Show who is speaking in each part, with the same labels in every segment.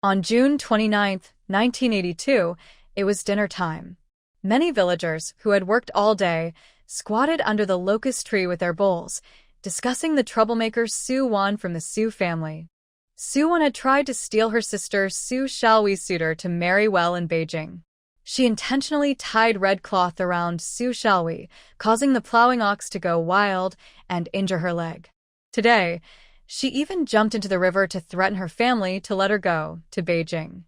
Speaker 1: On June 29, 1982, it was dinner time. Many villagers, who had worked all day, squatted under the locust tree with their bowls, discussing the troublemaker Su Wan from the Su family. Su Wan had tried to steal her sister Su Xiaohui's suitor to marry well in Beijing. She intentionally tied red cloth around Su Xiaohui, causing the plowing ox to go wild and injure her leg. Today, she even jumped into the river to threaten her family to let her go to Beijing.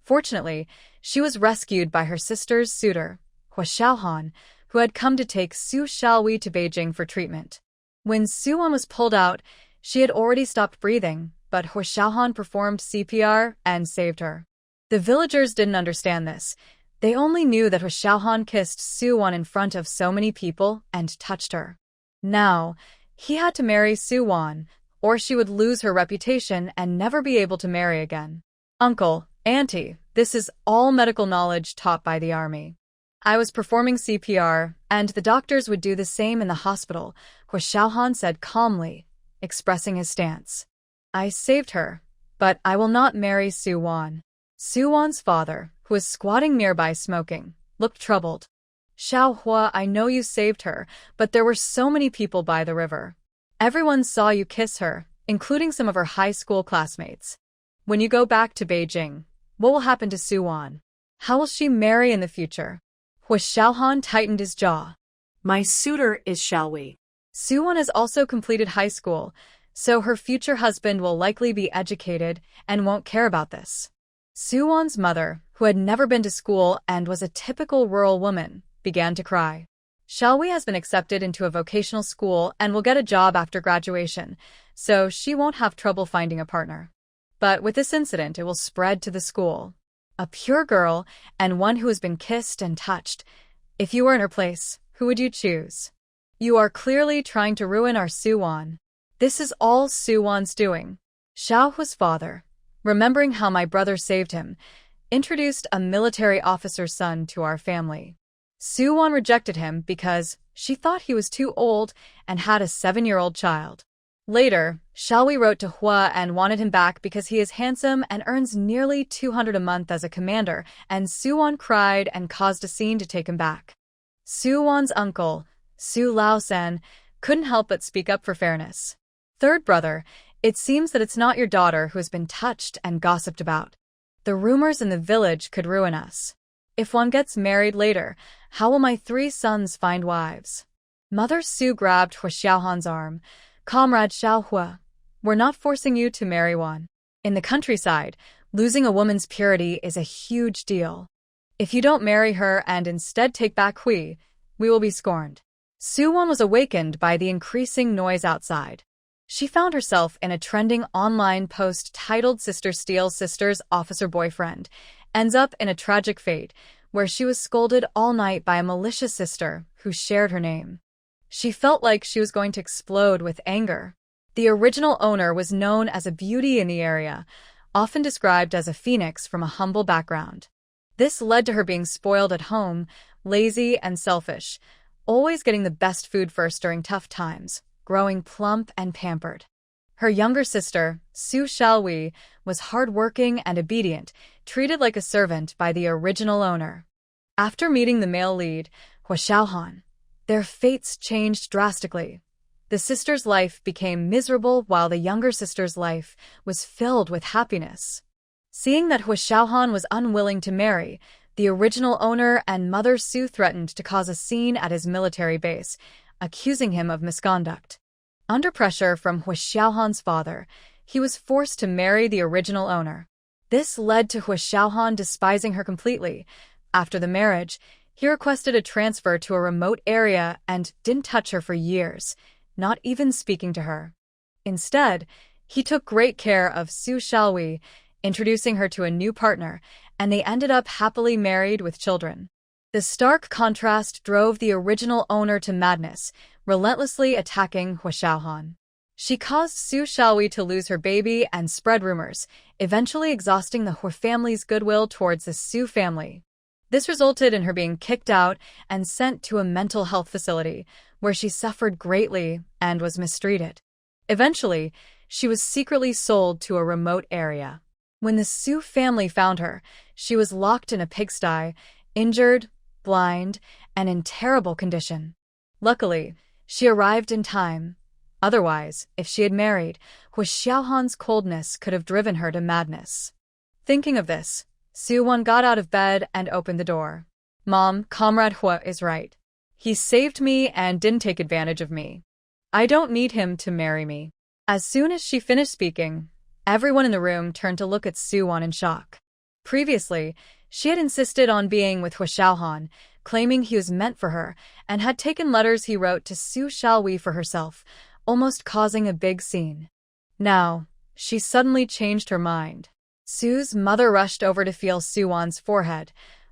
Speaker 1: Fortunately, she was rescued by her sister's suitor, Hua Xiaohan, who had come to take Su Xiaohui to Beijing for treatment. When Su Wan was pulled out, she had already stopped breathing, but Hua Xiaohan performed CPR and saved her. The villagers didn't understand this. They only knew that Hua Xiaohan kissed Su Wan in front of so many people and touched her. Now, he had to marry Su Wan, or she would lose her reputation and never be able to marry again. Uncle, Auntie, this is all medical knowledge taught by the army. I was performing CPR, and the doctors would do the same in the hospital, Hua Xiaohan said calmly, expressing his stance. I saved her, but I will not marry Su Wan. Su Wan's father, who was squatting nearby smoking, looked troubled. Xiao Hua, I know you saved her, but there were so many people by the river. Everyone saw you kiss her, including some of her high school classmates. When you go back to Beijing, what will happen to Su Wan? How will she marry in the future? Hua Xiaohan tightened his jaw.
Speaker 2: My suitor is Xiaohui.
Speaker 1: Su Wan has also completed high school, so her future husband will likely be educated and won't care about this. Su Wan's mother, who had never been to school and was a typical rural woman, began to cry. Xiaohui has been accepted into a vocational school and will get a job after graduation, so she won't have trouble finding a partner. But with this incident, it will spread to the school. A pure girl and one who has been kissed and touched. If you were in her place, who would you choose? You are clearly trying to ruin our Su Wan. This is all Su Wan's doing. Xiao Hua's father, remembering how my brother saved him, introduced a military officer's son to our family. Su Wan rejected him because she thought he was too old and had a 7-year-old child. Later, Xiaohui wrote to Hua and wanted him back because he is handsome and earns nearly 200 a month as a commander, and Su Wan cried and caused a scene to take him back. Su Wan's uncle, Su Laosan, couldn't help but speak up for fairness. Third brother, it seems that it's not your daughter who has been touched and gossiped about. The rumors in the village could ruin us. If one gets married later, how will my 3 sons find wives? Mother Su grabbed Hua Xiaohan's arm. Comrade Xiao Hua, we're not forcing you to marry one. In the countryside, losing a woman's purity is a huge deal. If you don't marry her and instead take back Hui, we will be scorned. Su Wan was awakened by the increasing noise outside. She found herself in a trending online post titled Sister Steals Sister's Officer Boyfriend, ends up in a tragic fate, where she was scolded all night by a malicious sister who shared her name. She felt like she was going to explode with anger. The original owner was known as a beauty in the area, often described as a phoenix from a humble background. This led to her being spoiled at home, lazy and selfish, always getting the best food first during tough times, growing plump and pampered. Her younger sister, Su Xiaohui, was hardworking and obedient, treated like a servant by the original owner. After meeting the male lead, Hua Xiaohan, their fates changed drastically. The sister's life became miserable while the younger sister's life was filled with happiness. Seeing that Hua Xiaohan was unwilling to marry, the original owner and Mother Su threatened to cause a scene at his military base, accusing him of misconduct. Under pressure from Hua Xiaohan's father, he was forced to marry the original owner. This led to Hua Xiaohan despising her completely. After the marriage, he requested a transfer to a remote area and didn't touch her for years, not even speaking to her. Instead, he took great care of Su Xiaohui, introducing her to a new partner, and they ended up happily married with children. The stark contrast drove the original owner to madness, relentlessly attacking Hua Xiaohan. She caused Su Xiaohui to lose her baby and spread rumors, eventually exhausting the Hua family's goodwill towards the Su family. This resulted in her being kicked out and sent to a mental health facility, where she suffered greatly and was mistreated. Eventually, she was secretly sold to a remote area. When the Su family found her, she was locked in a pigsty, injured, blind, and in terrible condition. Luckily, she arrived in time. Otherwise, if she had married, Hu Xiaohan's coldness could have driven her to madness. Thinking of this, Su-won got out of bed and opened the door. Mom, Comrade Hua is right. He saved me and didn't take advantage of me. I don't need him to marry me. As soon as she finished speaking, everyone in the room turned to look at Su-won in shock. Previously, she had insisted on being with Hu Xiaohan, claiming he was meant for her, and had taken letters he wrote to Su Xiaowei for herself, almost causing a big scene. Now, she suddenly changed her mind. Su's mother rushed over to feel Su-won's forehead,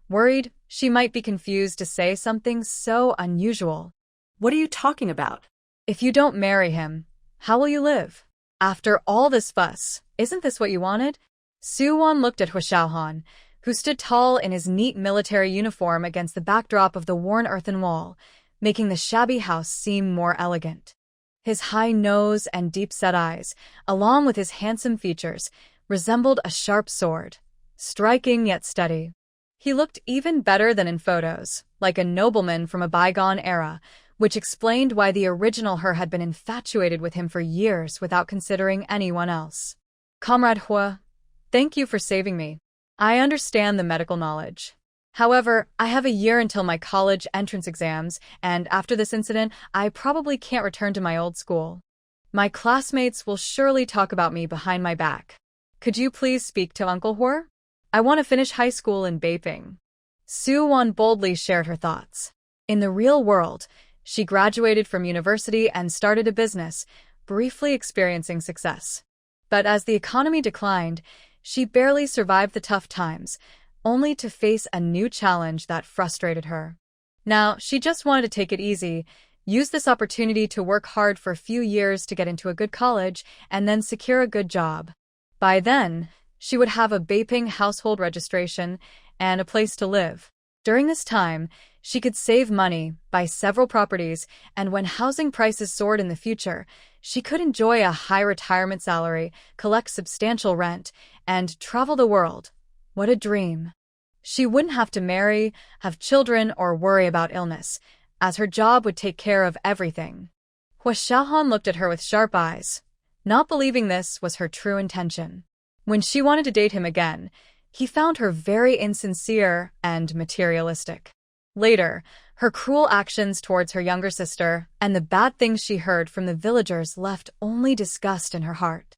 Speaker 1: worried she might be confused to say something so unusual.
Speaker 2: What are you talking about?
Speaker 1: If you don't marry him, how will you live? After all this fuss, isn't this what you wanted? Su-won looked at Hu Xiaohan, who stood tall in his neat military uniform against the backdrop of the worn earthen wall, making the shabby house seem more elegant. His high nose and deep-set eyes, along with his handsome features, resembled a sharp sword, striking yet steady. He looked even better than in photos, like a nobleman from a bygone era, which explained why the original her had been infatuated with him for years without considering anyone else. Comrade Hua, thank you for saving me. I understand the medical knowledge. However, I have a year until my college entrance exams, and after this incident, I probably can't return to my old school. My classmates will surely talk about me behind my back. Could you please speak to Uncle Hua? I want to finish high school in Beiping. Su-won boldly shared her thoughts. In the real world, she graduated from university and started a business, briefly experiencing success. But as the economy declined, she barely survived the tough times, only to face a new challenge that frustrated her. Now, she just wanted to take it easy, use this opportunity to work hard for a few years to get into a good college, and then secure a good job. By then, she would have a Beiping household registration and a place to live. During this time, she could save money, buy several properties, and when housing prices soared in the future, she could enjoy a high retirement salary, collect substantial rent, and travel the world. What a dream. She wouldn't have to marry, have children, or worry about illness, as her job would take care of everything. Hu Xiaohan looked at her with sharp eyes, not believing this was her true intention. When she wanted to date him again, he found her very insincere and materialistic. Later, her cruel actions towards her younger sister and the bad things she heard from the villagers left only disgust in her heart.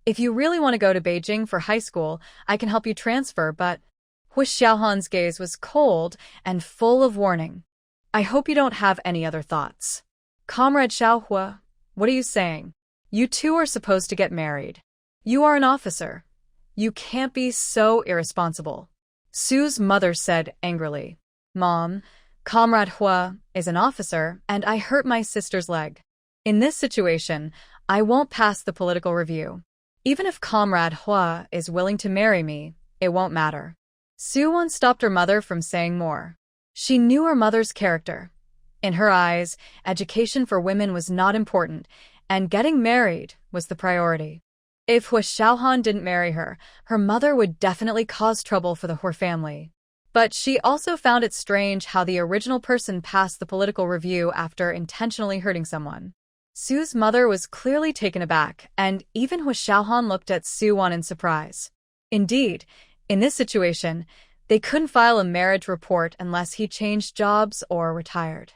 Speaker 1: If you really want to go to Beijing for high school, I can help you transfer, but Hu Xiaohan's gaze was cold and full of warning. I hope you don't have any other thoughts. Comrade Xiaohua, what are you saying? You two are supposed to get married. You are an officer. You can't be so irresponsible. Su's mother said angrily. Mom, Comrade Hua is an officer, and I hurt my sister's leg. In this situation, I won't pass the political review. Even if Comrade Hua is willing to marry me, it won't matter. Su-won stopped her mother from saying more. She knew her mother's character. In her eyes, education for women was not important, and getting married was the priority. If Hu Xiaohan didn't marry her, her mother would definitely cause trouble for the Hua family. But she also found it strange how the original person passed the political review after intentionally hurting someone. Su's mother was clearly taken aback, and even Hu Xiaohan looked at Su-won in surprise. Indeed, in this situation, they couldn't file a marriage report unless he changed jobs or retired.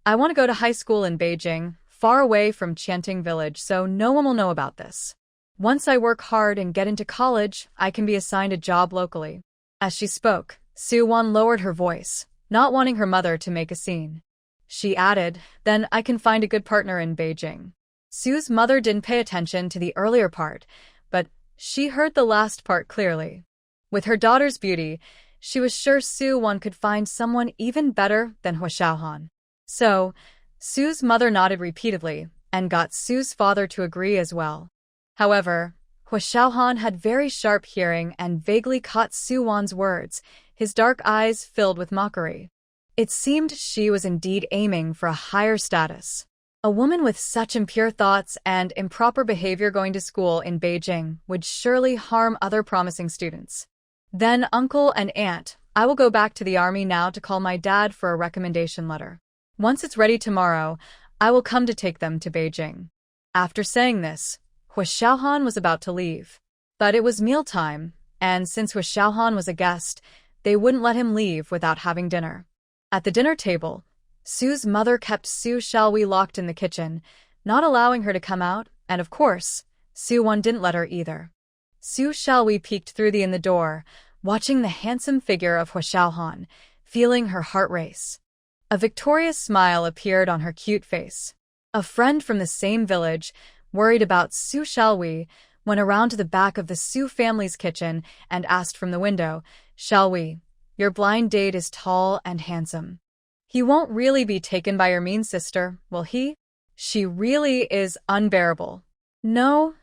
Speaker 1: I want to go to high school in Beijing, far away from Qianting village, so no one will know about this. Once I work hard and get into college, I can be assigned a job locally. As she spoke, Su-won lowered her voice, not wanting her mother to make a scene. She added, then I can find a good partner in Beijing. Su's mother didn't pay attention to the earlier part, but she heard the last part clearly. With her daughter's beauty, she was sure Su-won could find someone even better than Hu Xiaohan. So, Su's mother nodded repeatedly and got Su's father to agree as well. However, Hu Xiaohan had very sharp hearing and vaguely caught Su-won's words, his dark eyes filled with mockery. It seemed she was indeed aiming for a higher status. A woman with such impure thoughts and improper behavior going to school in Beijing would surely harm other promising students. Then, uncle and aunt, I will go back to the army now to call my dad for a recommendation letter. Once it's ready tomorrow, I will come to take them to Beijing. After saying this, Hua Xiaohan was about to leave. But it was mealtime, and since Hua Xiaohan was a guest, they wouldn't let him leave without having dinner. At the dinner table, Sue's mother kept Su Xiaowei locked in the kitchen, not allowing her to come out, and of course, Su Wan didn't let her either. Su Xiaowei peeked through in the door, watching the handsome figure of Hua Xiaohan, feeling her heart race. A victorious smile appeared on her cute face. A friend from the same village, worried about Su Xiaowei, went around to the back of the Su family's kitchen and asked from the window, "Xiaowei, your blind date is tall and handsome. He won't really be taken by your mean sister, will he? She really is unbearable." "No,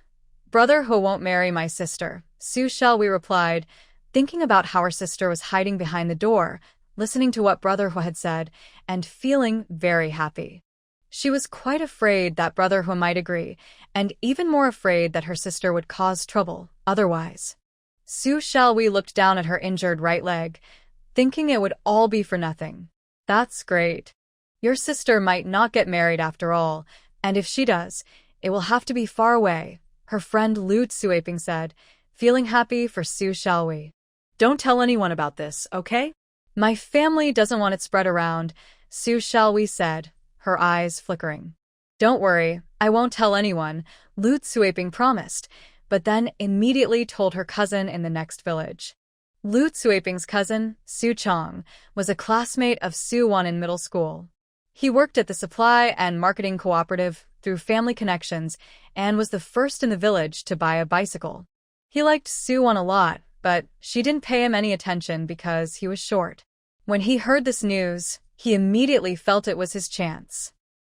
Speaker 1: brother He won't marry my sister," Su Xiaowei replied, thinking about how her sister was hiding behind the door, listening to what brother He had said, and feeling very happy. She was quite afraid that brother He might agree, and even more afraid that her sister would cause trouble otherwise. Su Xiaowei looked down at her injured right leg, thinking it would all be for nothing. "That's great. Your sister might not get married after all, and if she does, it will have to be far away," her friend Lu Tsuaping said, feeling happy for Su Xiaowei.
Speaker 2: Don't tell anyone about this, okay?
Speaker 1: "My family doesn't want it spread around," Su Xiaowei said, her eyes flickering. "Don't worry, I won't tell anyone," Lu Tsuaping promised, but then immediately told her cousin in the next village. Lu Tsuaping's cousin, Su Chong, was a classmate of Su Wan in middle school. He worked at the supply and marketing cooperative through family connections and was the first in the village to buy a bicycle. He liked Su Wan a lot, but she didn't pay him any attention because he was short. When he heard this news, he immediately felt it was his chance.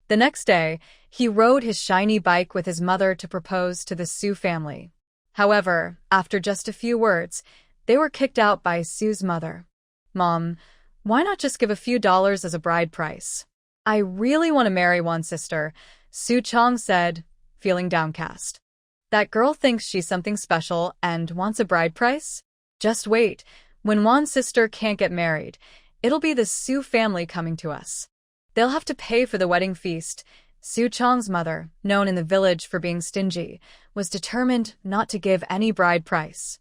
Speaker 1: The next day, he rode his shiny bike with his mother to propose to the Su family. However, after just a few words, they were kicked out by Su's mother. "Mom, why not just give a few dollars as a bride price? I really want to marry Wan's sister," Su Chong said, feeling downcast. "That girl thinks she's something special and wants a bride price? Just wait, when Wan's sister can't get married, it'll be the Su family coming to us. They'll have to pay for the wedding feast." Su Chong's mother, known in the village for being stingy, was determined not to give any bride price.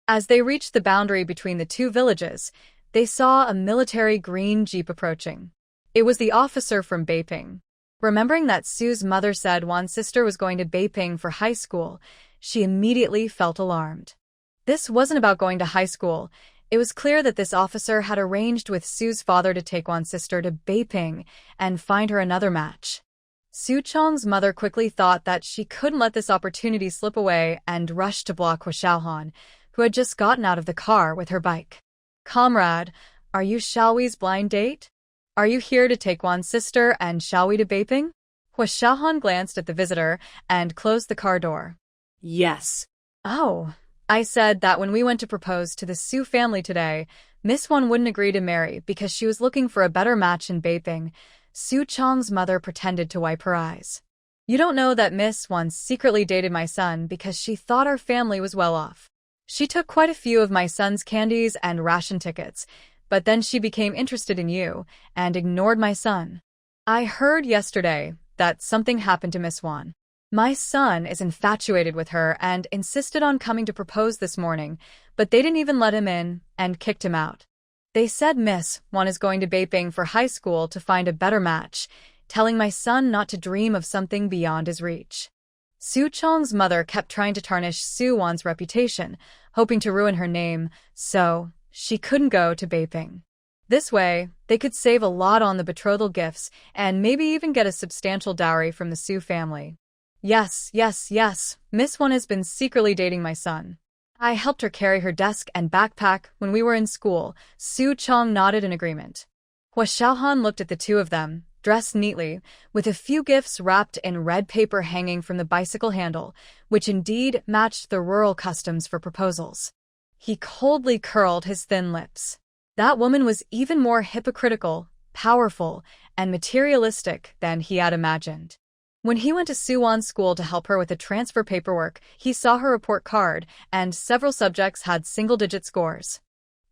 Speaker 1: As they reached the boundary between the two villages, they saw a military green jeep approaching. It was the officer from Beiping. Remembering that Su's mother said Wan's sister was going to Beiping for high school, she immediately felt alarmed. This wasn't about going to high school. It was clear that this officer had arranged with Su's father to take Wan's sister to Beiping and find her another match. Su Chong's mother quickly thought that she couldn't let this opportunity slip away and rushed to block Hua Xiaohan, who had just gotten out of the car with her bike. "Comrade, are you Xiaowei's blind date? Are you here to take Wan's sister and Xiaowei to Beiping?" Hua Xiaohan glanced at the visitor and closed the car door.
Speaker 2: Yes.
Speaker 1: "Oh, I said that when we went to propose to the Su family today, Miss Wan wouldn't agree to marry because she was looking for a better match in Beiping." Su Chong's mother pretended to wipe her eyes. "You don't know that Miss Wan secretly dated my son because she thought our family was well off. She took quite a few of my son's candies and ration tickets, but then she became interested in you and ignored my son. I heard yesterday that something happened to Miss Wan. My son is infatuated with her and insisted on coming to propose this morning, but they didn't even let him in and kicked him out. They said Miss Wan is going to Beiping for high school to find a better match, telling my son not to dream of something beyond his reach." Su Chong's mother kept trying to tarnish Su Wan's reputation, hoping to ruin her name, so she couldn't go to Beiping. This way, they could save a lot on the betrothal gifts and maybe even get a substantial dowry from the Su family. Yes, Miss Wan has been secretly dating my son. I helped her carry her desk and backpack when we were in school." Su Chong nodded in agreement. Hua Xiaohan looked at the two of them, dressed neatly, with a few gifts wrapped in red paper hanging from the bicycle handle, which indeed matched the rural customs for proposals. He coldly curled his thin lips. That woman was even more hypocritical, powerful, and materialistic than he had imagined. When he went to Suwon's school to help her with the transfer paperwork, he saw her report card, and several subjects had single-digit scores.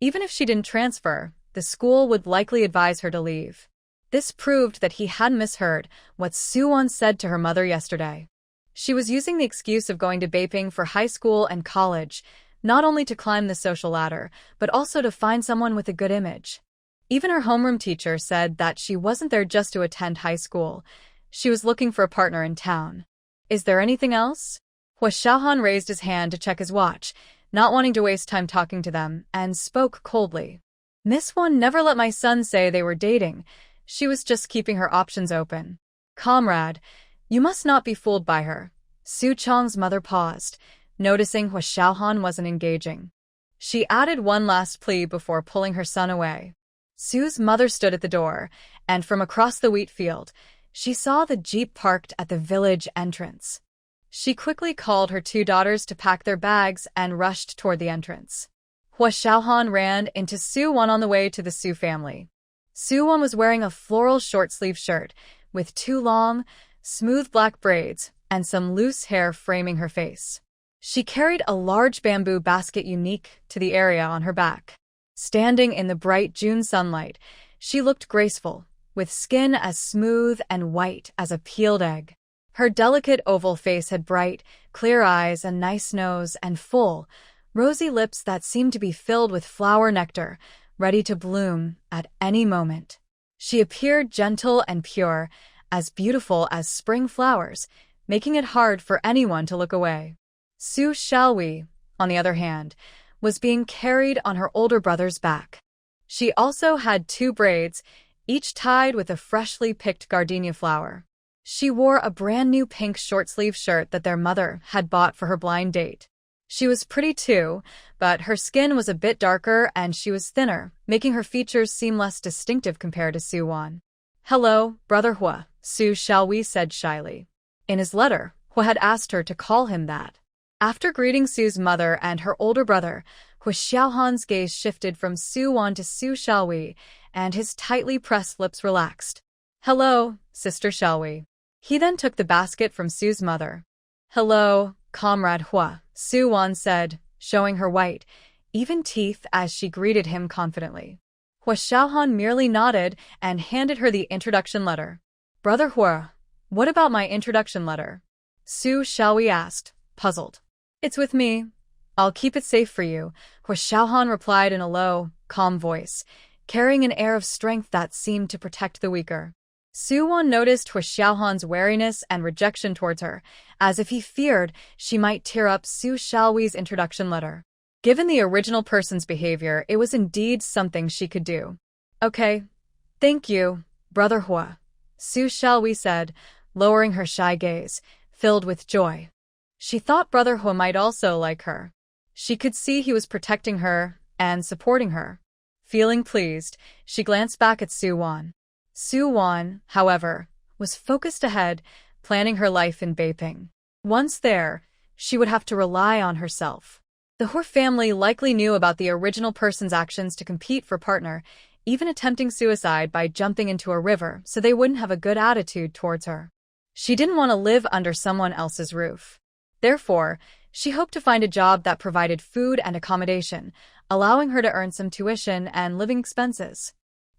Speaker 1: Even if she didn't transfer, the school would likely advise her to leave. This proved that he hadn't misheard what Suwon said to her mother yesterday. She was using the excuse of going to Beiping for high school and college, not only to climb the social ladder, but also to find someone with a good image. Even her homeroom teacher said that she wasn't there just to attend high school. She was looking for a partner in town. Is there anything else? Hua Xiaohan raised his hand to check his watch, not wanting to waste time talking to them, and spoke coldly. Miss Won never let my son say they were dating. She was just keeping her options open. Comrade, you must not be fooled by her. Su Chong's mother paused, noticing Hua Xiaohan wasn't engaging. She added one last plea before pulling her son away. Su's mother stood at the door, and from across the wheat field, she saw the jeep parked at the village entrance. She quickly called her two daughters to pack their bags and rushed toward the entrance. Hua Xiaohan ran into Suwon on the way to the Su family. Suwon was wearing a floral short-sleeve shirt with two long, smooth black braids and some loose hair framing her face. She carried a large bamboo basket unique to the area on her back. Standing in the bright June sunlight, she looked graceful, with skin as smooth and white as a peeled egg. Her delicate oval face had bright, clear eyes, a nice nose, and full, rosy lips that seemed to be filled with flower nectar, ready to bloom at any moment. She appeared gentle and pure, as beautiful as spring flowers, making it hard for anyone to look away. Su Xiaohui, on the other hand, was being carried on her older brother's back. She also had two braids, each tied with a freshly picked gardenia flower. She wore a brand new pink short-sleeve shirt that their mother had bought for her blind date. She was pretty too, but her skin was a bit darker and she was thinner, making her features seem less distinctive compared to Suwon. Hello, Brother Hua, Su Xiaohui said shyly. In his letter, Hua had asked her to call him that. After greeting Su's mother and her older brother, Hua Xiaohan's gaze shifted from Suwon to Su Xiaohui, and his tightly pressed lips relaxed. Hello, Sister Xiaohui. He then took the basket from Su's mother. Hello, Comrade Hua, Suwon said, showing her white, even teeth as she greeted him confidently. Hua Xiaohan merely nodded and handed her the introduction letter. Brother Hua, what about my introduction letter? Su Xiaohui asked, puzzled. It's with me. I'll keep it safe for you, Hua Xiaohan replied in a low, calm voice, carrying an air of strength that seemed to protect the weaker. Suwon noticed Hua Xiaohan's wariness and rejection towards her, as if he feared she might tear up Su Xiaohui's introduction letter. Given the original person's behavior, it was indeed something she could do. Okay. Thank you, Brother Hua, Su Xiaohui said, lowering her shy gaze, filled with joy. She thought Brother Hua might also like her. She could see he was protecting her and supporting her. Feeling pleased, she glanced back at Suwon. Suwon, however, was focused ahead, planning her life in Beiping. Once there, she would have to rely on herself. The Hua family likely knew about the original person's actions to compete for partner, even attempting suicide by jumping into a river so they wouldn't have a good attitude towards her. She didn't want to live under someone else's roof. Therefore, she hoped to find a job that provided food and accommodation, allowing her to earn some tuition and living expenses.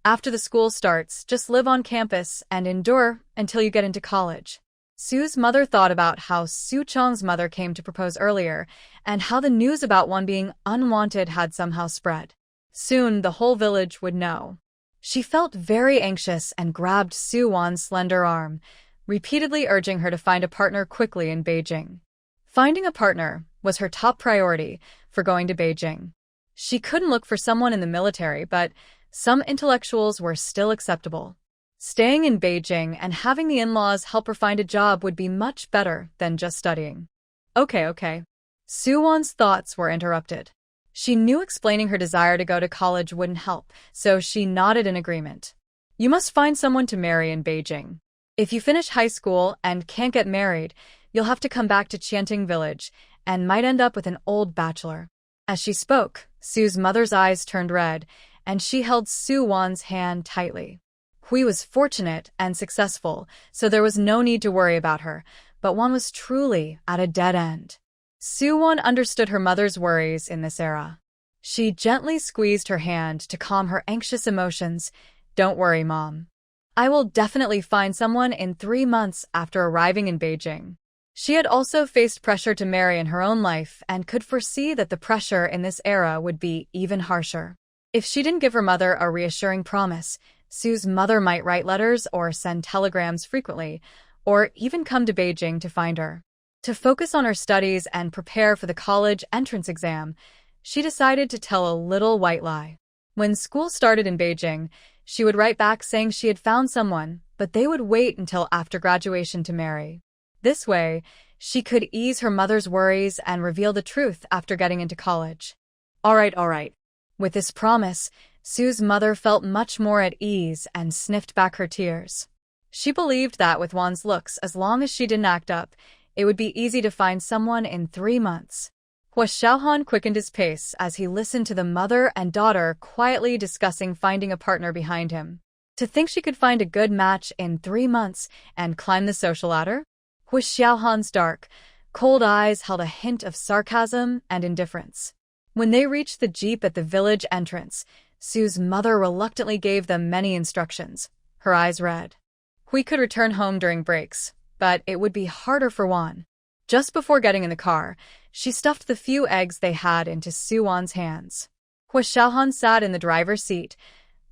Speaker 1: After the school starts, just live on campus and endure until you get into college. Su's mother thought about how Su Chong's mother came to propose earlier, and how the news about one being unwanted had somehow spread. Soon, the whole village would know. She felt very anxious and grabbed Suwon's slender arm, repeatedly urging her to find a partner quickly in Beijing. Finding a partner was her top priority for going to Beijing. She couldn't look for someone in the military, but some intellectuals were still acceptable. Staying in Beijing and having the in-laws help her find a job would be much better than just studying. Okay. Suwon's thoughts were interrupted. She knew explaining her desire to go to college wouldn't help, so she nodded in agreement. You must find someone to marry in Beijing. If you finish high school and can't get married, you'll have to come back to Qianting village and might end up with an old bachelor. As she spoke, Su's mother's eyes turned red, and she held Suwon's hand tightly. Hui was fortunate and successful, so there was no need to worry about her, but one was truly at a dead end. Soo-won understood her mother's worries in this era. She gently squeezed her hand to calm her anxious emotions. "Don't worry, Mom. I will definitely find someone in 3 months after arriving in Beijing." She had also faced pressure to marry in her own life and could foresee that the pressure in this era would be even harsher. If she didn't give her mother a reassuring promise, Sue's mother might write letters or send telegrams frequently, or even come to Beijing to find her. To focus on her studies and prepare for the college entrance exam, she decided to tell a little white lie. When school started in Beijing, she would write back saying she had found someone, but they would wait until after graduation to marry. This way, she could ease her mother's worries and reveal the truth after getting into college. All right. With this promise, Sue's mother felt much more at ease and sniffed back her tears. She believed that with Wan's looks, as long as she didn't act up, it would be easy to find someone in 3 months. Hua Xiaohan quickened his pace as he listened to the mother and daughter quietly discussing finding a partner behind him. To think she could find a good match in 3 months and climb the social ladder? Hua Xiaohan's dark, cold eyes held a hint of sarcasm and indifference. When they reached the jeep at the village entrance, Sue's mother reluctantly gave them many instructions. Her eyes read. Hui could return home during breaks, but it would be harder for Wan. Just before getting in the car, she stuffed the few eggs they had into Soo-won's hands. Hua Xiaohan sat in the driver's seat,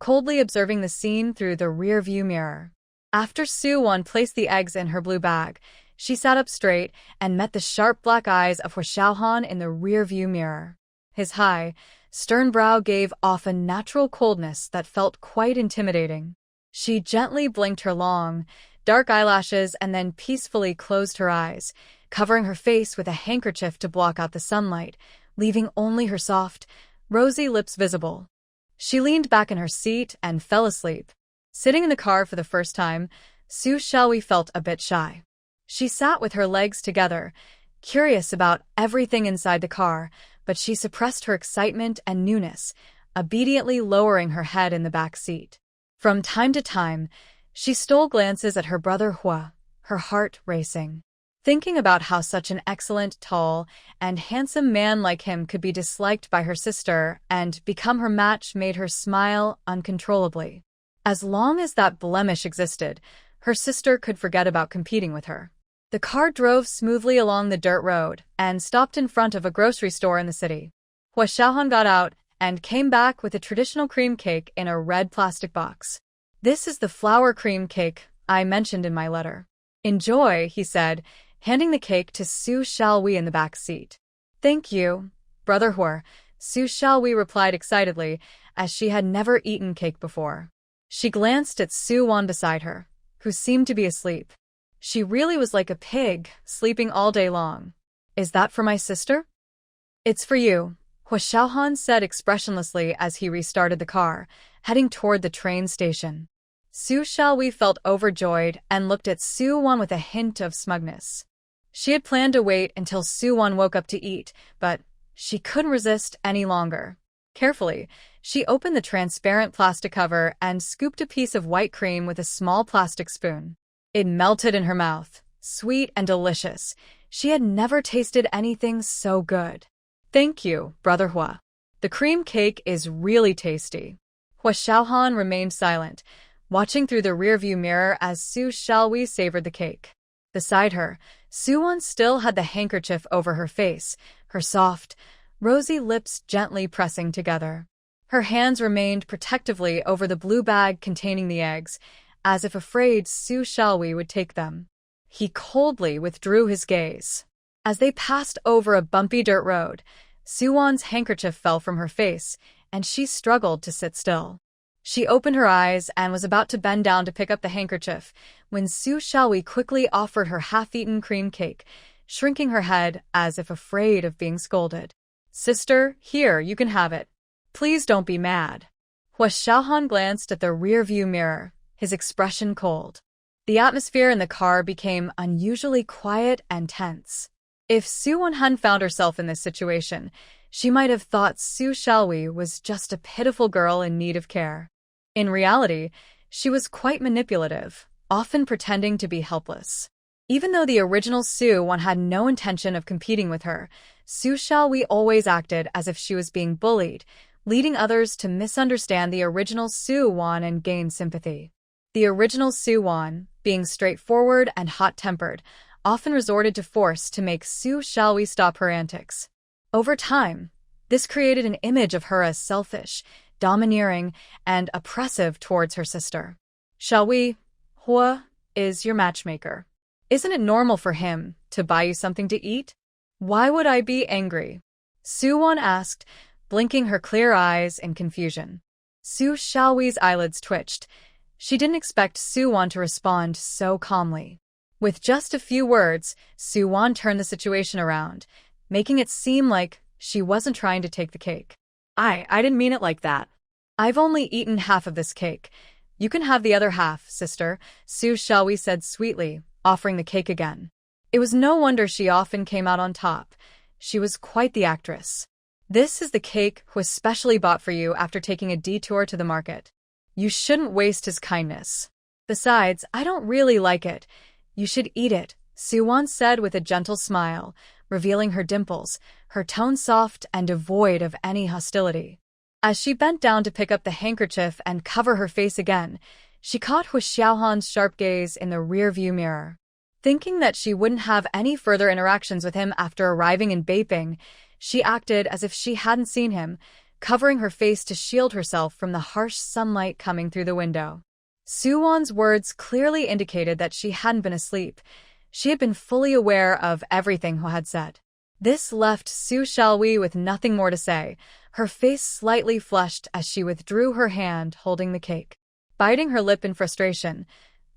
Speaker 1: coldly observing the scene through the rear-view mirror. After Soo-won placed the eggs in her blue bag, she sat up straight and met the sharp black eyes of Hua Xiaohan in the rear-view mirror. His high, stern brow gave off a natural coldness that felt quite intimidating. She gently blinked her long, dark eyelashes and then peacefully closed her eyes, covering her face with a handkerchief to block out the sunlight, leaving only her soft, rosy lips visible. She leaned back in her seat and fell asleep. Sitting in the car for the first time, Su Xiaohui felt a bit shy. She sat with her legs together, curious about everything inside the car, but she suppressed her excitement and newness, obediently lowering her head in the back seat. From time to time, she stole glances at her brother Hua, her heart racing. Thinking about how such an excellent, tall, and handsome man like him could be disliked by her sister and become her match made her smile uncontrollably. As long as that blemish existed, her sister could forget about competing with her. The car drove smoothly along the dirt road and stopped in front of a grocery store in the city. Hua Xiaohan got out and came back with a traditional cream cake in a red plastic box. "This is the flour cream cake I mentioned in my letter. Enjoy," he said, handing the cake to Su Xiaohui in the back seat. "Thank you, Brother Hua," Su Xiaohui replied excitedly, as she had never eaten cake before. She glanced at Su-won beside her, who seemed to be asleep. She really was like a pig, sleeping all day long. "Is that for my sister?" "It's for you," Hua Xiaohan said expressionlessly as he restarted the car, heading toward the train station. Su Xiaohui felt overjoyed and looked at Su-won with a hint of smugness. She had planned to wait until Su-won woke up to eat, but she couldn't resist any longer. Carefully, she opened the transparent plastic cover and scooped a piece of white cream with a small plastic spoon. It melted in her mouth, sweet and delicious. She had never tasted anything so good. "Thank you, Brother Hua. The cream cake is really tasty." Hua Xiaohan remained silent, watching through the rearview mirror as Su Xiaohui savored the cake. Beside her, Su-won still had the handkerchief over her face, her soft, rosy lips gently pressing together. Her hands remained protectively over the blue bag containing the eggs, as if afraid Su Xiaohui would take them. He coldly withdrew his gaze. As they passed over a bumpy dirt road, Su-won's handkerchief fell from her face, and she struggled to sit still. She opened her eyes and was about to bend down to pick up the handkerchief when Su Xiaohui quickly offered her half-eaten cream cake, shrinking her head as if afraid of being scolded. "Sister, here, you can have it. Please don't be mad." Hua Xiaohan glanced at the rear-view mirror, his expression cold. The atmosphere in the car became unusually quiet and tense. If Su Wonhan found herself in this situation, she might have thought Su Xiaohui was just a pitiful girl in need of care. In reality, She was quite manipulative, often pretending to be helpless. Even though the original Soo-won had no intention of competing with her, Su Xiaowei always acted as if she was being bullied, leading others to misunderstand the original Soo-won and gain sympathy. The original Soo-won, being straightforward and hot-tempered, often resorted to force to make Su Xiaowei stop her antics. Over time, this created an image of her as selfish, domineering, and oppressive towards her sister. Xiaowei, Hua is your matchmaker. Isn't it normal for him to buy you something to eat? Why would I be angry? Soo-won asked, blinking her clear eyes in confusion. Su Xiaowei's eyelids twitched. She didn't expect Soo-won to respond so calmly. With just a few words, Soo-won turned the situation around, making it seem like she wasn't trying to take the cake.
Speaker 2: I didn't mean it like that.
Speaker 1: I've only eaten half of this cake. You can have the other half, sister, Su Xiaowei said sweetly, offering the cake again. It was no wonder she often came out on top. She was quite the actress. This is the cake Hua specially bought for you after taking a detour to the market. You shouldn't waste his kindness. Besides, I don't really like it. You should eat it, Soo-won said with a gentle smile, revealing her dimples, her tone soft and devoid of any hostility. As she bent down to pick up the handkerchief and cover her face again, she caught Hua Xiaohan's sharp gaze in the rear-view mirror. Thinking that she wouldn't have any further interactions with him after arriving in Beiping, she acted as if she hadn't seen him, covering her face to shield herself from the harsh sunlight coming through the window. Soo-won's words clearly indicated that she hadn't been asleep. She had been fully aware of everything Hua had said. This left Su Xiaowei with nothing more to say, her face slightly flushed as she withdrew her hand holding the cake. Biting her lip in frustration,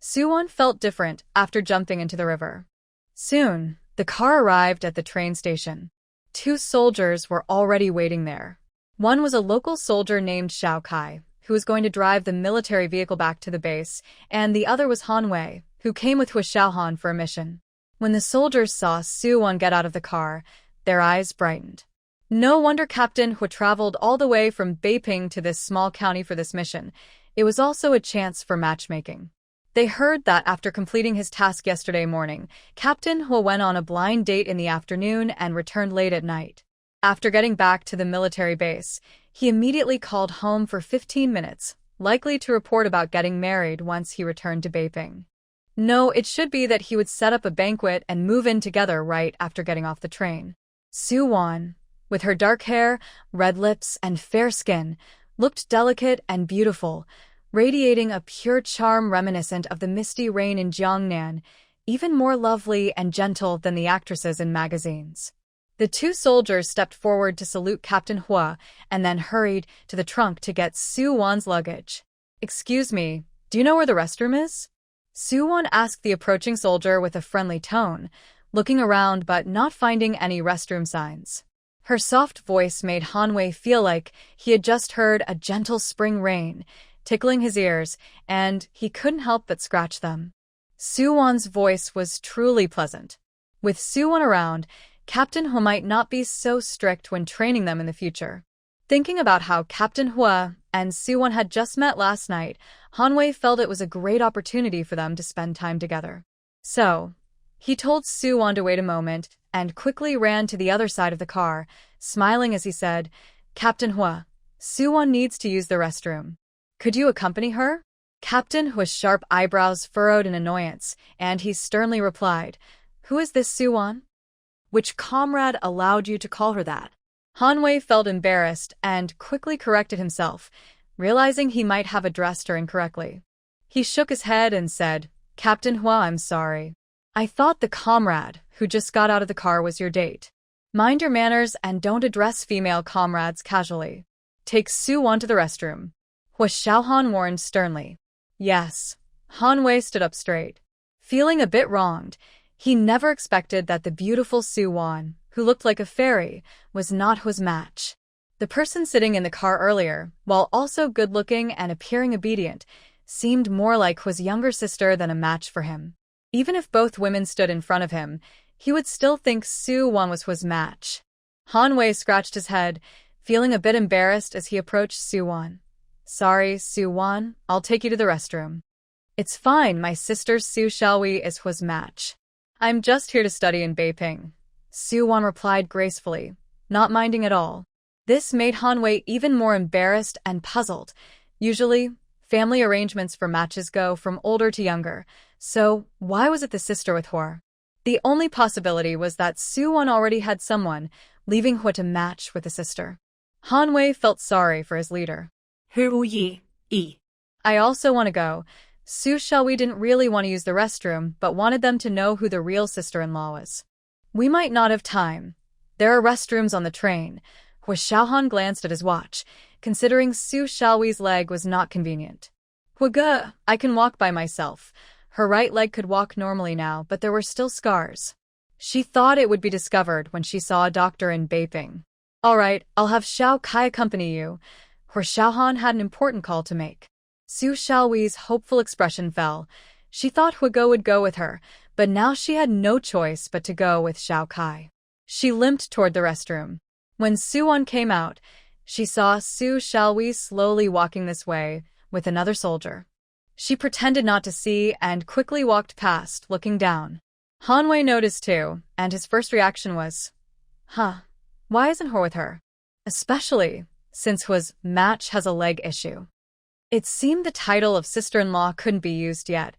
Speaker 1: Soo-won felt different after jumping into the river. Soon, the car arrived at the train station. 2 soldiers were already waiting there. One was a local soldier named Xiao Kai, who was going to drive the military vehicle back to the base, and the other was Han Wei, who came with Hua Xiaohan for a mission. When the soldiers saw Soo-won get out of the car, their eyes brightened. No wonder Captain Hua traveled all the way from Beiping to this small county for this mission. It was also a chance for matchmaking. They heard that after completing his task yesterday morning, Captain Hua went on a blind date in the afternoon and returned late at night. After getting back to the military base, he immediately called home for 15 minutes, likely to report about getting married once he returned to Beiping. No, it should be that he would set up a banquet and move in together right after getting off the train. Soo-won, with her dark hair, red lips, and fair skin, looked delicate and beautiful, radiating a pure charm reminiscent of the misty rain in Jiangnan, even more lovely and gentle than the actresses in magazines. The 2 soldiers stepped forward to salute Captain Hua and then hurried to the trunk to get Soo-won's luggage. "Excuse me, do you know where the restroom is?" Soo-won asked the approaching soldier with a friendly tone, looking around but not finding any restroom signs. Her soft voice made Han Wei feel like he had just heard a gentle spring rain, tickling his ears, and he couldn't help but scratch them. Soo-won's voice was truly pleasant. With Soo-won around, Captain Hua might not be so strict when training them in the future. Thinking about how Captain Hua and Soo-won had just met last night, Han Wei felt it was a great opportunity for them to spend time together. So, he told Soo-won to wait a moment and quickly ran to the other side of the car, smiling as he said, "Captain Hua, Soo-won needs to use the restroom. Could you accompany her?" Captain Hua's sharp eyebrows furrowed in annoyance, and he sternly replied, "Who is this Soo-won?
Speaker 2: Which comrade allowed you to call her that?"
Speaker 1: Han Wei felt embarrassed and quickly corrected himself, realizing he might have addressed her incorrectly. He shook his head and said, "Captain Hua, I'm sorry. I thought the comrade who just got out of the car was your date. Mind your manners and don't address female comrades casually. Take Soo-won to the restroom," Hua Xiaohan warned sternly. "Yes." Han Wei stood up straight. Feeling a bit wronged, he never expected that the beautiful Soo-won, who looked like a fairy, was not Hua's match. The person sitting in the car earlier, while also good-looking and appearing obedient, seemed more like Hua's younger sister than a match for him. Even if both women stood in front of him, he would still think Soo-won was Hua's match. Han Wei scratched his head, feeling a bit embarrassed as he approached Soo-won. Sorry, Su-won, I'll take you to the restroom. It's fine, my sister Su Xiaohui is Hwa's match. I'm just here to study in Beiping. Su-won replied gracefully, not minding at all. This made Han-wei even more embarrassed and puzzled. Usually, family arrangements for matches go from older to younger, so why was it the sister with Hwa? The only possibility was that Su-won already had someone, leaving Hwa to match with the sister. Han-wei felt sorry for his leader. I also want to go. Su Xiaohui didn't really want to use the restroom, but wanted them to know who the real sister-in-law was. We might not have time. There are restrooms on the train. Hwa Xiaohan glanced at his watch, considering Su Xiaohui's leg was not convenient. Hwaga, I can walk by myself. Her right leg could walk normally now, but there were still scars. She thought it would be discovered when she saw a doctor in Beiping. All right, I'll have Xiao Kai accompany you. Hwa Xiaohan had an important call to make. Su Xiaohui's hopeful expression fell. She thought Hwaga would go with her, but now she had no choice but to go with Xiao Kai. She limped toward the restroom. When Su-won came out, she saw Su Xiaohui slowly walking this way with another soldier. She pretended not to see and quickly walked past, looking down. Han-wei noticed too, and his first reaction was, why isn't Hwa with her? Especially since Hwa's match has a leg issue. It seemed the title of sister-in-law couldn't be used yet.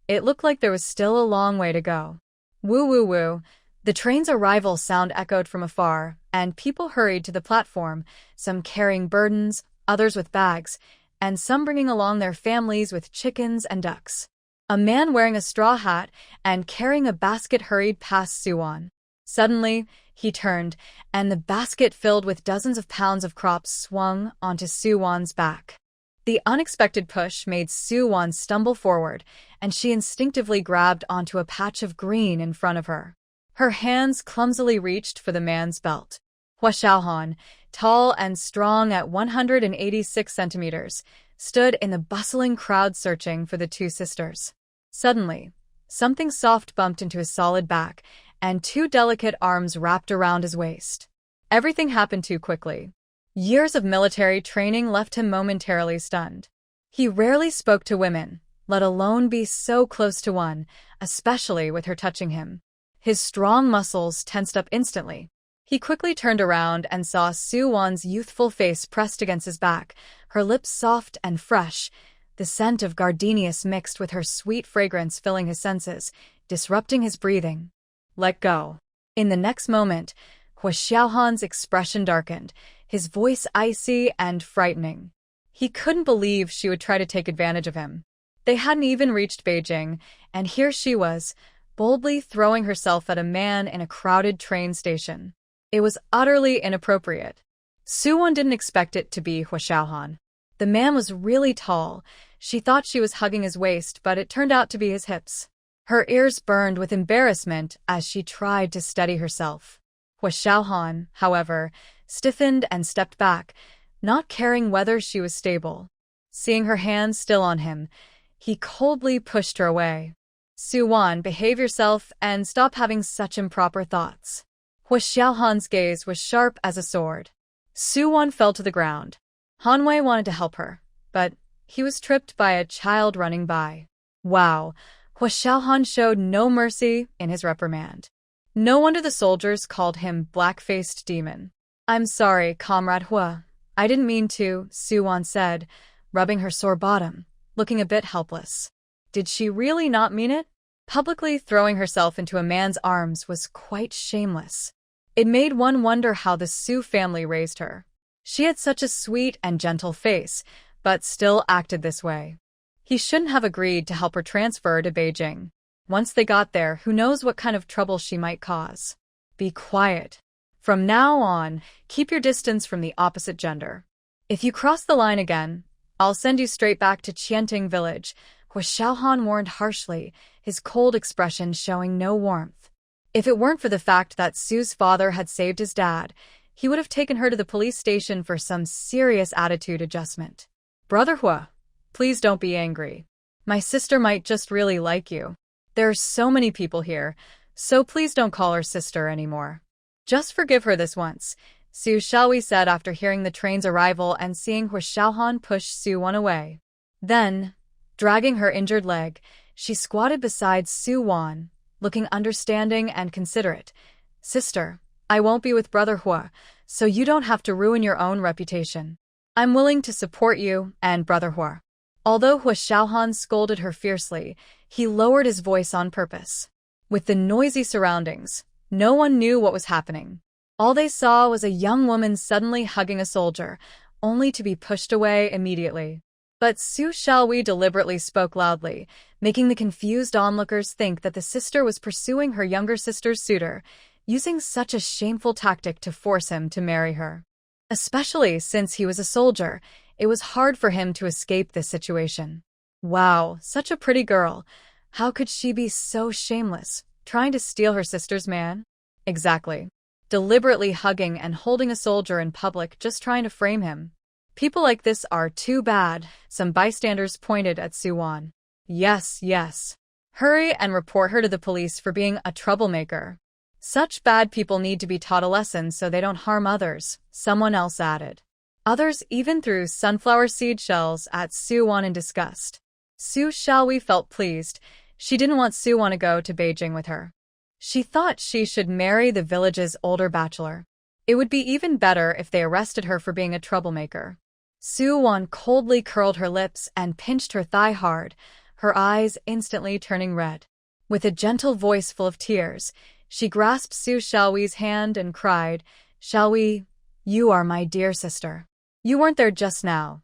Speaker 1: It looked like there was still a long way to go. Woo woo woo. The train's arrival sound echoed from afar, and people hurried to the platform, some carrying burdens, others with bags, and some bringing along their families with chickens and ducks. A man wearing a straw hat and carrying a basket hurried past Su-won. Suddenly, he turned, and the basket filled with dozens of pounds of crops swung onto Su-won's back. The unexpected push made Su-won stumble forward, and she instinctively grabbed onto a patch of green in front of her. Her hands clumsily reached for the man's belt. Hwa Xiaohan, tall and strong at 186 centimeters, stood in the bustling crowd searching for the two sisters. Suddenly, something soft bumped into his solid back, and two delicate arms wrapped around his waist. Everything happened too quickly. Years of military training left him momentarily stunned. He rarely spoke to women, let alone be so close to one, especially with her touching him. His strong muscles tensed up instantly. He quickly turned around and saw Su-won's youthful face pressed against his back, her lips soft and fresh, the scent of gardenias mixed with her sweet fragrance filling his senses, disrupting his breathing. Let go. In the next moment, Hwa Xiaohan's expression darkened, his voice icy and frightening. He couldn't believe she would try to take advantage of him. They hadn't even reached Beijing, and here she was, boldly throwing herself at a man in a crowded train station. It was utterly inappropriate. Su-won didn't expect it to be Hwa Xiaohan. The man was really tall. She thought she was hugging his waist, but it turned out to be his hips. Her ears burned with embarrassment as she tried to steady herself. Hwa Xiaohan, however, stiffened and stepped back, not caring whether she was stable. Seeing her hands still on him, he coldly pushed her away. Su-won, behave yourself and stop having such improper thoughts. Hwa Xiaohan's gaze was sharp as a sword. Su-won fell to the ground. Han-wei wanted to help her, but he was tripped by a child running by. Wow, Hwa Xiaohan showed no mercy in his reprimand. No wonder the soldiers called him black-faced demon. I'm sorry, Comrade Hwa. I didn't mean to, Su-won said, rubbing her sore bottom, looking a bit helpless. Did she really not mean it? Publicly throwing herself into a man's arms was quite shameless. It made one wonder how the Su family raised her. She had such a sweet and gentle face, but still acted this way. He shouldn't have agreed to help her transfer to Beijing. Once they got there, who knows what kind of trouble she might cause. Be quiet. From now on, keep your distance from the opposite gender. If you cross the line again, I'll send you straight back to Qianting village, Hwa Xiaohan warned harshly, his cold expression showing no warmth. If it weren't for the fact that Su's father had saved his dad, he would have taken her to the police station for some serious attitude adjustment. Brother Hwa, please don't be angry. My sister might just really like you. There are so many people here, so please don't call her sister anymore. Just forgive her this once. Su Xiaohui said after hearing the train's arrival and seeing Hua Xiaohan push Su Wan away. Then, dragging her injured leg, she squatted beside Su Wan, looking understanding and considerate. Sister, I won't be with Brother Hua, so you don't have to ruin your own reputation. I'm willing to support you and Brother Hua. Although Hua Xiaohan scolded her fiercely, he lowered his voice on purpose. With the noisy surroundings, no one knew what was happening. All they saw was a young woman suddenly hugging a soldier, only to be pushed away immediately. But Su Xiaohui deliberately spoke loudly, making the confused onlookers think that the sister was pursuing her younger sister's suitor, using such a shameful tactic to force him to marry her. Especially since he was a soldier, it was hard for him to escape this situation. Wow, such a pretty girl. How could she be so shameless, trying to steal her sister's man? Exactly. Deliberately hugging and holding a soldier in public just trying to frame him. People like this are too bad, some bystanders pointed at Su Wan. Yes, yes. Hurry and report her to the police for being a troublemaker. Such bad people need to be taught a lesson so they don't harm others, someone else added. Others even threw sunflower seed shells at Su Wan in disgust. Su Xiaohui felt pleased. She didn't want Su Wan to go to Beijing with her. She thought she should marry the village's older bachelor. It would be even better if they arrested her for being a troublemaker. Su Wan coldly curled her lips and pinched her thigh hard, her eyes instantly turning red. With a gentle voice full of tears, she grasped Su Xiaohui's hand and cried, "Xiaohui, you are my dear sister. You weren't there just now.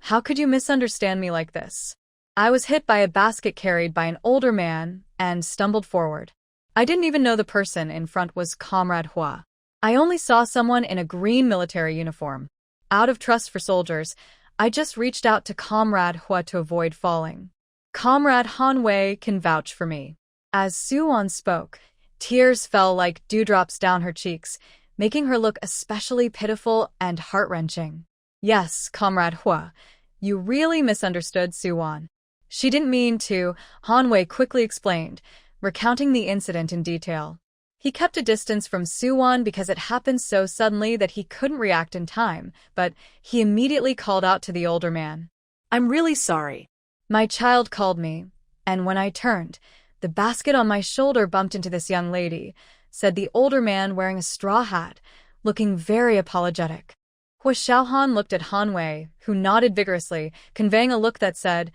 Speaker 1: How could you misunderstand me like this?" I was hit by a basket carried by an older man and stumbled forward. I didn't even know the person in front was Comrade Hua. I only saw someone in a green military uniform. Out of trust for soldiers, I just reached out to Comrade Hua to avoid falling. Comrade Han Wei can vouch for me. As Su Wan spoke, tears fell like dewdrops down her cheeks, making her look especially pitiful and heart-wrenching. Yes, Comrade Hua, you really misunderstood Su Wan. She didn't mean to, Han Wei quickly explained, recounting the incident in detail. He kept a distance from Su Wan because it happened so suddenly that he couldn't react in time, but he immediately called out to the older man.
Speaker 2: I'm really sorry.
Speaker 1: My child called me, and when I turned, the basket on my shoulder bumped into this young lady, said the older man wearing a straw hat, looking very apologetic. Hua Xiaohan looked at Han Wei, who nodded vigorously, conveying a look that said,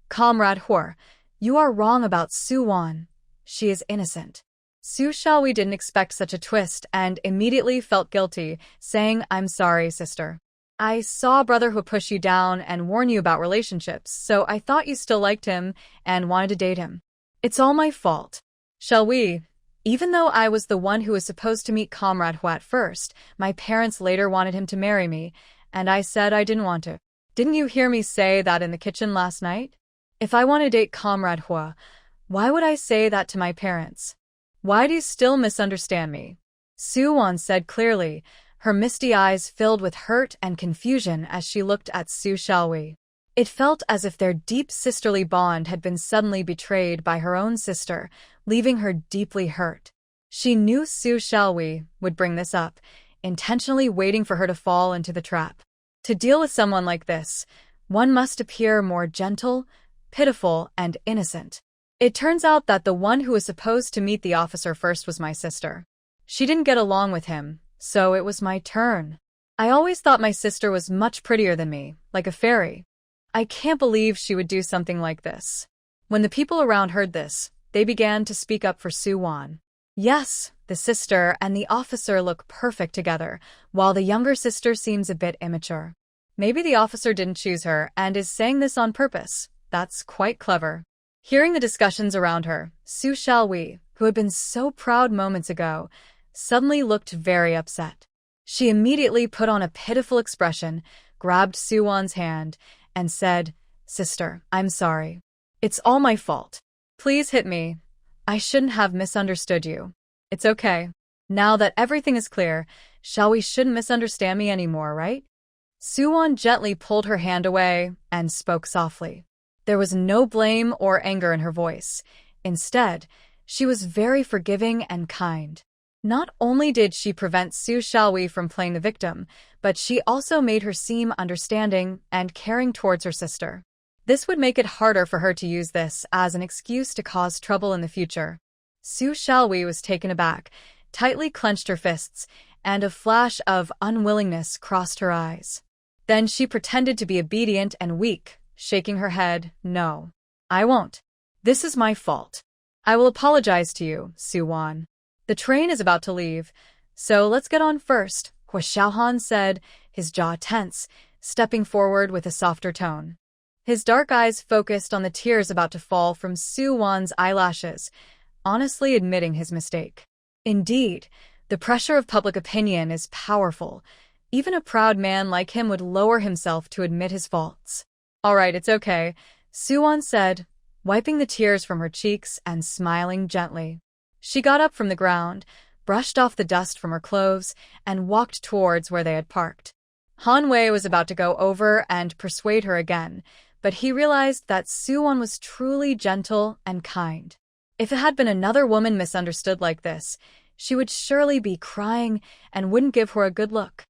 Speaker 1: Comrade Hua, you are wrong about Su Wan. She is innocent. Su Xiaohui didn't expect such a twist and immediately felt guilty, saying, I'm sorry, sister. I saw Brother Hua push you down and warn you about relationships, so I thought you still liked him and wanted to date him. It's all my fault. Shall we? Even though I was the one who was supposed to meet Comrade Hua at first, my parents later wanted him to marry me, and I said I didn't want to. Didn't you hear me say that in the kitchen last night? If I want to date Comrade Hua, why would I say that to my parents? Why do you still misunderstand me? Su Wan said clearly, her misty eyes filled with hurt and confusion as she looked at Su Xiaohui. It felt as if their deep sisterly bond had been suddenly betrayed by her own sister, leaving her deeply hurt. She knew Su Xiaohui would bring this up, intentionally waiting for her to fall into the trap. To deal with someone like this, one must appear more gentle, pitiful, and innocent. It turns out that the one who was supposed to meet the officer first was my sister. She didn't get along with him, so it was my turn. I always thought my sister was much prettier than me, like a fairy. I can't believe she would do something like this. When the people around heard this, they began to speak up for Su Wan. Yes, the sister and the officer look perfect together, while the younger sister seems a bit immature. Maybe the officer didn't choose her and is saying this on purpose. That's quite clever. Hearing the discussions around her, Su Xiaohui, who had been so proud moments ago, suddenly looked very upset. She immediately put on a pitiful expression, grabbed Su Wan's hand, and said, Sister, I'm sorry. It's all my fault. Please hit me. I shouldn't have misunderstood you. It's okay. Now that everything is clear, we shouldn't misunderstand me anymore, right? Su Wan gently pulled her hand away and spoke softly. There was no blame or anger in her voice. Instead, she was very forgiving and kind. Not only did she prevent Su Xiaowei from playing the victim, but she also made her seem understanding and caring towards her sister. This would make it harder for her to use this as an excuse to cause trouble in the future. Su Xiaowei was taken aback, tightly clenched her fists, and a flash of unwillingness crossed her eyes. Then she pretended to be obedient and weak, shaking her head. "No, I won't. This is my fault. I will apologize to you, Su Wan. The train is about to leave, so let's get on first," Hua Xiaohan said, his jaw tense, stepping forward with a softer tone. His dark eyes focused on the tears about to fall from Su Wan's eyelashes, honestly admitting his mistake. Indeed, the pressure of public opinion is powerful. Even a proud man like him would lower himself to admit his faults. "All right, it's okay," Su Wan said, wiping the tears from her cheeks and smiling gently. She got up from the ground, brushed off the dust from her clothes, and walked towards where they had parked. Han Wei was about to go over and persuade her again, but he realized that Su Wan was truly gentle and kind. If it had been another woman misunderstood like this, she would surely be crying and wouldn't give her a good look.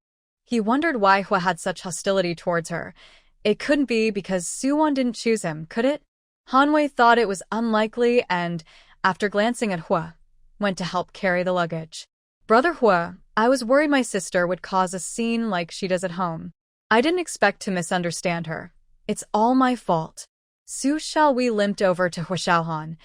Speaker 1: He wondered why Hua had such hostility towards her. It couldn't be because Su Wan didn't choose him, could it? Han Wei thought it was unlikely and, after glancing at Hua, went to help carry the luggage. "Brother Hua, I was worried my sister would cause a scene like she does at home. I didn't expect to misunderstand her. It's all my fault." Su Xiaowei limped over to Hua Xiaohan,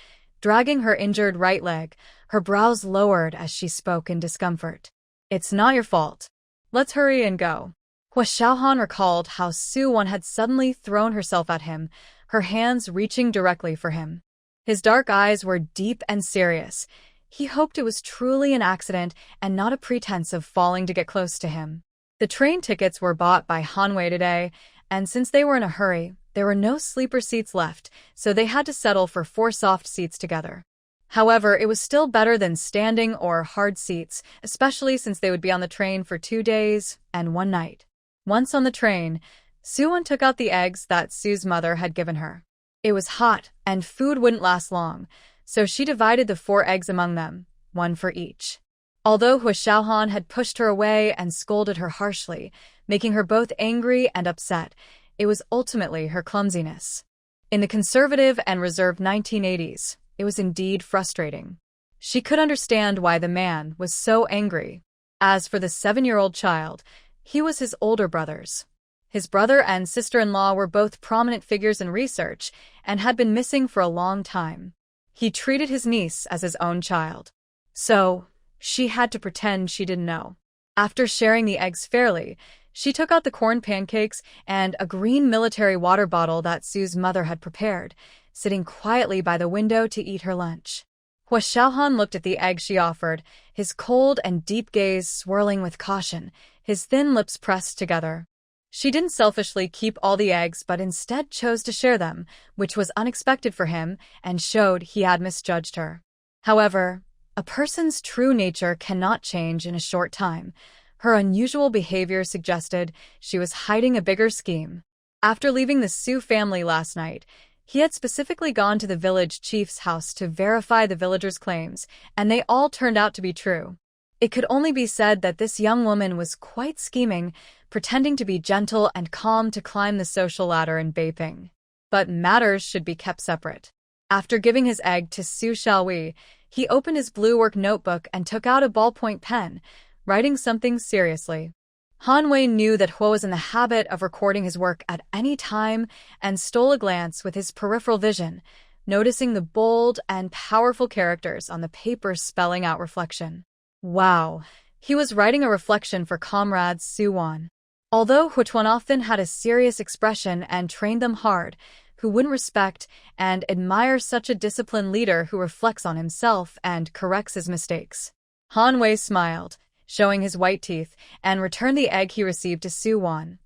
Speaker 1: dragging her injured right leg, her brows lowered as she spoke in discomfort. "It's not your fault. Let's hurry and go." Hua Xiaohan recalled how Su Wan had suddenly thrown herself at him, her hands reaching directly for him. His dark eyes were deep and serious. He hoped it was truly an accident and not a pretense of falling to get close to him. The train tickets were bought by Han Wei today, and since they were in a hurry, there were no sleeper seats left, so they had to settle for 4 soft seats together. However, it was still better than standing or hard seats, especially since they would be on the train for 2 days and 1 night. Once on the train, Su-won took out the eggs that Su's mother had given her. It was hot, and food wouldn't last long, so she divided the 4 eggs among them, 1 for each. Although Hua Xiaohan had pushed her away and scolded her harshly, making her both angry and upset, it was ultimately her clumsiness. In the conservative and reserved 1980s, it was indeed frustrating. She could understand why the man was so angry. As for the 7-year-old child, he was his older brother's. His brother and sister-in-law were both prominent figures in research and had been missing for a long time. He treated his niece as his own child. So, she had to pretend she didn't know. After sharing the eggs fairly, she took out the corn pancakes and a green military water bottle that Su's mother had prepared, sitting quietly by the window to eat her lunch. Hua Xiaohan looked at the egg she offered, his cold and deep gaze swirling with caution, his thin lips pressed together. She didn't selfishly keep all the eggs but instead chose to share them, which was unexpected for him and showed he had misjudged her. However, a person's true nature cannot change in a short time. Her unusual behavior suggested she was hiding a bigger scheme. After leaving the Su family last night, he had specifically gone to the village chief's house to verify the villagers' claims, and they all turned out to be true. It could only be said that this young woman was quite scheming, pretending to be gentle and calm to climb the social ladder in Beiping. But matters should be kept separate. After giving his egg to Su Xiaowei, he opened his blue work notebook and took out a ballpoint pen, writing something seriously. Han Wei knew that Hua was in the habit of recording his work at any time and stole a glance with his peripheral vision, noticing the bold and powerful characters on the paper spelling out reflection. Wow, he was writing a reflection for comrades Su Wan. Although Hutuan often had a serious expression and trained them hard, who wouldn't respect and admire such a disciplined leader who reflects on himself and corrects his mistakes? Han Wei smiled, showing his white teeth, and returned the egg he received to Su Wan.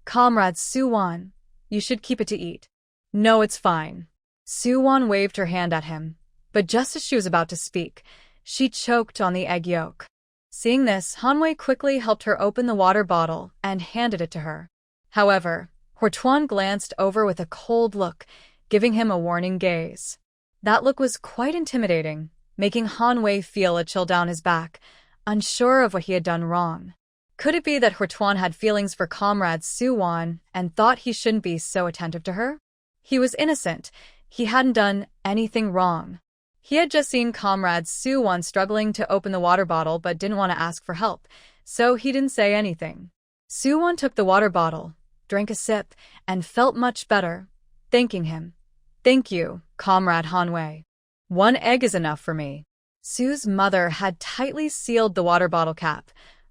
Speaker 1: "Comrade Su Wan, you should keep it to eat." "No, it's fine." Su Wan waved her hand at him, but just as she was about to speak, she choked on the egg yolk. Seeing this, Han Wei quickly helped her open the water bottle and handed it to her. However, Hutuan glanced over with a cold look, giving him a warning gaze. That look was quite intimidating, making Han Wei feel a chill down his back, unsure of what he had done wrong. Could it be that Huituan had feelings for comrade Suwon and thought he shouldn't be so attentive to her? He was innocent. He hadn't done anything wrong. He had just seen comrade Suwon struggling to open the water bottle but didn't want to ask for help, so he didn't say anything. Suwon took the water bottle, drank a sip, and felt much better, thanking him. "Thank you, comrade Hanwei. 1 egg is enough for me." Su's mother had tightly sealed the water bottle cap,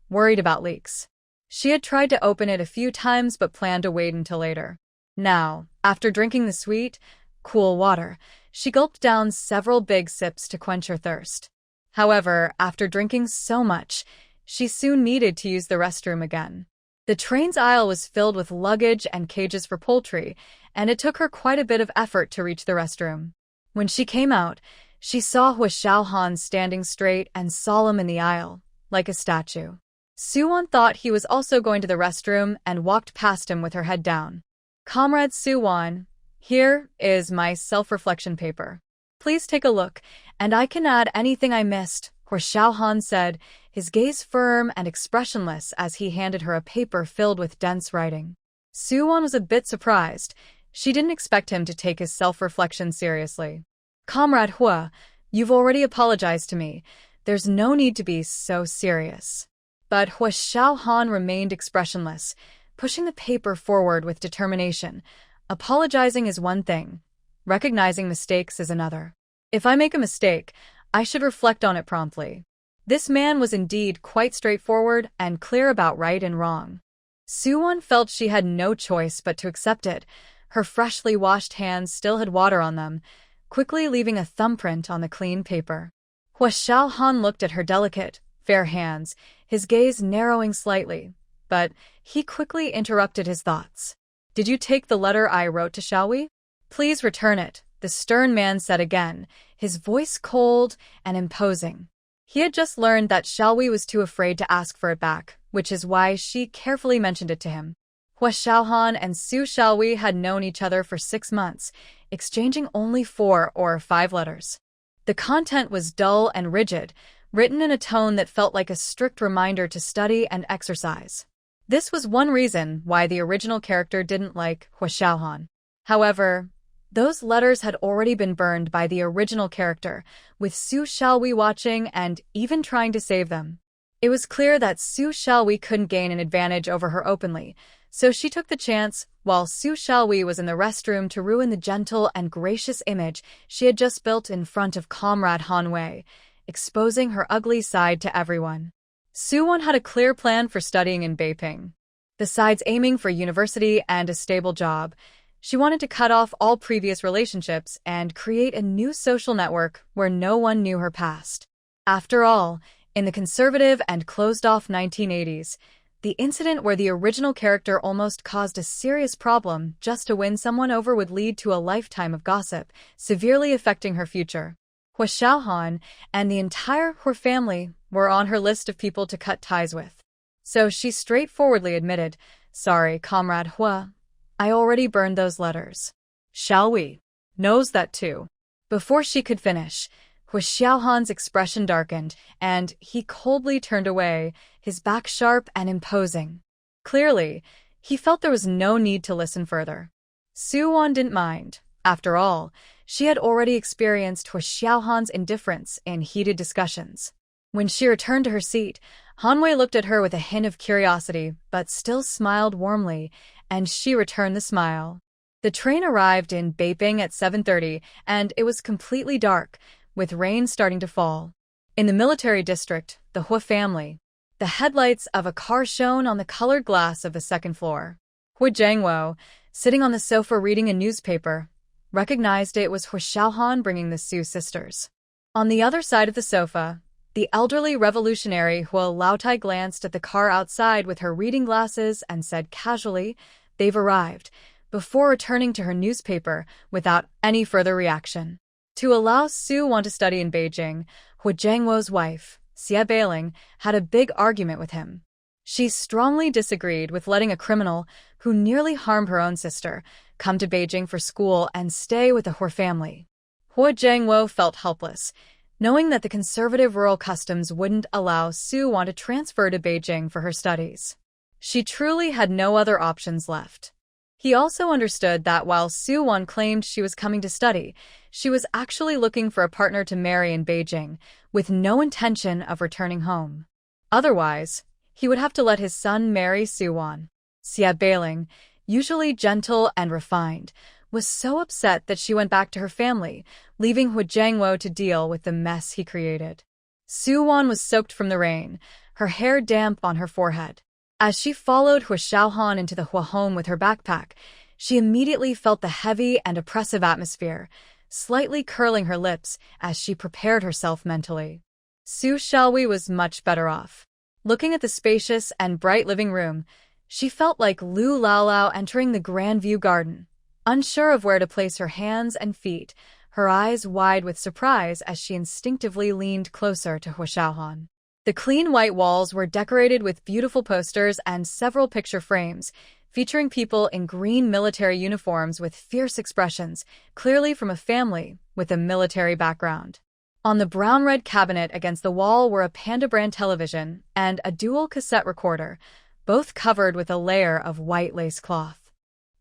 Speaker 1: worried about leaks. She had tried to open it a few times but planned to wait until later. Now, after drinking the sweet, cool water, she gulped down several big sips to quench her thirst. However, after drinking so much, she soon needed to use the restroom again. The train's aisle was filled with luggage and cages for poultry, and it took her quite a bit of effort to reach the restroom. When she came out, she saw Hua Xiaohan standing straight and solemn in the aisle, like a statue. Suwon thought he was also going to the restroom and walked past him with her head down. "Comrade Suwon, here is my self-reflection paper. Please take a look, and I can add anything I missed," Hua Xiaohan said, his gaze firm and expressionless as he handed her a paper filled with dense writing. Suwon was a bit surprised. She didn't expect him to take his self-reflection seriously. "Comrade Hua, you've already apologized to me. There's no need to be so serious." But Hua Xiaohan remained expressionless, pushing the paper forward with determination. "Apologizing is one thing. Recognizing mistakes is another. If I make a mistake, I should reflect on it promptly." This man was indeed quite straightforward and clear about right and wrong. Suwon felt she had no choice but to accept it. Her freshly washed hands still had water on them, quickly leaving a thumbprint on the clean paper. Hua Xiaohan looked at her delicate, fair hands, his gaze narrowing slightly, but he quickly interrupted his thoughts. "Did you take the letter I wrote to Xiaowi? Please return it," the stern man said again, his voice cold and imposing. He had just learned that Xiaowi was too afraid to ask for it back, which is why she carefully mentioned it to him. Hua Xiaohan and Su Xiaowi had known each other for 6 months, exchanging only 4 or 5 letters. The content was dull and rigid, written in a tone that felt like a strict reminder to study and exercise. This was one reason why the original character didn't like Hua Xiaohan. However, those letters had already been burned by the original character, with Su Xiaowi watching and even trying to save them. It was clear that Su Xiaowi couldn't gain an advantage over her openly, so she took the chance while Su Xiaowi was in the restroom to ruin the gentle and gracious image she had just built in front of comrade Hanwei, exposing her ugly side to everyone. Suwon had a clear plan for studying in Beiping. Besides aiming for university and a stable job, she wanted to cut off all previous relationships and create a new social network where no one knew her past. After all, in the conservative and closed-off 1980s, the incident where the original character almost caused a serious problem just to win someone over would lead to a lifetime of gossip, severely affecting her future. Hua Xiaohan and the entire Hua family were on her list of people to cut ties with. So she straightforwardly admitted, "Sorry, comrade Hua, I already burned those letters. Xiaowi knows that too." Before she could finish, Hua Xiaohan's expression darkened, and he coldly turned away, his back sharp and imposing. Clearly, he felt there was no need to listen further. Suwon didn't mind. After all, she had already experienced Hua Xiaohan's indifference in heated discussions. When she returned to her seat, Hanwei looked at her with a hint of curiosity, but still smiled warmly, and she returned the smile. The train arrived in Beiping at 7:30, and it was completely dark, with rain starting to fall. In the military district, the Hua family, the headlights of a car shone on the colored glass of the second floor. Hua Jiangwo, sitting on the sofa reading a newspaper, recognized it was Hua Xiaohan bringing the Su sisters. On the other side of the sofa, the elderly revolutionary Hua Laotai glanced at the car outside with her reading glasses and said casually, "They've arrived," before returning to her newspaper without any further reaction. To allow Suwon to study in Beijing, Hua Jiangwo's wife, Xie Beiling, had a big argument with him. She strongly disagreed with letting a criminal, who nearly harmed her own sister, come to Beijing for school and stay with the Hua family. Hua Jiangwo felt helpless. knowing that the conservative rural customs wouldn't allow Soo-won to transfer to Beijing for her studies. She truly had no other options left. He also understood that while Soo-won claimed she was coming to study, she was actually looking for a partner to marry in Beijing, with no intention of returning home. Otherwise, he would have to let his son marry Soo-won. Xia Beiling, usually gentle and refined, was so upset that she went back to her family, leaving Hu Jiangwo to deal with the mess he created. Soo-won was soaked from the rain, her hair damp on her forehead. As she followed Hu Xiaohan into the Hua home with her backpack, she immediately felt the heavy and oppressive atmosphere, slightly curling her lips as she prepared herself mentally. Su Xiaohui was much better off. Looking at the spacious and bright living room, she felt like Lu Laolao entering the Grand View Garden. Unsure of where to place her hands and feet, her eyes wide with surprise as she instinctively leaned closer to Hu Xiaohan. The clean white walls were decorated with beautiful posters and several picture frames, featuring people in green military uniforms with fierce expressions, clearly from a family with a military background. On the brown-red cabinet against the wall were a Panda brand television and a dual cassette recorder, both covered with a layer of white lace cloth.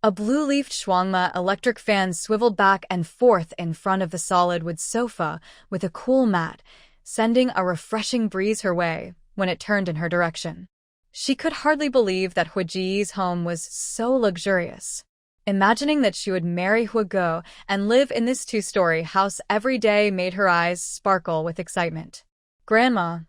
Speaker 1: A blue-leafed Shuangma electric fan swiveled back and forth in front of the solid wood sofa with a cool mat, sending a refreshing breeze her way when it turned in her direction. She could hardly believe that Hu Ji's home was so luxurious. Imagining that she would marry Hu Go and live in this two-story house every day made her eyes sparkle with excitement. "Grandma,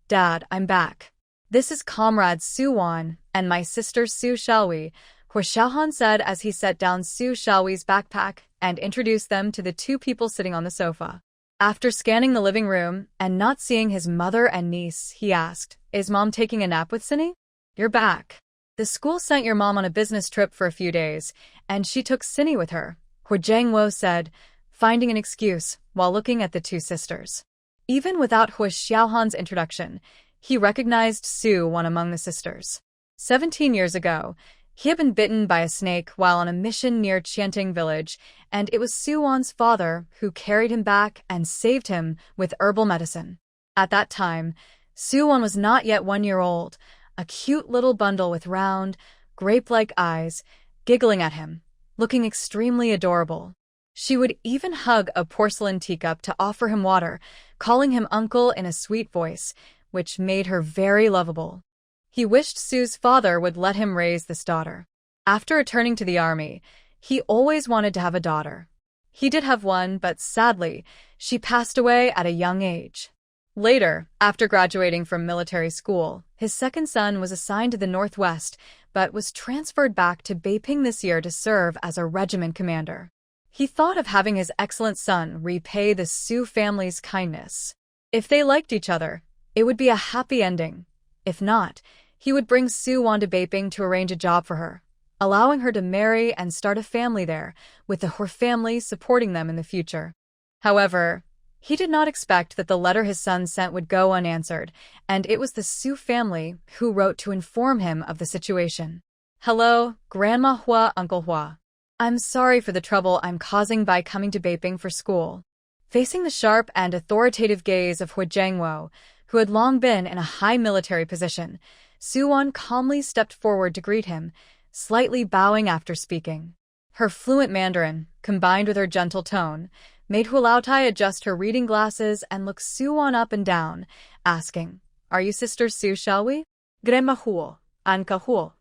Speaker 1: Dad, I'm back. This is Comrade Soo-won and my sister Su Xiaohui," Hu Xiaohan said as he set down Su Xiaohui's backpack and introduced them to the two people sitting on the sofa. After scanning the living room and not seeing his mother and niece, he asked, "Is Mom taking a nap with Cindy? You're back. The school sent your mom on a business trip for a few days, and she took Cindy with her," Hu Jiangwo said, finding an excuse while looking at the two sisters. Even without Hu Xiaohan's introduction, he recognized Soo-won among the sisters. 17 years ago, he had been bitten by a snake while on a mission near Qianting village, and it was Soo-won's father who carried him back and saved him with herbal medicine. At that time, Soo-won was not yet 1 year old, a cute little bundle with round, grape-like eyes, giggling at him, looking extremely adorable. She would even hug a porcelain teacup to offer him water, calling him uncle in a sweet voice, which made her very lovable. He wished Sue's father would let him raise this daughter. After returning to the army, he always wanted to have a daughter. He did have one, but sadly, she passed away at a young age. Later, after graduating from military school, his second son was assigned to the Northwest, but was transferred back to Beiping this year to serve as a regiment commander. He thought of having his excellent son repay the Su family's kindness. If they liked each other, it would be a happy ending. If not, he would bring Soo-won to Beiping to arrange a job for her, allowing her to marry and start a family there, with the Hur family supporting them in the future. However, he did not expect that the letter his son sent would go unanswered, and it was the Su family who wrote to inform him of the situation. "Hello, Grandma Hua, Uncle Hua. I'm sorry for the trouble I'm causing by coming to Beiping for school." Facing the sharp and authoritative gaze of Hu Jiangwo, who had long been in a high military position, Soo-won calmly stepped forward to greet him, slightly bowing after speaking. Her fluent Mandarin, combined with her gentle tone, made Hu Laotai adjust her reading glasses and look Soo-won up and down, asking, "Are you sister Su Xiaohui?" "Grandma Huo, Anka Huo,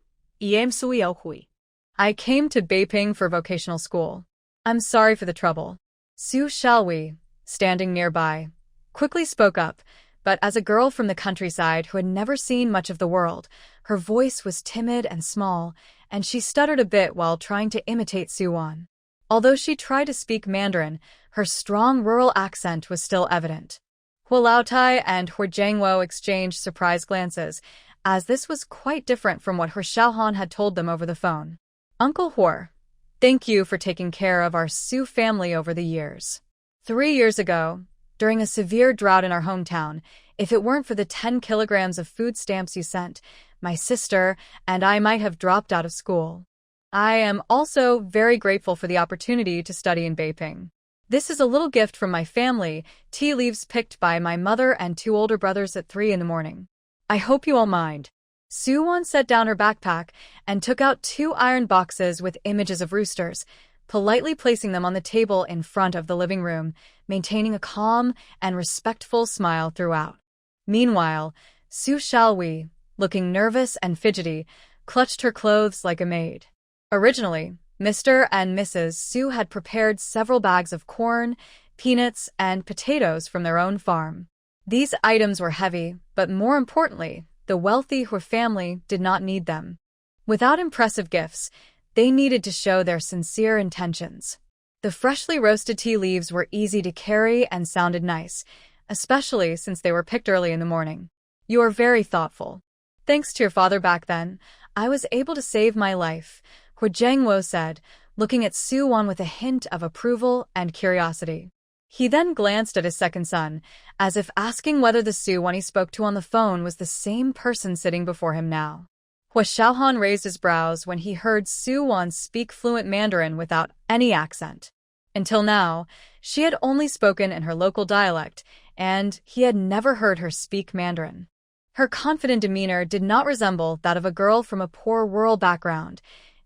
Speaker 1: Iem Su Hui. I came to Beiping for vocational school. I'm sorry for the trouble." Su Xiaohui, standing nearby, quickly spoke up, but as a girl from the countryside who had never seen much of the world, her voice was timid and small, and she stuttered a bit while trying to imitate Soo-won. Although she tried to speak Mandarin, her strong rural accent was still evident. Hu Laotai and Hu Jiangwo exchanged surprised glances, as this was quite different from what Hu Xiaohan had told them over the phone. "Uncle Hu, thank you for taking care of our Su family over the years. 3 years ago, during a severe drought in our hometown, if it weren't for the 10 kilograms of food stamps you sent, my sister and I might have dropped out of school. I am also very grateful for the opportunity to study in Beiping. This is a little gift from my family, tea leaves picked by my mother and 2 older brothers at 3 in the morning. I hope you all mind. Suwon set down her backpack and took out 2 iron boxes with images of roosters, politely placing them on the table in front of the living room, maintaining a calm and respectful smile throughout. Meanwhile, Su Xiaowei, looking nervous and fidgety, clutched her clothes like a maid. Originally, Mr. and Mrs. Su had prepared several bags of corn, peanuts, and potatoes from their own farm. These items were heavy, but more importantly, the wealthy Hu family did not need them. Without impressive gifts, they needed to show their sincere intentions. The freshly roasted tea leaves were easy to carry and sounded nice, especially since they were picked early in the morning. You are very thoughtful. Thanks to your father back then, I was able to save my life, Hu Jiangwo said, looking at Suwon with a hint of approval and curiosity. He then glanced at his second son, as if asking whether the Suwon he spoke to on the phone was the same person sitting before him now. Hu Xiaohan raised his brows when he heard Suwon speak fluent Mandarin without any accent. Until now, she had only spoken in her local dialect, and he had never heard her speak Mandarin. Her confident demeanor did not resemble that of a girl from a poor rural background.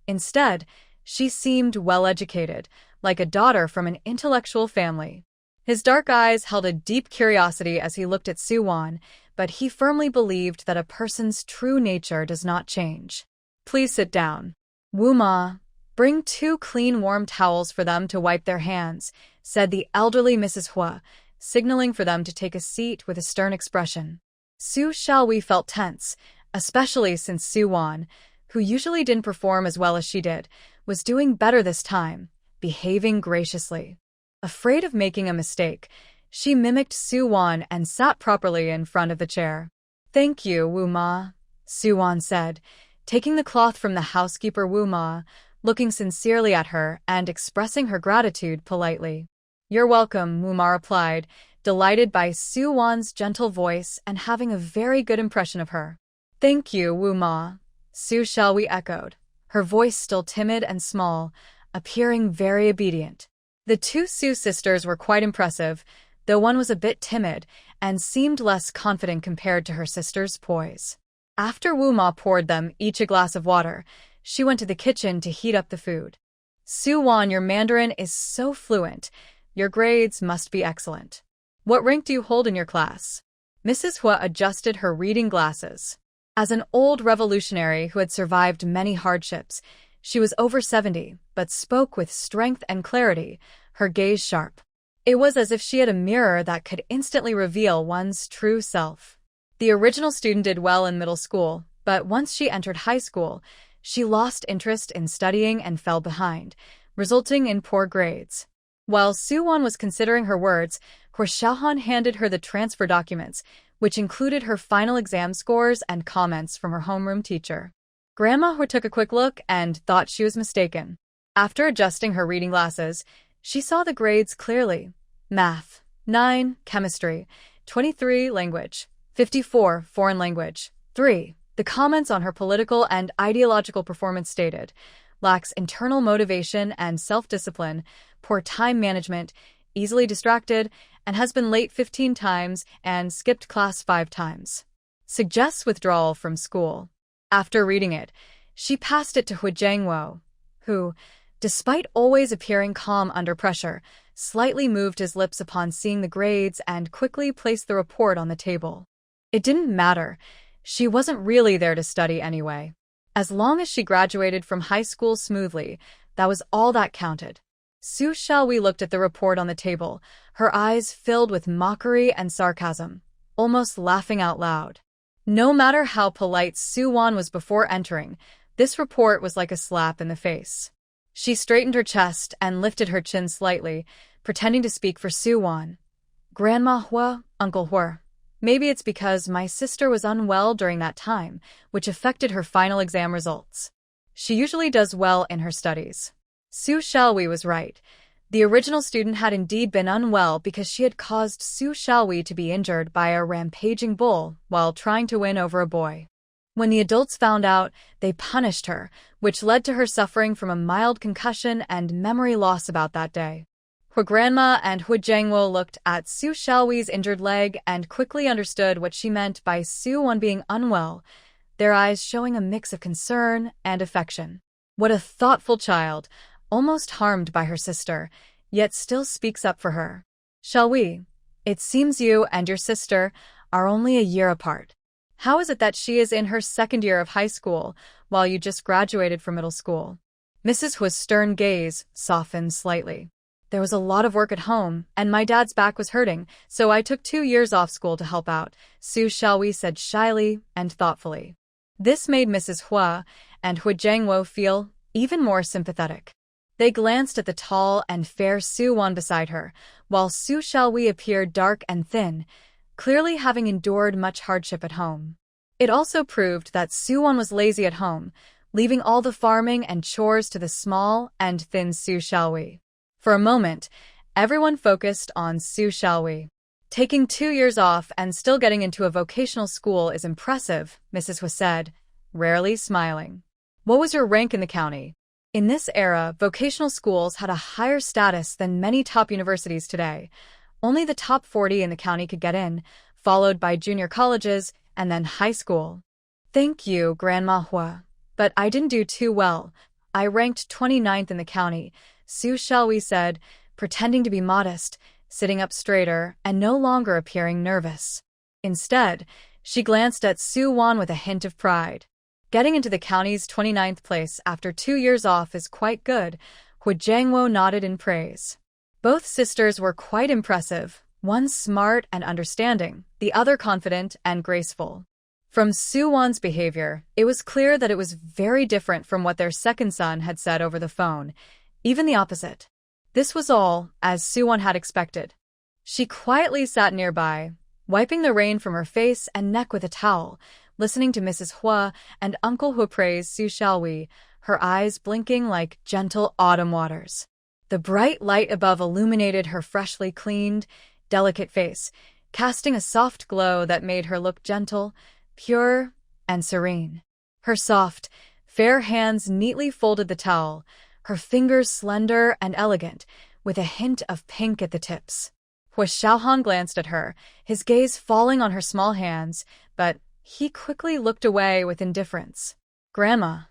Speaker 1: Instead, she seemed well-educated, like a daughter from an intellectual family. His dark eyes held a deep curiosity as he looked at Suwon, but he firmly believed that a person's true nature does not change. Please sit down. Wu Ma, bring 2 clean warm towels for them to wipe their hands, said the elderly Mrs. Hua, signaling for them to take a seat with a stern expression. Su Xiaowei felt tense, especially since Suwon, who usually didn't perform as well as she did, was doing better this time, behaving graciously. Afraid of making a mistake, she mimicked Suwon and sat properly in front of the chair. Thank you, Wu Ma, Suwon said, taking the cloth from the housekeeper Wu Ma, looking sincerely at her and expressing her gratitude politely. You're welcome, Wu Ma replied, delighted by Suwon's gentle voice and having a very good impression of her. Thank you, Wu Ma, Su Xiaowei echoed, her voice still timid and small, appearing very obedient. The 2 Su sisters were quite impressive, though one was a bit timid and seemed less confident compared to her sister's poise. After Wu Ma poured them each a glass of water, she went to the kitchen to heat up the food. Suwon, your Mandarin is so fluent. Your grades must be excellent. What rank do you hold in your class? Mrs. Hua adjusted her reading glasses. As an old revolutionary who had survived many hardships, she was over 70, but spoke with strength and clarity, her gaze sharp. It was as if she had a mirror that could instantly reveal one's true self. The original student did well in middle school, but once she entered high school, she lost interest in studying and fell behind, resulting in poor grades. While Suwon was considering her words, Hu Xiaohan handed her the transfer documents, which included her final exam scores and comments from her homeroom teacher. Grandma Hu took a quick look and thought she was mistaken. After adjusting her reading glasses, she saw the grades clearly. Math, 9, Chemistry, 23, Language, 54, Foreign Language, 3. The comments on her political and ideological performance stated, lacks internal motivation and self-discipline, poor time management, easily distracted, and has been late 15 times and skipped class 5 times. Suggests withdrawal from school. After reading it, she passed it to Hu Jiangwo, who, despite always appearing calm under pressure, slightly moved his lips upon seeing the grades and quickly placed the report on the table. It didn't matter. She wasn't really there to study anyway. As long as she graduated from high school smoothly, that was all that counted. Su Xiaowei looked at the report on the table, her eyes filled with mockery and sarcasm, almost laughing out loud. No matter how polite Suwon was before entering, this report was like a slap in the face. She straightened her chest and lifted her chin slightly, pretending to speak for Suwon. Grandma Hua, Uncle Hua. Maybe it's because my sister was unwell during that time, which affected her final exam results. She usually does well in her studies. Su Xiaowei was right. The original student had indeed been unwell because she had caused Su Xiaowei to be injured by a rampaging bull while trying to win over a boy. When the adults found out, they punished her, which led to her suffering from a mild concussion and memory loss about that day. Hu Her grandma and Hu Jiangwo looked at Su Xiaohui's injured leg and quickly understood what she meant by Su Wan being unwell, their eyes showing a mix of concern and affection. What a thoughtful child, almost harmed by her sister, yet still speaks up for her. Xiaohui, it seems you and your sister are only a year apart. How is it that she is in her second year of high school, while you just graduated from middle school? Mrs. Hu's stern gaze softened slightly. There was a lot of work at home, and my dad's back was hurting, so I took 2 years off school to help out, Su Xiaohui said shyly and thoughtfully. This made Mrs. Hua and Hu Jiangwo feel even more sympathetic. They glanced at the tall and fair Su Wan beside her, while Su Xiaohui appeared dark and thin, clearly having endured much hardship at home. It also proved that Su Wan was lazy at home, leaving all the farming and chores to the small and thin Su Xiaohui. For a moment, everyone focused on Su Xiaohui. Taking 2 years off and still getting into a vocational school is impressive, Mrs. Hu said, rarely smiling. What was your rank in the county? In this era, vocational schools had a higher status than many top universities today. Only the top 40 in the county could get in, followed by junior colleges and then high school. Thank you, Grandma Hua. But I didn't do too well. I ranked 29th in the county, Su Xiaohui said, pretending to be modest, sitting up straighter and no longer appearing nervous. Instead, she glanced at Su Wan with a hint of pride. Getting into the county's 29th place after 2 years off is quite good, Hu Jiangwo nodded in praise. Both sisters were quite impressive, one smart and understanding, the other confident and graceful. From Su Wan's behavior, it was clear that it was very different from what their second son had said over the phone, even the opposite. This was all, as Su Wan had expected. She quietly sat nearby, wiping the rain from her face and neck with a towel, listening to Mrs. Hua and Uncle Hu praise Su Xiaohui, her eyes blinking like gentle autumn waters. The bright light above illuminated her freshly cleaned, delicate face, casting a soft glow that made her look gentle, pure, and serene. Her soft, fair hands neatly folded the towel, her fingers slender and elegant, with a hint of pink at the tips. Hu Xiaohan glanced at her, his gaze falling on her small hands, but he quickly looked away with indifference. Grandma,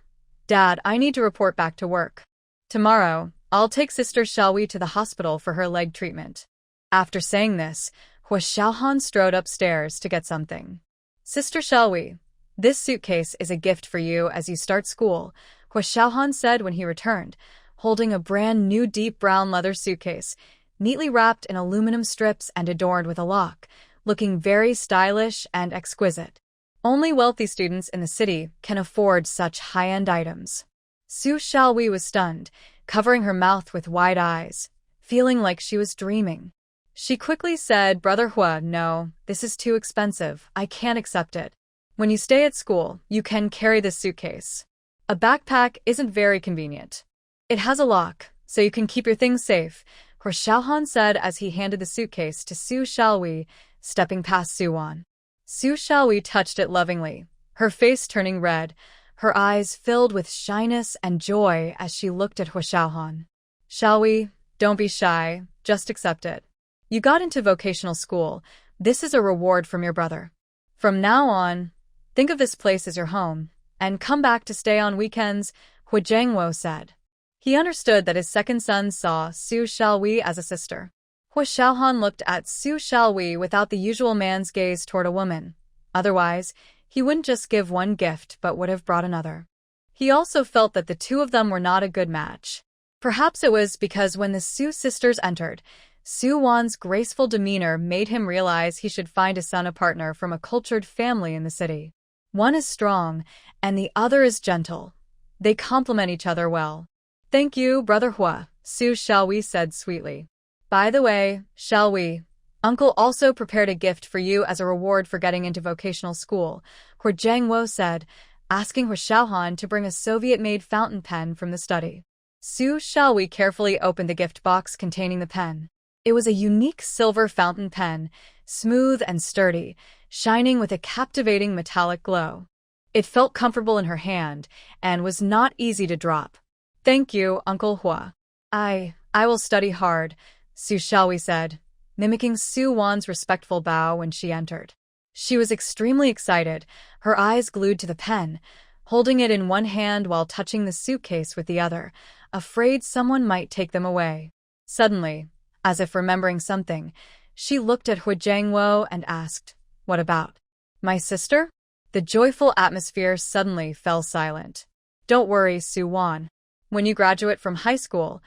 Speaker 1: Dad, I need to report back to work. Tomorrow, I'll take Sister Xiaohui to the hospital for her leg treatment. After saying this, Hu Xiaohan strode upstairs to get something. Sister Xiaohui, this suitcase is a gift for you as you start school, Hu Xiaohan said when he returned, holding a brand new deep brown leather suitcase, neatly wrapped in aluminum strips and adorned with a lock, looking very stylish and exquisite. Only wealthy students in the city can afford such high-end items. Su Xiaohui was stunned, covering her mouth with wide eyes, feeling like she was dreaming. She quickly said, Brother Hua, no, this is too expensive. I can't accept it. When you stay at school, you can carry this suitcase. A backpack isn't very convenient. It has a lock, so you can keep your things safe, Hu Xiaohan said as he handed the suitcase to Su Xiaohui, stepping past Su Wan. Su Xiaohui touched it lovingly, her face turning red, her eyes filled with shyness and joy as she looked at Hu Xiaohan. Xiaohui, don't be shy, just accept it. You got into vocational school. This is a reward from your brother. From now on, think of this place as your home, and come back to stay on weekends, Hu Jiangwo said. He understood that his second son saw Su Xiaohui as a sister. Hu Xiaohan looked at Su Xiaohui without the usual man's gaze toward a woman. Otherwise, he wouldn't just give one gift but would have brought another. He also felt that the two of them were not a good match. Perhaps it was because when the Su sisters entered, Su Wan's graceful demeanor made him realize he should find a son a partner from a cultured family in the city. One is strong, and the other is gentle. They complement each other well. Thank you, Brother Hua, Su Xiaohui said sweetly. By the way, Xiaohui, Uncle also prepared a gift for you as a reward for getting into vocational school, Hu Jiangwo said, asking Hu Xiaohan to bring a Soviet-made fountain pen from the study. Su Xiaohui carefully opened the gift box containing the pen. It was a unique silver fountain pen, smooth and sturdy, shining with a captivating metallic glow. It felt comfortable in her hand and was not easy to drop. Thank you, Uncle Hua. I will study hard, Su Xiaohui said, mimicking Su Wan's respectful bow when she entered. She was extremely excited, her eyes glued to the pen, holding it in one hand while touching the suitcase with the other, afraid someone might take them away. Suddenly, as if remembering something, she looked at Hu Jiangwo and asked, "What about? My sister?" The joyful atmosphere suddenly fell silent. "Don't worry, Su Wan. When you graduate from high school,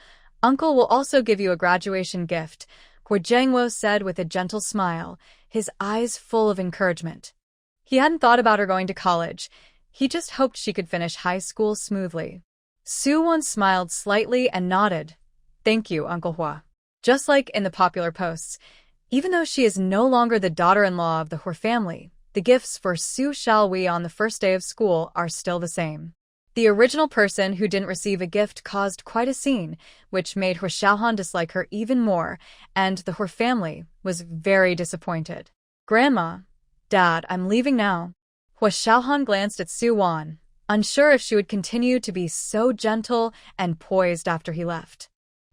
Speaker 1: Uncle will also give you a graduation gift," Hu Jiangwo said with a gentle smile, his eyes full of encouragement. He hadn't thought about her going to college. He just hoped she could finish high school smoothly. Su Wan smiled slightly and nodded. "Thank you, Uncle Hua." Just like in the popular posts, even though she is no longer the daughter-in-law of the Hua family, the gifts for Su Xiaohui on the first day of school are still the same. The original person who didn't receive a gift caused quite a scene, which made Hu Xiaohan dislike her even more, and the Hua family was very disappointed. "Grandma, Dad, I'm leaving now." Hu Xiaohan glanced at Su Wan, unsure if she would continue to be so gentle and poised after he left.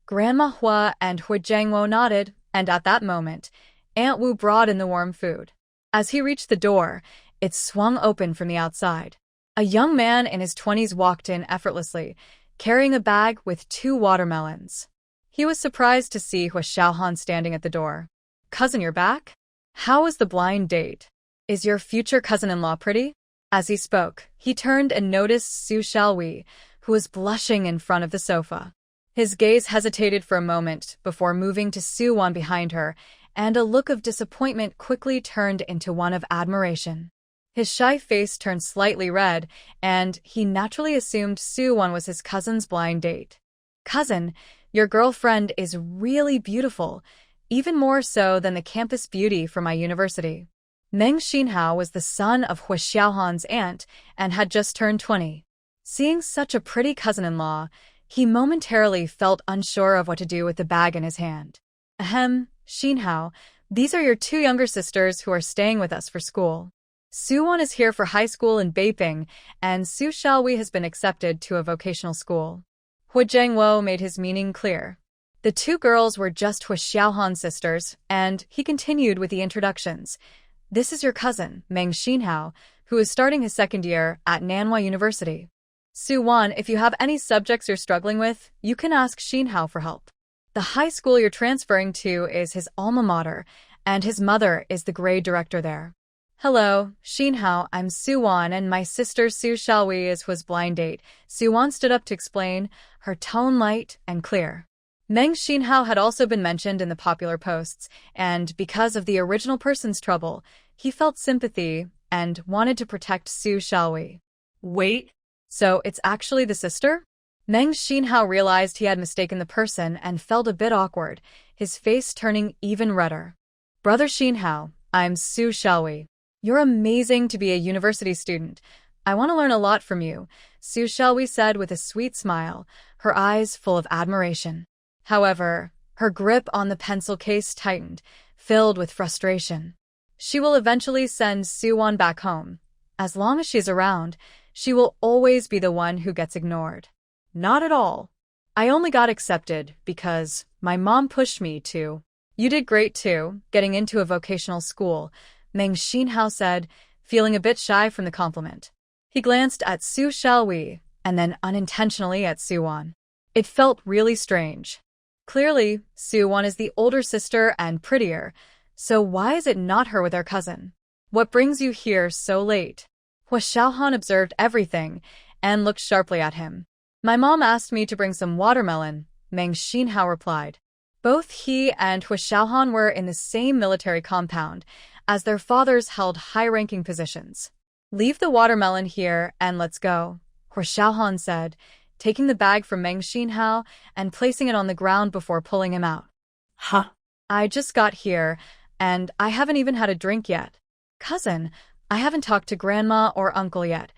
Speaker 1: Grandma Hua and Hu Jiangwo nodded, and at that moment, Aunt Wu brought in the warm food. As he reached the door, it swung open from the outside. A young man in his 20s walked in effortlessly, carrying a bag with 2 watermelons. He was surprised to see Hu Xiaohan standing at the door. "Cousin, you're back? How was the blind date? Is your future cousin-in-law pretty?" As he spoke, he turned and noticed Su Xiaohui, who was blushing in front of the sofa. His gaze hesitated for a moment before moving to Su Wan behind her, and a look of disappointment quickly turned into one of admiration. His shy face turned slightly red, and he naturally assumed Su Wan was his cousin's blind date. "Cousin, your girlfriend is really beautiful, even more so than the campus beauty from my university." Meng Xinhao was the son of Hu Xiaohan's aunt and had just turned 20. Seeing such a pretty cousin-in-law, he momentarily felt unsure of what to do with the bag in his hand. "Ahem, Xinhao, these are your 2 younger sisters who are staying with us for school. Su Wan is here for high school in Beiping, and Su Xiaohui has been accepted to a vocational school." Hu Jiangwo made his meaning clear. The 2 girls were just Hu Xiaohan's sisters, and he continued with the introductions. "This is your cousin, Meng Xinhao, who is starting his 2nd year at Manhwa University. Su Wan, if you have any subjects you're struggling with, you can ask Xinhao for help. The high school you're transferring to is his alma mater, and his mother is the grade director there." "Hello, Xinhao, I'm Su Wan, and my sister Su Xiaohui is Hua's blind date." Su Wan stood up to explain, her tone light and clear. Meng Xinhao had also been mentioned in the popular posts, and because of the original person's trouble, he felt sympathy and wanted to protect Su Xiaohui. "Wait, so it's actually the sister?" Meng Xinhao realized he had mistaken the person and felt a bit awkward, his face turning even redder. "Brother Xinhao, I'm Su Xiaohui. You're amazing to be a university student. I want to learn a lot from you," Su Xiaohui said with a sweet smile, her eyes full of admiration. However, her grip on the pencil case tightened, filled with frustration. She will eventually send Su Wan back home. As long as she's around, she will always be the one who gets ignored. "Not at all. I only got accepted because my mom pushed me to." "You did great too, getting into a vocational school," Meng Xinhao said, feeling a bit shy from the compliment. He glanced at Su Xiaohui and then unintentionally at Su Wan. It felt really strange. Clearly, Su Wan is the older sister and prettier, so why is it not her with her cousin? "What brings you here so late?" Hu Xiaohan observed everything and looked sharply at him. "My mom asked me to bring some watermelon," Meng Xinhao replied. Both he and Hu Xiaohan were in the same military compound, as their fathers held high-ranking positions. "Leave the watermelon here and let's go," Hu Xiaohan said, taking the bag from Meng Xinhao and placing it on the ground before pulling him out.
Speaker 2: "Huh?
Speaker 1: "I just got here, and I haven't even had a drink yet. Cousin, I haven't talked to Grandma or Uncle yet.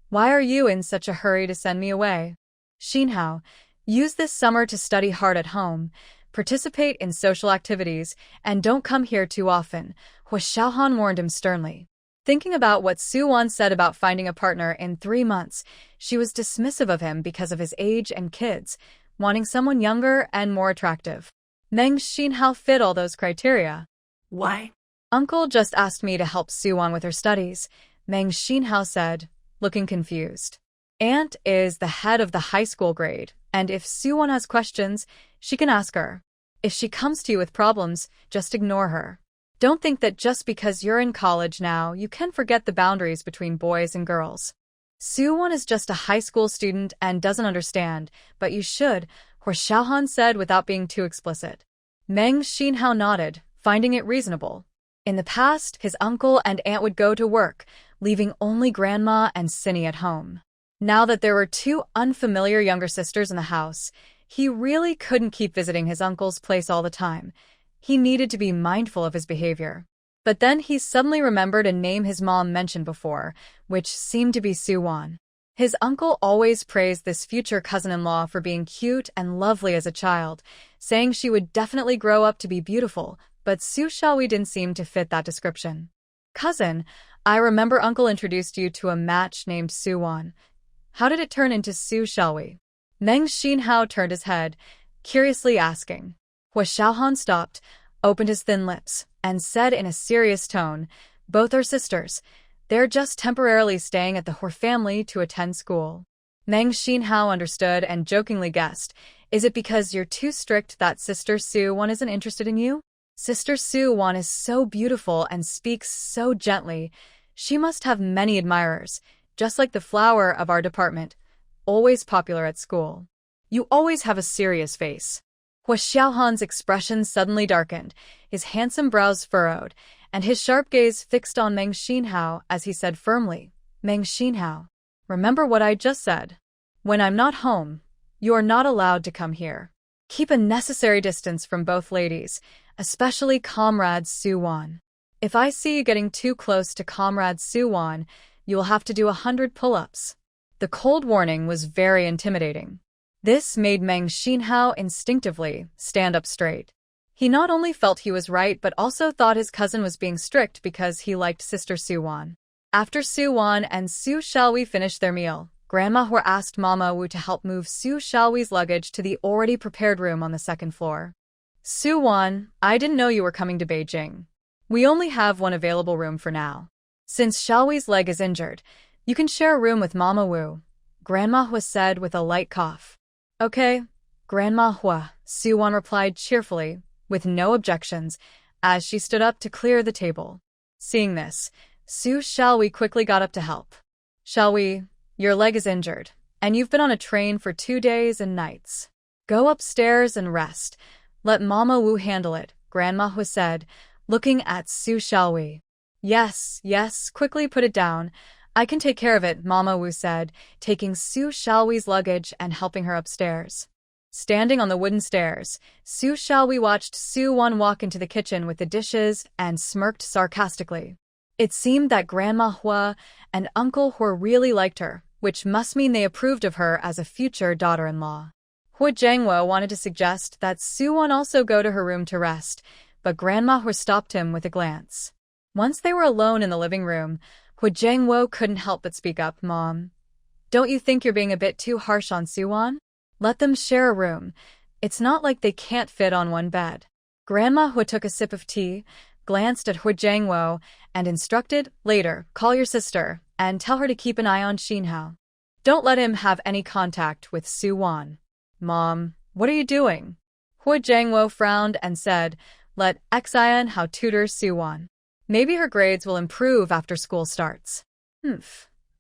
Speaker 1: Why are you in such a hurry to send me away?" "Xinhao, use this summer to study hard at home, participate in social activities, and don't come here too often," Hu Xiaohan warned him sternly. Thinking about what Su Wan said about finding a partner in 3 months, she was dismissive of him because of his age and kids, wanting someone younger and more attractive. Meng Xinhao fit all those criteria.
Speaker 2: Why?
Speaker 1: Uncle just asked me to help Suwon with her studies, Meng Xinhao said, looking confused. Aunt is the head of the high school grade, and if Suwon has questions, she can ask her. If she comes to you with problems, just ignore her. Don't think that just because you're in college now, you can forget the boundaries between boys and girls. Suwon is just a high school student and doesn't understand, but you should, Hua Xiaohan said without being too explicit. Meng Xinhao nodded, finding it reasonable. In the past, his uncle and aunt would go to work, leaving only Grandma and Cindy at home. Now that there were two unfamiliar younger sisters in the house, he really couldn't keep visiting his uncle's place all the time. He needed to be mindful of his behavior. But then he suddenly remembered a name his mom mentioned before, which seemed to be Suwon. His uncle always praised this future cousin-in-law for being cute and lovely as a child, saying she would definitely grow up to be beautiful, but Su Xiaohui didn't seem to fit that description. Cousin, I remember Uncle introduced you to a match named Suwon. How did it turn into Su Xiaohui? Meng Xinhao turned his head, curiously asking. Hua Xiaohan stopped, opened his thin lips, and said in a serious tone, both are sisters. They're just temporarily staying at the Hua family to attend school. Meng Xinhao understood and jokingly guessed, is it because you're too strict that Sister Suwon isn't interested in you? Sister Suwon is so beautiful and speaks so gently. She must have many admirers, just like the flower of our department, always popular at school. You always have a serious face. Hua Xiaohan's expression suddenly darkened, his handsome brows furrowed, and his sharp gaze fixed on Meng Xinhao as he said firmly, Meng Xinhao, remember what I just said. When I'm not home, you are not allowed to come here. Keep a necessary distance from both ladies, especially Comrade Suwon. If I see you getting too close to Comrade Suwon, you will have to do 100 pull-ups. The cold warning was very intimidating. This made Meng Xinhao instinctively stand up straight. He not only felt he was right but also thought his cousin was being strict because he liked Sister Suwon. After Suwon and Su Xiaohui finished their meal, Grandma Hua asked Mama Wu to help move Su Xiaohui's luggage to the already prepared room on the second floor. Suwon, I didn't know you were coming to Beijing. We only have one available room for now. Since Xiaohui's leg is injured, you can share a room with Mama Wu, Grandma Hua said with a light cough. Okay, Grandma Hua, Suwon replied cheerfully, with no objections, as she stood up to clear the table. Seeing this, Su Xiaohui quickly got up to help. Xiaohui, your leg is injured, and you've been on a train for 2 days and nights. Go upstairs and rest. Let Mama Wu handle it, Grandma Hua said, looking at Su Xiaohui. Yes, quickly put it down. I can take care of it, Mama Wu said, taking Su Xiaohui's luggage and helping her upstairs. Standing on the wooden stairs, Su Xiaohui watched Suwon walk into the kitchen with the dishes and smirked sarcastically. It seemed that Grandma Hua and Uncle Hua really liked her, which must mean they approved of her as a future daughter-in-law. Hua Jiangwo wanted to suggest that Suwon also go to her room to rest, but Grandma Hua stopped him with a glance. Once they were alone in the living room, Hua Jiangwo couldn't help but speak up, Mom. Don't you think you're being a bit too harsh on Suwon? Let them share a room. It's not like they can't fit on one bed. Grandma Hua took a sip of tea, glanced at Hua Jiangwo, and instructed, later, call your sister, and tell her to keep an eye on Xinhao. Don't let him have any contact with Suwon. Mom, what are you doing? Hua Jiangwo frowned and said, let Xinhao tutor Suwon. Maybe her grades will improve after school starts.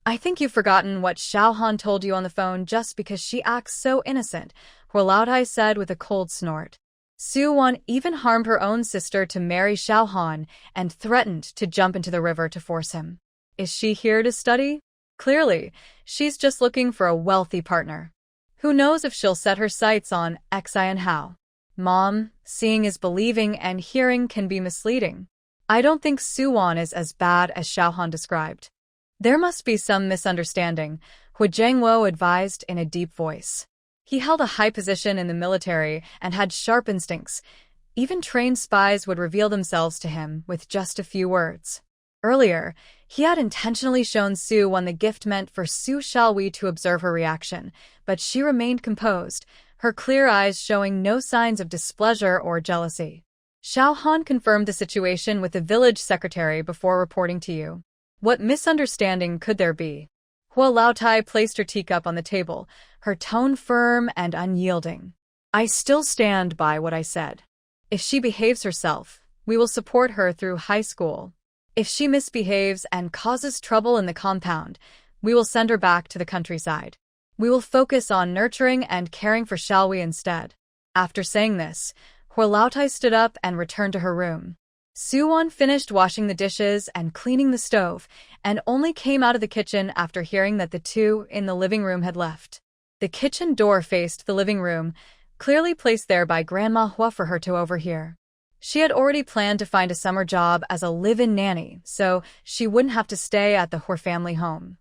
Speaker 1: I think you've forgotten what Xiaohan told you on the phone just because she acts so innocent, Hua Laotai said with a cold snort. Suwon even harmed her own sister to marry Xiaohan and threatened to jump into the river to force him. Is she here to study? Clearly, she's just looking for a wealthy partner. Who knows if she'll set her sights on Xinhao? Mom, seeing is believing and hearing can be misleading. I don't think Suwon is as bad as Xiaohan described. There must be some misunderstanding, Hua Jiangwo advised in a deep voice. He held a high position in the military and had sharp instincts. Even trained spies would reveal themselves to him with just a few words. Earlier, he had intentionally shown Suwon the gift meant for Su Xiaohui to observe her reaction, but she remained composed, her clear eyes showing no signs of displeasure or jealousy. Xiao Han confirmed the situation with the village secretary before reporting to you. What misunderstanding could there be? Hua Laotai placed her teacup on the table, her tone firm and unyielding. I still stand by what I said. If she behaves herself, we will support her through high school. If she misbehaves and causes trouble in the compound, we will send her back to the countryside. We will focus on nurturing and caring for Xiaowei instead. After saying this, Hua Laotai stood up and returned to her room. Suwon finished washing the dishes and cleaning the stove, and only came out of the kitchen after hearing that the two in the living room had left. The kitchen door faced the living room, clearly placed there by Grandma Hua for her to overhear. She had already planned to find a summer job as a live-in nanny, so she wouldn't have to stay at the Hua family home.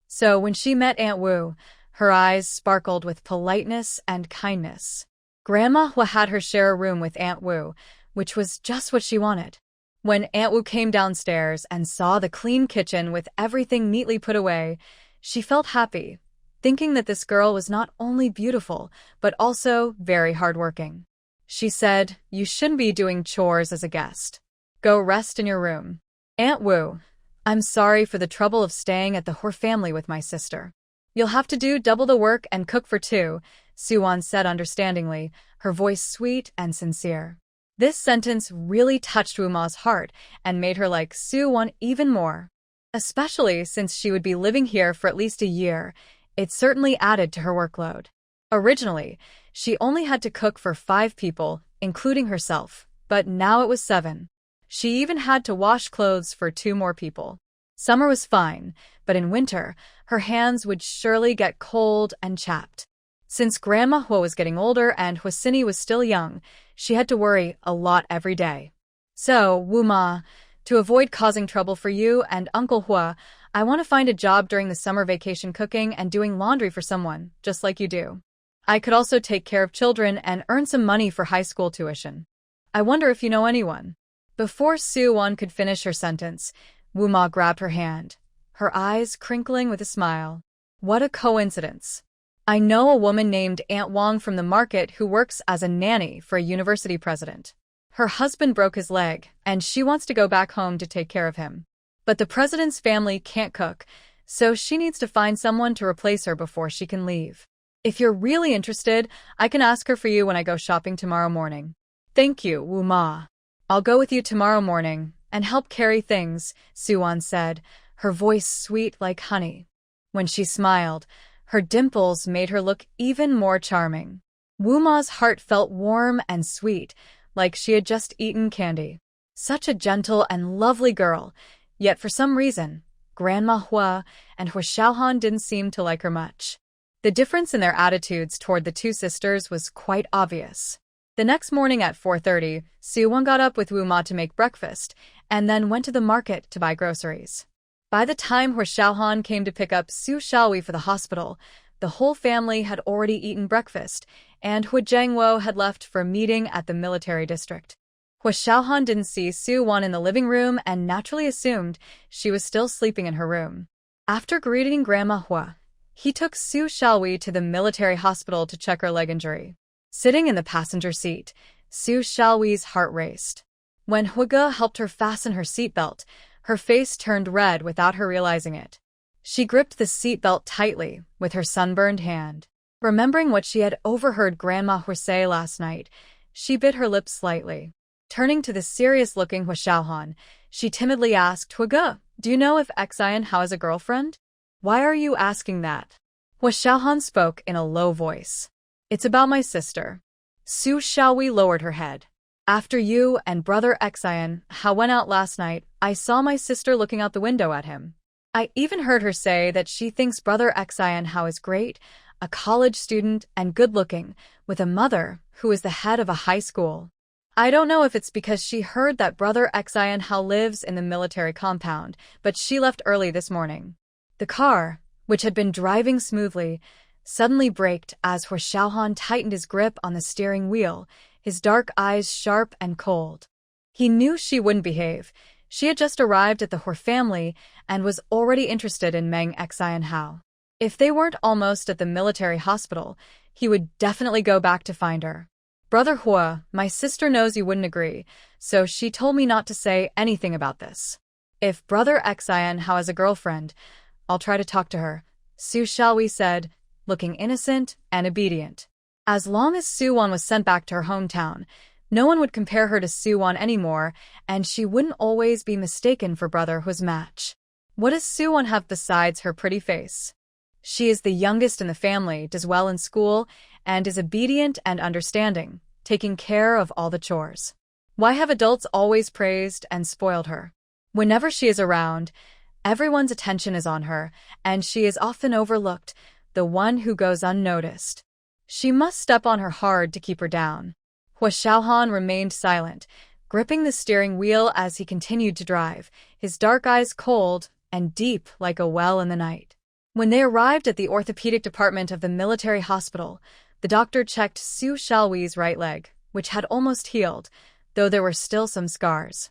Speaker 1: So when she met Aunt Wu, her eyes sparkled with politeness and kindness. Grandma Hua had her share a room with Aunt Wu, which was just what she wanted. When Aunt Wu came downstairs and saw the clean kitchen with everything neatly put away, she felt happy, thinking that this girl was not only beautiful, but also very hardworking. She said, "You shouldn't be doing chores as a guest. Go rest in your room." Aunt Wu, I'm sorry for the trouble of staying at the Hua family with my sister. You'll have to do double the work and cook for two, Suwon said understandingly, her voice sweet and sincere. This sentence really touched Wuma's heart and made her like Suwon even more. Especially since she would be living here for at least a year, it certainly added to her workload. Originally, she only had to cook for 5 people, including herself, but now it was 7. She even had to wash clothes for 2 more people. Summer was fine, but in winter, her hands would surely get cold and chapped. Since Grandma Hua was getting older and Huasini was still young, she had to worry a lot every day. So, Wuma, to avoid causing trouble for you and Uncle Hua, I want to find a job during the summer vacation cooking and doing laundry for someone, just like you do. I could also take care of children and earn some money for high school tuition. I wonder if you know anyone. Before Suwon could finish her sentence, Wuma grabbed her hand, her eyes crinkling with a smile. What a coincidence. I know a woman named Aunt Wang from the market who works as a nanny for a university president. Her husband broke his leg, and she wants to go back home to take care of him. But the president's family can't cook, so she needs to find someone to replace her before she can leave. If you're really interested, I can ask her for you when I go shopping tomorrow morning. Thank you, Wu Ma. I'll go with you tomorrow morning and help carry things, Suwon said, her voice sweet like honey. When she smiled, her dimples made her look even more charming. Wu Ma's heart felt warm and sweet, like she had just eaten candy. Such a gentle and lovely girl, yet for some reason, Grandma Hua and Hua Xiaohan didn't seem to like her much. The difference in their attitudes toward the two sisters was quite obvious. The next morning at 4:30, Suwon got up with Wu Ma to make breakfast, and then went to the market to buy groceries. By the time Hua Xiaohan came to pick up Su Xiaowei for the hospital, the whole family had already eaten breakfast, and Hua Jiangwo had left for a meeting at the military district. Hua Xiaohan didn't see Suwon in the living room and naturally assumed she was still sleeping in her room. After greeting Grandma Hua, he took Su Xiaowei to the military hospital to check her leg injury. Sitting in the passenger seat, Su Xiaowei's heart raced. When Huige helped her fasten her seatbelt, her face turned red without her realizing it. She gripped the seatbelt tightly with her sunburned hand. Remembering what she had overheard Grandma Hua say last night, she bit her lips slightly. Turning to the serious-looking Hua Xiaohan, she timidly asked, Huige, do you know if Xian Hao has a girlfriend? Why are you asking that? Hua Xiaohan spoke in a low voice. It's about my sister. Su Xiaowei lowered her head. After you and brother Xian Hao went out last night, I saw my sister looking out the window at him. I even heard her say that she thinks brother Xian Hao is great, a college student and good-looking, with a mother who is the head of a high school. I don't know if it's because she heard that brother Xian Hao lives in the military compound, but she left early this morning. The car, which had been driving smoothly, suddenly braked as Hua Xiaohan tightened his grip on the steering wheel, his dark eyes sharp and cold. He knew she wouldn't behave. She had just arrived at the Hua family and was already interested in Meng Xian Hao. If they weren't almost at the military hospital, he would definitely go back to find her. Brother Hua, my sister knows you wouldn't agree, so she told me not to say anything about this. If Brother Xian has a girlfriend, I'll try to talk to her, Su Xiaohui said, looking innocent and obedient. As long as Suwon was sent back to her hometown, no one would compare her to Suwon anymore, and she wouldn't always be mistaken for Brother Hua's match. What does Suwon have besides her pretty face? She is the youngest in the family, does well in school, and is obedient and understanding, taking care of all the chores. Why have adults always praised and spoiled her? Whenever she is around, everyone's attention is on her, and she is often overlooked, the one who goes unnoticed. She must step on her hard to keep her down. Hua Xiaohan remained silent, gripping the steering wheel as he continued to drive, his dark eyes cold and deep like a well in the night. When they arrived at the orthopedic department of the military hospital, the doctor checked Su Xiaohui's right leg, which had almost healed, though there were still some scars.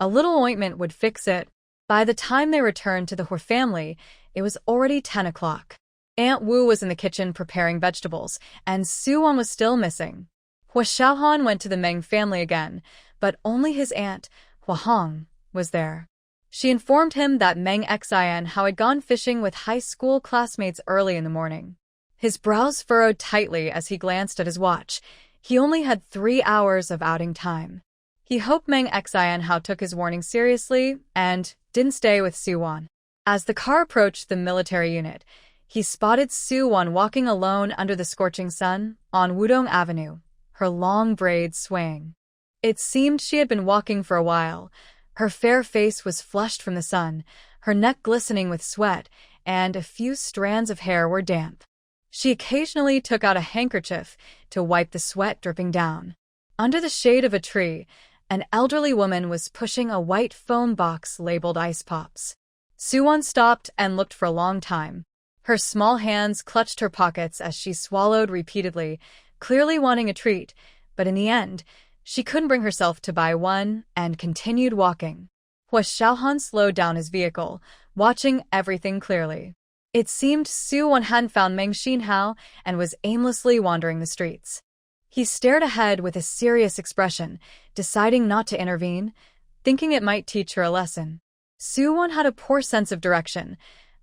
Speaker 1: A little ointment would fix it. By the time they returned to the Hua family, it was already 10 o'clock. Aunt Wu was in the kitchen preparing vegetables, and Suwon was still missing. Hua Xiaohan went to the Meng family again, but only his aunt, Hua Hong, was there. She informed him that Meng Xian had gone fishing with high school classmates early in the morning. His brows furrowed tightly as he glanced at his watch. He only had 3 hours of outing time. He hoped Meng Xian took his warning seriously and didn't stay with Suwon. As the car approached the military unit, he spotted Suwon walking alone under the scorching sun on Wudong Avenue, her long braids swaying. It seemed she had been walking for a while. Her fair face was flushed from the sun, her neck glistening with sweat, and a few strands of hair were damp. She occasionally took out a handkerchief to wipe the sweat dripping down. Under the shade of a tree, an elderly woman was pushing a white foam box labeled Ice Pops. Suwon stopped and looked for a long time. Her small hands clutched her pockets as she swallowed repeatedly, clearly wanting a treat, but in the end, she couldn't bring herself to buy one and continued walking. Hua Xiaohan slowed down his vehicle, watching everything clearly. It seemed Suwon hadn't found Meng Xinhao and was aimlessly wandering the streets. He stared ahead with a serious expression, deciding not to intervene, thinking it might teach her a lesson. Suwon had a poor sense of direction.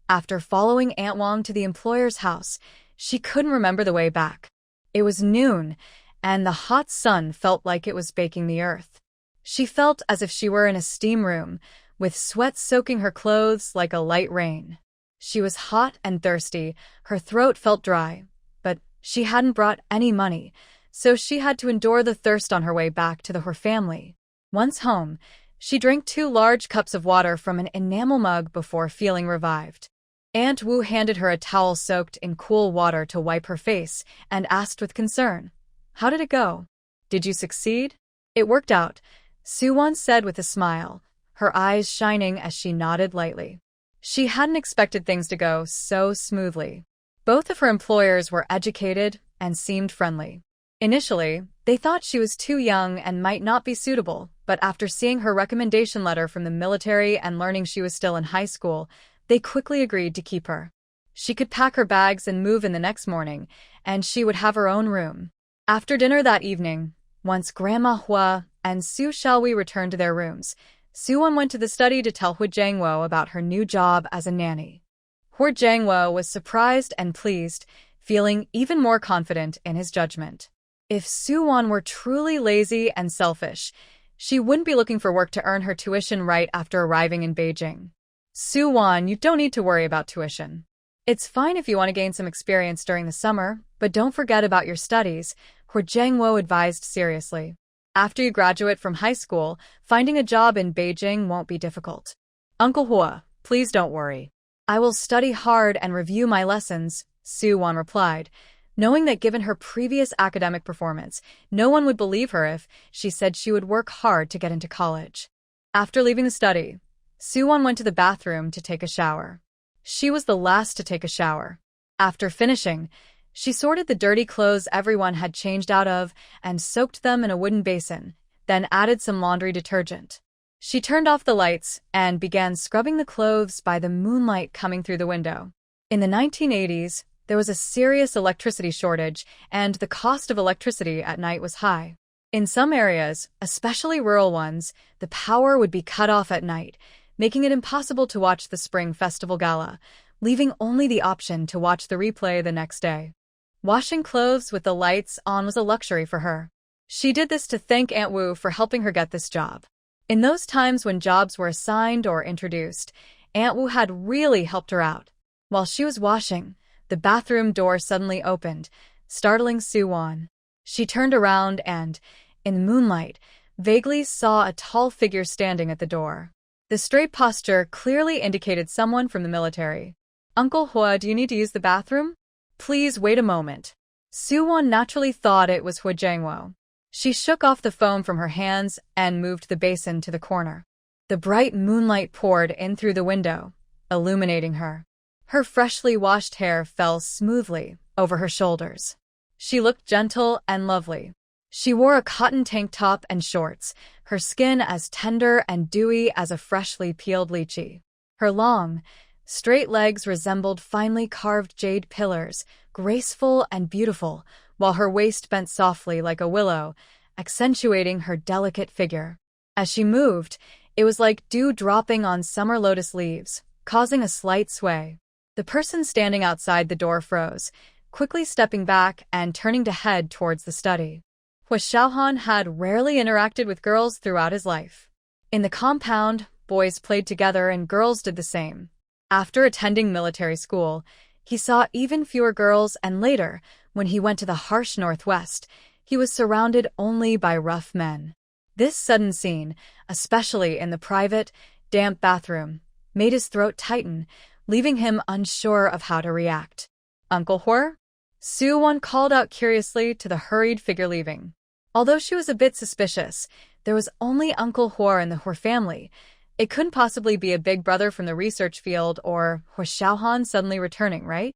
Speaker 1: After following Aunt Wang to the employer's house, she couldn't remember the way back. It was noon, and the hot sun felt like it was baking the earth. She felt as if she were in a steam room, with sweat soaking her clothes like a light rain. She was hot and thirsty, her throat felt dry, but she hadn't brought any money, so she had to endure the thirst on her way back to her family. Once home, she drank 2 large cups of water from an enamel mug before feeling revived. Aunt Wu handed her a towel soaked in cool water to wipe her face and asked with concern, "How did it go? Did you succeed?" "It worked out," Suwon said with a smile, her eyes shining as she nodded lightly. She hadn't expected things to go so smoothly. Both of her employers were educated and seemed friendly. Initially, they thought she was too young and might not be suitable, but after seeing her recommendation letter from the military and learning she was still in high school, they quickly agreed to keep her. She could pack her bags and move in the next morning, and she would have her own room. After dinner that evening, once Grandma Hua and Su Xiaohui returned to their rooms, Suwon went to the study to tell Hua Jiangwo about her new job as a nanny. Hua Jiangwo was surprised and pleased, feeling even more confident in his judgment. If Suwon were truly lazy and selfish, she wouldn't be looking for work to earn her tuition right after arriving in Beijing. "Suwon, you don't need to worry about tuition. It's fine if you want to gain some experience during the summer, but don't forget about your studies," Hua Jiangwo advised seriously. "After you graduate from high school, finding a job in Beijing won't be difficult." "Uncle Hua, please don't worry. I will study hard and review my lessons," Suwon replied, knowing that given her previous academic performance, no one would believe her if she said she would work hard to get into college. After leaving the study, Suwon went to the bathroom to take a shower. She was the last to take a shower. After finishing, she sorted the dirty clothes everyone had changed out of and soaked them in a wooden basin, then added some laundry detergent. She turned off the lights and began scrubbing the clothes by the moonlight coming through the window. In the 1980s, There was a serious electricity shortage, and the cost of electricity at night was high. In some areas, especially rural ones, the power would be cut off at night, making it impossible to watch the Spring Festival Gala, leaving only the option to watch the replay the next day. Washing clothes with the lights on was a luxury for her. She did this to thank Aunt Wu for helping her get this job. In those times when jobs were assigned or introduced, Aunt Wu had really helped her out. While she was washing, the bathroom door suddenly opened, startling Soo-won. She turned around and, in the moonlight, vaguely saw a tall figure standing at the door. The straight posture clearly indicated someone from the military. "Uncle Hua, do you need to use the bathroom? Please wait a moment." Soo-won naturally thought it was Hua Jangwo. She shook off the foam from her hands and moved the basin to the corner. The bright moonlight poured in through the window, illuminating her. Her freshly washed hair fell smoothly over her shoulders. She looked gentle and lovely. She wore a cotton tank top and shorts, her skin as tender and dewy as a freshly peeled lychee. Her long, straight legs resembled finely carved jade pillars, graceful and beautiful, while her waist bent softly like a willow, accentuating her delicate figure. As she moved, it was like dew dropping on summer lotus leaves, causing a slight sway. The person standing outside the door froze, quickly stepping back and turning to head towards the study. Hua Xiaohan had rarely interacted with girls throughout his life. In the compound, boys played together and girls did the same. After attending military school, he saw even fewer girls, and later, when he went to the harsh Northwest, he was surrounded only by rough men. This sudden scene, especially in the private, damp bathroom, made his throat tighten, leaving him unsure of how to react. "Uncle Hua?" Soo-won called out curiously to the hurried figure leaving. Although she was a bit suspicious, there was only Uncle Hua in the Hua family. It couldn't possibly be a big brother from the research field or Hua Xiaohan suddenly returning, right?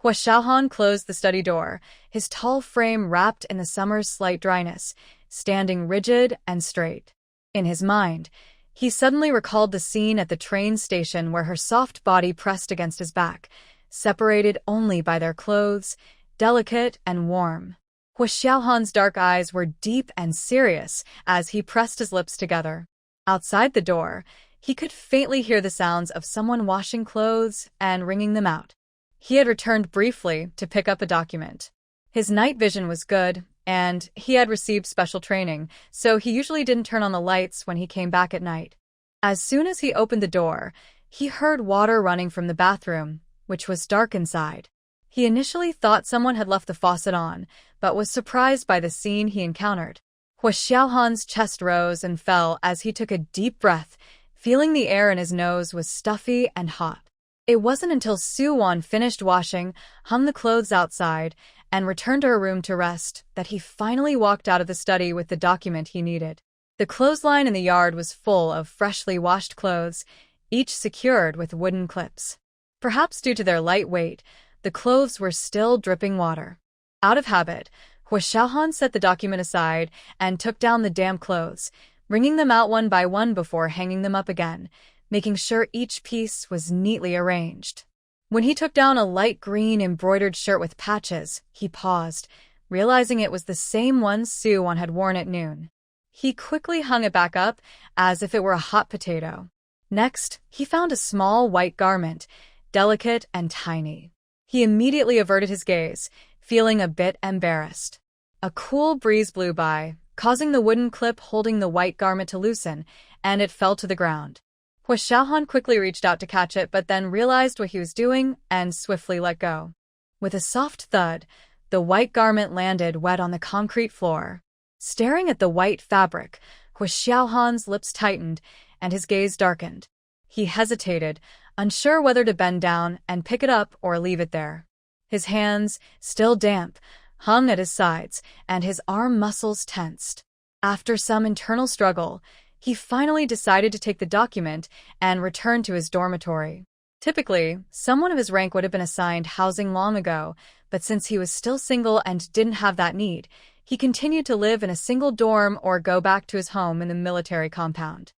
Speaker 1: Hua Xiaohan closed the study door, his tall frame wrapped in the summer's slight dryness, standing rigid and straight. In his mind, he suddenly recalled the scene at the train station where her soft body pressed against his back, separated only by their clothes, delicate and warm. Hua Xiaohan's dark eyes were deep and serious as he pressed his lips together. Outside the door, he could faintly hear the sounds of someone washing clothes and wringing them out. He had returned briefly to pick up a document. His night vision was good, and he had received special training, so he usually didn't turn on the lights when he came back at night. As soon as he opened the door, he heard water running from the bathroom, which was dark inside. He initially thought someone had left the faucet on, but was surprised by the scene he encountered. Hua Xiaohan's chest rose and fell as he took a deep breath, feeling the air in his nose was stuffy and hot. It wasn't until Soo-won finished washing, hung the clothes outside, and returned to her room to rest that he finally walked out of the study with the document he needed. The clothesline in the yard was full of freshly washed clothes, each secured with wooden clips. Perhaps due to their light weight, the clothes were still dripping water. Out of habit, Hua Xiaohan set the document aside and took down the damp clothes, wringing them out one by one before hanging them up again, making sure each piece was neatly arranged. When he took down a light green embroidered shirt with patches, he paused, realizing it was the same one Soo-won had worn at noon. He quickly hung it back up, as if it were a hot potato. Next, he found a small white garment, delicate and tiny. He immediately averted his gaze, feeling a bit embarrassed. A cool breeze blew by, causing the wooden clip holding the white garment to loosen, and it fell to the ground. Hua Xiaohan quickly reached out to catch it but then realized what he was doing and swiftly let go. With a soft thud, the white garment landed wet on the concrete floor. Staring at the white fabric, Hua Xiaohan's lips tightened and his gaze darkened. He hesitated, unsure whether to bend down and pick it up or leave it there. His hands, still damp, hung at his sides, and his arm muscles tensed. After some internal struggle, he finally decided to take the document and return to his dormitory. Typically, someone of his rank would have been assigned housing long ago, but since he was still single and didn't have that need, he continued to live in a single dorm or go back to his home in the military compound.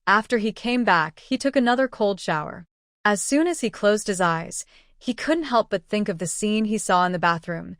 Speaker 1: After he came back, he took another cold shower. As soon as he closed his eyes, He couldn't help but think of the scene he saw in the bathroom.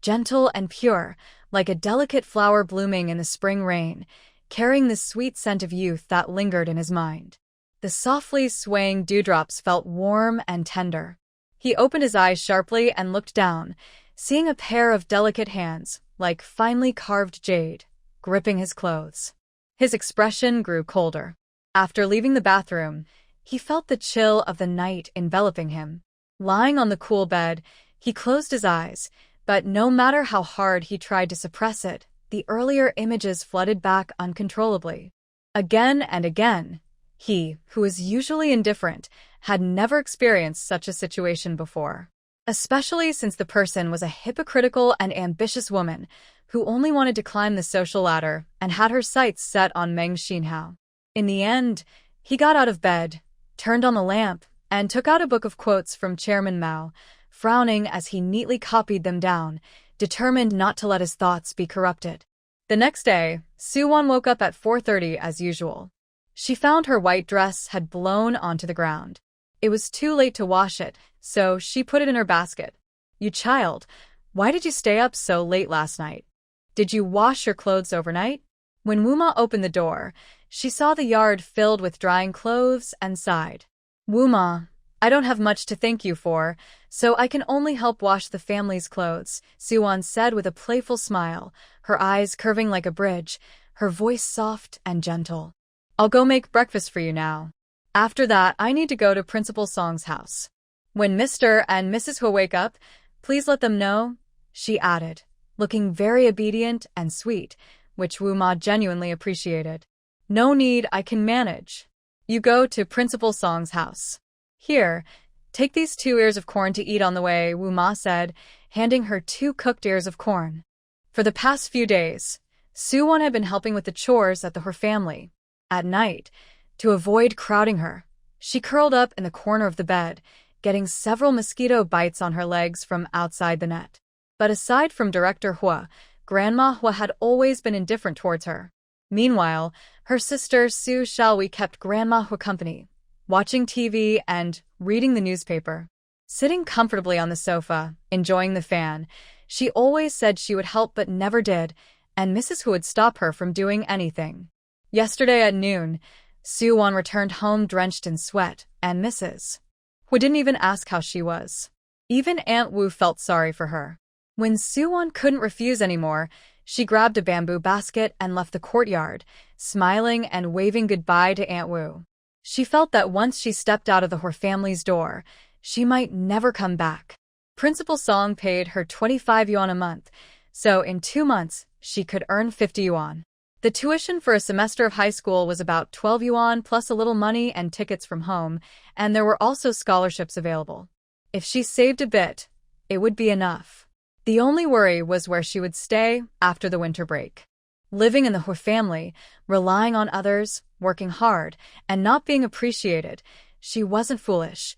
Speaker 1: Gentle and pure, like a delicate flower blooming in the spring rain, carrying the sweet scent of youth that lingered in his mind. The softly swaying dewdrops felt warm and tender. He opened his eyes sharply and looked down, seeing a pair of delicate hands, like finely carved jade, gripping his clothes. His expression grew colder. After leaving the bathroom, he felt the chill of the night enveloping him. Lying on the cool bed, he closed his eyes, but no matter how hard he tried to suppress it, the earlier images flooded back uncontrollably. Again and again, he, who was usually indifferent, had never experienced such a situation before. Especially since the person was a hypocritical and ambitious woman who only wanted to climb the social ladder and had her sights set on Meng Xinhao. In the end, he got out of bed, turned on the lamp, and took out a book of quotes from Chairman Mao, frowning as he neatly copied them down, determined not to let his thoughts be corrupted. The next day, Suwon woke up at 4:30 as usual. She found her white dress had blown onto the ground. It was too late to wash it, so she put it in her basket. "You child, why did you stay up so late last night? Did you wash your clothes overnight?" When Wuma opened the door, she saw the yard filled with drying clothes and sighed. "Wuma, I don't have much to thank you for, so I can only help wash the family's clothes," Suwon said with a playful smile, her eyes curving like a bridge, her voice soft and gentle. "I'll go make breakfast for you now. After that, I need to go to Principal Song's house. When Mr. and Mrs. Hu wake up, please let them know," she added, looking very obedient and sweet, which Wuma genuinely appreciated. "No need, I can manage. You go to Principal Song's house. Here, take these 2 ears of corn to eat on the way," Wuma said, handing her 2 cooked ears of corn. For the past few days, Suwon had been helping with the chores at her family. At night, to avoid crowding her, she curled up in the corner of the bed, getting several mosquito bites on her legs from outside the net. But aside from Director Hua, Grandma Hua had always been indifferent towards her. Meanwhile, her sister Su Xiaoli kept Grandma Hua company, watching TV and reading the newspaper. Sitting comfortably on the sofa, enjoying the fan, she always said she would help but never did, and Mrs. Hu would stop her from doing anything. Yesterday at noon, Suwon returned home drenched in sweat, and Mrs. Hu didn't even ask how she was. Even Aunt Wu felt sorry for her. When Suwon couldn't refuse anymore, she grabbed a bamboo basket and left the courtyard, smiling and waving goodbye to Aunt Wu. She felt that once she stepped out of the Hu family's door, she might never come back. Principal Song paid her 25 yuan a month, so in 2 months, she could earn 50 yuan. The tuition for a semester of high school was about 12 yuan plus a little money and tickets from home, and there were also scholarships available. If she saved a bit, it would be enough. The only worry was where she would stay after the winter break. Living in the Hu family, relying on others, working hard, and not being appreciated, she wasn't foolish.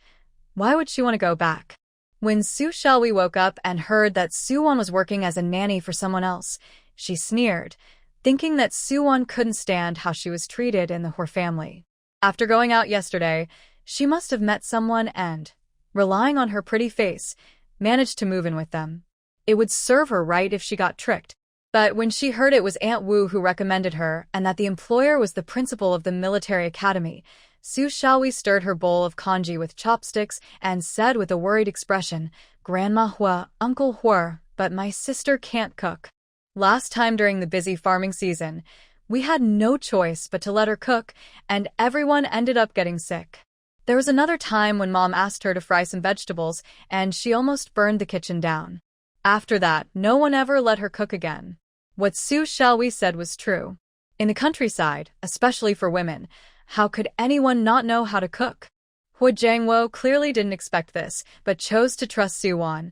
Speaker 1: Why would she want to go back? When Su Xiaoli woke up and heard that Suwon was working as a nanny for someone else, she sneered, thinking that Suwon couldn't stand how she was treated in the Hu family. After going out yesterday, she must have met someone and, relying on her pretty face, managed to move in with them. It would serve her right if she got tricked. But when she heard it was Aunt Wu who recommended her and that the employer was the principal of the military academy, Su Xiaoli stirred her bowl of congee with chopsticks and said with a worried expression, "Grandma Hua, Uncle Hua, but my sister can't cook. Last time during the busy farming season, we had no choice but to let her cook, and everyone ended up getting sick. There was another time when Mom asked her to fry some vegetables, and she almost burned the kitchen down. After that, no one ever let her cook again." What Su Xiaoli said was true. In the countryside, especially for women, how could anyone not know how to cook? Hu Jiangwo clearly didn't expect this, but chose to trust Suwon.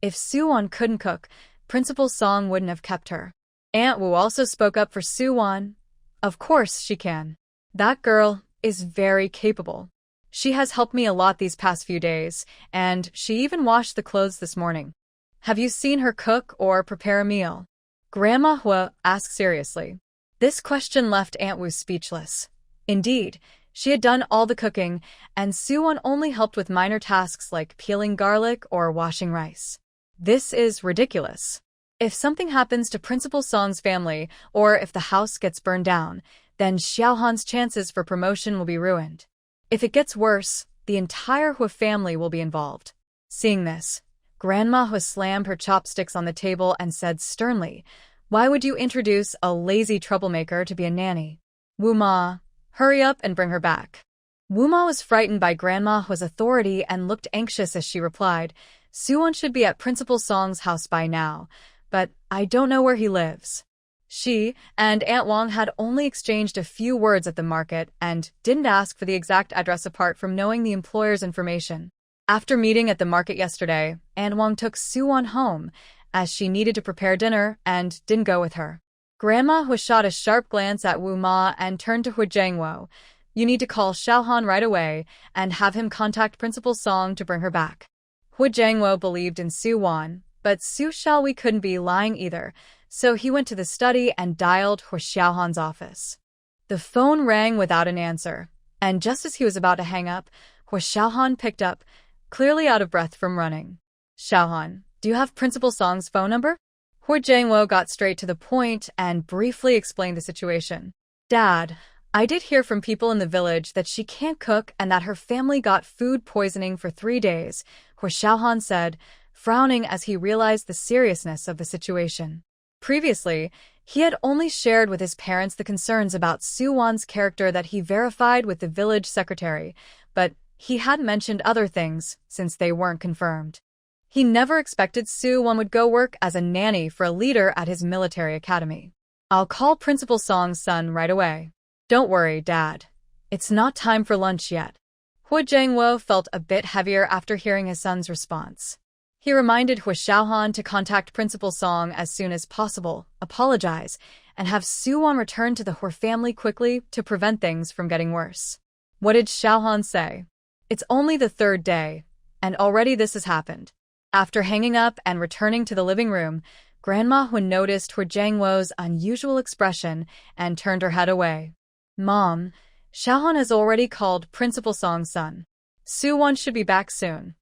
Speaker 1: If Suwon couldn't cook, Principal Song wouldn't have kept her. Aunt Wu also spoke up for Suwon. "Of course she can. That girl is very capable. She has helped me a lot these past few days, and she even washed the clothes this morning. Have you seen her cook or prepare a meal?" Grandma Hua asked seriously. This question left Aunt Wu speechless. Indeed, She had done all the cooking, and Soo-won only helped with minor tasks like peeling garlic or washing rice. This is ridiculous. If something happens to Principal Song's family, or if the house gets burned down, then Xiaohan's chances for promotion will be ruined. If it gets worse, the entire Hu family will be involved. Seeing this, Grandma Hu slammed her chopsticks on the table and said sternly, "Why would you introduce a lazy troublemaker to be a nanny? Wu-ma, hurry up and bring her back." Wu-ma was frightened by Grandma Hu's authority and looked anxious as she replied, "Soo-won should be at Principal Song's house by now, but I don't know where he lives." She and Aunt Wang had only exchanged a few words at the market and didn't ask for the exact address apart from knowing the employer's information. After meeting at the market yesterday, Aunt Wang took Soo-won home, as she needed to prepare dinner and didn't go with her. Grandma Hu shot a sharp glance at Wu-ma and turned to Hu Jangwo. "You need to call Xiaohan right away and have him contact Principal Song to bring her back." Hu Jangwo believed in Soo-won, but Su Xiaohui couldn't be lying either, so he went to the study and dialed Hu Xiaohan's office. The phone rang without an answer, and just as he was about to hang up, Hu Xiaohan picked up, clearly out of breath from running. "Xiaohan, do you have Principal Song's phone number?" Hu Jangwo got straight to the point and briefly explained the situation. "Dad, I did hear from people in the village that she can't cook and that her family got food poisoning for 3 days," Hu Xiaohan said, frowning as he realized the seriousness of the situation. Previously, he had only shared with his parents the concerns about Soo-won's character that he verified with the village secretary, but he hadn't mentioned other things since they weren't confirmed. He never expected Soo-won would go work as a nanny for a leader at his military academy. "I'll call Principal Song's son right away." "Don't worry, Dad. It's not time for lunch yet." Hu Jangwo felt a bit heavier after hearing his son's response. He reminded Hu Xiaohan to contact Principal Song as soon as possible, apologize, and have Soo-won return to the Hu family quickly to prevent things from getting worse. What did Xiaohan say? "It's only the 3rd day, and already this has happened." After hanging up and returning to the living room, Grandma Hu noticed Hu Jangwo's unusual expression and turned her head away. "Mom, Xiaohan has already called Principal Song's son. Soo-won should be back soon."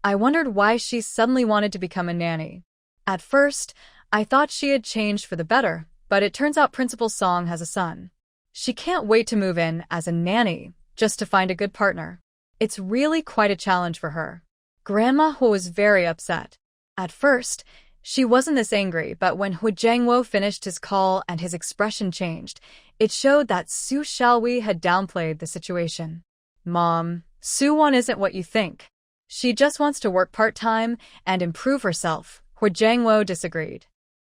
Speaker 1: I wondered why she suddenly wanted to become a nanny. At first, I thought she had changed for the better, but it turns out Principal Song has a son. She can't wait to move in as a nanny, just to find a good partner. It's really quite a challenge for her. Grandma Hu was very upset. At first, she wasn't this angry, but when Hu Jangwo finished his call and his expression changed, it showed that Su Xiaohui had downplayed the situation. "Mom, Soo-won isn't what you think. She just wants to work part-time and improve herself," Hu Jangwo disagreed.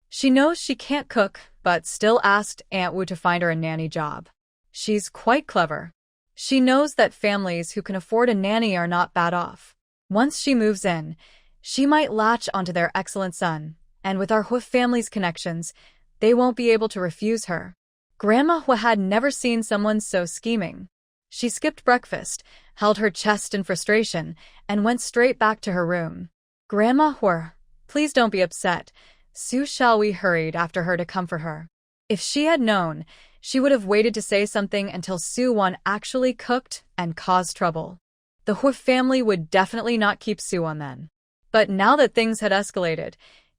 Speaker 1: "She knows she can't cook, but still asked Aunt Wu to find her a nanny job. She's quite clever. She knows that families who can afford a nanny are not bad off. Once she moves in, she might latch onto their excellent son, and with our Hu family's connections, they won't be able to refuse her." Grandma Hu had never seen someone so scheming. She skipped breakfast, held her chest in frustration, and went straight back to her room. "Grandma Hu, please don't be upset," Su Xiaohui hurried after her to comfort her. If she had known, she would have waited to say something until Soo-won actually cooked and caused trouble. The Hu family would definitely not keep Soo-won then. But now that things had escalated,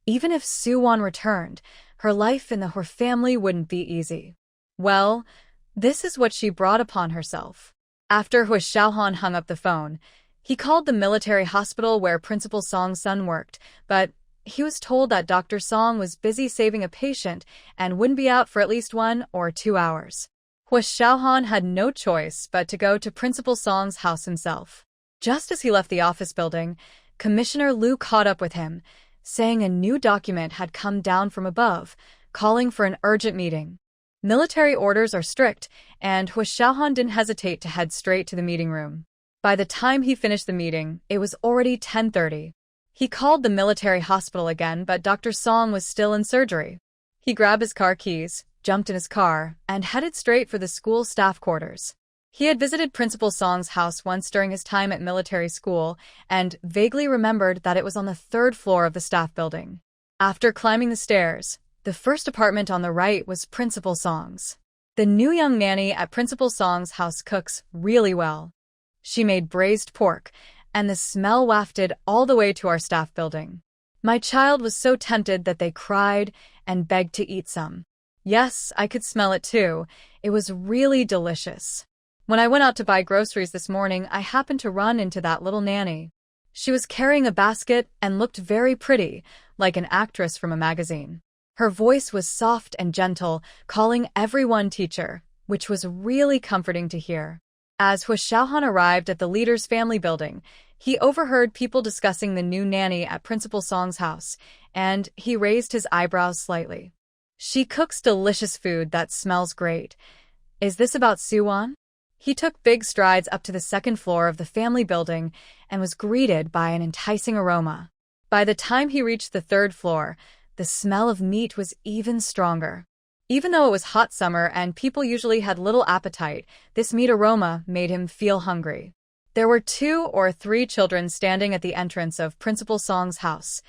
Speaker 1: even if Soo-won returned, her life in the Hu family wouldn't be easy. Well, this is what she brought upon herself. After Hu Xiaohan hung up the phone, he called the military hospital where Principal Song's son worked, but he was told that Dr. Song was busy saving a patient and wouldn't be out for at least 1 or 2 hours. Hu Xiaohan had no choice but to go to Principal Song's house himself. Just as he left the office building, Commissioner Liu caught up with him, saying a new document had come down from above, calling for an urgent meeting. Military orders are strict, and Hu Xiaohan didn't hesitate to head straight to the meeting room. By the time he finished the meeting, it was already 10:30. He called the military hospital again, but Dr. Song was still in surgery. He grabbed his car keys, jumped in his car, and headed straight for the school staff quarters. He had visited Principal Song's house once during his time at military school and vaguely remembered that it was on the 3rd floor of the staff building. After climbing the stairs, the first apartment on the right was Principal Song's. The new young nanny at Principal Song's house cooks really well. She made braised pork, and the smell wafted all the way to our staff building. My child was so tempted that they cried and begged to eat some. Yes, I could smell it too. It was really delicious. When I went out to buy groceries this morning, I happened to run into that little nanny. She was carrying a basket and looked very pretty, like an actress from a magazine. Her voice was soft and gentle, calling everyone teacher, which was really comforting to hear. As Xiaohan arrived at the leader's family building, he overheard people discussing the new nanny at Principal Song's house, and he raised his eyebrows slightly. She cooks delicious food that smells great. Is this about Suwon? He took big strides up to the second floor of the family building and was greeted by an enticing aroma. By the time he reached the third floor, the smell of meat was even stronger. Even though it was hot summer and people usually had little appetite, this meat aroma made him feel hungry. There were 2 or 3 children standing at the entrance of Principal Song's house,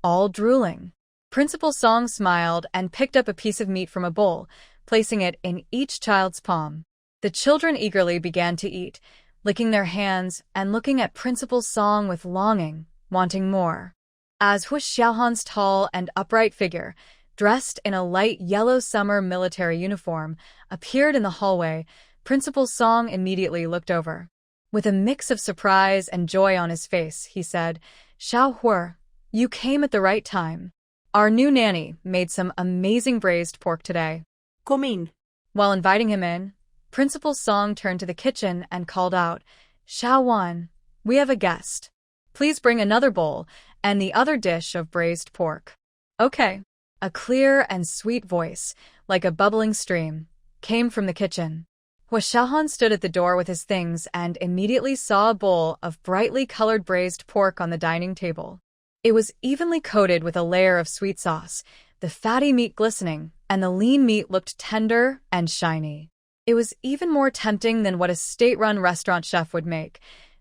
Speaker 1: all drooling. Principal Song smiled and picked up a piece of meat from a bowl, placing it in each child's palm. The children eagerly began to eat, licking their hands and looking at Principal Song with longing, wanting more. As Xiaohan's tall and upright figure, dressed in a light yellow summer military uniform, appeared in the hallway, Principal Song immediately looked over. With a mix of surprise and joy on his face, he said, "Xiaohu, you came at the right time. Our new nanny made some amazing braised pork today."
Speaker 2: Come in.
Speaker 1: While inviting him in, Principal Song turned to the kitchen and called out, "Xiaowan, we have a guest. Please bring another bowl and the other dish of braised pork." "Okay." A clear and sweet voice, like a bubbling stream, came from the kitchen. Xiaohan stood at the door with his things and immediately saw a bowl of brightly colored braised pork on the dining table. It was evenly coated with a layer of sweet sauce, the fatty meat glistening, and the lean meat looked tender and shiny. It was even more tempting than what a state-run restaurant chef would make.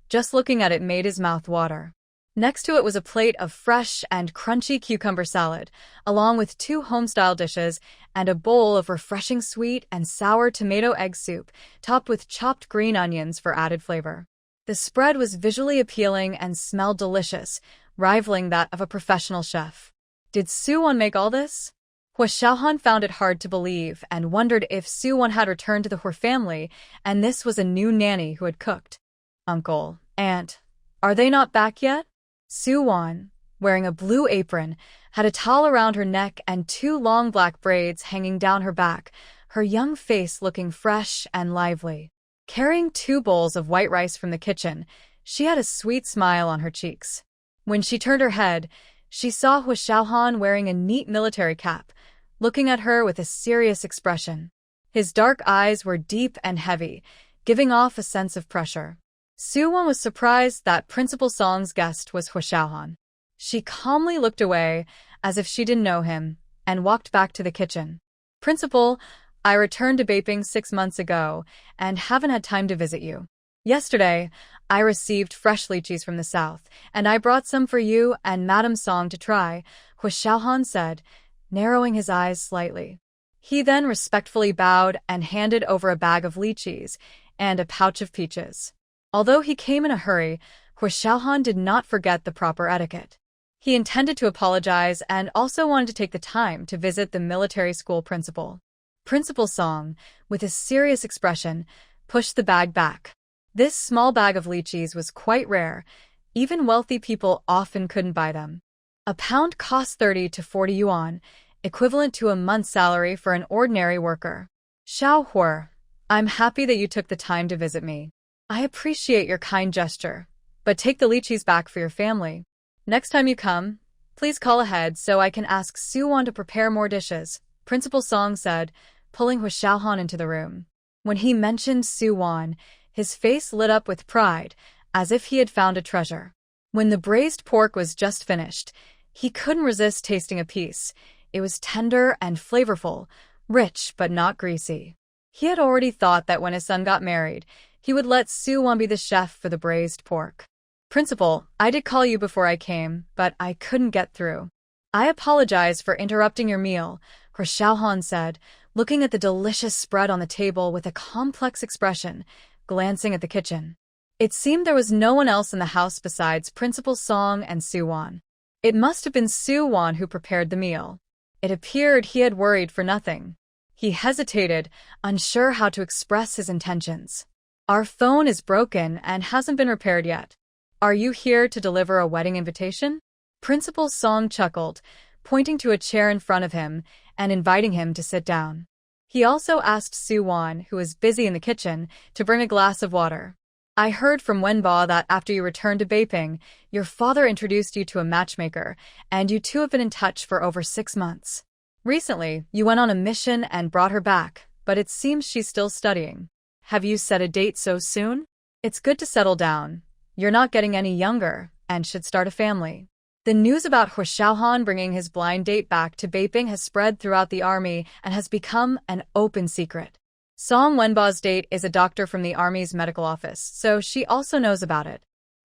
Speaker 1: Just looking at it made his mouth water. Next to it was a plate of fresh and crunchy cucumber salad, along with 2 home-style dishes and a bowl of refreshing sweet and sour tomato egg soup, topped with chopped green onions for added flavor. The spread was visually appealing and smelled delicious, rivaling that of a professional chef. Did Suwon make all this? Xiaohan found it hard to believe and wondered if Suwon had returned to the Hur family and this was a new nanny who had cooked. "Uncle, Aunt, are they not back yet?" Suwon, wearing a blue apron, had a towel around her neck and 2 long black braids hanging down her back, her young face looking fresh and lively. Carrying 2 bowls of white rice from the kitchen, she had a sweet smile on her cheeks. When she turned her head, she saw Xiaohan wearing a neat military cap, looking at her with a serious expression. His dark eyes were deep and heavy, giving off a sense of pressure. Suwon was surprised that Principal Song's guest was Xiaohan. She calmly looked away, as if she didn't know him, and walked back to the kitchen. "Principal, I returned to Beiping 6 months ago, and haven't had time to visit you. Yesterday, I received fresh lychees from the south, and I brought some for you and Madame Song to try," Xiaohan said, narrowing his eyes slightly. He then respectfully bowed and handed over a bag of lychees and a pouch of peaches. Although he came in a hurry, Xiaohan did not forget the proper etiquette. He intended to apologize and also wanted to take the time to visit the military school principal. Principal Song, with a serious expression, pushed the bag back. This small bag of lychees was quite rare. Even wealthy people often couldn't buy them. A pound cost 30 to 40 yuan, equivalent to a month's salary for an ordinary worker. "Xiaohu, I'm happy that you took the time to visit me. I appreciate your kind gesture, but take the lychees back for your family. Next time you come, please call ahead so I can ask Suwon to prepare more dishes," Principal Song said, pulling Xiaohan into the room. When he mentioned Suwon, his face lit up with pride, as if he had found a treasure. When the braised pork was just finished, he couldn't resist tasting a piece. It was tender and flavorful, rich but not greasy. He had already thought that when his son got married, he would let Suwon be the chef for the braised pork. "Principal, I did call you before I came, but I couldn't get through. I apologize for interrupting your meal," Xiaohan said, looking at the delicious spread on the table with a complex expression, glancing at the kitchen. It seemed there was no one else in the house besides Principal Song and Soo-won. It must have been Soo-won who prepared the meal. It appeared he had worried for nothing. He hesitated, unsure how to express his intentions. "Our phone is broken and hasn't been repaired yet. Are you here to deliver a wedding invitation?" Principal Song chuckled, pointing to a chair in front of him and inviting him to sit down. He also asked Soo-won, who was busy in the kitchen, to bring a glass of water. "I heard from Wenba that after you returned to Beiping, your father introduced you to a matchmaker, and you two have been in touch for over 6 months. Recently, you went on a mission and brought her back, but it seems she's still studying. Have you set a date so soon? It's good to settle down. You're not getting any younger, and should start a family." The news about Hua Xiaohan bringing his blind date back to Beiping has spread throughout the army and has become an open secret. Song Wenba's date is a doctor from the army's medical office, so she also knows about it.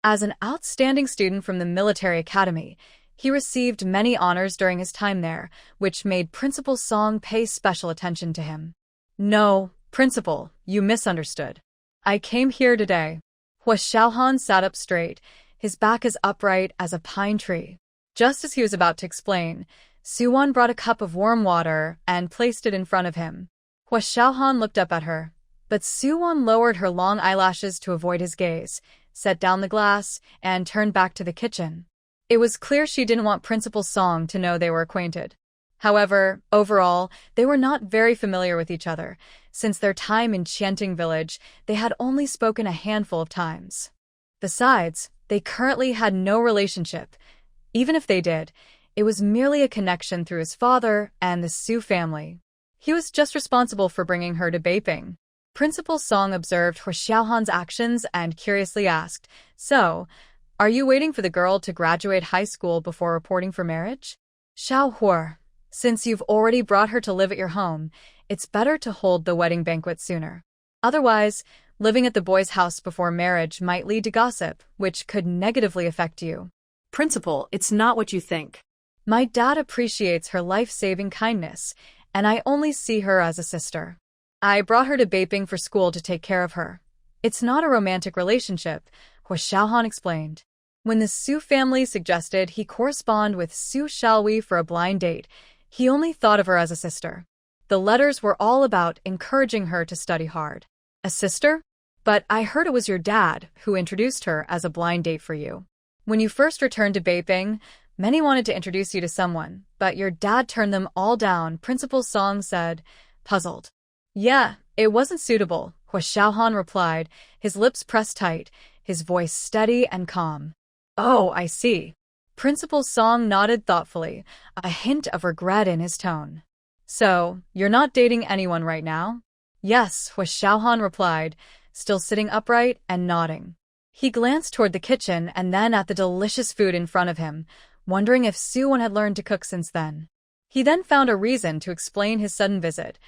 Speaker 1: As an outstanding student from the military academy, he received many honors during his time there, which made Principal Song pay special attention to him. "No, Principal, you misunderstood. I came here today." Hua Xiaohan sat up straight, his back as upright as a pine tree. Just as he was about to explain, Soo-won brought a cup of warm water and placed it in front of him. Hua Xiaohan looked up at her, but Soo-won lowered her long eyelashes to avoid his gaze, set down the glass, and turned back to the kitchen. It was clear she didn't want Principal Song to know they were acquainted. However, overall, they were not very familiar with each other. Since their time in Qianting village, they had only spoken a handful of times. Besides, they currently had no relationship. Even if they did, it was merely a connection through his father and the Su family. He was just responsible for bringing her to Beiping. Principal Song observed Hua Xiaohan's actions and curiously asked, "So, are you waiting for the girl to graduate high school before reporting for marriage?" "Xiao Hua, since you've already brought her to live at your home, it's better to hold the wedding banquet sooner. Otherwise, living at the boy's house before marriage might lead to gossip, which could negatively affect you."
Speaker 2: "Principal, it's not what you think."
Speaker 1: "My dad appreciates her life-saving kindness, and I only see her as a sister. I brought her to Beiping for school to take care of her. It's not a romantic relationship," Hua Xiaohan explained. When the Su family suggested he correspond with Su Xiaohui for a blind date, he only thought of her as a sister. The letters were all about encouraging her to study hard. "A sister? But I heard it was your dad who introduced her as a blind date for you. When you first returned to Beiping, many wanted to introduce you to someone, but your dad turned them all down," Principal Song said, puzzled. "Yeah, it wasn't suitable," Hua Xiaohan replied, his lips pressed tight, his voice steady and calm. "Oh, I see." Principal Song nodded thoughtfully, a hint of regret in his tone. "So, you're not dating anyone right now?" "Yes," Hua Xiaohan replied, still sitting upright and nodding. He glanced toward the kitchen and then at the delicious food in front of him, wondering if Soo-won had learned to cook since then. He then found a reason to explain his sudden visit.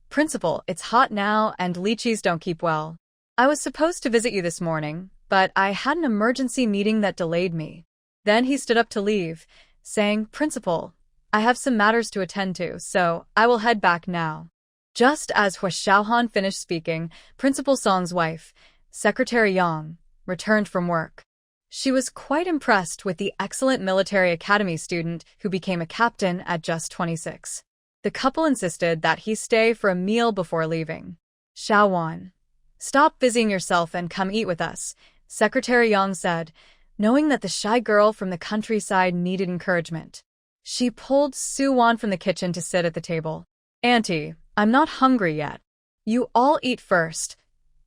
Speaker 1: "Principal, it's hot now and lychees don't keep well. I was supposed to visit you this morning, but I had an emergency meeting that delayed me." Then he stood up to leave, saying, "Principal, I have some matters to attend to, so I will head back now." Just as Hua Xiaohan finished speaking, Principal Song's wife, Secretary Yang, returned from work. She was quite impressed with the excellent military academy student who became a captain at just 26. The couple insisted that he stay for a meal before leaving. "Xiaowan, stop busying yourself and come eat with us," Secretary Yang said, knowing that the shy girl from the countryside needed encouragement. She pulled Soo-won from the kitchen to sit at the table. "Auntie, I'm not hungry yet. You all eat first."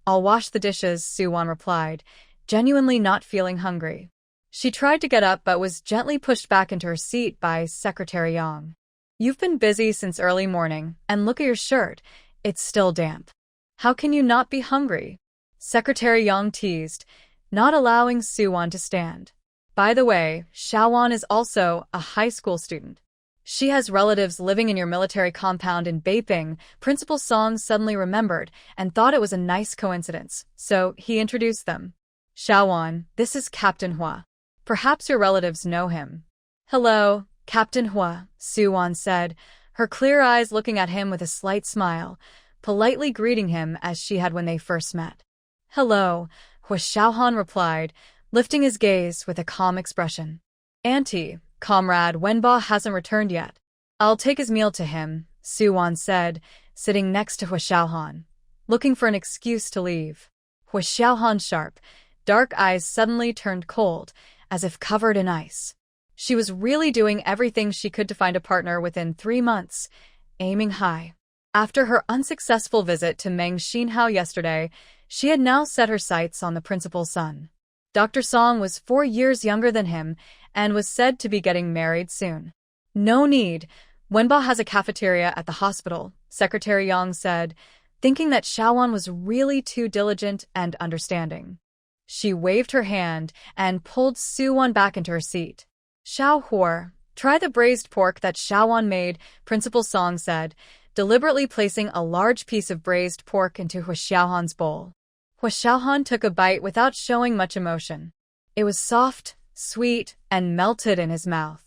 Speaker 1: "I'll wash the dishes," Soo-won replied, genuinely not feeling hungry. She tried to get up but was gently pushed back into her seat by Secretary Yang. "You've been busy since early morning, and look at your shirt, it's still damp. How can you not be hungry?" Secretary Yang teased, not allowing Soo-won to stand. "By the way, Xiaowan is also a high school student. She has relatives living in your military compound in Beiping." Principal Song suddenly remembered and thought it was a nice coincidence, so he introduced them. "Xiaowan, this is Captain Hua. Perhaps your relatives know him." "Hello, Captain Hua," Soo-won said, her clear eyes looking at him with a slight smile, politely greeting him as she had when they first met. "Hello," Hua Xiaohan replied, lifting his gaze with a calm expression. "Auntie, comrade Wenba hasn't returned yet. I'll take his meal to him," Suwan said, sitting next to Hua Xiaohan, looking for an excuse to leave. Hua Xiaohan's sharp, dark eyes suddenly turned cold, as if covered in ice. She was really doing everything she could to find a partner within 3 months, aiming high. After her unsuccessful visit to Meng Xinhao yesterday, she had now set her sights on the principal's son. Dr. Song was 4 years younger than him and was said to be getting married soon. "No need. Wenba has a cafeteria at the hospital," Secretary Yang said, thinking that Xiaowan was really too diligent and understanding. She waved her hand and pulled Suwan back into her seat. "Xiao Huor, try the braised pork that Xiaowan made," Principal Song said, deliberately placing a large piece of braised pork into Hua Xiaohan's bowl. Hua Xiaohan took a bite without showing much emotion. It was soft, sweet, and melted in his mouth.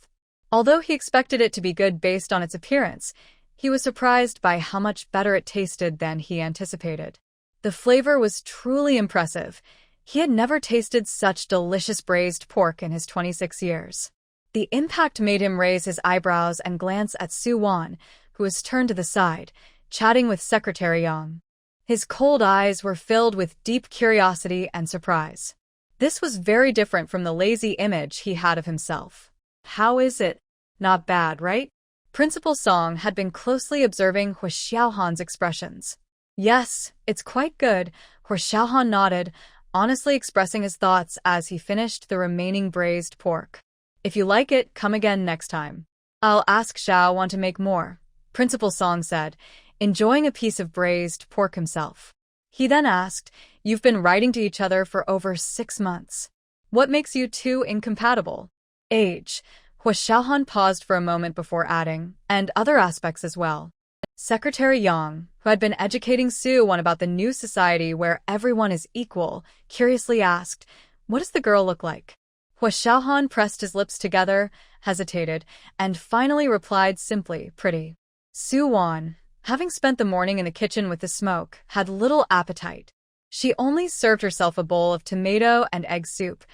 Speaker 1: Although he expected it to be good based on its appearance, he was surprised by how much better it tasted than he anticipated. The flavor was truly impressive. He had never tasted such delicious braised pork in his 26 years. The impact made him raise his eyebrows and glance at Suwan, who was turned to the side, chatting with Secretary Yang. His cold eyes were filled with deep curiosity and surprise. This was very different from the lazy image he had of himself. "How is it? Not bad, right?" Principal Song had been closely observing Hua Xiaohan's expressions. "Yes, it's quite good," Hua Xiaohan nodded, honestly expressing his thoughts as he finished the remaining braised pork. "If you like it, come again next time. I'll ask Xiaowan to make more," Principal Song said, enjoying a piece of braised pork himself. He then asked, "You've been writing to each other for over 6 months. What makes you two incompatible?" "Age." Hua Xiaohan paused for a moment before adding, "and other aspects as well." Secretary Yang, who had been educating Suwan about the new society where everyone is equal, curiously asked, "What does the girl look like?" Hua Xiaohan pressed his lips together, hesitated, and finally replied simply, "Pretty." Suwan, having spent the morning in the kitchen with the smoke, had little appetite. She only served herself a bowl of tomato and egg soup,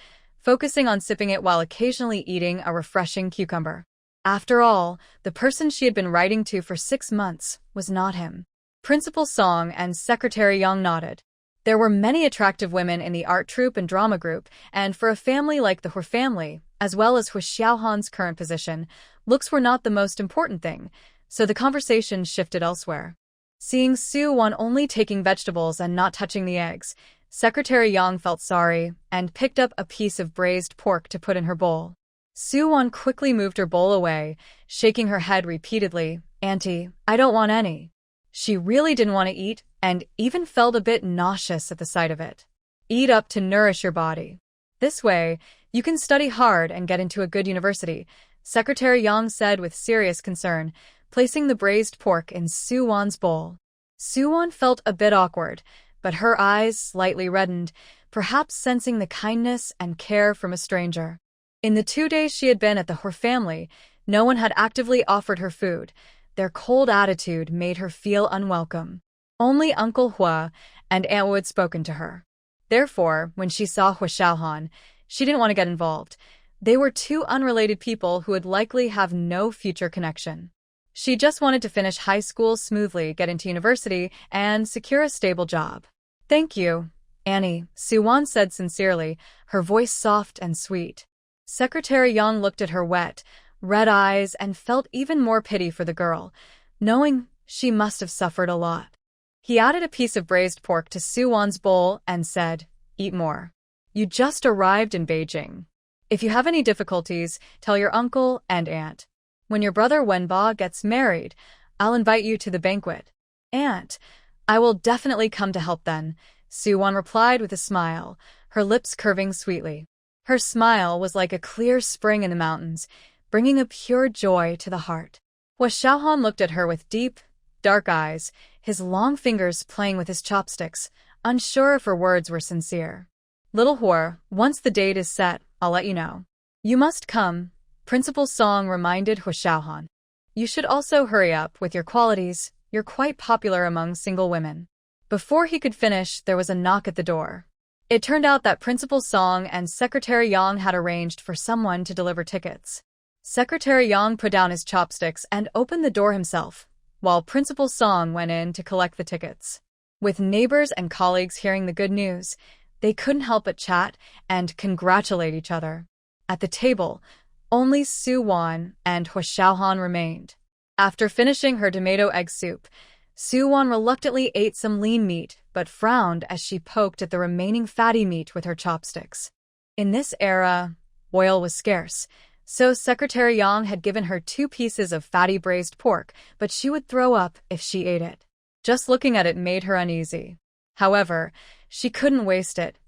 Speaker 1: focusing on sipping it while occasionally eating a refreshing cucumber. After all, the person she had been writing to for 6 months was not him. Principal Song and Secretary Yang nodded. There were many attractive women in the art troupe and drama group, and for a family like the Hua family, as well as Hua Xiaohan's current position, looks were not the most important thing, so the conversation shifted elsewhere. Seeing Suwan only taking vegetables and not touching the eggs, Secretary Yang felt sorry and picked up a piece of braised pork to put in her bowl. Suwan quickly moved her bowl away, shaking her head repeatedly, "Auntie, I don't want any." She really didn't want to eat and even felt a bit nauseous at the sight of it. "Eat up to nourish your body. This way, you can study hard and get into a good university," Secretary Yang said with serious concern, placing the braised pork in Suwan's bowl. Suwan felt a bit awkward, but her eyes slightly reddened, perhaps sensing the kindness and care from a stranger. In the 2 days she had been at the Hua family, no one had actively offered her food. Their cold attitude made her feel unwelcome. Only Uncle Hua and Aunt Wu had spoken to her. Therefore, when she saw Hua Xiaohan, she didn't want to get involved. They were two unrelated people who would likely have no future connection. She just wanted to finish high school smoothly, get into university, and secure a stable job. "Thank you, Annie," Suwan said sincerely, her voice soft and sweet. Secretary Yang looked at her wet, red eyes and felt even more pity for the girl, knowing she must have suffered a lot. He added a piece of braised pork to Suwan's bowl and said, "Eat more. You just arrived in Beijing. If you have any difficulties, tell your uncle and aunt. When your brother Wenba gets married, I'll invite you to the banquet." "Aunt, I will definitely come to help then," Suwan replied with a smile, her lips curving sweetly. Her smile was like a clear spring in the mountains, bringing a pure joy to the heart. Hua Xiaohan looked at her with deep, dark eyes, his long fingers playing with his chopsticks, unsure if her words were sincere. "Little Hua, once the date is set, I'll let you know." "You must come," Principal Song reminded Hua Xiaohan. You should also hurry up with your qualities. You're quite popular among single women. Before he could finish, there was a knock at the door. It turned out that Principal Song and Secretary Yang had arranged for someone to deliver tickets. Secretary Yang put down his chopsticks and opened the door himself, while Principal Song went in to collect the tickets. With neighbors and colleagues hearing the good news, they couldn't help but chat and congratulate each other. At the table, only Su-won and Hua Xiaohan remained. After finishing her tomato egg soup, Su-won reluctantly ate some lean meat but frowned as she poked at the remaining fatty meat with her chopsticks. In this era, oil was scarce, so Secretary Yang had given her 2 pieces of fatty braised pork, but she would throw up if she ate it. Just looking at it made her uneasy. However, she couldn't waste it.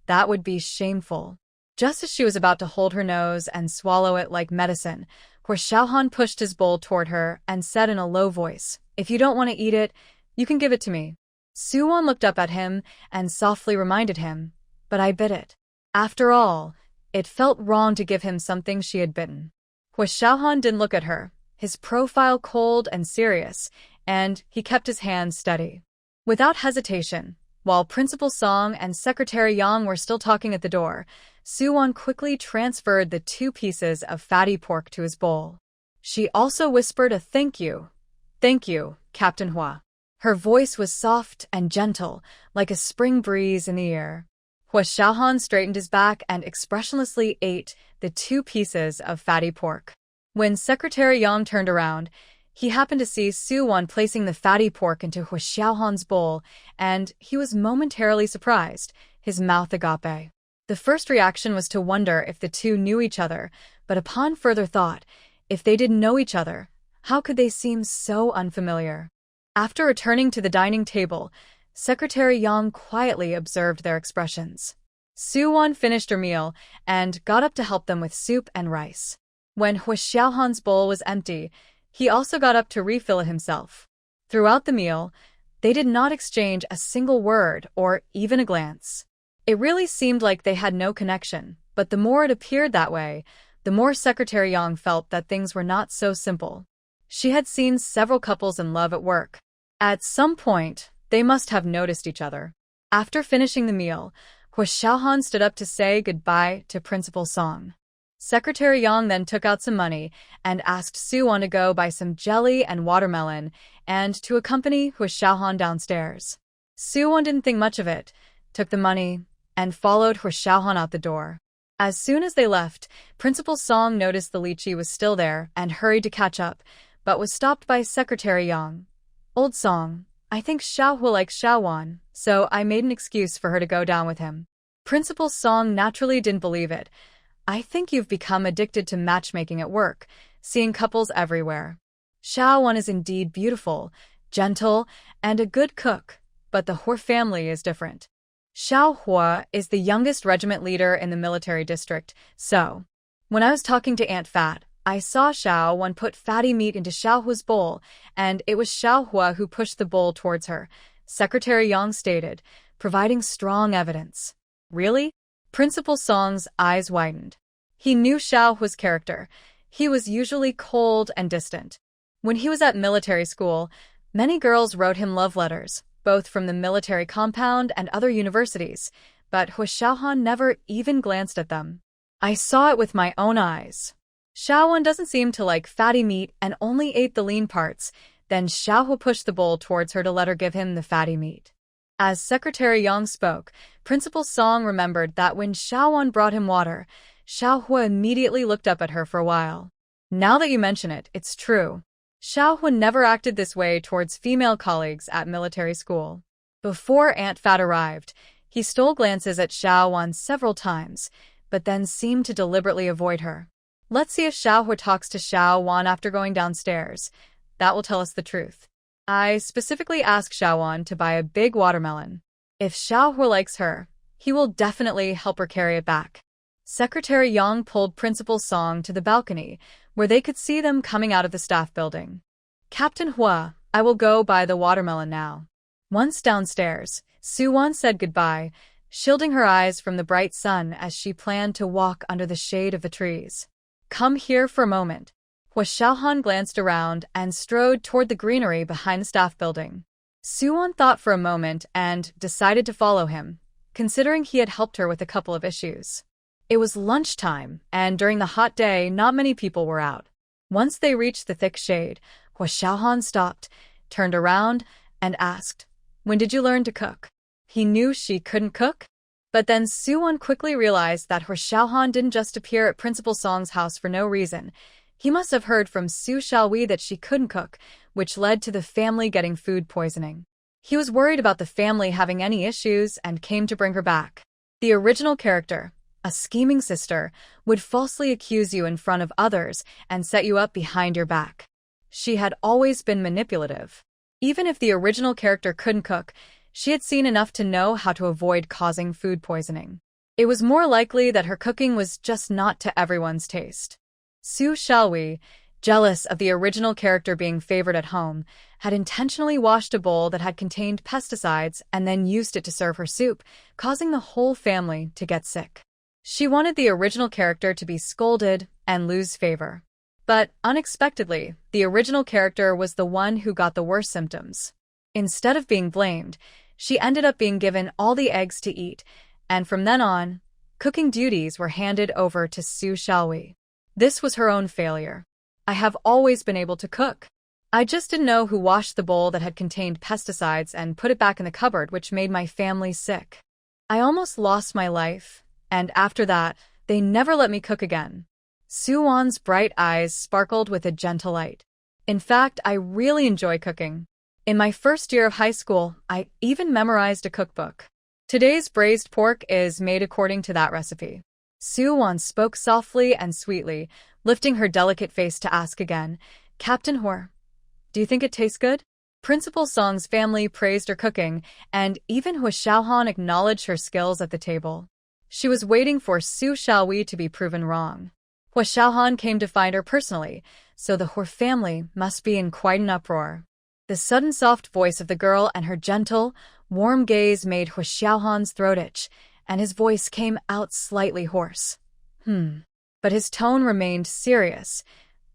Speaker 1: That would be shameful. Just as she was about to hold her nose and swallow it like medicine, Hua Xiaohan pushed his bowl toward her and said in a low voice, "If you don't want to eat it, you can give it to me." Su-won looked up at him and softly reminded him, "But I bit it." After all, it felt wrong to give him something she had bitten. Hua Xiaohan didn't look at her, his profile cold and serious, and he kept his hand steady. Without hesitation, while Principal Song and Secretary Yang were still talking at the door, Su-won quickly transferred the 2 pieces of fatty pork to his bowl. She also whispered a "Thank you, Captain Hua." Her voice was soft and gentle, like a spring breeze in the air. Hua Xiaohan straightened his back and expressionlessly ate the 2 pieces of fatty pork. When Secretary Yang turned around, he happened to see Su-won placing the fatty pork into Hua Xiaohan's bowl, and he was momentarily surprised, his mouth agape. The first reaction was to wonder if the 2 knew each other, but upon further thought, if they didn't know each other, how could they seem so unfamiliar? After returning to the dining table, Secretary Yang quietly observed their expressions. Su-won finished her meal and got up to help them with soup and rice. When Hua Xiaohan's bowl was empty, he also got up to refill it himself. Throughout the meal, they did not exchange a single word or even a glance. It really seemed like they had no connection, but the more it appeared that way, the more Secretary Yang felt that things were not so simple. She had seen several couples in love at work. At some point, they must have noticed each other. After finishing the meal, Hua Xiaohan stood up to say goodbye to Principal Song. Secretary Yang then took out some money and asked Su-won to go buy some jelly and watermelon and to accompany Hua Xiaohan downstairs. Su-won didn't think much of it, took the money, and followed Hua Xiaohan out the door. As soon as they left, Principal Song noticed the lychee was still there and hurried to catch up, but was stopped by Secretary Yang. "Old Song, I think Xiao Hua likes Xiaowan, so I made an excuse for her to go down with him." Principal Song naturally didn't believe it. "I think you've become addicted to matchmaking at work, seeing couples everywhere. Xiaowan is indeed beautiful, gentle, and a good cook, but the Hua family is different. Xiao Hua is the youngest regiment leader in the military district, so when I was talking to Aunt Fat, I saw Xiao Wan put fatty meat into Xiao Hua's bowl, and it was Xiao Hua who pushed the bowl towards her," Secretary Yang stated, providing strong evidence. "Really?" Principal Song's eyes widened. He knew Xiao Hua's character. He was usually cold and distant. When he was at military school, many girls wrote him love letters, both from the military compound and other universities, but Hua Xiaohan never even glanced at them. "I saw it with my own eyes. Xiaowan doesn't seem to like fatty meat and only ate the lean parts." Then Xiao Hua pushed the bowl towards her to let her give him the fatty meat. As Secretary Yang spoke, Principal Song remembered that when Xiaowan brought him water, Xiao Hua immediately looked up at her for a while. "Now that you mention it, it's true. Xiao Hua never acted this way towards female colleagues at military school." Before Aunt Fat arrived, he stole glances at Xiaowan several times, but then seemed to deliberately avoid her. Let's see if Xiao Hua talks to Xiaowan after going downstairs. That will tell us the truth. I specifically asked Xiaowan to buy a big watermelon. If Xiao Hua likes her, he will definitely help her carry it back. Secretary Yang pulled Principal Song to the balcony, where they could see them coming out of the staff building. "Captain Hua, I will go buy the watermelon now." Once downstairs, Su-won said goodbye, shielding her eyes from the bright sun as she planned to walk under the shade of the trees. "Come here for a moment." Hua Xiaohan glanced around and strode toward the greenery behind the staff building. Suwon thought for a moment and decided to follow him, considering he had helped her with a couple of issues. It was lunchtime, and during the hot day, not many people were out. Once they reached the thick shade, Hua Xiaohan stopped, turned around, and asked, "When did you learn to cook?" He knew she couldn't cook. But then Suwon quickly realized that Hua Xiaohan didn't just appear at Principal Song's house for no reason. He must have heard from Su Xiaohui that she couldn't cook, which led to the family getting food poisoning. He was worried about the family having any issues and came to bring her back. The original character, a scheming sister, would falsely accuse you in front of others and set you up behind your back. She had always been manipulative. Even if the original character couldn't cook, she had seen enough to know how to avoid causing food poisoning. It was more likely that her cooking was just not to everyone's taste. Su Xiaohui, jealous of the original character being favored at home, had intentionally washed a bowl that had contained pesticides and then used it to serve her soup, causing the whole family to get sick. She wanted the original character to be scolded and lose favor. But, unexpectedly, the original character was the one who got the worst symptoms. Instead of being blamed, she ended up being given all the eggs to eat, and from then on, cooking duties were handed over to Su Xiaohui. This was her own failure. "I have always been able to cook. I just didn't know who washed the bowl that had contained pesticides and put it back in the cupboard, which made my family sick. I almost lost my life, and after that, they never let me cook again." Suwon's bright eyes sparkled with a gentle light. "In fact, I really enjoy cooking. In my first year of high school, I even memorized a cookbook. Today's braised pork is made according to that recipe." Suwon spoke softly and sweetly, lifting her delicate face to ask again, "Captain Hua, do you think it tastes good?" Principal Song's family praised her cooking, and even Hua Xiaohan acknowledged her skills at the table. She was waiting for Su Xiaohui to be proven wrong. Hua Xiaohan came to find her personally, so the Hua family must be in quite an uproar. The sudden soft voice of the girl and her gentle, warm gaze made Hua Xiaohan's throat itch, and his voice came out slightly hoarse. But his tone remained serious.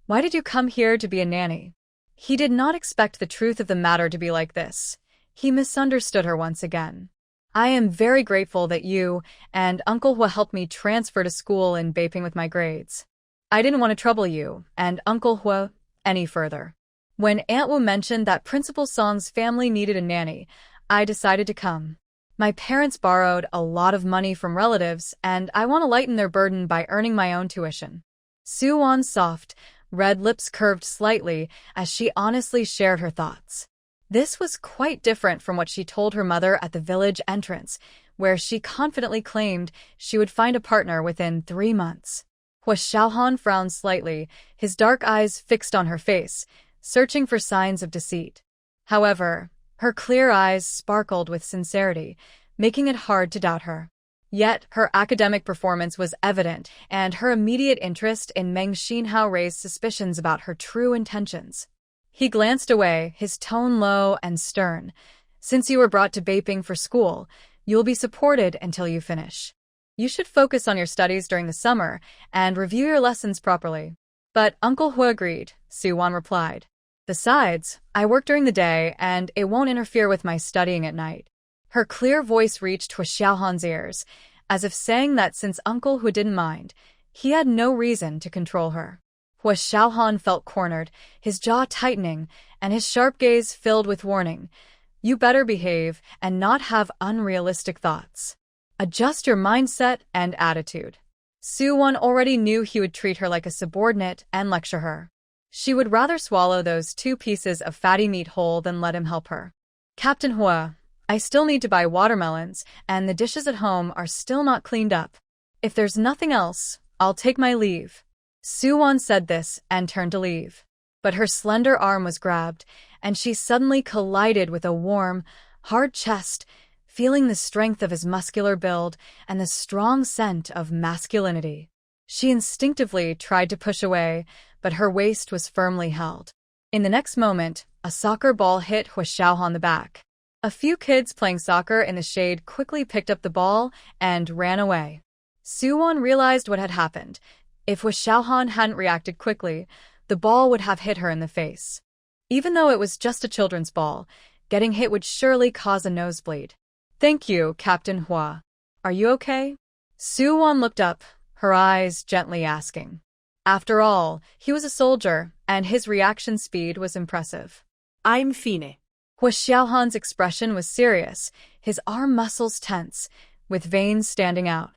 Speaker 1: "Why did you come here to be a nanny?" He did not expect the truth of the matter to be like this. He misunderstood her once again. "I am very grateful that you and Uncle Hua helped me transfer to school in Beiping with my grades. I didn't want to trouble you and Uncle Hua any further. When Aunt Wu mentioned that Principal Song's family needed a nanny, I decided to come. My parents borrowed a lot of money from relatives, and I want to lighten their burden by earning my own tuition." Suwon's soft, red lips curved slightly as she honestly shared her thoughts. This was quite different from what she told her mother at the village entrance, where she confidently claimed she would find a partner within 3 months. Hua Xiaohan frowned slightly, his dark eyes fixed on her face, searching for signs of deceit. However, her clear eyes sparkled with sincerity, making it hard to doubt her. Yet, her academic performance was evident, and her immediate interest in Meng Xinhao raised suspicions about her true intentions. He glanced away, his tone low and stern. "Since you were brought to Beiping for school, you will be supported until you finish. You should focus on your studies during the summer and review your lessons properly." "But Uncle Hua agreed," Suwon replied. "Besides, I work during the day and it won't interfere with my studying at night." Her clear voice reached Hua Xiaohan's ears, as if saying that since Uncle Hua didn't mind, he had no reason to control her. Hua Xiaohan felt cornered, his jaw tightening, and his sharp gaze filled with warning. "You better behave and not have unrealistic thoughts. Adjust your mindset and attitude." Suwon already knew he would treat her like a subordinate and lecture her. She would rather swallow those 2 pieces of fatty meat whole than let him help her. "Captain Hua, I still need to buy watermelons, and the dishes at home are still not cleaned up. If there's nothing else, I'll take my leave." Suwon said this and turned to leave. But her slender arm was grabbed, and she suddenly collided with a warm, hard chest, feeling the strength of his muscular build and the strong scent of masculinity. She instinctively tried to push away, but her waist was firmly held. In the next moment, a soccer ball hit Hua Xiaohan on the back. A few kids playing soccer in the shade quickly picked up the ball and ran away. Suwon realized what had happened. If Hua Xiaohan hadn't reacted quickly, the ball would have hit her in the face. Even though it was just a children's ball, getting hit would surely cause a nosebleed. "Thank you, Captain Hua. Are you okay?" Soo-won looked up, her eyes gently asking. After all, he was a soldier, and his reaction speed was impressive.
Speaker 2: I'm fine.
Speaker 1: Hua Xiaohan's expression was serious, his arm muscles tense, with veins standing out.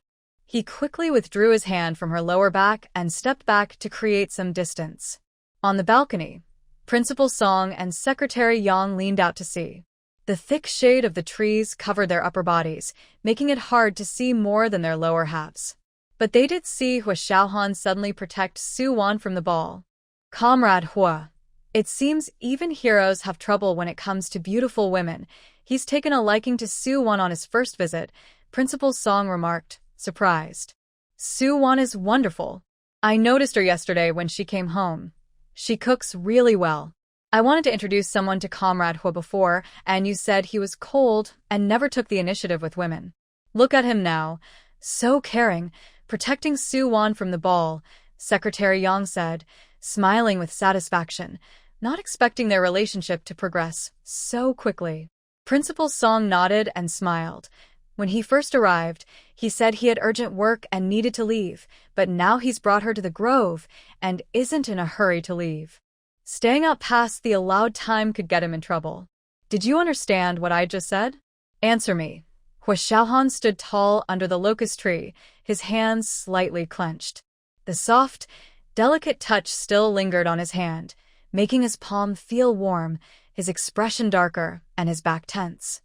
Speaker 1: He quickly withdrew his hand from her lower back and stepped back to create some distance. On the balcony, Principal Song and Secretary Yang leaned out to sea. The thick shade of the trees covered their upper bodies, making it hard to see more than their lower halves. But they did see Hua Xiaohan suddenly protect Soo-won from the ball. "Comrade Hua, it seems even heroes have trouble when it comes to beautiful women. He's taken a liking to Soo-won on his first visit," Principal Song remarked, surprised. "Soo-won is wonderful. I noticed her yesterday when she came home. She cooks really well. I wanted to introduce someone to Comrade Hua before, and you said he was cold and never took the initiative with women. Look at him now. So caring, protecting Soo-won from the ball," Secretary Yang said, smiling with satisfaction, not expecting their relationship to progress so quickly. Principal Song nodded and smiled. When he first arrived, he said he had urgent work and needed to leave, but now he's brought her to the grove and isn't in a hurry to leave. Staying out past the allowed time could get him in trouble. "Did you understand what I just said? Answer me." Hua Xiaohan stood tall under the locust tree, his hands slightly clenched. The soft, delicate touch still lingered on his hand, making his palm feel warm, his expression darker, and his back tense.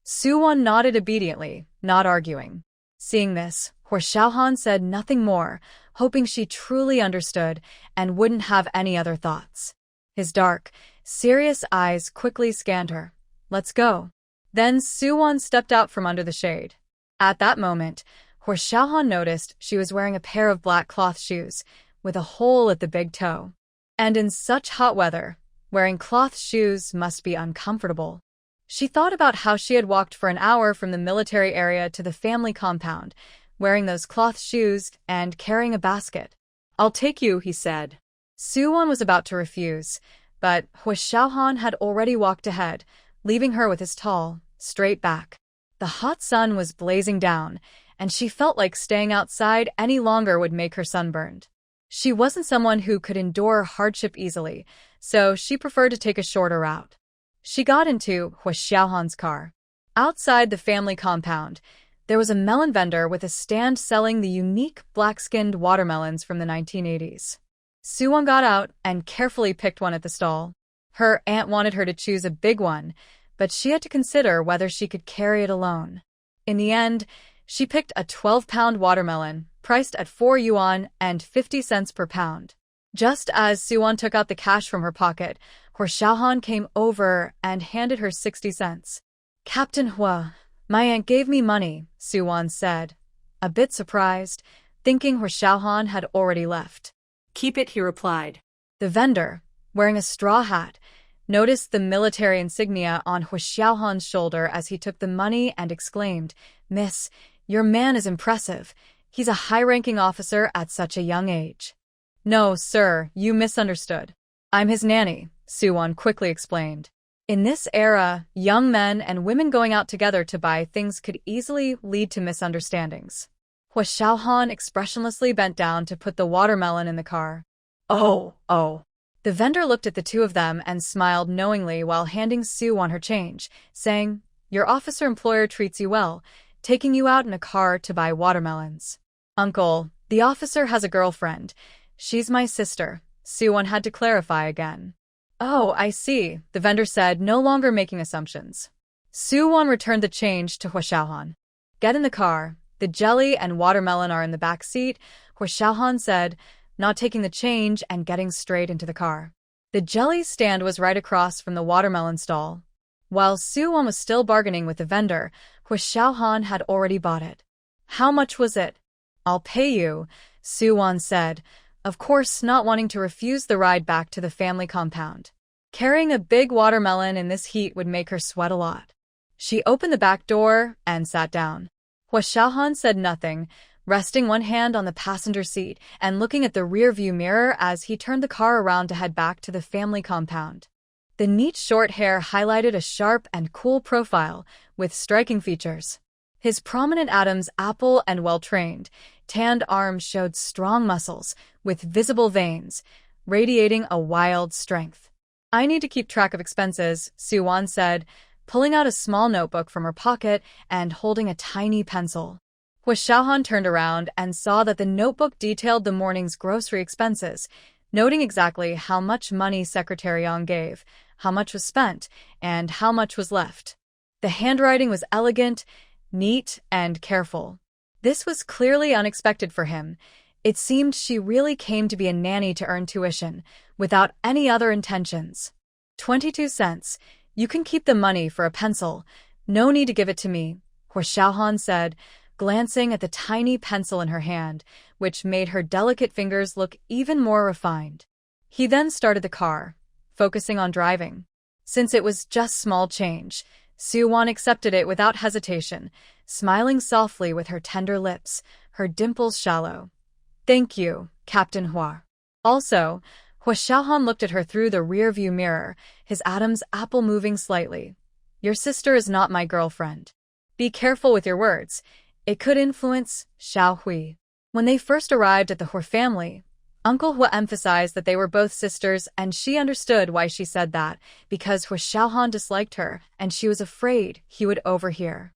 Speaker 1: Soo-won nodded obediently, not arguing. Seeing this, Hua Xiaohan said nothing more, hoping she truly understood and wouldn't have any other thoughts. His dark, serious eyes quickly scanned her. "Let's go." Then Soo-won stepped out from under the shade. At that moment, Hua Xiaohan noticed she was wearing a pair of black cloth shoes, with a hole at the big toe. And in such hot weather, wearing cloth shoes must be uncomfortable. She thought about how she had walked for an hour from the military area to the family compound, wearing those cloth shoes and carrying a basket. "I'll take you," he said. Soo-won was about to refuse, but Hua Xiaohan had already walked ahead, leaving her with his tall, straight back. The hot sun was blazing down, and she felt like staying outside any longer would make her sunburned. She wasn't someone who could endure hardship easily, so she preferred to take a shorter route. She got into Hua Xiaohan's car. Outside the family compound, there was a melon vendor with a stand selling the unique black-skinned watermelons from the 1980s. Soo-won got out and carefully picked one at the stall. Her aunt wanted her to choose a big one, but she had to consider whether she could carry it alone. In the end, she picked a 12-pound watermelon, priced at 4 yuan and 50 cents per pound. Just as Soo-won took out the cash from her pocket, Hua Xiaohan came over and handed her 60 cents. "Captain Hua, my aunt gave me money," Soo-won said, a bit surprised, thinking Hua Xiaohan had already left.
Speaker 2: "Keep it," he replied.
Speaker 1: The vendor, wearing a straw hat, noticed the military insignia on Hua Xiaohan's shoulder as he took the money and exclaimed, "Miss, your man is impressive. He's a high-ranking officer at such a young age." "No, sir, you misunderstood. I'm his nanny," Soo-won quickly explained. In this era, young men and women going out together to buy things could easily lead to misunderstandings. Hua Xiaohan expressionlessly bent down to put the watermelon in the car. Oh. The vendor looked at the two of them and smiled knowingly while handing Soo-won her change, saying, "Your officer-employer treats you well, taking you out in a car to buy watermelons." "Uncle, the officer has a girlfriend. She's my sister," Soo-won had to clarify again. "Oh, I see," the vendor said, no longer making assumptions. Soo-won returned the change to Hua Xiaohan. "Get in the car. The jelly and watermelon are in the back seat," Hua Xiaohan said, not taking the change and getting straight into the car. The jelly stand was right across from the watermelon stall. While Soo-won was still bargaining with the vendor, Hua Xiaohan had already bought it. "How much was it?" "I'll pay you," Soo-won said, of course not wanting to refuse the ride back to the family compound. Carrying a big watermelon in this heat would make her sweat a lot. She opened the back door and sat down. Hua Xiaohan said nothing, resting one hand on the passenger seat and looking at the rearview mirror as he turned the car around to head back to the family compound. The neat short hair highlighted a sharp and cool profile with striking features. His prominent Adam's apple and well-trained, tanned arms showed strong muscles with visible veins, radiating a wild strength. "I need to keep track of expenses," Soo-won said, pulling out a small notebook from her pocket and holding a tiny pencil. Hwa Xiaohan turned around and saw that the notebook detailed the morning's grocery expenses, noting exactly how much money Secretary Yang gave, how much was spent, and how much was left. The handwriting was elegant, neat, and careful. This was clearly unexpected for him. It seemed she really came to be a nanny to earn tuition, without any other intentions. 22 cents. You can keep the money for a pencil. No need to give it to me, Hwa Xiaohan said, glancing at the tiny pencil in her hand, which made her delicate fingers look even more refined. He then started the car, focusing on driving. Since it was just small change, Soo-won accepted it without hesitation, smiling softly with her tender lips, her dimples shallow. "Thank you, Captain Hua." Also, Hwa Xiaohan looked at her through the rearview mirror, his Adam's apple moving slightly. "Your sister is not my girlfriend. Be careful with your words. It could influence Xiao Hui." When they first arrived at the Hua family, Uncle Hua emphasized that they were both sisters, and she understood why she said that, because Hwa Xiaohan disliked her, and she was afraid he would overhear.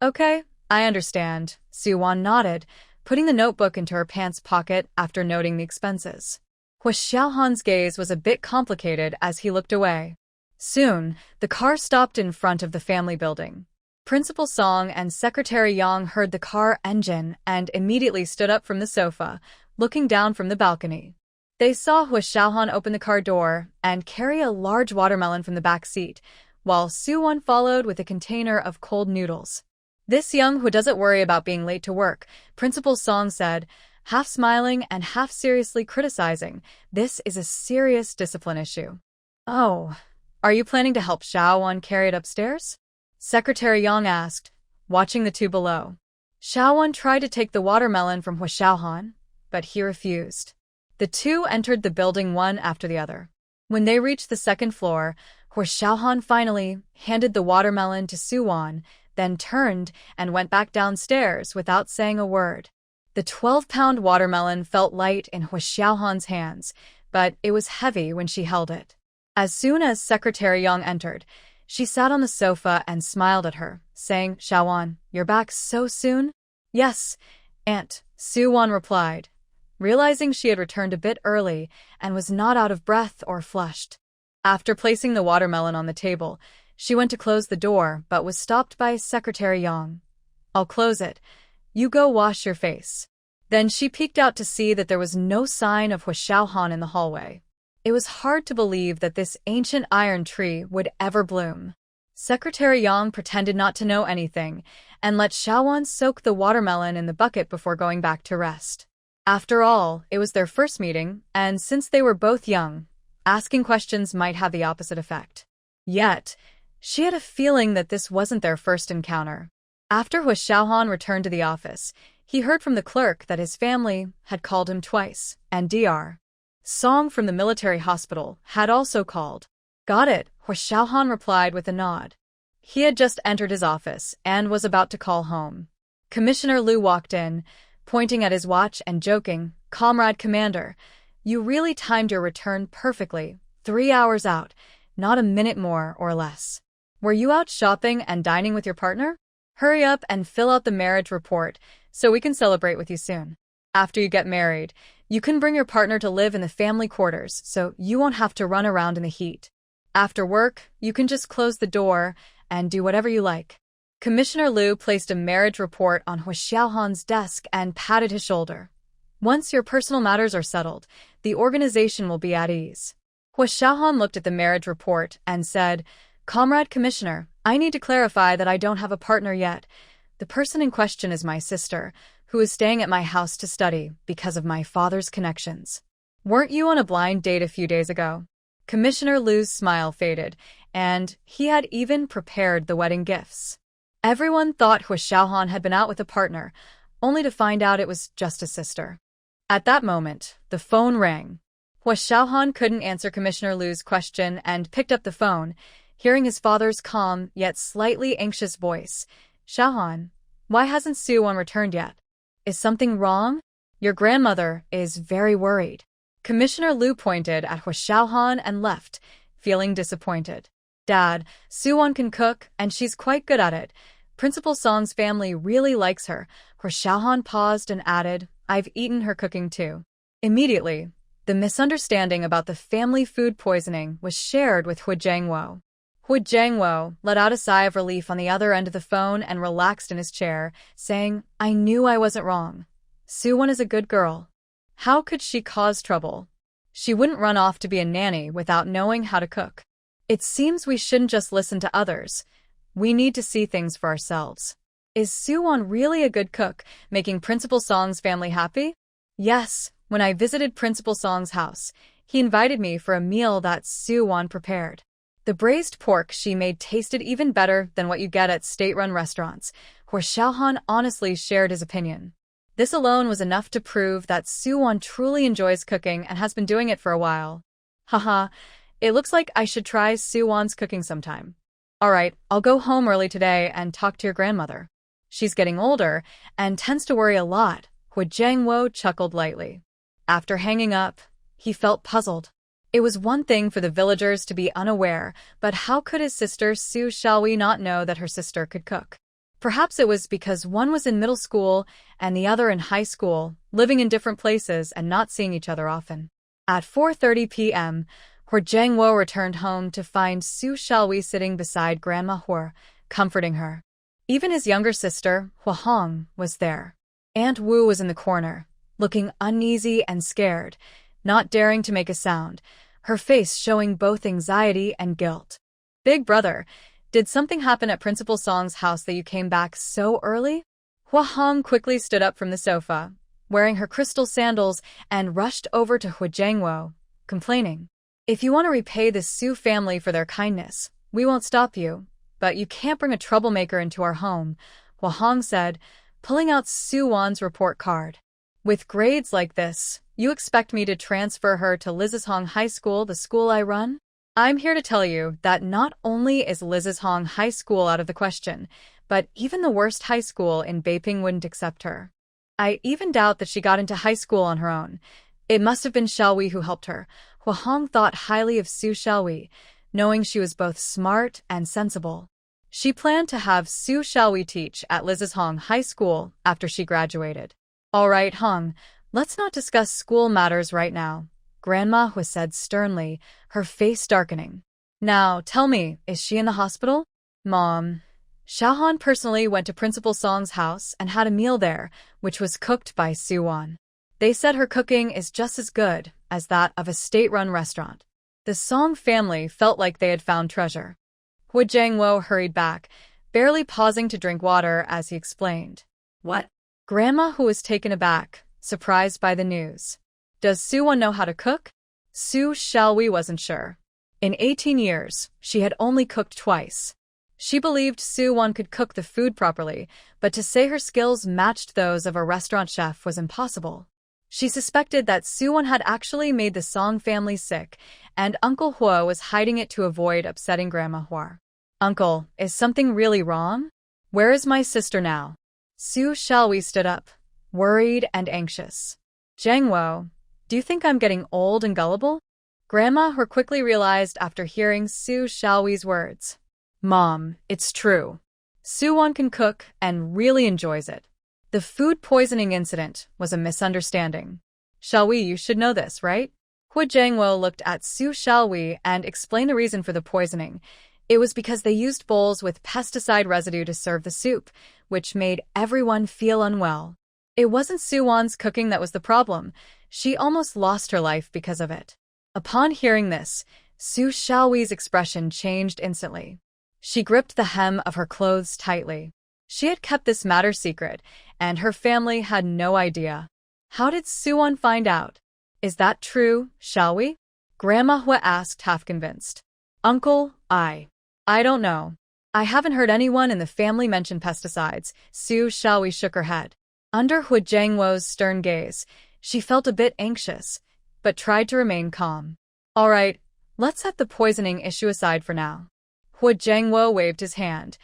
Speaker 1: "Okay, I understand," Soo-won nodded, putting the notebook into her pants pocket after noting the expenses. Hwa Xiaohan's gaze was a bit complicated as he looked away. Soon, the car stopped in front of the family building. Principal Song and Secretary Yang heard the car engine and immediately stood up from the sofa, looking down from the balcony. They saw Hwa Xiaohan open the car door and carry a large watermelon from the back seat, while Soo-won followed with a container of cold noodles. "This young Hwa doesn't worry about being late to work," Principal Song said, half smiling and half seriously criticizing. "This is a serious discipline issue." "Oh, are you planning to help Xiaowon carry it upstairs?" Secretary Yang asked, watching the two below. Xiaowon tried to take the watermelon from Hwa Xiaohan, but he refused. The two entered the building one after the other. When they reached the second floor, Hwa Xiaohan finally handed the watermelon to Soo-won, then turned and went back downstairs without saying a word. The 12-pound watermelon felt light in Hwa Xiaohan's hands, but it was heavy when she held it. As soon as Secretary Yang entered, she sat on the sofa and smiled at her, saying, "Xiaowon, you're back so soon?" "Yes, Aunt," Soo-won replied, realizing she had returned a bit early and was not out of breath or flushed. After placing the watermelon on the table, she went to close the door but was stopped by Secretary Yang. "I'll close it. You go wash your face." Then she peeked out to see that there was no sign of Hwa Xiaohan in the hallway. It was hard to believe that this ancient iron tree would ever bloom. Secretary Yang pretended not to know anything and let Xiaowon soak the watermelon in the bucket before going back to rest. After all, it was their first meeting, and since they were both young, asking questions might have the opposite effect. Yet, she had a feeling that this wasn't their first encounter. After Hwa Xiaohan returned to the office, he heard from the clerk that his family had called him twice, and Dr. Song from the military hospital had also called. "Got it," Hwa Xiaohan replied with a nod. He had just entered his office and was about to call home. Commissioner Liu walked in, pointing at his watch and joking, "Comrade Commander, you really timed your return perfectly, 3 hours out, not a minute more or less. Were you out shopping and dining with your partner? Hurry up and fill out the marriage report so we can celebrate with you soon. After you get married, you can bring your partner to live in the family quarters so you won't have to run around in the heat. After work, you can just close the door and do whatever you like." Commissioner Liu placed a marriage report on Hwa Xiaohan's desk and patted his shoulder. "Once your personal matters are settled, the organization will be at ease." Hwa Xiaohan looked at the marriage report and said, "Comrade Commissioner, I need to clarify that I don't have a partner yet. The person in question is my sister, who is staying at my house to study because of my father's connections. Weren't you on a blind date a few days ago?" Commissioner Liu's smile faded, and he had even prepared the wedding gifts. Everyone thought Hwa Xiaohan had been out with a partner, only to find out it was just his sister. At that moment, the phone rang. Hua Xiaohan couldn't answer Commissioner Lu's question and picked up the phone, hearing his father's calm yet slightly anxious voice. Xiaohan, why hasn't Suwon returned yet? Is something wrong? Your grandmother is very worried. Commissioner Lu pointed at Hua Xiaohan and left, feeling disappointed. Dad, Suwon can cook, and she's quite good at it. Principal Song's family really likes her. Hua Xiaohan paused and added, I've eaten her cooking too. Immediately, the misunderstanding about the family food poisoning was shared with Hu Jiangwo. Hu Jiangwo let out a sigh of relief on the other end of the phone and relaxed in his chair, saying, I knew I wasn't wrong. Suwon is a good girl. How could she cause trouble? She wouldn't run off to be a nanny without knowing how to cook. It seems we shouldn't just listen to others. We need to see things for ourselves. Is Suwon really a good cook, making Principal Song's family happy? Yes, when I visited Principal Song's house, he invited me for a meal that Suwon prepared. The braised pork she made tasted even better than what you get at state-run restaurants, where Xiaohan honestly shared his opinion. This alone was enough to prove that Suwon truly enjoys cooking and has been doing it for a while. Haha, it looks like I should try Suwon's cooking sometime. Alright, I'll go home early today and talk to your grandmother. She's getting older and tends to worry a lot, Hu Jiangwo chuckled lightly. After hanging up, he felt puzzled. It was one thing for the villagers to be unaware, but how could his sister Su Xiaohui not know that her sister could cook? Perhaps it was because one was in middle school and the other in high school, living in different places and not seeing each other often. At 4:30 p.m., Hu Jiangwo returned home to find Su Xiaohui sitting beside Grandma Hu, comforting her. Even his younger sister, Hua Hong, was there. Aunt Wu was in the corner, looking uneasy and scared, not daring to make a sound, her face showing both anxiety and guilt. Big brother, did something happen at Principal Song's house that you came back so early? Hua Hong quickly stood up from the sofa, wearing her crystal sandals, and rushed over to Hu Jiangwo, complaining. If you want to repay the Su family for their kindness, we won't stop you, but you can't bring a troublemaker into our home, Hua Hong said, pulling out Suwon's report card. With grades like this, you expect me to transfer her to Lizishong High School, the school I run? I'm here to tell you that not only is Lizishong High School out of the question, but even the worst high school in Beiping wouldn't accept her. I even doubt that she got into high school on her own. It must have been Xiaohui who helped her. Hua Hong thought highly of Su Xiaohui, knowing she was both smart and sensible. She planned to have Su Xiaohui teach at Lizishong High School after she graduated. All right, Hong, let's not discuss school matters right now, Grandma Hu said sternly, her face darkening. Now, tell me, is she in the hospital? Mom. Xiaohan personally went to Principal Song's house and had a meal there, which was cooked by Suwon. They said her cooking is just as good as that of a state-run restaurant. The Song family felt like they had found treasure. Hu Jiangwo hurried back, barely pausing to drink water as he explained.
Speaker 2: What?
Speaker 1: Grandma Hu was taken aback, surprised by the news. Does Suwon know how to cook? Su Xiaohui wasn't sure. In 18 years, she had only cooked twice. She believed Suwon could cook the food properly, but to say her skills matched those of a restaurant chef was impossible. She suspected that Suwon had actually made the Song family sick, and Uncle Hua was hiding it to avoid upsetting Grandma Hua. Uncle, is something really wrong? Where is my sister now? Su Xiaohui stood up, worried and anxious. Jiangwo, do you think I'm getting old and gullible? Grandma Hua quickly realized after hearing Su Xiaohui's words. Mom, it's true. Suwon can cook and really enjoys it. The food poisoning incident was a misunderstanding. Xiaohui, you should know this, right? Hu Jiangwo looked at Su Xiaohui and explained the reason for the poisoning. It was because they used bowls with pesticide residue to serve the soup, which made everyone feel unwell. It wasn't Suwon's cooking that was the problem. She almost lost her life because of it. Upon hearing this, Su Xiaohui's expression changed instantly. She gripped the hem of her clothes tightly. She had kept this matter secret, and her family had no idea. How did Suwon find out? Is that true, Xiaohui? Grandma Hua asked, half convinced. Uncle, I don't know. I haven't heard anyone in the family mention pesticides. Su Xiaohui shook her head. Under Hu Jiangwo's stern gaze, she felt a bit anxious, but tried to remain calm. All right, let's set the poisoning issue aside for now. Hu Jiangwo waved his hand,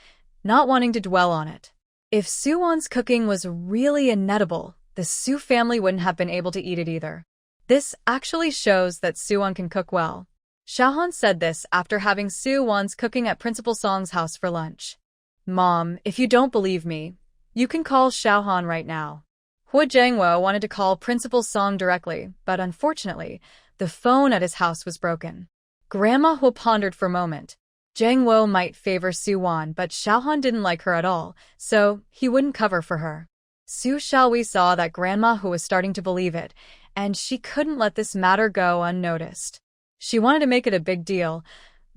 Speaker 1: not wanting to dwell on it. If Suwon's cooking was really inedible, the Su family wouldn't have been able to eat it either. This actually shows that Suwon can cook well. Xiaohan said this after having Suwon's cooking at Principal Song's house for lunch. Mom, if you don't believe me, you can call Xiaohan right now. Hu Jiangwo wanted to call Principal Song directly, but unfortunately, the phone at his house was broken. Grandma Hu pondered for a moment. Jiangwo might favor Suwon, but Xiaohan didn't like her at all, so he wouldn't cover for her. Su Xiaohui saw that Grandma Hu was starting to believe it, and she couldn't let this matter go unnoticed. She wanted to make it a big deal.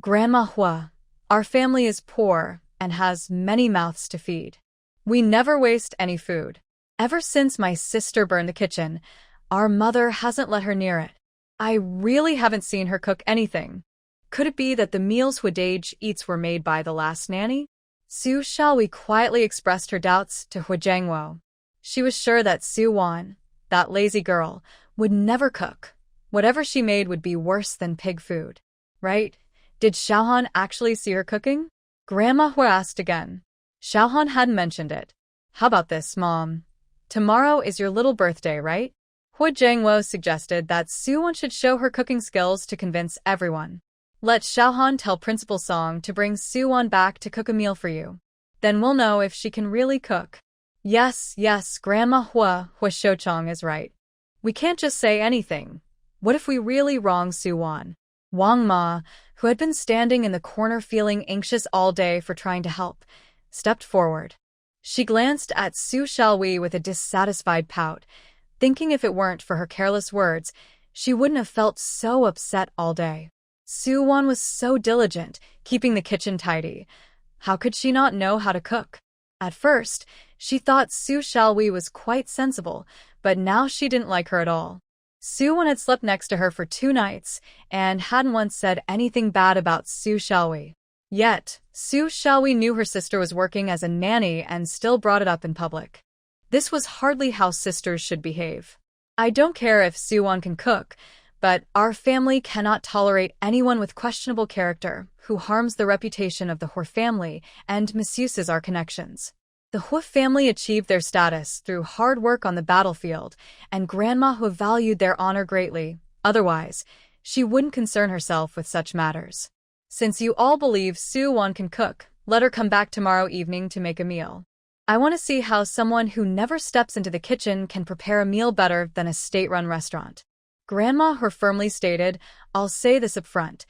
Speaker 1: Grandma Hu, our family is poor and has many mouths to feed. We never waste any food. Ever since my sister burned the kitchen, our mother hasn't let her near it. I really haven't seen her cook anything. Could it be that the meals Huidage eats were made by the last nanny? Su Xiaohui quietly expressed her doubts to Hu Jiangwo. She was sure that Suwon, that lazy girl, would never cook. Whatever she made would be worse than pig food. Right? Did Xiaohan actually see her cooking? Grandma Hu asked again. Xiaohan hadn't mentioned it. How about this, Mom? Tomorrow is your little birthday, right? Hu Jiangwo suggested that Suwon should show her cooking skills to convince everyone. Let Xiaohan tell Principal Song to bring Suwon back to cook a meal for you. Then we'll know if she can really cook. Yes, Grandma Hu Shouchong is right. We can't just say anything. What if we really wrong Suwon? Wang Ma, who had been standing in the corner feeling anxious all day for trying to help, stepped forward. She glanced at Su Xiaohui with a dissatisfied pout, thinking if it weren't for her careless words, she wouldn't have felt so upset all day. Suwon was so diligent, keeping the kitchen tidy. How could she not know how to cook? At first, she thought Su Xiaohui was quite sensible, but now she didn't like her at all. Suwon had slept next to her for 2 nights and hadn't once said anything bad about Su Xiaohui. Yet, Su Xiaohui knew her sister was working as a nanny and still brought it up in public. This was hardly how sisters should behave. I don't care if Suwon can cook, but our family cannot tolerate anyone with questionable character who harms the reputation of the Hu family and misuses our connections. The Hu family achieved their status through hard work on the battlefield, and Grandma Hu valued their honor greatly. Otherwise, she wouldn't concern herself with such matters. Since you all believe Suwon can cook, let her come back tomorrow evening to make a meal. I want to see how someone who never steps into the kitchen can prepare a meal better than a state-run restaurant. Grandma Hu firmly stated, I'll say this up front.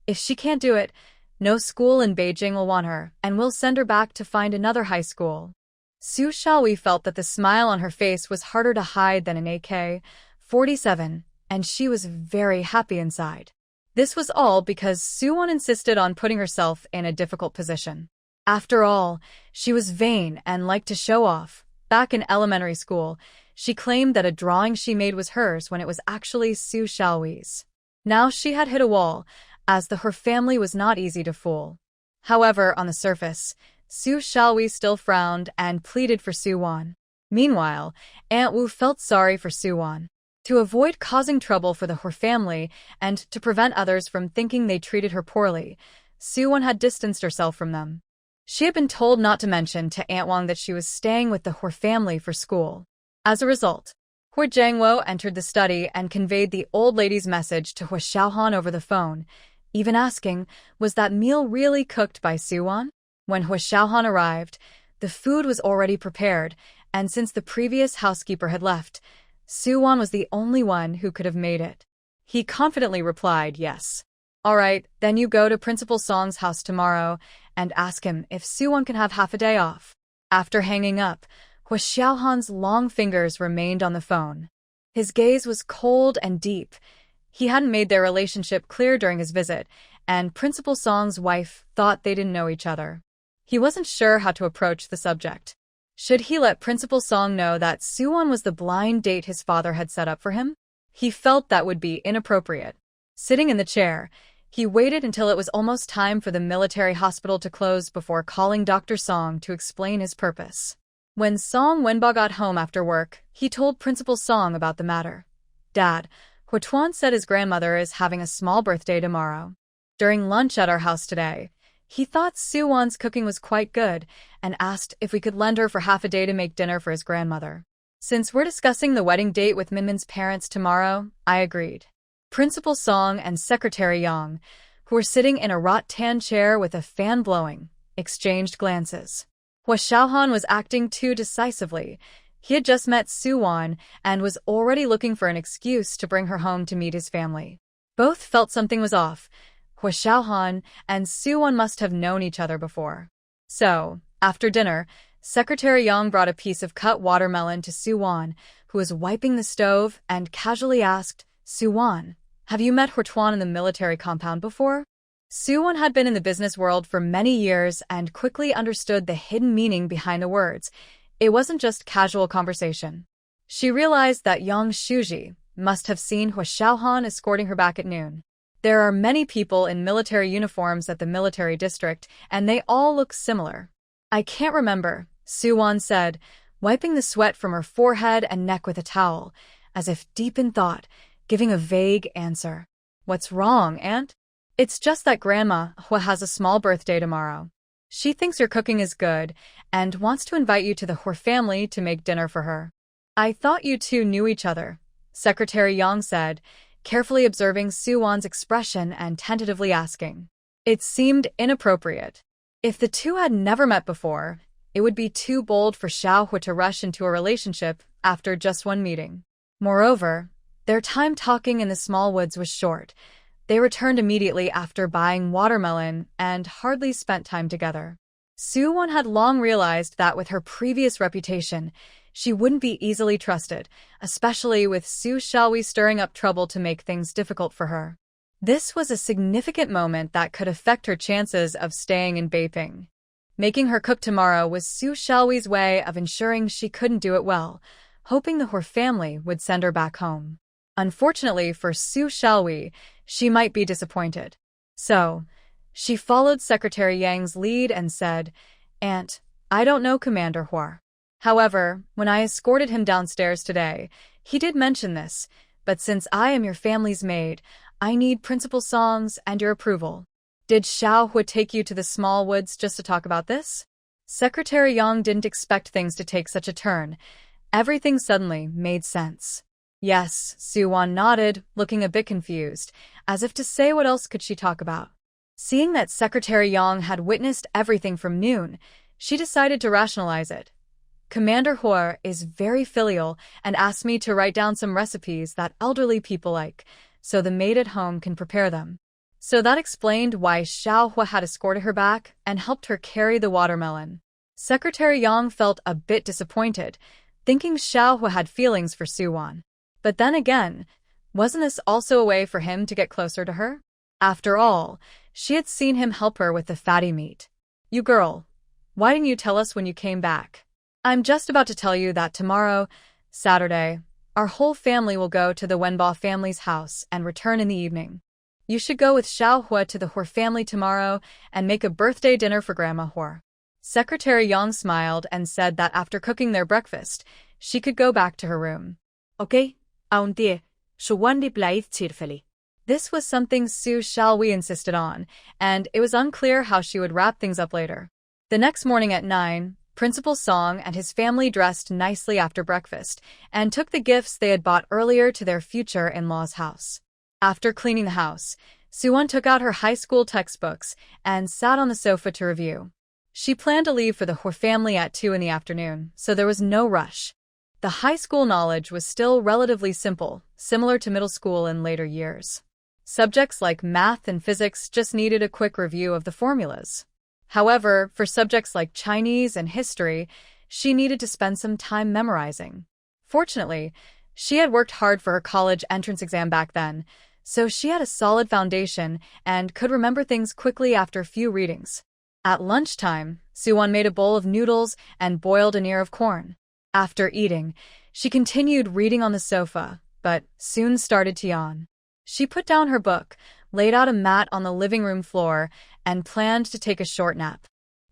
Speaker 1: If she can't do it, no school in Beijing will want her, and we'll send her back to find another high school. Su Xiaohui felt that the smile on her face was harder to hide than an AK-47, and she was very happy inside. This was all because Suwon insisted on putting herself in a difficult position. After all, she was vain and liked to show off. Back in elementary school, she claimed that a drawing she made was hers when it was actually Su Xiaohui's. Now she had hit a wall, as her family was not easy to fool. However, on the surface, Su Xiaohui still frowned and pleaded for Suwon. Meanwhile, Aunt Wu felt sorry for Suwon. To avoid causing trouble for the Hu family and to prevent others from thinking they treated her poorly, Suwon had distanced herself from them. She had been told not to mention to Aunt Wang that she was staying with the Hu family for school. As a result, Hu Jiangwo entered the study and conveyed the old lady's message to Hu Xiaohan over the phone, even asking, was that meal really cooked by Suwon? When Hu Xiaohan arrived, the food was already prepared, and since the previous housekeeper had left, Suwon was the only one who could have made it. He confidently replied, yes. All right, then you go to Principal Song's house tomorrow and ask him if Suwon can have half a day off. After hanging up, Hu Xiaohan's long fingers remained on the phone. His gaze was cold and deep. He hadn't made their relationship clear during his visit, and Principal Song's wife thought they didn't know each other. He wasn't sure how to approach the subject. Should he let Principal Song know that Suwon was the blind date his father had set up for him? He felt that would be inappropriate. Sitting in the chair, he waited until it was almost time for the military hospital to close before calling Dr. Song to explain his purpose. When Song Wenba got home after work, he told Principal Song about the matter. Dad, Huatuan said his grandmother is having a small birthday tomorrow. During lunch at our house today, he thought Suwon's cooking was quite good and asked if we could lend her for half a day to make dinner for his grandmother. Since we're discussing the wedding date with Minmin's parents tomorrow, I agreed. Principal Song and Secretary Yang, who were sitting in a rattan chair with a fan blowing, exchanged glances. Hua Xiaohan was acting too decisively. He had just met Suwon and was already looking for an excuse to bring her home to meet his family. Both felt something was off. Hua Xiaohan and Suwon must have known each other before. So, after dinner, Secretary Yang brought a piece of cut watermelon to Suwon, who was wiping the stove, and casually asked, Suwon, have you met Huatuan in the military compound before? Suwon had been in the business world for many years and quickly understood the hidden meaning behind the words. It wasn't just casual conversation. She realized that Yang Shuji must have seen Hua Xiaohan escorting her back at noon. There are many people in military uniforms at the military district, and they all look similar. I can't remember, Suwon said, wiping the sweat from her forehead and neck with a towel, as if deep in thought, giving a vague answer. What's wrong, Aunt? It's just that Grandma Hua has a small birthday tomorrow. She thinks your cooking is good and wants to invite you to the Hua family to make dinner for her. I thought you two knew each other, Secretary Yang said, carefully observing Suwon's expression and tentatively asking. It seemed inappropriate. If the two had never met before, it would be too bold for Xiao Hua to rush into a relationship after just one meeting. Moreover, their time talking in the small woods was short. They returned immediately after buying watermelon and hardly spent time together. Suwon had long realized that with her previous reputation, she wouldn't be easily trusted, especially with Su Xiaohui stirring up trouble to make things difficult for her. This was a significant moment that could affect her chances of staying in Beiping. Making her cook tomorrow was Su Xiaohui's way of ensuring she couldn't do it well, hoping the Hua family would send her back home. Unfortunately for Su Xiaohui, she might be disappointed. So, she followed Secretary Yang's lead and said, Aunt, I don't know Commander Hua. However, when I escorted him downstairs today, he did mention this, but since I am your family's maid, I need Principal Song's and your approval. Did Xiao Hua take you to the small woods just to talk about this? Secretary Yang didn't expect things to take such a turn. Everything suddenly made sense. Yes, Suwon nodded, looking a bit confused, as if to say what else could she talk about. Seeing that Secretary Yang had witnessed everything from noon, she decided to rationalize it. Commander Hua is very filial and asked me to write down some recipes that elderly people like, so the maid at home can prepare them. So that explained why Xiao Hua had escorted her back and helped her carry the watermelon. Secretary Yang felt a bit disappointed, thinking Xiao Hua had feelings for Suwon. But then again, wasn't this also a way for him to get closer to her? After all, she had seen him help her with the fatty meat. You girl, why didn't you tell us when you came back? I'm just about to tell you that tomorrow, Saturday, our whole family will go to the Wenba family's house and return in the evening. You should go with Xiao Hua to the Hua family tomorrow and make a birthday dinner for Grandma Hua. Secretary Yang smiled and said that after cooking their breakfast, she could go back to her room.
Speaker 2: Okay, auntie, Suwon blythe cheerfully.
Speaker 1: This was something Su Xiaohui insisted on, and it was unclear how she would wrap things up later. The next morning at 9, Principal Song and his family dressed nicely after breakfast and took the gifts they had bought earlier to their future in-laws' house. After cleaning the house, Suwon took out her high school textbooks and sat on the sofa to review. She planned to leave for the Hua family at 2 in the afternoon, so there was no rush. The high school knowledge was still relatively simple, similar to middle school in later years. Subjects like math and physics just needed a quick review of the formulas. However, for subjects like Chinese and history, she needed to spend some time memorizing. Fortunately, she had worked hard for her college entrance exam back then, so she had a solid foundation and could remember things quickly after a few readings. At lunchtime, Suwon made a bowl of noodles and boiled an ear of corn. After eating, she continued reading on the sofa, but soon started to yawn. She put down her book, laid out a mat on the living room floor, and planned to take a short nap.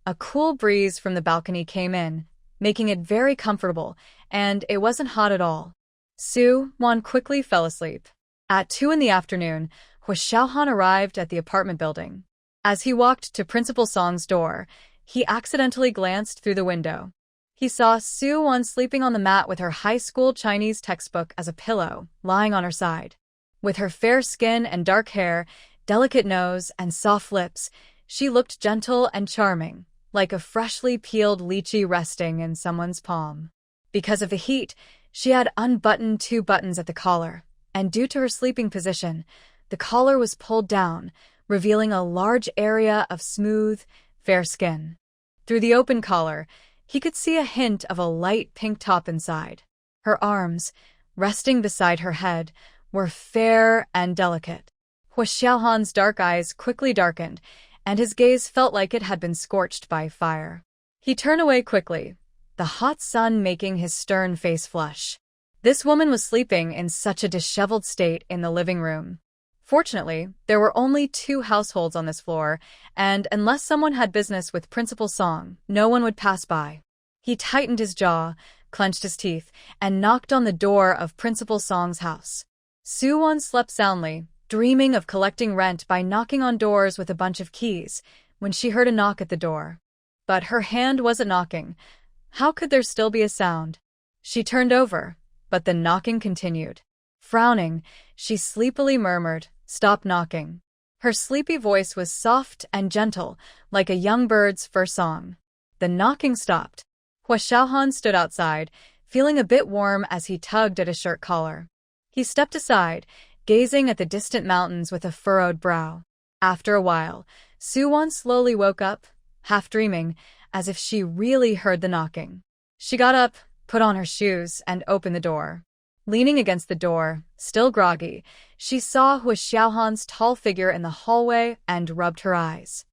Speaker 1: A cool breeze from the balcony came in, making it very comfortable, and it wasn't hot at all. Soo-won quickly fell asleep. At 2 in the afternoon, Hwa Xiaohan arrived at the apartment building. As he walked to Principal Song's door, he accidentally glanced through the window. He saw Soo-won sleeping on the mat with her high school Chinese textbook as a pillow, lying on her side. With her fair skin and dark hair, delicate nose, and soft lips, she looked gentle and charming, like a freshly peeled lychee resting in someone's palm. Because of the heat, she had unbuttoned 2 buttons at the collar, and due to her sleeping position, the collar was pulled down, revealing a large area of smooth, fair skin. Through the open collar, he could see a hint of a light pink top inside. Her arms, resting beside her head, were fair and delicate. Hwa Xiaohan's dark eyes quickly darkened, and his gaze felt like it had been scorched by fire. He turned away quickly, the hot sun making his stern face flush. This woman was sleeping in such a disheveled state in the living room. Fortunately, there were only 2 households on this floor, and unless someone had business with Principal Song, no one would pass by. He tightened his jaw, clenched his teeth, and knocked on the door of Principal Song's house. Soo-won slept soundly, dreaming of collecting rent by knocking on doors with a bunch of keys, when she heard a knock at the door. But her hand wasn't knocking. How could there still be a sound? She turned over, but the knocking continued. Frowning, she sleepily murmured, "Stop knocking." Her sleepy voice was soft and gentle, like a young bird's first song. The knocking stopped. Hwa Xiaohan stood outside, feeling a bit warm as he tugged at his shirt collar. He stepped aside, gazing at the distant mountains with a furrowed brow. After a while, Soo-won slowly woke up, half dreaming, as if she really heard the knocking. She got up, put on her shoes, and opened the door. Leaning against the door, still groggy, she saw Hwa Xiaohan's tall figure in the hallway and rubbed her eyes.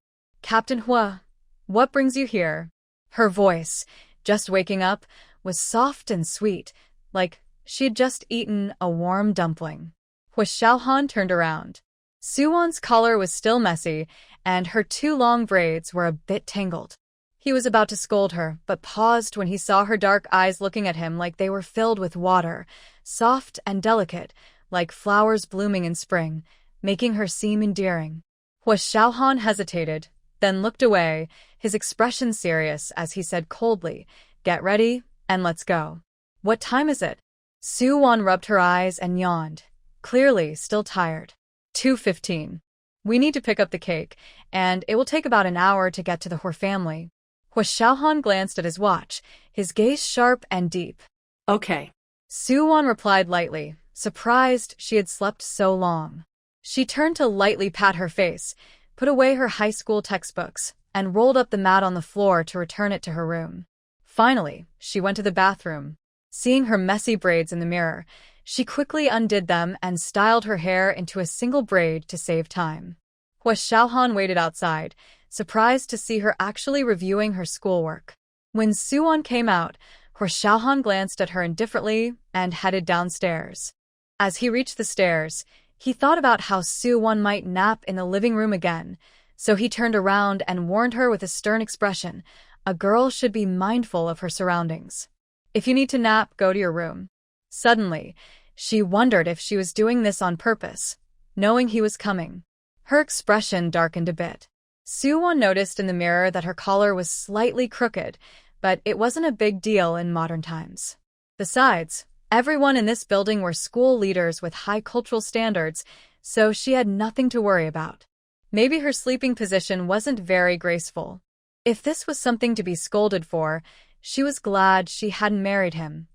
Speaker 1: "Captain Hua, what brings you here?" Her voice, just waking up, was soft and sweet, like she had just eaten a warm dumpling. Hwa Xiaohan turned around. Soo-won's collar was still messy, and her 2 long braids were a bit tangled. He was about to scold her, but paused when he saw her dark eyes looking at him like they were filled with water, soft and delicate, like flowers blooming in spring, making her seem endearing. Hwa Xiaohan hesitated, then looked away, his expression serious as he said coldly, "Get ready, and let's go." "What time is it?" Soo-won rubbed her eyes and yawned, clearly still tired. 2:15. "We need to pick up the cake, and it will take about an hour to get to the Hwa family." Hwa Xiaohan glanced at his watch, his gaze sharp and deep.
Speaker 2: Okay.
Speaker 1: Soo-won replied lightly, surprised she had slept so long. She turned to lightly pat her face, put away her high school textbooks, and rolled up the mat on the floor to return it to her room. Finally, she went to the bathroom. Seeing her messy braids in the mirror, she quickly undid them and styled her hair into a single braid to save time. Hwa Xiaohan waited outside, surprised to see her actually reviewing her schoolwork. When Soo-won came out, Hwa Xiaohan glanced at her indifferently and headed downstairs. As he reached the stairs, he thought about how Soo-won might nap in the living room again, so he turned around and warned her with a stern expression, "A girl should be mindful of her surroundings. If you need to nap, go to your room." Suddenly, she wondered if she was doing this on purpose, knowing he was coming. Her expression darkened a bit. Soo-won noticed in the mirror that her collar was slightly crooked, but it wasn't a big deal in modern times. Besides, everyone in this building were school leaders with high cultural standards, so she had nothing to worry about. Maybe her sleeping position wasn't very graceful. If this was something to be scolded for, she was glad she hadn't married him.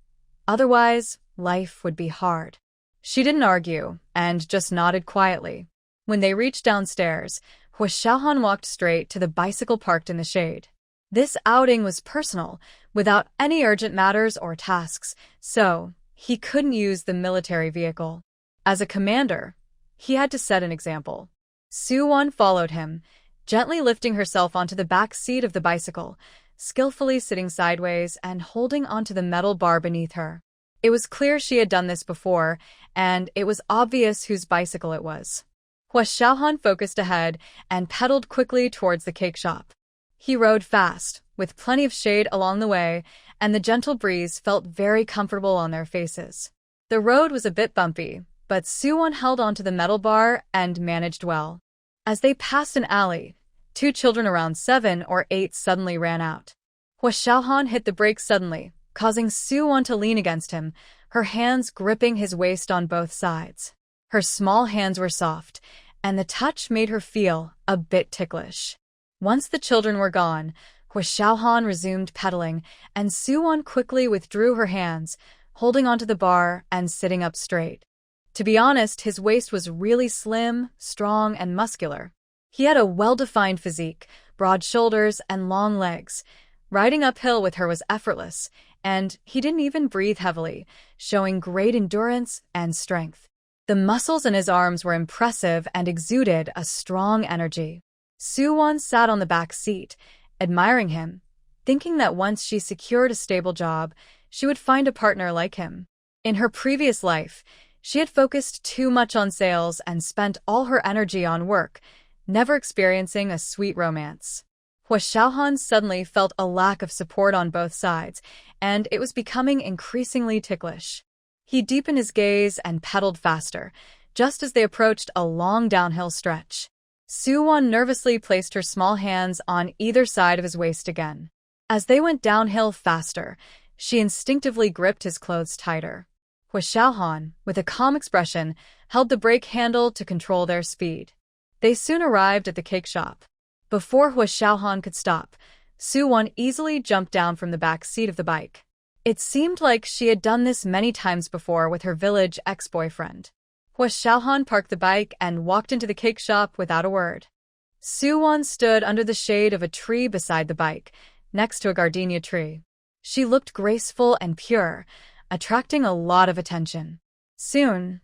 Speaker 1: Otherwise, life would be hard. She didn't argue, and just nodded quietly. When they reached downstairs, Hwa Xiaohan walked straight to the bicycle parked in the shade. This outing was personal, without any urgent matters or tasks, so he couldn't use the military vehicle. As a commander, he had to set an example. Soo-won followed him, gently lifting herself onto the back seat of the bicycle, skillfully sitting sideways and holding onto the metal bar beneath her. It was clear she had done this before, and it was obvious whose bicycle it was. Hwa Xiaohan focused ahead and pedaled quickly towards the cake shop. He rode fast, with plenty of shade along the way, and the gentle breeze felt very comfortable on their faces. The road was a bit bumpy, but Suwon held onto the metal bar and managed well. As they passed an alley, two children around 7 or 8 suddenly ran out. Hua Xiaohan hit the brakes suddenly, causing Suwon to lean against him, her hands gripping his waist on both sides. Her small hands were soft, and the touch made her feel a bit ticklish. Once the children were gone, Hua Xiaohan resumed pedaling, and Suwon quickly withdrew her hands, holding onto the bar and sitting up straight. To be honest, his waist was really slim, strong, and muscular. He had a well-defined physique, broad shoulders, and long legs. Riding uphill with her was effortless, and he didn't even breathe heavily, showing great endurance and strength. The muscles in his arms were impressive and exuded a strong energy. Suwon sat on the back seat, admiring him, thinking that once she secured a stable job, she would find a partner like him. In her previous life, she had focused too much on sales and spent all her energy on work, never experiencing a sweet romance. Hua Xiaohan suddenly felt a lack of support on both sides, and it was becoming increasingly ticklish. He deepened his gaze and pedaled faster, just as they approached a long downhill stretch. Suwon nervously placed her small hands on either side of his waist again. As they went downhill faster, she instinctively gripped his clothes tighter. Hua Xiaohan, with a calm expression, held the brake handle to control their speed. They soon arrived at the cake shop. Before Hua Xiaohan could stop, Suwon easily jumped down from the back seat of the bike. It seemed like she had done this many times before with her village ex-boyfriend. Hua Xiaohan parked the bike and walked into the cake shop without a word. Suwon stood under the shade of a tree beside the bike, next to a gardenia tree. She looked graceful and pure, attracting a lot of attention. Soon,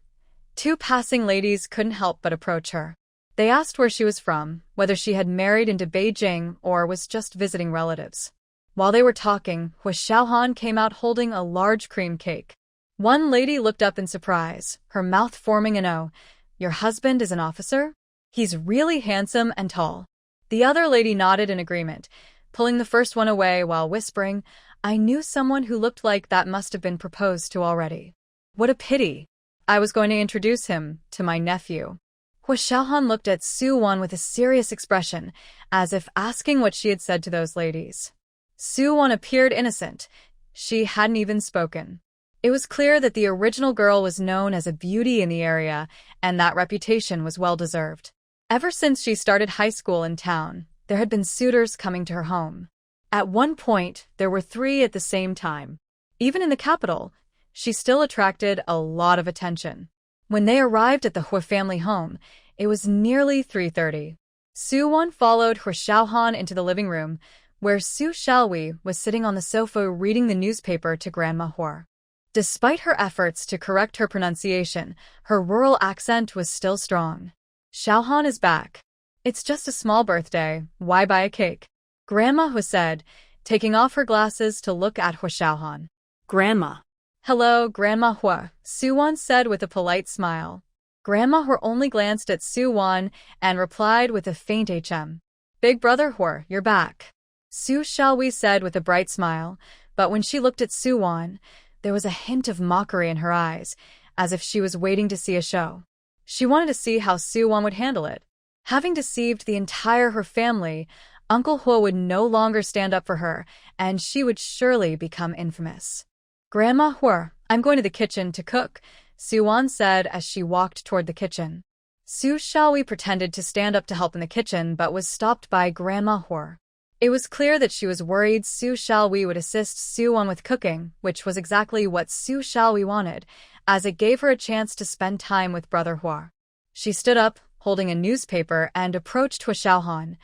Speaker 1: two passing ladies couldn't help but approach her. They asked where she was from, whether she had married into Beijing or was just visiting relatives. While they were talking, Hua Xiaohan came out holding a large cream cake. One lady looked up in surprise, her mouth forming an O. "Your husband is an officer? He's really handsome and tall." The other lady nodded in agreement, pulling the first one away while whispering, "I knew someone who looked like that must have been proposed to already. What a pity. I was going to introduce him to my nephew." Hua Xiaohan looked at Suwon with a serious expression, as if asking what she had said to those ladies. Suwon appeared innocent. She hadn't even spoken. It was clear that the original girl was known as a beauty in the area, and that reputation was well-deserved. Ever since she started high school in town, there had been suitors coming to her home. At one point, there were 3 at the same time. Even in the capital, she still attracted a lot of attention. When they arrived at the Hua family home, it was nearly 3:30. Suwon followed Hua Xiaohan into the living room, where Su Xiaohui was sitting on the sofa reading the newspaper to Grandma Hua. Despite her efforts to correct her pronunciation, her rural accent was still strong. "Xiaohan is back. It's just a small birthday, why buy a cake?" Grandma Hua said, taking off her glasses to look at Hua Xiaohan.
Speaker 2: Grandma.
Speaker 1: "Hello, Grandma Hua," Suwon said with a polite smile. Grandma Hua only glanced at Suwon and replied with a faint "hm." "Big brother Hua, you're back," Su Xiaohui said with a bright smile, but when she looked at Suwon, there was a hint of mockery in her eyes, as if she was waiting to see a show. She wanted to see how Suwon would handle it. Having deceived the entire her family, Uncle Hua would no longer stand up for her, and she would surely become infamous. "Grandma Hua, I'm going to the kitchen to cook," Suwon said as she walked toward the kitchen. Su Xiaohui pretended to stand up to help in the kitchen but was stopped by Grandma Hua. It was clear that she was worried Su Xiaohui would assist Suwon with cooking, which was exactly what Su Xiaohui wanted, as it gave her a chance to spend time with Brother Hua. She stood up, holding a newspaper, and approached Hua Xiaohan.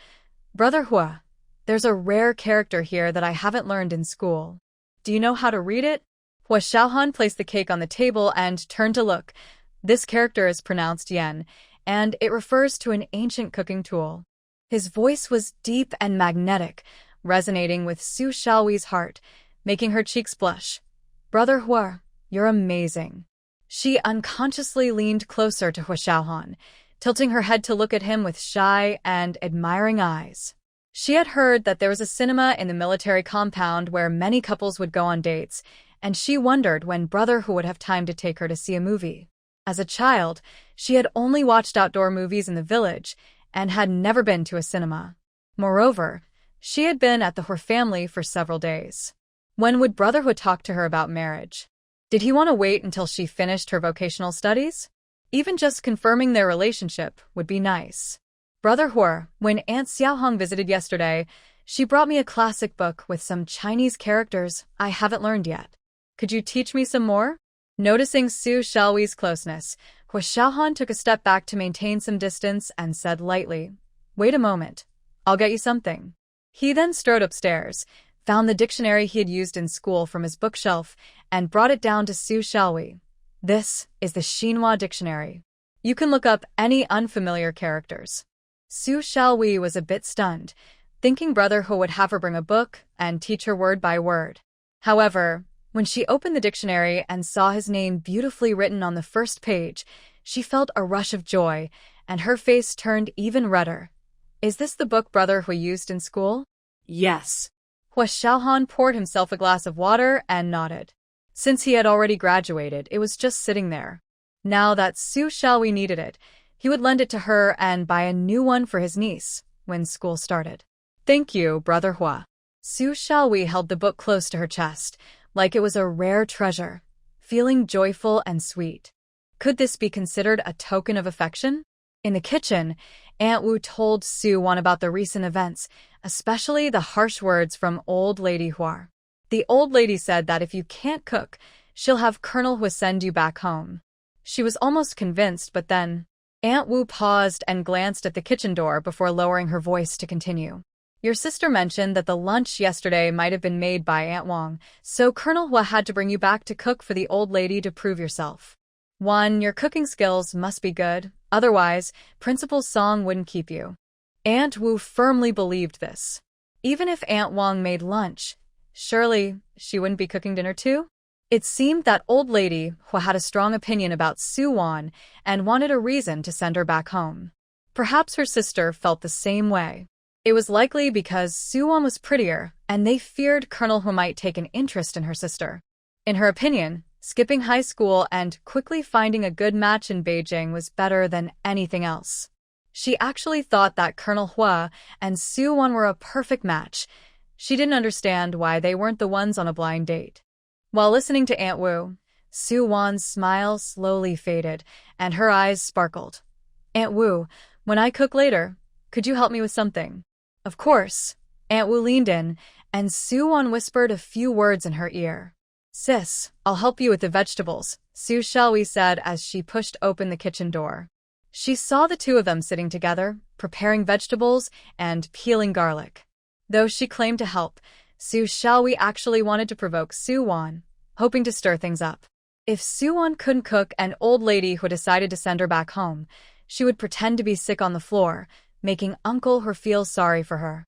Speaker 1: "Brother Hua, there's a rare character here that I haven't learned in school. Do you know how to read it?" Hua Xiaohan placed the cake on the table and turned to look. This character is pronounced yen, and it refers to an ancient cooking tool. His voice was deep and magnetic, resonating with Su Xiaohui's heart, making her cheeks blush. "Brother Hua, you're amazing." She unconsciously leaned closer to Hua Xiaohan, tilting her head to look at him with shy and admiring eyes. She had heard that there was a cinema in the military compound where many couples would go on dates, and she wondered when Brother Hu would have time to take her to see a movie. As a child, she had only watched outdoor movies in the village and had never been to a cinema. Moreover, she had been at the Hu family for several days. When would Brother Hu talk to her about marriage? Did he want to wait until she finished her vocational studies? Even just confirming their relationship would be nice. Brother Hu, when Aunt Xiaohong visited yesterday, she brought me a classic book with some Chinese characters I haven't learned yet. Could you teach me some more? Noticing Su Xiaohui's closeness, Hu Xiaohong took a step back to maintain some distance and said lightly, "Wait a moment. I'll get you something." He then strode upstairs, found the dictionary he had used in school from his bookshelf, and brought it down to Su Xiaohui. This is the Xinhua dictionary. You can look up any unfamiliar characters. Su Xiaohui was a bit stunned, thinking Brother Hu would have her bring a book and teach her word by word. However, when she opened the dictionary and saw his name beautifully written on the first page, she felt a rush of joy, and her face turned even redder. Is this the book Brother Hu used in school?
Speaker 2: Yes.
Speaker 1: Hu Xiaohan poured himself a glass of water and nodded. Since he had already graduated, it was just sitting there. Now that Su Xiaohui needed it, he would lend it to her and buy a new one for his niece when school started. Thank you, Brother Hu. Su Xiaohui held the book close to her chest, like it was a rare treasure, feeling joyful and sweet. Could this be considered a token of affection? In the kitchen, Aunt Wu told Su Wan about the recent events, especially the harsh words from Old Lady Hua. The old lady said that if you can't cook, she'll have Colonel Hu send you back home. She was almost convinced, but then Aunt Wu paused and glanced at the kitchen door before lowering her voice to continue. Your sister mentioned that the lunch yesterday might have been made by Aunt Wang, so Colonel Hua had to bring you back to cook for the old lady to prove yourself. 1. Your cooking skills must be good, otherwise, Principal Song wouldn't keep you. Aunt Wu firmly believed this. Even if Aunt Wang made lunch, surely she wouldn't be cooking dinner too? It seemed that old lady Hua had a strong opinion about Su Wan and wanted a reason to send her back home. Perhaps her sister felt the same way. It was likely because Su Wan was prettier, and they feared Colonel Hu might take an interest in her sister. In her opinion, skipping high school and quickly finding a good match in Beijing was better than anything else. She actually thought that Colonel Hua and Su Wan were a perfect match. She didn't understand why they weren't the ones on a blind date. While listening to Aunt Wu, Su Wan's smile slowly faded, and her eyes sparkled. Aunt Wu, when I cook later, could you help me with something? Of course. Aunt Wu leaned in, and Su Wan whispered a few words in her ear. Sis, I'll help you with the vegetables, Su Xiaohui said as she pushed open the kitchen door. She saw the two of them sitting together, preparing vegetables and peeling garlic. Though she claimed to help, Su Xiaohui actually wanted to provoke Su Wan, hoping to stir things up. If Su Wan couldn't cook an old lady who decided to send her back home, she would pretend to be sick on the floor, making Uncle Her feel sorry for her.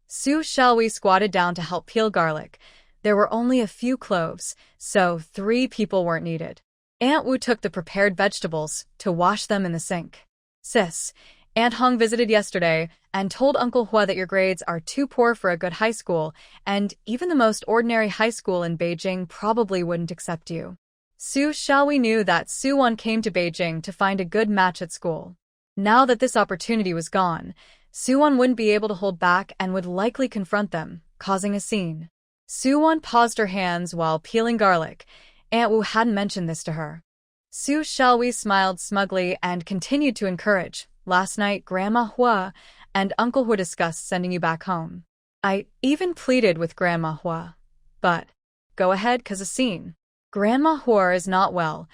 Speaker 1: Su Xiaohui squatted down to help peel garlic. There were only a few cloves, so 3 people weren't needed. Aunt Wu took the prepared vegetables to wash them in the sink. Sis, Aunt Hong visited yesterday and told Uncle Hua that your grades are too poor for a good high school, and even the most ordinary high school in Beijing probably wouldn't accept you. Su Xiaohui knew that Su Wan came to Beijing to find a good match at school. Now that this opportunity was gone, Su Wan wouldn't be able to hold back and would likely confront them, causing a scene. Su Wan paused her hands while peeling garlic. Aunt Wu hadn't mentioned this to her. Su Xiaohui smiled smugly and continued to encourage. Last night, Grandma Hua and Uncle Hua discussed sending you back home. I even pleaded with Grandma Hua. But go ahead, 'cause a scene. Grandma Hua is not well.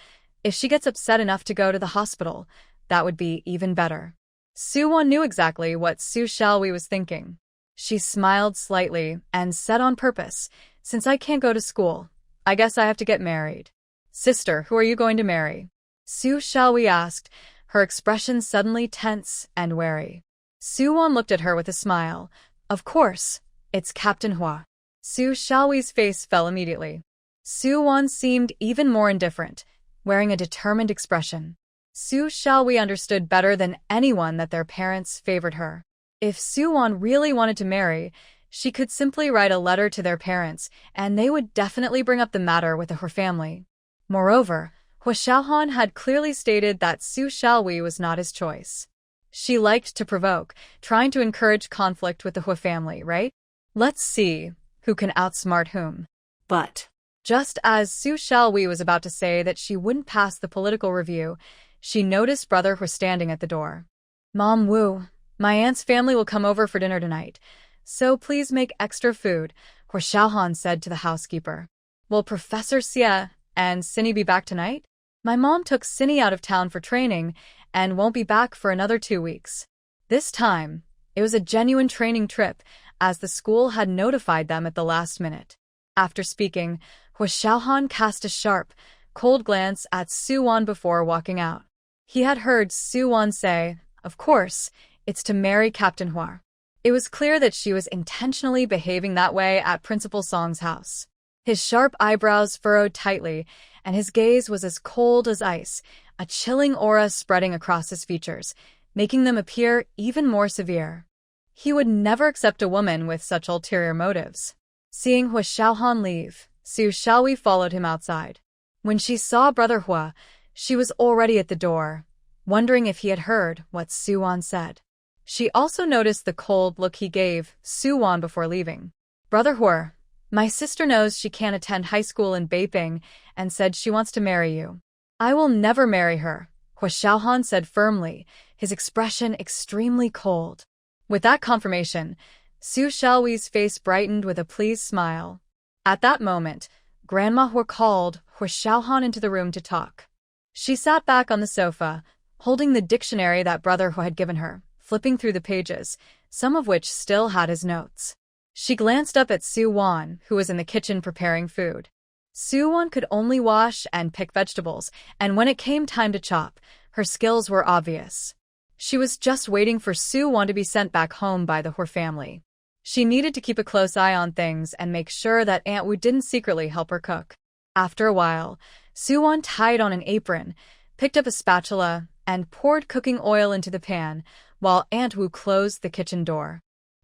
Speaker 1: If she gets upset enough to go to the hospital, that would be even better. Su Wan knew exactly what Su Xiaohui was thinking. She smiled slightly and said on purpose, since I can't go to school, I guess I have to get married. Sister, who are you going to marry? Su Xiaohui asked, her expression suddenly tense and wary. Su Wan looked at her with a smile. Of course, it's Captain Hua. Su Xiaohui's face fell immediately. Su Wan seemed even more indifferent, wearing a determined expression. Su Xiaohui understood better than anyone that their parents favored her. If Suwon really wanted to marry, she could simply write a letter to their parents, and they would definitely bring up the matter with her family. Moreover, Hua Xiaohan had clearly stated that Su Xiaohui was not his choice. She liked to provoke, trying to encourage conflict with the Hua family, right? Let's see who can outsmart whom.
Speaker 2: But
Speaker 1: Just as Su Xiaohui was about to say that she wouldn't pass the political review, she noticed Brother Hua standing at the door. Mom Wu, my aunt's family will come over for dinner tonight, so please make extra food, Hua Xiaohan said to the housekeeper. Will Professor Xie and Cinny be back tonight? My mom took Cinny out of town for training and won't be back for another 2 weeks. This time, it was a genuine training trip, as the school had notified them at the last minute. After speaking, Hua Xiaohan cast a sharp, cold glance at Suwon before walking out. He had heard Suwon say, "Of course, it's to marry Captain Hua." It was clear that she was intentionally behaving that way at Principal Song's house. His sharp eyebrows furrowed tightly, and his gaze was as cold as ice, a chilling aura spreading across his features, making them appear even more severe. He would never accept a woman with such ulterior motives. Seeing Hua Xiaohan leave, Su Xiaohui followed him outside. When she saw Brother Hua, she was already at the door, wondering if he had heard what Suwon said. She also noticed the cold look he gave Suwon before leaving. Brother Hua, my sister knows she can't attend high school in Beiping and said she wants to marry you. I will never marry her, Hua Xiaohan said firmly, his expression extremely cold. With that confirmation, Su Xiaohui's face brightened with a pleased smile. At that moment, Grandma Hua called Hua Xiaohan into the room to talk. She sat back on the sofa, holding the dictionary that Brother Hua had given her, flipping through the pages, some of which still had his notes. She glanced up at Suwon, who was in the kitchen preparing food. Suwon could only wash and pick vegetables, and when it came time to chop, her skills were obvious. She was just waiting for Suwon to be sent back home by the Hua family. She needed to keep a close eye on things and make sure that Aunt Wu didn't secretly help her cook. After a while, Suwon tied on an apron, picked up a spatula, and poured cooking oil into the pan, while Aunt Wu closed the kitchen door.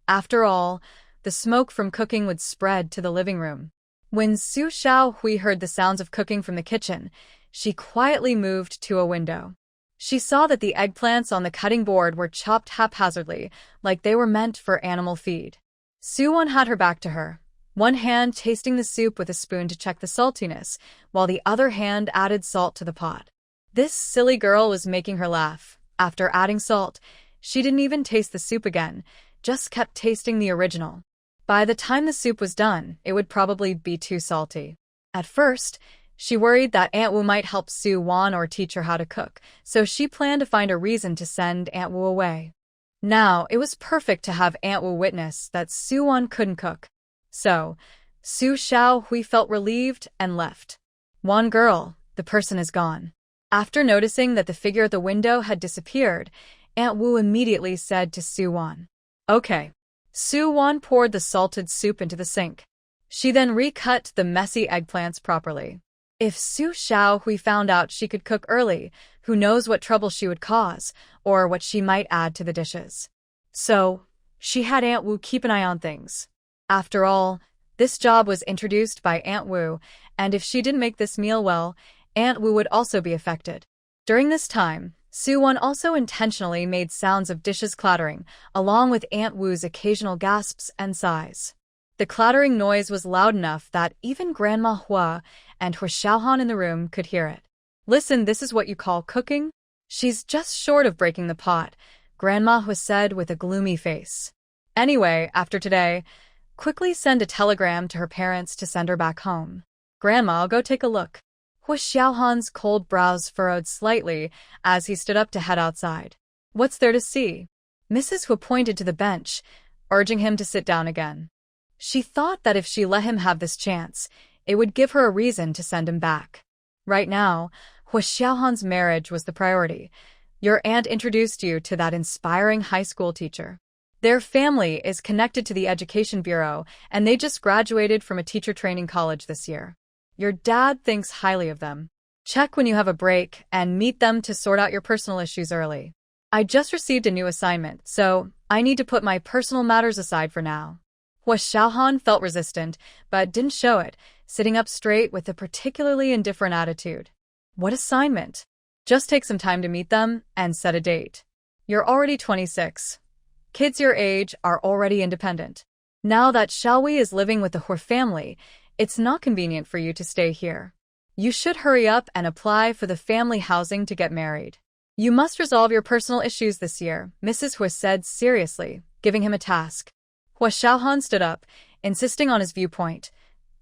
Speaker 1: After all, the smoke from cooking would spread to the living room. When Su Xiaohui heard the sounds of cooking from the kitchen, she quietly moved to a window. She saw that the eggplants on the cutting board were chopped haphazardly, like they were meant for animal feed. Suwon had her back to her, one hand tasting the soup with a spoon to check the saltiness, while the other hand added salt to the pot. This silly girl was making her laugh. After adding salt, she didn't even taste the soup again, just kept tasting the original. By the time the soup was done, it would probably be too salty. At first, she worried that Aunt Wu might help Suwon or teach her how to cook, so she planned to find a reason to send Aunt Wu away. Now, it was perfect to have Aunt Wu witness that Suwon couldn't cook. So, Su Xiaohui felt relieved and left. One girl, the person is gone. After noticing that the figure at the window had disappeared, Aunt Wu immediately said to Suwon, "Okay." Suwon poured the salted soup into the sink. She then recut the messy eggplants properly. If Su Xiaohui found out she could cook early, who knows what trouble she would cause, or what she might add to the dishes. So, she had Aunt Wu keep an eye on things. After all, this job was introduced by Aunt Wu, and if she didn't make this meal well, Aunt Wu would also be affected. During this time, Suwon also intentionally made sounds of dishes clattering, along with Aunt Wu's occasional gasps and sighs. The clattering noise was loud enough that even Grandma Hua and Hua Xiaohan in the room could hear it. "Listen, this is what you call cooking? She's just short of breaking the pot," Grandma Hua said with a gloomy face. "Anyway, after today, quickly send a telegram to her parents to send her back home. Grandma, I'll go take a look." Hua Xiaohan's cold brows furrowed slightly as he stood up to head outside. "What's there to see?" Mrs. Hua pointed to the bench, urging him to sit down again. She thought that if she let him have this chance, it would give her a reason to send him back. Right now, Hua Xiaohan's marriage was the priority. Your aunt introduced you to that inspiring high school teacher. Their family is connected to the Education Bureau, and they just graduated from a teacher training college this year. Your dad thinks highly of them. Check when you have a break and meet them to sort out your personal issues early. I just received a new assignment, so I need to put my personal matters aside for now. Hua Xiaohan felt resistant, but didn't show it, sitting up straight with a particularly indifferent attitude. What assignment? Just take some time to meet them and set a date. You're already 26. Kids your age are already independent. Now that Xiaowei is living with the Hua family, it's not convenient for you to stay here. You should hurry up and apply for the family housing to get married. You must resolve your personal issues this year, Mrs. Hua said seriously, giving him a task. Hua Xiaohan stood up, insisting on his viewpoint.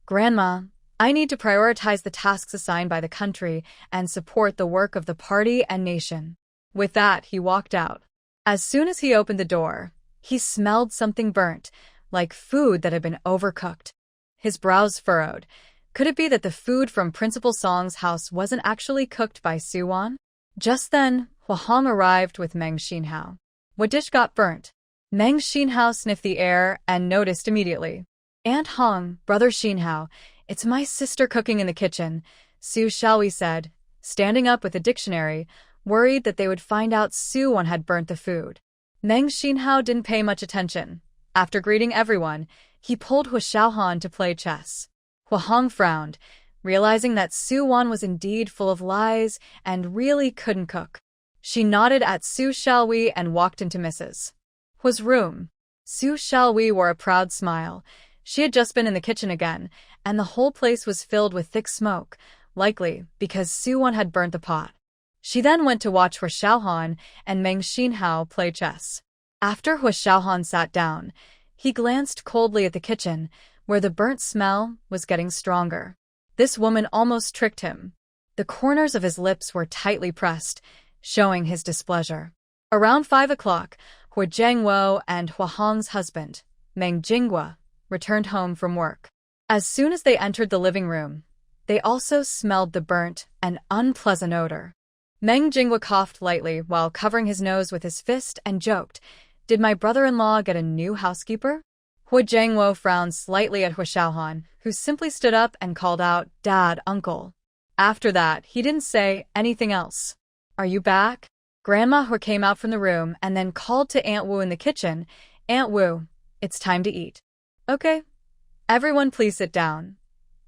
Speaker 1: Grandma, I need to prioritize the tasks assigned by the country and support the work of the party and nation. With that, he walked out. As soon as he opened the door, he smelled something burnt, like food that had been overcooked. His brows furrowed. Could it be that the food from Principal Song's house wasn't actually cooked by Suwon? Just then, Hua Hong arrived with Meng Xinhao. What dish got burnt? Meng Xinhao sniffed the air and noticed immediately. Aunt Hong, brother Xinhao, it's my sister cooking in the kitchen, Su Xiaowei said, standing up with a dictionary, worried that they would find out Suwon had burnt the food. Meng Xinhao didn't pay much attention. After greeting everyone, he pulled Hua Xiaohan to play chess. Hua Hong frowned, realizing that Suwon was indeed full of lies and really couldn't cook. She nodded at Su Xiaowei and walked into Mrs. Hua's room. Su Xiaowei wore a proud smile. She had just been in the kitchen again, and the whole place was filled with thick smoke, likely because Suwon had burnt the pot. She then went to watch Hua Xiaohan and Meng Xinhao play chess. After Hua Xiaohan sat down, he glanced coldly at the kitchen, where the burnt smell was getting stronger. This woman almost tricked him. The corners of his lips were tightly pressed, showing his displeasure. Around 5 o'clock, Hua Zhengwo and Hua Hong's husband, Meng Jinghua, returned home from work. As soon as they entered the living room, they also smelled the burnt and unpleasant odor. Meng Jinghua coughed lightly while covering his nose with his fist and joked, "Did my brother-in-law get a new housekeeper?" Hua Zhengwo frowned slightly at Hua Xiaohan, who simply stood up and called out, "Dad, uncle." After that, he didn't say anything else. "Are you back?" Grandma Hua came out from the room and then called to Aunt Wu in the kitchen, "Aunt Wu, it's time to eat." "Okay. Everyone please sit down.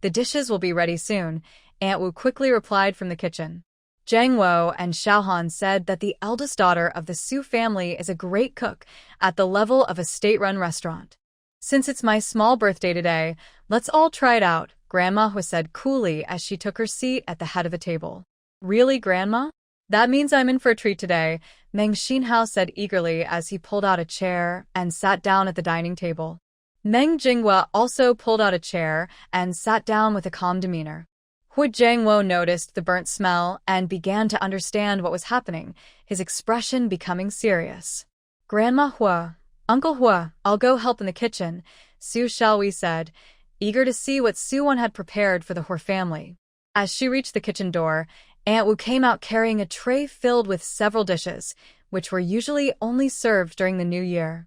Speaker 1: The dishes will be ready soon," Aunt Wu quickly replied from the kitchen. Zhang Wo and Xiaohan said that the eldest daughter of the Su family is a great cook at the level of a state-run restaurant. "Since it's my small birthday today, let's all try it out," Grandma Hua said coolly as she took her seat at the head of the table. "Really, Grandma? That means I'm in for a treat today," Meng Xinhao said eagerly as he pulled out a chair and sat down at the dining table. Meng Jinghua also pulled out a chair and sat down with a calm demeanor. Hua Zhengwo noticed the burnt smell and began to understand what was happening, his expression becoming serious. "Grandma Hua, Uncle Hua, I'll go help in the kitchen," Su Xiaowei said, eager to see what Suwon had prepared for the Hua family. As she reached the kitchen door, Aunt Wu came out carrying a tray filled with several dishes, which were usually only served during the New Year.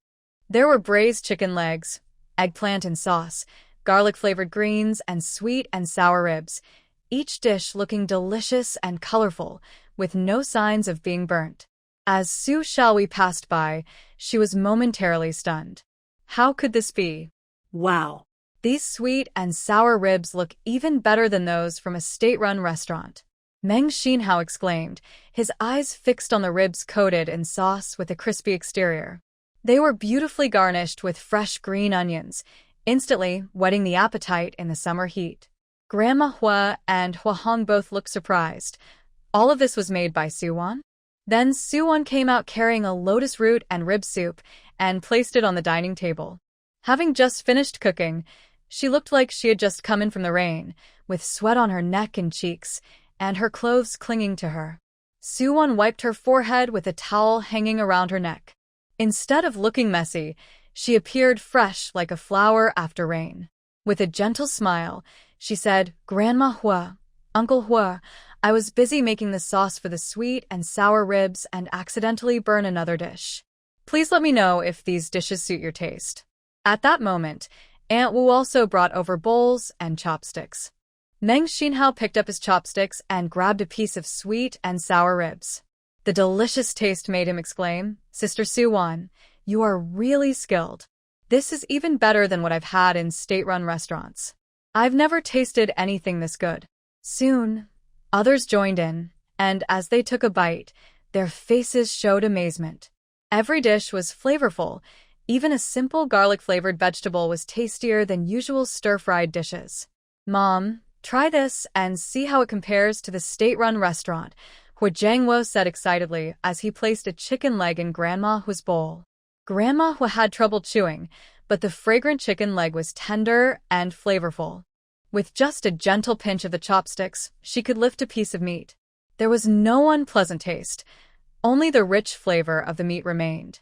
Speaker 1: There were braised chicken legs, eggplant and sauce, garlic-flavored greens, and sweet and sour ribs, each dish looking delicious and colorful, with no signs of being burnt. As Su Xiaowei passed by, she was momentarily stunned. How could this be?
Speaker 2: Wow.
Speaker 1: These sweet and sour ribs look even better than those from a state-run restaurant. Meng Xinhao exclaimed, his eyes fixed on the ribs coated in sauce with a crispy exterior. They were beautifully garnished with fresh green onions, instantly whetting the appetite in the summer heat. Grandma Hua and Hua Hong both looked surprised. All of this was made by Suwon? Then Suwon came out carrying a lotus root and rib soup and placed it on the dining table. Having just finished cooking, she looked like she had just come in from the rain, with sweat on her neck and cheeks, and her clothes clinging to her. Suwon wiped her forehead with a towel hanging around her neck. Instead of looking messy, she appeared fresh like a flower after rain. With a gentle smile, she said, "Grandma Hua, Uncle Hua, I was busy making the sauce for the sweet and sour ribs and accidentally burn another dish. Please let me know if these dishes suit your taste." At that moment, Aunt Wu also brought over bowls and chopsticks. Meng Xinhao picked up his chopsticks and grabbed a piece of sweet and sour ribs. The delicious taste made him exclaim, "Sister Suwon, you are really skilled. This is even better than what I've had in state-run restaurants. I've never tasted anything this good." Soon, others joined in, and as they took a bite, their faces showed amazement. Every dish was flavorful. Even a simple garlic-flavored vegetable was tastier than usual stir-fried dishes. "Mom, try this and see how it compares to the state-run restaurant," Hua Jangwo said excitedly as he placed a chicken leg in Grandma Hua's bowl. Grandma Hua had trouble chewing, but the fragrant chicken leg was tender and flavorful. With just a gentle pinch of the chopsticks, she could lift a piece of meat. There was no unpleasant taste. Only the rich flavor of the meat remained.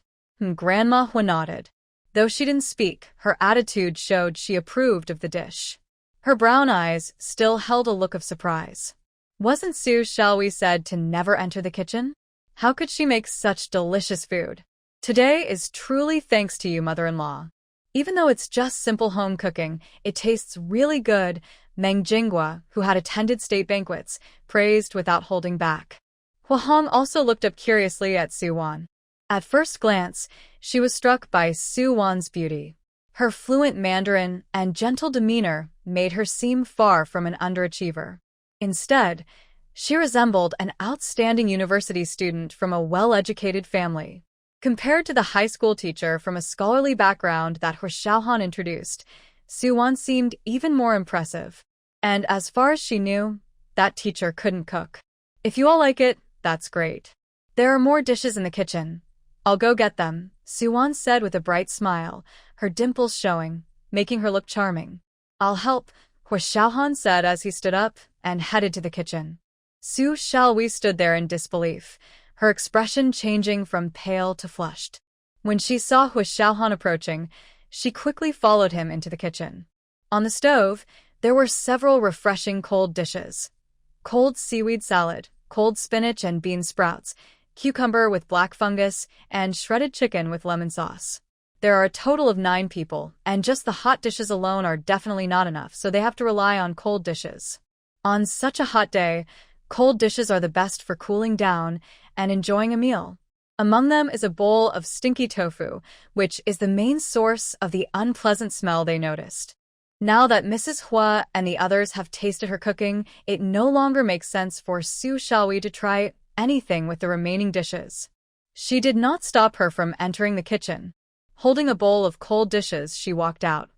Speaker 1: Grandma Hua nodded. Though she didn't speak, her attitude showed she approved of the dish. Her brown eyes still held a look of surprise. Wasn't Su Xiaohui said to never enter the kitchen? How could she make such delicious food? Today is truly thanks to you, mother-in-law. Even though it's just simple home cooking, it tastes really good, Meng Jinghua, who had attended state banquets, praised without holding back. Hua Hong also looked up curiously at Suwon. At first glance, she was struck by Suwon's beauty. Her fluent Mandarin and gentle demeanor made her seem far from an underachiever. Instead, she resembled an outstanding university student from a well-educated family. Compared to the high school teacher from a scholarly background that Hua Xiaohan introduced, Suwon seemed even more impressive. And as far as she knew, that teacher couldn't cook. "If you all like it, that's great. There are more dishes in the kitchen. I'll go get them," Suwon said with a bright smile, her dimples showing, making her look charming. "I'll help," Hua Xiaohan said as he stood up and headed to the kitchen. Su Xiaohui stood there in disbelief, her expression changing from pale to flushed. When she saw Hua Xiaohan approaching, she quickly followed him into the kitchen. On the stove, there were several refreshing cold dishes. Cold seaweed salad, cold spinach and bean sprouts, cucumber with black fungus, and shredded chicken with lemon sauce. There are a total of 9 people, and just the hot dishes alone are definitely not enough, so they have to rely on cold dishes. On such a hot day, cold dishes are the best for cooling down and enjoying a meal. Among them is a bowl of stinky tofu, which is the main source of the unpleasant smell they noticed. Now that Mrs. Hua and the others have tasted her cooking, it no longer makes sense for Su Xiaohui to try anything with the remaining dishes. She did not stop her from entering the kitchen. Holding a bowl of cold dishes, she walked out.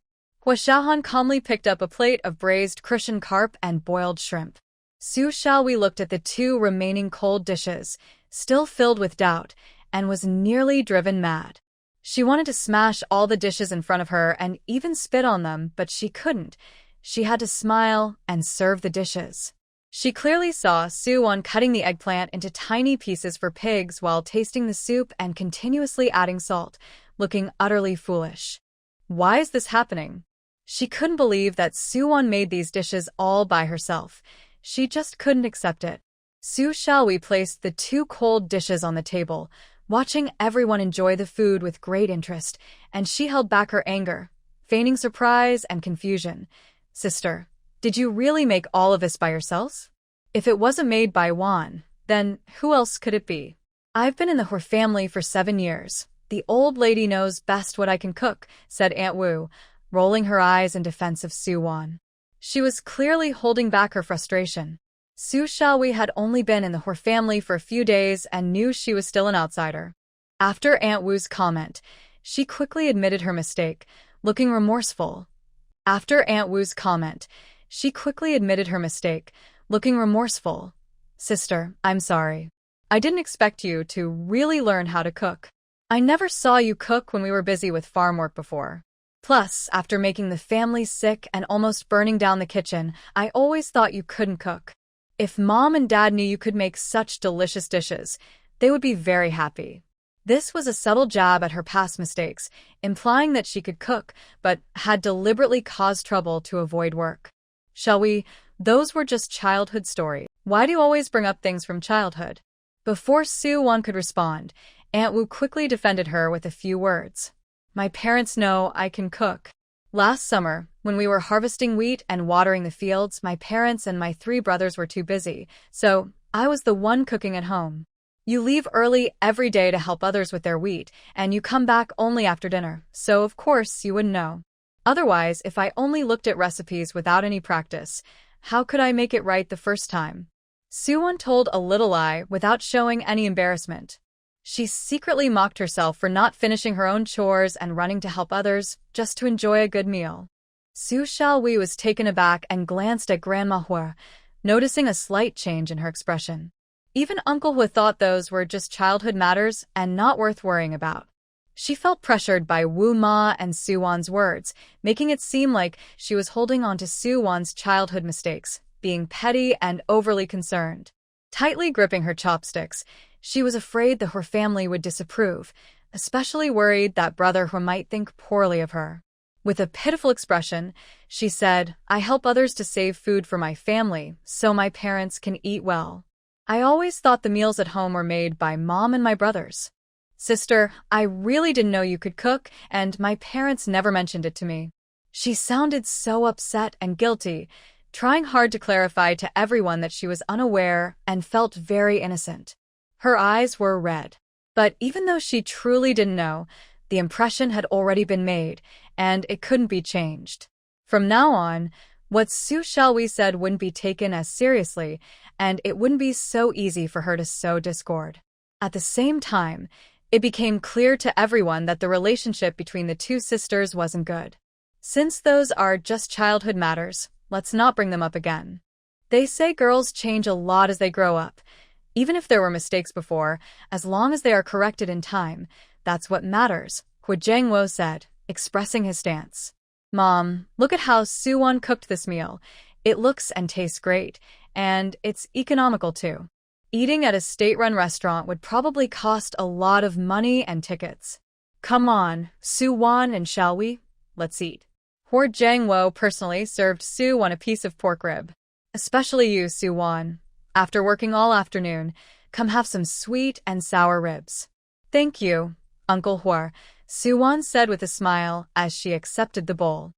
Speaker 1: Hua Xiaohan calmly picked up a plate of braised crucian carp and boiled shrimp. Su Xiaohui looked at the 2 remaining cold dishes, still filled with doubt, and was nearly driven mad. She wanted to smash all the dishes in front of her and even spit on them, but she couldn't. She had to smile and serve the dishes. She clearly saw Suwon cutting the eggplant into tiny pieces for pigs while tasting the soup and continuously adding salt, looking utterly foolish. Why is this happening? She couldn't believe that Suwon made these dishes all by herself. She just couldn't accept it. Su Xiaohui placed the 2 cold dishes on the table, watching everyone enjoy the food with great interest, and she held back her anger, feigning surprise and confusion. "Sister, did you really make all of this by yourself? If it wasn't made by Wan, then who else could it be? I've been in the Hua family for 7 years. The old lady knows best what I can cook," said Aunt Wu, rolling her eyes in defense of Suwon. She was clearly holding back her frustration. Su Xiaohui had only been in the Hua family for a few days and knew she was still an outsider. After Aunt Wu's comment, she quickly admitted her mistake, looking remorseful. "Sister, I'm sorry. I didn't expect you to really learn how to cook. I never saw you cook when we were busy with farm work before. Plus, after making the family sick and almost burning down the kitchen, I always thought you couldn't cook. If Mom and Dad knew you could make such delicious dishes, they would be very happy." This was a subtle jab at her past mistakes, implying that she could cook, but had deliberately caused trouble to avoid work. Those were just childhood stories. Why do you always bring up things from childhood?" Before Suwon could respond, Aunt Wu quickly defended her with a few words. "My parents know I can cook. Last summer, when we were harvesting wheat and watering the fields, my parents and my 3 brothers were too busy, so I was the one cooking at home. You leave early every day to help others with their wheat, and you come back only after dinner, so of course you wouldn't know. Otherwise, if I only looked at recipes without any practice, how could I make it right the first time? Suwon told a little lie without showing any embarrassment. She secretly mocked herself for not finishing her own chores and running to help others just to enjoy a good meal. Su Xiaowei was taken aback and glanced at Grandma Hua, noticing a slight change in her expression. Even Uncle Hua thought those were just childhood matters and not worth worrying about. She felt pressured by Wu Ma and Suwon's words, making it seem like she was holding on to Suwon's childhood mistakes, being petty and overly concerned. Tightly gripping her chopsticks, she was afraid that her family would disapprove, especially worried that Brother Hua might think poorly of her. With a pitiful expression, she said, "I help others to save food for my family, so my parents can eat well. I always thought the meals at home were made by Mom and my brothers. Sister, I really didn't know you could cook, and my parents never mentioned it to me." She sounded so upset and guilty, trying hard to clarify to everyone that she was unaware and felt very innocent. Her eyes were red. But even though she truly didn't know, the impression had already been made, and it couldn't be changed. From now on, what Su Xiaowei said wouldn't be taken as seriously, and it wouldn't be so easy for her to sow discord. At the same time, it became clear to everyone that the relationship between the two sisters wasn't good. Since those are just childhood matters, let's not bring them up again. They say girls change a lot as they grow up. Even if there were mistakes before, as long as they are corrected in time, that's what matters, Hu Jiangwo said, expressing his stance. Mom, look at how Suwon cooked this meal. It looks and tastes great, and it's economical too. Eating at a state-run restaurant would probably cost a lot of money and tickets. Come on, Suwon and Xiaowei, let's eat. Hu Jiangwo personally served Suwon a piece of pork rib. Especially you, Suwon. After working all afternoon, come have some sweet and sour ribs. Thank you, Uncle Hua, Suwon said with a smile as she accepted the bowl.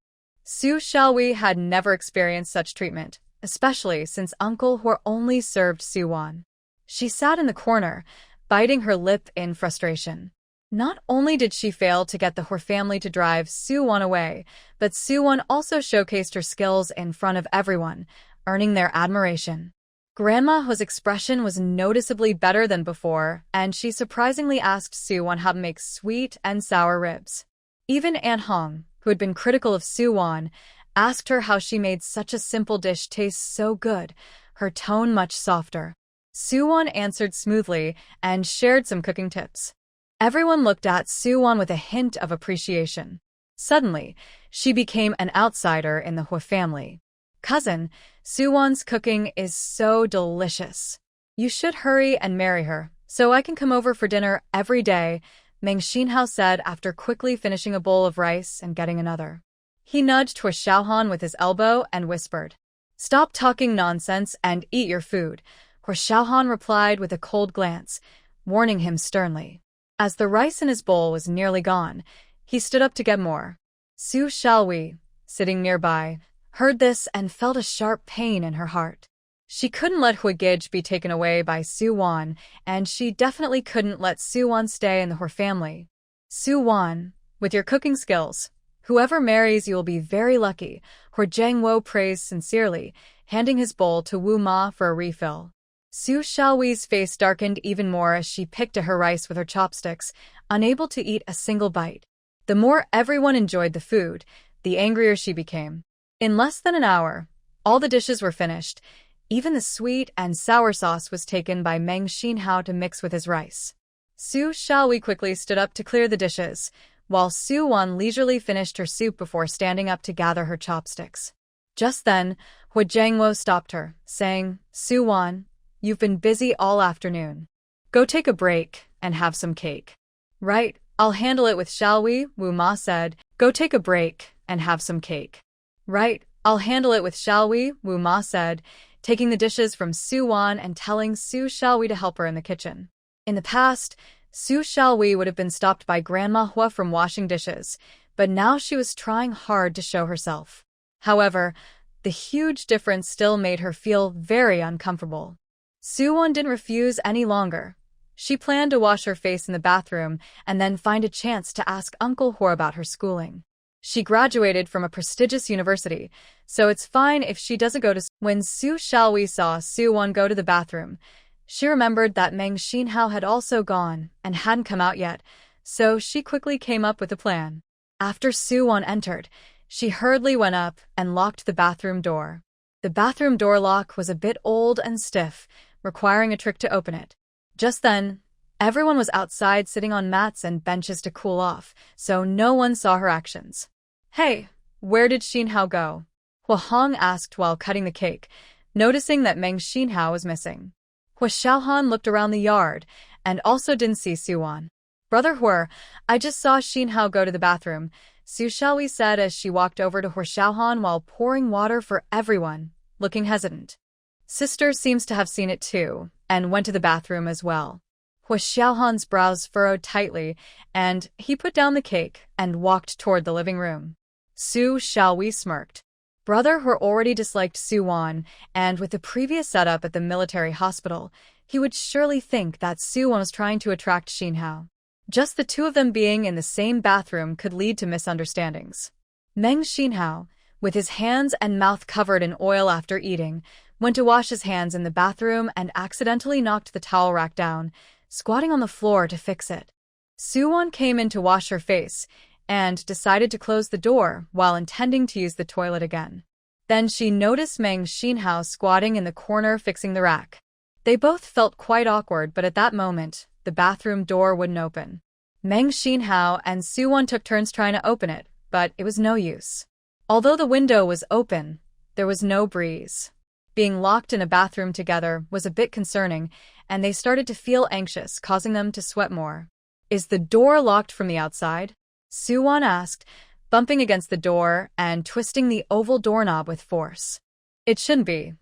Speaker 1: Su Xiaowei had never experienced such treatment, especially since Uncle Hua only served Suwon. She sat in the corner, biting her lip in frustration. Not only did she fail to get the Hua family to drive Suwon away, but Suwon also showcased her skills in front of everyone, earning their admiration. Grandma Hua's expression was noticeably better than before, and she surprisingly asked Suwon how to make sweet and sour ribs. Even Aunt Hong, who had been critical of Suwon, asked her how she made such a simple dish taste so good, her tone much softer. Suwon answered smoothly and shared some cooking tips. Everyone looked at Suwon with a hint of appreciation. Suddenly, she became an outsider in the Hua family. Cousin, Suwon's cooking is so delicious. You should hurry and marry her, so I can come over for dinner every day, Meng Xinhao said after quickly finishing a bowl of rice and getting another. He nudged Hua Xiaohan with his elbow and whispered, "Stop talking nonsense and eat your food," Hua Xiaohan replied with a cold glance, warning him sternly. As the rice in his bowl was nearly gone, he stood up to get more. Su Xiaowei, sitting nearby, heard this and felt a sharp pain in her heart. She couldn't let Hua Gij be taken away by Suwon, and she definitely couldn't let Suwon stay in the Hua family. Suwon, with your cooking skills, whoever marries you will be very lucky, Hu Jiangwo praised sincerely, handing his bowl to Wu Ma for a refill. Su Xiaowei's face darkened even more as she picked at her rice with her chopsticks, unable to eat a single bite. The more everyone enjoyed the food, the angrier she became. In less than an hour, all the dishes were finished. Even the sweet and sour sauce was taken by Meng Xinhao to mix with his rice. Su Xiaowei quickly stood up to clear the dishes, while Suwon leisurely finished her soup before standing up to gather her chopsticks. Just then, Hu Jiangwo stopped her, saying, "Suwon, you've been busy all afternoon. Go take a break and have some cake." "Right, I'll handle it with Xiaowei," Wu Ma said. "Go take a break and have some cake." "Right, I'll handle it with Xiaowei," Wu Ma said, taking the dishes from Suwon and telling Su Xiaowei to help her in the kitchen. In the past, Su Xiaowei would have been stopped by Grandma Hua from washing dishes, but now she was trying hard to show herself. However, the huge difference still made her feel very uncomfortable. Suwon didn't refuse any longer. She planned to wash her face in the bathroom and then find a chance to ask Uncle Hor about her schooling. She graduated from a prestigious university, so it's fine if she doesn't go to school. When Su Xiaowei saw Su-won go to the bathroom, she remembered that Meng Xinhao had also gone and hadn't come out yet, so she quickly came up with a plan. After Su-won entered, she hurriedly went up and locked the bathroom door. The bathroom door lock was a bit old and stiff, requiring a trick to open it. Just then, everyone was outside sitting on mats and benches to cool off, so no one saw her actions. "Hey, where did Xinhao go?" Hua Hong asked while cutting the cake, noticing that Meng Xinhao was missing. Hua Xiaohan looked around the yard and also didn't see Su-won. "Brother Hua, I just saw Xinhao go to the bathroom," Su Xiaowei said as she walked over to Hua Xiaohan while pouring water for everyone, looking hesitant. Sister seems to have seen it too, and went to the bathroom as well. Hua Xiaohan's brows furrowed tightly, and he put down the cake and walked toward the living room. Su Xiaowei smirked. Brother Hua already disliked Su-won, and with the previous setup at the military hospital, he would surely think that Su-won was trying to attract Xinhao. Just the two of them being in the same bathroom could lead to misunderstandings. Meng Xinhao, with his hands and mouth covered in oil after eating, went to wash his hands in the bathroom and accidentally knocked the towel rack down, squatting on the floor to fix it. Su-won came in to wash her face and decided to close the door while intending to use the toilet again. Then she noticed Meng Xinhao squatting in the corner fixing the rack. They both felt quite awkward, but at that moment, the bathroom door wouldn't open. Meng Xinhao and Su-won took turns trying to open it, but it was no use. Although the window was open, there was no breeze. Being locked in a bathroom together was a bit concerning, and they started to feel anxious, causing them to sweat more. "Is the door locked from the outside?" Su-won asked, bumping against the door and twisting the oval doorknob with force. "It shouldn't be.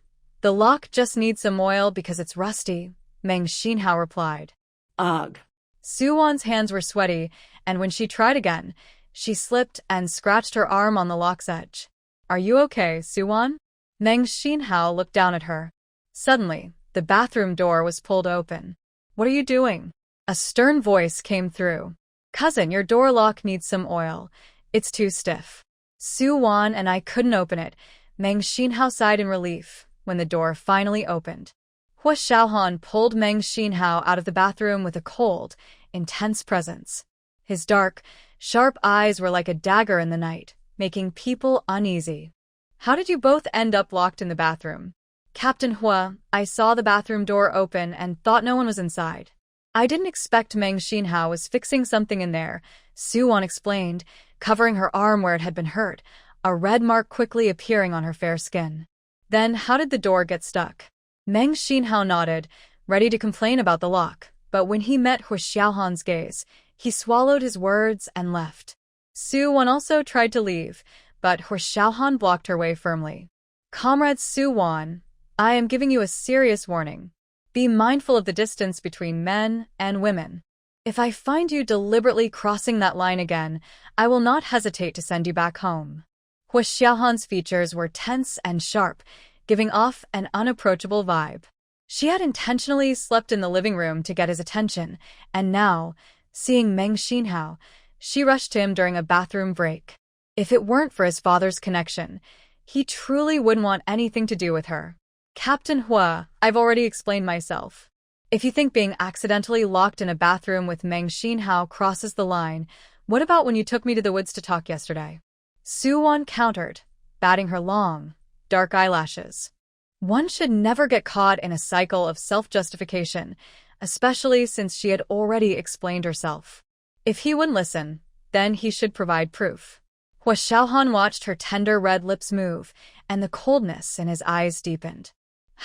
Speaker 1: The lock just needs some oil because it's rusty," Meng Xinhao replied.
Speaker 2: Ugh.
Speaker 1: Su-won's hands were sweaty, and when she tried again, she slipped and scratched her arm on the lock's edge. "Are you okay, Su-won?" Meng Xinhao looked down at her. Suddenly, the bathroom door was pulled open. "What are you doing?" A stern voice came through. "Cousin, your door lock needs some oil. It's too stiff." Su-won and I couldn't open it. Meng Xinhao sighed in relief when the door finally opened. Hua Xiaohan pulled Meng Xinhao out of the bathroom with a cold, intense presence. His dark, sharp eyes were like a dagger in the night, making people uneasy. "How did you both end up locked in the bathroom?" "Captain Hua, I saw the bathroom door open and thought no one was inside. I didn't expect Meng Xinhao was fixing something in there," Su-won explained, covering her arm where it had been hurt, a red mark quickly appearing on her fair skin. "Then how did the door get stuck?" Meng Xinhao nodded, ready to complain about the lock, but when he met Hua Xiaohan's gaze, he swallowed his words and left. Su-won also tried to leave, but Hua Xiaohan blocked her way firmly. "Comrade Su-won, I am giving you a serious warning. Be mindful of the distance between men and women. If I find you deliberately crossing that line again, I will not hesitate to send you back home." Hua Xiaohan's features were tense and sharp, giving off an unapproachable vibe. She had intentionally slept in the living room to get his attention, and now, seeing Meng Xinhao, she rushed to him during a bathroom break. If it weren't for his father's connection, he truly wouldn't want anything to do with her. "Captain Hua, I've already explained myself. If you think being accidentally locked in a bathroom with Meng Xinhao crosses the line, what about when you took me to the woods to talk yesterday?" Su-won countered, batting her long, dark eyelashes. One should never get caught in a cycle of self-justification, especially since she had already explained herself. If he wouldn't listen, then he should provide proof. Hua Xiaohan watched her tender red lips move, and the coldness in his eyes deepened.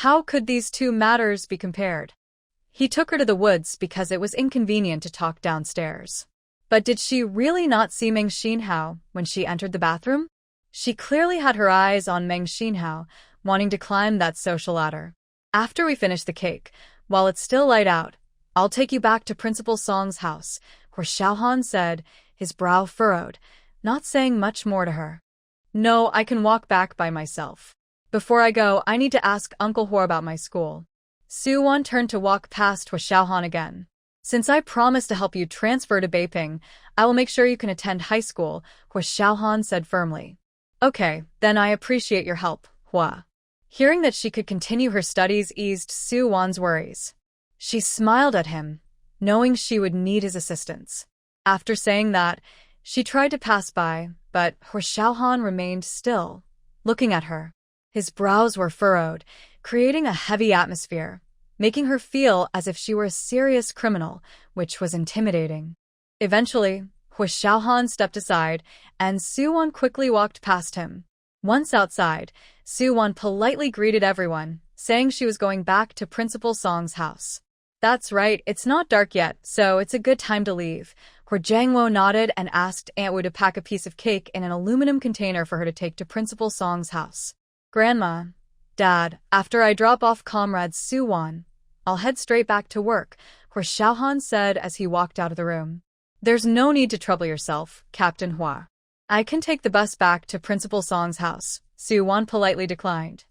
Speaker 1: How could these two matters be compared? He took her to the woods because it was inconvenient to talk downstairs. But did she really not see Meng Xinhao when she entered the bathroom? She clearly had her eyes on Meng Xinhao, wanting to climb that social ladder. "After we finish the cake, while it's still light out, I'll take you back to Principal Song's house," Hua Xiaohan said, his brow furrowed, not saying much more to her. "No, I can walk back by myself. Before I go, I need to ask Uncle Hor about my school." Su-won turned to walk past Hua Xiaohan again. Since I promised to help you transfer to Beiping, I will make sure you can attend high school, Hua Xiaohan said firmly. Okay, then I appreciate your help, Hua. Hearing that she could continue her studies eased Su Wan's worries. She smiled at him, knowing she would need his assistance. After saying that, she tried to pass by, but Hua Xiaohan remained still, looking at her. His brows were furrowed, creating a heavy atmosphere, making her feel as if she were a serious criminal, which was intimidating. Eventually, Hua Xiaohan stepped aside, and Su Wan quickly walked past him. Once outside, Su Wan politely greeted everyone, saying she was going back to Principal Song's house. That's right, it's not dark yet, so it's a good time to leave. Hua Jiangwo nodded and asked Aunt Wu to pack a piece of cake in an aluminum container for her to take to Principal Song's house. Grandma, Dad, after I drop off Comrade Su Wan, I'll head straight back to work, Hua Xiaohan said as he walked out of the room. There's no need to trouble yourself, Captain Hua. I can take the bus back to Principal Song's house, Su Wan politely declined.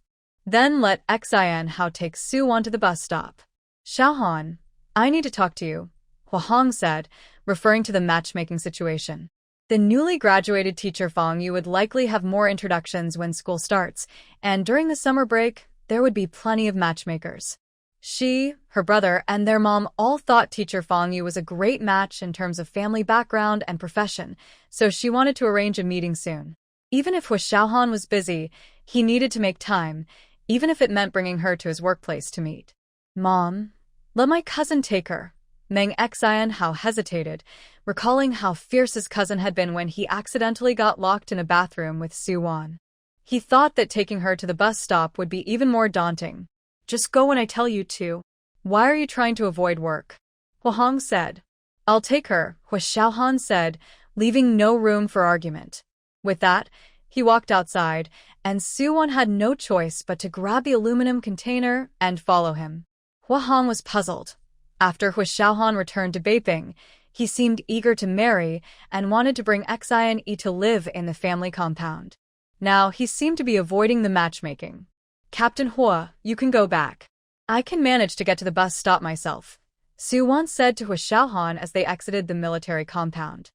Speaker 1: Then let Xin Hao take Su Wan to the bus stop. Xiaohan, I need to talk to you, Hua Hong said, referring to the matchmaking situation. The newly graduated teacher Fang Yu would likely have more introductions when school starts, and during the summer break, there would be plenty of matchmakers. She, her brother, and their mom all thought teacher Fang Yu was a great match in terms of family background and profession, so she wanted to arrange a meeting soon. Even if Hua Xiaohan was busy, he needed to make time, even if it meant bringing her to his workplace to meet. Mom, let my cousin take her. Meng Xian Hao hesitated, recalling how fierce his cousin had been when he accidentally got locked in a bathroom with Su Wan. He thought that taking her to the bus stop would be even more daunting. Just go when I tell you to. Why are you trying to avoid work? Hua Hong said. I'll take her, Hua Xiaohan said, leaving no room for argument. With that, he walked outside, and Su Wan had no choice but to grab the aluminum container and follow him. Hua Hong was puzzled. After Hua Xiaohan returned to Beiping, he seemed eager to marry and wanted to bring Xin Yi to live in the family compound. Now he seemed to be avoiding the matchmaking. Captain Hua, you can go back. I can manage to get to the bus stop myself, Su Wan said to Hua Xiaohan as they exited the military compound.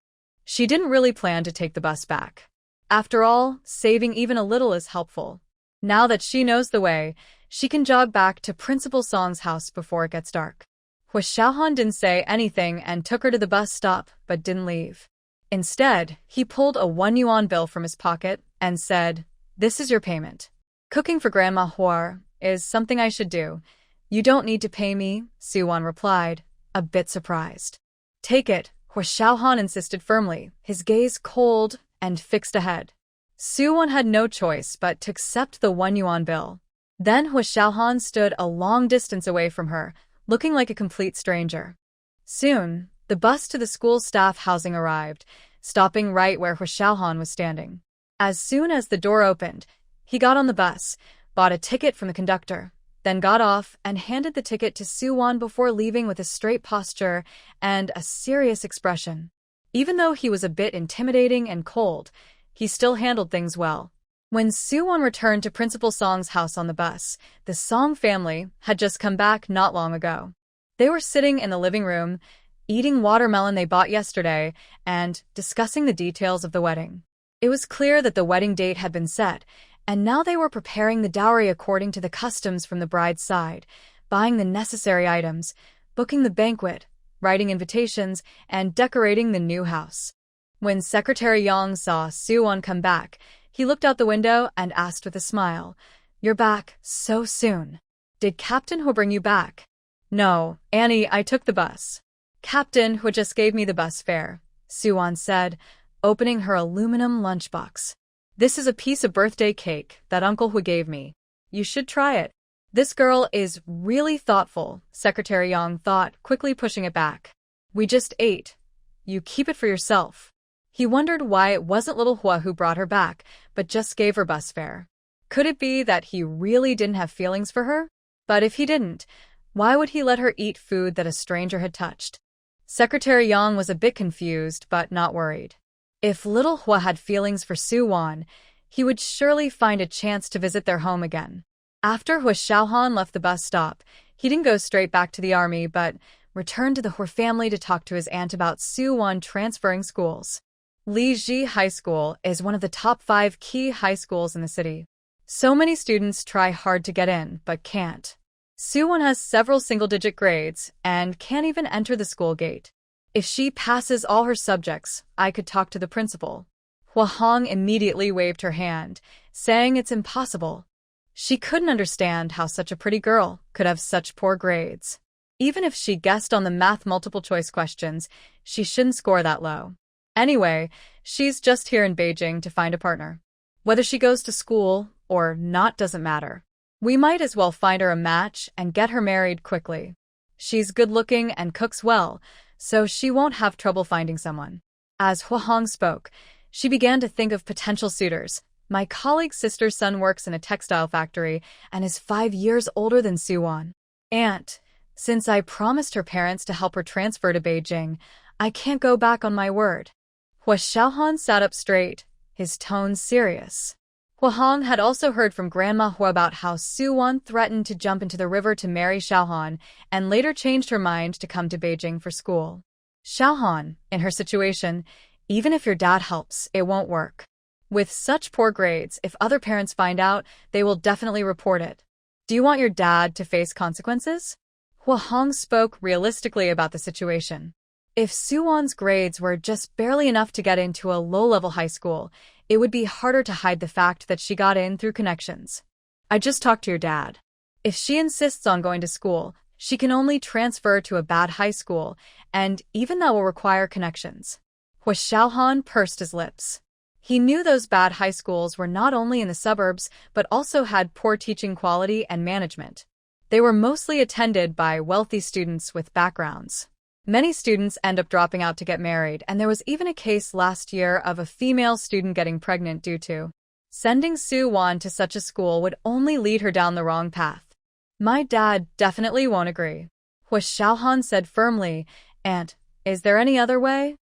Speaker 1: She didn't really plan to take the bus back. After all, saving even a little is helpful. Now that she knows the way, she can jog back to Principal Song's house before it gets dark. Hua Xiaohan didn't say anything and took her to the bus stop, but didn't leave. Instead, he pulled a 1 yuan bill from his pocket and said, "This is your payment. Cooking for Grandma Hua is something I should do. You don't need to pay me," Su Wan replied, a bit surprised. "Take it," Hua Xiaohan insisted firmly, his gaze cold and fixed ahead. Su Wan had no choice but to accept the 1 yuan bill. Then Hua Xiaohan stood a long distance away from her, looking like a complete stranger. Soon, the bus to the school staff housing arrived, stopping right where Hua Xiaohan was standing. As soon as the door opened, he got on the bus, bought a ticket from the conductor, then got off and handed the ticket to Su Wan before leaving with a straight posture and a serious expression. Even though he was a bit intimidating and cold, he still handled things well. When Su Wan returned to Principal Song's house on the bus, the Song family had just come back not long ago. They were sitting in the living room, eating watermelon they bought yesterday, and discussing the details of the wedding. It was clear that the wedding date had been set, and now they were preparing the dowry according to the customs from the bride's side, buying the necessary items, booking the banquet, writing invitations, and decorating the new house. When Secretary Yang saw Su Wan come back, he looked out the window and asked with a smile, "You're back so soon. Did Captain Hua bring you back?" "No, Annie, I took the bus." "Captain Hua just gave me the bus fare," Su Wan said, opening her aluminum lunchbox. "This is a piece of birthday cake that Uncle Hua gave me. You should try it." "This girl is really thoughtful," Secretary Yang thought, quickly pushing it back. "We just ate. You keep it for yourself." He wondered why it wasn't little Hua who brought her back, but just gave her bus fare. Could it be that he really didn't have feelings for her? But if he didn't, why would he let her eat food that a stranger had touched? Secretary Yang was a bit confused, but not worried. If little Hua had feelings for Su Wan, he would surely find a chance to visit their home again. After Hua Xiaohan left the bus stop, he didn't go straight back to the army, but returned to the Hua family to talk to his aunt about Soo-won transferring schools. Li High School is one of the top 5 key high schools in the city. So many students try hard to get in, but can't. Soo-won has several single-digit grades and can't even enter the school gate. If she passes all her subjects, I could talk to the principal. Hua Hong immediately waved her hand, saying it's impossible. She couldn't understand how such a pretty girl could have such poor grades. Even if she guessed on the math multiple-choice questions, she shouldn't score that low. Anyway, she's just here in Beijing to find a partner. Whether she goes to school or not doesn't matter. We might as well find her a match and get her married quickly. She's good-looking and cooks well, so she won't have trouble finding someone. As Hua Hong spoke, she began to think of potential suitors. My colleague's sister's son works in a textile factory and is 5 years older than Soo-won. Aunt, since I promised her parents to help her transfer to Beijing, I can't go back on my word. Hua Xiaohan sat up straight, his tone serious. Hua Hong had also heard from Grandma Hua about how Soo-won threatened to jump into the river to marry Xiaohan and later changed her mind to come to Beijing for school. Xiaohan, in her situation, even if your dad helps, it won't work. With such poor grades, if other parents find out, they will definitely report it. Do you want your dad to face consequences? Hua Hong spoke realistically about the situation. If Soo-won's grades were just barely enough to get into a low-level high school, it would be harder to hide the fact that she got in through connections. I just talked to your dad. If she insists on going to school, she can only transfer to a bad high school, and even that will require connections. Hua Xiaohan pursed his lips. He knew those bad high schools were not only in the suburbs, but also had poor teaching quality and management. They were mostly attended by wealthy students with backgrounds. Many students end up dropping out to get married, and there was even a case last year of a female student getting pregnant due to sending Soo-won to such a school would only lead her down the wrong path. My dad definitely won't agree. Hua Xiaohan said firmly, Aunt, is there any other way?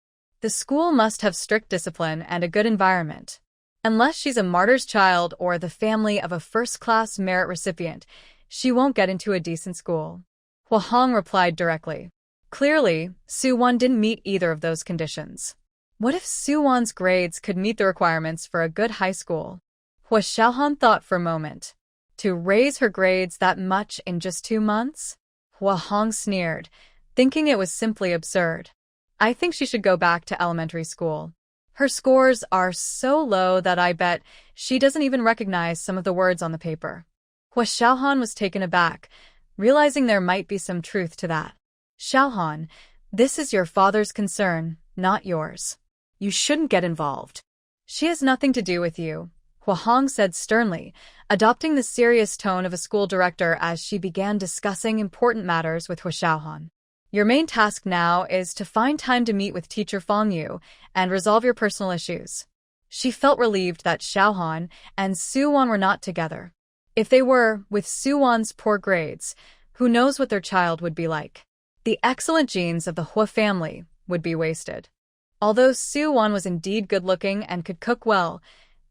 Speaker 1: The school must have strict discipline and a good environment. Unless she's a martyr's child or the family of a first-class merit recipient, she won't get into a decent school. Hua Hong replied directly. Clearly, Soo-won didn't meet either of those conditions. What if Soo-won's grades could meet the requirements for a good high school? Hua Xiaohan thought for a moment. To raise her grades that much in just 2 months? Hua Hong sneered, thinking it was simply absurd. I think she should go back to elementary school. Her scores are so low that I bet she doesn't even recognize some of the words on the paper. Hua Xiaohan was taken aback, realizing there might be some truth to that. Xiaohan, this is your father's concern, not yours. You shouldn't get involved. She has nothing to do with you, Hua Hong said sternly, adopting the serious tone of a school director as she began discussing important matters with Hua Xiaohan. Your main task now is to find time to meet with teacher Fang Yu and resolve your personal issues. She felt relieved that Xiaohan and Soo-won were not together. If they were, with Soo-won's poor grades, who knows what their child would be like. The excellent genes of the Hua family would be wasted. Although Soo-won was indeed good-looking and could cook well,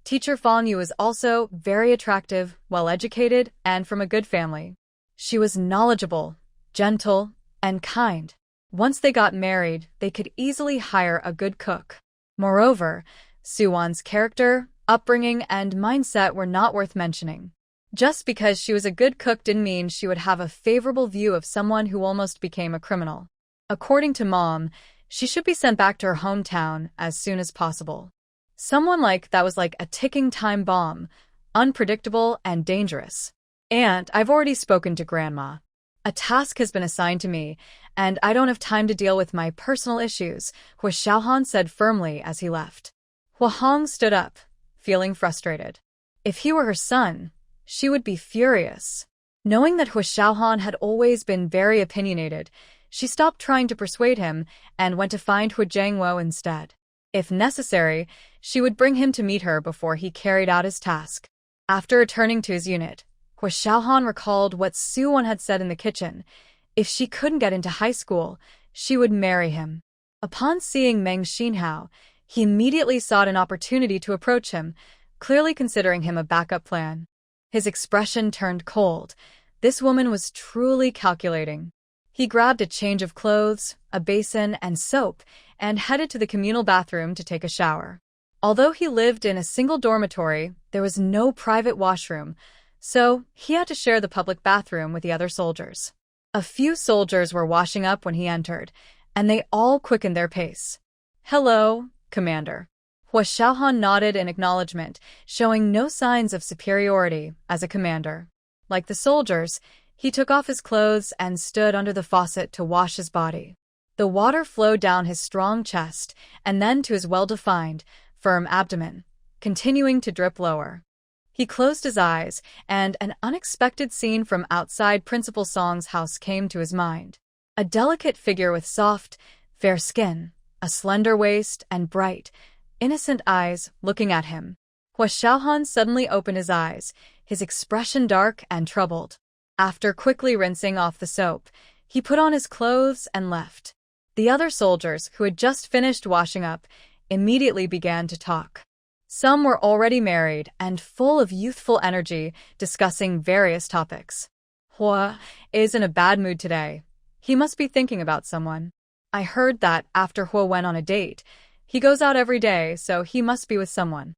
Speaker 1: teacher Fang Yu was also very attractive, well-educated, and from a good family. She was knowledgeable, gentle, and kind. Once they got married, they could easily hire a good cook. Moreover, Soo-won's character, upbringing, and mindset were not worth mentioning. Just because she was a good cook didn't mean she would have a favorable view of someone who almost became a criminal. According to Mom, she should be sent back to her hometown as soon as possible. Someone like that was like a ticking time bomb, unpredictable and dangerous. Aunt, I've already spoken to Grandma. A task has been assigned to me, and I don't have time to deal with my personal issues, Hua Xiaohan said firmly as he left. Hua Hong stood up, feeling frustrated. If he were her son, she would be furious. Knowing that Hua Xiaohan had always been very opinionated, she stopped trying to persuade him and went to find Hua Jiangwo instead. If necessary, she would bring him to meet her before he carried out his task. After returning to his unit, Hua Xiaohan recalled what Soo-won had said in the kitchen. If she couldn't get into high school, she would marry him. Upon seeing Meng Xinhao, he immediately sought an opportunity to approach him, clearly considering him a backup plan. His expression turned cold. This woman was truly calculating. He grabbed a change of clothes, a basin, and soap, and headed to the communal bathroom to take a shower. Although he lived in a single dormitory, there was no private washroom, so he had to share the public bathroom with the other soldiers. A few soldiers were washing up when he entered, and they all quickened their pace. "Hello, Commander." Hua Xiaohan nodded in acknowledgement, showing no signs of superiority as a commander. Like the soldiers, he took off his clothes and stood under the faucet to wash his body. The water flowed down his strong chest and then to his well-defined, firm abdomen, continuing to drip lower. He closed his eyes, and an unexpected scene from outside Principal Song's house came to his mind. A delicate figure with soft, fair skin, a slender waist, and bright, innocent eyes looking at him. Hua Xiaohan suddenly opened his eyes, his expression dark and troubled. After quickly rinsing off the soap, he put on his clothes and left. The other soldiers, who had just finished washing up, immediately began to talk. Some were already married and full of youthful energy, discussing various topics. "Hua is in a bad mood today. He must be thinking about someone. I heard that after Hua went on a date, he goes out every day, so he must be with someone.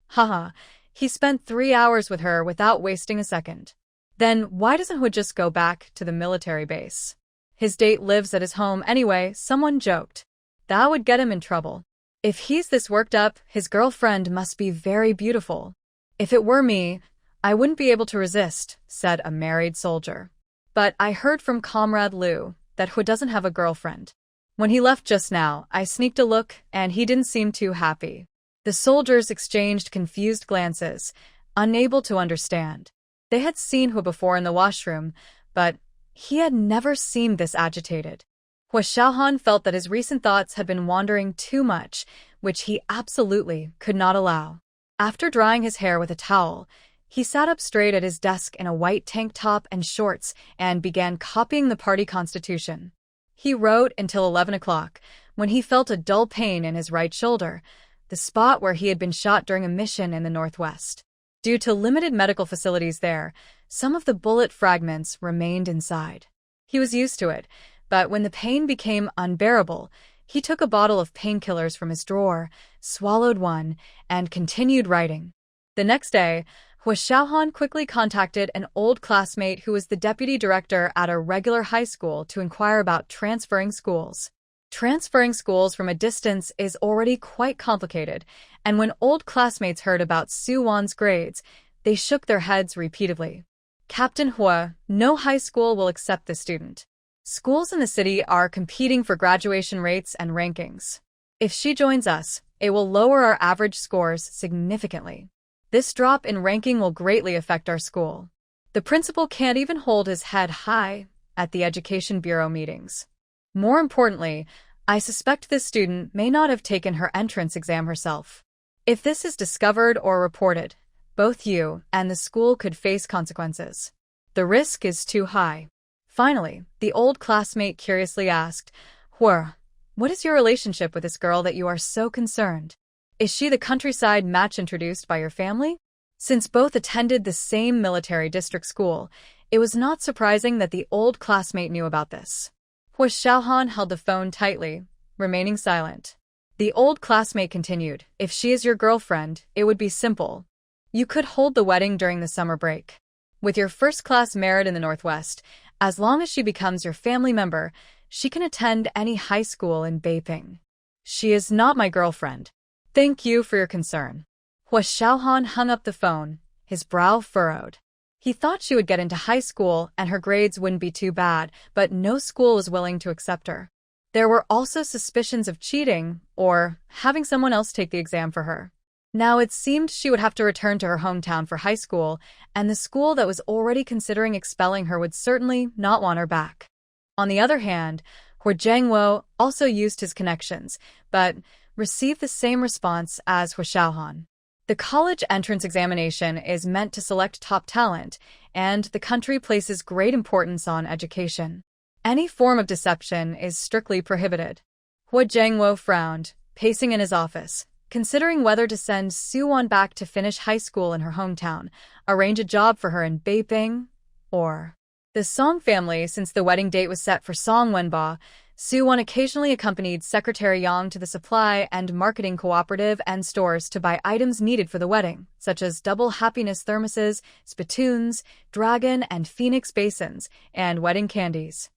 Speaker 1: Haha, he spent 3 hours with her without wasting a second. Then why doesn't Hua just go back to the military base? His date lives at his home anyway," someone joked. "That would get him in trouble. If he's this worked up, his girlfriend must be very beautiful. If it were me, I wouldn't be able to resist," said a married soldier. "But I heard from Comrade Liu that Hua doesn't have a girlfriend. When he left just now, I sneaked a look, and he didn't seem too happy." The soldiers exchanged confused glances, unable to understand. They had seen Hua before in the washroom, but he had never seemed this agitated. Hua Xiaohan felt that his recent thoughts had been wandering too much, which he absolutely could not allow. After drying his hair with a towel, he sat up straight at his desk in a white tank top and shorts and began copying the party constitution. He wrote until 11 o'clock, when he felt a dull pain in his right shoulder, the spot where he had been shot during a mission in the northwest. Due to limited medical facilities there, some of the bullet fragments remained inside. He was used to it, but when the pain became unbearable, he took a bottle of painkillers from his drawer, swallowed one, and continued writing. The next day, Hua Xiaohan quickly contacted an old classmate who was the deputy director at a regular high school to inquire about transferring schools. Transferring schools from a distance is already quite complicated, and when old classmates heard about Su Wan's grades, they shook their heads repeatedly. "Captain Hua, no high school will accept this student. Schools in the city are competing for graduation rates and rankings. If she joins us, it will lower our average scores significantly. This drop in ranking will greatly affect our school. The principal can't even hold his head high at the Education Bureau meetings. More importantly, I suspect this student may not have taken her entrance exam herself. If this is discovered or reported, both you and the school could face consequences. The risk is too high." Finally, the old classmate curiously asked, "Hua, what is your relationship with this girl that you are so concerned? Is she the countryside match introduced by your family?" Since both attended the same military district school, it was not surprising that the old classmate knew about this. Hua Xiaohan held the phone tightly, remaining silent. The old classmate continued, "If she is your girlfriend, it would be simple. You could hold the wedding during the summer break. With your first-class merit in the Northwest, as long as she becomes your family member, she can attend any high school in Beiping. She is not my girlfriend. Thank you for your concern." Hua Xiaohan hung up the phone, his brow furrowed. He thought she would get into high school and her grades wouldn't be too bad, but no school was willing to accept her. There were also suspicions of cheating or having someone else take the exam for her. Now it seemed she would have to return to her hometown for high school, and the school that was already considering expelling her would certainly not want her back. On the other hand, Hua Zhengwo also used his connections, but received the same response as Hua Xiaohan. The college entrance examination is meant to select top talent, and the country places great importance on education. Any form of deception is strictly prohibited. Hua Zhengwo frowned, pacing in his office, considering whether to send Su Wan back to finish high school in her hometown, arrange a job for her in Beiping, or The Song family, since the wedding date was set for Song Wenba, Soo-won occasionally accompanied Secretary Yang to the supply and marketing cooperative and stores to buy items needed for the wedding, such as double happiness thermoses, spittoons, dragon and phoenix basins, and wedding candies.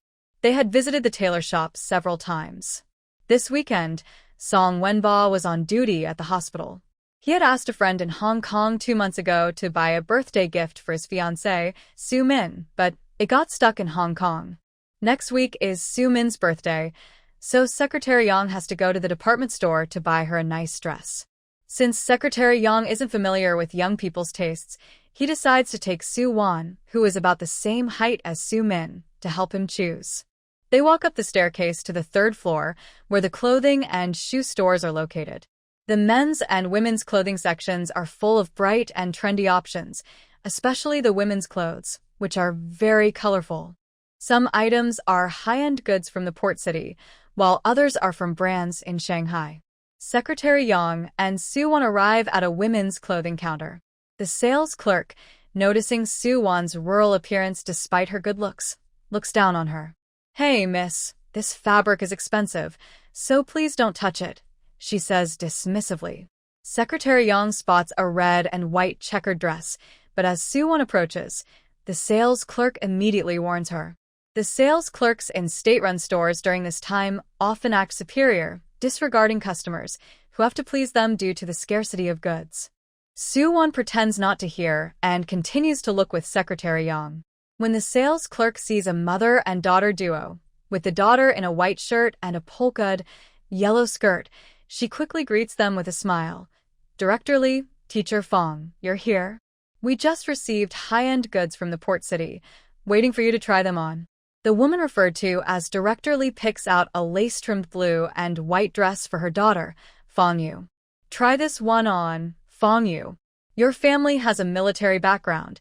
Speaker 1: They had visited the tailor shop several times. This weekend, Song Wenba was on duty at the hospital. He had asked a friend in Hong Kong 2 months ago to buy a birthday gift for his fiancée, Soo Min, but it got stuck in Hong Kong. Next week is Soo Min's birthday, so Secretary Yang has to go to the department store to buy her a nice dress. Since Secretary Yang isn't familiar with young people's tastes, he decides to take Soo-won, who is about the same height as Soo Min, to help him choose. They walk up the staircase to the 3rd floor, where the clothing and shoe stores are located. The men's and women's clothing sections are full of bright and trendy options, especially the women's clothes, which are very colorful. Some items are high-end goods from the port city, while others are from brands in Shanghai. Secretary Yang and Soo-won arrive at a women's clothing counter. The sales clerk, noticing Soo-won's rural appearance despite her good looks, looks down on her. "Hey, miss, this fabric is expensive, so please don't touch it," she says dismissively. Secretary Yang spots a red and white checkered dress, but as Soo-won approaches, the sales clerk immediately warns her. The sales clerks in state-run stores during this time often act superior, disregarding customers, who have to please them due to the scarcity of goods. Soo-won pretends not to hear and continues to look with Secretary Yang. When the sales clerk sees a mother and daughter duo, with the daughter in a white shirt and a polka-dotted yellow skirt, she quickly greets them with a smile. "Director Lee, Teacher Fong, you're here? We just received high-end goods from the port city, waiting for you to try them on." The woman referred to as Director Lee picks out a lace-trimmed blue and white dress for her daughter, Fong Yu. "Try this one on, Fong Yu. Your family has a military background.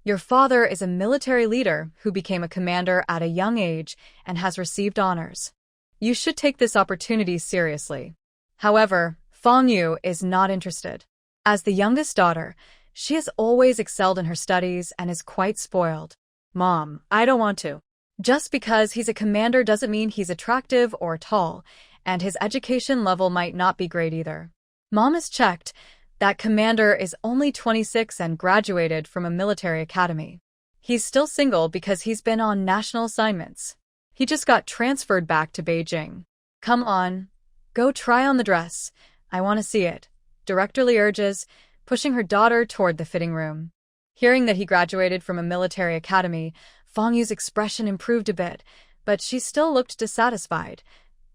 Speaker 1: Your father is a military leader who became a commander at a young age and has received honors. You should take this opportunity seriously." However, Fong Yu is not interested. As the youngest daughter, she has always excelled in her studies and is quite spoiled. "Mom, I don't want to." Just because he's a commander doesn't mean he's attractive or tall, and his education level might not be great either. Mom has checked. That commander is only 26 and graduated from a military academy. He's still single because he's been on national assignments. He just got transferred back to Beijing. "Come on, go try on the dress. I want to see it," Director Lee urges, pushing her daughter toward the fitting room. Hearing that he graduated from a military academy, Fong Yu's expression improved a bit, but she still looked dissatisfied.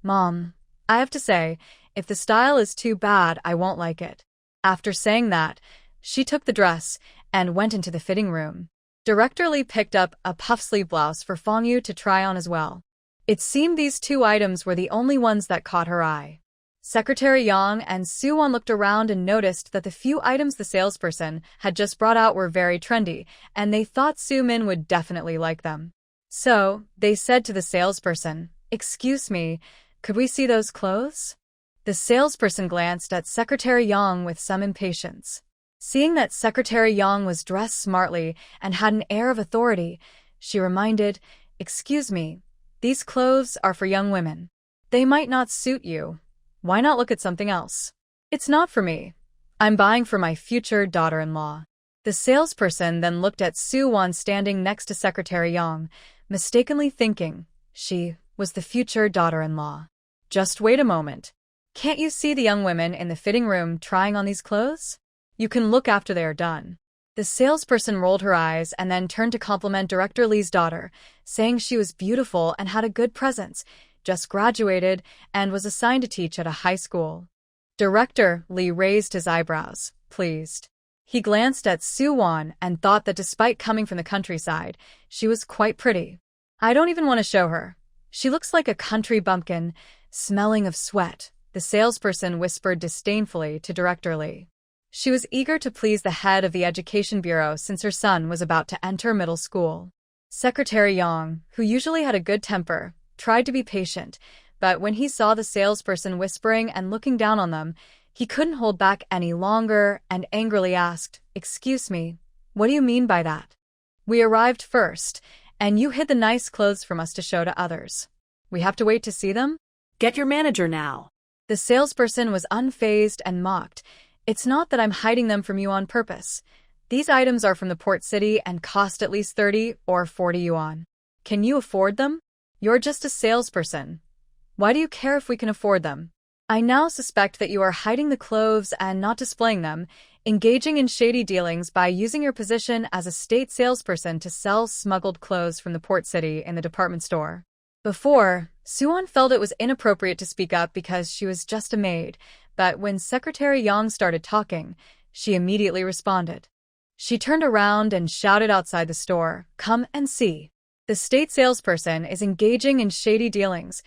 Speaker 1: "Mom, I have to say, if the style is too bad, I won't like it." After saying that, she took the dress and went into the fitting room. Director Lee picked up a puff-sleeve blouse for Fong Yu to try on as well. It seemed these 2 items were the only ones that caught her eye. Secretary Yang and Soo-won looked around and noticed that the few items the salesperson had just brought out were very trendy, and they thought Soo Min would definitely like them. So, they said to the salesperson, "Excuse me, could we see those clothes?" The salesperson glanced at Secretary Yang with some impatience. Seeing that Secretary Yang was dressed smartly and had an air of authority, she reminded, "Excuse me, these clothes are for young women. They might not suit you. Why not look at something else?" "It's not for me. I'm buying for my future daughter-in-law." The salesperson then looked at Soo-won standing next to Secretary Yang, mistakenly thinking she was the future daughter-in-law. "Just wait a moment. Can't you see the young women in the fitting room trying on these clothes? You can look after they are done." The salesperson rolled her eyes and then turned to compliment Director Lee's daughter, saying she was beautiful and had a good presence, just graduated, and was assigned to teach at a high school. Director Lee raised his eyebrows, pleased. He glanced at Soo-won and thought that despite coming from the countryside, she was quite pretty. "I don't even want to show her. She looks like a country bumpkin, smelling of sweat," the salesperson whispered disdainfully to Director Lee. She was eager to please the head of the Education Bureau since her son was about to enter middle school. Secretary Yang, who usually had a good temper, tried to be patient, but when he saw the salesperson whispering and looking down on them, he couldn't hold back any longer and angrily asked, "Excuse me, what do you mean by that?" "We arrived first, And you hid the nice clothes from us to show to others. We have to wait to see them?
Speaker 2: Get your manager now.
Speaker 1: The salesperson was unfazed and mocked. It's not that I'm hiding them from you on purpose. These items are from the port city and cost at least 30 or 40 yuan. Can you afford them? You're just a salesperson. Why do you care if we can afford them? I now suspect that you are hiding the clothes and not displaying them, engaging in shady dealings by using your position as a state salesperson to sell smuggled clothes from the port city in the department store. Before, Suwon felt it was inappropriate to speak up because she was just a maid, but when Secretary Yang started talking, she immediately responded. She turned around and shouted outside the store, "Come and see. The state salesperson is engaging in shady dealings,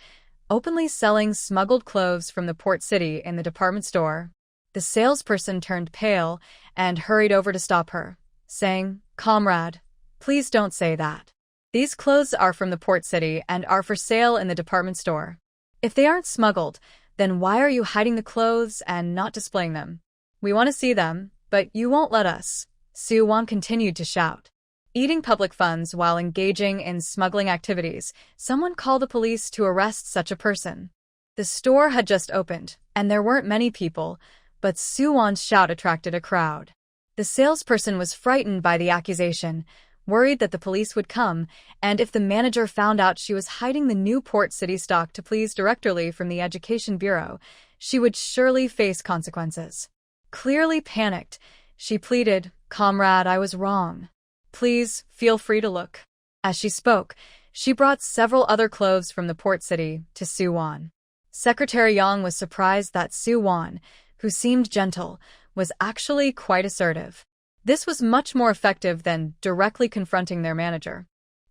Speaker 1: openly selling smuggled clothes from the port city in the department store." The salesperson turned pale and hurried over to stop her, saying, "Comrade, please don't say that. These clothes are from the port city and are for sale in the department store. If they aren't smuggled, then why are you hiding the clothes and not displaying them? We want to see them, but you won't let us." Suwon continued to shout. Eating public funds while engaging in smuggling activities, someone called the police to arrest such a person. The store had just opened, and there weren't many people, but Suwon's shout attracted a crowd. The salesperson was frightened by the accusation, worried that the police would come, and if the manager found out she was hiding the new port city stock to please Director Lee from the Education Bureau, she would surely face consequences. Clearly panicked, she pleaded, "Comrade, I was wrong. Please, feel free to look." As she spoke, she brought several other clothes from the port city to Suwon. Secretary Yang was surprised that Suwon, who seemed gentle, was actually quite assertive. This was much more effective than directly confronting their manager.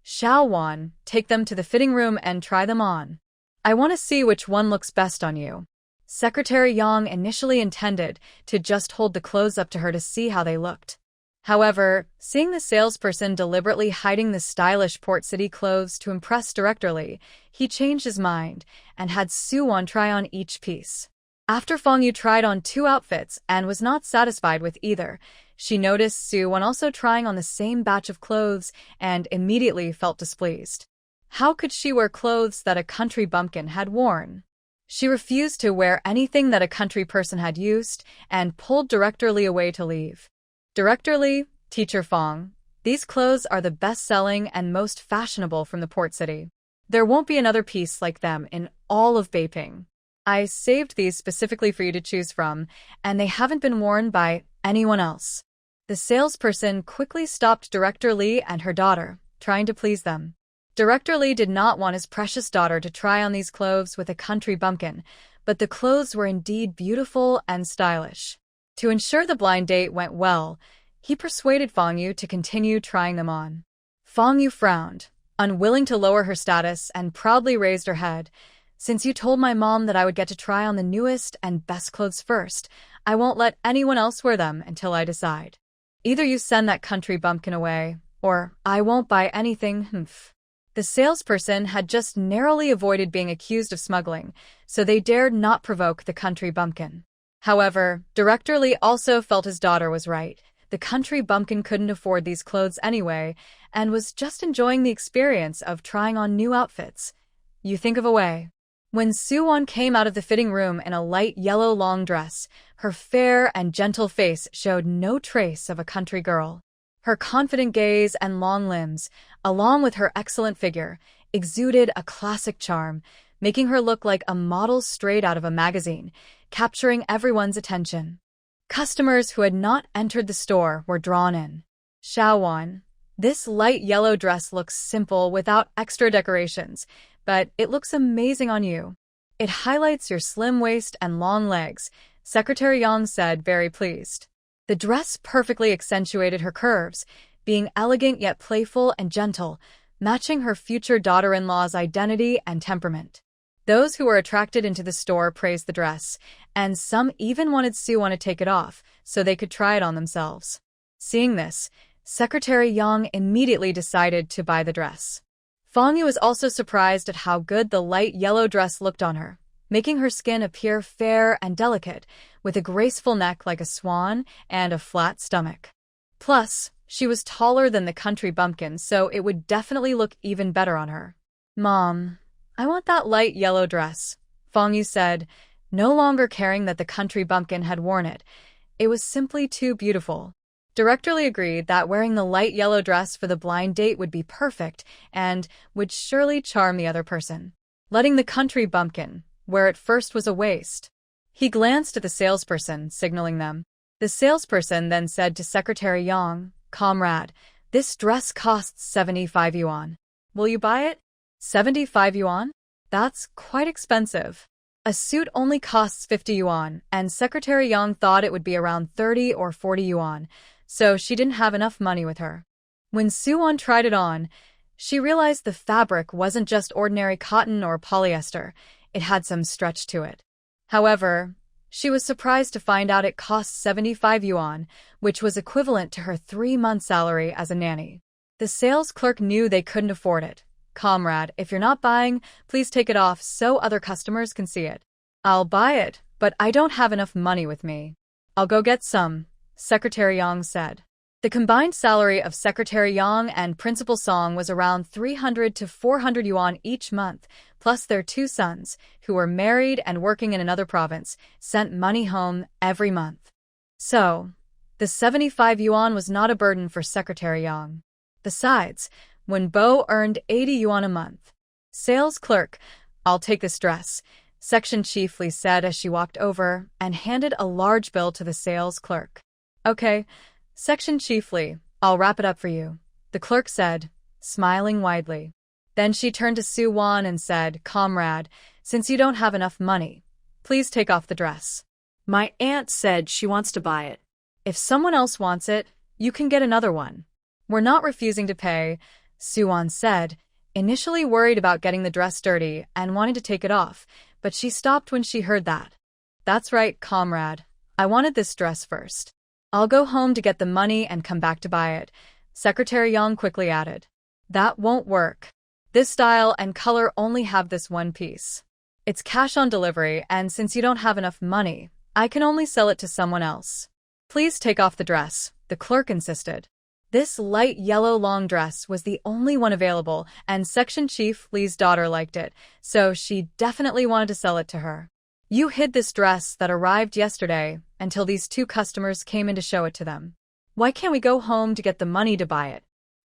Speaker 1: "Xiao Wan, take them to the fitting room and try them on. I want to see which one looks best on you." Secretary Yang initially intended to just hold the clothes up to her to see how they looked. However, seeing the salesperson deliberately hiding the stylish port city clothes to impress Director Lee, he changed his mind and had Suwon try on each piece. After Fangyu tried on 2 outfits and was not satisfied with either, she noticed Suwon also trying on the same batch of clothes and immediately felt displeased. How could she wear clothes that a country bumpkin had worn? She refused to wear anything that a country person had used and pulled Director Lee away to leave. "Director Lee, Teacher Fong, these clothes are the best-selling and most fashionable from the port city. There won't be another piece like them in all of Beiping. I saved these specifically for you to choose from, and they haven't been worn by anyone else." The salesperson quickly stopped Director Lee and her daughter, trying to please them. Director Lee did not want his precious daughter to try on these clothes with a country bumpkin, but the clothes were indeed beautiful and stylish. To ensure the blind date went well, he persuaded Fangyu to continue trying them on. Fangyu frowned, unwilling to lower her status, and proudly raised her head. "Since you told my mom that I would get to try on the newest and best clothes first, I won't let anyone else wear them until I decide. Either you send that country bumpkin away, or I won't buy anything." The salesperson had just narrowly avoided being accused of smuggling, so they dared not provoke the country bumpkin. However, Director Lee also felt his daughter was right. The country bumpkin couldn't afford these clothes anyway, and was just enjoying the experience of trying on new outfits. You think of a way. When Suwon came out of the fitting room in a light yellow long dress, her fair and gentle face showed no trace of a country girl. Her confident gaze and long limbs, along with her excellent figure, exuded a classic charm, making her look like a model straight out of a magazine, capturing everyone's attention. Customers who had not entered the store were drawn in. "Xiaowan, this light yellow dress looks simple without extra decorations, but it looks amazing on you. It highlights your slim waist and long legs," Secretary Yang said, very pleased. The dress perfectly accentuated her curves, being elegant yet playful and gentle, matching her future daughter-in-law's identity and temperament. Those who were attracted into the store praised the dress, and some even wanted Suwon to take it off so they could try it on themselves. Seeing this, Secretary Yang immediately decided to buy the dress. Fangyu was also surprised at how good the light yellow dress looked on her, making her skin appear fair and delicate, with a graceful neck like a swan and a flat stomach. Plus, She was taller than the country bumpkin, so it would definitely look even better on her. Mom, I want that light yellow dress, Fangyu said, no longer caring that the country bumpkin had worn it. It was simply too beautiful. Director Lee agreed that wearing the light yellow dress for the blind date would be perfect and would surely charm the other person. Letting the country bumpkin, where at first was a waste. He glanced at the salesperson, signaling them. The salesperson then said to Secretary Yang, Comrade, this dress costs 75 yuan. Will you buy it? 75 yuan? That's quite expensive. A suit only costs 50 yuan, and Secretary Yang thought it would be around 30 or 40 yuan, so she didn't have enough money with her. When Suwon tried it on, she realized the fabric wasn't just ordinary cotton or polyester, it had some stretch to it. However, she was surprised to find out it cost 75 yuan, which was equivalent to her 3-month salary as a nanny. The sales clerk knew they couldn't afford it. Comrade, if you're not buying, please take it off so other customers can see it. I'll buy it, but I don't have enough money with me. I'll go get some, Secretary Yang said. The combined salary of Secretary Yang and Principal Song was around 300 to 400 yuan each month, plus their 2 sons, who were married and working in another province, sent money home every month. So, the 75 yuan was not a burden for Secretary Yang. Besides, when Bo earned 80 yuan a month. Sales clerk, I'll take this dress, Section Chief Lee said as she walked over and handed a large bill to the sales clerk. Okay, Section Chief Lee, I'll wrap it up for you, the clerk said, smiling widely. Then she turned to Suwon and said, Comrade, since you don't have enough money, please take off the dress.
Speaker 2: My aunt said she wants to buy it.
Speaker 1: If someone else wants it, you can get another one. We're not refusing to pay, Suwon said, initially worried about getting the dress dirty and wanting to take it off, but she stopped when she heard that. That's right, comrade. I wanted this dress first. I'll go home to get the money and come back to buy it, Secretary Yang quickly added. That won't work. This style and color only have this one piece. It's cash on delivery, and since you don't have enough money, I can only sell it to someone else. Please take off the dress, the clerk insisted. This light yellow long dress was the only one available, and Section Chief Lee's daughter liked it, so she definitely wanted to sell it to her. You hid this dress that arrived yesterday until these 2 customers came in to show it to them. Why can't we go home to get the money to buy it?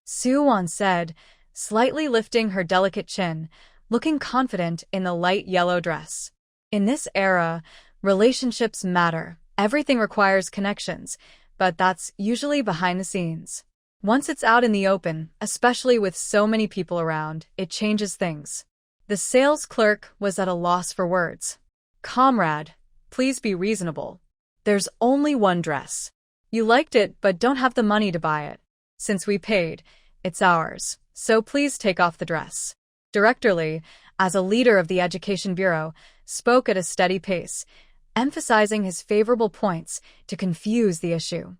Speaker 1: Suwon said, slightly lifting her delicate chin, looking confident in the light yellow dress. In this era, relationships matter. Everything requires connections, but that's usually behind the scenes. Once it's out in the open, especially with so many people around, it changes things. The sales clerk was at a loss for words. Comrade, please be reasonable. There's only one dress. You liked it but don't have the money to buy it. Since we paid, it's ours, so please take off the dress. Director Lee, as a leader of the Education Bureau, spoke at a steady pace, emphasizing his favorable points to confuse the issue.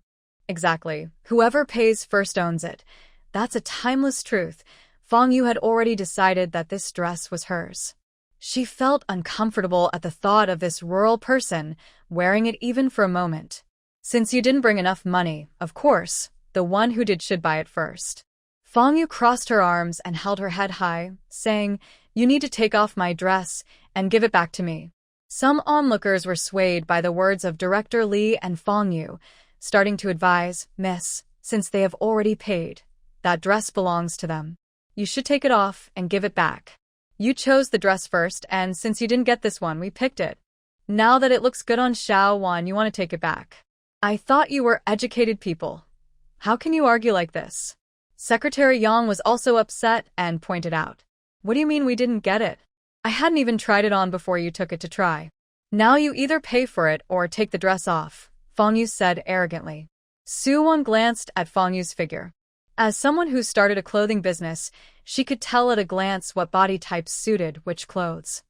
Speaker 1: Exactly. Whoever pays first owns it. That's a timeless truth. Fangyu had already decided that this dress was hers. She felt uncomfortable at the thought of this rural person wearing it even for a moment. Since you didn't bring enough money, of course, the one who did should buy it first. Fangyu crossed her arms and held her head high, saying, You need to take off my dress and give it back to me. Some onlookers were swayed by the words of Director Lee and Fangyu, starting to advise, Miss, since they have already paid, that dress belongs to them. You should take it off and give it back. You chose the dress first, and since you didn't get this one, we picked it. Now that it looks good on Xiao Wan, you want to take it back. I thought you were educated people. How can you argue like this? Secretary Yang was also upset and pointed out. What do you mean we didn't get it? I hadn't even tried it on before you took it to try. Now you either pay for it or take the dress off, Fangyu said arrogantly. Suwon glanced at Fangyu's figure. As someone who started a clothing business, she could tell at a glance what body types suited which clothes.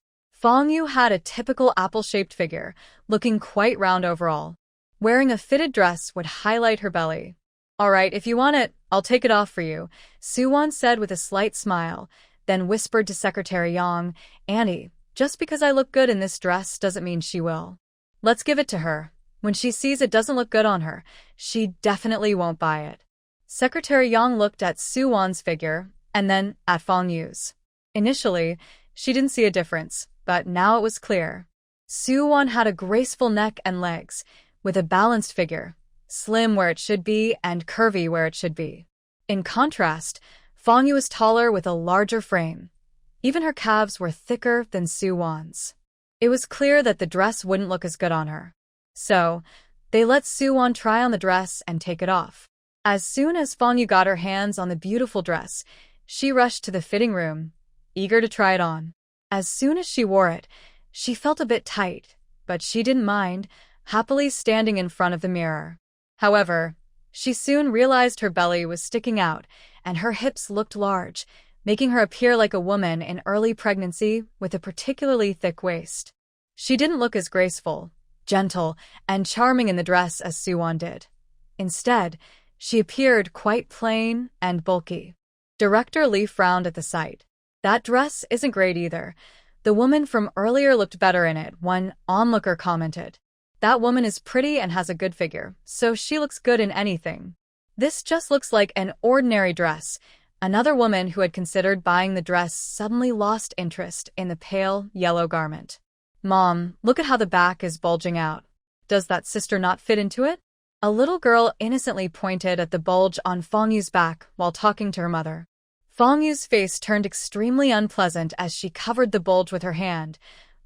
Speaker 1: Fangyu had a typical apple-shaped figure, looking quite round overall. Wearing a fitted dress would highlight her belly. All right, if you want it, I'll take it off for you, Suwon said with a slight smile, then whispered to Secretary Yang, Annie, just because I look good in this dress doesn't mean she will. Let's give it to her. When she sees it doesn't look good on her, she definitely won't buy it. Secretary Yang looked at Suwon's figure and then at Fong Yu's. Initially, she didn't see a difference, but now it was clear. Suwon had a graceful neck and legs, with a balanced figure, slim where it should be and curvy where it should be. In contrast, Fong Yu was taller with a larger frame. Even her calves were thicker than Suwon's. It was clear that the dress wouldn't look as good on her. So, they let Suwon try on the dress and take it off. As soon as Fong Yu got her hands on the beautiful dress, she rushed to the fitting room, eager to try it on. As soon as she wore it, she felt a bit tight, but she didn't mind, happily standing in front of the mirror. However, she soon realized her belly was sticking out and her hips looked large, making her appear like a woman in early pregnancy with a particularly thick waist. She didn't look as graceful, gentle, and charming in the dress as Suwon did. Instead, she appeared quite plain and bulky. Director Lee frowned at the sight. That dress isn't great either. The woman from earlier looked better in it, one onlooker commented. That woman is pretty and has a good figure, so she looks good in anything. This just looks like an ordinary dress. Another woman who had considered buying the dress suddenly lost interest in the pale yellow garment. Mom, look at how the back is bulging out. Does that sister not fit into it? A little girl innocently pointed at the bulge on Fong Yu's back while talking to her mother. Fong Yu's face turned extremely unpleasant as she covered the bulge with her hand,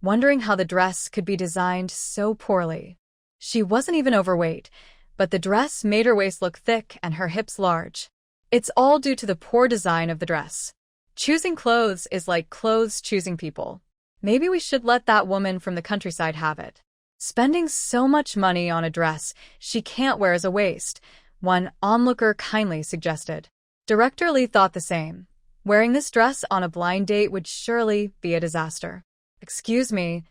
Speaker 1: wondering how the dress could be designed so poorly. She wasn't even overweight, but the dress made her waist look thick and her hips large. It's all due to the poor design of the dress. Choosing clothes is like clothes choosing people. Maybe we should let that woman from the countryside have it. Spending so much money on a dress she can't wear as a waist, one onlooker kindly suggested. Director Lee thought the same. Wearing this dress on a blind date would surely be a disaster. Excuse me,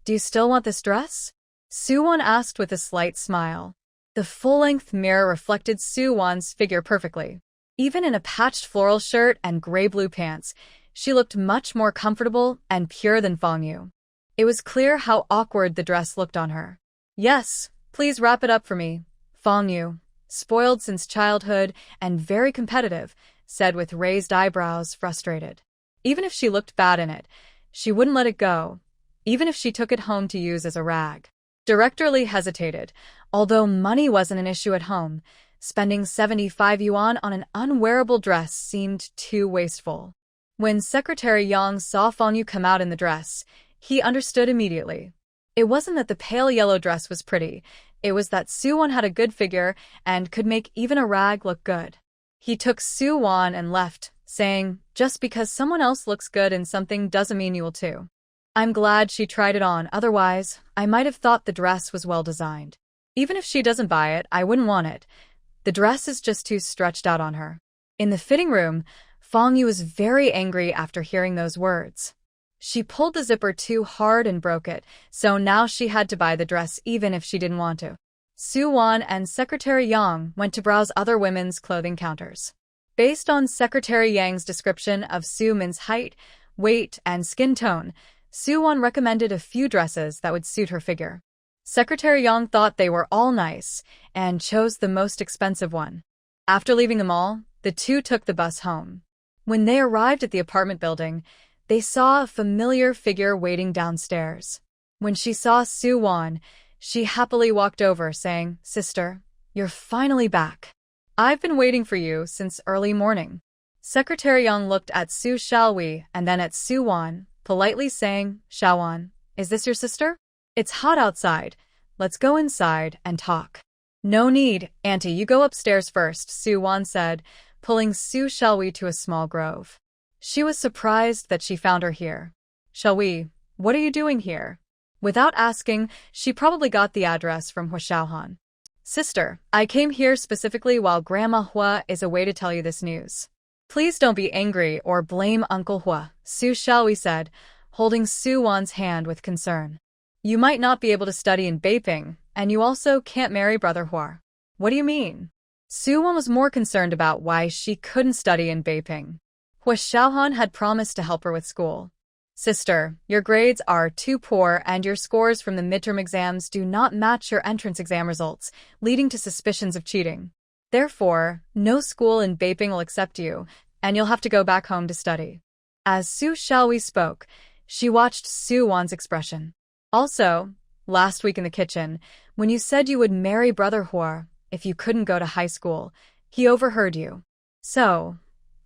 Speaker 1: do you still want this dress? Suwon asked with a slight smile. The full-length mirror reflected Suwon's figure perfectly. Even in a patched floral shirt and gray-blue pants, she looked much more comfortable and pure than Fong Yu. It was clear how awkward the dress looked on her. Yes, please wrap it up for me. Fong Yu, spoiled since childhood and very competitive, said with raised eyebrows, frustrated. Even if she looked bad in it, she wouldn't let it go, even if she took it home to use as a rag. Director Lee hesitated. Although money wasn't an issue at home, spending 75 yuan on an unwearable dress seemed too wasteful. When Secretary Yang saw Fong Yu come out in the dress, he understood immediately. It wasn't that the pale yellow dress was pretty, it was that Suwon had a good figure and could make even a rag look good. He took Suwon and left, saying, just because someone else looks good in something doesn't mean you will too. I'm glad she tried it on, otherwise, I might have thought the dress was well designed. Even if she doesn't buy it, I wouldn't want it. The dress is just too stretched out on her. In the fitting room, Fong Yu was very angry after hearing those words. She pulled the zipper too hard and broke it, so now she had to buy the dress even if she didn't want to. Suwon and Secretary Yang went to browse other women's clothing counters. Based on Secretary Yang's description of Su Min's height, weight, and skin tone, Suwon recommended a few dresses that would suit her figure. Secretary Yang thought they were all nice and chose the most expensive one. After leaving the mall, the two took the bus home. When they arrived at the apartment building, they saw a familiar figure waiting downstairs. When she saw Suwon, she happily walked over, saying, "Sister, you're finally back. I've been waiting for you since early morning." Secretary Yang looked at Su Xiaohui and then at Suwon, politely saying, "Xiaowan, is this your sister? It's hot outside. Let's go inside and talk." "No need, Auntie, you go upstairs first," Suwon said, pulling Su Xiaohui to a small grove. She was surprised that she found her here. "Xiaohui, what are you doing here?" Without asking, she probably got the address from Hua Xiaohan. "Sister, I came here specifically while Grandma Hua is away to tell you this news. Please don't be angry or blame Uncle Hua," Su Xiaohui said, holding Suwon's hand with concern. "You might not be able to study in Beiping, and you also can't marry Brother Hua." "What do you mean?" Suwon was more concerned about why she couldn't study in Beiping. Hua Xiaohan had promised to help her with school. "Sister, your grades are too poor and your scores from the midterm exams do not match your entrance exam results, leading to suspicions of cheating. Therefore, no school in Beiping will accept you, and you'll have to go back home to study. As Su Xiaohui spoke, she watched Su Wan's expression. Also, last week in the kitchen, when you said you would marry Brother Hua if you couldn't go to high school, he overheard you. So,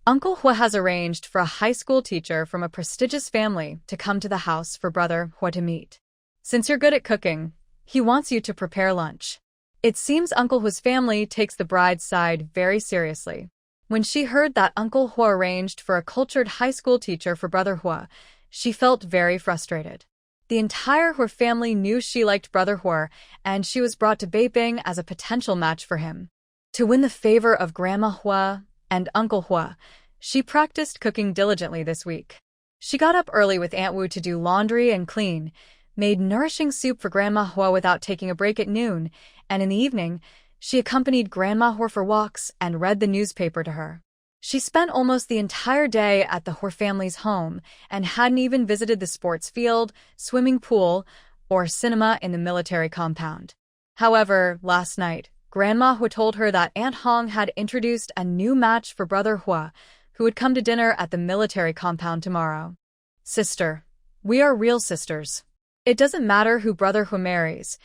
Speaker 1: Uncle Hua has arranged for a high school teacher from a prestigious family to come to the house for Brother Hua to meet. Since you're good at cooking, he wants you to prepare lunch. It seems Uncle Hua's family takes the bride's side very seriously. When she heard that Uncle Hua arranged for a cultured high school teacher for Brother Hua, she felt very frustrated. The entire Hua family knew she liked Brother Hua, and she was brought to Beiping as a potential match for him. To win the favor of Grandma Hua and Uncle Hua, she practiced cooking diligently this week. She got up early with Aunt Wu to do laundry and clean, made nourishing soup for Grandma Hua without taking a break at noon, and in the evening, she accompanied Grandma Hua for walks and read the newspaper to her. She spent almost the entire day at the Hua family's home and hadn't even visited the sports field, swimming pool, or cinema in the military compound. However, last night, Grandma Hua told her that Aunt Hong had introduced a new match for Brother Hua, who would come to dinner at the military compound tomorrow. Sister, we are real sisters. It doesn't matter who Brother Hua marries.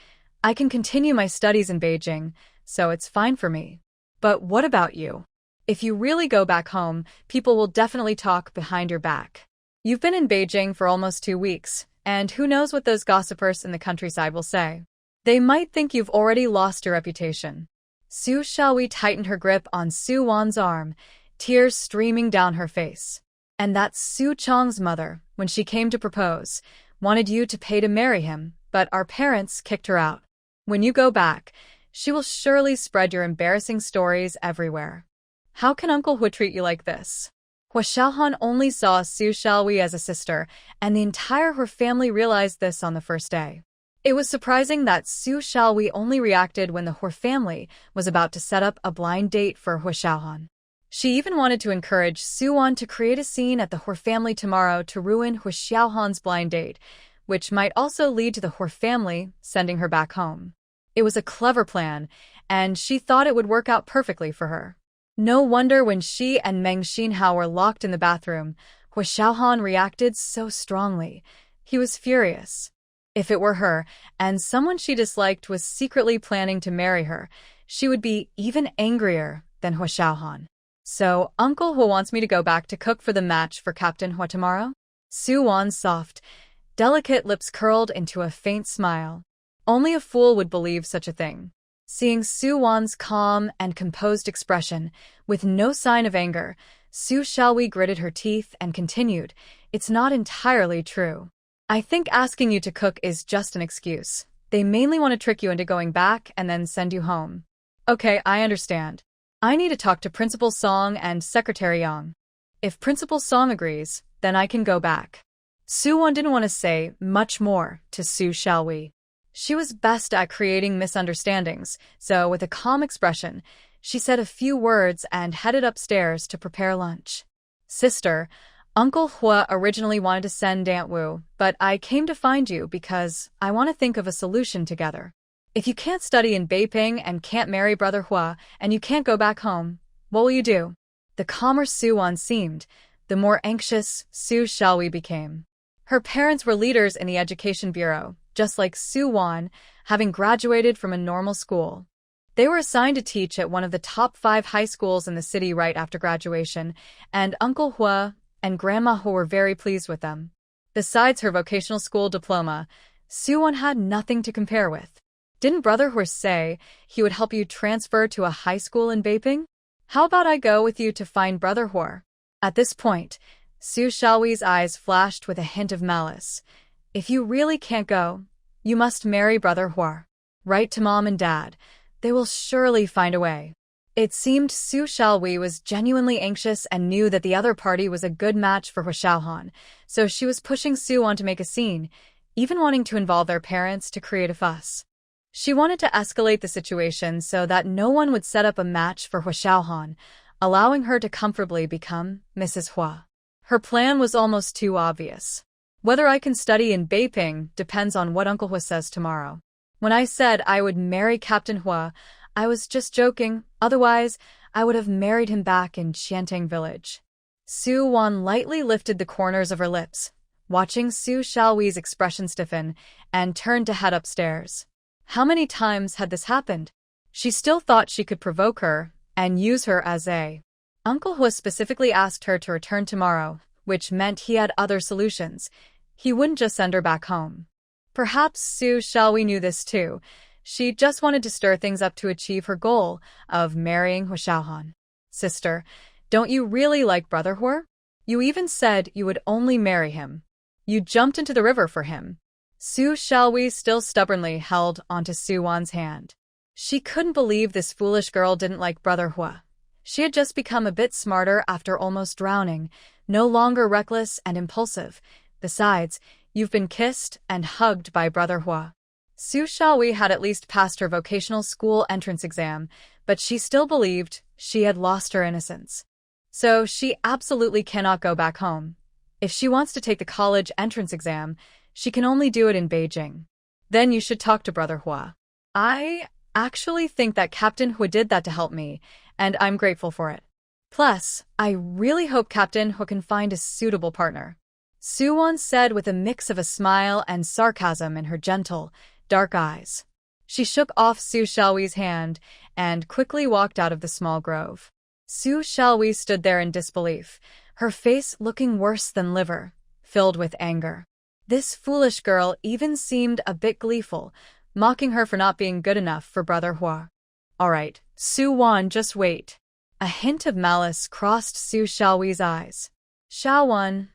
Speaker 1: I can continue my studies in Beijing, so it's fine for me. But what about you? If you really go back home, people will definitely talk behind your back. You've been in Beijing for almost 2 weeks, and who knows what those gossipers in the countryside will say. They might think you've already lost your reputation. Su Xiaohui tightened her grip on Su Wan's arm, tears streaming down her face. And that's Su Chong's mother, when she came to propose, wanted you to pay to marry him, but our parents kicked her out. When you go back, she will surely spread your embarrassing stories everywhere. How can Uncle Hua treat you like this? Hua Xiaohan only saw Su Xiaohui as a sister, and the entire Hua family realized this on the first day. It was surprising that Su Xiaohui only reacted when the Hua family was about to set up a blind date for Hua Xiaohan. She even wanted to encourage Su Wan to create a scene at the Hua family tomorrow to ruin Hua Xiaohan's blind date, which might also lead to the Hua family sending her back home. It was a clever plan, and she thought it would work out perfectly for her. No wonder when she and Meng Xinhao were locked in the bathroom, Hua Xiaohan reacted so strongly. He was furious. If it were her, and someone she disliked was secretly planning to marry her, she would be even angrier than Hua Xiaohan. So, Uncle Hua wants me to go back to cook for the match for Captain Hua tomorrow? Su Wan's soft, delicate lips curled into a faint smile. Only a fool would believe such a thing. Seeing Su Wan's calm and composed expression, with no sign of anger, Su Xiaohui gritted her teeth and continued, "It's not entirely true. I think asking you to cook is just an excuse. They mainly want to trick you into going back and then send you home." Okay, I understand. I need to talk to Principal Song and Secretary Yang. If Principal Song agrees, then I can go back. Su Wan didn't want to say much more to Su Xiaohui. She was best at creating misunderstandings, so with a calm expression, she said a few words and headed upstairs to prepare lunch. Sister, Uncle Hua originally wanted to send Aunt Wu, but I came to find you because I want to think of a solution together. If you can't study in Beiping and can't marry Brother Hua, and you can't go back home, what will you do? The calmer Su Wan seemed, the more anxious Su Xiaohui became. Her parents were leaders in the education bureau, just like Su Wan, having graduated from a normal school. They were assigned to teach at one of the top 5 high schools in the city right after graduation, and Uncle Hua and Grandma Hua were very pleased with them. Besides her vocational school diploma, Su Wan had nothing to compare with. Didn't Brother Hua say he would help you transfer to a high school in Beiping? How about I go with you to find Brother Hua? At this point, Su Xiaohui's eyes flashed with a hint of malice. If you really can't go, you must marry Brother Hua. Write to Mom and Dad. They will surely find a way. It seemed Su Xiaohui was genuinely anxious and knew that the other party was a good match for Hua Xiaohan, so she was pushing Su Wan to make a scene, even wanting to involve their parents to create a fuss. She wanted to escalate the situation so that no one would set up a match for Hua Xiaohan, allowing her to comfortably become Mrs. Hua. Her plan was almost too obvious. Whether I can study in Beiping depends on what Uncle Hua says tomorrow. When I said I would marry Captain Hua, I was just joking, Otherwise, I would have married him back in Qiantang village. Su Wan lightly lifted the corners of her lips, watching Su Xiaohui's expression stiffen, and turned to head upstairs. How many times had this happened? She still thought she could provoke her and use her as a Uncle Hua specifically asked her to return tomorrow, which meant he had other solutions. He wouldn't just send her back home. Perhaps Su Xiaohui knew this too. She just wanted to stir things up to achieve her goal of marrying Hua Xiaohan. Sister, don't you really like Brother Hua? You even said you would only marry him. You jumped into the river for him. Su Xiaohui still stubbornly held onto Su Wan's hand. She couldn't believe this foolish girl didn't like Brother Hua. She had just become a bit smarter after almost drowning, no longer reckless and impulsive. Besides, you've been kissed and hugged by Brother Hua. Su Xiaohui had at least passed her vocational school entrance exam, but she still believed she had lost her innocence. So she absolutely cannot go back home. If she wants to take the college entrance exam, she can only do it in Beijing. Then you should talk to Brother Hua. I actually think that Captain Hua did that to help me, and I'm grateful for it. Plus, I really hope Captain Hua can find a suitable partner. Su Wan said with a mix of a smile and sarcasm in her gentle, dark eyes. She shook off Su Xiaohui's hand and quickly walked out of the small grove. Su Xiaohui stood there in disbelief, her face looking worse than liver, filled with anger. This foolish girl even seemed a bit gleeful, mocking her for not being good enough for Brother Hua. All right, Su Wan, just wait. A hint of malice crossed Su Xiaohui's eyes. Xiaowan,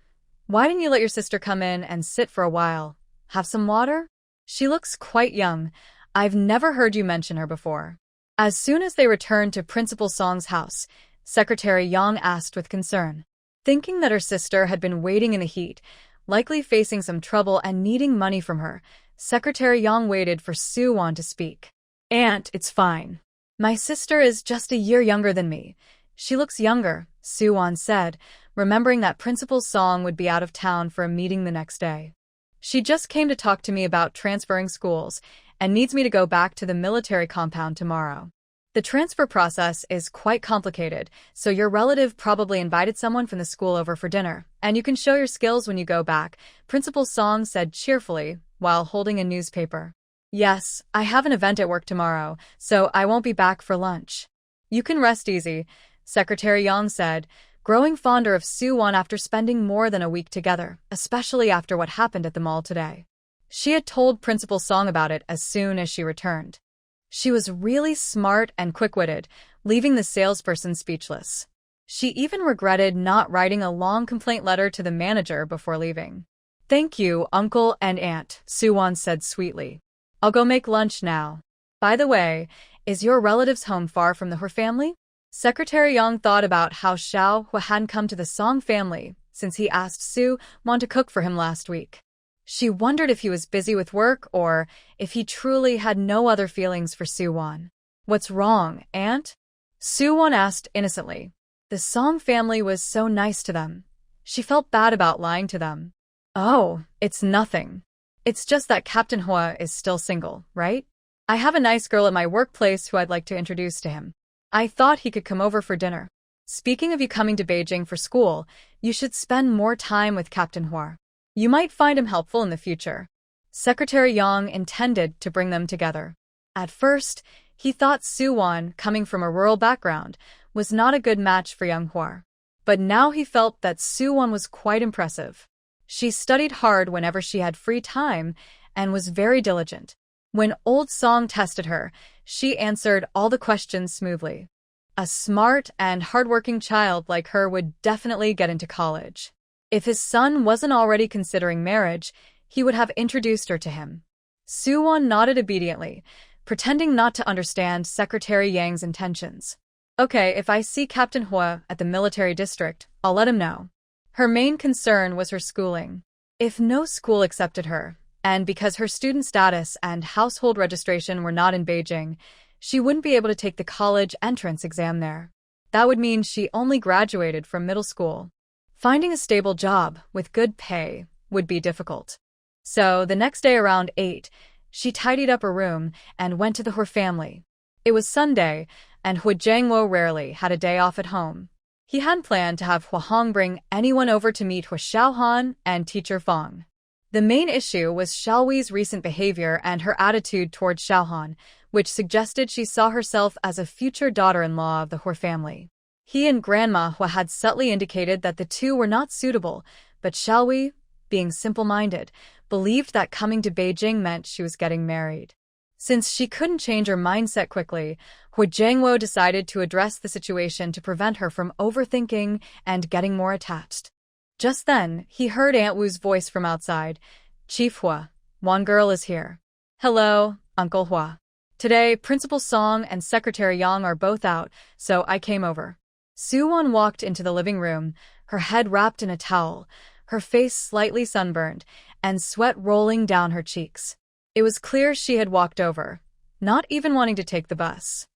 Speaker 1: why didn't you let your sister come in and sit for a while? Have some water? She looks quite young. I've never heard you mention her before. As soon as they returned to Principal Song's house, Secretary Yang asked with concern. Thinking that her sister had been waiting in the heat, likely facing some trouble and needing money from her, Secretary Yang waited for Su Wan to speak. Aunt, it's fine. My sister is just a year younger than me. She looks younger, Su Wan said, remembering that Principal Song would be out of town for a meeting the next day. She just came to talk to me about transferring schools and needs me to go back to the military compound tomorrow. The transfer process is quite complicated, so your relative probably invited someone from the school over for dinner, and you can show your skills when you go back, Principal Song said cheerfully while holding a newspaper. Yes, I have an event at work tomorrow, so I won't be back for lunch. You can rest easy, Secretary Yang said, growing fonder of Su Wan after spending more than a week together, especially after what happened at the mall today. She had told Principal Song about it as soon as she returned. She was really smart and quick-witted, leaving the salesperson speechless. She even regretted not writing a long complaint letter to the manager before leaving. Thank you, Uncle and Aunt, Su Wan said sweetly. I'll go make lunch now. By the way, is your relative's home far from the Hua family? Secretary Yang thought about how Xiao Hua hadn't come to the Song family since he asked Su Wan to cook for him last week. She wondered if he was busy with work or if he truly had no other feelings for Su Wan. What's wrong, Aunt? Su Wan asked innocently. The Song family was so nice to them. She felt bad about lying to them. Oh, it's nothing. It's just that Captain Hua is still single, right? I have a nice girl at my workplace who I'd like to introduce to him. I thought he could come over for dinner. Speaking of you coming to Beijing for school, you should spend more time with Captain Hua. You might find him helpful in the future. Secretary Yang intended to bring them together. At first, he thought Su Wan, coming from a rural background, was not a good match for young Hua. But now he felt that Su Wan was quite impressive. She studied hard whenever she had free time and was very diligent. When Old Song tested her, she answered all the questions smoothly. A smart and hardworking child like her would definitely get into college. If his son wasn't already considering marriage, he would have introduced her to him. Su Wan nodded obediently, pretending not to understand Secretary Yang's intentions. Okay, if I see Captain Hua at the military district, I'll let him know. Her main concern was her schooling. If no school accepted her, and because her student status and household registration were not in Beijing, she wouldn't be able to take the college entrance exam there. That would mean she only graduated from middle school. Finding a stable job with good pay would be difficult. So the next day around 8, she tidied up her room and went to the Hua family. It was Sunday, and Hu Jiangwo rarely had a day off at home. He hadn't planned to have Huahong bring anyone over to meet Hu Xiaohan and teacher Feng. The main issue was Xiaohui's recent behavior and her attitude toward Xiaohan, which suggested she saw herself as a future daughter-in-law of the Hu family. He and Grandma Hua had subtly indicated that the two were not suitable, but Xiaohui, being simple-minded, believed that coming to Beijing meant she was getting married. Since she couldn't change her mindset quickly, Hu Jiangwo decided to address the situation to prevent her from overthinking and getting more attached. Just then, he heard Aunt Wu's voice from outside. "Chief Hua, one girl is here." "Hello, Uncle Hua. Today, Principal Song and Secretary Yang are both out, so I came over." Su-won walked into the living room, her head wrapped in a towel, her face slightly sunburned, and sweat rolling down her cheeks. It was clear she had walked over, not even wanting to take the bus.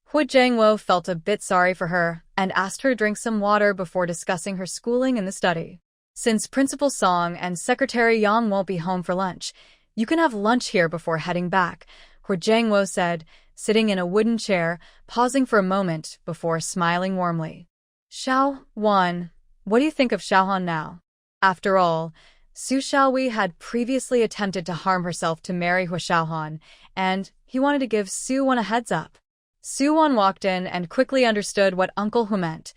Speaker 1: Hu Jiangwo felt a bit sorry for her and asked her to drink some water before discussing her schooling in the study. "Since Principal Song and Secretary Yang won't be home for lunch, you can have lunch here before heading back," Hu Jiangwo said, sitting in a wooden chair, pausing for a moment before smiling warmly. "Xiao-wan, what do you think of Xiaohan now?" After all, Su Xiaohui had previously attempted to harm herself to marry Hu Xiaohan, and he wanted to give Su-won a heads up. Su-won walked in and quickly understood what Uncle Hu meant.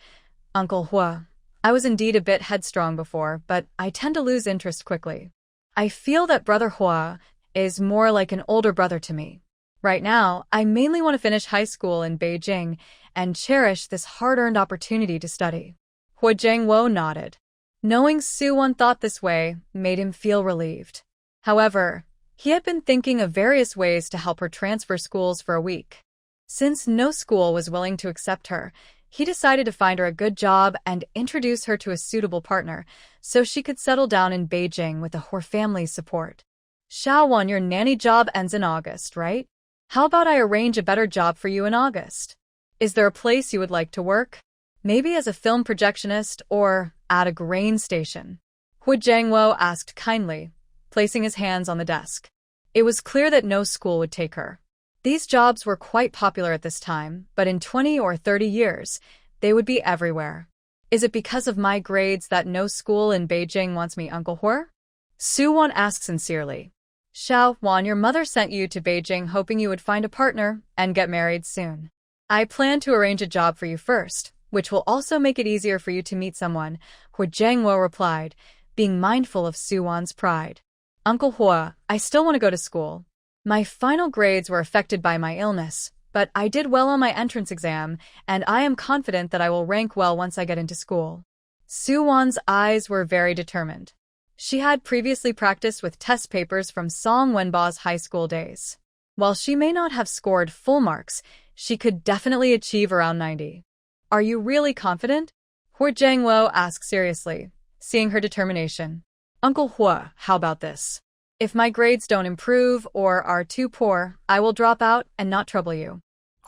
Speaker 1: "Uncle Hua, I was indeed a bit headstrong before, but I tend to lose interest quickly. I feel that Brother Hua is more like an older brother to me. Right now, I mainly want to finish high school in Beijing and cherish this hard-earned opportunity to study." Hu Jiangwo nodded. Knowing Su-won thought this way made him feel relieved. However, he had been thinking of various ways to help her transfer schools for a week. Since no school was willing to accept her, he decided to find her a good job and introduce her to a suitable partner so she could settle down in Beijing with the Hu family's support. "Xiaowan, your nanny job ends in August, right? How about I arrange a better job for you in August? Is there a place you would like to work? Maybe as a film projectionist or at a grain station?" Hu Jiangwo asked kindly, placing his hands on the desk. It was clear that no school would take her. These jobs were quite popular at this time, but in 20 or 30 years, they would be everywhere. "Is it because of my grades that no school in Beijing wants me, Uncle Hua?" Su-won asked sincerely. "Xiao-wan, your mother sent you to Beijing hoping you would find a partner and get married soon. I plan to arrange a job for you first, which will also make it easier for you to meet someone," Hu Jiangwo replied, being mindful of Su-won's pride. "Uncle Hua, I still want to go to school. My final grades were affected by my illness, but I did well on my entrance exam, and I am confident that I will rank well once I get into school." Su-won's eyes were very determined. She had previously practiced with test papers from Song Wenba's high school days. While she may not have scored full marks, she could definitely achieve around 90. "Are you really confident?" Hu Jiangwo asked seriously, seeing her determination. "Uncle Hua, how about this? If my grades don't improve or are too poor, I will drop out and not trouble you."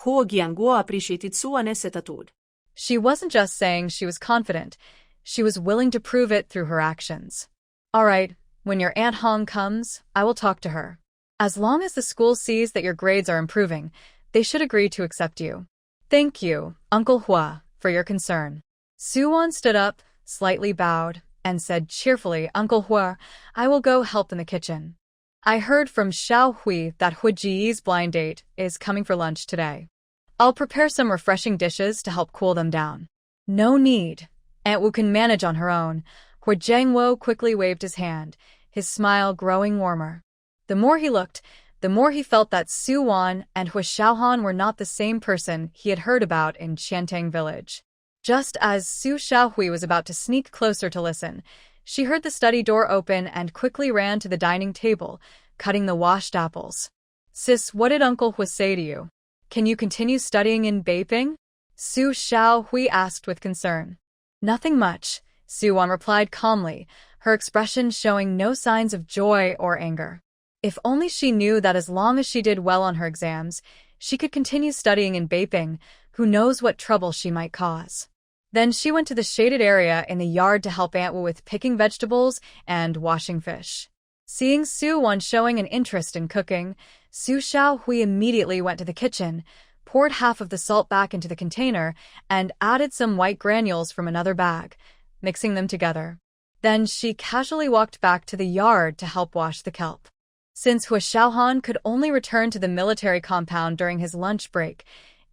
Speaker 2: Hu Jiangwo appreciated Su-won's attitude.
Speaker 1: She wasn't just saying she was confident, she was willing to prove it through her actions. "All right, when your Aunt Hong comes, I will talk to her. As long as the school sees that your grades are improving, they should agree to accept you." "Thank you, Uncle Hua, for your concern." Su-won stood up, slightly bowed, and said cheerfully, "Uncle Hua, I will go help in the kitchen. I heard from Xiaohui that Hu Ji's blind date is coming for lunch today. I'll prepare some refreshing dishes to help cool them down." "No need. Aunt Wu can manage on her own." Hu Jiangwo quickly waved his hand, his smile growing warmer. The more he looked, the more he felt that Su-won and Hu Xiaohan were not the same person he had heard about in Qiantang village. Just as Su Xiaohui was about to sneak closer to listen, she heard the study door open and quickly ran to the dining table, cutting the washed apples. "Sis, what did Uncle Hu say to you? Can you continue studying in Beiping?" Su Xiaohui asked with concern. "Nothing much," Su-won replied calmly, her expression showing no signs of joy or anger. If only she knew that as long as she did well on her exams, she could continue studying in Beiping, who knows what trouble she might cause. Then she went to the shaded area in the yard to help Aunt Wu with picking vegetables and washing fish. Seeing Su-won showing an interest in cooking, Su Xiaohui immediately went to the kitchen, poured half of the salt back into the container, and added some white granules from another bag, mixing them together. Then she casually walked back to the yard to help wash the kelp. Since Hua Xiaohan could only return to the military compound during his lunch break,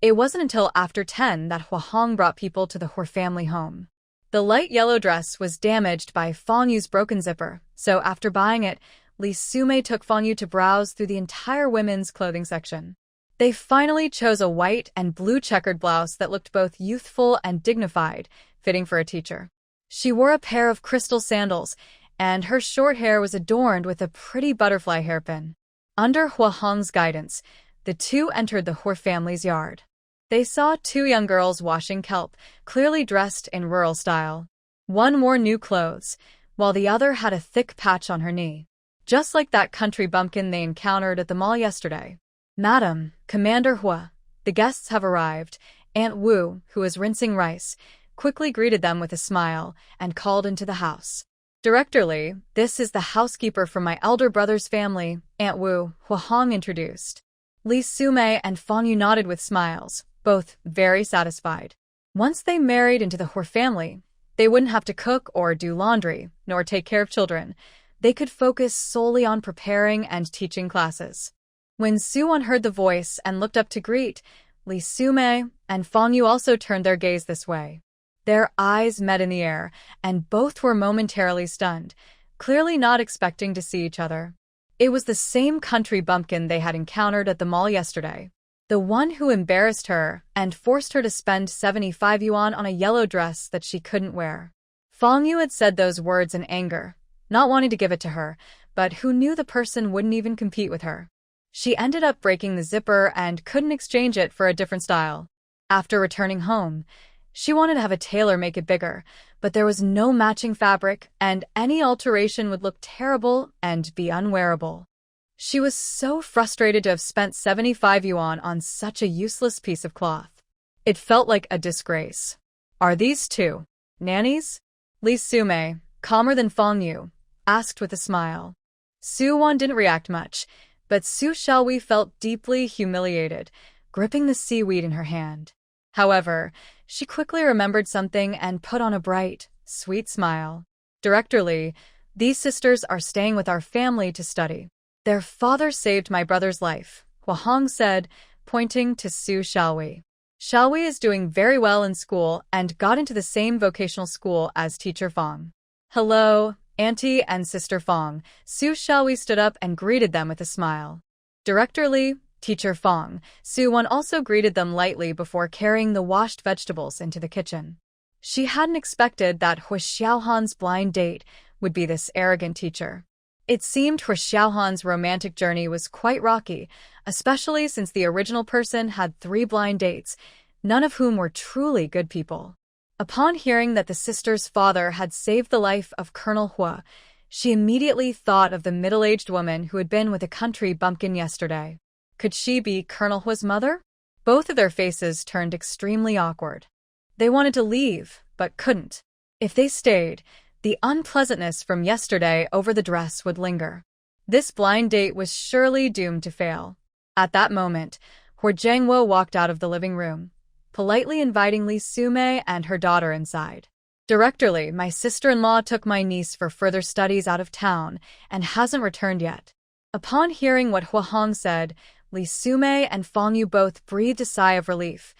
Speaker 1: it wasn't until after 10 that Hua Hong brought people to the Hua family home. The light yellow dress was damaged by Fang Yu's broken zipper, so after buying it, Li Sumei took Fang Yu to browse through the entire women's clothing section. They finally chose a white and blue checkered blouse that looked both youthful and dignified, fitting for a teacher. She wore a pair of crystal sandals, and her short hair was adorned with a pretty butterfly hairpin. Under Hua Hong's guidance, the two entered the Hua family's yard. They saw two young girls washing kelp, clearly dressed in rural style. One wore new clothes, while the other had a thick patch on her knee, just like that country bumpkin they encountered at the mall yesterday. "Madam, Commander Hua, the guests have arrived." Aunt Wu, who was rinsing rice, quickly greeted them with a smile and called into the house. "Director Li, this is the housekeeper from my elder brother's family," Aunt Wu, Hua Hong introduced. Li Sumei and Fang Yu nodded with smiles, both very satisfied. Once they married into the Hua family, they wouldn't have to cook or do laundry, nor take care of children. They could focus solely on preparing and teaching classes. When Su-won heard the voice and looked up to greet, Li Sumei and Fang Yu also turned their gaze this way. Their eyes met in the air, and both were momentarily stunned, clearly not expecting to see each other. It was the same country bumpkin they had encountered at the mall yesterday. The one who embarrassed her and forced her to spend 75 yuan on a yellow dress that she couldn't wear. Fang Yu had said those words in anger, not wanting to give it to her, but who knew the person wouldn't even compete with her. She ended up breaking the zipper and couldn't exchange it for a different style. After returning home, she wanted to have a tailor make it bigger, but there was no matching fabric, and any alteration would look terrible and be unwearable. She was so frustrated to have spent 75 yuan on such a useless piece of cloth. It felt like a disgrace. "Are these two nannies?" Li Sumei, calmer than Fang Yu, asked with a smile. Su-won didn't react much, but Su Xiaowei felt deeply humiliated, gripping the seaweed in her hand. However, she quickly remembered something and put on a bright, sweet smile. "Director Li, these sisters are staying with our family to study. Their father saved my brother's life," Hua Hong said, pointing to Su Xiaowei. "Xiaowei is doing very well in school and got into the same vocational school as Teacher Fang." "Hello, Auntie and Sister Fang." Su Xiaowei stood up and greeted them with a smile. "Director Li, Teacher Fang." Su-won also greeted them lightly before carrying the washed vegetables into the kitchen. She hadn't expected that Hua Xiaohan's blind date would be this arrogant teacher. It seemed Hua Xiaohan's romantic journey was quite rocky, especially since the original person had 3 blind dates, none of whom were truly good people. Upon hearing that the sister's father had saved the life of Colonel Hua, she immediately thought of the middle-aged woman who had been with a country bumpkin yesterday. Could she be Colonel Hua's mother? Both of their faces turned extremely awkward. They wanted to leave, but couldn't. If they stayed, the unpleasantness from yesterday over the dress would linger. This blind date was surely doomed to fail. At that moment, Hua Jiangwo walked out of the living room, politely inviting Li Sumei and her daughter inside. "Director Li, my sister-in-law took my niece for further studies out of town and hasn't returned yet." Upon hearing what Hua Hong said, Li Sumei and Fang Yu both breathed a sigh of relief,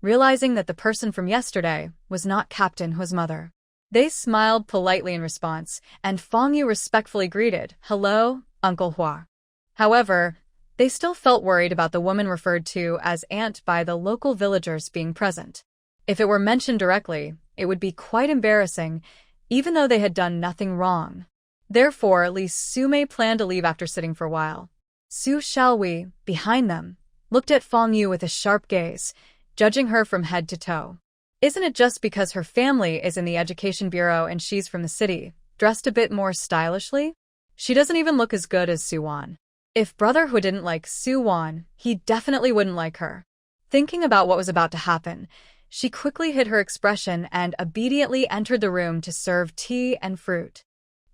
Speaker 1: realizing that the person from yesterday was not Captain Hua's mother. They smiled politely in response, and Fang Yu respectfully greeted, "Hello, Uncle Hua." However, they still felt worried about the woman referred to as aunt by the local villagers being present. If it were mentioned directly, it would be quite embarrassing, even though they had done nothing wrong. Therefore, Li Sumei planned to leave after sitting for a while. Su Xiaowei, behind them, looked at Fang Yu with a sharp gaze, judging her from head to toe. Isn't it just because her family is in the education bureau and she's from the city, dressed a bit more stylishly? She doesn't even look as good as Su-won. If Brother Hu didn't like Su-won, he definitely wouldn't like her. Thinking about what was about to happen, she quickly hid her expression and obediently entered the room to serve tea and fruit.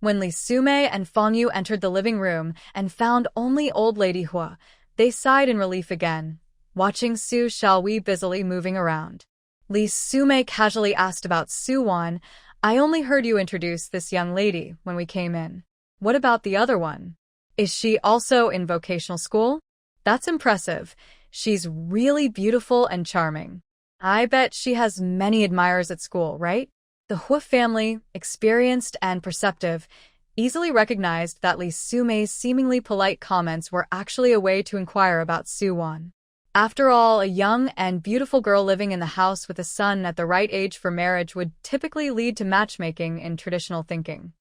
Speaker 1: When Li Sumei and Fang Yu entered the living room and found only old lady Hua, they sighed in relief again. watching Su Xiaohui busily moving around. Li Sumei casually asked about Suwon. I only heard you introduce this young lady when we came in. What about the other one? Is she also in vocational school? That's impressive. She's really beautiful and charming. I bet she has many admirers at school, right? The Hua family, experienced and perceptive, easily recognized that Li Sumei's seemingly polite comments were actually a way to inquire about Suwon. After all, a young and beautiful girl living in the house with a son at the right age for marriage would typically lead to matchmaking in traditional thinking.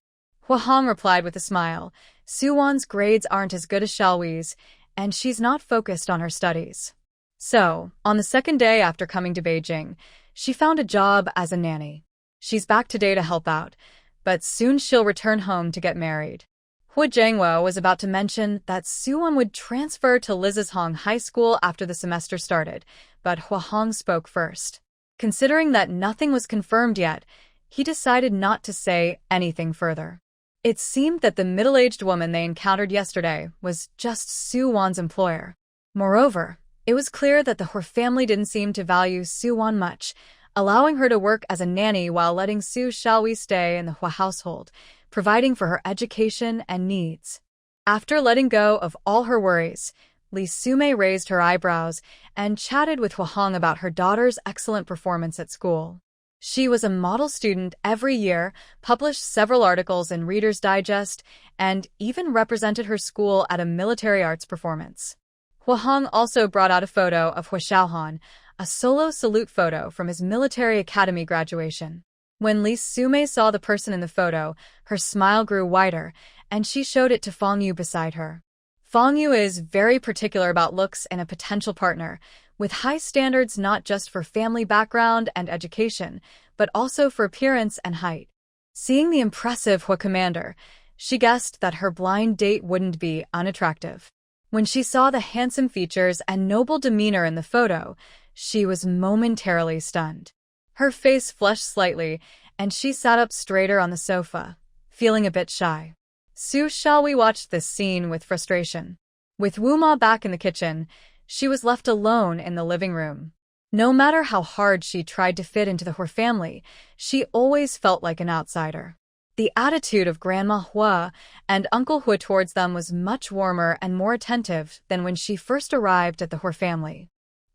Speaker 1: Hua Hong replied with a smile. Suwon's grades aren't as good as Xiaohui's, and she's not focused on her studies. So, on the second day after coming to Beijing, she found a job as a nanny. She's back today to help out, but soon she'll return home to get married. Hua Jiangwo was about to mention that Suwon would transfer to Lizhong High School after the semester started, but Hua Hong spoke first. Considering that nothing was confirmed yet, he decided not to say anything further. It seemed that the middle-aged woman they encountered yesterday was just Suwon's employer. Moreover, it was clear that the Hua family didn't seem to value Suwon much, allowing her to work as a nanny while letting Su Xiaohui stay in the Hua household, providing for her education and needs. After letting go of all her worries, Li Sumei raised her eyebrows and chatted with Hua Hong about her daughter's excellent performance at school. She was a model student every year, published several articles in Reader's Digest, and even represented her school at a military arts performance. Hua Hong also brought out a photo of Hua Xiaohan, a solo salute photo from his military academy graduation. When Li Sumei saw the person in the photo, her smile grew wider, and she showed it to Fang Yu beside her. Fang Yu is very particular about looks in a potential partner, with high standards not just for family background and education, but also for appearance and height. Seeing the impressive Hua commander, she guessed that her blind date wouldn't be unattractive. When she saw the handsome features and noble demeanor in the photo, she was momentarily stunned. Her face flushed slightly, and she sat up straighter on the sofa, feeling a bit shy. Su Xiaohui watched this scene with frustration. With Wu Ma back in the kitchen, she was left alone in the living room. No matter how hard she tried to fit into the Hua family, she always felt like an outsider. The attitude of Grandma Hua and Uncle Hua towards them was much warmer and more attentive than when she first arrived at the Hua family.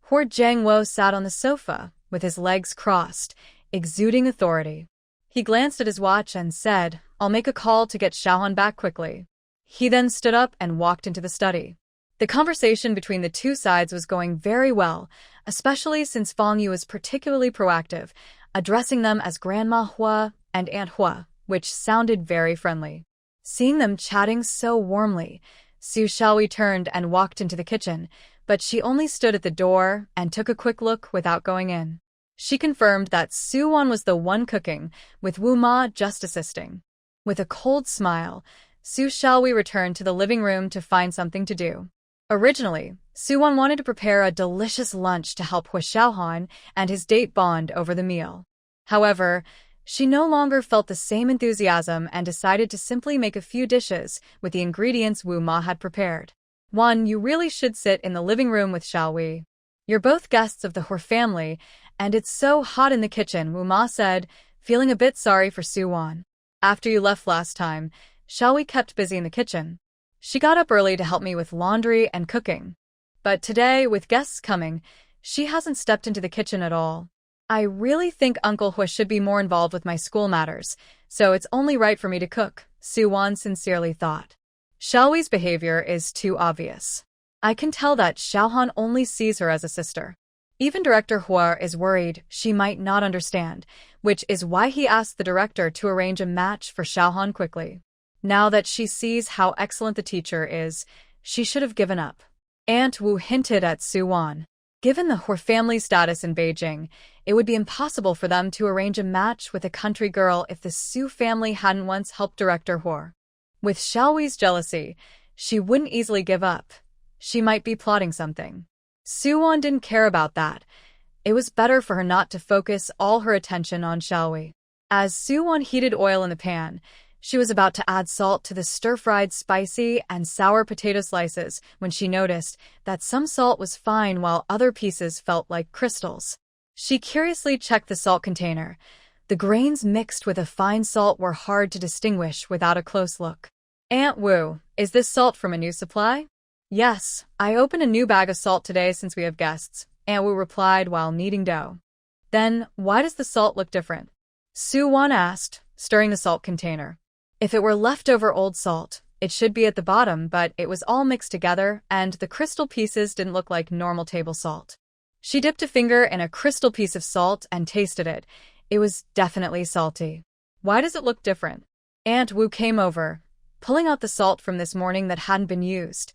Speaker 1: Hua Jiangwo sat on the sofa, with his legs crossed, exuding authority. He glanced at his watch and said, "I'll make a call to get Xiaohan back quickly." He then stood up and walked into the study. The conversation between the two sides was going very well, especially since Fang Yu was particularly proactive, addressing them as Grandma Hua and Aunt Hua, which sounded very friendly. Seeing them chatting so warmly, Su Xiaohui turned and walked into the kitchen, but she only stood at the door and took a quick look without going in. She confirmed that Suwon was the one cooking, with Wu Ma just assisting. With a cold smile, Su Xiaohui returned to the living room to find something to do. Originally, Suwon wanted to prepare a delicious lunch to help Hua Xiaohan and his date bond over the meal. However, she no longer felt the same enthusiasm and decided to simply make a few dishes with the ingredients Wu Ma had prepared. "1. You really should sit in the living room with Xiaohui. You're both guests of the Hua family, and it's so hot in the kitchen," Wu Ma said, feeling a bit sorry for Suwon. "After you left last time, Xiaohui kept busy in the kitchen. She got up early to help me with laundry and cooking. But today, with guests coming, she hasn't stepped into the kitchen at all. I really think Uncle Hua should be more involved with my school matters, so it's only right for me to cook," Suwon sincerely thought. Xiaohui's behavior is too obvious. I can tell that Xiaohan only sees her as a sister. Even Director Hua is worried she might not understand, which is why he asked the director to arrange a match for Xiaohan quickly. Now that she sees how excellent the teacher is, she should have given up. Aunt Wu hinted at Suwon. Given the Hua family status in Beijing, it would be impossible for them to arrange a match with a country girl if the Su family hadn't once helped Director Hua. With Xiaohui's jealousy, she wouldn't easily give up. She might be plotting something. Suwon didn't care about that. It was better for her not to focus all her attention on Xiaohui. As Suwon heated oil in the pan, She was about to add salt to the stir-fried spicy and sour potato slices when she noticed that some salt was fine while other pieces felt like crystals. She curiously checked the salt container. The grains mixed with a fine salt were hard to distinguish without a close look. Aunt Wu, is this salt from a new supply? Yes, I opened a new bag of salt today since we have guests, Aunt Wu replied while kneading dough. Then, why does the salt look different? Su-won asked, stirring the salt container. If it were leftover old salt, it should be at the bottom, but it was all mixed together, and the crystal pieces didn't look like normal table salt. She dipped a finger in a crystal piece of salt and tasted it. It was definitely salty. Why does it look different? Aunt Wu came over, pulling out the salt from this morning that hadn't been used.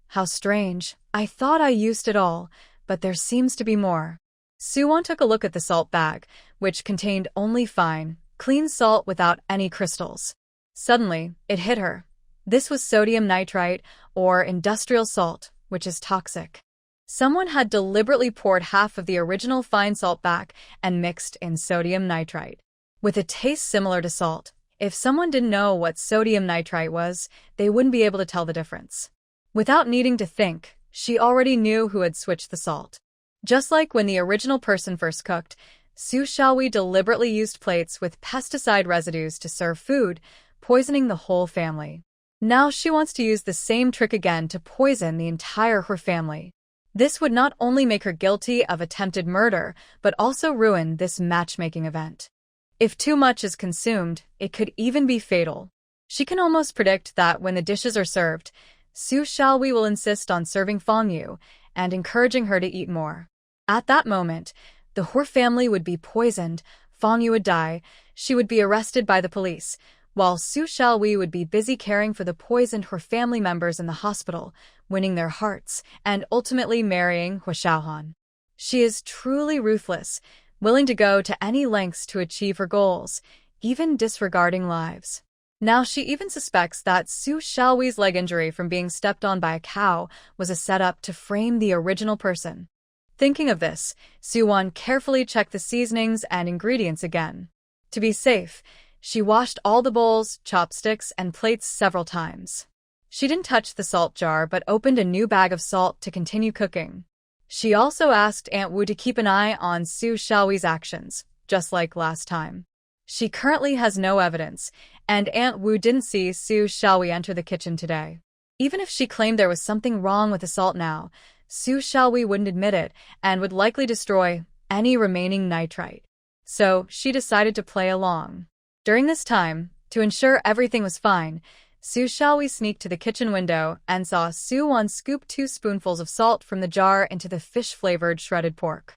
Speaker 1: How strange. I thought I used it all, but there seems to be more. Su-won took a look at the salt bag, which contained only fine, clean salt without any crystals. Suddenly, it hit her. This was sodium nitrite, or industrial salt, which is toxic. Someone had deliberately poured half of the original fine salt back and mixed in sodium nitrite. With a taste similar to salt, if someone didn't know what sodium nitrite was, they wouldn't be able to tell the difference. Without needing to think, she already knew who had switched the salt. Just like when the original person first cooked, Su Xiaohui deliberately used plates with pesticide residues to serve food, poisoning the whole family. Now she wants to use the same trick again to poison the entire her family. This would not only make her guilty of attempted murder, but also ruin this matchmaking event. If too much is consumed, it could even be fatal. She can almost predict that when the dishes are served, Su Xiaohui will insist on serving Fong Yu and encouraging her to eat more. At that moment, the Hur family would be poisoned, Fong Yu would die, she would be arrested by the police, while Su Xiaohui would be busy caring for the poisoned Hur family members in the hospital, winning their hearts, and ultimately marrying Hua Xiaohan. She is truly ruthless, willing to go to any lengths to achieve her goals, even disregarding lives. Now she even suspects that Su Xiaohui's leg injury from being stepped on by a cow was a setup to frame the original person. Thinking of this, Su-won carefully checked the seasonings and ingredients again. To be safe, she washed all the bowls, chopsticks, and plates several times. She didn't touch the salt jar but opened a new bag of salt to continue cooking. She also asked Aunt Wu to keep an eye on Su Xiaohui's actions, just like last time. She currently has no evidence, and Aunt Wu didn't see Su Xiaohui enter the kitchen today. Even if she claimed there was something wrong with the salt now, Su Xiaohui wouldn't admit it and would likely destroy any remaining nitrite. So she decided to play along. During this time, to ensure everything was fine, Su Xiaohui sneaked to the kitchen window and saw Su-won scoop 2 spoonfuls of salt from the jar into the fish-flavored shredded pork.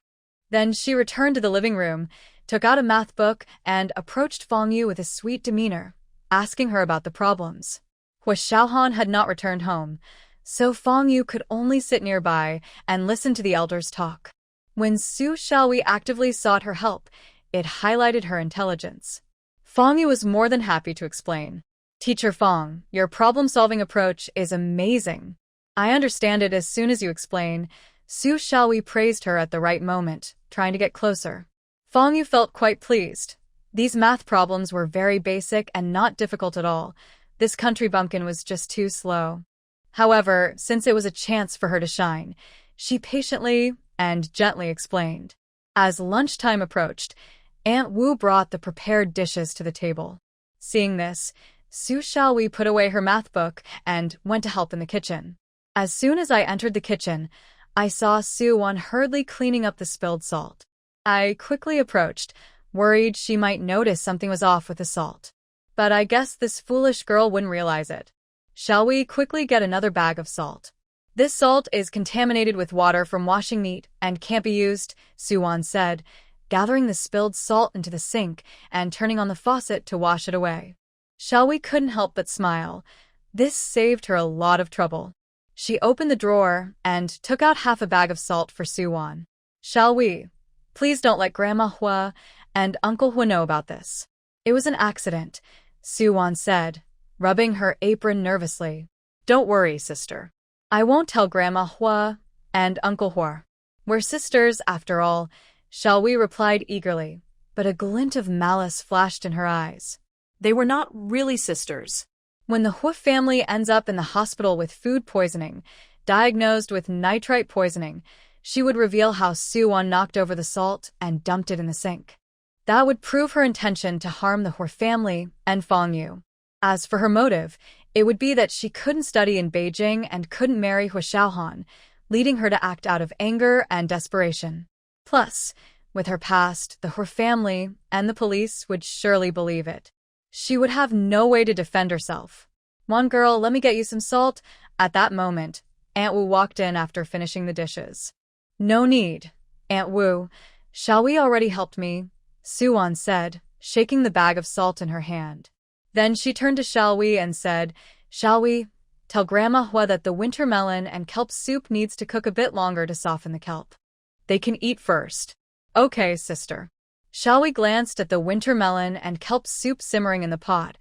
Speaker 1: Then she returned to the living room, took out a math book, and approached Fong Yu with a sweet demeanor, asking her about the problems. Hua Xiaohan had not returned home, so Fong Yu could only sit nearby and listen to the elders talk. When Su Xiaohui actively sought her help, it highlighted her intelligence. Fong Yu was more than happy to explain. Teacher Fong, your problem-solving approach is amazing. I understand it as soon as you explain. Su Xiaohui praised her at the right moment, trying to get closer. Fong Yu felt quite pleased. These math problems were very basic and not difficult at all. This country bumpkin was just too slow. However, since it was a chance for her to shine, she patiently and gently explained. As lunchtime approached, Aunt Wu brought the prepared dishes to the table. Seeing this, Su Xiaohui put away her math book and went to help in the kitchen. As soon as I entered the kitchen, I saw Su-won hurriedly cleaning up the spilled salt. I quickly approached, worried she might notice something was off with the salt. But I guess this foolish girl wouldn't realize it. Shall we quickly get another bag of salt? This salt is contaminated with water from washing meat and can't be used, Su-won said, gathering the spilled salt into the sink and turning on the faucet to wash it away. Xiaohui couldn't help but smile. This saved her a lot of trouble. She opened the drawer and took out half a bag of salt for Su-won. Xiaohui, please don't let Grandma Hua and Uncle Hua know about this. It was an accident, Su-won said, rubbing her apron nervously. Don't worry, sister. I won't tell Grandma Hua and Uncle Hua. We're sisters, after all, Xiaohui replied eagerly, but a glint of malice flashed in her eyes.
Speaker 2: They were not really sisters.
Speaker 1: When the Hua family ends up in the hospital with food poisoning, diagnosed with nitrite poisoning, she would reveal how Soo-won knocked over the salt and dumped it in the sink. That would prove her intention to harm the Hua family and Fong Yu. As for her motive, it would be that she couldn't study in Beijing and couldn't marry Hua Xiaohan, leading her to act out of anger and desperation. Plus, with her past, the Hua family and the police would surely believe it. She would have no way to defend herself. "One girl, let me get you some salt." At that moment, Aunt Wu walked in after finishing the dishes. "No need, Aunt Wu. Shall we already helped me?" Soo-won said, shaking the bag of salt in her hand. Then she turned to Shall we and said, "Shall we? Tell Grandma Hua that the winter melon and kelp soup needs to cook a bit longer to soften the kelp. They can eat first." "Okay, sister." Shall we glanced at the winter melon and kelp soup simmering in the pot.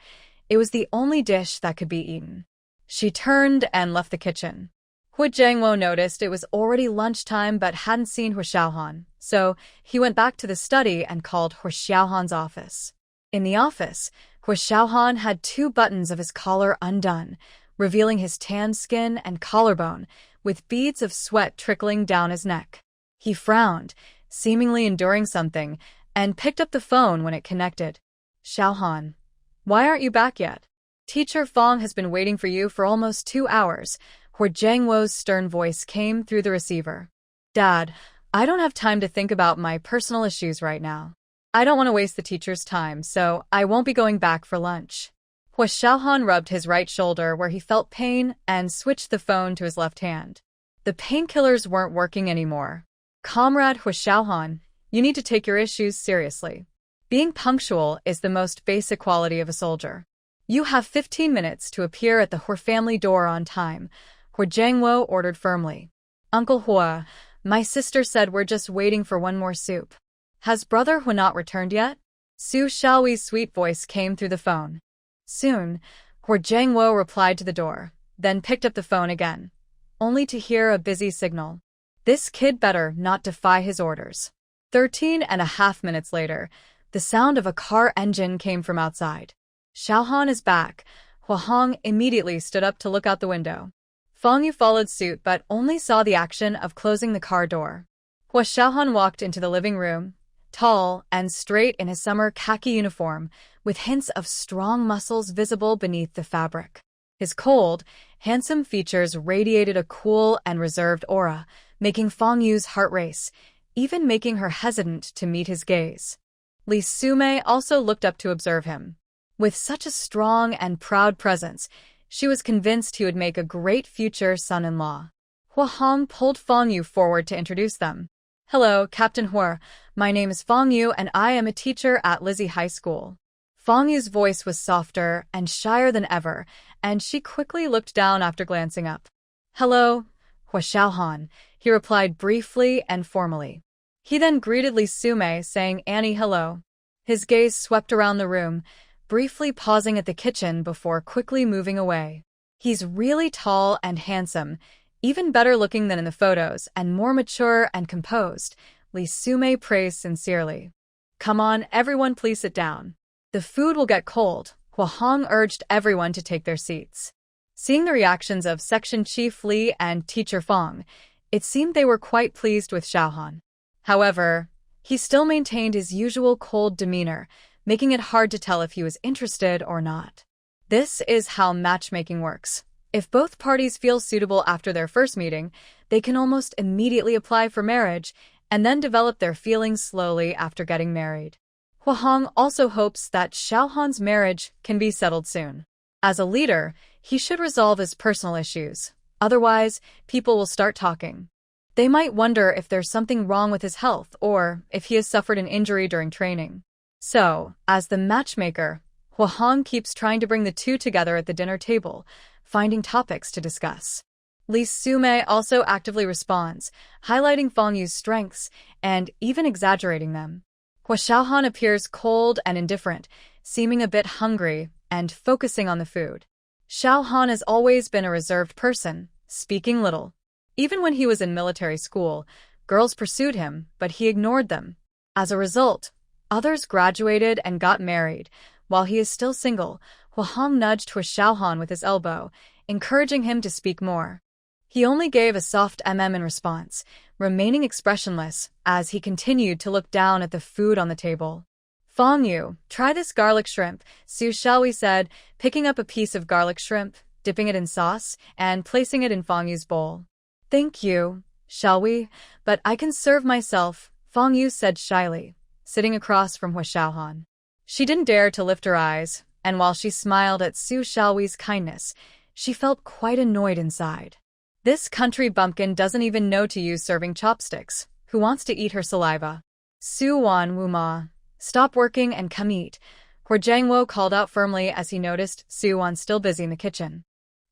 Speaker 1: It was the only dish that could be eaten. She turned and left the kitchen. Hua Jiangwo noticed it was already lunchtime but hadn't seen Hua Xiaohan, so he went back to the study and called Hua Xiaohan's office. In the office, Hua Xiaohan had 2 buttons of his collar undone, revealing his tanned skin and collarbone, with beads of sweat trickling down his neck. He frowned, seemingly enduring something, and picked up the phone when it connected. "Xiaohan, why aren't you back yet? Teacher Fong has been waiting for you for almost 2 hours. Hua Jiangwo's stern voice came through the receiver. "Dad, I don't have time to think about my personal issues right now. I don't want to waste the teacher's time, so I won't be going back for lunch." Hua Xiaohan rubbed his right shoulder where he felt pain and switched the phone to his left hand. The painkillers weren't working anymore. "Comrade Hua Xiaohan, you need to take your issues seriously. Being punctual is the most basic quality of a soldier. You have 15 minutes to appear at the Hua family door on time," Hua Jiangwo ordered firmly. "Uncle Hua, my sister said we're just waiting for one more soup. Has Brother Hua not returned yet?" Su Xiaoyi's sweet voice came through the phone. Soon, Hua Jiangwo replied to the door, then picked up the phone again, only to hear a busy signal. This kid better not defy his orders. 13.5 minutes later, the sound of a car engine came from outside. "Xiaohan is back." Hua Hong immediately stood up to look out the window. Fong Yu followed suit but only saw the action of closing the car door. Hua Xiaohan walked into the living room, tall and straight in his summer khaki uniform, with hints of strong muscles visible beneath the fabric. His cold, handsome features radiated a cool and reserved aura, making Fong Yu's heart race, even making her hesitant to meet his gaze. Li Sume also looked up to observe him. With such a strong and proud presence, she was convinced he would make a great future son-in-law. Hua Hong pulled Fong Yu forward to introduce them. "Hello, Captain Hua. My name is Fong Yu and I am a teacher at Lizzie High School." Fong Yu's voice was softer and shyer than ever, and she quickly looked down after glancing up. "Hello, Hua Xiaohan," he replied briefly and formally. He then greeted Li Sume, saying Annie hello. His gaze swept around the room, briefly pausing at the kitchen before quickly moving away. "He's really tall and handsome, even better looking than in the photos, and more mature and composed," Li Sume praised sincerely. "Come on, everyone, please sit down. The food will get cold." Hua Hong urged everyone to take their seats. Seeing the reactions of Section Chief Li and Teacher Fong, it seemed they were quite pleased with Xiaohan. However, he still maintained his usual cold demeanor, making it hard to tell if he was interested or not. This is how matchmaking works. If both parties feel suitable after their first meeting, they can almost immediately apply for marriage and then develop their feelings slowly after getting married. Hua Hong also hopes that Xiaohan's marriage can be settled soon. As a leader, he should resolve his personal issues. Otherwise, people will start talking. They might wonder if there's something wrong with his health or if he has suffered an injury during training. So, as the matchmaker, Hua Hong keeps trying to bring the two together at the dinner table, finding topics to discuss. Li Sume also actively responds, highlighting Fong Yu's strengths and even exaggerating them. Hua Xiaohan appears cold and indifferent, seeming a bit hungry and focusing on the food. Xiaohan has always been a reserved person, speaking little. Even when he was in military school, girls pursued him, but he ignored them. As a result, others graduated and got married, While he is still single, Huahong nudged Hu Xiaohan with his elbow, encouraging him to speak more. He only gave a soft in response, remaining expressionless as he continued to look down at the food on the table. Fong Yu, try this garlic shrimp, Su Xiaohui said, picking up a piece of garlic shrimp, dipping it in sauce, and placing it in Fong Yu's bowl. Thank you, Xiaohui, but I can serve myself, Fong Yu said shyly, sitting across from Hu Xiaohan. She didn't dare to lift her eyes, and while she smiled at Su Xiaohui's kindness, she felt quite annoyed inside. This country bumpkin doesn't even know to use serving chopsticks. Who wants to eat her saliva? Su Wan Wu Ma. Stop working and come eat, Hu Jiangwo called out firmly as he noticed Su Wan still busy in the kitchen.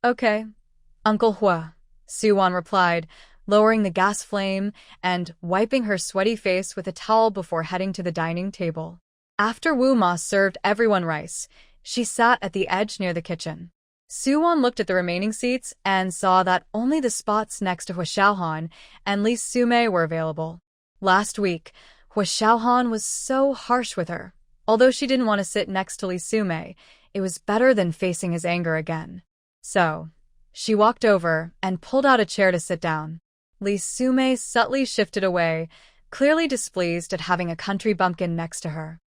Speaker 1: Okay, Uncle Hua, Su Wan replied, lowering the gas flame and wiping her sweaty face with a towel before heading to the dining table. After Wu Ma served everyone rice, she sat at the edge near the kitchen. Su Wan looked at the remaining seats and saw that only the spots next to Hu Xiaohan and Li Sumei were available. Last week, Hu Xiaohan was so harsh with her. Although she didn't want to sit next to Li Sumei, it was better than facing his anger again. So, she walked over and pulled out a chair to sit down. Li Sumei subtly shifted away, clearly displeased at having a country bumpkin next to her.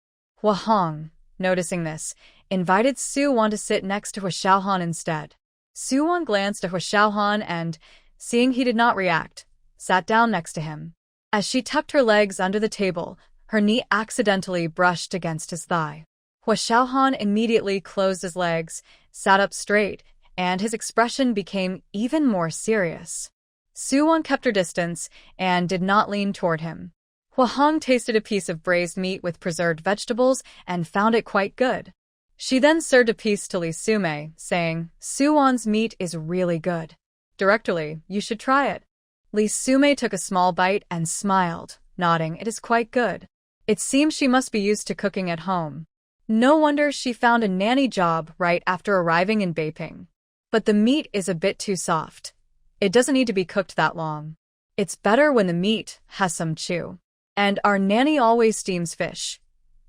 Speaker 1: Huahong, noticing this, invited Su Wan to sit next to Hu Xiaohan instead. Su Wan glanced at Hu Xiaohan and, seeing he did not react, sat down next to him. As she tucked her legs under the table, her knee accidentally brushed against his thigh. Hu Xiaohan immediately closed his legs, sat up straight, and his expression became even more serious. Su Wan kept her distance and did not lean toward him. Huahong tasted a piece of braised meat with preserved vegetables and found it quite good. She then served a piece to Li Sumei, saying, Su Wan's meat is really good. Directly, you should try it. Li Sumei took a small bite and smiled, nodding, it is quite good. It seems she must be used to cooking at home. No wonder she found a nanny job right after arriving in Beiping. But the meat is a bit too soft. It doesn't need to be cooked that long. It's better when the meat has some chew. And our nanny always steams fish.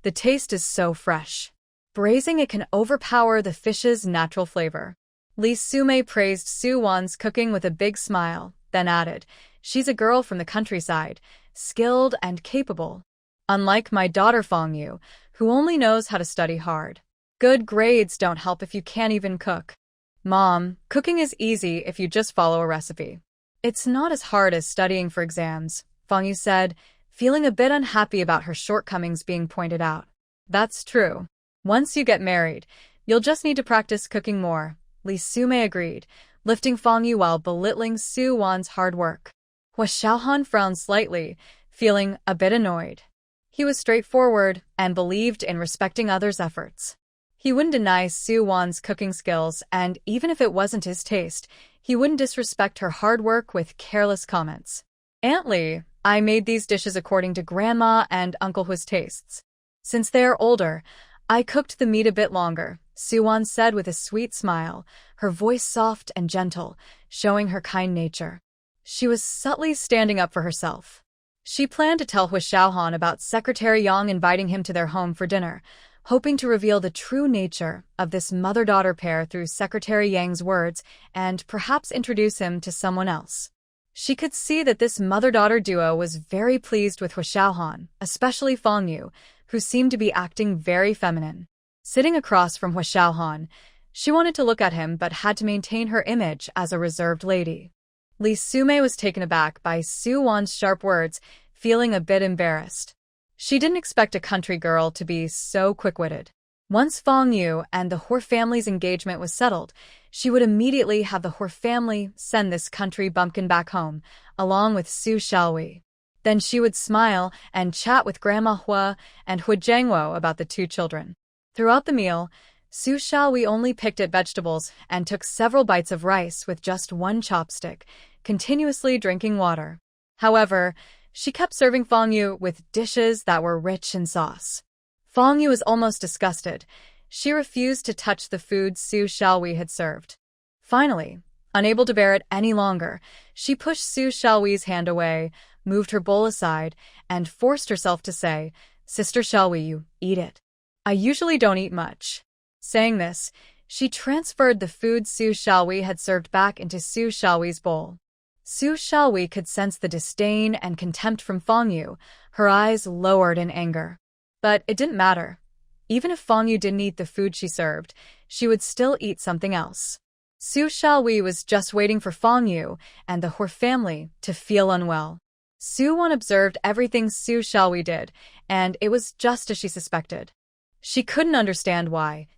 Speaker 1: The taste is so fresh. Braising it can overpower the fish's natural flavor. Li Sumei praised Su Wan's cooking with a big smile, then added, she's a girl from the countryside, skilled and capable. Unlike my daughter Fong Yu, who only knows how to study hard. Good grades don't help if you can't even cook. Mom, cooking is easy if you just follow a recipe. It's not as hard as studying for exams, Fong Yu said, feeling a bit unhappy about her shortcomings being pointed out. That's true. Once you get married, you'll just need to practice cooking more, Li Sumei agreed, lifting Fong Yu while belittling Su Wan's hard work. Hu Xiaohan frowned slightly, feeling a bit annoyed. He was straightforward and believed in respecting others' efforts. He wouldn't deny Su Wan's cooking skills, and even if it wasn't his taste, he wouldn't disrespect her hard work with careless comments. Aunt Li, I made these dishes according to Grandma and Uncle Hu's tastes. Since they are older, I cooked the meat a bit longer, Su Wan said with a sweet smile, her voice soft and gentle, showing her kind nature. She was subtly standing up for herself. She planned to tell Hu Xiaohan about Secretary Yang inviting him to their home for dinner, hoping to reveal the true nature of this mother-daughter pair through Secretary Yang's words and perhaps introduce him to someone else. She could see that this mother-daughter duo was very pleased with Hu Xiaohan, especially Fong Yu, who seemed to be acting very feminine. Sitting across from Hu Xiaohan, she wanted to look at him but had to maintain her image as a reserved lady. Li Sumei was taken aback by Su Wan's sharp words, feeling a bit embarrassed. She didn't expect a country girl to be so quick-witted. Once Fong Yu and the Hor family's engagement was settled, she would immediately have the Hor family send this country bumpkin back home, along with Su Xiaohui. Then she would smile and chat with Grandma Hua and Hu Jiangwo about the two children. Throughout the meal, Su Xiaohui only picked at vegetables and took several bites of rice with just one chopstick, continuously drinking water. However, she kept serving Fong Yu with dishes that were rich in sauce. Fong Yu was almost disgusted. She refused to touch the food Su Xiaohui had served. Finally, unable to bear it any longer, she pushed Su Xiaohui's hand away, moved her bowl aside, and forced herself to say, Sister Xiaohui, you eat it. I usually don't eat much. Saying this, she transferred the food Su Xiaowei had served back into Su Xiaowei's bowl. Su Xiaowei could sense the disdain and contempt from Fang Yu, her eyes lowered in anger. But it didn't matter. Even if Fang Yu didn't eat the food she served, she would still eat something else. Su Xiaowei was just waiting for Fang Yu and the Hor family to feel unwell. Su Wan observed everything Su Xiaowei did, and it was just as she suspected. She couldn't understand why.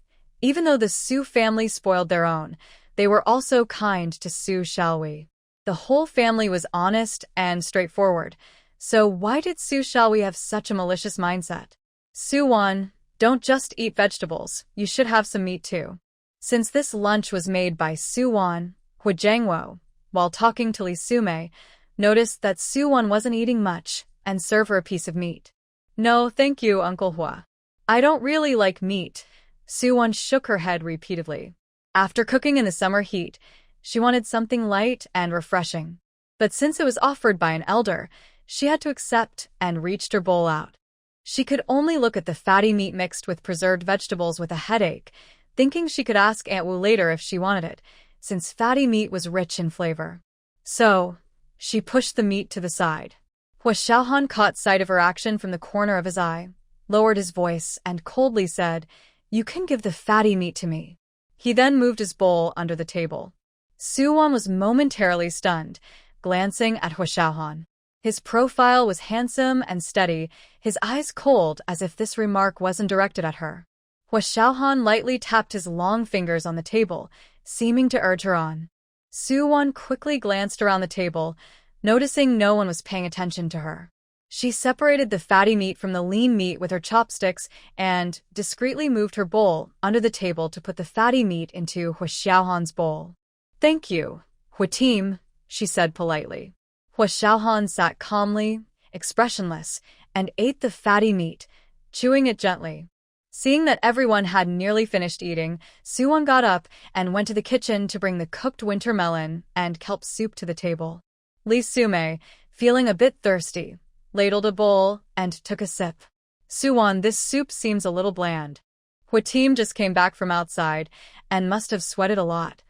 Speaker 1: Even though the Su family spoiled their own, they were also kind to Su Xiaowei. The whole family was honest and straightforward, so why did Su Xiaowei have such a malicious mindset? Su Wan, don't just eat vegetables, you should have some meat too. Since this lunch was made by Su Wan, Hu Jiangwo, while talking to Li Sumei, noticed that Su Wan wasn't eating much and served her a piece of meat. No, thank you, Uncle Hua. I don't really like meat. Su Wan shook her head repeatedly. After cooking in the summer heat, she wanted something light and refreshing. But since it was offered by an elder, she had to accept and reached her bowl out. She could only look at the fatty meat mixed with preserved vegetables with a headache, thinking she could ask Aunt Wu later if she wanted it, since fatty meat was rich in flavor. So, she pushed the meat to the side. Hua Xiaohan caught sight of her action from the corner of his eye, lowered his voice, and coldly said, "You can give the fatty meat to me." He then moved his bowl under the table. Su Wan was momentarily stunned, glancing at Hua Xiaohan. His profile was handsome and steady, his eyes cold as if this remark wasn't directed at her. Hua Xiaohan lightly tapped his long fingers on the table, seeming to urge her on. Su Wan quickly glanced around the table, noticing no one was paying attention to her. She separated the fatty meat from the lean meat with her chopsticks and discreetly moved her bowl under the table to put the fatty meat into Hua Xiaohan's bowl. "Thank you, Hua team," she said politely. Hua Xiaohan sat calmly, expressionless, and ate the fatty meat, chewing it gently. Seeing that everyone had nearly finished eating, Su Wan got up and went to the kitchen to bring the cooked winter melon and kelp soup to the table. Li Sumei, feeling a bit thirsty, ladled a bowl and took a sip. "Su Wan, this soup seems a little bland. Hua team just came back from outside and must have sweated a lot.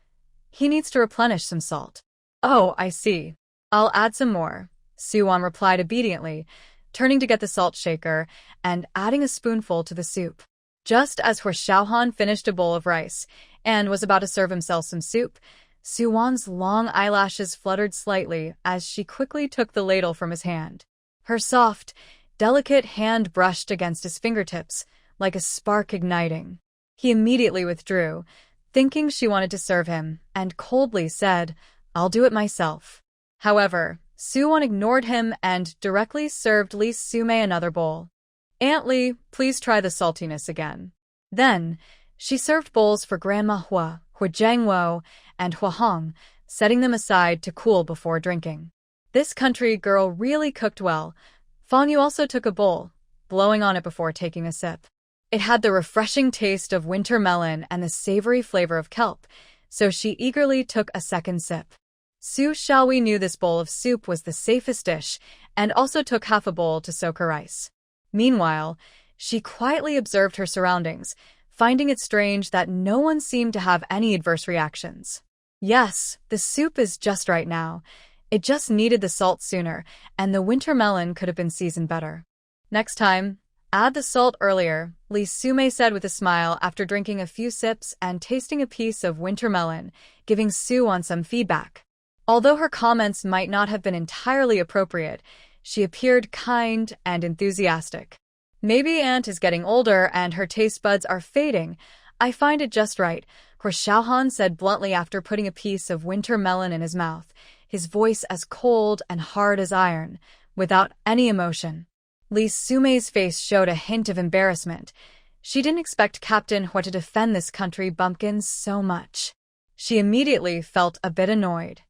Speaker 1: He needs to replenish some salt." "Oh, I see. I'll add some more," Su Wan replied obediently, turning to get the salt shaker and adding a spoonful to the soup. Just as Hua Xiaohan finished a bowl of rice and was about to serve himself some soup, Su Wan's long eyelashes fluttered slightly as she quickly took the ladle from his hand. Her soft, delicate hand brushed against his fingertips, like a spark igniting. He immediately withdrew, thinking she wanted to serve him, and coldly said, "I'll do it myself." However, Su Wan ignored him and directly served Li Sumei another bowl. "Aunt Li, please try the saltiness again." Then, she served bowls for Grandma Hua, Hu Jiangwo, and Hua Hong, setting them aside to cool before drinking. This country girl really cooked well. Fang Yu also took a bowl, blowing on it before taking a sip. It had the refreshing taste of winter melon and the savory flavor of kelp, so she eagerly took a second sip. Su Xiaowei knew this bowl of soup was the safest dish and also took half a bowl to soak her rice. Meanwhile, she quietly observed her surroundings, finding it strange that no one seemed to have any adverse reactions. Yes, the soup is just right now. It just needed the salt sooner, and the winter melon could have been seasoned better. "Next time, add the salt earlier," Li Sumei said with a smile after drinking a few sips and tasting a piece of winter melon, giving Su Wan some feedback. Although her comments might not have been entirely appropriate, she appeared kind and enthusiastic. "Maybe Aunt is getting older and her taste buds are fading. I find it just right," Hua Xiaohan said bluntly after putting a piece of winter melon in his mouth, his voice as cold and hard as iron, without any emotion. Li Sumei's face showed a hint of embarrassment. She didn't expect Captain Hua to defend this country bumpkin so much. She immediately felt a bit annoyed.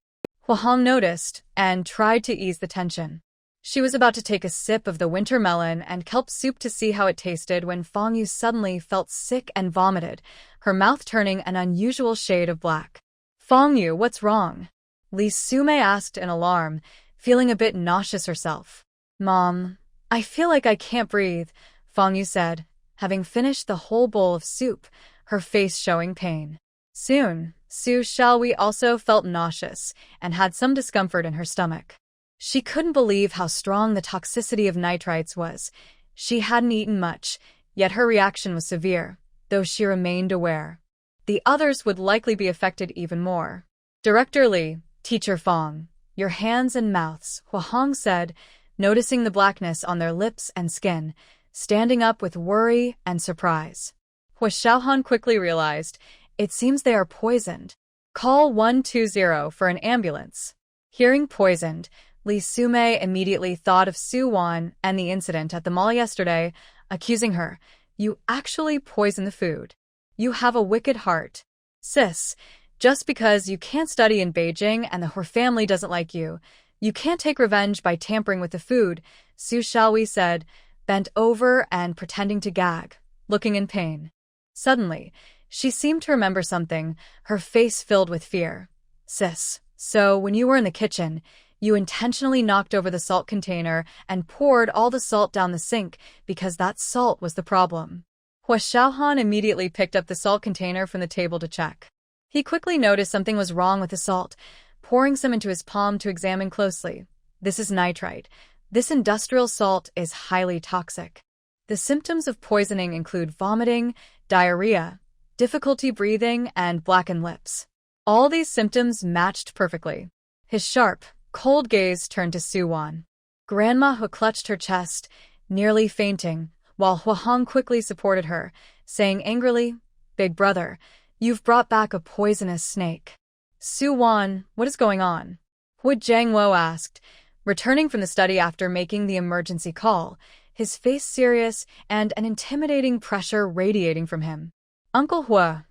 Speaker 1: Hua Hong noticed and tried to ease the tension. She was about to take a sip of the winter melon and kelp soup to see how it tasted when Fang Yu suddenly felt sick and vomited, her mouth turning an unusual shade of black. "Fang Yu, what's wrong?" Li Sumei asked in alarm, feeling a bit nauseous herself. "Mom, I feel like I can't breathe," Fang Yu said, having finished the whole bowl of soup, her face showing pain. Soon, Su Xiaohui also felt nauseous and had some discomfort in her stomach. She couldn't believe how strong the toxicity of nitrites was. She hadn't eaten much, yet her reaction was severe, though she remained aware. The others would likely be affected even more. Director Li, Teacher Fong, your hands and mouths, Hua Hong said, noticing the blackness on their lips and skin, standing up with worry and surprise. Hua Xiaohan quickly realized, it seems they are poisoned. Call 120 for an ambulance. Hearing poisoned, Li Sume immediately thought of Su Wan and the incident at the mall yesterday, accusing her, you actually poisoned the food. You have a wicked heart. Sis, just because you can't study in Beijing and the Hor family doesn't like you, you can't take revenge by tampering with the food, Su Xiaohui said, bent over and pretending to gag, looking in pain. Suddenly, she seemed to remember something, her face filled with fear. Sis, so when you were in the kitchen, you intentionally knocked over the salt container and poured all the salt down the sink because that salt was the problem. Hua Xiaohan immediately picked up the salt container from the table to check. He quickly noticed something was wrong with the salt, pouring some into his palm to examine closely. This is nitrite. This industrial salt is highly toxic. The symptoms of poisoning include vomiting, diarrhea, difficulty breathing, and blackened lips. All these symptoms matched perfectly. His sharp, cold gaze turned to Su Wan. Grandma Hu clutched her chest, nearly fainting, while Hua Hong quickly supported her, saying angrily, Big brother, you've brought back a poisonous snake. Su Wan, what is going on? Hu Jiangwo asked, returning from the study after making the emergency call, his face serious and an intimidating pressure radiating from him. Uncle Hua,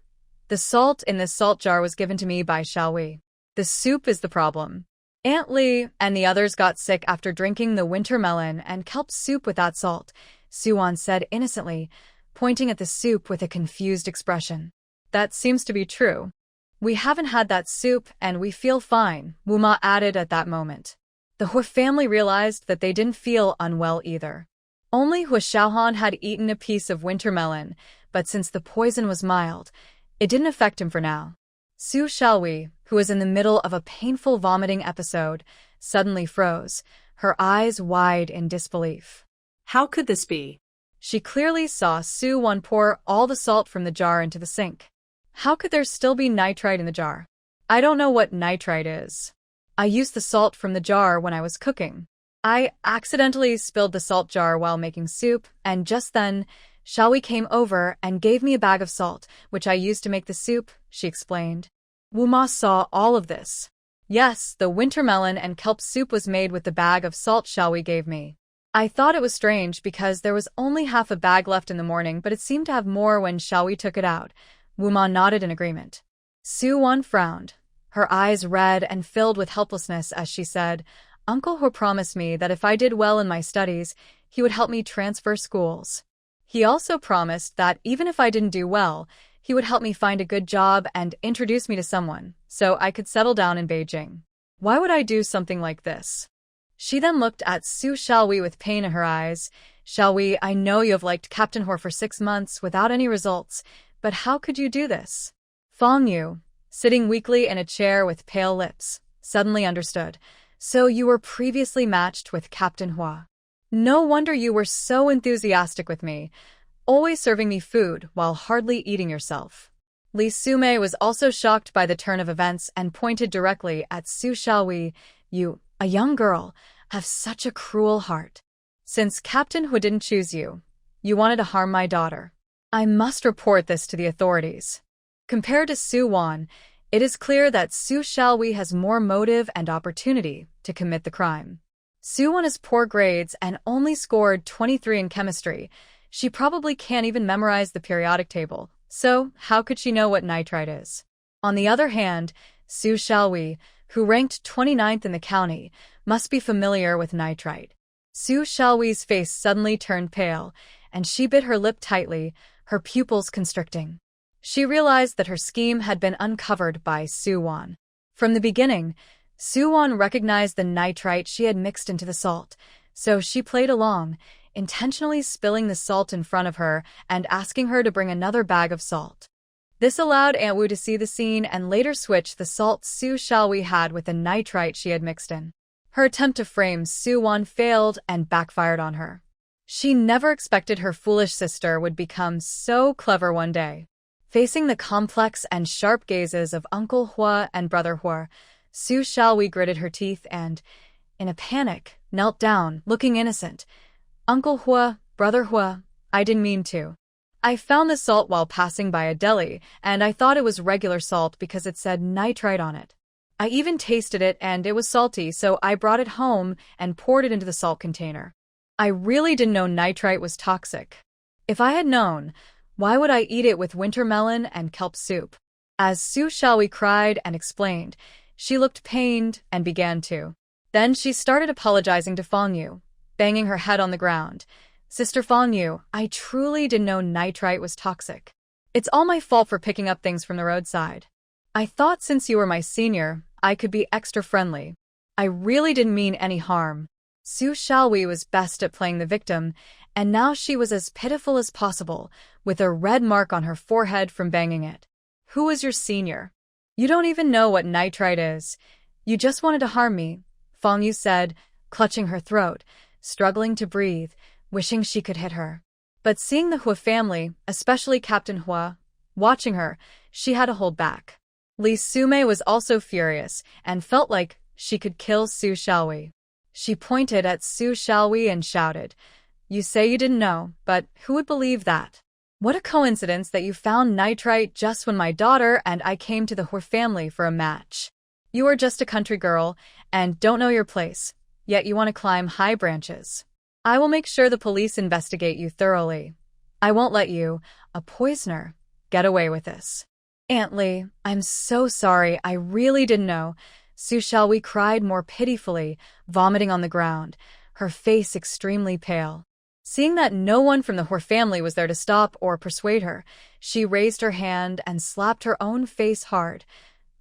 Speaker 1: the salt in this salt jar was given to me by Xiaohui. The soup is the problem. Aunt Li and the others got sick after drinking the winter melon and kelp soup without salt, Su Wan said innocently, pointing at the soup with a confused expression. That seems to be true. We haven't had that soup and we feel fine, Wu Ma added at that moment. The Hua family realized that they didn't feel unwell either. Only Hua Xiaohan had eaten a piece of winter melon, but since the poison was mild, it didn't affect him for now. Su Xiaohui, who was in the middle of a painful vomiting episode, suddenly froze, her eyes wide in disbelief.
Speaker 2: How could this be?
Speaker 1: She clearly saw Su Wan pour all the salt from the jar into the sink. How could there still be nitrite in the jar? I don't know what nitrite is. I used the salt from the jar when I was cooking. I accidentally spilled the salt jar while making soup, and just then, Xiaohui came over and gave me a bag of salt, which I used to make the soup, she explained. Wu Ma saw all of this. Yes, the winter melon and kelp soup was made with the bag of salt Xiaohui gave me. I thought it was strange because there was only half a bag left in the morning, but it seemed to have more when Xiaohui took it out. Wu Ma nodded in agreement. Su Wan frowned, her eyes red and filled with helplessness as she said, Uncle Ho promised me that if I did well in my studies, he would help me transfer schools. He also promised that even if I didn't do well, he would help me find a good job and introduce me to someone, so I could settle down in Beijing. Why would I do something like this? She then looked at Su Xiaohui with pain in her eyes. Xiaohui, I know you have liked Captain Hor for 6 months without any results, but how could you do this? Fong Yu, sitting weakly in a chair with pale lips, suddenly understood. So you were previously matched with Captain Hua. No wonder you were so enthusiastic with me, always serving me food while hardly eating yourself. Li Sume was also shocked by the turn of events and pointed directly at Su Xiaohui. You, a young girl, have such a cruel heart. Since Captain Hua didn't choose you, you wanted to harm my daughter. I must report this to the authorities. Compared to Su Wan, it is clear that Su Xiaohui has more motive and opportunity to commit the crime. Su Wan has poor grades and only scored 23 in chemistry. She probably can't even memorize the periodic table, so how could she know what nitrite is? On the other hand, Su Xiaohui, who ranked 29th in the county, must be familiar with nitrite. Su Xiaohui's face suddenly turned pale, and she bit her lip tightly, her pupils constricting. She realized that her scheme had been uncovered by Su Wan. From the beginning, Su Wan recognized the nitrite she had mixed into the salt, so she played along, intentionally spilling the salt in front of her and asking her to bring another bag of salt. This allowed Aunt Wu to see the scene and later switch the salt Su Xiaowei had with the nitrite she had mixed in. Her attempt to frame Su Wan failed and backfired on her. She never expected her foolish sister would become so clever one day. Facing the complex and sharp gazes of Uncle Hua and Brother Hua, Su Xiaowei gritted her teeth and, in a panic, knelt down, looking innocent. Uncle Hua, Brother Hua, I didn't mean to. I found the salt while passing by a deli, and I thought it was regular salt because it said nitrite on it. I even tasted it and it was salty, so I brought it home and poured it into the salt container. I really didn't know nitrite was toxic. If I had known, why would I eat it with winter melon and kelp soup? As Su Xiaowei cried and explained, she looked pained and began to. Then she started apologizing to Fang Yu, banging her head on the ground. Sister Fang Yu, I truly didn't know nitrite was toxic. It's all my fault for picking up things from the roadside. I thought since you were my senior, I could be extra friendly. I really didn't mean any harm. Su Xiaowei was best at playing the victim, and now she was as pitiful as possible, with a red mark on her forehead from banging it. Who was your senior? You don't even know what nitrite is. You just wanted to harm me, Fang Yu said, clutching her throat, struggling to breathe, wishing she could hit her. But seeing the Hua family, especially Captain Hua, watching her, she had to hold back. Li Sumei was also furious and felt like she could kill Su Xiaowei. She pointed at Su Xiaowei and shouted, You say you didn't know, but who would believe that? What a coincidence that you found nitrite just when my daughter and I came to the Hua family for a match. You are just a country girl and don't know your place, yet you want to climb high branches. I will make sure the police investigate you thoroughly. I won't let you, a poisoner, get away with this. Aunt Li, I'm so sorry, I really didn't know. Su Xiaowei cried more pitifully, vomiting on the ground, her face extremely pale. Seeing that no one from the Hua family was there to stop or persuade her, she raised her hand and slapped her own face hard.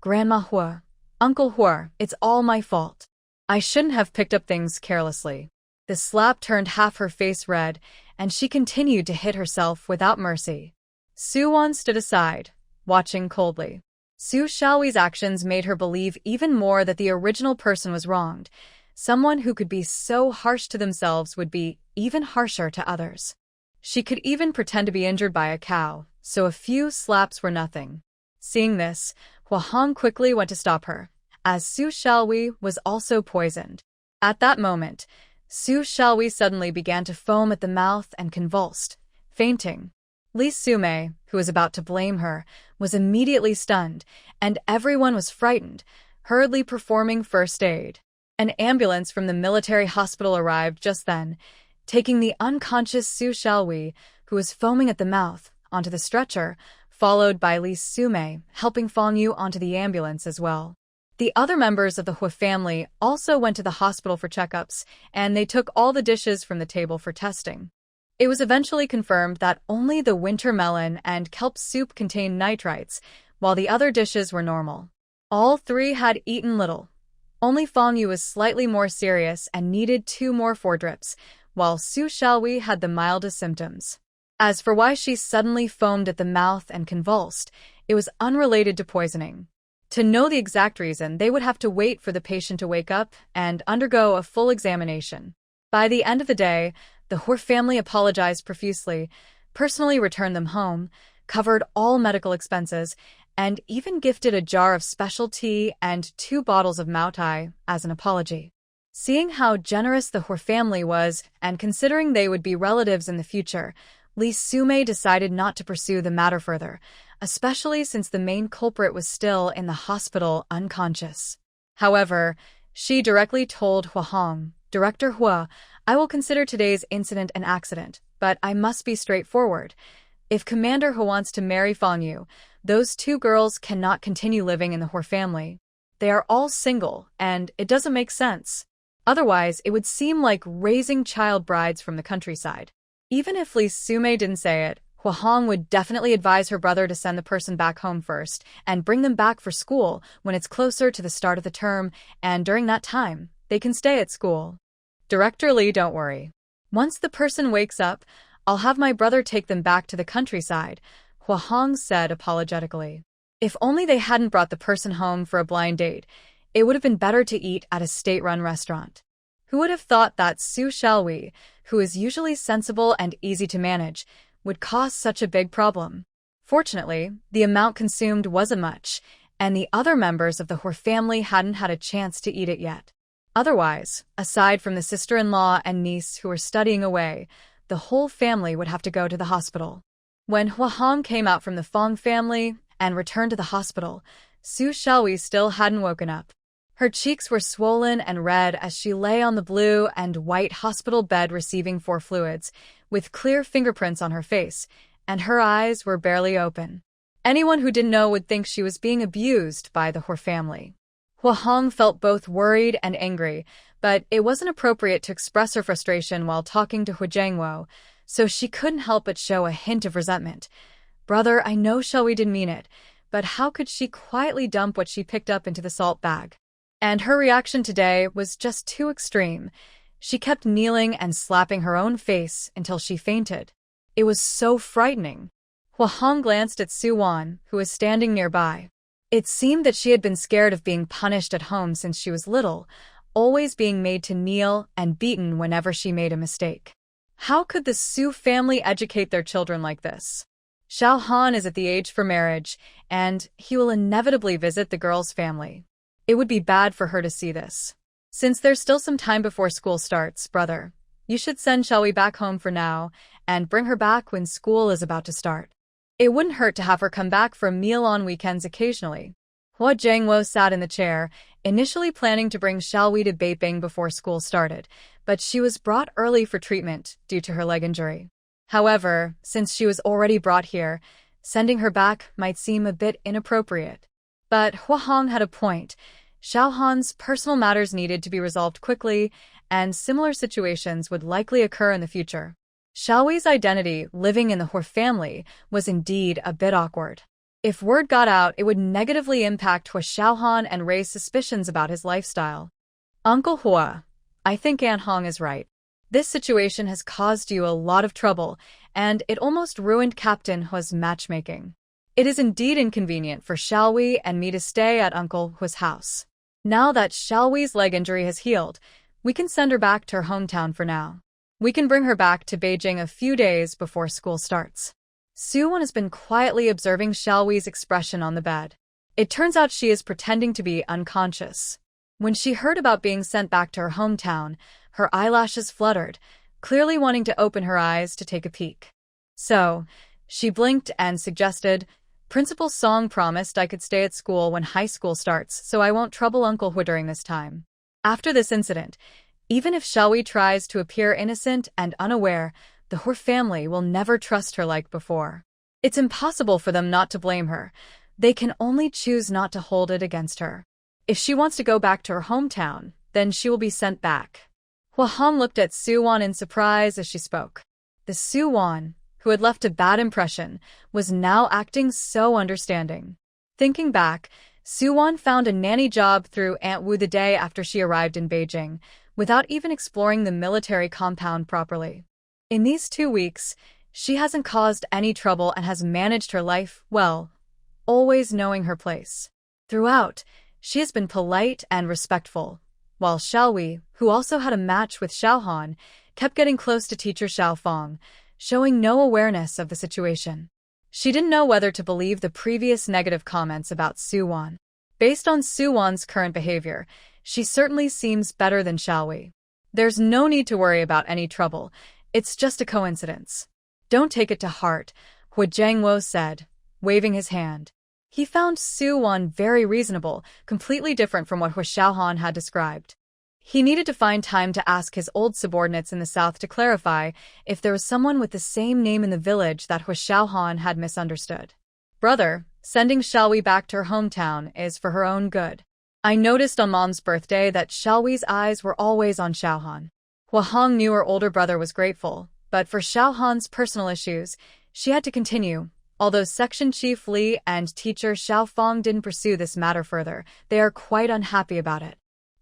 Speaker 1: Grandma Hua, Uncle Hua, it's all my fault. I shouldn't have picked up things carelessly. The slap turned half her face red, and she continued to hit herself without mercy. Su Wan stood aside, watching coldly. Su Xiaowei's actions made her believe even more that the original person was wronged. Someone who could be so harsh to themselves would be even harsher to others. She could even pretend to be injured by a cow, so a few slaps were nothing. Seeing this, Hua Hong quickly went to stop her, as Su Xiaowei was also poisoned. At that moment, Su Xiaowei suddenly began to foam at the mouth and convulsed, fainting. Li Sumei, who was about to blame her, was immediately stunned, and everyone was frightened, hurriedly performing first aid. An ambulance from the military hospital arrived just then, taking the unconscious Su Xiaowei, who was foaming at the mouth, onto the stretcher, followed by Li Sumei, helping Fang Yu onto the ambulance as well. The other members of the Hua family also went to the hospital for checkups, and they took all the dishes from the table for testing. It was eventually confirmed that only the winter melon and kelp soup contained nitrites, while the other dishes were normal. All three had eaten little. Only Fang Yu was slightly more serious and needed 2 more 4 drips, while Su Xiaowei had the mildest symptoms. As for why she suddenly foamed at the mouth and convulsed, it was unrelated to poisoning. To know the exact reason, they would have to wait for the patient to wake up and undergo a full examination. By the end of the day, the Hua family apologized profusely, personally returned them home, covered all medical expenses, and even gifted a jar of special tea and 2 bottles of Maotai as an apology. Seeing how generous the Hua family was, and considering they would be relatives in the future, Li Sumei decided not to pursue the matter further, especially since the main culprit was still in the hospital unconscious. However, she directly told Hua Hong, Director Hua, I will consider today's incident an accident, but I must be straightforward. If Commander Hua wants to marry Fang Yu, those 2 girls cannot continue living in the Hua family. They are all single, and it doesn't make sense. Otherwise, it would seem like raising child brides from the countryside. Even if Li Sumei didn't say it, Hua Hong would definitely advise her brother to send the person back home first and bring them back for school when it's closer to the start of the term, and during that time, they can stay at school. Director Li, don't worry. Once the person wakes up, I'll have my brother take them back to the countryside, Hua Hong said apologetically. If only they hadn't brought the person home for a blind date, it would have been better to eat at a state-run restaurant. Who would have thought that Su Xiaowei, who is usually sensible and easy to manage, would cause such a big problem? Fortunately, the amount consumed wasn't much, and the other members of the Hor family hadn't had a chance to eat it yet. Otherwise, aside from the sister-in-law and niece who were studying away, the whole family would have to go to the hospital. When Hua Hong came out from the Fong family and returned to the hospital, Su Xiaowei still hadn't woken up. Her cheeks were swollen and red as she lay on the blue and white hospital bed receiving 4 fluids, with clear fingerprints on her face, and her eyes were barely open. Anyone who didn't know would think she was being abused by the Hor family. Hua Hong felt both worried and angry, but it wasn't appropriate to express her frustration while talking to Hu Jiangwo, so she couldn't help but show a hint of resentment. Brother, I know Xiaowei didn't mean it, but how could she quietly dump what she picked up into the salt bag? And her reaction today was just too extreme. She kept kneeling and slapping her own face until she fainted. It was so frightening. Hua Hong glanced at Su Wan, who was standing nearby. It seemed that she had been scared of being punished at home since she was little, always being made to kneel and beaten whenever she made a mistake. How could the Su family educate their children like this? Xiao Han is at the age for marriage, and he will inevitably visit the girl's family. It would be bad for her to see this. Since there's still some time before school starts, brother, you should send Xiaowei back home for now and bring her back when school is about to start. It wouldn't hurt to have her come back for a meal on weekends occasionally. Hua Jiangwo sat in the chair, initially planning to bring Xiaowei to Beiping before school started, but she was brought early for treatment due to her leg injury. However, since she was already brought here, sending her back might seem a bit inappropriate. But Hua Hong had a point. Xiao Han's personal matters needed to be resolved quickly, and similar situations would likely occur in the future. Xiaowei's identity, living in the Hor family, was indeed a bit awkward. If word got out, it would negatively impact Hua Xiaohan and raise suspicions about his lifestyle. Uncle Hua, I think Aunt Hong is right. This situation has caused you a lot of trouble, and it almost ruined Captain Hua's matchmaking. It is indeed inconvenient for Xiaowei and me to stay at Uncle Hua's house. Now that Xiaowei's leg injury has healed, we can send her back to her hometown for now. We can bring her back to Beijing a few days before school starts. Su Wan has been quietly observing Xiaowei's expression on the bed. It turns out she is pretending to be unconscious. When she heard about being sent back to her hometown, her eyelashes fluttered, clearly wanting to open her eyes to take a peek. So, she blinked and suggested, Principal Song promised I could stay at school when high school starts, so I won't trouble Uncle Hu during this time. After this incident, even if Xiaowei tries to appear innocent and unaware, the Hor family will never trust her like before. It's impossible for them not to blame her. They can only choose not to hold it against her. If she wants to go back to her hometown, then she will be sent back. Hua Hong looked at Su Wan in surprise as she spoke. The Su Wan, who had left a bad impression, was now acting so understanding. Thinking back, Su Wan found a nanny job through Aunt Wu the day after she arrived in Beijing, without even exploring the military compound properly. In these 2 weeks, she hasn't caused any trouble and has managed her life well, always knowing her place. Throughout, she has been polite and respectful, while Xiaowei, who also had a match with Xiao Han, kept getting close to teacher Xiao Fong, showing no awareness of the situation. She didn't know whether to believe the previous negative comments about Su Wan. Based on Su Wan's current behavior, she certainly seems better than Xiaowei. There's no need to worry about any trouble. It's just a coincidence. Don't take it to heart, Hu Jiangwo said, waving his hand. He found Su Wan very reasonable, completely different from what Hu Xiaohan had described. He needed to find time to ask his old subordinates in the south to clarify if there was someone with the same name in the village that Hu Xiaohan had misunderstood. Brother, sending Xiaowei back to her hometown is for her own good. I noticed on Mom's birthday that Xiaowei's eyes were always on Xiaohan. Hua Hong knew her older brother was grateful, but for Xiaohan's personal issues, she had to continue. Although Section Chief Li and teacher Xiao Fong didn't pursue this matter further, they are quite unhappy about it.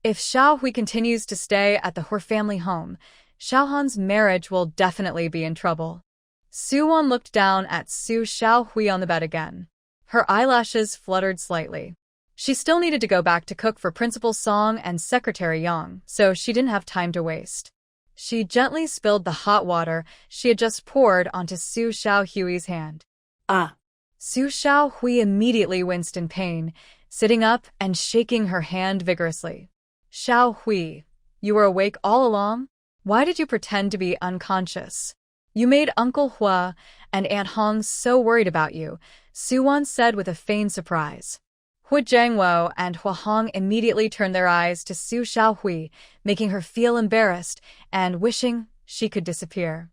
Speaker 1: If Xiao Hui continues to stay at the Hor family home, Xiaohan's marriage will definitely be in trouble. Suwon looked down at Su Xiaohui on the bed again. Her eyelashes fluttered slightly. She still needed to go back to cook for Principal Song and Secretary Yang, so she didn't have time to waste. She gently spilled the hot water she had just poured onto Su Xiaohui's hand.
Speaker 2: Ah.
Speaker 1: Su Xiaohui immediately winced in pain, sitting up and shaking her hand vigorously. Xiaohui, you were awake all along? Why did you pretend to be unconscious? You made Uncle Hua and Aunt Hong so worried about you, Suwon said with a feigned surprise. Hu Jiangwo and Hua Hong immediately turned their eyes to Su Xiaohui, making her feel embarrassed and wishing she could disappear.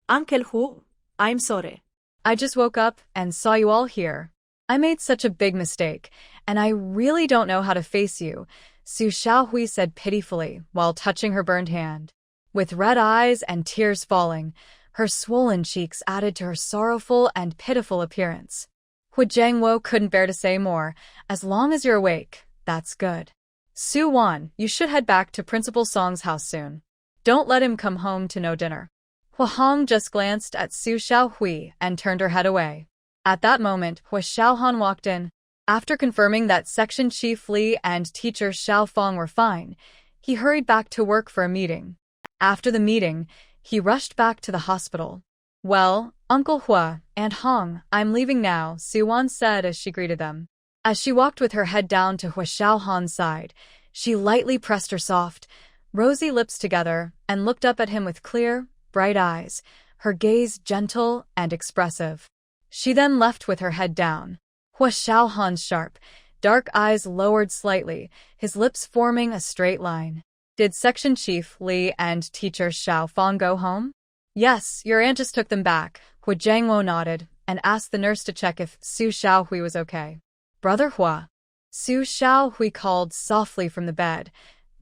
Speaker 2: Uncle Hu, I'm sorry.
Speaker 1: I just woke up and saw you all here. I made such a big mistake, and I really don't know how to face you, Su Xiaohui said pitifully while touching her burned hand. With red eyes and tears falling, her swollen cheeks added to her sorrowful and pitiful appearance. Hu Jiangwo couldn't bear to say more. As long as you're awake, that's good. Suwon, you should head back to Principal Song's house soon. Don't let him come home to no dinner. Hua Hong just glanced at Su Xiaohui and turned her head away. At that moment, Hua Xiaohan walked in. After confirming that Section Chief Li and Teacher Xiao Fong were fine, he hurried back to work for a meeting. After the meeting, he rushed back to the hospital. Well, Uncle Hua, Aunt Hong, I'm leaving now, Suwon said as she greeted them. As she walked with her head down to Hua Xiaohan's side, she lightly pressed her soft, rosy lips together and looked up at him with clear, bright eyes, her gaze gentle and expressive. She then left with her head down. Hua Xiaohan's sharp, dark eyes lowered slightly, his lips forming a straight line. Did Section Chief Li and Teacher Xiao Fong go home? Yes, your aunt just took them back, Hu Jiangwo nodded and asked the nurse to check if Su Xiaohui was okay. Brother Hua. Su Xiaohui called softly from the bed,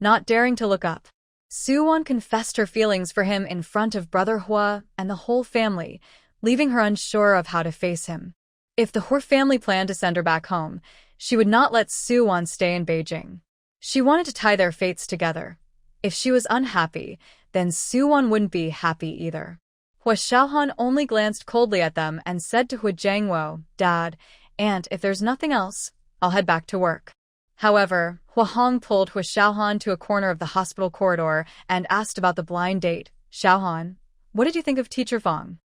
Speaker 1: not daring to look up. Suwon confessed her feelings for him in front of Brother Hua and the whole family, leaving her unsure of how to face him. If the Hua family planned to send her back home, she would not let Suwon stay in Beijing. She wanted to tie their fates together. If she was unhappy, then Suwon wouldn't be happy either. Hua Xiaohan only glanced coldly at them and said to Hu Jiangwo, Dad, Aunt, if there's nothing else, I'll head back to work. However, Hua Hong pulled Hua Xiaohan to a corner of the hospital corridor and asked about the blind date. Xiaohan, what did you think of Teacher Fong?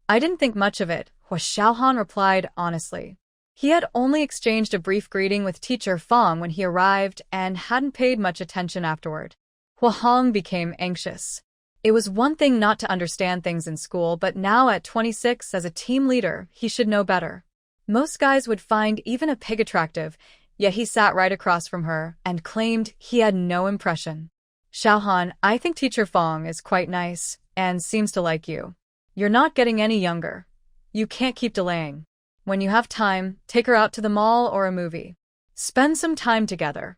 Speaker 1: I didn't think much of it, Hua Xiaohan replied honestly. He had only exchanged a brief greeting with Teacher Fong when he arrived and hadn't paid much attention afterward. Hua Hong became anxious. It was one thing not to understand things in school, but now at 26 as a team leader, he should know better. Most guys would find even a pig attractive, yet he sat right across from her and claimed he had no impression. Xiaohan, I think Teacher Fong is quite nice and seems to like you. You're not getting any younger. You can't keep delaying. When you have time, take her out to the mall or a movie. Spend some time together.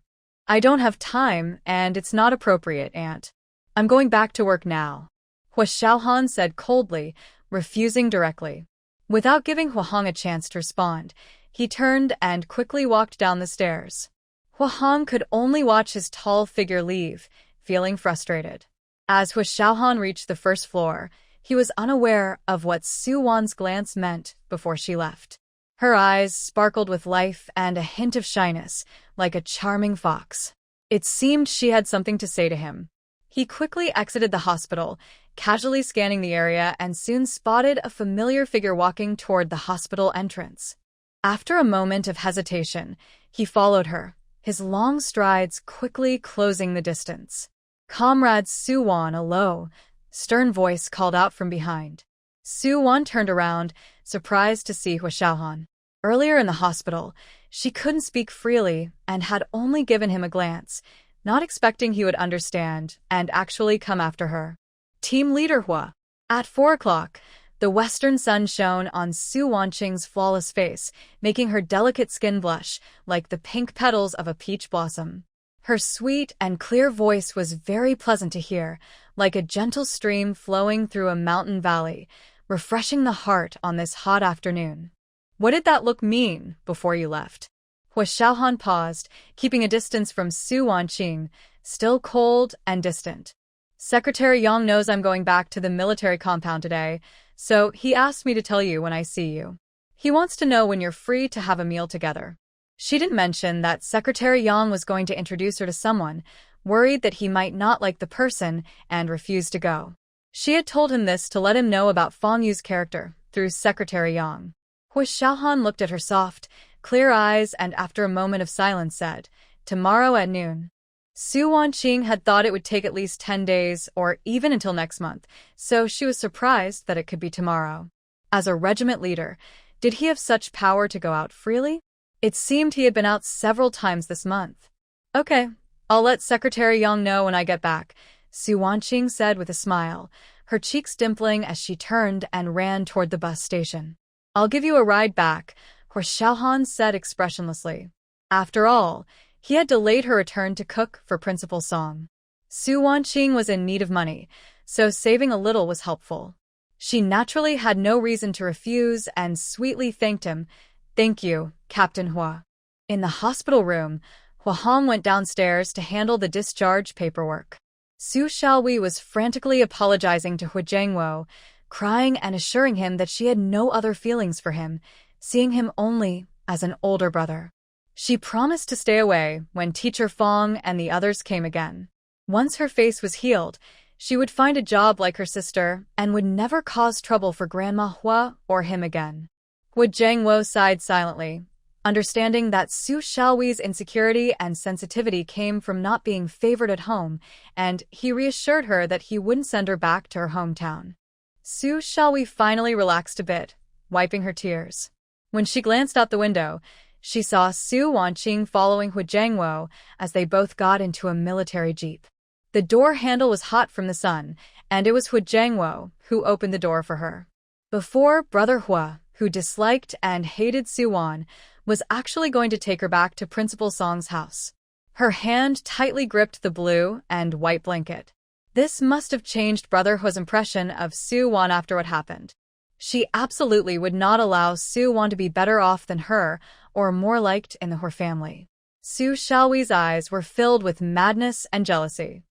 Speaker 1: I don't have time, and it's not appropriate, Aunt. I'm going back to work now. Hua Xiaohan said coldly, refusing directly. Without giving Hua Hong a chance to respond, he turned and quickly walked down the stairs. Hua Hong could only watch his tall figure leave, feeling frustrated. As Hua Xiaohan reached the first floor, he was unaware of what Suwon's glance meant before she left. Her eyes sparkled with life and a hint of shyness, like a charming fox. It seemed she had something to say to him. He quickly exited the hospital, casually scanning the area, and soon spotted a familiar figure walking toward the hospital entrance. After a moment of hesitation, he followed her, his long strides quickly closing the distance. Comrade Suwon, a low, stern voice called out from behind. Suwon turned around, surprised to see Hua Xiaohan. Earlier in the hospital, she couldn't speak freely and had only given him a glance, not expecting he would understand and actually come after her. Team Leader Hua. At 4 o'clock, the western sun shone on Su Wanqing's flawless face, making her delicate skin blush like the pink petals of a peach blossom. Her sweet and clear voice was very pleasant to hear, like a gentle stream flowing through a mountain valley, refreshing the heart on this hot afternoon. What did that look mean before you left? Hua Xiaohan paused, keeping a distance from Su Wanqing, still cold and distant. Secretary Yang knows I'm going back to the military compound today, so he asked me to tell you when I see you. He wants to know when you're free to have a meal together. She didn't mention that Secretary Yang was going to introduce her to someone, worried that he might not like the person and refused to go. She had told him this to let him know about Fong Yu's character through Secretary Yang. Hui Xiaohan looked at her soft, clear eyes and after a moment of silence said, "Tomorrow at noon." Su Wanqing had thought it would take at least 10 days or even until next month, so she was surprised that it could be tomorrow. As a regiment leader, did he have such power to go out freely? It seemed he had been out several times this month. "Okay, I'll let Secretary Yang know when I get back," Su Wanqing said with a smile, her cheeks dimpling as she turned and ran toward the bus station. "I'll give you a ride back," Hui Xiaohan said expressionlessly. After all, he had delayed her return to cook for Principal Song. Su Wanqing was in need of money, so saving a little was helpful. She naturally had no reason to refuse and sweetly thanked him. "Thank you, Captain Hua." In the hospital room, Hua Hong went downstairs to handle the discharge paperwork. Su Xiaowei was frantically apologizing to Hu Jiangwo, crying and assuring him that she had no other feelings for him, seeing him only as an older brother. She promised to stay away when Teacher Fong and the others came again. Once her face was healed, she would find a job like her sister and would never cause trouble for Grandma Hua or him again. Hu Jiangwo sighed silently, understanding that Su Xiaowei's insecurity and sensitivity came from not being favored at home, and he reassured her that he wouldn't send her back to her hometown. Su Xiaowei finally relaxed a bit, wiping her tears. When she glanced out the window, she saw Su Wanqing following Hu Jiangwo as they both got into a military jeep. The door handle was hot from the sun, and it was Hu Jiangwo who opened the door for her. Before, Brother Hua, who disliked and hated Su Wan, was actually going to take her back to Principal Song's house. Her hand tightly gripped the blue and white blanket. This must have changed Brother Hua's impression of Su Wan after what happened. She absolutely would not allow Su Wan to be better off than her or more liked in the Hua family. Su Xiaowei's eyes were filled with madness and jealousy.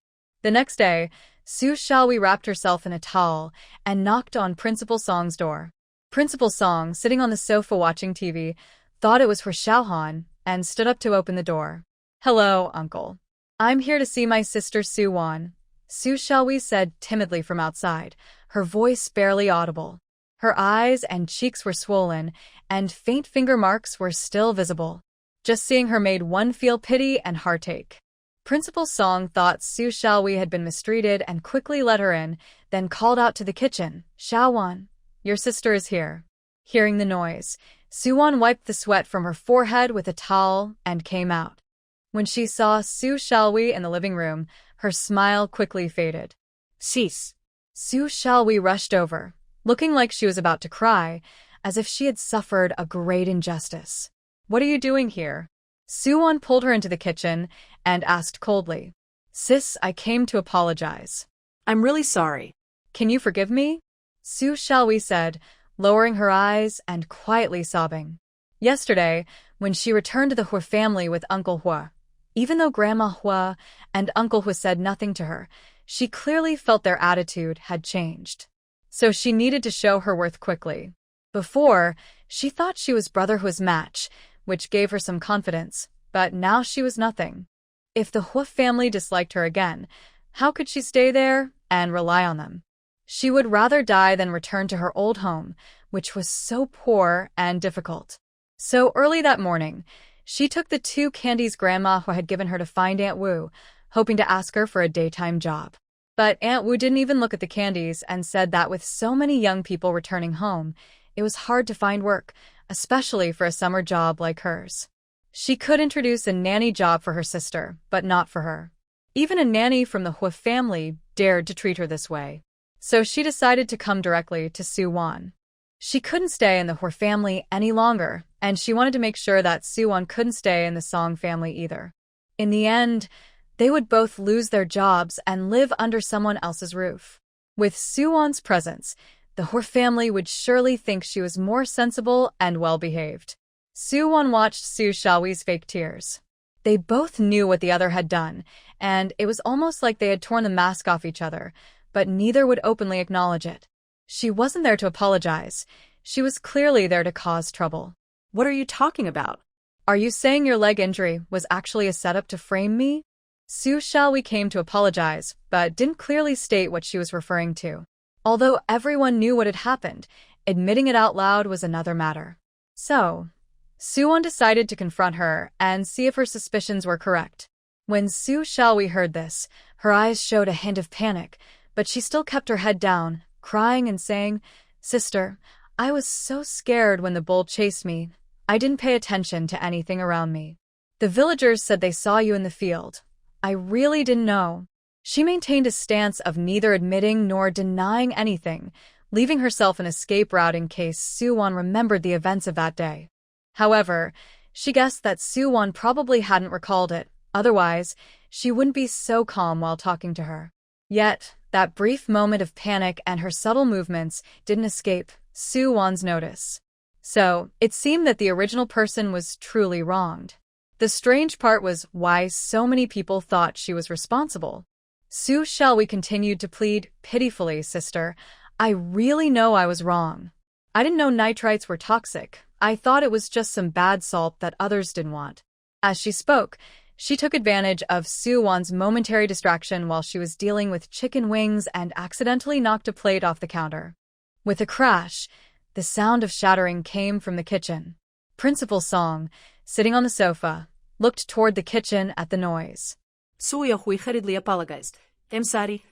Speaker 1: The next day, Su Xiaowei wrapped herself in a towel and knocked on Principal Song's door. Principal Song, sitting on the sofa watching TV, thought it was Hui Xiaohan and stood up to open the door. "Hello, uncle. I'm here to see my sister Su Wan," Su Xiaowei said timidly from outside, her voice barely audible. Her eyes and cheeks were swollen, and faint finger marks were still visible. Just seeing her made one feel pity and heartache. Principal Song thought Su Xiaowei had been mistreated and quickly let her in, then called out to the kitchen, "Xiaowan, your sister is here." Hearing the noise, Su Wan wiped the sweat from her forehead with a towel and came out. When she saw Su Xiaowei in the living room, her smile quickly faded. "Sis." Su Xiaowei rushed over, looking like she was about to cry, as if she had suffered a great injustice. "What are you doing here?" Su Wan pulled her into the kitchen and asked coldly. "Sis, I came to apologize."
Speaker 2: I'm really sorry.
Speaker 1: "Can you forgive me?" Su Xiaowei said, lowering her eyes and quietly sobbing. Yesterday, when she returned to the Hua family with Uncle Hua, even though Grandma Hua and Uncle Hua said nothing to her, she clearly felt their attitude had changed. So she needed to show her worth quickly. Before, she thought she was Brother Hua's match, which gave her some confidence, but now she was nothing. If the Hua family disliked her again, how could she stay there and rely on them? She would rather die than return to her old home, which was so poor and difficult. So early that morning, she took the 2 candies Grandma Hua had given her to find Aunt Wu, hoping to ask her for a daytime job. But Aunt Wu didn't even look at the candies and said that with so many young people returning home, it was hard to find work, especially for a summer job like hers. She could introduce a nanny job for her sister, but not for her. Even a nanny from the Hua family dared to treat her this way. So she decided to come directly to Su Wan. She couldn't stay in the Hua family any longer, and she wanted to make sure that Su Wan couldn't stay in the Song family either. In the end, they would both lose their jobs and live under someone else's roof. With Su Wan's presence, the Hua family would surely think she was more sensible and well-behaved. Su Wan watched Su Xiaowei's fake tears. They both knew what the other had done, and it was almost like they had torn the mask off each other, but neither would openly acknowledge it. She wasn't there to apologize. She was clearly there to cause trouble.
Speaker 2: What are you talking about?
Speaker 1: Are you saying your leg injury was actually a setup to frame me? Su Xiaowei came to apologize, but didn't clearly state what she was referring to. Although everyone knew what had happened, admitting it out loud was another matter. So, Suwon decided to confront her and see if her suspicions were correct. When Su Xiaowei heard this, her eyes showed a hint of panic, but she still kept her head down, crying and saying, "Sister, I was so scared when the bull chased me. I didn't pay attention to anything around me. The villagers said they saw you in the field. I really didn't know." She maintained a stance of neither admitting nor denying anything, leaving herself an escape route in case Suwon remembered the events of that day. However, she guessed that Suwon probably hadn't recalled it, otherwise, she wouldn't be so calm while talking to her. Yet, that brief moment of panic and her subtle movements didn't escape Suwon's notice. So, it seemed that the original person was truly wronged. The strange part was why so many people thought she was responsible. Su Xiaowei continued to plead pitifully, "Sister, I really know I was wrong. I didn't know nitrites were toxic. I thought it was just some bad salt that others didn't want." As she spoke, she took advantage of Suwon's momentary distraction while she was dealing with chicken wings and accidentally knocked a plate off the counter. With a crash, the sound of shattering came from the kitchen. Principal Song, sitting on the sofa, looked toward the kitchen at the noise.
Speaker 2: Suya hui hurriedly apologized. I'm sorry,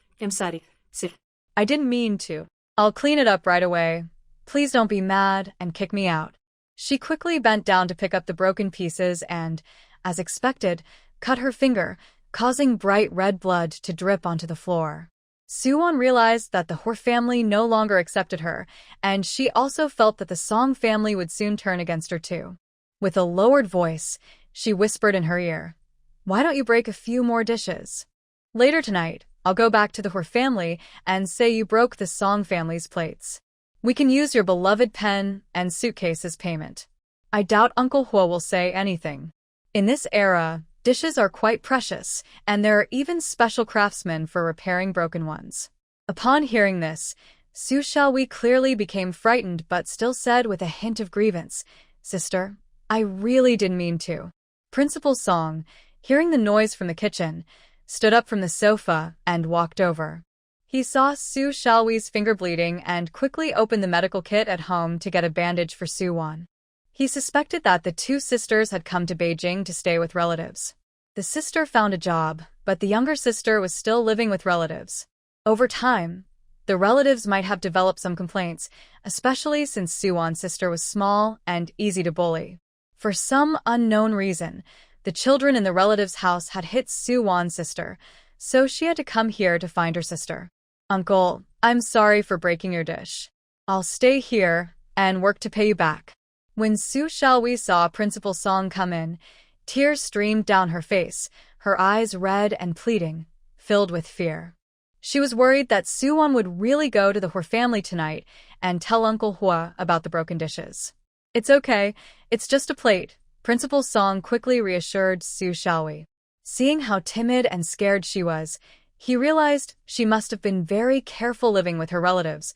Speaker 2: sir.
Speaker 1: "I didn't mean to. I'll clean it up right away. Please don't be mad and kick me out." She quickly bent down to pick up the broken pieces and, as expected, cut her finger, causing bright red blood to drip onto the floor. Suwon realized that the Hor family no longer accepted her, and she also felt that the Song family would soon turn against her too. With a lowered voice, she whispered in her ear, "Why don't you break a few more dishes? Later tonight, I'll go back to the Hor family and say you broke the Song family's plates. We can use your beloved pen and suitcase as payment. I doubt Uncle Hua will say anything. In this era, dishes are quite precious, and there are even special craftsmen for repairing broken ones." Upon hearing this, Su Xiaowei clearly became frightened but still said with a hint of grievance, "Sister, I really didn't mean to." Principal Song, hearing the noise from the kitchen, stood up from the sofa and walked over. He saw Su Xiaowei's finger bleeding and quickly opened the medical kit at home to get a bandage for Suwon. He suspected that the two sisters had come to Beijing to stay with relatives. The sister found a job, but the younger sister was still living with relatives. Over time, the relatives might have developed some complaints, especially since Suwon's sister was small and easy to bully. For some unknown reason, the children in the relative's house had hit Suwon's sister, so she had to come here to find her sister. "Uncle, I'm sorry for breaking your dish. I'll stay here and work to pay you back." When Su Xiaowei saw Principal Song come in, tears streamed down her face, her eyes red and pleading, filled with fear. She was worried that Suwon would really go to the Hor family tonight and tell Uncle Hua about the broken dishes. "It's okay, it's just a plate," Principal Song quickly reassured Su Xiaowei. Seeing how timid and scared she was, he realized she must have been very careful living with her relatives,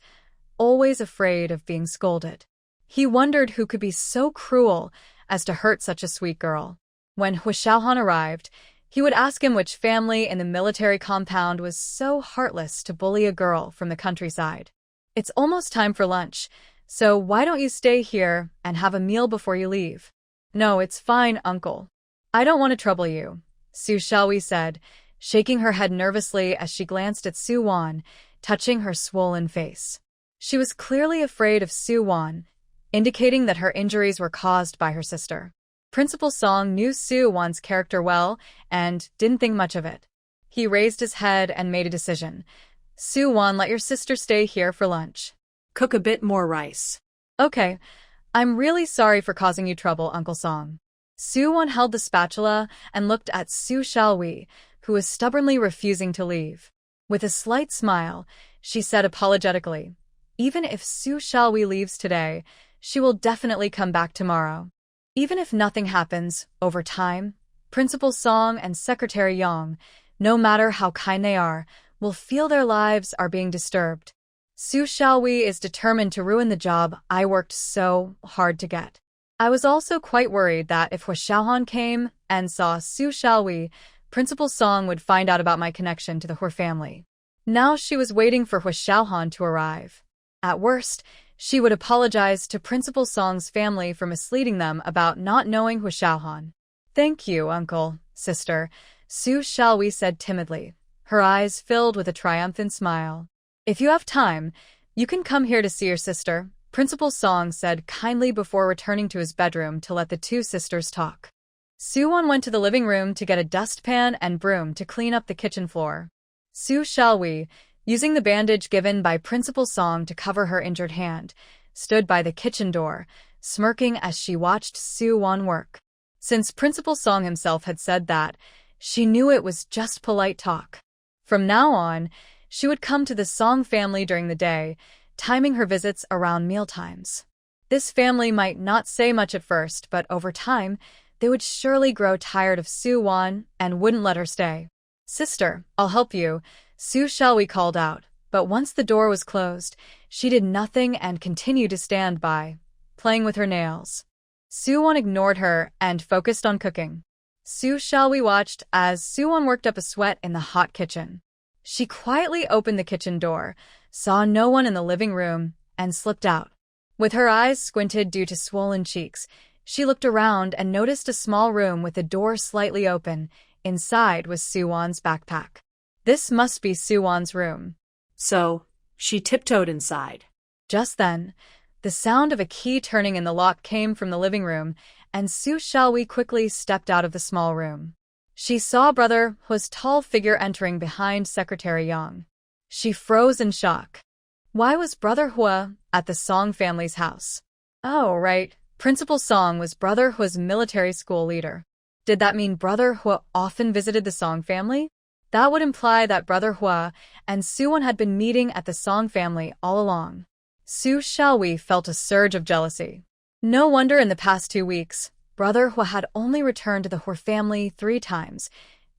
Speaker 1: always afraid of being scolded. He wondered who could be so cruel as to hurt such a sweet girl. When Hu Xiaohan arrived, he would ask him which family in the military compound was so heartless to bully a girl from the countryside. "It's almost time for lunch, so why don't you stay here and have a meal before you leave?" "No, it's fine, Uncle. I don't want to trouble you," Su Xiaowei said, shaking her head nervously as she glanced at Suwon, touching her swollen face. She was clearly afraid of Suwon, indicating that her injuries were caused by her sister. Principal Song knew Suwon's character well and didn't think much of it. He raised his head and made a decision. "Suwon, let your sister stay here for lunch.
Speaker 2: Cook a bit more rice."
Speaker 1: "Okay. I'm really sorry for causing you trouble, Uncle Song." Suwon held the spatula and looked at Su Xiaowei, who was stubbornly refusing to leave. With a slight smile, she said apologetically, "Even if Su Xiaowei leaves today, she will definitely come back tomorrow." Even if nothing happens, over time, Principal Song and Secretary Yang, no matter how kind they are, will feel their lives are being disturbed. Su Xiaowei is determined to ruin the job I worked so hard to get. I was also quite worried that if Hua Xiaohan came and saw Su Xiaowei, Principal Song would find out about my connection to the Hua family. Now she was waiting for Hua Xiaohan to arrive. At worst, she would apologize to Principal Song's family for misleading them about not knowing Hua Xiaohan. Thank you, uncle, sister, Su Xiaowei said timidly, her eyes filled with a triumphant smile. If you have time, you can come here to see your sister, Principal Song said kindly before returning to his bedroom to let the two sisters talk. Su-won went to the living room to get a dustpan and broom to clean up the kitchen floor. Su Xiaowei, using the bandage given by Principal Song to cover her injured hand, stood by the kitchen door, smirking as she watched Su-won work. Since Principal Song himself had said that, she knew it was just polite talk. From now on, she would come to the Song family during the day, timing her visits around mealtimes. This family might not say much at first, but over time, they would surely grow tired of Su-won and wouldn't let her stay. Sister, I'll help you, Su Xiaowei called out, but once the door was closed, she did nothing and continued to stand by, playing with her nails. Su-won ignored her and focused on cooking. Su Xiaowei watched as Su-won worked up a sweat in the hot kitchen. She quietly opened the kitchen door, saw no one in the living room, and slipped out. With her eyes squinted due to swollen cheeks, she looked around and noticed a small room with the door slightly open. Inside was Su-won's backpack. This must be Su-won's room.
Speaker 2: So, she tiptoed inside.
Speaker 1: Just then, the sound of a key turning in the lock came from the living room, and Su Xiaowei quickly stepped out of the small room. She saw Brother Hua's tall figure entering behind Secretary Yang. She froze in shock. Why was Brother Hua at the Song family's house? Oh, right. Principal Song was Brother Hua's military school leader. Did that mean Brother Hua often visited the Song family? That would imply that Brother Hua and Su-won had been meeting at the Song family all along. Su Xiaowei felt a surge of jealousy. No wonder in the past 2 weeks, Brother Hua had only returned to the Hua family 3 times.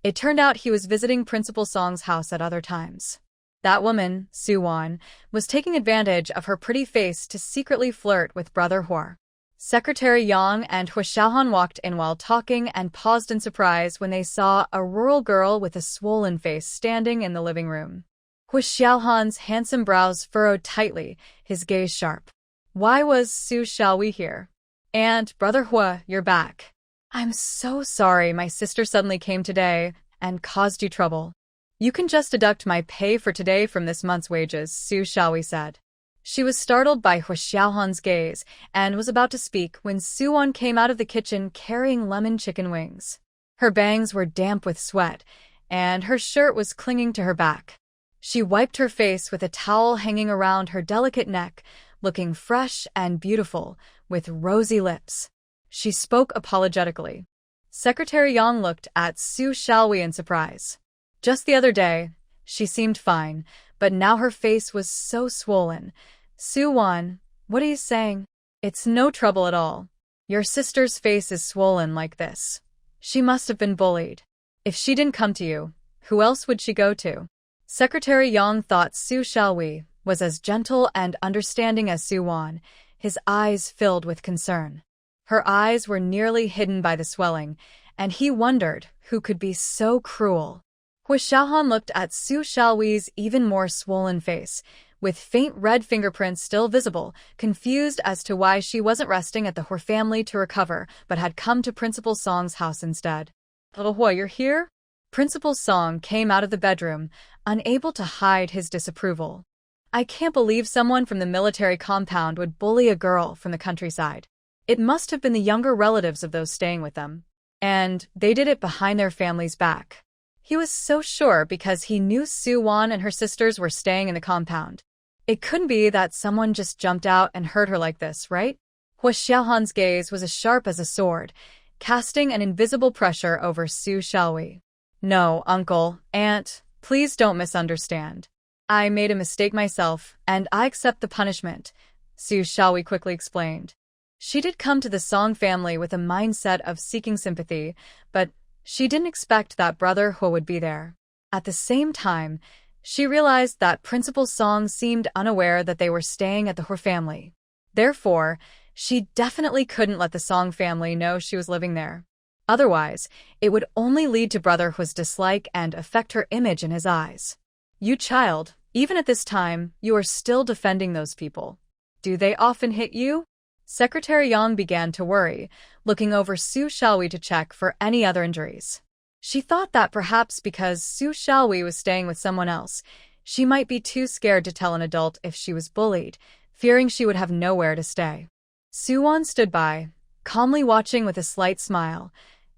Speaker 1: It turned out he was visiting Principal Song's house at other times. That woman, Su-won, was taking advantage of her pretty face to secretly flirt with Brother Hua. Secretary Yang and Hua Xiaohan walked in while talking and paused in surprise when they saw a rural girl with a swollen face standing in the living room. Hua Xiaohan's handsome brows furrowed tightly, his gaze sharp. Why was Su Xiaowei here? And, Brother Hua, you're back. I'm so sorry my sister suddenly came today and caused you trouble. You can just deduct my pay for today from this month's wages, Su Xiaowei said. She was startled by Hua Xiaohan's gaze and was about to speak when Su-won came out of the kitchen carrying lemon chicken wings. Her bangs were damp with sweat, and her shirt was clinging to her back. She wiped her face with a towel hanging around her delicate neck, looking fresh and beautiful, with rosy lips. She spoke apologetically. Secretary Yang looked at Su Xiaowei in surprise. Just the other day, she seemed fine, but now her face was so swollen. Su-won, what are you saying? It's no trouble at all. Your sister's face is swollen like this. She must have been bullied. If she didn't come to you, who else would she go to? Secretary Yang thought Su Xiaowei was as gentle and understanding as Su-won, his eyes filled with concern. Her eyes were nearly hidden by the swelling, and he wondered who could be so cruel. Hua Xiaohan looked at Su Xiaowei's even more swollen face, with faint red fingerprints still visible, confused as to why she wasn't resting at the Hua family to recover, but had come to Principal Song's house instead. Little Hua, you're here? Principal Song came out of the bedroom, unable to hide his disapproval. I can't believe someone from the military compound would bully a girl from the countryside. It must have been the younger relatives of those staying with them. And they did it behind their family's back. He was so sure because he knew Su-won and her sisters were staying in the compound. It couldn't be that someone just jumped out and hurt her like this, right? Hua Xiaohan's gaze was as sharp as a sword, casting an invisible pressure over Su Xiaowei. No, uncle, aunt, please don't misunderstand. I made a mistake myself, and I accept the punishment, Su Xiaowei quickly explained. She did come to the Song family with a mindset of seeking sympathy, but she didn't expect that Brother Hua would be there. At the same time, she realized that Principal Song seemed unaware that they were staying at the Hua family. Therefore, she definitely couldn't let the Song family know she was living there. Otherwise, it would only lead to Brother Hua's dislike and affect her image in his eyes. You child, even at this time, you are still defending those people. Do they often hit you? Secretary Yang began to worry, looking over Su Xiaowei to check for any other injuries. She thought that perhaps because Su Xiaowei was staying with someone else, she might be too scared to tell an adult if she was bullied, fearing she would have nowhere to stay. Suwon stood by, calmly watching with a slight smile,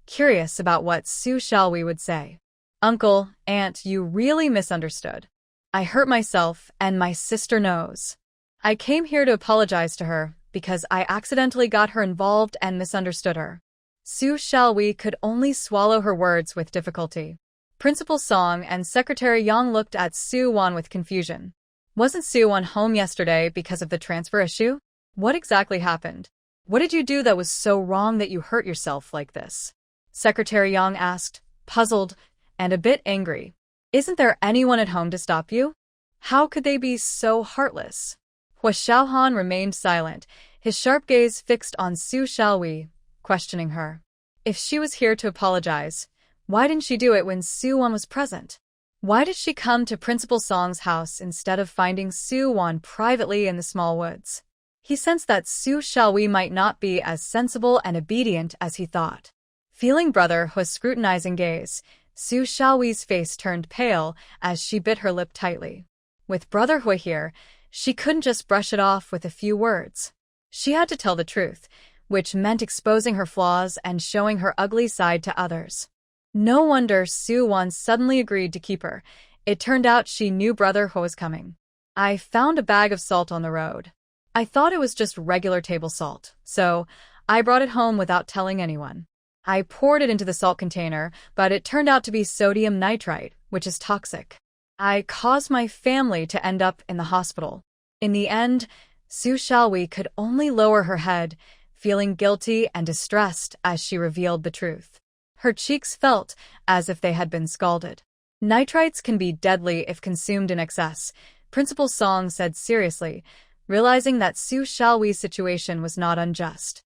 Speaker 1: curious about what Su Xiaowei would say. Uncle, Aunt, you really misunderstood. I hurt myself, and my sister knows. I came here to apologize to her, because I accidentally got her involved and misunderstood her. Su Xiaowei could only swallow her words with difficulty. Principal Song and Secretary Yang looked at Suwon with confusion. Wasn't Suwon home yesterday because of the transfer issue? What exactly happened? What did you do that was so wrong that you hurt yourself like this? Secretary Yang asked, puzzled and a bit angry. Isn't there anyone at home to stop you? How could they be so heartless? Hua Xiaohan remained silent, his sharp gaze fixed on Su Xiaowei, questioning her. If she was here to apologize, why didn't she do it when Suwon was present? Why did she come to Principal Song's house instead of finding Suwon privately in the small woods? He sensed that Su Xiaowei might not be as sensible and obedient as he thought. Feeling Brother Hua's scrutinizing gaze, Su Xiaowei's face turned pale as she bit her lip tightly. With Brother Hua here, she couldn't just brush it off with a few words. She had to tell the truth, which meant exposing her flaws and showing her ugly side to others. No wonder Suwon suddenly agreed to keep her. It turned out she knew Brother Hua was coming. I found a bag of salt on the road. I thought it was just regular table salt, so I brought it home without telling anyone. I poured it into the salt container, but it turned out to be sodium nitrite, which is toxic. I caused my family to end up in the hospital. In the end, Su Xiaowei could only lower her head, feeling guilty and distressed as she revealed the truth. Her cheeks felt as if they had been scalded. Nitrites can be deadly if consumed in excess, Principal Song said seriously, realizing that Su Xiaowei's situation was not unjust.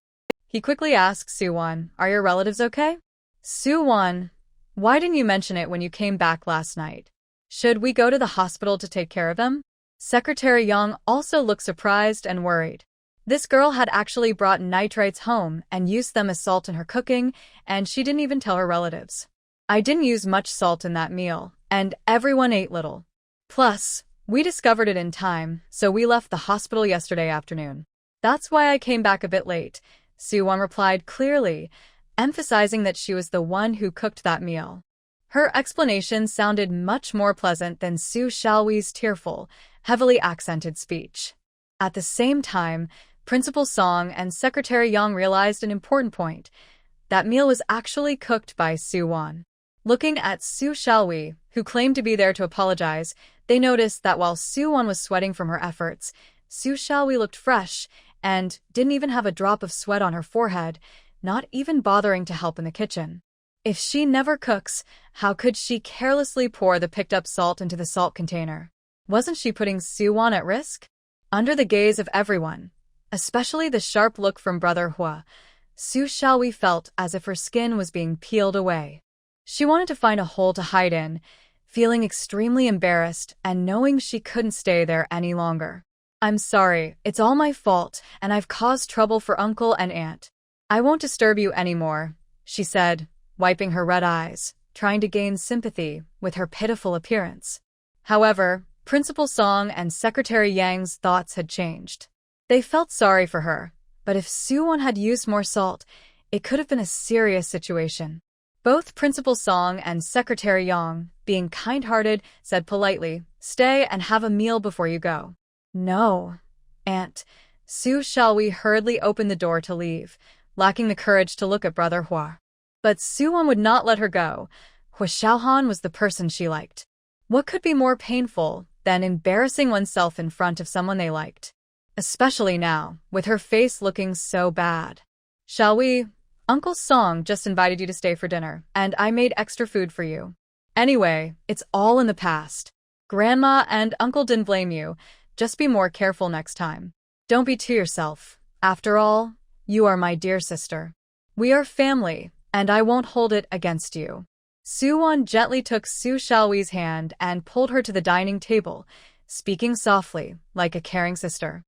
Speaker 1: He quickly asked Suwon, are your relatives okay? Suwon, why didn't you mention it when you came back last night? Should we go to the hospital to take care of them? Secretary Yang also looked surprised and worried. This girl had actually brought nitrites home and used them as salt in her cooking, and she didn't even tell her relatives. I didn't use much salt in that meal, and everyone ate little. Plus, we discovered it in time, so we left the hospital yesterday afternoon. That's why I came back a bit late, Suwon replied clearly, emphasizing that she was the one who cooked that meal. Her explanation sounded much more pleasant than Su Xiaowei's tearful, heavily accented speech. At the same time, Principal Song and Secretary Yang realized an important point. That meal was actually cooked by Suwon. Looking at Su Xiaowei, who claimed to be there to apologize, they noticed that while Suwon was sweating from her efforts, Su Xiaowei looked fresh and didn't even have a drop of sweat on her forehead, not even bothering to help in the kitchen. If she never cooks, how could she carelessly pour the picked-up salt into the salt container? Wasn't she putting Suwon at risk? Under the gaze of everyone, especially the sharp look from Brother Hua, Su Xiaowei felt as if her skin was being peeled away. She wanted to find a hole to hide in, feeling extremely embarrassed and knowing she couldn't stay there any longer. I'm sorry, it's all my fault, and I've caused trouble for Uncle and Aunt. I won't disturb you anymore, she said, wiping her red eyes, trying to gain sympathy with her pitiful appearance. However, Principal Song and Secretary Yang's thoughts had changed. They felt sorry for her, but if Suwon had used more salt, it could have been a serious situation. Both Principal Song and Secretary Yang, being kind-hearted, said politely, stay and have a meal before you go. No, Aunt. Su Xiaowei hurriedly opened the door to leave, lacking the courage to look at Brother Hua. But Suwon would not let her go. Hua Xiaohan was the person she liked. What could be more painful than embarrassing oneself in front of someone they liked? Especially now, with her face looking so bad. Shall we? Uncle Song just invited you to stay for dinner, and I made extra food for you. Anyway, it's all in the past. Grandma and Uncle didn't blame you. Just be more careful next time. Don't be to yourself. After all, you are my dear sister. We are family, and I won't hold it against you. Suwon gently took Su Xiaohui's hand and pulled her to the dining table, speaking softly, like a caring sister.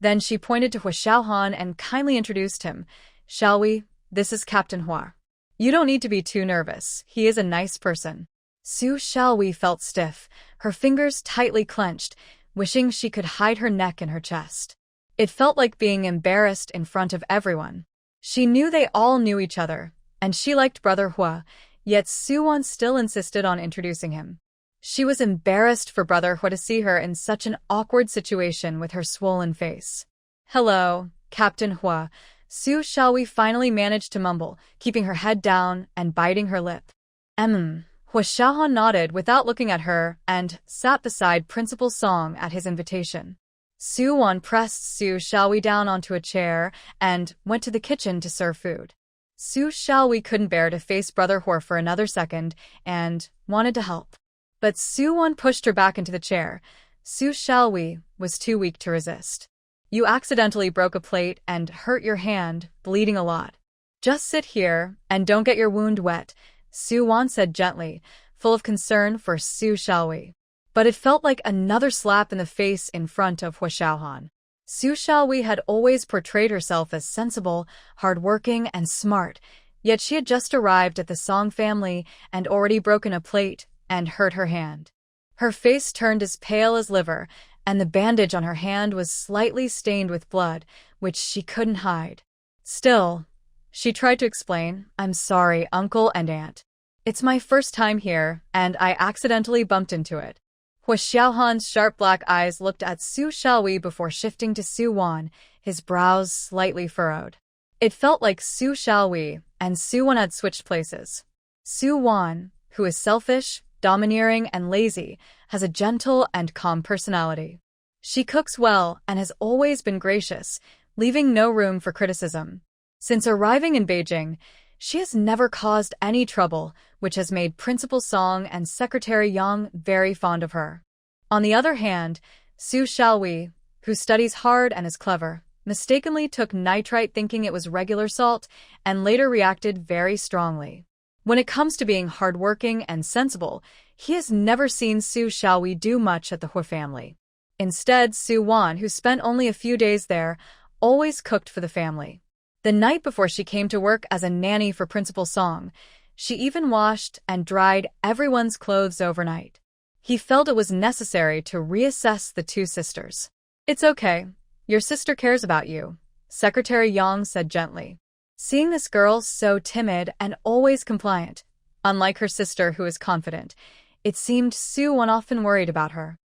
Speaker 1: Then she pointed to Hua Xiaohan and kindly introduced him. Xiaohui, this is Captain Hua. You don't need to be too nervous. He is a nice person. Su Xiaohui felt stiff, her fingers tightly clenched, wishing she could hide her neck in her chest. It felt like being embarrassed in front of everyone. She knew they all knew each other, and she liked Brother Hua, yet Suwon still insisted on introducing him. She was embarrassed for Brother Hua to see her in such an awkward situation with her swollen face. Hello, Captain Hua. Su Xiaohui finally managed to mumble, keeping her head down and biting her lip. Hua Xiaohan nodded without looking at her and sat beside Principal Song at his invitation. Suwon pressed Su Xiaohui down onto a chair and went to the kitchen to serve food. Su Xiaohui couldn't bear to face Brother Hua for another second and wanted to help. But Suwon pushed her back into the chair. Su Xiaohui was too weak to resist. You accidentally broke a plate and hurt your hand, bleeding a lot. Just sit here and don't get your wound wet, Suwon said gently, full of concern for Su Xiaohui. But it felt like another slap in the face in front of Hua Xiaohan. Su Xiaohui had always portrayed herself as sensible, hardworking, and smart, yet she had just arrived at the Song family and already broken a plate and hurt her hand. Her face turned as pale as liver, and the bandage on her hand was slightly stained with blood, which she couldn't hide. Still, she tried to explain, I'm sorry, Uncle and Aunt. It's my first time here, and I accidentally bumped into it. Hua Xiaohan's sharp black eyes looked at Su Xiaohui before shifting to Suwon, his brows slightly furrowed. It felt like Su Xiaohui and Suwon had switched places. Suwon, who is selfish, domineering, and lazy, has a gentle and calm personality. She cooks well and has always been gracious, leaving no room for criticism. Since arriving in Beijing, she has never caused any trouble, which has made Principal Song and Secretary Yang very fond of her. On the other hand, Su Xiaohui, who studies hard and is clever, mistakenly took nitrite thinking it was regular salt and later reacted very strongly. When it comes to being hardworking and sensible, he has never seen Su Xiaohui do much at the Hua family. Instead, Suwon, who spent only a few days there, always cooked for the family. The night before she came to work as a nanny for Principal Song, she even washed and dried everyone's clothes overnight. He felt it was necessary to reassess the two sisters. It's okay. Your sister cares about you, Secretary Yang said gently. Seeing this girl so timid and always compliant, unlike her sister who is confident, it seemed Suwon often worried about her.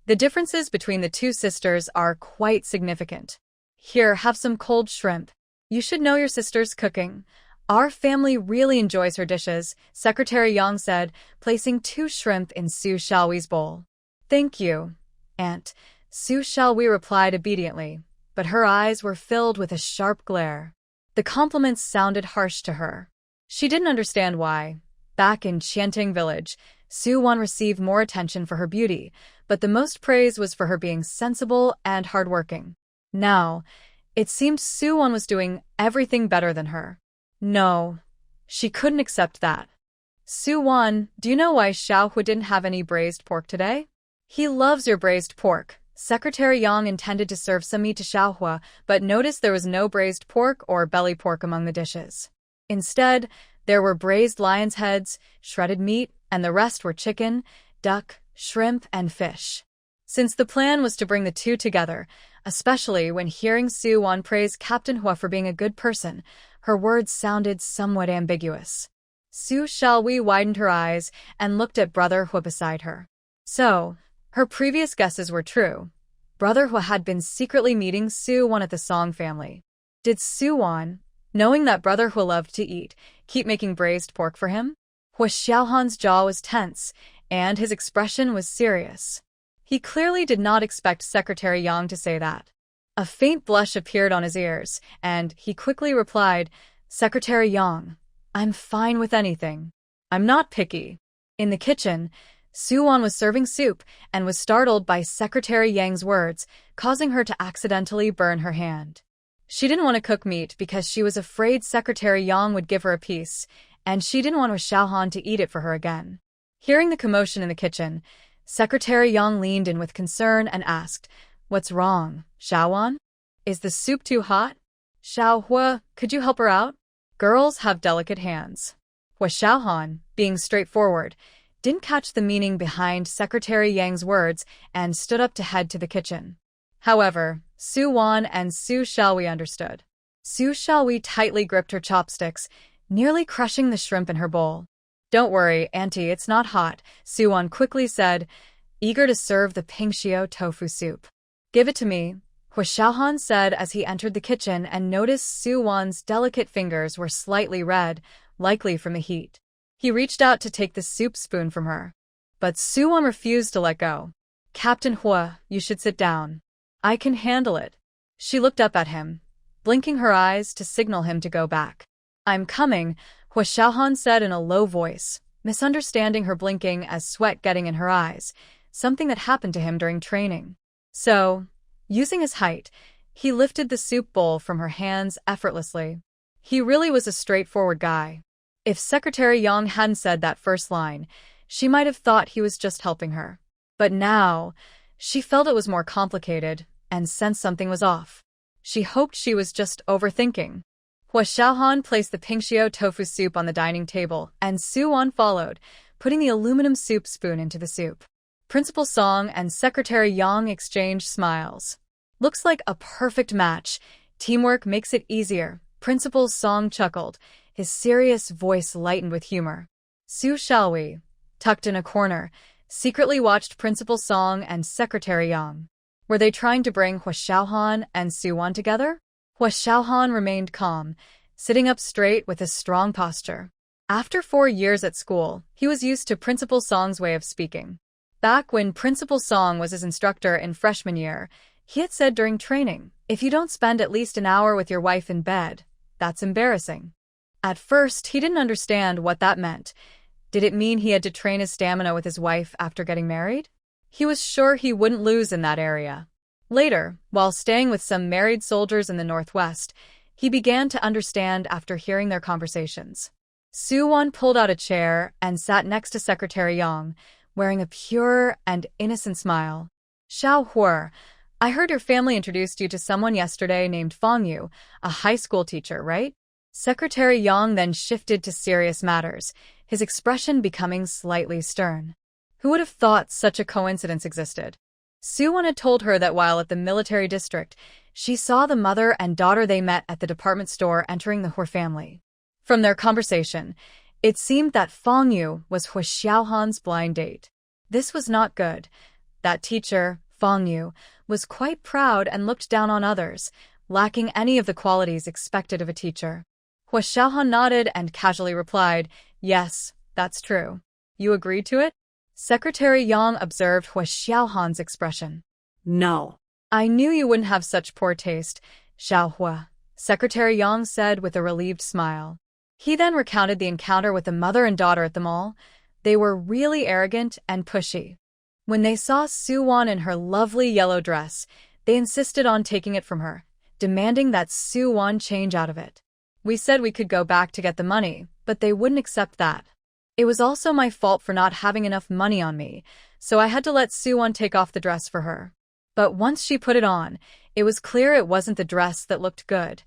Speaker 1: The differences between the two sisters are quite significant. Here, have some cold shrimp. You should know your sister's cooking. Our family really enjoys her dishes, Secretary Yang said, placing 2 shrimp in Su Xiaohui's bowl. Thank you, Aunt, Su Xiaohui replied obediently, but her eyes were filled with a sharp glare. The compliments sounded harsh to her. She didn't understand why. Back in Qianting village, Suwon received more attention for her beauty, but the most praise was for her being sensible and hardworking. Now, it seemed Suwon was doing everything better than her. No, she couldn't accept that. Suwon, do you know why Xiaohui didn't have any braised pork today? He loves your braised pork. Secretary Yang intended to serve some meat to Xiaohui, but noticed there was no braised pork or belly pork among the dishes. Instead, there were braised lion's heads, shredded meat, and the rest were chicken, duck, shrimp, and fish. Since the plan was to bring the two together, especially when hearing Suwon praise Captain Hua for being a good person, her words sounded somewhat ambiguous. Su Xiaohui widened her eyes and looked at Brother Hua beside her. So, her previous guesses were true. Brother Hua had been secretly meeting Suwon at the Song family. Did Suwon, knowing that Brother Hua loved to eat, keep making braised pork for him? Hua Xiaohan's jaw was tense, and his expression was serious. He clearly did not expect Secretary Yang to say that. A faint blush appeared on his ears, and he quickly replied, Secretary Yang, I'm fine with anything. I'm not picky. In the kitchen, Suwon was serving soup and was startled by Secretary Yang's words, causing her to accidentally burn her hand. She didn't want to cook meat because she was afraid Secretary Yang would give her a piece, and she didn't want Xiaohan to eat it for her again. Hearing the commotion in the kitchen, Secretary Yang leaned in with concern and asked, "What's wrong, Xiaohan? Is the soup too hot? Xiaohua, could you help her out? Girls have delicate hands." Xiaohan, being straightforward, didn't catch the meaning behind Secretary Yang's words and stood up to head to the kitchen. However, Su Wan and Su Xiaowei understood. Su Xiaowei tightly gripped her chopsticks, nearly crushing the shrimp in her bowl. "Don't worry, Auntie, it's not hot," Su Wan quickly said, eager to serve the pingxiao tofu soup. "Give it to me," Xiaohan said as he entered the kitchen and noticed Su Wan's delicate fingers were slightly red, likely from the heat. He reached out to take the soup spoon from her. But Su Wan refused to let go. "Captain Hua, you should sit down. I can handle it." She looked up at him, blinking her eyes to signal him to go back. "I'm coming," Xiaohan said in a low voice, misunderstanding her blinking as sweat getting in her eyes, something that happened to him during training. So, using his height, he lifted the soup bowl from her hands effortlessly. He really was a straightforward guy. If Secretary Yang hadn't said that first line, she might have thought he was just helping her. But now, she felt it was more complicated and sensed something was off. She hoped she was just overthinking. Xiaohan placed the pingxiao tofu soup on the dining table, and Su Wan followed, putting the aluminum soup spoon into the soup. Principal Song and Secretary Yang exchanged smiles. "Looks like a perfect match. Teamwork makes it easier," Principal Song chuckled, his serious voice lightened with humor. Su Xiaowei, tucked in a corner, secretly watched Principal Song and Secretary Yang. Were they trying to bring Xiaohan and Su Wan together? Xiaohan remained calm, sitting up straight with a strong posture. After 4 years at school, he was used to Principal Song's way of speaking. Back when Principal Song was his instructor in freshman year, he had said during training, "If you don't spend at least an hour with your wife in bed, that's embarrassing." At first, he didn't understand what that meant. Did it mean he had to train his stamina with his wife after getting married? He was sure he wouldn't lose in that area. Later, while staying with some married soldiers in the Northwest, he began to understand after hearing their conversations. Su Wan pulled out a chair and sat next to Secretary Yang, wearing a pure and innocent smile. "Xiao Hua, I heard your family introduced you to someone yesterday named Fang Yu, a high school teacher, right?" Secretary Yang then shifted to serious matters, his expression becoming slightly stern. Who would have thought such a coincidence existed? Su Wan had told her that while at the military district, she saw the mother and daughter they met at the department store entering the Hua family. From their conversation, it seemed that Fang Yu was Hua Xiaohan's blind date. This was not good. That teacher, Fang Yu, was quite proud and looked down on others, lacking any of the qualities expected of a teacher. Hua Xiaohan nodded and casually replied, "Yes, that's true. You agreed to it?" Secretary Yang observed Hua Xiaohan's expression.
Speaker 2: No.
Speaker 1: "I knew you wouldn't have such poor taste, Xiao Hua," Secretary Yang said with a relieved smile. He then recounted the encounter with the mother and daughter at the mall. They were really arrogant and pushy. When they saw Su Wan in her lovely yellow dress, they insisted on taking it from her, demanding that Su Wan change out of it. "We said we could go back to get the money, but they wouldn't accept that. It was also my fault for not having enough money on me, so I had to let Su Wan take off the dress for her. But once she put it on, it was clear it wasn't the dress that looked good.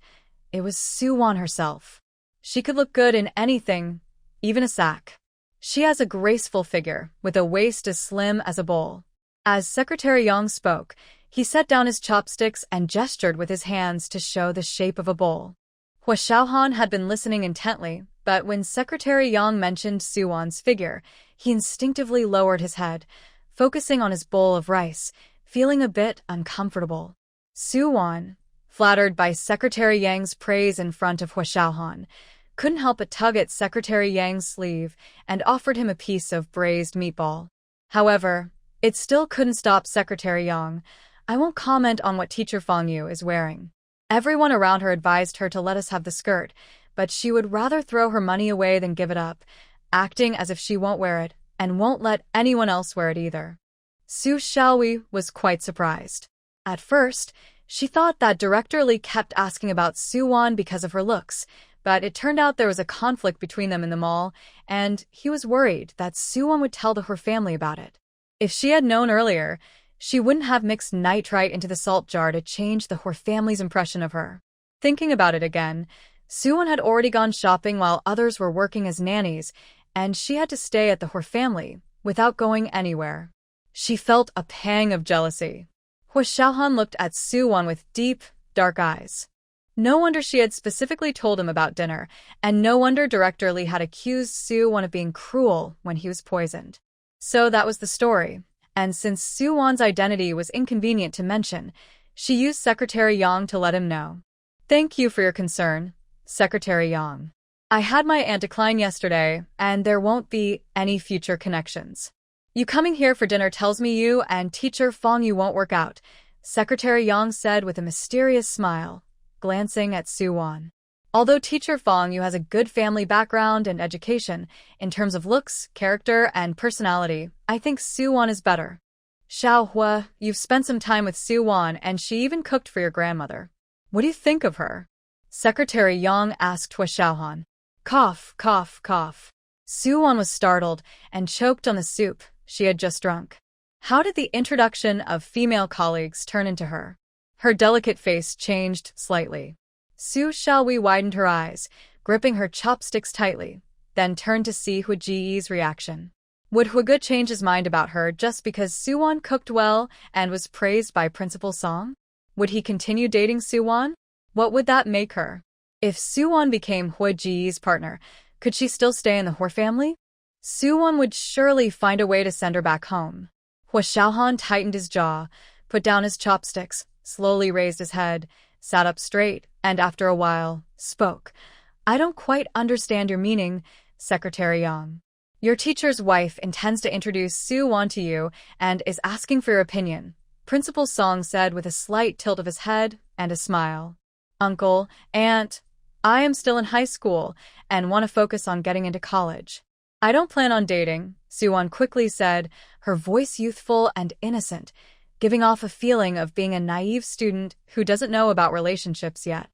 Speaker 1: It was Su Wan herself. She could look good in anything, even a sack. She has a graceful figure, with a waist as slim as a bowl." As Secretary Yang spoke, he set down his chopsticks and gestured with his hands to show the shape of a bowl. Hua Xiaohan had been listening intently, but when Secretary Yang mentioned Su Wan's figure, he instinctively lowered his head, focusing on his bowl of rice, feeling a bit uncomfortable. Su Wan, flattered by Secretary Yang's praise in front of Hua Xiaohan, couldn't help but tug at Secretary Yang's sleeve and offered him a piece of braised meatball. However, it still couldn't stop Secretary Yang. "I won't comment on what Teacher Fang Yu is wearing. Everyone around her advised her to let us have the skirt, but she would rather throw her money away than give it up, acting as if she won't wear it," and won't let anyone else wear it either. Su Xiaohui was quite surprised. At first, she thought that Director Li kept asking about Su-won because of her looks, but it turned out there was a conflict between them in the mall, and he was worried that Su-won would tell her family about it. If she had known earlier, she wouldn't have mixed nitrite into the salt jar to change the Hor family's impression of her. Thinking about it again, Su-won had already gone shopping while others were working as nannies, and she had to stay at the Hor family without going anywhere. She felt a pang of jealousy. Hua Xiaohan looked at Su-won with deep, dark eyes. No wonder she had specifically told him about dinner, and no wonder Director Li had accused Su-won of being cruel when he was poisoned. So that was the story, and since Su-won's identity was inconvenient to mention, she used Secretary Yang to let him know. Thank you for your concern, Secretary Yang. I had my aunt decline yesterday, and there won't be any future connections. You coming here for dinner tells me you and Teacher Fong Yu won't work out, Secretary Yang said with a mysterious smile, glancing at Su-won. Although Teacher Fong Yu has a good family background and education, in terms of looks, character, and personality, I think Su-won is better. Xiao Hua, you've spent some time with Su-won and she even cooked for your grandmother. What do you think of her? Secretary Yang asked Hua Xiaohan. Cough, cough, cough. Su-won was startled and choked on the soup she had just drunk. How did the introduction of female colleagues turn into her? Her delicate face changed slightly. Su Xiaohui widened her eyes, gripping her chopsticks tightly, then turned to see Hua Jiyi's reaction. Would Huage change his mind about her just because Su-won cooked well and was praised by Principal Song? Would he continue dating Su-won? What would that make her? If Su-won became Hua Jiyi's partner, could she still stay in the Hor family? Su-won would surely find a way to send her back home. Hua Xiaohan tightened his jaw, put down his chopsticks, slowly raised his head, sat up straight, and after a while, spoke. I don't quite understand your meaning, Secretary Yang. Your teacher's wife intends to introduce Su-won to you and is asking for your opinion, Principal Song said with a slight tilt of his head and a smile. Uncle, Aunt, I am still in high school and want to focus on getting into college. I don't plan on dating, Su-won quickly said, her voice youthful and innocent, giving off a feeling of being a naive student who doesn't know about relationships yet.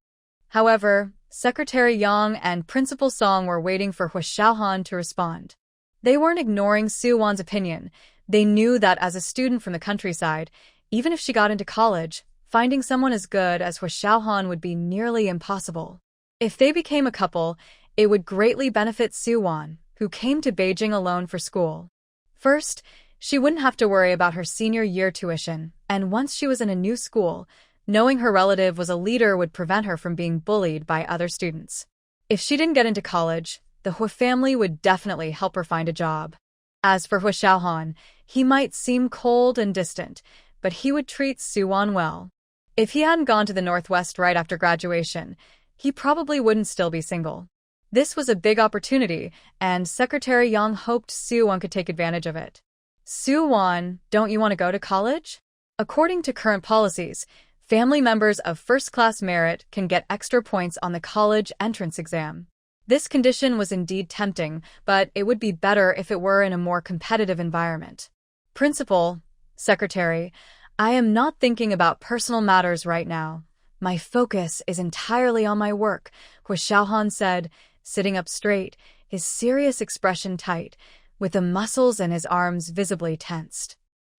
Speaker 1: However, Secretary Yang and Principal Song were waiting for Hua Xiaohan to respond. They weren't ignoring Su-won's opinion. They knew that as a student from the countryside, even if she got into college, finding someone as good as Hua Xiaohan would be nearly impossible. If they became a couple, it would greatly benefit Su-won, who came to Beijing alone for school. First, she wouldn't have to worry about her senior year tuition, and once she was in a new school, knowing her relative was a leader would prevent her from being bullied by other students. If she didn't get into college, the Hua family would definitely help her find a job. As for Hua Xiaohan, he might seem cold and distant, but he would treat Su-won well. If he hadn't gone to the Northwest right after graduation, he probably wouldn't still be single. This was a big opportunity, and Secretary Yang hoped Su-won could take advantage of it. Su-won, don't you want to go to college? According to current policies, family members of first-class merit can get extra points on the college entrance exam. This condition was indeed tempting, but it would be better if it were in a more competitive environment. Principal, Secretary, I am not thinking about personal matters right now. My focus is entirely on my work, Hua Xiaohan said, sitting up straight, his serious expression tight, with the muscles in his arms visibly tensed.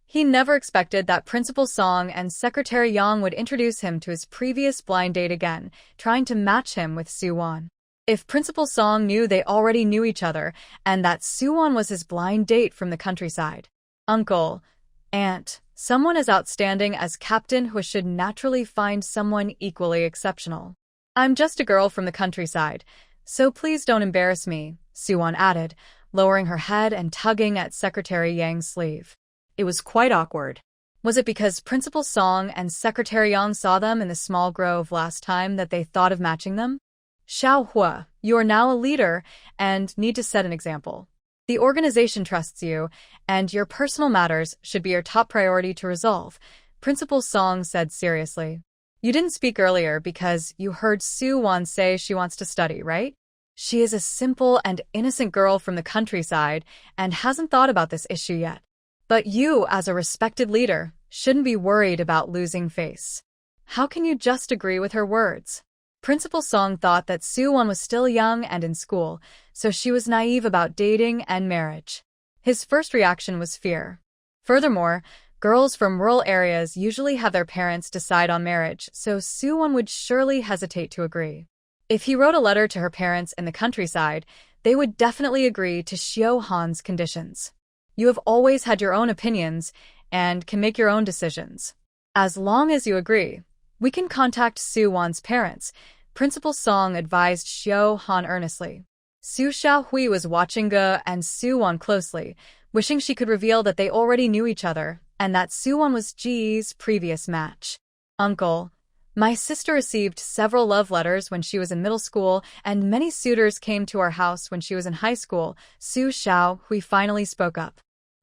Speaker 1: He never expected that Principal Song and Secretary Yang would introduce him to his previous blind date again, trying to match him with Su-won. If Principal Song knew they already knew each other, and that Su-won was his blind date from the countryside. Uncle, Aunt, someone as outstanding as Captain Hua should naturally find someone equally exceptional. I'm just a girl from the countryside, so please don't embarrass me, Su-won added, lowering her head and tugging at Secretary Yang's sleeve. It was quite awkward. Was it because Principal Song and Secretary Yang saw them in the small grove last time that they thought of matching them? Xiao Hua, you are now a leader and need to set an example. The organization trusts you, and your personal matters should be your top priority to resolve, Principal Song said seriously. You didn't speak earlier because you heard Su-won say she wants to study, right? She is a simple and innocent girl from the countryside and hasn't thought about this issue yet. But you, as a respected leader, shouldn't be worried about losing face. How can you just agree with her words? Principal Song thought that Soo-won was still young and in school, so she was naive about dating and marriage. His first reaction was fear. Furthermore, girls from rural areas usually have their parents decide on marriage, so Soo-won would surely hesitate to agree. If he wrote a letter to her parents in the countryside, they would definitely agree to Seo-han's conditions. You have always had your own opinions and can make your own decisions. As long as you agree, we can contact Soo-won's parents, Principal Song advised Seo-han earnestly. Su Xiaohui was watching Ge and Soo-won closely, wishing she could reveal that they already knew each other and that Soo-won was Ji's previous match. Uncle, my sister received several love letters when she was in middle school, and many suitors came to our house when she was in high school. Su Xiaohui finally spoke up.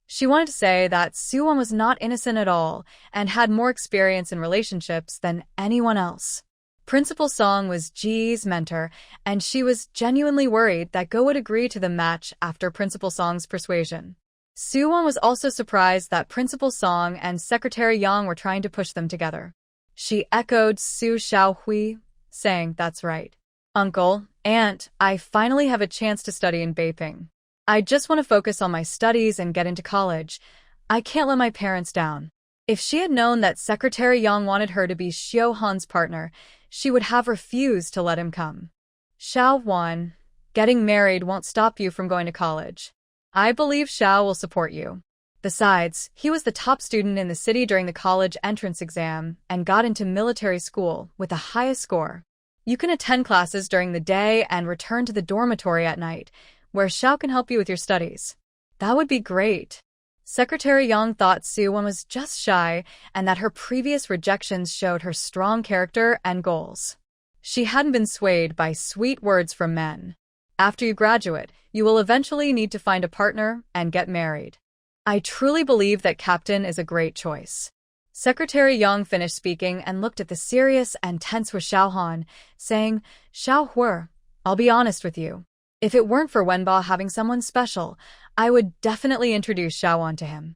Speaker 1: She wanted to say that Soo-won was not innocent at all and had more experience in relationships than anyone else. Principal Song was Ji's mentor, and she was genuinely worried that Ge would agree to the match after Principal Song's persuasion. Soo-won was also surprised that Principal Song and Secretary Yang were trying to push them together. She echoed Su Xiaohui, saying, "That's right. Uncle, Aunt, I finally have a chance to study in Beiping. I just want to focus on my studies and get into college. I can't let my parents down." If she had known that Secretary Yang wanted her to be Seo-han's partner, she would have refused to let him come. Xiao-won, getting married won't stop you from going to college. I believe Xiao will support you. Besides, he was the top student in the city during the college entrance exam and got into military school with the highest score. You can attend classes during the day and return to the dormitory at night, where Xiao can help you with your studies. That would be great. Secretary Yang thought Soo-won was just shy and that her previous rejections showed her strong character and goals. She hadn't been swayed by sweet words from men. After you graduate, you will eventually need to find a partner and get married. I truly believe that Captain is a great choice. Secretary Yang finished speaking and looked at the serious and tense Xiao-han, saying, "Xiao-hui, I'll be honest with you. If it weren't for Wenba having someone special, I would definitely introduce Xiao-won to him."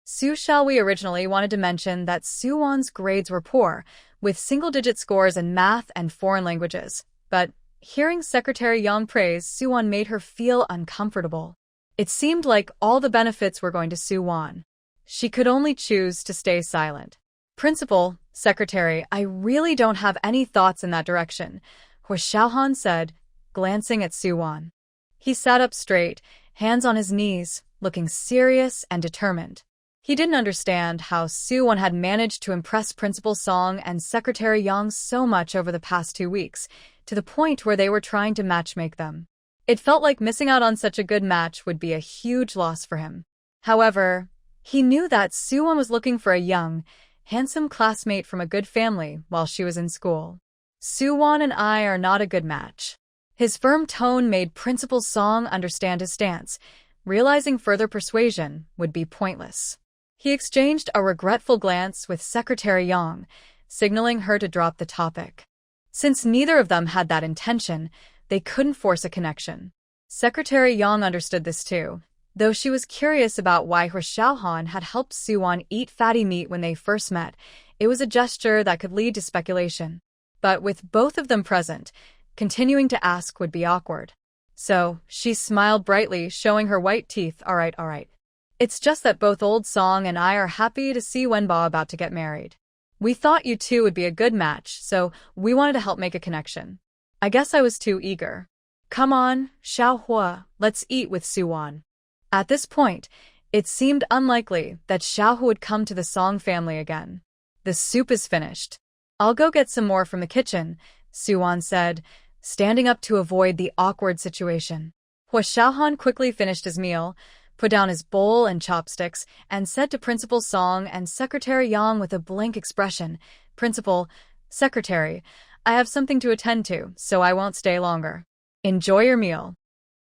Speaker 1: Su Xiaohui originally wanted to mention that Soo-won's grades were poor, with single-digit scores in math and foreign languages, but hearing Secretary Yang praise Soo-won made her feel uncomfortable. It seemed like all the benefits were going to Soo-won. She could only choose to stay silent. "Principal, Secretary, I really don't have any thoughts in that direction," Xiao-han said, glancing at Soo-won. He sat up straight, hands on his knees, looking serious and determined. He didn't understand how Soo-won had managed to impress Principal Song and Secretary Yang so much over the past 2 weeks, to the point where they were trying to matchmake them. It felt like missing out on such a good match would be a huge loss for him. However, he knew that Soo-won was looking for a young, handsome classmate from a good family while she was in school. "Soo-won and I are not a good match." His firm tone made Principal Song understand his stance, realizing further persuasion would be pointless. He exchanged a regretful glance with Secretary Yang, signaling her to drop the topic. Since neither of them had that intention, they couldn't force a connection. Secretary Yang understood this too, though she was curious about why Xiao-han had helped Soo-won eat fatty meat when they first met. It was a gesture that could lead to speculation. But with both of them present, continuing to ask would be awkward. So, she smiled brightly, showing her white teeth. All right. It's just that both Old Song and I are happy to see Wenba about to get married. We thought you two would be a good match, so we wanted to help make a connection. I guess I was too eager. Come on, Xiao-hui, let's eat with Soo-won." At this point, it seemed unlikely that Xiao-hui would come to the Song family again. "The soup is finished. I'll go get some more from the kitchen," Soo-won said, standing up to avoid the awkward situation. Xiao-han quickly finished his meal, put down his bowl and chopsticks, and said to Principal Song and Secretary Yang with a blank expression, "Principal, Secretary, I have something to attend to, so I won't stay longer. Enjoy your meal."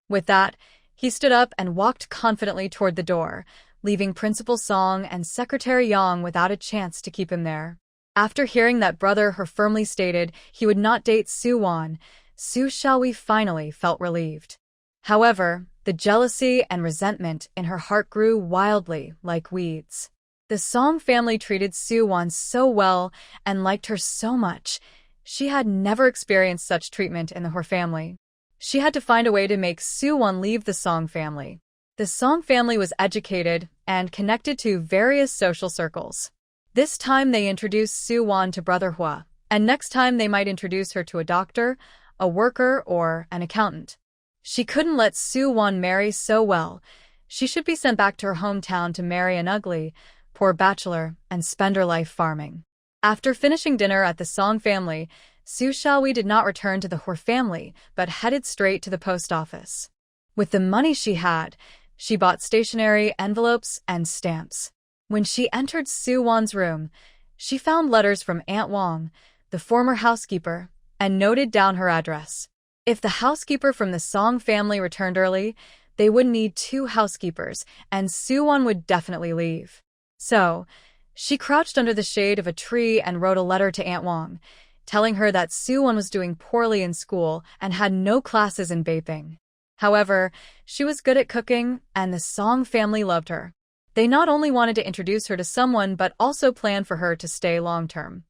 Speaker 1: With that, he stood up and walked confidently toward the door, leaving Principal Song and Secretary Yang without a chance to keep him there. After hearing that brother her firmly stated he would not date Soo-won, Su Xiaohui finally felt relieved. However, the jealousy and resentment in her heart grew wildly like weeds. The Song family treated Su Wan so well and liked her so much. She had never experienced such treatment in her family. She had to find a way to make Su Wan leave the Song family. The Song family was educated and connected to various social circles. This time they introduced Su Wan to Brother Hua, and next time they might introduce her to a doctor, a worker, or an accountant. She couldn't let Su Wan marry so well. She should be sent back to her hometown to marry an ugly, poor bachelor and spend her life farming. After finishing dinner at the Song family, Su Xiaohui did not return to the Hua family, but headed straight to the post office. With the money she had, she bought stationery, envelopes, and stamps. When she entered Su Wan's room, she found letters from Aunt Wang, the former housekeeper, and noted down her address. If the housekeeper from the Song family returned early, they would need 2 housekeepers, and Su Wan would definitely leave. So, she crouched under the shade of a tree and wrote a letter to Aunt Wang, telling her that Su Wan was doing poorly in school and had no classes in vaping. However, she was good at cooking, and the Song family loved her. They not only wanted to introduce her to someone but also planned for her to stay long-term.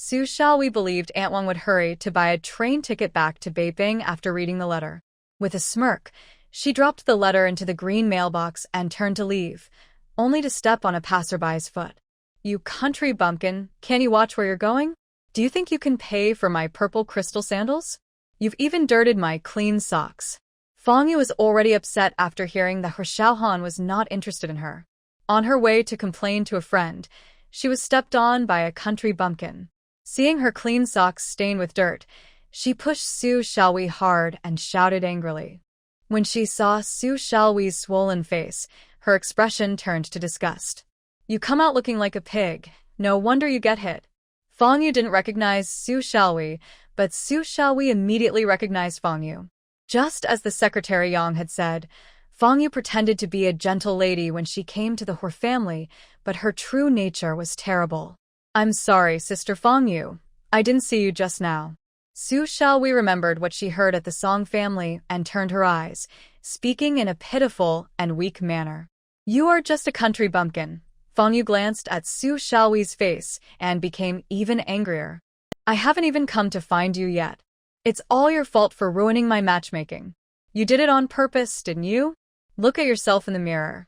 Speaker 1: Su Xiaohui believed Aunt Wang would hurry to buy a train ticket back to Beiping after reading the letter. With a smirk, she dropped the letter into the green mailbox and turned to leave, only to step on a passerby's foot. "You country bumpkin, can you watch where you're going? Do you think you can pay for my purple crystal sandals? You've even dirted my clean socks." Fang Yu was already upset after hearing that her Xiaohan was not interested in her. On her way to complain to a friend, she was stepped on by a country bumpkin. Seeing her clean socks stained with dirt, she pushed Su Xiaohui hard and shouted angrily. When she saw Su Xiaohui's swollen face, her expression turned to disgust. "You come out looking like a pig. No wonder you get hit." Fang Yu didn't recognize Su Xiaohui, but Su Xiaohui immediately recognized Fang Yu. Just as the secretary Yang had said, Fang Yu pretended to be a gentle lady when she came to the Hua family, but her true nature was terrible. "I'm sorry, Sister Fang Yu. I didn't see you just now." Su Xiaohui remembered what she heard at the Song family and turned her eyes, speaking in a pitiful and weak manner. "You are just a country bumpkin." Fang Yu glanced at Su Xiaohui's face and became even angrier. "I haven't even come to find you yet. It's all your fault for ruining my matchmaking. You did it on purpose, didn't you? Look at yourself in the mirror.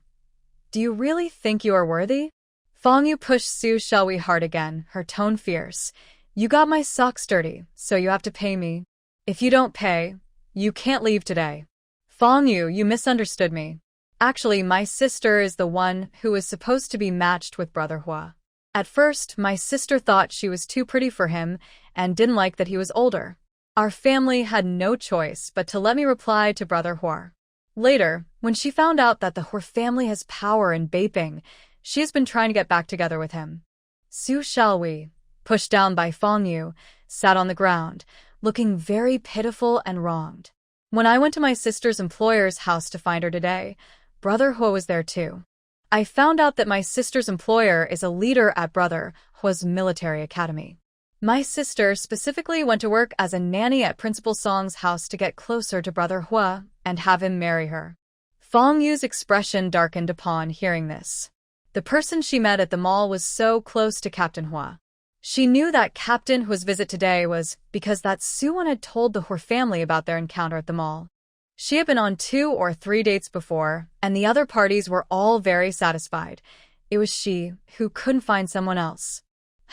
Speaker 1: Do you really think you are worthy?" Fang Yu pushed Su Xiaohui hard again, her tone fierce. "You got my socks dirty, so you have to pay me. If you don't pay, you can't leave today." "Fang Yu, you misunderstood me. Actually, my sister is the one who was supposed to be matched with Brother Hua. At first, my sister thought she was too pretty for him and didn't like that he was older. Our family had no choice but to let me reply to Brother Hua. Later, when she found out that the Hua family has power in Beiping, she has been trying to get back together with him." Su Xiaohui, pushed down by Fang Yu, sat on the ground, looking very pitiful and wronged. "When I went to my sister's employer's house to find her today, Brother Hua was there too. I found out that my sister's employer is a leader at Brother Hua's military academy. My sister specifically went to work as a nanny at Principal Song's house to get closer to Brother Hua and have him marry her." Fang Yu's expression darkened upon hearing this. The person she met at the mall was so close to Captain Hua. She knew that Captain Hua's visit today was because that Su Wan had told the Hua family about their encounter at the mall. She had been on 2 or 3 dates before, and the other parties were all very satisfied. It was she who couldn't find someone else.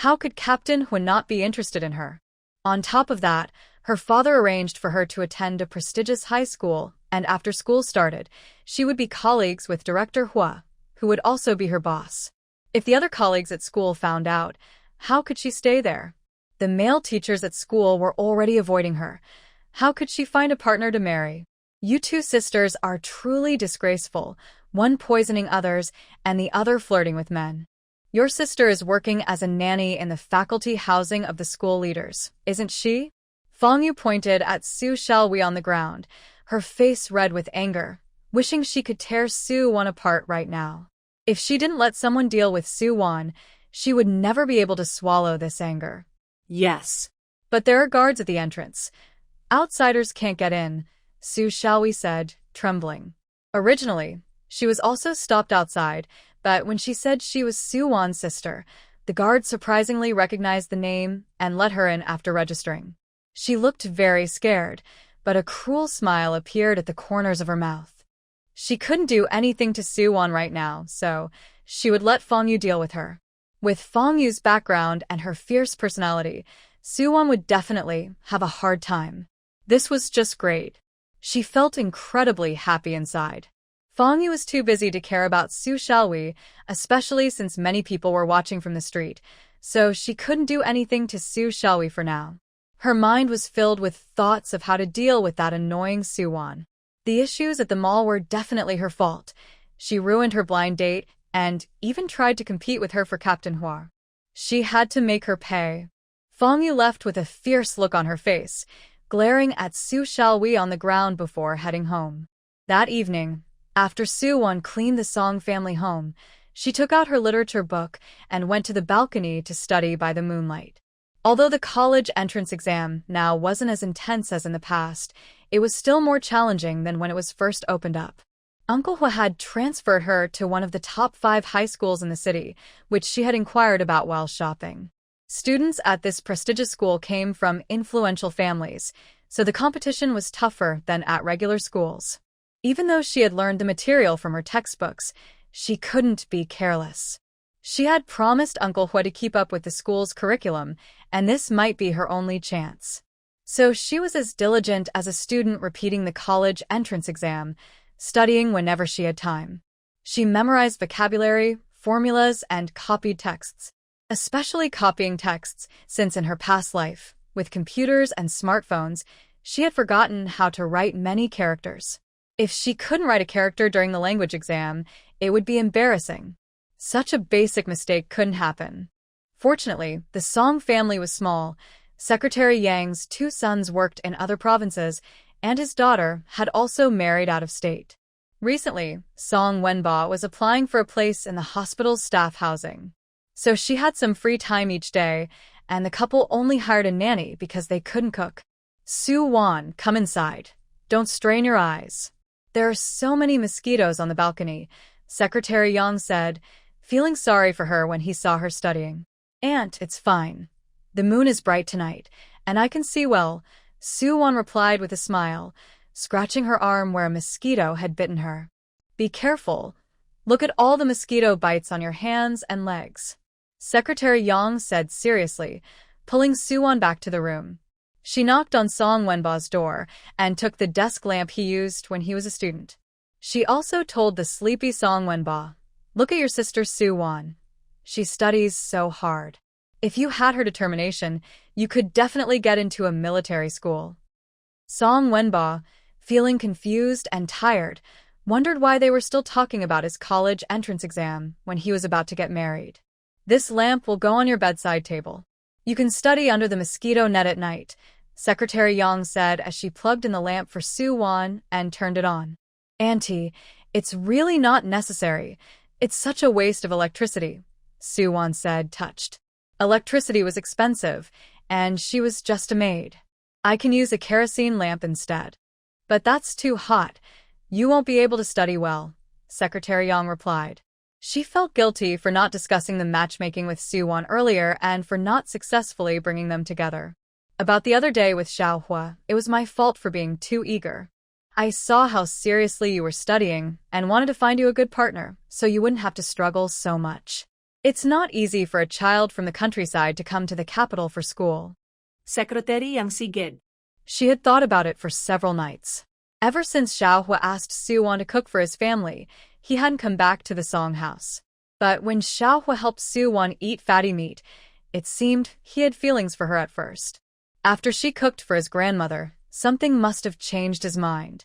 Speaker 1: How could Captain Hua not be interested in her? On top of that, her father arranged for her to attend a prestigious high school, and after school started, she would be colleagues with Director Hua, who would also be her boss. If the other colleagues at school found out, how could she stay there? The male teachers at school were already avoiding her. How could she find a partner to marry? "You 2 sisters are truly disgraceful, one poisoning others and the other flirting with men. Your sister is working as a nanny in the faculty housing of the school leaders, isn't she?" Fang Yu pointed at Su Xiaohui on the ground, her face red with anger, wishing she could tear Su Wan apart right now. If she didn't let someone deal with Su Wan, she would never be able to swallow this anger.
Speaker 2: Yes.
Speaker 1: But there are guards at the entrance. Outsiders can't get in, Su Xiaohui said, trembling. Originally, she was also stopped outside, but when she said she was Su Wan's sister, the guard surprisingly recognized the name and let her in after registering. She looked very scared, but a cruel smile appeared at the corners of her mouth. She couldn't do anything to Su Wan right now, so she would let Feng Yu deal with her. With Feng Yu's background and her fierce personality, Su Wan would definitely have a hard time. This was just great. She felt incredibly happy inside. Feng Yu was too busy to care about Su Xiaohui, especially since many people were watching from the street, so she couldn't do anything to Su Xiaohui for now. Her mind was filled with thoughts of how to deal with that annoying Su Wan. The issues at the mall were definitely her fault. She ruined her blind date and even tried to compete with her for Captain Hua. She had to make her pay. Feng Yu left with a fierce look on her face, glaring at Su Xiaohui on the ground before heading home. That evening, after Su Wan cleaned the Song family home, she took out her literature book and went to the balcony to study by the moonlight. Although the college entrance exam now wasn't as intense as in the past, it was still more challenging than when it was first opened up. Uncle Hua had transferred her to one of the top 5 high schools in the city, which she had inquired about while shopping. Students at this prestigious school came from influential families, so the competition was tougher than at regular schools. Even though she had learned the material from her textbooks, she couldn't be careless. She had promised Uncle Hua to keep up with the school's curriculum, and this might be her only chance. So she was as diligent as a student repeating the college entrance exam, studying whenever she had time. She memorized vocabulary, formulas, and copied texts, especially copying texts, since in her past life, with computers and smartphones, she had forgotten how to write many characters. If she couldn't write a character during the language exam, it would be embarrassing. Such a basic mistake couldn't happen. Fortunately, the Song family was small. Secretary Yang's 2 sons worked in other provinces, and his daughter had also married out of state. Recently, Song Wenba was applying for a place in the hospital's staff housing. So she had some free time each day, and the couple only hired a nanny because they couldn't cook. Su Wan, come inside. Don't strain your eyes. There are so many mosquitoes on the balcony, Secretary Yang said, feeling sorry for her when he saw her studying. Aunt, it's fine. The moon is bright tonight, and I can see well, Su Wan replied with a smile, scratching her arm where a mosquito had bitten her. Be careful. Look at all the mosquito bites on your hands and legs, Secretary Yang said seriously, pulling Su Wan back to the room. She knocked on Song Wenba's door and took the desk lamp he used when he was a student. She also told the sleepy Song Wenba, look at your sister Su Wan. She studies so hard. If you had her determination, you could definitely get into a military school. Song Wenba, feeling confused and tired, wondered why they were still talking about his college entrance exam when he was about to get married. This lamp will go on your bedside table. You can study under the mosquito net at night, Secretary Yang said as she plugged in the lamp for Su Wan and turned it on. Auntie, it's really not necessary. It's such a waste of electricity, Su Wan said, touched. Electricity was expensive, and she was just a maid. I can use a kerosene lamp instead. But that's too hot. You won't be able to study well, Secretary Yang replied. She felt guilty for not discussing the matchmaking with Su Wan earlier and for not successfully bringing them together. About the other day with Xiao Hua, it was my fault for being too eager. I saw how seriously you were studying and wanted to find you a good partner, so you wouldn't have to struggle so much. It's not easy for a child from the countryside to come to the capital for school.
Speaker 2: Secretary Yang sigid.
Speaker 1: She had thought about it for several nights. Ever since Xiao Hua asked Su Wan to cook for his family, he hadn't come back to the Song house. But when Xiao Hua helped Su Wan eat fatty meat, it seemed he had feelings for her at first. After she cooked for his grandmother, something must have changed his mind.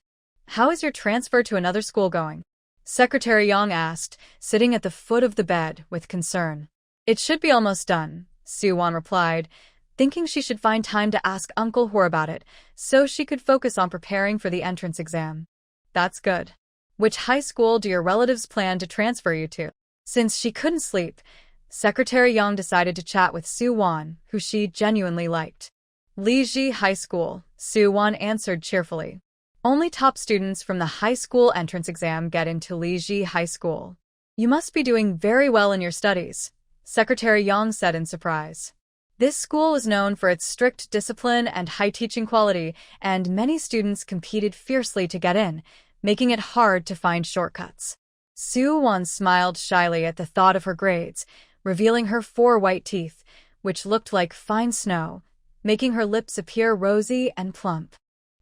Speaker 1: How is your transfer to another school going? Secretary Yang asked, sitting at the foot of the bed with concern. It should be almost done, Su Wan replied, thinking she should find time to ask Uncle Hua about it so she could focus on preparing for the entrance exam. That's good. Which high school do your relatives plan to transfer you to? Since she couldn't sleep, Secretary Yang decided to chat with Su Wan, who she genuinely liked. Liji High School, Soo-won answered cheerfully. Only top students from the high school entrance exam get into Leiji High School. You must be doing very well in your studies, Secretary Yang said in surprise. This school was known for its strict discipline and high teaching quality, and many students competed fiercely to get in, making it hard to find shortcuts. Soo-won smiled shyly at the thought of her grades, revealing her 4 white teeth, which looked like fine snow, making her lips appear rosy and plump.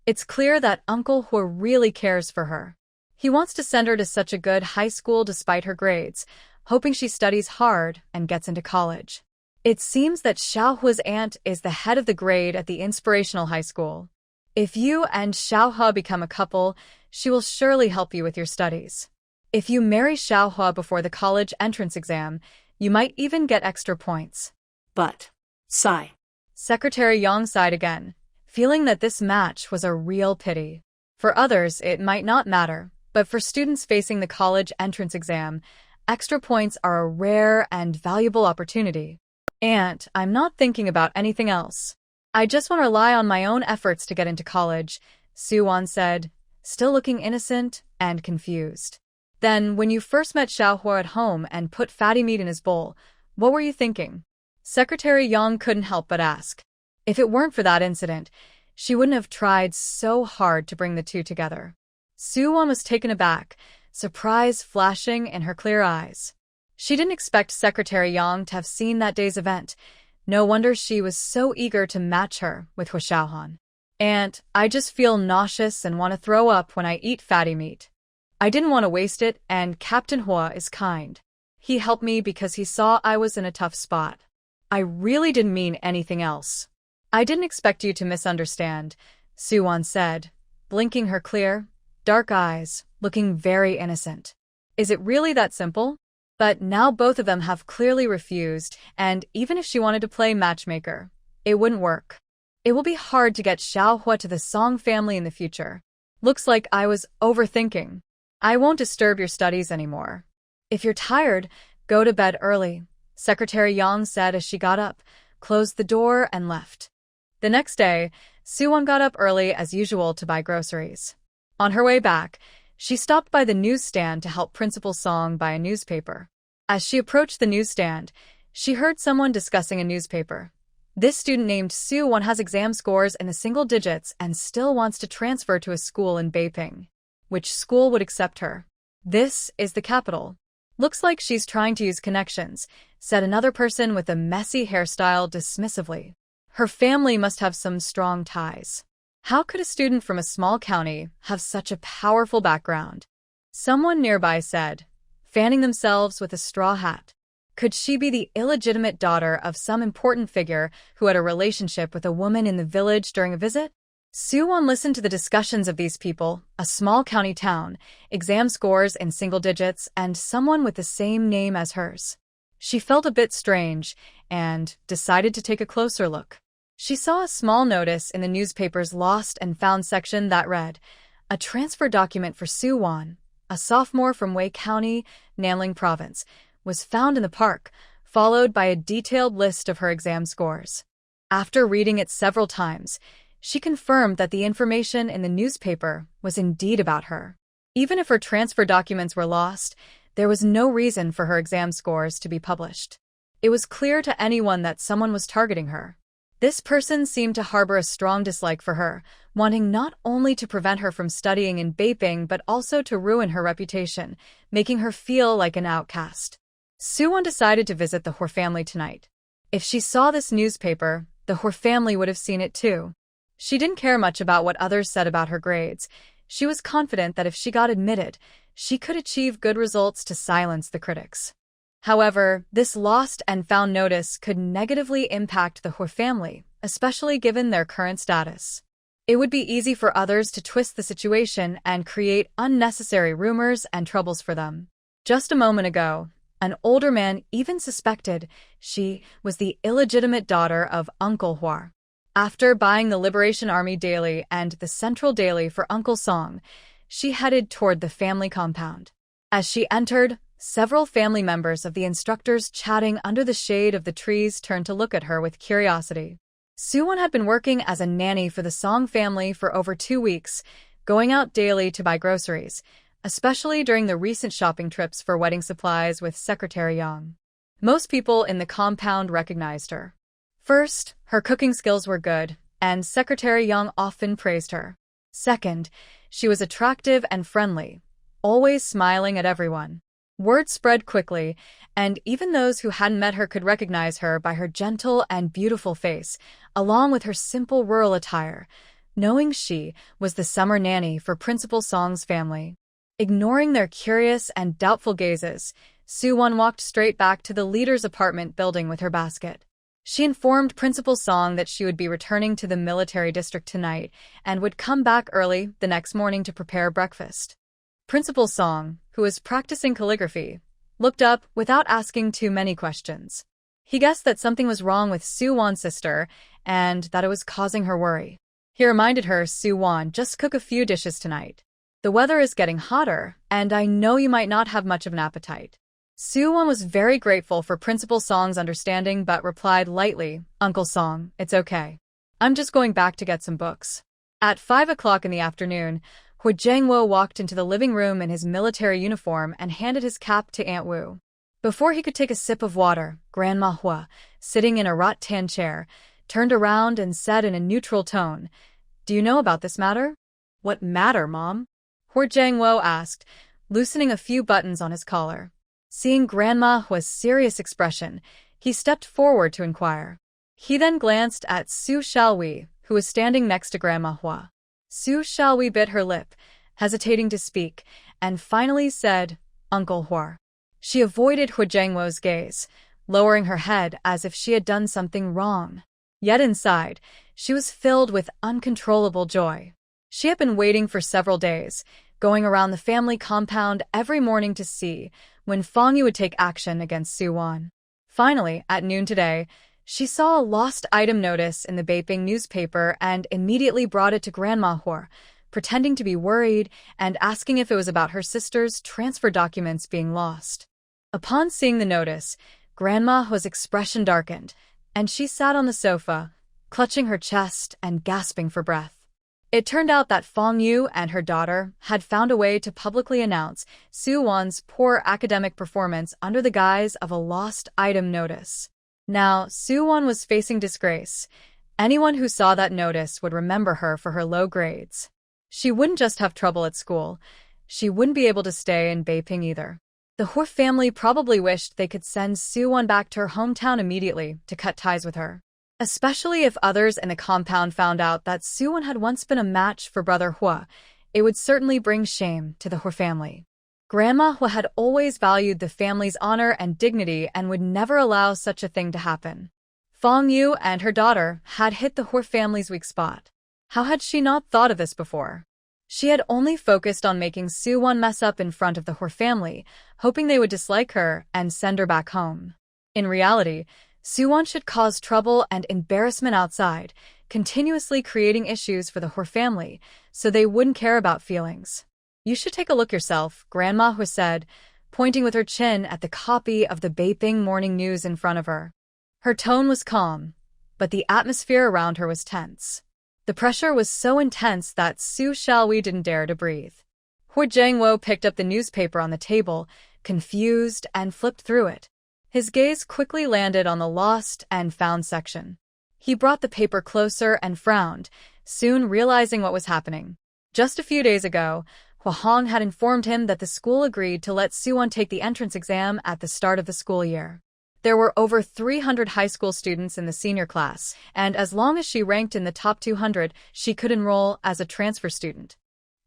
Speaker 1: It's clear that Uncle Hua really cares for her. He wants to send her to such a good high school despite her grades, hoping she studies hard and gets into college. It seems that Xiaohua's aunt is the head of the grade at the Inspirational High School. If you and Xiaohua become a couple, she will surely help you with your studies. If you marry Xiaohua before the college entrance exam, you might even get extra points.
Speaker 2: But, sigh.
Speaker 1: Secretary Yang sighed again, feeling that this match was a real pity. For others, it might not matter, but for students facing the college entrance exam, extra points are a rare and valuable opportunity. Aunt, I'm not thinking about anything else. I just want to rely on my own efforts to get into college, Soo-won said, still looking innocent and confused. Then, when you first met Xiaohua at home and put fatty meat in his bowl, what were you thinking? Secretary Yang couldn't help but ask. If it weren't for that incident, she wouldn't have tried so hard to bring the two together. Soo-won was taken aback, surprise flashing in her clear eyes. She didn't expect Secretary Yang to have seen that day's event. No wonder she was so eager to match her with Hua Xiaohan. Aunt, I just feel nauseous and want to throw up when I eat fatty meat. I didn't want to waste it, and Captain Hua is kind. He helped me because he saw I was in a tough spot. I really didn't mean anything else. I didn't expect you to misunderstand, Soo-won said, blinking her clear, dark eyes, looking very innocent. Is it really that simple? But now both of them have clearly refused, and even if she wanted to play matchmaker, it wouldn't work. It will be hard to get Xiaohua to the Song family in the future. Looks like I was overthinking. I won't disturb your studies anymore. If you're tired, go to bed early, Secretary Yang said as she got up, closed the door, and left. The next day, Soo-won got up early as usual to buy groceries. On her way back, she stopped by the newsstand to help Principal Song buy a newspaper. As she approached the newsstand, she heard someone discussing a newspaper. This student named Soo-won has exam scores in the single digits and still wants to transfer to a school in Beiping. Which school would accept her? This is the capital. Looks like she's trying to use connections, said another person with a messy hairstyle dismissively. Her family must have some strong ties. How could a student from a small county have such a powerful background? Someone nearby said, fanning themselves with a straw hat. Could she be the illegitimate daughter of some important figure who had a relationship with a woman in the village during a visit? Soo-won listened to the discussions of these people, a small county town, exam scores in single digits, and someone with the same name as hers. She felt a bit strange and decided to take a closer look. She saw a small notice in the newspaper's Lost and Found section that read, a transfer document for Soo-won, a sophomore from Wei County, Nanling Province, was found in the park, followed by a detailed list of her exam scores. After reading it several times, she confirmed that the information in the newspaper was indeed about her. Even if her transfer documents were lost, there was no reason for her exam scores to be published. It was clear to anyone that someone was targeting her. This person seemed to harbor a strong dislike for her, wanting not only to prevent her from studying in Beiping but also to ruin her reputation, making her feel like an outcast. Soo-won decided to visit the Hua family tonight. If she saw this newspaper, the Hua family would have seen it too. She didn't care much about what others said about her grades. She was confident that if she got admitted, she could achieve good results to silence the critics. However, this lost and found notice could negatively impact the Hua family, especially given their current status. It would be easy for others to twist the situation and create unnecessary rumors and troubles for them. Just a moment ago, an older man even suspected she was the illegitimate daughter of Uncle Hua. After buying the Liberation Army Daily and the Central Daily for Uncle Song, she headed toward the family compound. As she entered, several family members of the instructors chatting under the shade of the trees turned to look at her with curiosity. Soo-won had been working as a nanny for the Song family for over 2 weeks, going out daily to buy groceries, especially during the recent shopping trips for wedding supplies with Secretary Young. Most people in the compound recognized her. First, her cooking skills were good, and Secretary Young often praised her. Second, she was attractive and friendly, always smiling at everyone. Word spread quickly, and even those who hadn't met her could recognize her by her gentle and beautiful face, along with her simple rural attire, knowing she was the summer nanny for Principal Song's family. Ignoring their curious and doubtful gazes, Soo-won walked straight back to the leader's apartment building with her basket. She informed Principal Song that she would be returning to the military district tonight and would come back early the next morning to prepare breakfast. Principal Song, who was practicing calligraphy, looked up without asking too many questions. He guessed that something was wrong with Soo-won's sister and that it was causing her worry. He reminded her, "Soo-won, just cook a few dishes tonight. The weather is getting hotter, and I know you might not have much of an appetite." Soo-won was very grateful for Principal Song's understanding but replied lightly, "Uncle Song, it's okay. I'm just going back to get some books." At 5 o'clock in the afternoon, Hwa Jang-woo walked into the living room in his military uniform and handed his cap to Aunt Woo. Before he could take a sip of water, Grandma Hwa, sitting in a rattan chair, turned around and said in a neutral tone, "Do you know about this matter?" "What matter, Mom?" Hwa Jang-woo asked, loosening a few buttons on his collar. Seeing Grandma Hwa's serious expression, he stepped forward to inquire. He then glanced at Soo Shalwi, who was standing next to Grandma Hwa. Soo Shalwi bit her lip, hesitating to speak, and finally said, "Uncle Hwa." She avoided Hwa Jang-woo's gaze, lowering her head as if she had done something wrong. Yet inside, she was filled with uncontrollable joy. She had been waiting for several days, going around the family compound every morning to see when Fong-yu would take action against Soo-won. Finally, at noon today, she saw a lost item notice in the Beiping newspaper and immediately brought it to Grandma Hwa, pretending to be worried and asking if it was about her sister's transfer documents being lost. Upon seeing the notice, Grandma Hwa's expression darkened, and she sat on the sofa, clutching her chest and gasping for breath. It turned out that Fong-yu and her daughter had found a way to publicly announce Soo-won's poor academic performance under the guise of a lost item notice. Now, Soo-won was facing disgrace. Anyone who saw that notice would remember her for her low grades. She wouldn't just have trouble at school, she wouldn't be able to stay in Beiping either. The Hwa family probably wished they could send Soo-won back to her hometown immediately to cut ties with her. Especially if others in the compound found out that Soo-won had once been a match for brother Hwa, it would certainly bring shame to the Hwa family. Grandma Hwa had always valued the family's honor and dignity and would never allow such a thing to happen. Fong-yu and her daughter had hit the Hwa family's weak spot. How had she not thought of this before? She had only focused on making Soo-won mess up in front of the Hwa family, hoping they would dislike her and send her back home. In reality, Soo-won should cause trouble and embarrassment outside, continuously creating issues for the Hwa family, so they wouldn't care about feelings. "You should take a look yourself," Grandma Hwa said, pointing with her chin at the copy of the Beiping Morning News in front of her. Her tone was calm, but the atmosphere around her was tense. The pressure was so intense that Soo Shalwi didn't dare to breathe. Hwa Jang-woo picked up the newspaper on the table, confused, and flipped through it. His gaze quickly landed on the lost and found section. He brought the paper closer and frowned, soon realizing what was happening. Just a few days ago, Hwa Hong had informed him that the school agreed to let Soo-won take the entrance exam at the start of the school year. There were over 300 high school students in the senior class, and as long as she ranked in the top 200, she could enroll as a transfer student.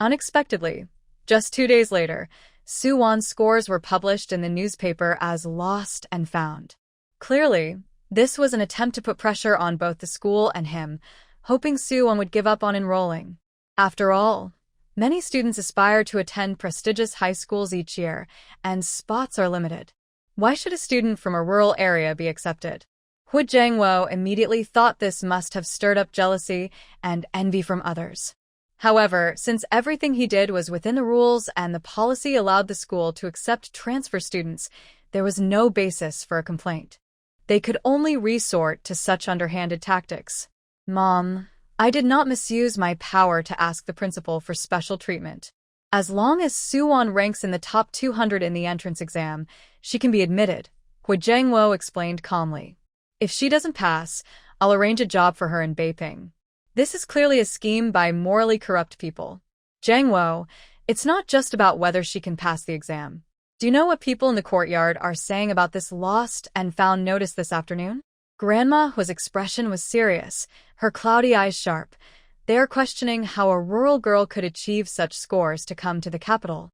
Speaker 1: Unexpectedly, just 2 days later, Soo-won's scores were published in the newspaper as lost and found. Clearly, this was an attempt to put pressure on both the school and him, hoping Soo-won would give up on enrolling. After all, many students aspire to attend prestigious high schools each year, and spots are limited. Why should a student from a rural area be accepted? Hwa Jang-woo immediately thought this must have stirred up jealousy and envy from others. However, since everything he did was within the rules and the policy allowed the school to accept transfer students, there was no basis for a complaint. They could only resort to such underhanded tactics. Mom, I did not misuse my power to ask the principal for special treatment. As long as Suwon ranks in the top 200 in the entrance exam, she can be admitted, Hui Jiangwo explained calmly. If she doesn't pass, I'll arrange a job for her in Beiping. This is clearly a scheme by morally corrupt people. Jiangwo, it's not just about whether she can pass the exam. Do you know what people in the courtyard are saying about this lost and found notice this afternoon? Grandma Hua's expression was serious, her cloudy eyes sharp. They are questioning how a rural girl could achieve such scores to come to the capital.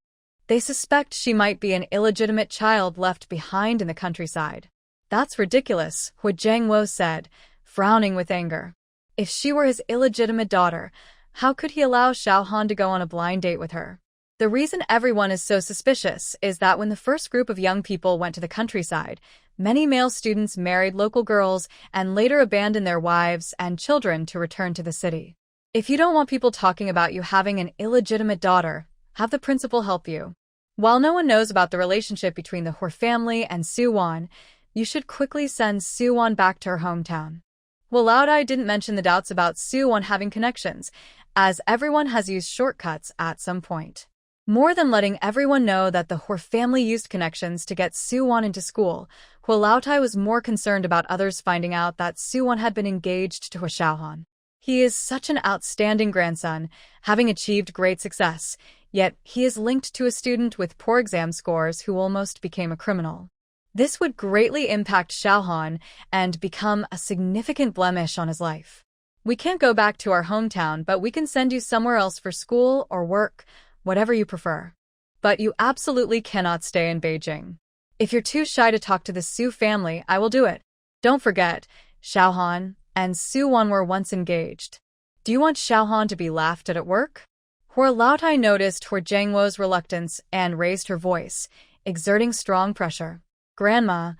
Speaker 1: They suspect she might be an illegitimate child left behind in the countryside. That's ridiculous, Hui Jiangwo said, frowning with anger. If she were his illegitimate daughter, how could he allow Xiaohan to go on a blind date with her? The reason everyone is so suspicious is that when the first group of young people went to the countryside, many male students married local girls and later abandoned their wives and children to return to the city. If you don't want people talking about you having an illegitimate daughter, have the principal help you. While no one knows about the relationship between the Hor family and Suwon, you should quickly send Suwon back to her hometown. Well, Laodai didn't mention the doubts about Suwon having connections, as everyone has used shortcuts at some point. More than letting everyone know that the Hor family used connections to get Suwon into school, Hu Laotai was more concerned about others finding out that Suwon had been engaged to Hu Xiaohan. He is such an outstanding grandson, having achieved great success, yet he is linked to a student with poor exam scores who almost became a criminal. This would greatly impact Xiaohan and become a significant blemish on his life. We can't go back to our hometown, but we can send you somewhere else for school or work, whatever you prefer. But you absolutely cannot stay in Beijing. If you're too shy to talk to the Su family, I will do it. Don't forget, Xiaohan and Suwon were once engaged. Do you want Xiaohan to be laughed at work? Hor Laotai noticed Hor Jiangwo's reluctance and raised her voice, exerting strong pressure. Grandma,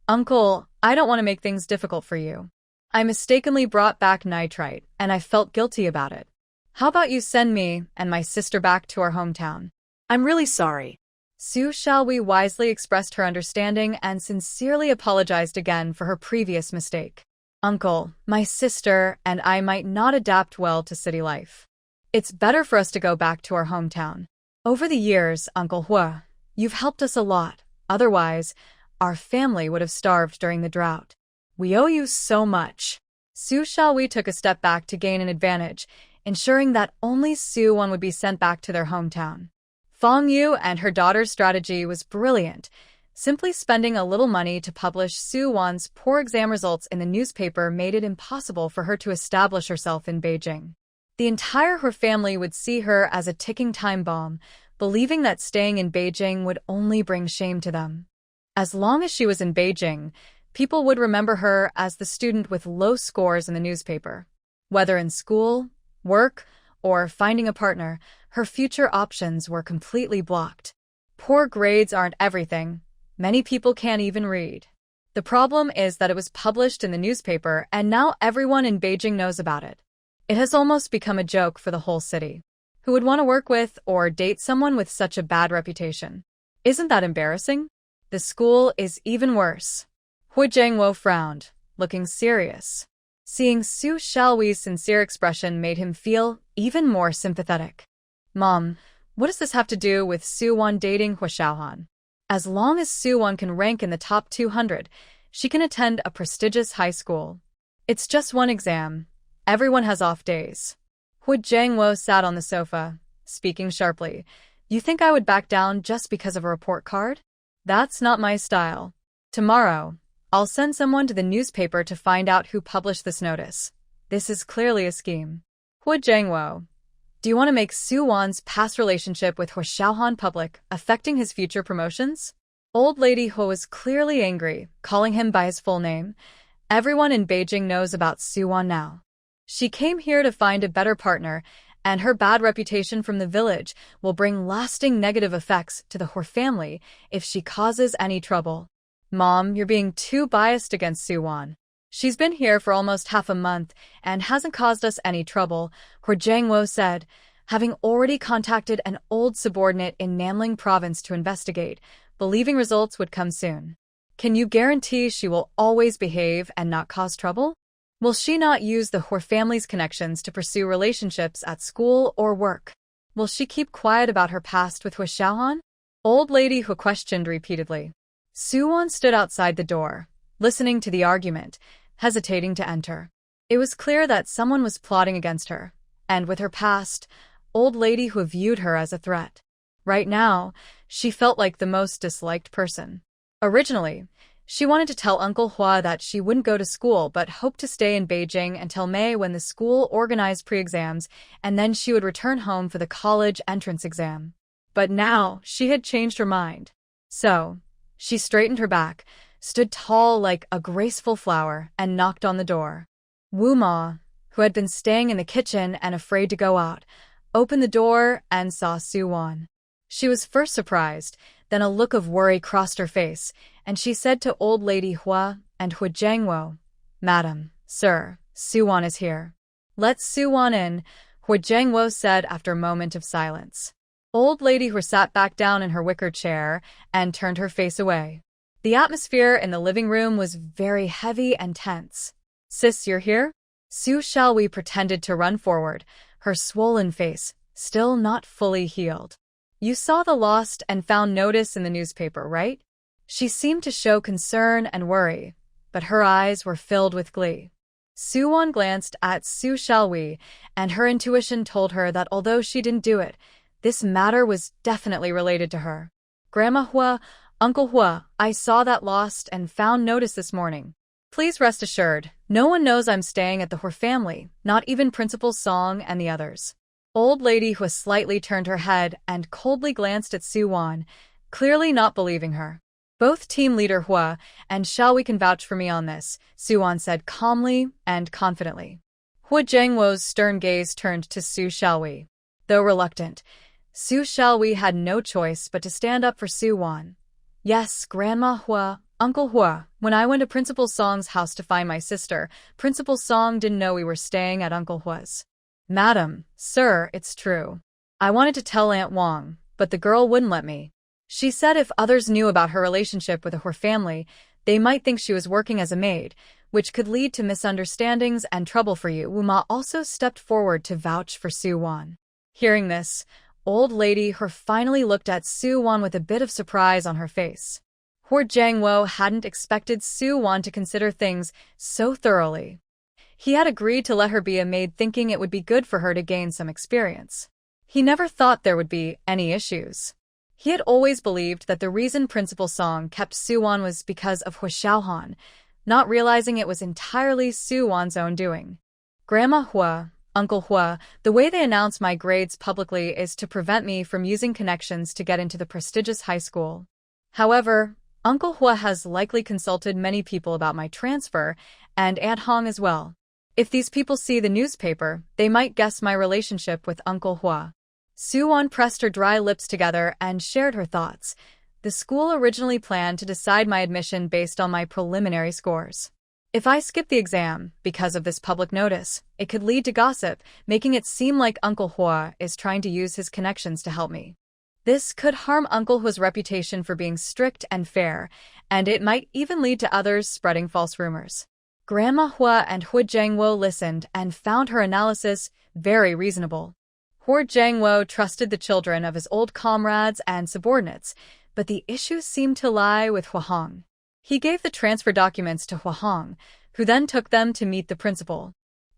Speaker 1: Uncle, I don't want to make things difficult for you. I mistakenly brought back nitrite, and I felt guilty about it. How about you send me and my sister back to our hometown?
Speaker 2: I'm really sorry.
Speaker 1: Su Xiaohui wisely expressed her understanding and sincerely apologized again for her previous mistake. Uncle, my sister and I might not adapt well to city life. It's better for us to go back to our hometown. Over the years, Uncle Hua, you've helped us a lot. Otherwise, our family would have starved during the drought. We owe you so much. Su Xiaohui took a step back to gain an advantage, ensuring that only Suwon would be sent back to their hometown. Fang Yu and her daughter's strategy was brilliant. Simply spending a little money to publish Suwon's poor exam results in the newspaper made it impossible for her to establish herself in Beijing. The entire Her family would see her as a ticking time bomb, believing that staying in Beijing would only bring shame to them. As long as she was in Beijing, people would remember her as the student with low scores in the newspaper. Whether in school, work, or finding a partner, her future options were completely blocked. Poor grades aren't everything. Many people can't even read. The problem is that it was published in the newspaper and now everyone in Beijing knows about it. It has almost become a joke for the whole city. Who would want to work with or date someone with such a bad reputation? Isn't that embarrassing? The school is even worse. Hui Jiangwo frowned, looking serious. Seeing Su Xiaohui's sincere expression made him feel even more sympathetic. Mom, what does this have to do with Suwon dating Hu Xiaohan? As long as Suwon can rank in the top 200, she can attend a prestigious high school. It's just one exam. Everyone has off days. Hui Jiangwo sat on the sofa, speaking sharply. You think I would back down just because of a report card? That's not my style. Tomorrow, I'll send someone to the newspaper to find out who published this notice. This is clearly a scheme. Hui Jiangwo, do you want to make Suwon's past relationship with Hu Xiaohan public, affecting his future promotions? Old Lady Hu was clearly angry, calling him by his full name. Everyone in Beijing knows about Suwon now. She came here to find a better partner, and her bad reputation from the village will bring lasting negative effects to the Hor family if she causes any trouble. Mom, you're being too biased against Suwon. She's been here for almost half a month and hasn't caused us any trouble, Hu Jiangwo said, having already contacted an old subordinate in Nanling province to investigate, believing results would come soon. Can you guarantee she will always behave and not cause trouble? Will she not use her family's connections to pursue relationships at school or work? Will she keep quiet about her past with Hu Xiaohan? Old lady Hu questioned repeatedly. Suwon stood outside the door, listening to the argument, hesitating to enter. It was clear that someone was plotting against her, and with her past, old lady Hu viewed her as a threat. Right now, she felt like the most disliked person. Originally, she wanted to tell Uncle Hua that she wouldn't go to school but hoped to stay in Beijing until May when the school organized pre-exams, and then she would return home for the college entrance exam. But now, she had changed her mind. So, she straightened her back, stood tall like a graceful flower, and knocked on the door. Wu Ma, who had been staying in the kitchen and afraid to go out, opened the door and saw Suwon. She was first surprised, then a look of worry crossed her face, and she said to old lady Hua and Hu Jiangwo, "Madam, sir, Suwon is here." "Let Suwon in," Hu Jiangwo said after a moment of silence. Old lady Hu sat back down in her wicker chair and turned her face away. The atmosphere in the living room was very heavy and tense. "Sis, you're here?" Su Xiaohui pretended to run forward, her swollen face still not fully healed. "You saw the lost and found notice in the newspaper, right?" She seemed to show concern and worry, but her eyes were filled with glee. Suwon glanced at Su Xiaohui, and her intuition told her that although she didn't do it, this matter was definitely related to her. "Grandma Hua, Uncle Hua, I saw that lost and found notice this morning. Please rest assured, no one knows I'm staying at the Hua family, not even Principal Song and the others." Old lady Hua slightly turned her head and coldly glanced at Suwon, clearly not believing her. "Both team leader Hua and Xiaohui can vouch for me on this," Suwon said calmly and confidently. Hu Jiangwo's stern gaze turned to Su Xiaohui. Though reluctant, Su Xiaohui had no choice but to stand up for Suwon. "Yes, Grandma Hua, Uncle Hua, when I went to Principal Song's house to find my sister, Principal Song didn't know we were staying at Uncle Hua's." "Madam, sir, it's true. I wanted to tell Aunt Wang, but the girl wouldn't let me. She said if others knew about her relationship with her family, they might think she was working as a maid, which could lead to misunderstandings and trouble for you." Wu Ma also stepped forward to vouch for Suwon. Hearing this, old lady Her finally looked at Suwon with a bit of surprise on her face. Hu Jiangwo hadn't expected Suwon to consider things so thoroughly. He had agreed to let her be a maid thinking it would be good for her to gain some experience. He never thought there would be any issues. He had always believed that the reason Principal Song kept Suwon was because of Hu Xiaohan, not realizing it was entirely Suwon's own doing. "Grandma Hua, Uncle Hua, the way they announce my grades publicly is to prevent me from using connections to get into the prestigious high school. However, Uncle Hua has likely consulted many people about my transfer, and Aunt Hong as well. If these people see the newspaper, they might guess my relationship with Uncle Hua." Suwon pressed her dry lips together and shared her thoughts. "The school originally planned to decide my admission based on my preliminary scores. If I skip the exam because of this public notice, it could lead to gossip, making it seem like Uncle Hua is trying to use his connections to help me. This could harm Uncle Hua's reputation for being strict and fair, and it might even lead to others spreading false rumors." Grandma Hua and Hu Jiangwo listened and found her analysis very reasonable. Hu Jiangwo trusted the children of his old comrades and subordinates, but the issue seemed to lie with Hua Hong. He gave the transfer documents to Hua Hong, who then took them to meet the principal,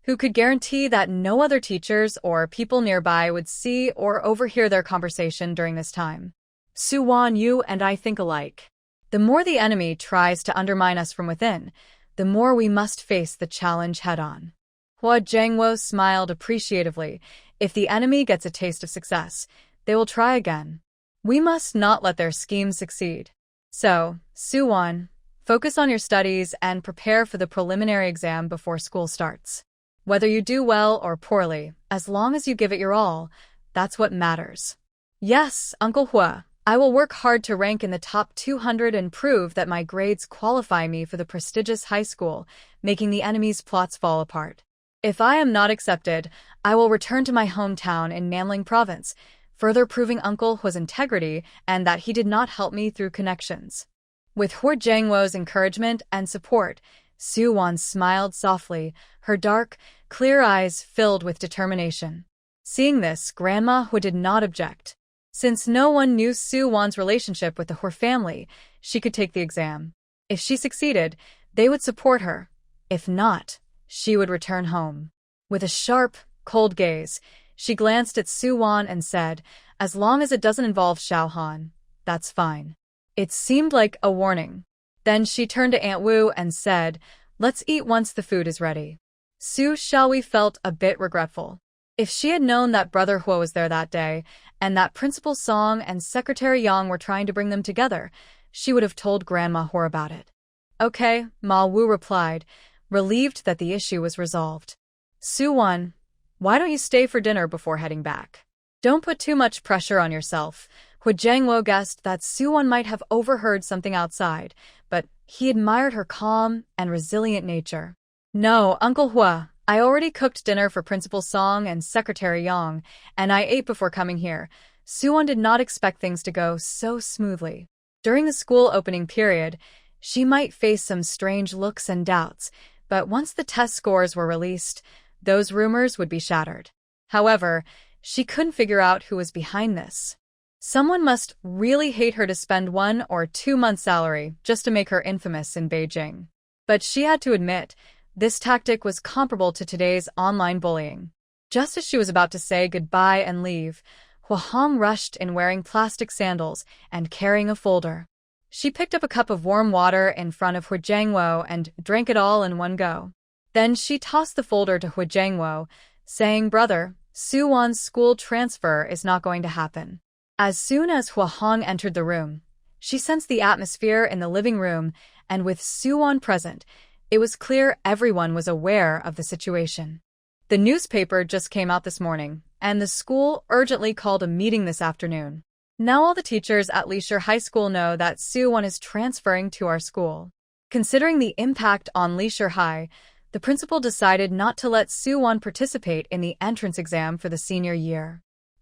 Speaker 1: who could guarantee that no other teachers or people nearby would see or overhear their conversation during this time. "Suwon, you and I think alike. The more the enemy tries to undermine us from within, the more we must face the challenge head-on." Hu Jiangwo smiled appreciatively. "If the enemy gets a taste of success, they will try again. We must not let their schemes succeed. So, Suwon, focus on your studies and prepare for the preliminary exam before school starts. Whether you do well or poorly, as long as you give it your all, that's what matters." "Yes, Uncle Hua, I will work hard to rank in the top 200 and prove that my grades qualify me for the prestigious high school, making the enemy's plots fall apart. If I am not accepted, I will return to my hometown in Nanling Province, further proving Uncle Hua's integrity and that he did not help me through connections." With Hu Jiangwo's encouragement and support, Soo-won smiled softly, her dark, clear eyes filled with determination. Seeing this, Grandma Hua did not object. Since no one knew Soo-won's relationship with the Hua family, she could take the exam. If she succeeded, they would support her. If not, she would return home. With a sharp, cold gaze, she glanced at Soo-won and said, "As long as it doesn't involve Xiao-han, that's fine." It seemed like a warning. Then she turned to Aunt Wu and said, "Let's eat once the food is ready." Su Xiaohui felt a bit regretful. If she had known that Brother Hua was there that day, and that Principal Song and Secretary Yang were trying to bring them together, she would have told Grandma Hua about it. "Okay," Ma Wu replied, relieved that the issue was resolved. "Soo-won, why don't you stay for dinner before heading back? Don't put too much pressure on yourself." Hua Jiangwo guessed that Soo-won might have overheard something outside, but he admired her calm and resilient nature. "No, Uncle Hua, I already cooked dinner for Principal Song and Secretary Yang, and I ate before coming here." Soo-won did not expect things to go so smoothly. During the school opening period, she might face some strange looks and doubts, but once the test scores were released, those rumors would be shattered. However, she couldn't figure out who was behind this. Someone must really hate her to spend 1 or 2 months' salary just to make her infamous in Beijing. But she had to admit, this tactic was comparable to today's online bullying. Just as she was about to say goodbye and leave, Hua Hong rushed in wearing plastic sandals and carrying a folder. She picked up a cup of warm water in front of Hua Jiangwo and drank it all in one go. Then she tossed the folder to Hua Jiangwo, saying, "Brother, Soo-won's school transfer is not going to happen." As soon as Hua Hong entered the room, she sensed the atmosphere in the living room, and with Soo-won present, it was clear everyone was aware of the situation. The newspaper just came out this morning, and the school urgently called a meeting this afternoon. Now all the teachers at Leisure High School know that Soo-won is transferring to our school. Considering the impact on Leisure High, the principal decided not to let Soo-won participate in the entrance exam for the senior year.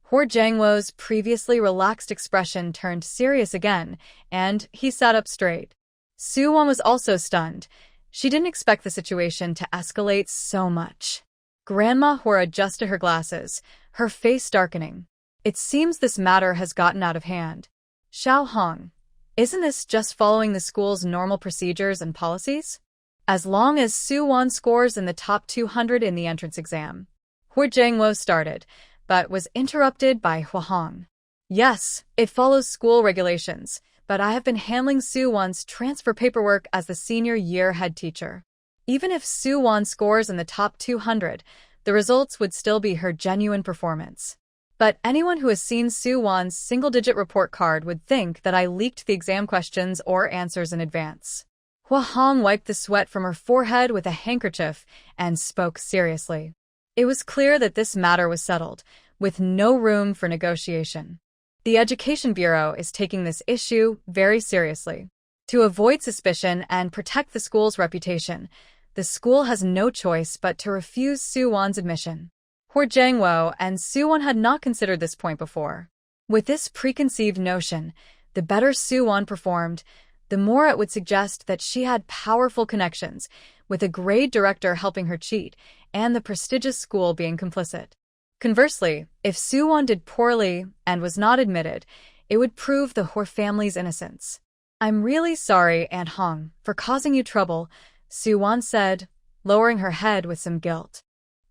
Speaker 1: Hua Jiangwo's previously relaxed expression turned serious again, and he sat up straight. Soo-won was also stunned. She didn't expect the situation to escalate so much. Grandma Hua adjusted her glasses, her face darkening. "It seems this matter has gotten out of hand. Xiao Hong, isn't this just following the school's normal procedures and policies? As long as Soo-won scores in the top 200 in the entrance exam." Hua Jiangwo started, but was interrupted by Hua Hong. "Yes, it follows school regulations, but I have been handling Soo-won's transfer paperwork as the senior year head teacher. Even if Soo-won scores in the top 200, the results would still be her genuine performance. But anyone who has seen Soo-won's single-digit report card would think that I leaked the exam questions or answers in advance." Hua Hong wiped the sweat from her forehead with a handkerchief and spoke seriously. It was clear that this matter was settled, with no room for negotiation. The Education Bureau is taking this issue very seriously. To avoid suspicion and protect the school's reputation, the school has no choice but to refuse Soo-won's admission. Hua Jiangwo and Soo-won had not considered this point before. With this preconceived notion, the better Soo-won performed, the more it would suggest that she had powerful connections, with a grade director helping her cheat, and the prestigious school being complicit. Conversely, if Soo-won did poorly and was not admitted, it would prove the Hua family's innocence. "I'm really sorry, Aunt Hong, for causing you trouble," Soo-won said, lowering her head with some guilt.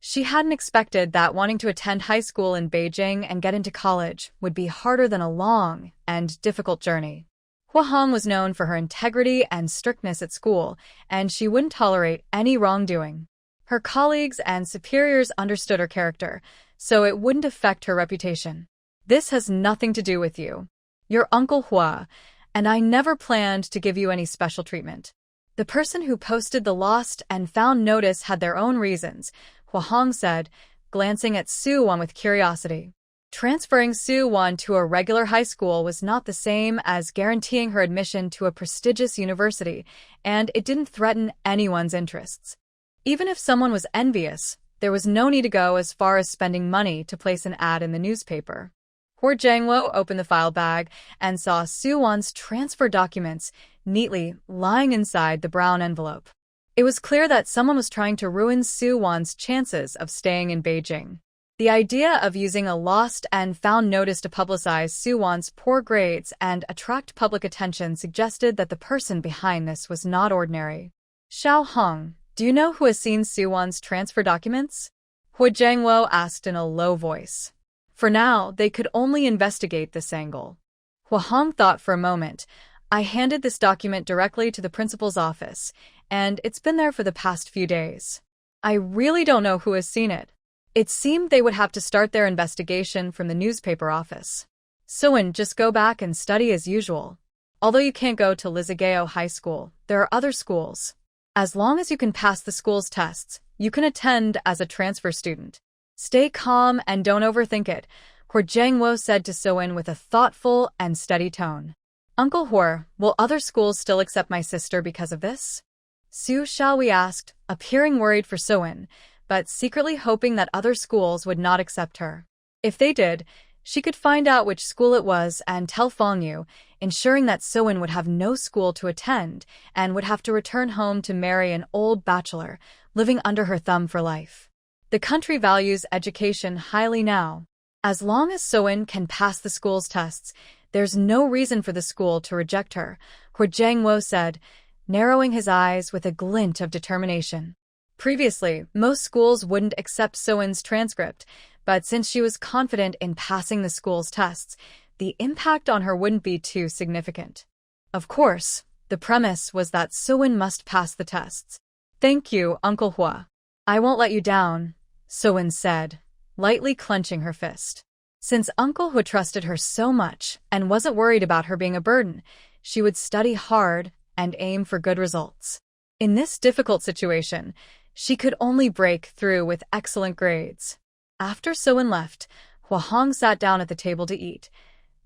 Speaker 1: She hadn't expected that wanting to attend high school in Beijing and get into college would be harder than a long and difficult journey. Hua Hong was known for her integrity and strictness at school, and she wouldn't tolerate any wrongdoing. Her colleagues and superiors understood her character, so it wouldn't affect her reputation. "This has nothing to do with you. You're Uncle Hua, and I never planned to give you any special treatment." The person who posted the lost and found notice had their own reasons, Hua Hong said, glancing at Soo-won with curiosity. Transferring Soo-won to a regular high school was not the same as guaranteeing her admission to a prestigious university, and it didn't threaten anyone's interests. Even if someone was envious, there was no need to go as far as spending money to place an ad in the newspaper. Hua Jiangwo opened the file bag and saw Soo-won's transfer documents neatly lying inside the brown envelope. It was clear that someone was trying to ruin Soo-won's chances of staying in Beijing. The idea of using a lost and found notice to publicize Soo-won's poor grades and attract public attention suggested that the person behind this was not ordinary. Xiao Hong, do you know who has seen Soo-won's transfer documents? Hu Jiangwo asked in a low voice. For now, they could only investigate this angle. Hu Hong thought for a moment. I handed this document directly to the principal's office, and it's been there for the past few days. I really don't know who has seen it. It seemed they would have to start their investigation from the newspaper office. So-in, just go back and study as usual. Although you can't go to Lizageo High School, there are other schools. As long as you can pass the school's tests, you can attend as a transfer student. Stay calm and don't overthink it, Hu Jiangwo said to So-in with a thoughtful and steady tone. Uncle Hu, will other schools still accept my sister because of this? Su Xiaohui asked, appearing worried for So-in, but secretly hoping that other schools would not accept her. If they did, she could find out which school it was and tell Fong Yu, ensuring that So-in would have no school to attend and would have to return home to marry an old bachelor, living under her thumb for life. The country values education highly now. As long as So-in can pass the school's tests, there's no reason for the school to reject her, Hu Jiangwo said, narrowing his eyes with a glint of determination. Previously, most schools wouldn't accept So-in's transcript, but since she was confident in passing the school's tests, the impact on her wouldn't be too significant. Of course, the premise was that So-in must pass the tests. Thank you, Uncle Hu. I won't let you down, So-in said, lightly clenching her fist. Since Uncle Hu trusted her so much and wasn't worried about her being a burden, she would study hard and aim for good results. In this difficult situation, she could only break through with excellent grades. After So-in left, Hu Hong sat down at the table to eat.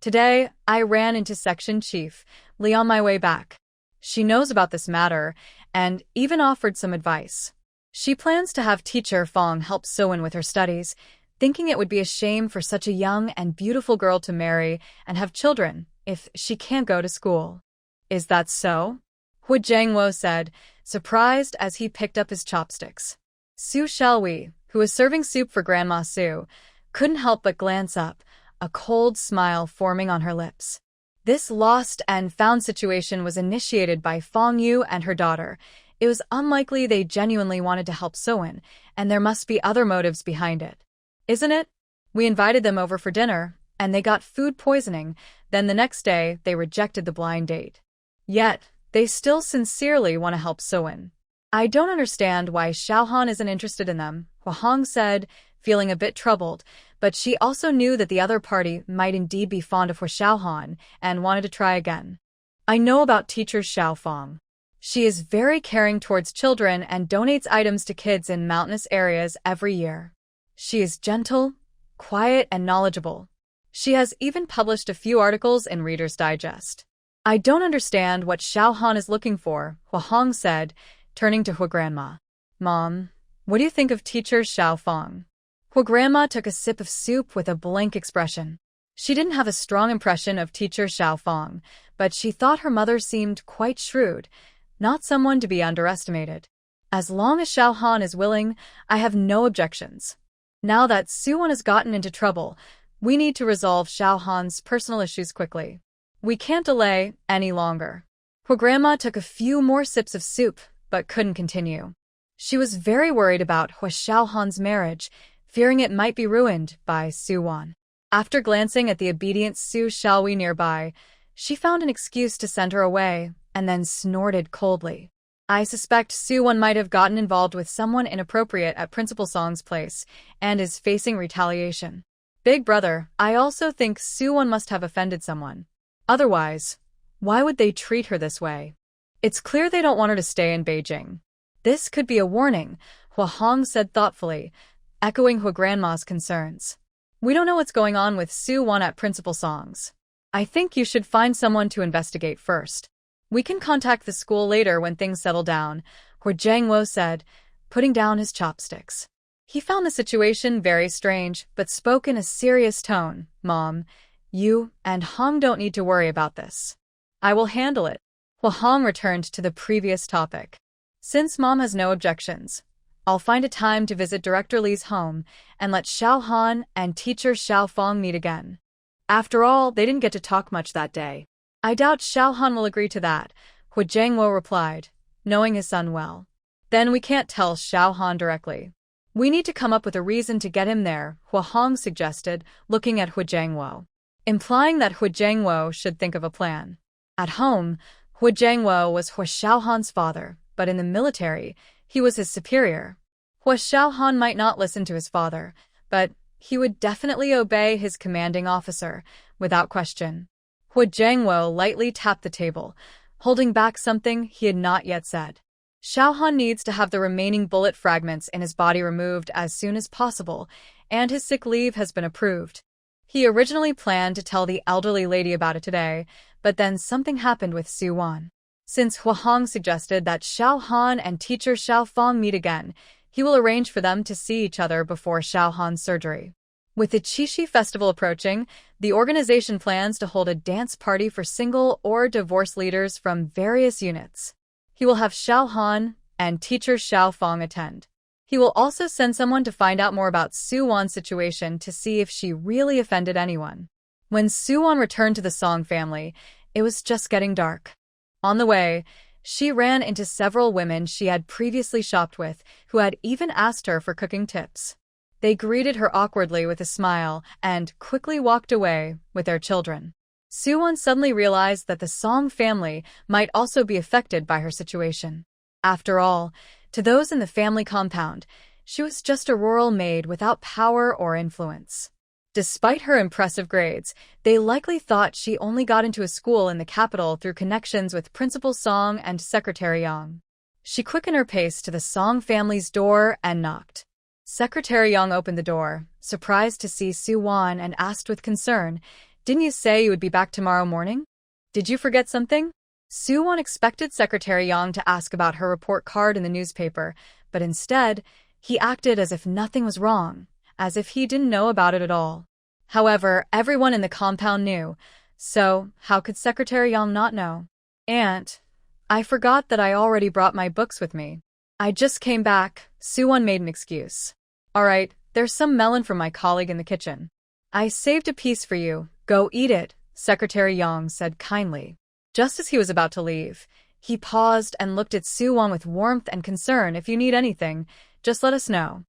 Speaker 1: Today, I ran into Section Chief Li on my way back. She knows about this matter and even offered some advice. She plans to have teacher Fong help So-in with her studies, thinking it would be a shame for such a young and beautiful girl to marry and have children if she can't go to school. Is that so? Hu Jiangwo said, surprised as he picked up his chopsticks. Su Xiaohui, who was serving soup for Grandma Su, couldn't help but glance up, a cold smile forming on her lips. This lost and found situation was initiated by Fong Yu and her daughter. It was unlikely they genuinely wanted to help So-in, and there must be other motives behind it. Isn't it? We invited them over for dinner, and they got food poisoning, then the next day they rejected the blind date. Yet, they still sincerely want to help So-in. I don't understand why Xiaohan isn't interested in them, Hu Hong said, feeling a bit troubled, but she also knew that the other party might indeed be fond of Hu Xiaohan and wanted to try again. I know about teacher Xiao Fong. She is very caring towards children and donates items to kids in mountainous areas every year. She is gentle, quiet, and knowledgeable. She has even published a few articles in Reader's Digest. I don't understand what Xiaohan is looking for, Hu Hong said, turning to Hu Grandma. Mom, what do you think of teacher Xiao Fong? Hu Grandma took a sip of soup with a blank expression. She didn't have a strong impression of teacher Xiao Fong, but she thought her mother seemed quite shrewd, not someone to be underestimated. As long as Xiaohan is willing, I have no objections. Now that Su-won has gotten into trouble, we need to resolve Xiaohan's personal issues quickly. We can't delay any longer. Hu Grandma took a few more sips of soup, but couldn't continue. She was very worried about Hu Xiaohan's marriage, fearing it might be ruined by Su-won. After glancing at the obedient Su Xiaohui nearby, she found an excuse to send her away, and then snorted coldly. I suspect Su-won might have gotten involved with someone inappropriate at Principal Song's place, and is facing retaliation. Big brother, I also think Su-won must have offended someone. Otherwise, why would they treat her this way? It's clear they don't want her to stay in Beijing. This could be a warning, Hu Hong said thoughtfully, echoing Hu Grandma's concerns. We don't know what's going on with Su-won at Principal Song's. I think you should find someone to investigate first. We can contact the school later when things settle down, Hu Jiangwo said, putting down his chopsticks. He found the situation very strange, but spoke in a serious tone. Mom, you and Hong don't need to worry about this. I will handle it. Hu Hong returned to the previous topic. Since Mom has no objections, I'll find a time to visit Director Lee's home and let Xiao Han and teacher Xiao Fong meet again. After all, they didn't get to talk much that day. I doubt Xiao Han will agree to that, Hu Jiangwo replied, knowing his son well. Then we can't tell Xiao Han directly. We need to come up with a reason to get him there, Hua Hong suggested, looking at Hu Jiangwo, implying that Hu Jiangwo should think of a plan. At home, Hu Jiangwo was Hua Xiaohan's father, but in the military, he was his superior. Hua Xiaohan might not listen to his father, but he would definitely obey his commanding officer, without question. Hu Jiangwo lightly tapped the table, holding back something he had not yet said. Xiaohan needs to have the remaining bullet fragments in his body removed as soon as possible, and his sick leave has been approved. He originally planned to tell the elderly lady about it today, but then something happened with Su Wan. Since Hua Hong suggested that Xiao Han and teacher Xiao Fong meet again, he will arrange for them to see each other before Xiao Han's surgery. With the Qixi festival approaching, the organization plans to hold a dance party for single or divorce leaders from various units. He will have Xiao Han and teacher Xiao Fong attend. He will also send someone to find out more about Su Wan's situation to see if she really offended anyone. When Su Wan returned to the Song family, it was just getting dark. On the way, she ran into several women she had previously shopped with, who had even asked her for cooking tips. They greeted her awkwardly with a smile and quickly walked away with their children. Su Wan suddenly realized that the Song family might also be affected by her situation. After all, to those in the family compound, she was just a rural maid without power or influence. Despite her impressive grades, they likely thought she only got into a school in the capital through connections with Principal Song and Secretary Yang. She quickened her pace to the Song family's door and knocked. Secretary Yang opened the door, surprised to see Su Wan, and asked with concern, "Didn't you say you would be back tomorrow morning? Did you forget something?" Su Wan expected Secretary Yang to ask about her report card in the newspaper, but instead, he acted as if nothing was wrong, as if he didn't know about it at all. However, everyone in the compound knew, so how could Secretary Yang not know? "Aunt, I forgot that I already brought my books with me. I just came back," Su Wan made an excuse. "All right, there's some melon from my colleague in the kitchen. I saved a piece for you, go eat it," Secretary Yang said kindly. Just as he was about to leave, he paused and looked at Su Wan with warmth and concern. "If you need anything, just let us know.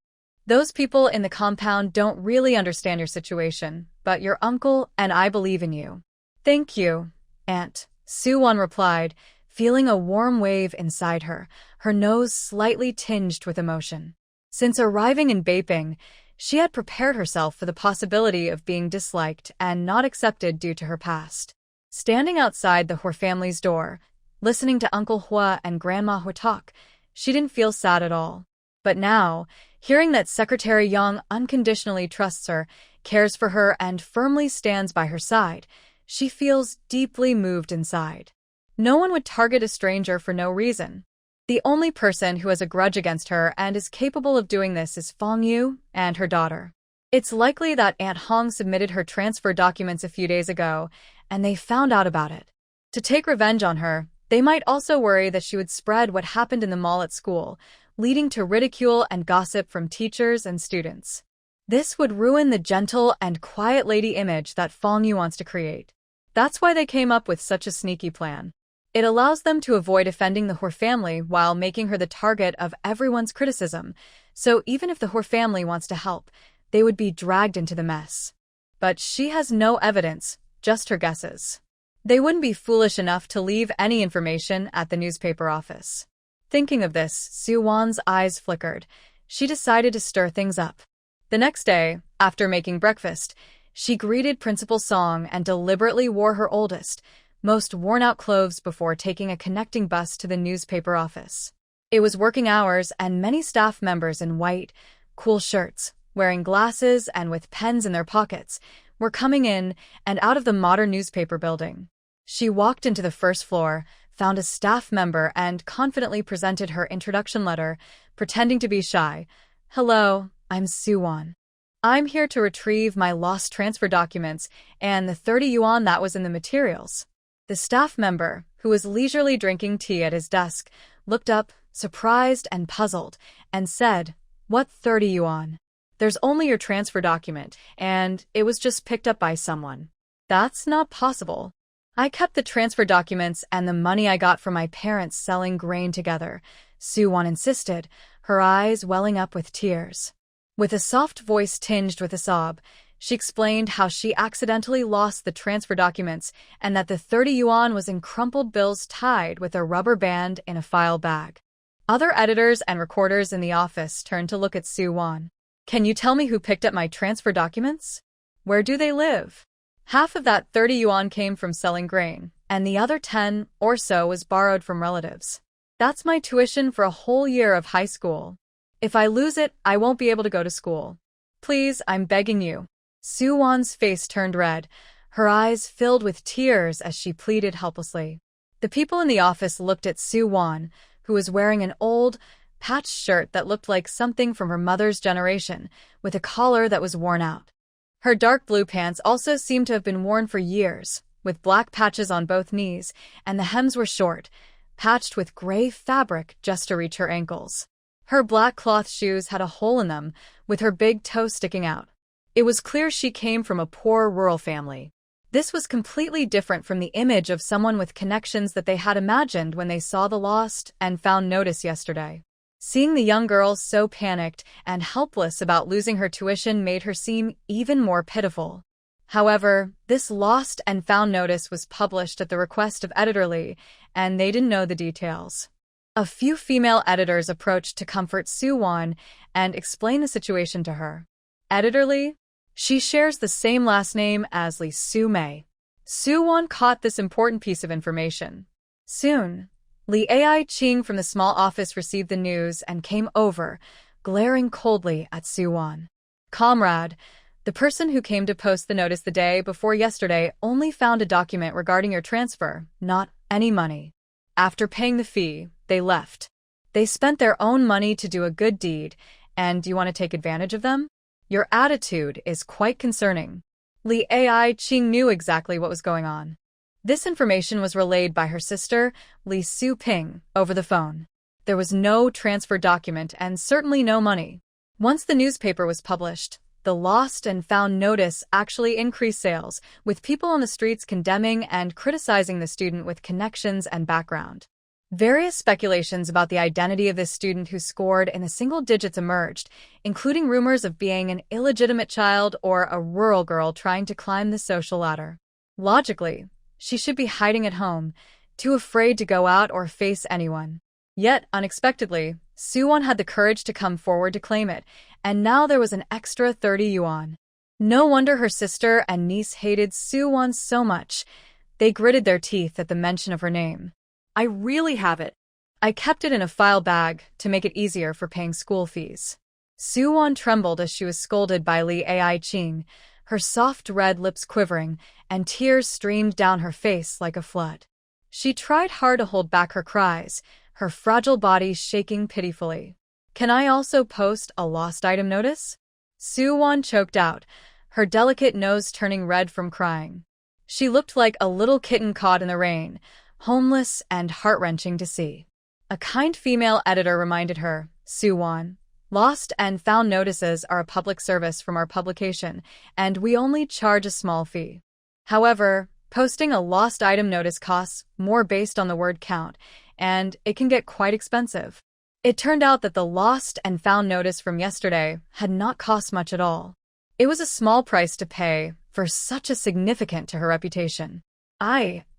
Speaker 1: Those people in the compound don't really understand your situation, but your uncle and I believe in you." "Thank you, Aunt," Su Wan replied, feeling a warm wave inside her, her nose slightly tinged with emotion. Since arriving in Beiping, she had prepared herself for the possibility of being disliked and not accepted due to her past. Standing outside the Hua family's door, listening to Uncle Hua and Grandma Hua talk, she didn't feel sad at all. But now, hearing that Secretary Yang unconditionally trusts her, cares for her, and firmly stands by her side, she feels deeply moved inside. No one would target a stranger for no reason. The only person who has a grudge against her and is capable of doing this is Fong Yu and her daughter. It's likely that Aunt Hong submitted her transfer documents a few days ago, and they found out about it. To take revenge on her, they might also worry that she would spread what happened in the mall at school, leading to ridicule and gossip from teachers and students. This would ruin the gentle and quiet lady image that Fong Yu wants to create. That's why they came up with such a sneaky plan. It allows them to avoid offending the Hua family while making her the target of everyone's criticism, so even if the Hua family wants to help, they would be dragged into the mess. But she has no evidence, just her guesses. They wouldn't be foolish enough to leave any information at the newspaper office. Thinking of this, Su Wan's eyes flickered. She decided to stir things up. The next day, after making breakfast, she greeted Principal Song and deliberately wore her oldest, most worn-out clothes before taking a connecting bus to the newspaper office. It was working hours, and many staff members in white, cool shirts, wearing glasses and with pens in their pockets, were coming in and out of the modern newspaper building. She walked into the first floor, found a staff member, and confidently presented her introduction letter, pretending to be shy. "Hello, I'm Su Wan. I'm here to retrieve my lost transfer documents and the 30 yuan that was in the materials." The staff member, who was leisurely drinking tea at his desk, looked up, surprised and puzzled, and said, "What 30 yuan? There's only your transfer document, and it was just picked up by someone." "That's not possible. I kept the transfer documents and the money I got from my parents selling grain together," Soo-won insisted, her eyes welling up with tears. With a soft voice tinged with a sob, she explained how she accidentally lost the transfer documents and that the 30 yuan was in crumpled bills tied with a rubber band in a file bag. Other editors and recorders in the office turned to look at Soo-won. "Can you tell me who picked up my transfer documents? Where do they live?" Half of that 30 yuan came from selling grain, and the other 10 or so was borrowed from relatives. "That's my tuition for a whole year of high school. If I lose it, I won't be able to go to school. Please, I'm begging you." Soo-won's face turned red, her eyes filled with tears as she pleaded helplessly. The people in the office looked at Soo-won, who was wearing an old, patched shirt that looked like something from her mother's generation, with a collar that was worn out. Her dark blue pants also seemed to have been worn for years, with black patches on both knees, and the hems were short, patched with gray fabric just to reach her ankles. Her black cloth shoes had a hole in them, with her big toe sticking out. It was clear she came from a poor rural family. This was completely different from the image of someone with connections that they had imagined when they saw the lost and found notice yesterday. Seeing the young girl so panicked and helpless about losing her tuition made her seem even more pitiful. However, this lost and found notice was published at the request of Editor Lee, and they didn't know the details. A few female editors approached to comfort Soo-won and explain the situation to her. Editor Lee? She shares the same last name as Lee Soo-mei. Soo-won caught this important piece of information. Soon, Lee Ai-ching from the small office received the news and came over, glaring coldly at Soo-won. "Comrade, the person who came to post the notice the day before yesterday only found a document regarding your transfer, not any money. After paying the fee, they left. They spent their own money to do a good deed, and do you want to take advantage of them? Your attitude is quite concerning." Lee Ai-ching knew exactly what was going on. This information was relayed by her sister, Lee Soo-ping, over the phone. There was no transfer document and certainly no money. Once the newspaper was published, the lost and found notice actually increased sales, with people on the streets condemning and criticizing the student with connections and background. Various speculations about the identity of this student who scored in the single digits emerged, including rumors of being an illegitimate child or a rural girl trying to climb the social ladder. Logically, she should be hiding at home, too afraid to go out or face anyone. Yet, unexpectedly, Soo-won had the courage to come forward to claim it, and now there was an extra 30 yuan. No wonder her sister and niece hated Soo-won so much. They gritted their teeth at the mention of her name. "I really have it. I kept it in a file bag to make it easier for paying school fees." Soo-won trembled as she was scolded by Lee Ai-ching, her soft red lips quivering, and tears streamed down her face like a flood. She tried hard to hold back her cries, her fragile body shaking pitifully. "Can I also post a lost item notice?" Soo-won choked out, her delicate nose turning red from crying. She looked like a little kitten caught in the rain, homeless and heart-wrenching to see. A kind female editor reminded her, "Soo-won, lost and found notices are a public service from our publication, and we only charge a small fee. However, posting a lost item notice costs more based on the word count, and it can get quite expensive." It turned out that the lost and found notice from yesterday had not cost much at all. It was a small price to pay for such a significant to her reputation.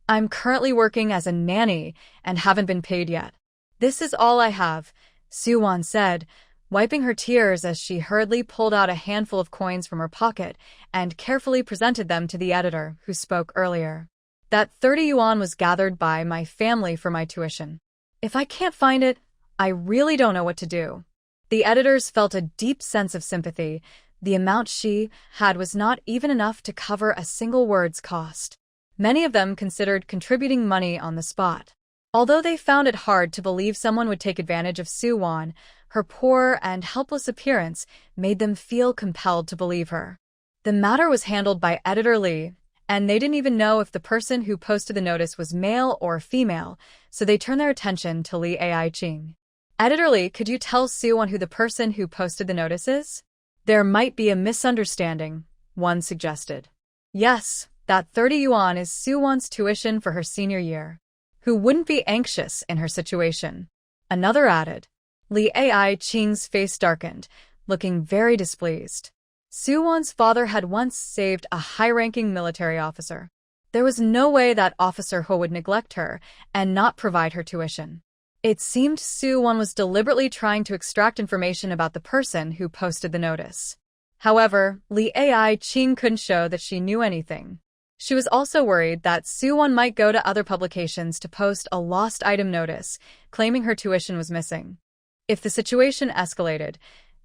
Speaker 1: I'm currently working as a nanny and haven't been paid yet. This is all I have," Soo-won said, wiping her tears as she hurriedly pulled out a handful of coins from her pocket and carefully presented them to the editor who spoke earlier. "That 30 yuan was gathered by my family for my tuition. If I can't find it, I really don't know what to do." The editors felt a deep sense of sympathy. The amount she had was not even enough to cover a single word's cost. Many of them considered contributing money on the spot. Although they found it hard to believe someone would take advantage of Soo-won, her poor and helpless appearance made them feel compelled to believe her. The matter was handled by Editor Lee, and they didn't even know if the person who posted the notice was male or female, so they turned their attention to Lee Ai-ching. Editor Lee, could you tell Soo-won who the person who posted the notice is? There might be a misunderstanding, one suggested. Yes, that 30 yuan is Soo-won's tuition for her senior year. Who wouldn't be anxious in her situation? Another added. Lee Ai-ching's face darkened, looking very displeased. Soo-won's father had once saved a high-ranking military officer. There was no way that Officer Ho would neglect her and not provide her tuition. It seemed Soo-won was deliberately trying to extract information about the person who posted the notice. However, Lee Ai-ching couldn't show that she knew anything. She was also worried that Soo-won might go to other publications to post a lost item notice, claiming her tuition was missing. If the situation escalated,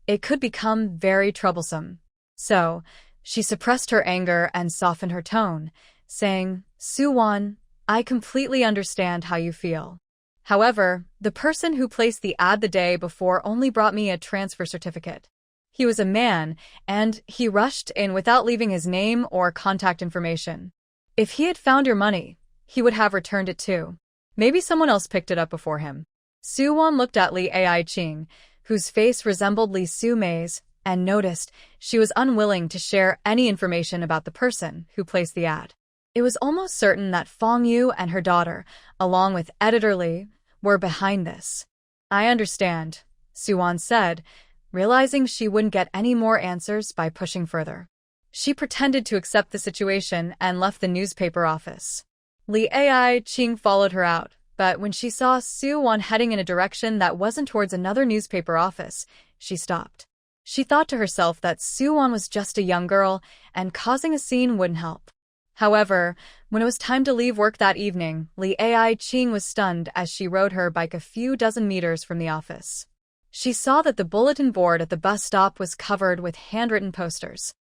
Speaker 1: it could become very troublesome. So, she suppressed her anger and softened her tone, saying, Soo-won, I completely understand how you feel. However, the person who placed the ad the day before only brought me a transfer certificate. He was a man, and he rushed in without leaving his name or contact information. If he had found your money, he would have returned it too. Maybe someone else picked it up before him. Soo-won looked at Lee Ai-ching, whose face resembled Lee Soo-mei's, and noticed she was unwilling to share any information about the person who placed the ad. It was almost certain that Fong Yu and her daughter, along with Editor Lee, were behind this. I understand, Soo-won said, realizing she wouldn't get any more answers by pushing further. She pretended to accept the situation and left the newspaper office. Lee Ai-ching followed her out, but when she saw Soo-won heading in a direction that wasn't towards another newspaper office, she stopped. She thought to herself that Soo-won was just a young girl, and causing a scene wouldn't help. However, when it was time to leave work that evening, Lee Ai-ching was stunned as she rode her bike a few dozen meters from the office. She saw that the bulletin board at the bus stop was covered with handwritten posters.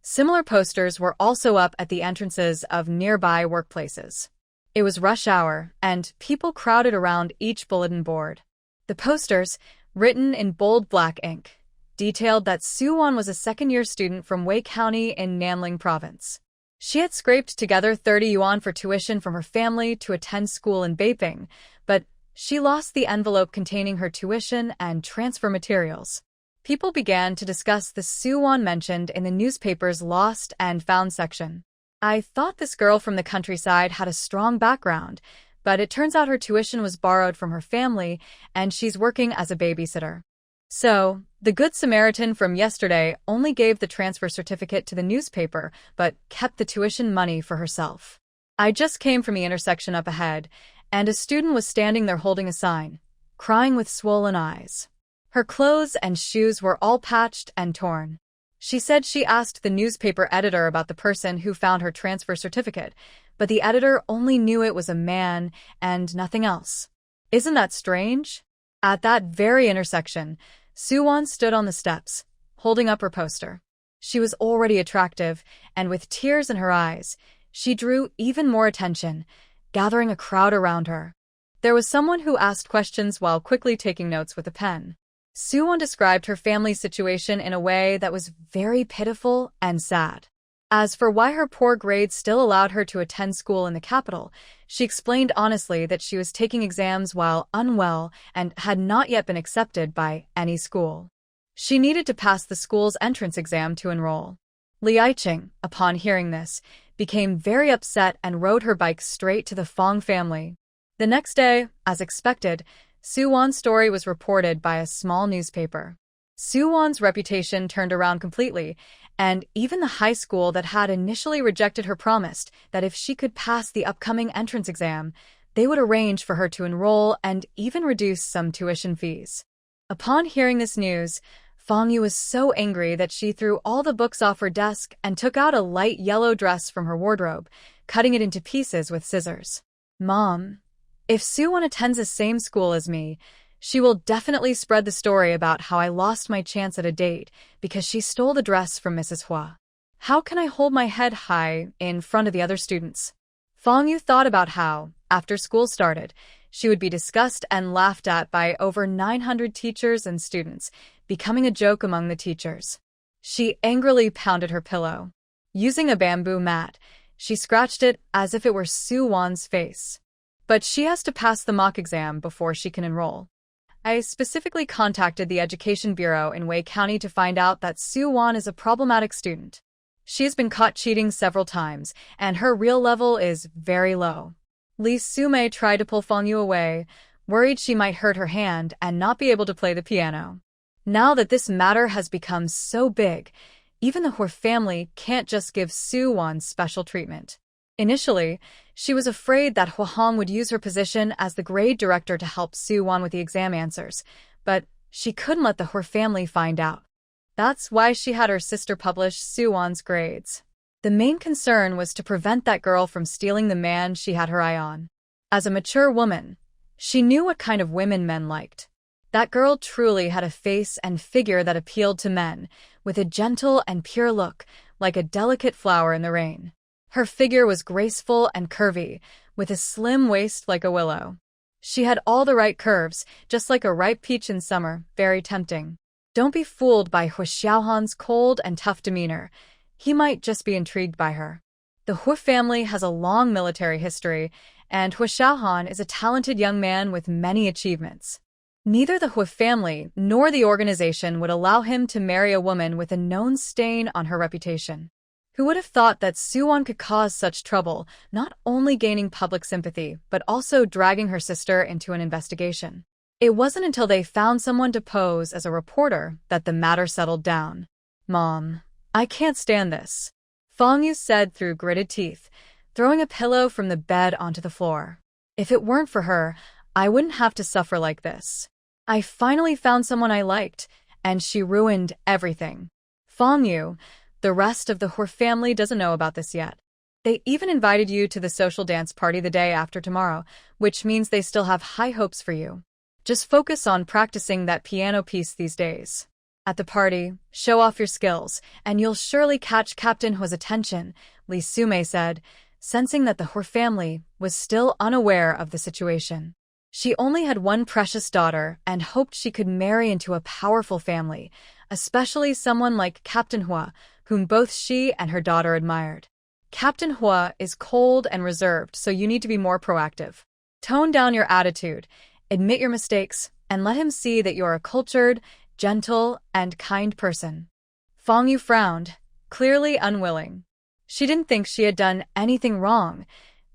Speaker 1: Similar posters were also up at the entrances of nearby workplaces. It was rush hour, and people crowded around each bulletin board. The posters, written in bold black ink, detailed that Soo-won was a second-year student from Wei County in Nanling Province. She had scraped together 30 yuan for tuition from her family to attend school in Beiping, but she lost the envelope containing her tuition and transfer materials. People began to discuss the Soo-won mentioned in the newspaper's Lost and Found section. I thought this girl from the countryside had a strong background, but it turns out her tuition was borrowed from her family and she's working as a babysitter. So, the Good Samaritan from yesterday only gave the transfer certificate to the newspaper, but kept the tuition money for herself. I just came from the intersection up ahead, and a student was standing there holding a sign, crying with swollen eyes. Her clothes and shoes were all patched and torn. She said she asked the newspaper editor about the person who found her transfer certificate, but the editor only knew it was a man and nothing else. Isn't that strange? At that very intersection, Soo-won stood on the steps, holding up her poster. She was already attractive, and with tears in her eyes, she drew even more attention, gathering a crowd around her. There was someone who asked questions while quickly taking notes with a pen. Soo-won described her family's situation in a way that was very pitiful and sad. As for why her poor grades still allowed her to attend school in the capital, she explained honestly that she was taking exams while unwell and had not yet been accepted by any school. She needed to pass the school's entrance exam to enroll. Lee Ai-ching, upon hearing this, became very upset and rode her bike straight to the Fong family. The next day, as expected, Soo-won's story was reported by a small newspaper. Soo-won's reputation turned around completely, and even the high school that had initially rejected her promised that if she could pass the upcoming entrance exam, they would arrange for her to enroll and even reduce some tuition fees. Upon hearing this news, Fong Yu was so angry that she threw all the books off her desk and took out a light yellow dress from her wardrobe, cutting it into pieces with scissors. Mom, if Soo-won attends the same school as me, she will definitely spread the story about how I lost my chance at a date because she stole the dress from Mrs. Hua. How can I hold my head high in front of the other students? Fong Yu thought about how, after school started, she would be discussed and laughed at by over 900 teachers and students, becoming a joke among the teachers. She angrily pounded her pillow. Using a bamboo mat, she scratched it as if it were Soo-won's face. But she has to pass the mock exam before she can enroll. I specifically contacted the Education Bureau in Wei County to find out that Soo-won is a problematic student. She has been caught cheating several times, and her real level is very low. Lee Soo-mei tried to pull Fong-yu away, worried she might hurt her hand and not be able to play the piano. Now that this matter has become so big, even the Hwa family can't just give Soo-won special treatment. Initially, she was afraid that Hwa Hong would use her position as the grade director to help Soo-won with the exam answers, but she couldn't let the Hwa family find out. That's why she had her sister publish Soo-won's grades. The main concern was to prevent that girl from stealing the man she had her eye on. As a mature woman, she knew what kind of women men liked. That girl truly had a face and figure that appealed to men, with a gentle and pure look, like a delicate flower in the rain. Her figure was graceful and curvy, with a slim waist like a willow. She had all the right curves, just like a ripe peach in summer, very tempting. Don't be fooled by Hua Xiaohan's cold and tough demeanor. He might just be intrigued by her. The Hua family has a long military history, and Hua Xiaohan is a talented young man with many achievements. Neither the Hua family nor the organization would allow him to marry a woman with a known stain on her reputation. Who would have thought that Soo-won could cause such trouble, not only gaining public sympathy, but also dragging her sister into an investigation? It wasn't until they found someone to pose as a reporter that the matter settled down. "Mom, I can't stand this," Fong-yu said through gritted teeth, throwing a pillow from the bed onto the floor. "If it weren't for her, I wouldn't have to suffer like this. I finally found someone I liked, and she ruined everything." Fong-yu, the rest of the Hwa family doesn't know about this yet. They even invited you to the social dance party the day after tomorrow, which means they still have high hopes for you. Just focus on practicing that piano piece these days. At the party, show off your skills, and you'll surely catch Captain Hwa's attention, Lee Soo-mei said, sensing that the Hwa family was still unaware of the situation. She only had one precious daughter and hoped she could marry into a powerful family, especially someone like Captain Hwa, whom both she and her daughter admired. Captain Hwa is cold and reserved, so you need to be more proactive. Tone down your attitude, admit your mistakes, and let him see that you're a cultured, gentle, and kind person. Fong-yu frowned, clearly unwilling. She didn't think she had done anything wrong.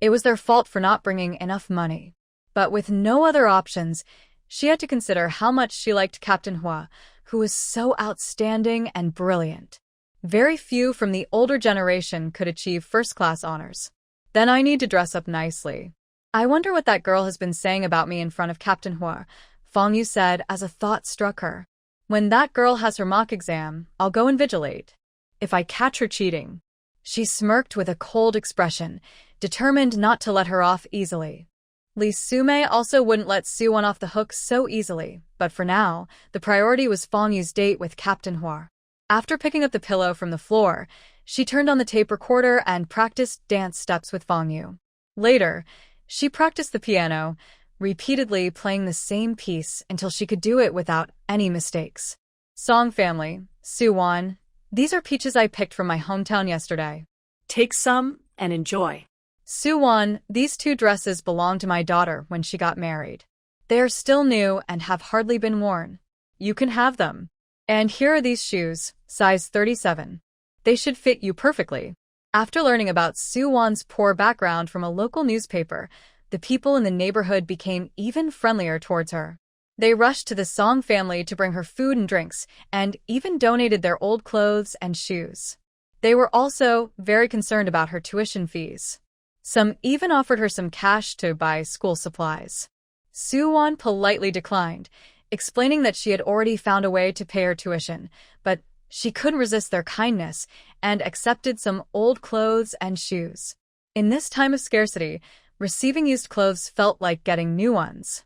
Speaker 1: It was their fault for not bringing enough money. But with no other options, she had to consider how much she liked Captain Hwa, who was so outstanding and brilliant. Very few from the older generation could achieve first-class honors. Then I need to dress up nicely. I wonder what that girl has been saying about me in front of Captain Hwa, Fong-yu said as a thought struck her. When that girl has her mock exam, I'll go and vigilate. If I catch her cheating. She smirked with a cold expression, determined not to let her off easily. Lee Soo-mei also wouldn't let Soo-won off the hook so easily, but for now, the priority was Fong-yu's date with Captain Hwa. After picking up the pillow from the floor, she turned on the tape recorder and practiced dance steps with Fong-yu. Later, she practiced the piano, repeatedly playing the same piece until she could do it without any mistakes. Song family, Soo-won, these are peaches I picked from my hometown yesterday.
Speaker 2: Take some and enjoy.
Speaker 1: Soo-won, these 2 dresses belonged to my daughter when she got married. They are still new and have hardly been worn. You can have them. And here are these shoes, size 37. They should fit you perfectly. After learning about Soo-won's poor background from a local newspaper, the people in the neighborhood became even friendlier towards her. They rushed to the Song family to bring her food and drinks, and even donated their old clothes and shoes. They were also very concerned about her tuition fees. Some even offered her some cash to buy school supplies. Soo-won politely declined, explaining that she had already found a way to pay her tuition, but she couldn't resist their kindness and accepted some old clothes and shoes. In this time of scarcity, receiving used clothes felt like getting new ones.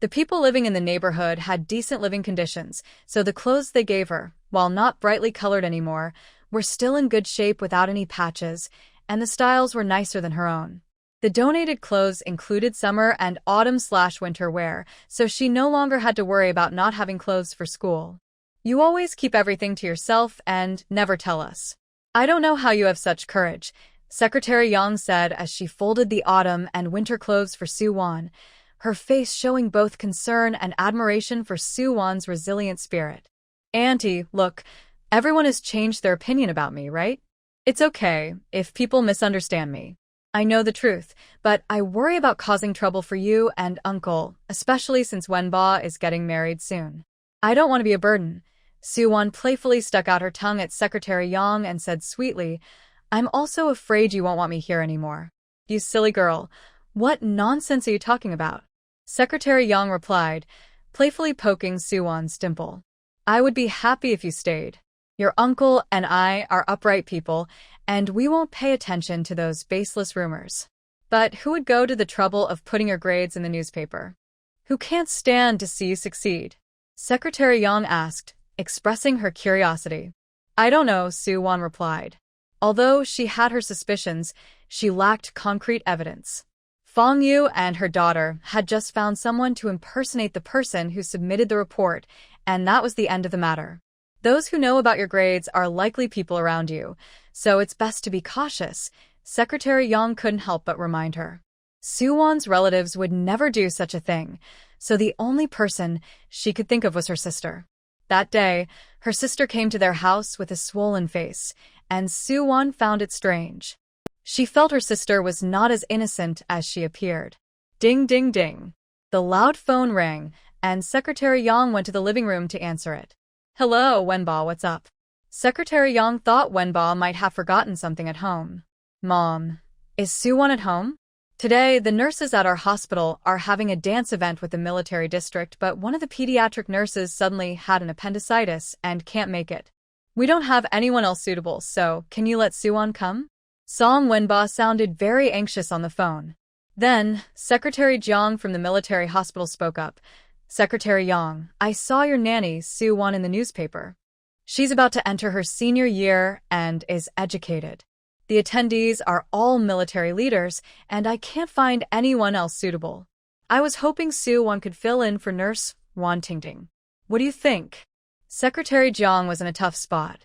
Speaker 1: The people living in the neighborhood had decent living conditions, so the clothes they gave her, while not brightly colored anymore, were still in good shape without any patches, and the styles were nicer than her own. The donated clothes included summer and autumn/winter wear, so she no longer had to worry about not having clothes for school. You always keep everything to yourself and never tell us. I don't know how you have such courage, Secretary Yang said as she folded the autumn and winter clothes for Soo-won, her face showing both concern and admiration for Soo-won's resilient spirit. "Auntie, look, everyone has changed their opinion about me, right? It's okay if people misunderstand me. I know the truth, but I worry about causing trouble for you and Uncle, especially since Wenba is getting married soon. I don't want to be a burden." Soo-won playfully stuck out her tongue at Secretary Yang and said sweetly, "I'm also afraid you won't want me here anymore." "You silly girl, what nonsense are you talking about?" Secretary Yang replied, playfully poking Soo-won's dimple. "I would be happy if you stayed. Your uncle and I are upright people, and we won't pay attention to those baseless rumors. But who would go to the trouble of putting your grades in the newspaper? Who can't stand to see you succeed?" Secretary Yang asked, expressing her curiosity. "I don't know," Soo-won replied. Although she had her suspicions, she lacked concrete evidence. Fong Yu and her daughter had just found someone to impersonate the person who submitted the report, and that was the end of the matter. "Those who know about your grades are likely people around you, so it's best to be cautious," Secretary Yang couldn't help but remind her. Soo-won's relatives would never do such a thing, so the only person she could think of was her sister. That day, her sister came to their house with a swollen face, and Soo-won found it strange. She felt her sister was not as innocent as she appeared. Ding ding ding. The loud phone rang, and Secretary Yang went to the living room to answer it. "Hello, Wenba, what's up?" Secretary Yang thought Wenba might have forgotten something at home. "Mom, is Soo-won at home?" "Today, the nurses at our hospital are having a dance event with the military district, but one of the pediatric nurses suddenly had an appendicitis and can't make it. We don't have anyone else suitable, so can you let Soo-won come?" Song Wenba sounded very anxious on the phone. Then, Secretary Jiang from the military hospital spoke up. "Secretary Yang, I saw your nanny, Soo-won, in the newspaper. She's about to enter her senior year and is educated. The attendees are all military leaders, and I can't find anyone else suitable. I was hoping Soo-won could fill in for Nurse Wan Tingting. What do you think?" Secretary Jiang was in a tough spot.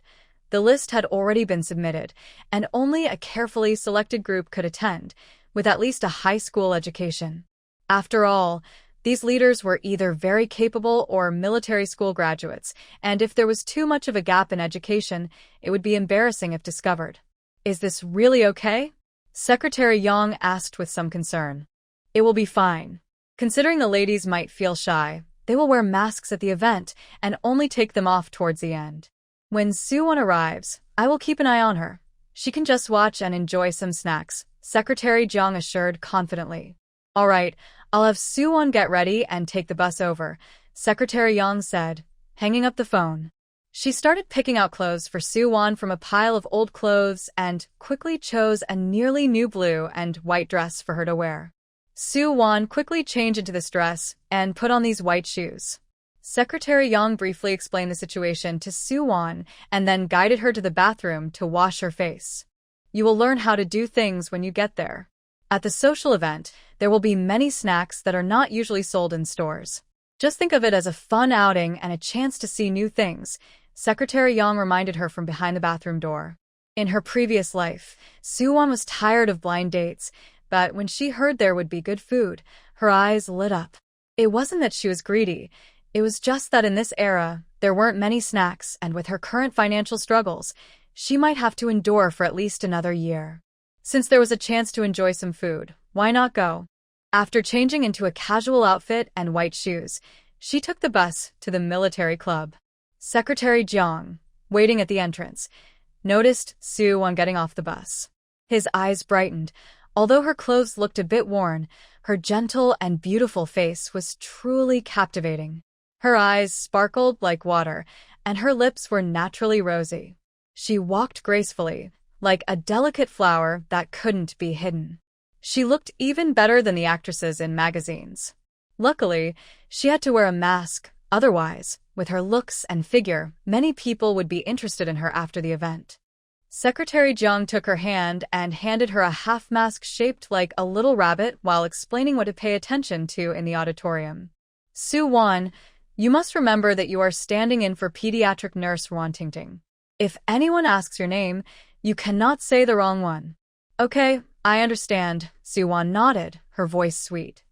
Speaker 1: The list had already been submitted, and only a carefully selected group could attend, with at least a high school education. After all, these leaders were either very capable or military school graduates, and if there was too much of a gap in education, it would be embarrassing if discovered. "Is this really okay?" Secretary Yang asked with some concern. "It will be fine. Considering the ladies might feel shy, they will wear masks at the event and only take them off towards the end. When Soo-won arrives, I will keep an eye on her. She can just watch and enjoy some snacks," Secretary Jiang assured confidently. "All right, I'll have Soo-won get ready and take the bus over," Secretary Yang said, hanging up the phone. She started picking out clothes for Soo-won from a pile of old clothes and quickly chose a nearly new blue and white dress for her to wear. Soo-won quickly changed into this dress and put on these white shoes. Secretary Yang briefly explained the situation to Soo-won and then guided her to the bathroom to wash her face. "You will learn how to do things when you get there. At the social event, there will be many snacks that are not usually sold in stores. Just think of it as a fun outing and a chance to see new things," Secretary Yang reminded her from behind the bathroom door. In her previous life, Soo-won was tired of blind dates, but when she heard there would be good food, her eyes lit up. It wasn't that she was greedy. It was just that in this era, there weren't many snacks, and with her current financial struggles, she might have to endure for at least another year. Since there was a chance to enjoy some food, why not go? After changing into a casual outfit and white shoes, she took the bus to the military club. Secretary Jiang, waiting at the entrance, noticed Soo-won getting off the bus. His eyes brightened. Although her clothes looked a bit worn, her gentle and beautiful face was truly captivating. Her eyes sparkled like water, and her lips were naturally rosy. She walked gracefully, like a delicate flower that couldn't be hidden. She looked even better than the actresses in magazines. Luckily, she had to wear a mask, otherwise, with her looks and figure, many people would be interested in her after the event. Secretary Jiang took her hand and handed her a half mask shaped like a little rabbit while explaining what to pay attention to in the auditorium. "Soo-won, you must remember that you are standing in for pediatric nurse Wan Tingting. If anyone asks your name, you cannot say the wrong one." "Okay, I understand," Soo-won nodded, her voice sweet.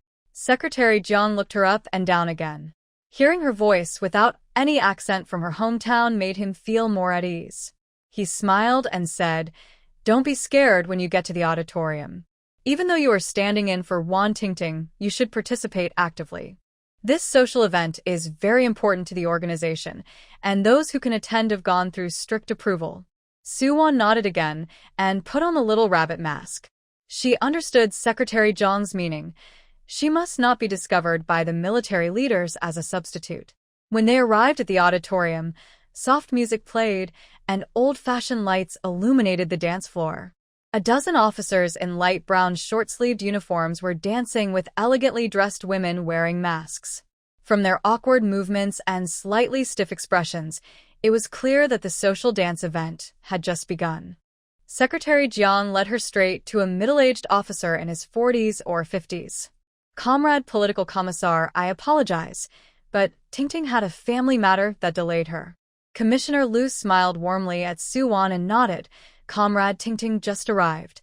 Speaker 1: Secretary Jiang looked her up and down again. Hearing her voice without any accent from her hometown made him feel more at ease. He smiled and said, "Don't be scared when you get to the auditorium. Even though you are standing in for Wan Tingting, you should participate actively. This social event is very important to the organization, and those who can attend have gone through strict approval." Suwon nodded again and put on the little rabbit mask. She understood Secretary Jiang's meaning. She must not be discovered by the military leaders as a substitute. When they arrived at the auditorium, soft music played and old-fashioned lights illuminated the dance floor. A dozen officers in light brown short-sleeved uniforms were dancing with elegantly dressed women wearing masks. From their awkward movements and slightly stiff expressions, it was clear that the social dance event had just begun. Secretary Jiang led her straight to a middle-aged officer in his 40s or 50s. "Comrade Political Commissar, I apologize, but Tingting had a family matter that delayed her." Commissioner Liu smiled warmly at Suwon and nodded. "Comrade Tingting just arrived.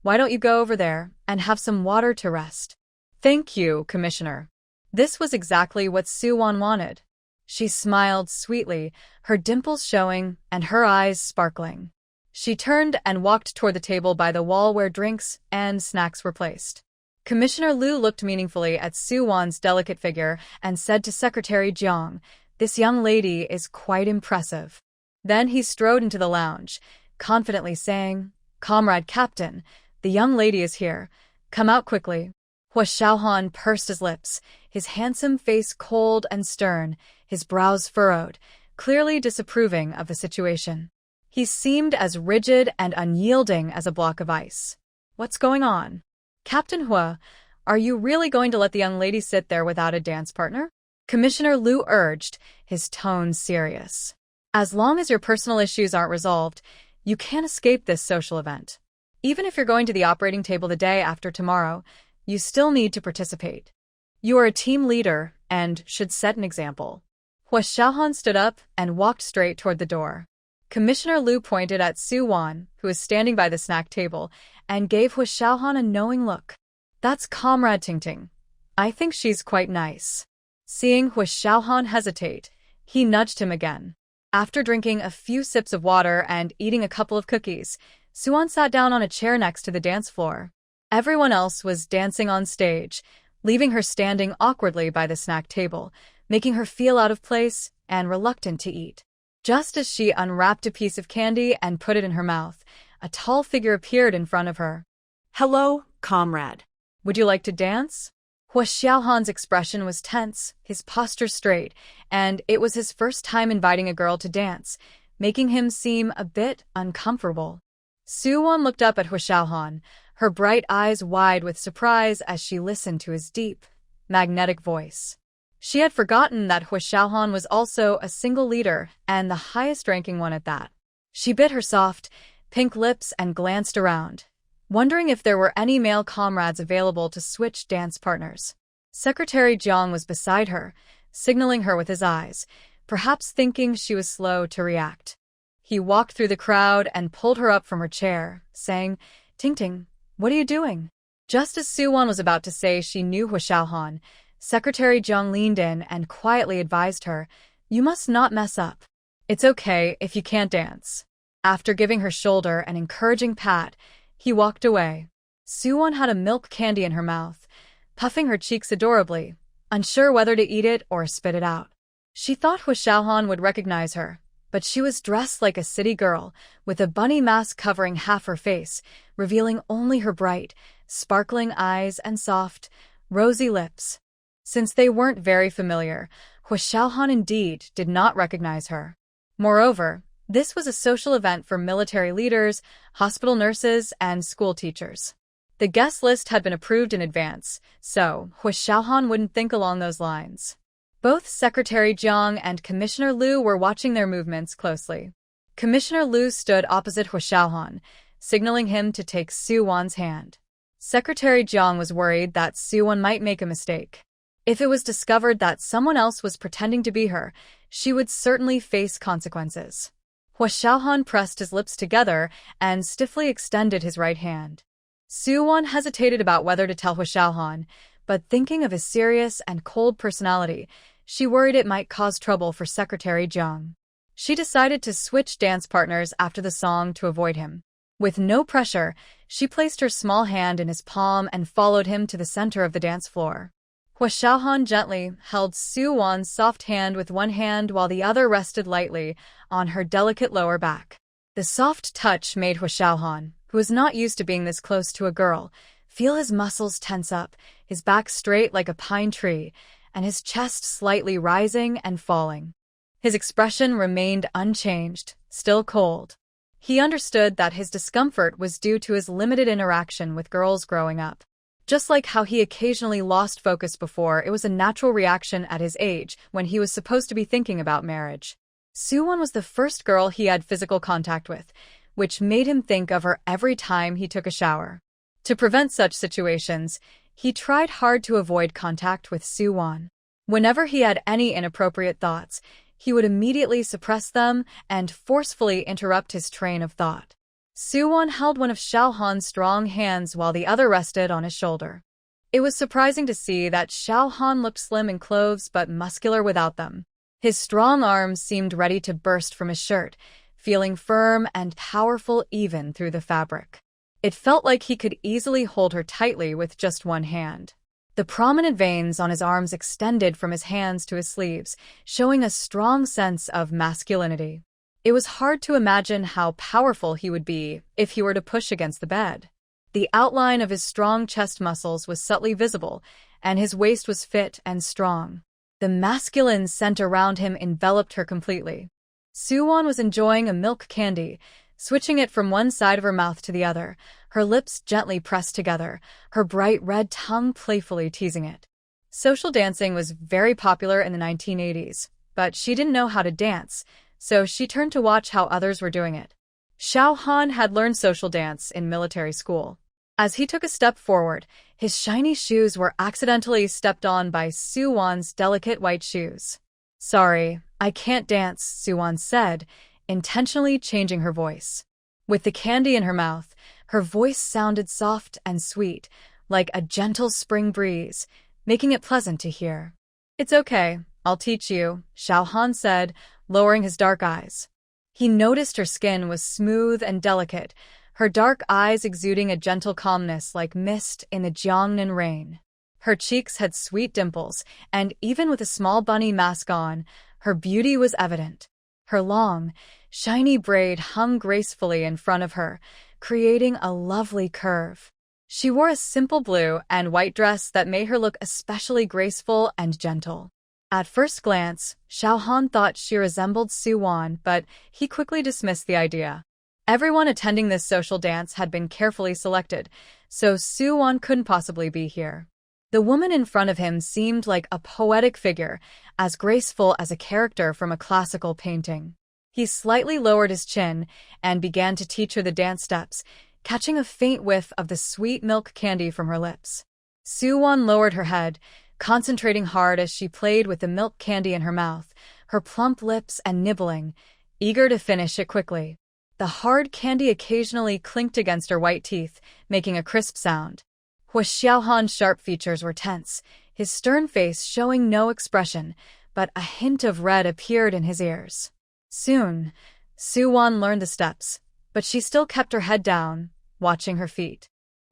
Speaker 1: Why don't you go over there and have some water to rest?" "Thank you, Commissioner." This was exactly what Suwon wanted. She smiled sweetly, her dimples showing and her eyes sparkling. She turned and walked toward the table by the wall where drinks and snacks were placed. Commissioner Liu looked meaningfully at Suwon's delicate figure and said to Secretary Jiang, "This young lady is quite impressive." Then he strode into the lounge, confidently saying, "Comrade Captain, the young lady is here. Come out quickly." Hua Xiaohan pursed his lips, his handsome face cold and stern, his brows furrowed, clearly disapproving of the situation. He seemed as rigid and unyielding as a block of ice. "What's going on? Captain Hua, are you really going to let the young lady sit there without a dance partner?" Commissioner Liu urged, his tone serious. "As long as your personal issues aren't resolved, you can't escape this social event. Even if you're going to the operating table the day after tomorrow, you still need to participate. You are a team leader and should set an example." Hua Xiaohan stood up and walked straight toward the door. Commissioner Liu pointed at Suwon, who was standing by the snack table, and gave Hua Xiaohan a knowing look. "That's Comrade Tingting. I think she's quite nice." Seeing Hua Xiaohan hesitate, he nudged him again. After drinking a few sips of water and eating a couple of cookies, Suwon sat down on a chair next to the dance floor. Everyone else was dancing on stage, leaving her standing awkwardly by the snack table, making her feel out of place and reluctant to eat. Just as she unwrapped a piece of candy and put it in her mouth, a tall figure appeared in front of her.
Speaker 2: "Hello, comrade.
Speaker 1: "Would you like to dance?" Hua Xiaohan's expression was tense, his posture straight, and it was his first time inviting a girl to dance, making him seem a bit uncomfortable. Suwon looked up at Hua Xiaohan, her bright eyes wide with surprise as she listened to his deep, magnetic voice. She had forgotten that Hua Xiaohan was also a single leader and the highest-ranking one at that. She bit her soft, pink lips and glanced around, wondering if there were any male comrades available to switch dance partners. Secretary Jiang was beside her, signaling her with his eyes, perhaps thinking she was slow to react. He walked through the crowd and pulled her up from her chair, saying, "Tingting, what are you doing?" Just as Suwon was about to say she knew Hua Xiaohan, Secretary Jiang leaned in and quietly advised her, "You must not mess up. It's okay if you can't dance." After giving her shoulder an encouraging pat, he walked away. Suwon had a milk candy in her mouth, puffing her cheeks adorably, unsure whether to eat it or spit it out. She thought Hua Xiaohan would recognize her, but she was dressed like a city girl, with a bunny mask covering half her face, revealing only her bright, sparkling eyes and soft, rosy lips. Since they weren't very familiar, Hua Xiaohan indeed did not recognize her. Moreover, this was a social event for military leaders, hospital nurses, and school teachers. The guest list had been approved in advance, so Hua Xiaohan wouldn't think along those lines. Both Secretary Jiang and Commissioner Liu were watching their movements closely. Commissioner Liu stood opposite Hua Xiaohan, signaling him to take Suwon's hand. Secretary Jiang was worried that Suwon might make a mistake. If it was discovered that someone else was pretending to be her, she would certainly face consequences. Hua Xiaohan pressed his lips together and stiffly extended his right hand. Suwon hesitated about whether to tell Hua Xiaohan, but thinking of his serious and cold personality, she worried it might cause trouble for Secretary Jung. She decided to switch dance partners after the song to avoid him. With no pressure, she placed her small hand in his palm and followed him to the center of the dance floor. Hua Xiaohan gently held Su Wan's soft hand with one hand while the other rested lightly on her delicate lower back. The soft touch made Hua Xiaohan, who was not used to being this close to a girl, feel his muscles tense up, his back straight like a pine tree, and his chest slightly rising and falling. His expression remained unchanged, still cold. He understood that his discomfort was due to his limited interaction with girls growing up. Just like how he occasionally lost focus before, it was a natural reaction at his age when he was supposed to be thinking about marriage. Suwon was the first girl he had physical contact with, which made him think of her every time he took a shower. To prevent such situations, he tried hard to avoid contact with Suwon. Whenever he had any inappropriate thoughts, he would immediately suppress them and forcefully interrupt his train of thought. Suwon held one of Xiaohan's strong hands while the other rested on his shoulder. It was surprising to see that Xiaohan looked slim in clothes but muscular without them. His strong arms seemed ready to burst from his shirt, feeling firm and powerful even through the fabric. It felt like he could easily hold her tightly with just one hand. The prominent veins on his arms extended from his hands to his sleeves, showing a strong sense of masculinity. It was hard to imagine how powerful he would be if he were to push against the bed. The outline of his strong chest muscles was subtly visible, and his waist was fit and strong. The masculine scent around him enveloped her completely. Suwon was enjoying a milk candy, switching it from one side of her mouth to the other, her lips gently pressed together, her bright red tongue playfully teasing it. Social dancing was very popular in the 1980s, but she didn't know how to dance, so she turned to watch how others were doing it. Xiaohan had learned social dance in military school. As he took a step forward, his shiny shoes were accidentally stepped on by Suwon's delicate white shoes. "Sorry, I can't dance," Suwon said, intentionally changing her voice. With the candy in her mouth, her voice sounded soft and sweet, like a gentle spring breeze, making it pleasant to hear. "It's okay, I'll teach you," Xiaohan said, lowering his dark eyes. He noticed her skin was smooth and delicate, her dark eyes exuding a gentle calmness like mist in the Jiangnan rain. Her cheeks had sweet dimples, and even with a small bunny mask on, her beauty was evident. Her long, shiny braid hung gracefully in front of her, creating a lovely curve. She wore a simple blue and white dress that made her look especially graceful and gentle. At first glance, Xiaohan thought she resembled Suwon, but he quickly dismissed the idea. Everyone attending this social dance had been carefully selected, so Suwon couldn't possibly be here. The woman in front of him seemed like a poetic figure, as graceful as a character from a classical painting. He slightly lowered his chin and began to teach her the dance steps, catching a faint whiff of the sweet milk candy from her lips. Suwon lowered her head, concentrating hard as she played with the milk candy in her mouth, her plump lips and nibbling, eager to finish it quickly. The hard candy occasionally clinked against her white teeth, making a crisp sound. Hua Xiaohan's sharp features were tense, his stern face showing no expression, but a hint of red appeared in his ears. Soon, Suwon learned the steps, but she still kept her head down, watching her feet.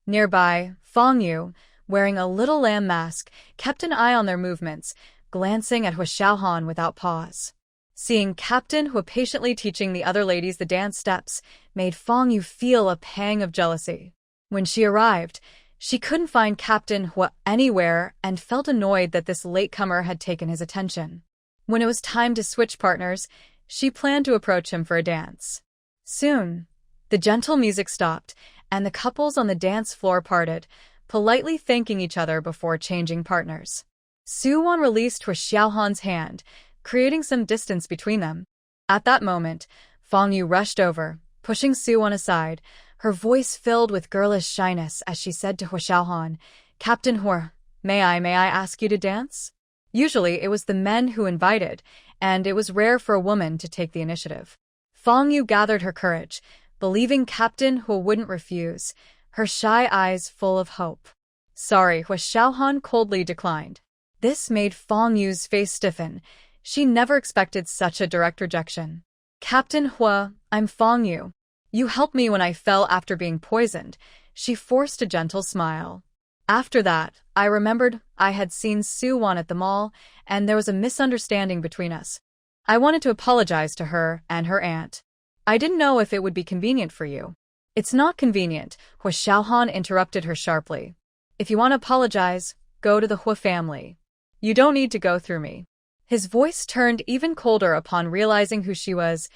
Speaker 1: Nearby, Fong Yu, wearing a little lamb mask, kept an eye on their movements, glancing at Hua Xiaohan without pause. Seeing Captain Hua patiently teaching the other ladies the dance steps made Fong Yu feel a pang of jealousy. When she arrived, she couldn't find Captain Hua anywhere and felt annoyed that this latecomer had taken his attention. When it was time to switch partners, she planned to approach him for a dance. Soon, the gentle music stopped, and the couples on the dance floor parted, politely thanking each other before changing partners. Suwon released Hua Xiaohan's hand, creating some distance between them. At that moment, Fong Yu rushed over, pushing Suwon aside, her voice filled with girlish shyness as she said to Hua Xiaohan, "Captain Hua, may I ask you to dance?" Usually, it was the men who invited, and it was rare for a woman to take the initiative. Fong Yu gathered her courage, believing Captain Hua wouldn't refuse, her shy eyes full of hope. Sorry, Hua Xiaohan coldly declined. This made Fang Yu's face stiffen. She never expected such a direct rejection. Captain Hua, I'm Fang Yu. You helped me when I fell after being poisoned. She forced a gentle smile. After that, I remembered I had seen Su-won at the mall, and there was a misunderstanding between us. I wanted to apologize to her and her aunt. I didn't know if it would be convenient for you. It's not convenient, Hua Xiaohan interrupted her sharply. If you want to apologize, go to the Hua family. You don't need to go through me. His voice turned even colder upon realizing who she was,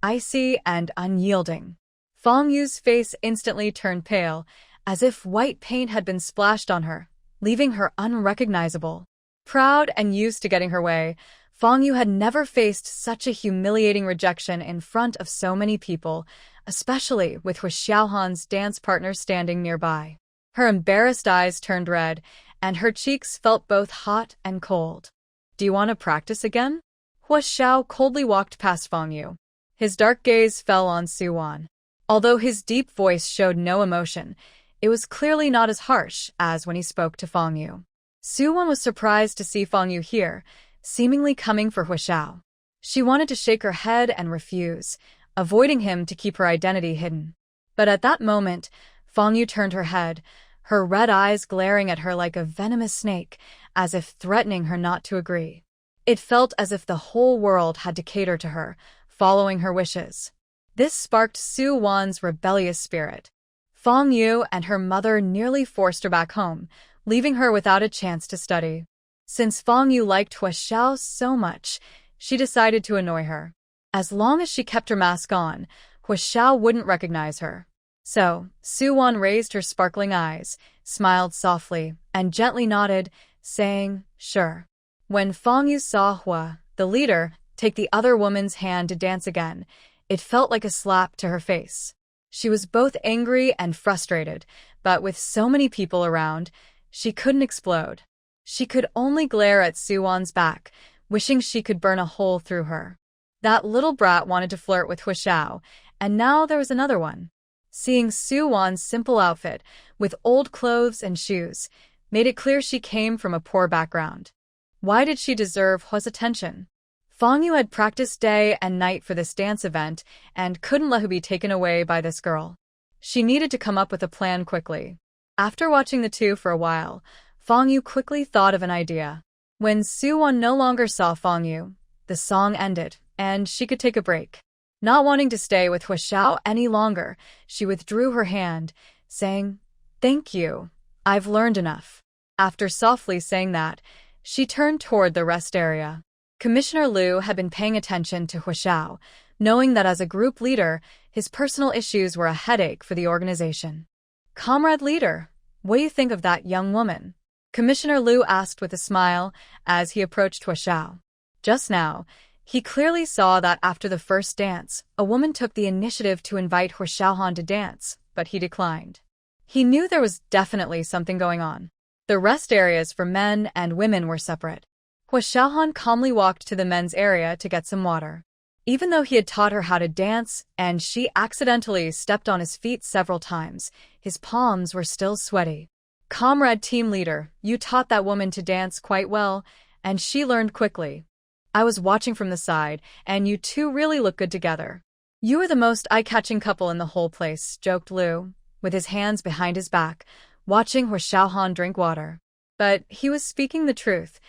Speaker 1: icy and unyielding. Fang Yu's face instantly turned pale, as if white paint had been splashed on her, leaving her unrecognizable. Proud and used to getting her way, Fang Yu had never faced such a humiliating rejection in front of so many people, especially with Hua Xiaohan's dance partner standing nearby. Her embarrassed eyes turned red, and her cheeks felt both hot and cold. Do you want to practice again? Hua Xiao coldly walked past Fang Yu. His dark gaze fell on Su-won. Although his deep voice showed no emotion, it was clearly not as harsh as when he spoke to Fang Yu. Su-won was surprised to see Fang Yu here, seemingly coming for Hua Xiao. She wanted to shake her head and refuse, avoiding him to keep her identity hidden. But at that moment, Fang Yu turned her head, her red eyes glaring at her like a venomous snake, as if threatening her not to agree. It felt as if the whole world had to cater to her, following her wishes. This sparked Su-won's rebellious spirit. Fang Yu and her mother nearly forced her back home, leaving her without a chance to study. Since Fang Yu liked Hua Xiao so much, she decided to annoy her. As long as she kept her mask on, Hua Xiao wouldn't recognize her. So, Su-won raised her sparkling eyes, smiled softly, and gently nodded, saying, sure. When Fang Yu saw Hua, the leader, take the other woman's hand to dance again, it felt like a slap to her face. She was both angry and frustrated, but with so many people around, she couldn't explode. She could only glare at Su-won's back, wishing she could burn a hole through her. That little brat wanted to flirt with Hua Xiao, and now there was another one. Seeing Su-won's simple outfit, with old clothes and shoes, made it clear she came from a poor background. Why did she deserve Hua's attention? Fang Yu had practiced day and night for this dance event and couldn't let her be taken away by this girl. She needed to come up with a plan quickly. After watching the two for a while, Fang Yu quickly thought of an idea. When Su-won no longer saw Fang Yu, the song ended, and she could take a break. Not wanting to stay with Hua Xiao any longer, she withdrew her hand, saying, "Thank you. I've learned enough." After softly saying that, she turned toward the rest area. Commissioner Liu had been paying attention to Hua Xiao, knowing that as a group leader, his personal issues were a headache for the organization. "Comrade leader, what do you think of that young woman?" Commissioner Liu asked with a smile as he approached Hua Xiao. Just now, he clearly saw that after the first dance, a woman took the initiative to invite Hua Xiaohan to dance, but he declined. He knew there was definitely something going on. The rest areas for men and women were separate. Hua Xiaohan calmly walked to the men's area to get some water. Even though he had taught her how to dance and she accidentally stepped on his feet several times, his palms were still sweaty. "Comrade team leader, you taught that woman to dance quite well, and she learned quickly. I was watching from the side, and you two really look good together. You are the most eye-catching couple in the whole place," joked Liu, with his hands behind his back, watching Hua Xiaohan drink water. But he was speaking the truth.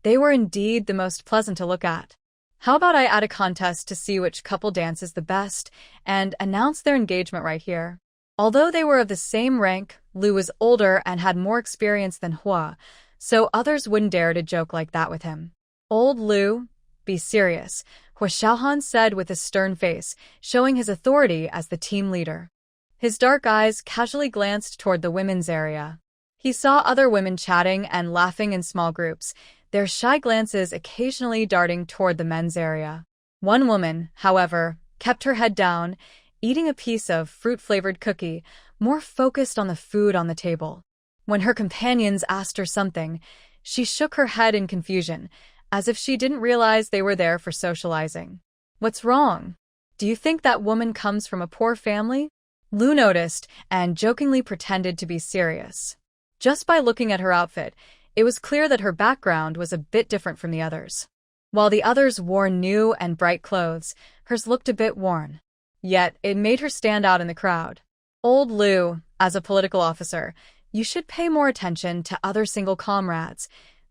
Speaker 1: They were indeed the most pleasant to look at. "How about I add a contest to see which couple dances the best, and announce their engagement right here?" Although they were of the same rank, Liu was older and had more experience than Hua, so others wouldn't dare to joke like that with him. "Old Liu, be serious," Hua Xiaohan said with a stern face, showing his authority as the team leader. His dark eyes casually glanced toward the women's area. He saw other women chatting and laughing in small groups, their shy glances occasionally darting toward the men's area. One woman, however, kept her head down, eating a piece of fruit-flavored cookie, more focused on the food on the table. When her companions asked her something, she shook her head in confusion, as if she didn't realize they were there for socializing. "What's wrong? Do you think that woman comes from a poor family?" Liu noticed and jokingly pretended to be serious. Just by looking at her outfit, it was clear that her background was a bit different from the others. While the others wore new and bright clothes, hers looked a bit worn. Yet, it made her stand out in the crowd. Old Liu, as a political officer, you should pay more attention to other single comrades.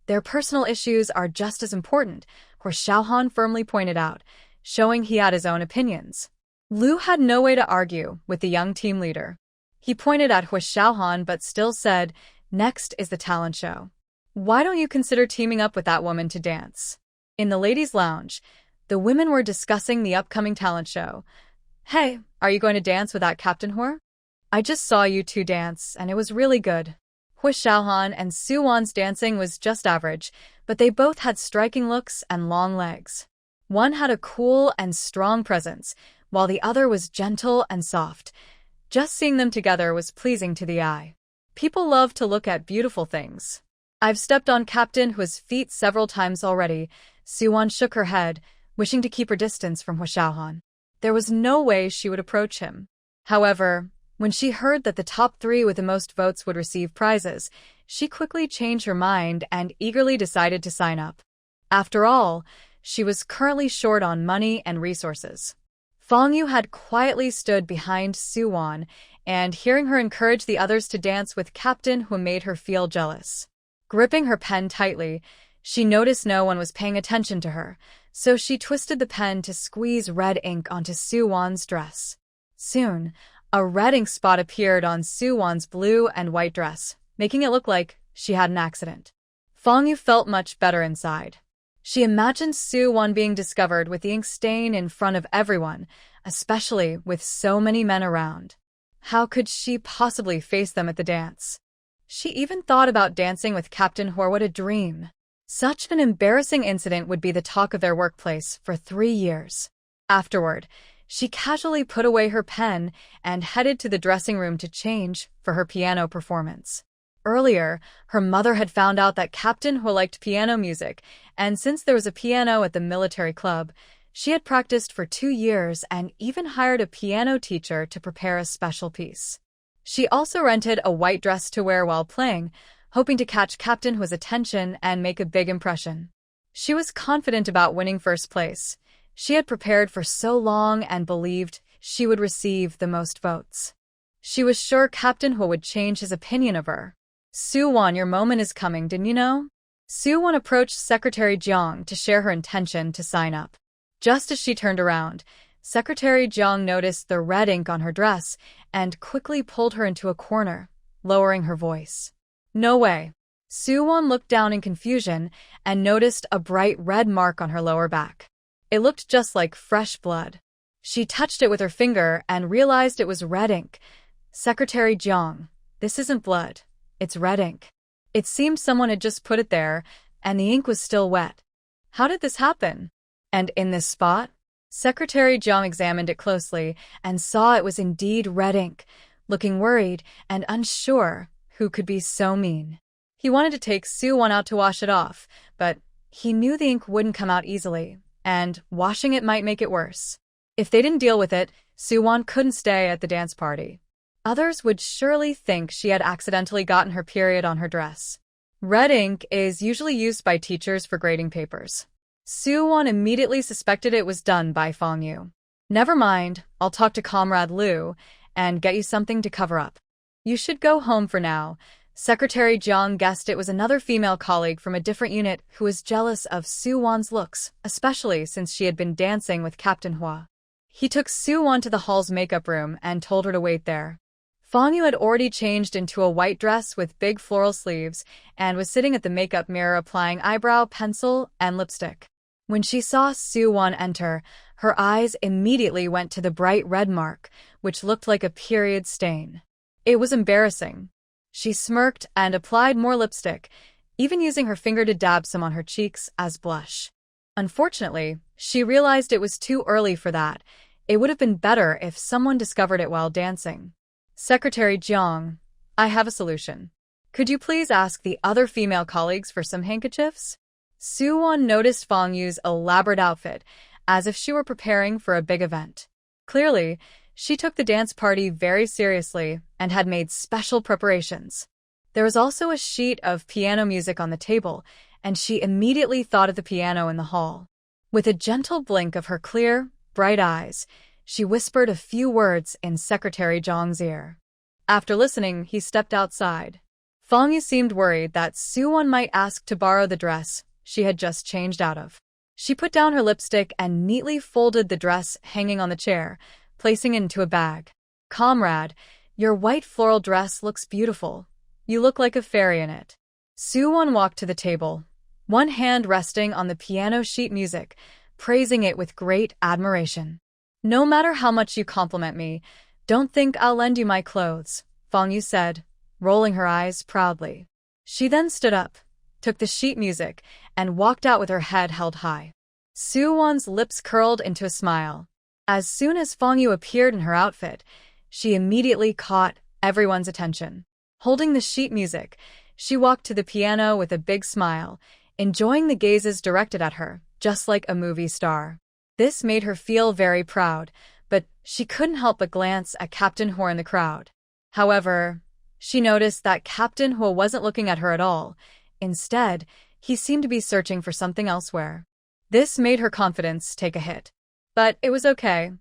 Speaker 1: Their personal issues are just as important, He Xiaohan firmly pointed out, showing he had his own opinions. Liu had no way to argue with the young team leader. He pointed at He Xiaohan but still said, "Next is the talent show. Why don't you consider teaming up with that woman to dance?" In the ladies' lounge, the women were discussing the upcoming talent show. "Hey, are you going to dance with that Captain He? I just saw you two dance, and it was really good." He Xiaohan and Su Wan's dancing was just average, but they both had striking looks and long legs. One had a cool and strong presence, while the other was gentle and soft. Just seeing them together was pleasing to the eye. People love to look at beautiful things. "I've stepped on Captain Hu's feet several times already." Su Wan shook her head, wishing to keep her distance from He Xiaohan. There was no way she would approach him. However, when she heard that the top 3 with the most votes would receive prizes, she quickly changed her mind and eagerly decided to sign up. After all, she was currently short on money and resources. Fang Yu had quietly stood behind Su Wan, and hearing her encourage the others to dance with Captain Hu made her feel jealous. Gripping her pen tightly, she noticed no one was paying attention to her, so she twisted the pen to squeeze red ink onto Su Wan's dress. Soon, a red ink spot appeared on Su Wan's blue and white dress, making it look like she had an accident. Fang Yu felt much better inside. She imagined Su Wan being discovered with the ink stain in front of everyone, especially with so many men around. How could she possibly face them at the dance? She even thought about dancing with Captain He. What a dream! Such an embarrassing incident would be the talk of their workplace for 3 years. Afterward, she casually put away her pen and headed to the dressing room to change for her piano performance. Earlier, her mother had found out that Captain He liked piano music, and since there was a piano at the military club, she had practiced for 2 years and even hired a piano teacher to prepare a special piece. She also rented a white dress to wear while playing, hoping to catch Captain Hu's attention and make a big impression. She was confident about winning first place. She had prepared for so long and believed she would receive the most votes. She was sure Captain Hu would change his opinion of her. "Su Wan, your moment is coming, didn't you know?" Su Wan approached Secretary Jiang to share her intention to sign up. Just as she turned around, Secretary Jiang noticed the red ink on her dress and quickly pulled her into a corner, lowering her voice. "No way." Su Wan looked down in confusion and noticed a bright red mark on her lower back. It looked just like fresh blood. She touched it with her finger and realized it was red ink. "Secretary Jiang, this isn't blood. It's red ink." It seemed someone had just put it there, and the ink was still wet. How did this happen? And in this spot? Secretary Jiang examined it closely and saw it was indeed red ink. Looking worried and unsure who could be so mean. He wanted to take Su Wan out to wash it off, but he knew the ink wouldn't come out easily, and washing it might make it worse. If they didn't deal with it, Su Wan couldn't stay at the dance party. Others would surely think she had accidentally gotten her period on her dress. Red ink is usually used by teachers for grading papers. Su Wan immediately suspected it was done by Fang Yu. "Never mind, I'll talk to Comrade Liu and get you something to cover up. You should go home for now." Secretary Jiang guessed it was another female colleague from a different unit who was jealous of Su Wan's looks, especially since she had been dancing with Captain He. He took Su Wan to the hall's makeup room and told her to wait there. Fang Yu had already changed into a white dress with big floral sleeves and was sitting at the makeup mirror applying eyebrow, pencil, and lipstick. When she saw Su Wan enter, her eyes immediately went to the bright red mark, which looked like a period stain. It was embarrassing. She smirked and applied more lipstick, even using her finger to dab some on her cheeks as blush. Unfortunately, she realized it was too early for that. It would have been better if someone discovered it while dancing. "Secretary Jiang, I have a solution. Could you please ask the other female colleagues for some handkerchiefs?" Su Wan noticed Fang Yu's elaborate outfit, as if she were preparing for a big event. Clearly, she took the dance party very seriously and had made special preparations. There was also a sheet of piano music on the table, and she immediately thought of the piano in the hall. With a gentle blink of her clear, bright eyes, she whispered a few words in Secretary Zhang's ear. After listening, he stepped outside. Fang Yu seemed worried that Suwon might ask to borrow the dress she had just changed out of. She put down her lipstick and neatly folded the dress hanging on the chair, placing it into a bag. "Comrade, your white floral dress looks beautiful. You look like a fairy in it." Suwon walked to the table, one hand resting on the piano sheet music, praising it with great admiration. "No matter how much you compliment me, don't think I'll lend you my clothes," Fang Yu said, rolling her eyes proudly. She then stood up, took the sheet music, and walked out with her head held high. Suwon's lips curled into a smile. As soon as Fang Yu appeared in her outfit, she immediately caught everyone's attention. Holding the sheet music, she walked to the piano with a big smile, enjoying the gazes directed at her, just like a movie star. This made her feel very proud, but she couldn't help but glance at Captain Hua in the crowd. However, she noticed that Captain Hua wasn't looking at her at all. Instead, he seemed to be searching for something elsewhere. This made her confidence take a hit. But it was okay.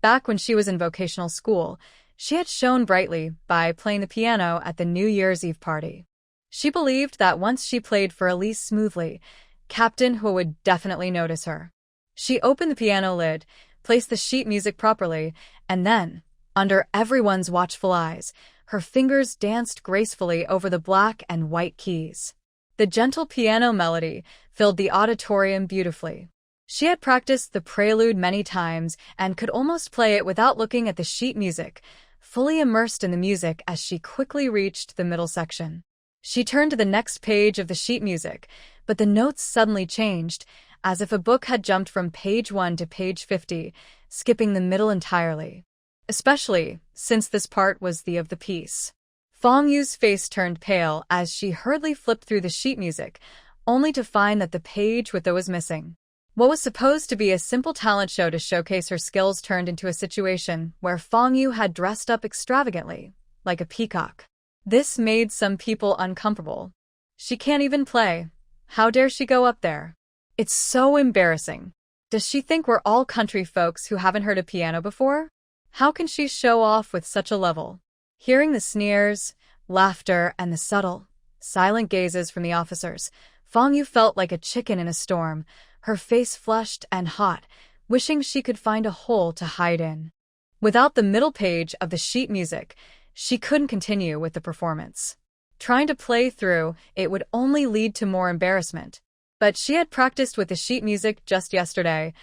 Speaker 1: Back when she was in vocational school, she had shone brightly by playing the piano at the New Year's Eve party. She believed that once she played for Elise smoothly, Captain Hua would definitely notice her. She opened the piano lid, placed the sheet music properly, and then, under everyone's watchful eyes, her fingers danced gracefully over the black and white keys. The gentle piano melody filled the auditorium beautifully. She had practiced the prelude many times and could almost play it without looking at the sheet music, fully immersed in the music as she quickly reached the middle section. She turned to the next page of the sheet music, but the notes suddenly changed, as if a book had jumped from page 1 to page 50, skipping the middle entirely. Especially since this part was the of the piece. Fang Yu's face turned pale as she hurriedly flipped through the sheet music, only to find that the page with it was missing. What was supposed to be a simple talent show to showcase her skills turned into a situation where Fang Yu had dressed up extravagantly, like a peacock. This made some people uncomfortable. She can't even play. How dare she go up there? It's so embarrassing. Does she think we're all country folks who haven't heard a piano before? How can she show off with such a level? Hearing the sneers, laughter, and the subtle, silent gazes from the officers, Fang Yu felt like a chicken in a storm, her face flushed and hot, wishing she could find a hole to hide in. Without the middle page of the sheet music, she couldn't continue with the performance. Trying to play through it would only lead to more embarrassment. But she had practiced with the sheet music just yesterday.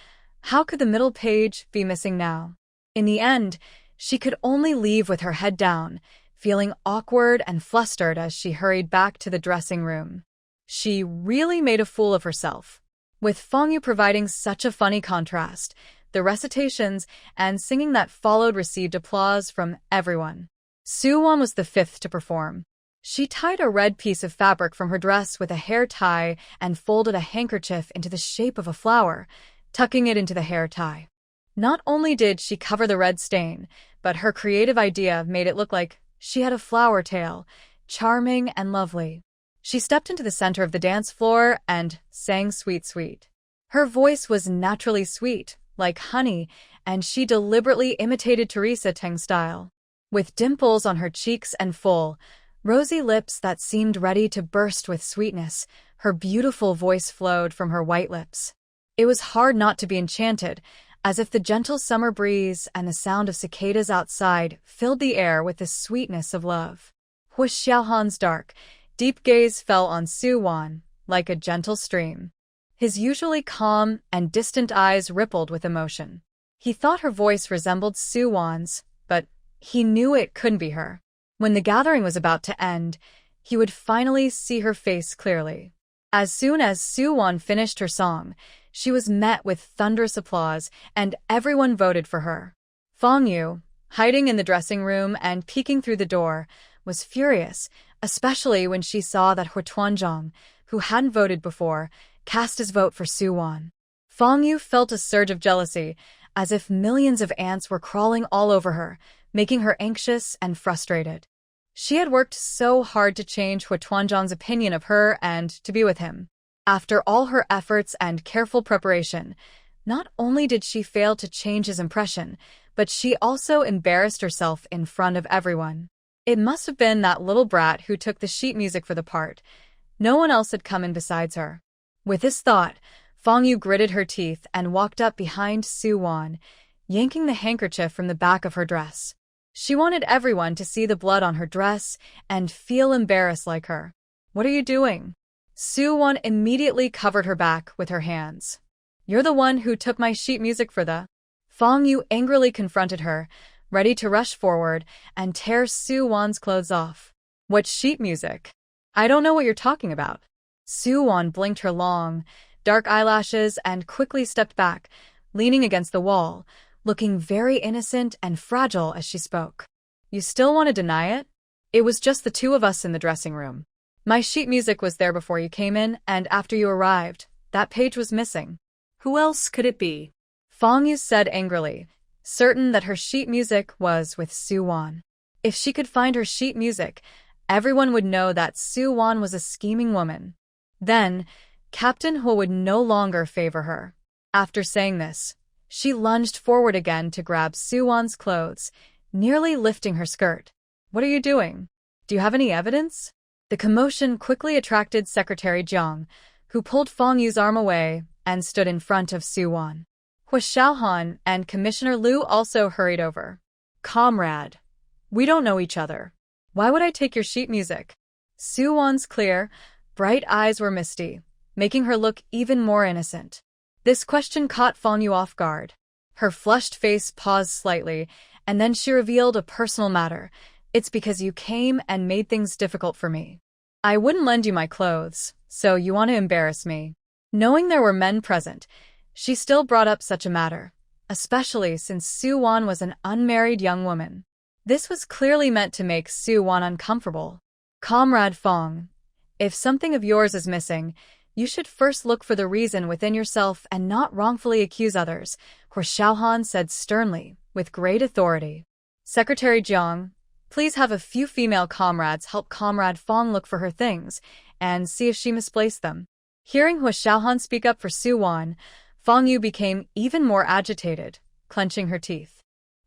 Speaker 1: How could the middle page be missing now? In the end, she could only leave with her head down, feeling awkward and flustered as she hurried back to the dressing room. She really made a fool of herself. With Fang Yu providing such a funny contrast, the recitations and singing that followed received applause from everyone. Suwon was the fifth to perform. She tied a red piece of fabric from her dress with a hair tie and folded a handkerchief into the shape of a flower, tucking it into the hair tie. Not only did she cover the red stain, but her creative idea made it look like she had a flower tail, charming and lovely. She stepped into the center of the dance floor and sang Sweet Sweet. Her voice was naturally sweet, like honey, and she deliberately imitated Teresa Teng's style. With dimples on her cheeks and full, rosy lips that seemed ready to burst with sweetness, her beautiful voice flowed from her white lips. It was hard not to be enchanted, as if the gentle summer breeze and the sound of cicadas outside filled the air with the sweetness of love. Hu Xiaohan's dark, deep gaze fell on Suwon, like a gentle stream. His usually calm and distant eyes rippled with emotion. He thought her voice resembled Suwon's, but he knew it couldn't be her. When the gathering was about to end, he would finally see her face clearly. As soon as Suwon finished her song, she was met with thunderous applause, and everyone voted for her. Fang Yu, hiding in the dressing room and peeking through the door, was furious, especially when she saw that Hu Tuanzhong, who hadn't voted before, cast his vote for Suwon. Fang Yu felt a surge of jealousy, as if millions of ants were crawling all over her, making her anxious and frustrated. She had worked so hard to change Hua Tuanzhang's opinion of her and to be with him. After all her efforts and careful preparation, not only did she fail to change his impression, but she also embarrassed herself in front of everyone. It must have been that little brat who took the sheet music for the part. No one else had come in besides her. With this thought, Fang Yu gritted her teeth and walked up behind Su Wan, yanking the handkerchief from the back of her dress. She wanted everyone to see the blood on her dress and feel embarrassed like her. "What are you doing?" Su Wan immediately covered her back with her hands. "You're the one who took my sheet music for the..." Fang Yu angrily confronted her, ready to rush forward and tear Su Wan's clothes off. "What sheet music? I don't know what you're talking about." Su Wan blinked her long, dark eyelashes and quickly stepped back, leaning against the wall, looking very innocent and fragile as she spoke. "You still want to deny it? It was just the two of us in the dressing room. My sheet music was there before you came in, and after you arrived, that page was missing."
Speaker 2: Who else could it be?
Speaker 1: Fang Yu said angrily, certain that her sheet music was with Su Wan. If she could find her sheet music, everyone would know that Su Wan was a scheming woman. Then, Captain Hua would no longer favor her. After saying this, she lunged forward again to grab Su Wan's clothes, nearly lifting her skirt. "What are you doing? Do you have any evidence?" The commotion quickly attracted Secretary Jiang, who pulled Fang Yu's arm away and stood in front of Su Wan. Hua Xiaohan and Commissioner Liu also hurried over. "Comrade, we don't know each other. Why would I take your sheet music?" Su Wan's clear, bright eyes were misty, making her look even more innocent. This question caught Fang Yu off guard. Her flushed face paused slightly, and then she revealed a personal matter. "It's because you came and made things difficult for me. I wouldn't lend you my clothes, so you want to embarrass me." Knowing there were men present, she still brought up such a matter, especially since Su Wan was an unmarried young woman. This was clearly meant to make Su Wan uncomfortable. "Comrade Fang, if something of yours is missing, you should first look for the reason within yourself and not wrongfully accuse others," Hua Xiaohan said sternly, with great authority. "Secretary Jiang, please have a few female comrades help Comrade Fang look for her things and see if she misplaced them." Hearing Hua Xiaohan speak up for Su Wan, Fang Yu became even more agitated, clenching her teeth.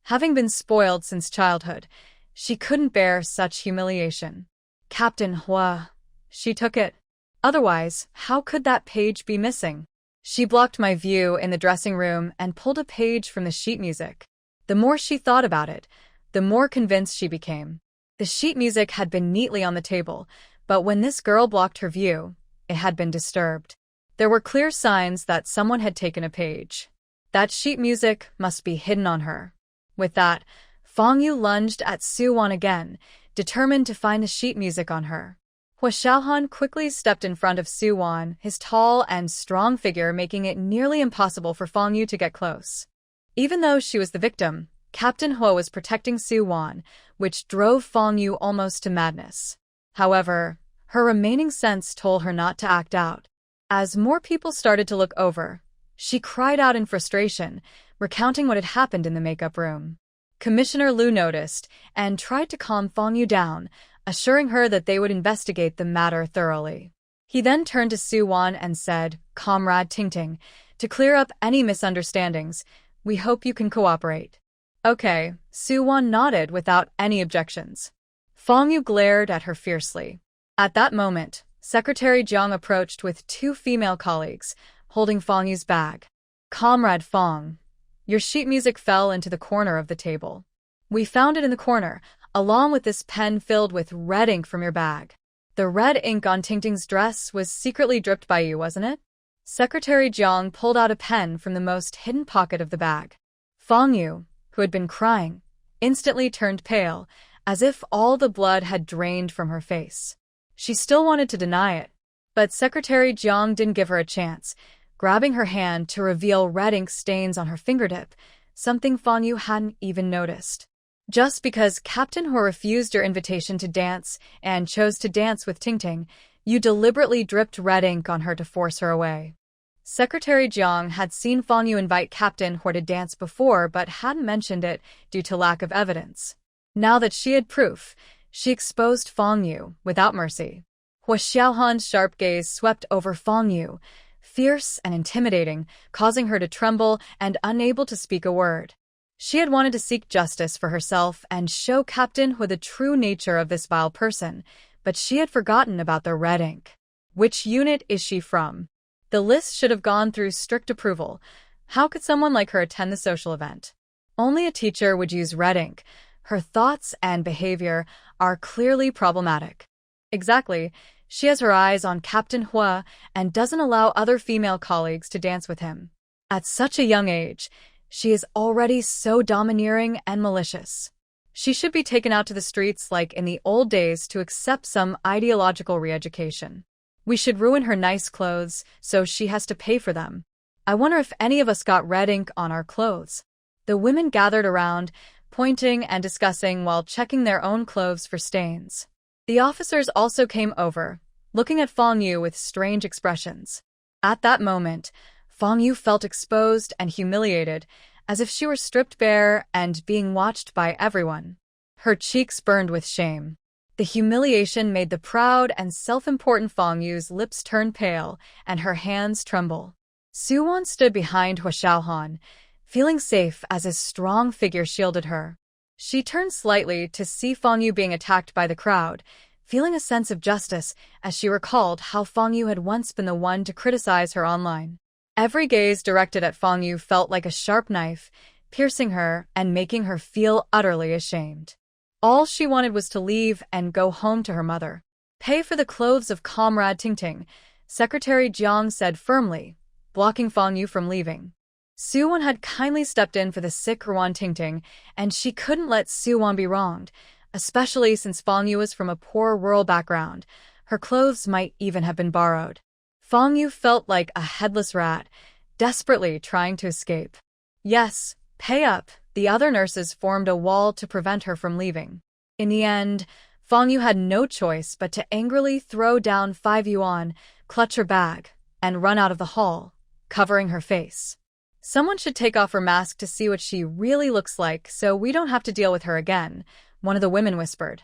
Speaker 1: Having been spoiled since childhood, she couldn't bear such humiliation. "Captain Hua," she took it. "Otherwise, how could that page be missing? She blocked my view in the dressing room and pulled a page from the sheet music." The more she thought about it, the more convinced she became. The sheet music had been neatly on the table, but when this girl blocked her view, it had been disturbed. There were clear signs that someone had taken a page. That sheet music must be hidden on her. With that, Fang Yu lunged at Su Wan again, determined to find the sheet music on her. Hua Xiaohan quickly stepped in front of Su Wan, his tall and strong figure making it nearly impossible for Fang Yu to get close. Even though she was the victim, Captain Hua was protecting Su Wan, which drove Fang Yu almost to madness. However, her remaining sense told her not to act out. As more people started to look over, she cried out in frustration, recounting what had happened in the makeup room. Commissioner Liu noticed and tried to calm Fang Yu down, assuring her that they would investigate the matter thoroughly. He then turned to Su Wan and said, "Comrade Tingting, to clear up any misunderstandings, we hope you can cooperate." "Okay," Su Wan nodded without any objections. Fang Yu glared at her fiercely. At that moment, Secretary Jiang approached with two female colleagues, holding Fang Yu's bag. "Comrade Fang, your sheet music fell into the corner of the table. We found it in the corner, along with this pen filled with red ink from your bag. The red ink on Tingting's dress was secretly dripped by you, wasn't it?" Secretary Jiang pulled out a pen from the most hidden pocket of the bag. Fang Yu, who had been crying, instantly turned pale, as if all the blood had drained from her face. She still wanted to deny it, but Secretary Jiang didn't give her a chance, grabbing her hand to reveal red ink stains on her fingertip, something Fang Yu hadn't even noticed. "Just because Captain Hua refused your invitation to dance and chose to dance with Tingting, you deliberately dripped red ink on her to force her away." Secretary Jiang had seen Fang Yu invite Captain Hua to dance before but hadn't mentioned it due to lack of evidence. Now that she had proof, She exposed Fong Yu without mercy. Hua Xiaohan's sharp gaze swept over Fong Yu, fierce and intimidating, causing her to tremble and unable to speak a word. She had wanted to seek justice for herself and show Captain Hua the true nature of this vile person, but she had forgotten about the red ink. Which unit is she from? The list should have gone through strict approval. How could someone like her attend the social event? Only a teacher would use red ink. Her thoughts and behavior are clearly problematic. Exactly. She has her eyes on Captain Hua and doesn't allow other female colleagues to dance with him. At such a young age, she is already so domineering and malicious. She should be taken out to the streets like in the old days to accept some ideological re-education. We should ruin her nice clothes so she has to pay for them. I wonder if any of us got red ink on our clothes. The women gathered around, pointing and discussing while checking their own clothes for stains. The officers also came over, looking at Fong Yu with strange expressions. At that moment, Fong Yu felt exposed and humiliated, as if she were stripped bare and being watched by everyone. Her cheeks burned with shame. The humiliation made the proud and self-important Fong Yu's lips turn pale and her hands tremble. Suwon stood behind Hua Xiaohan, feeling safe as a strong figure shielded her. She turned slightly to see Fong Yu being attacked by the crowd, feeling a sense of justice as she recalled how Fong Yu had once been the one to criticize her online. Every gaze directed at Fong Yu felt like a sharp knife, piercing her and making her feel utterly ashamed. All she wanted was to leave and go home to her mother. Pay for the clothes of Comrade Tingting, Secretary Jiang said firmly, blocking Fong Yu from leaving. Suwon had kindly stepped in for the sick Ruan Tingting, and she couldn't let Suwon be wronged, especially since Fong Yu was from a poor rural background. Her clothes might even have been borrowed. Fong Yu felt like a headless rat, desperately trying to escape. Yes, pay up. The other nurses formed a wall to prevent her from leaving. In the end, Fong Yu had no choice but to angrily throw down 5 yuan, clutch her bag, and run out of the hall, covering her face. Someone should take off her mask to see what she really looks like so we don't have to deal with her again, one of the women whispered.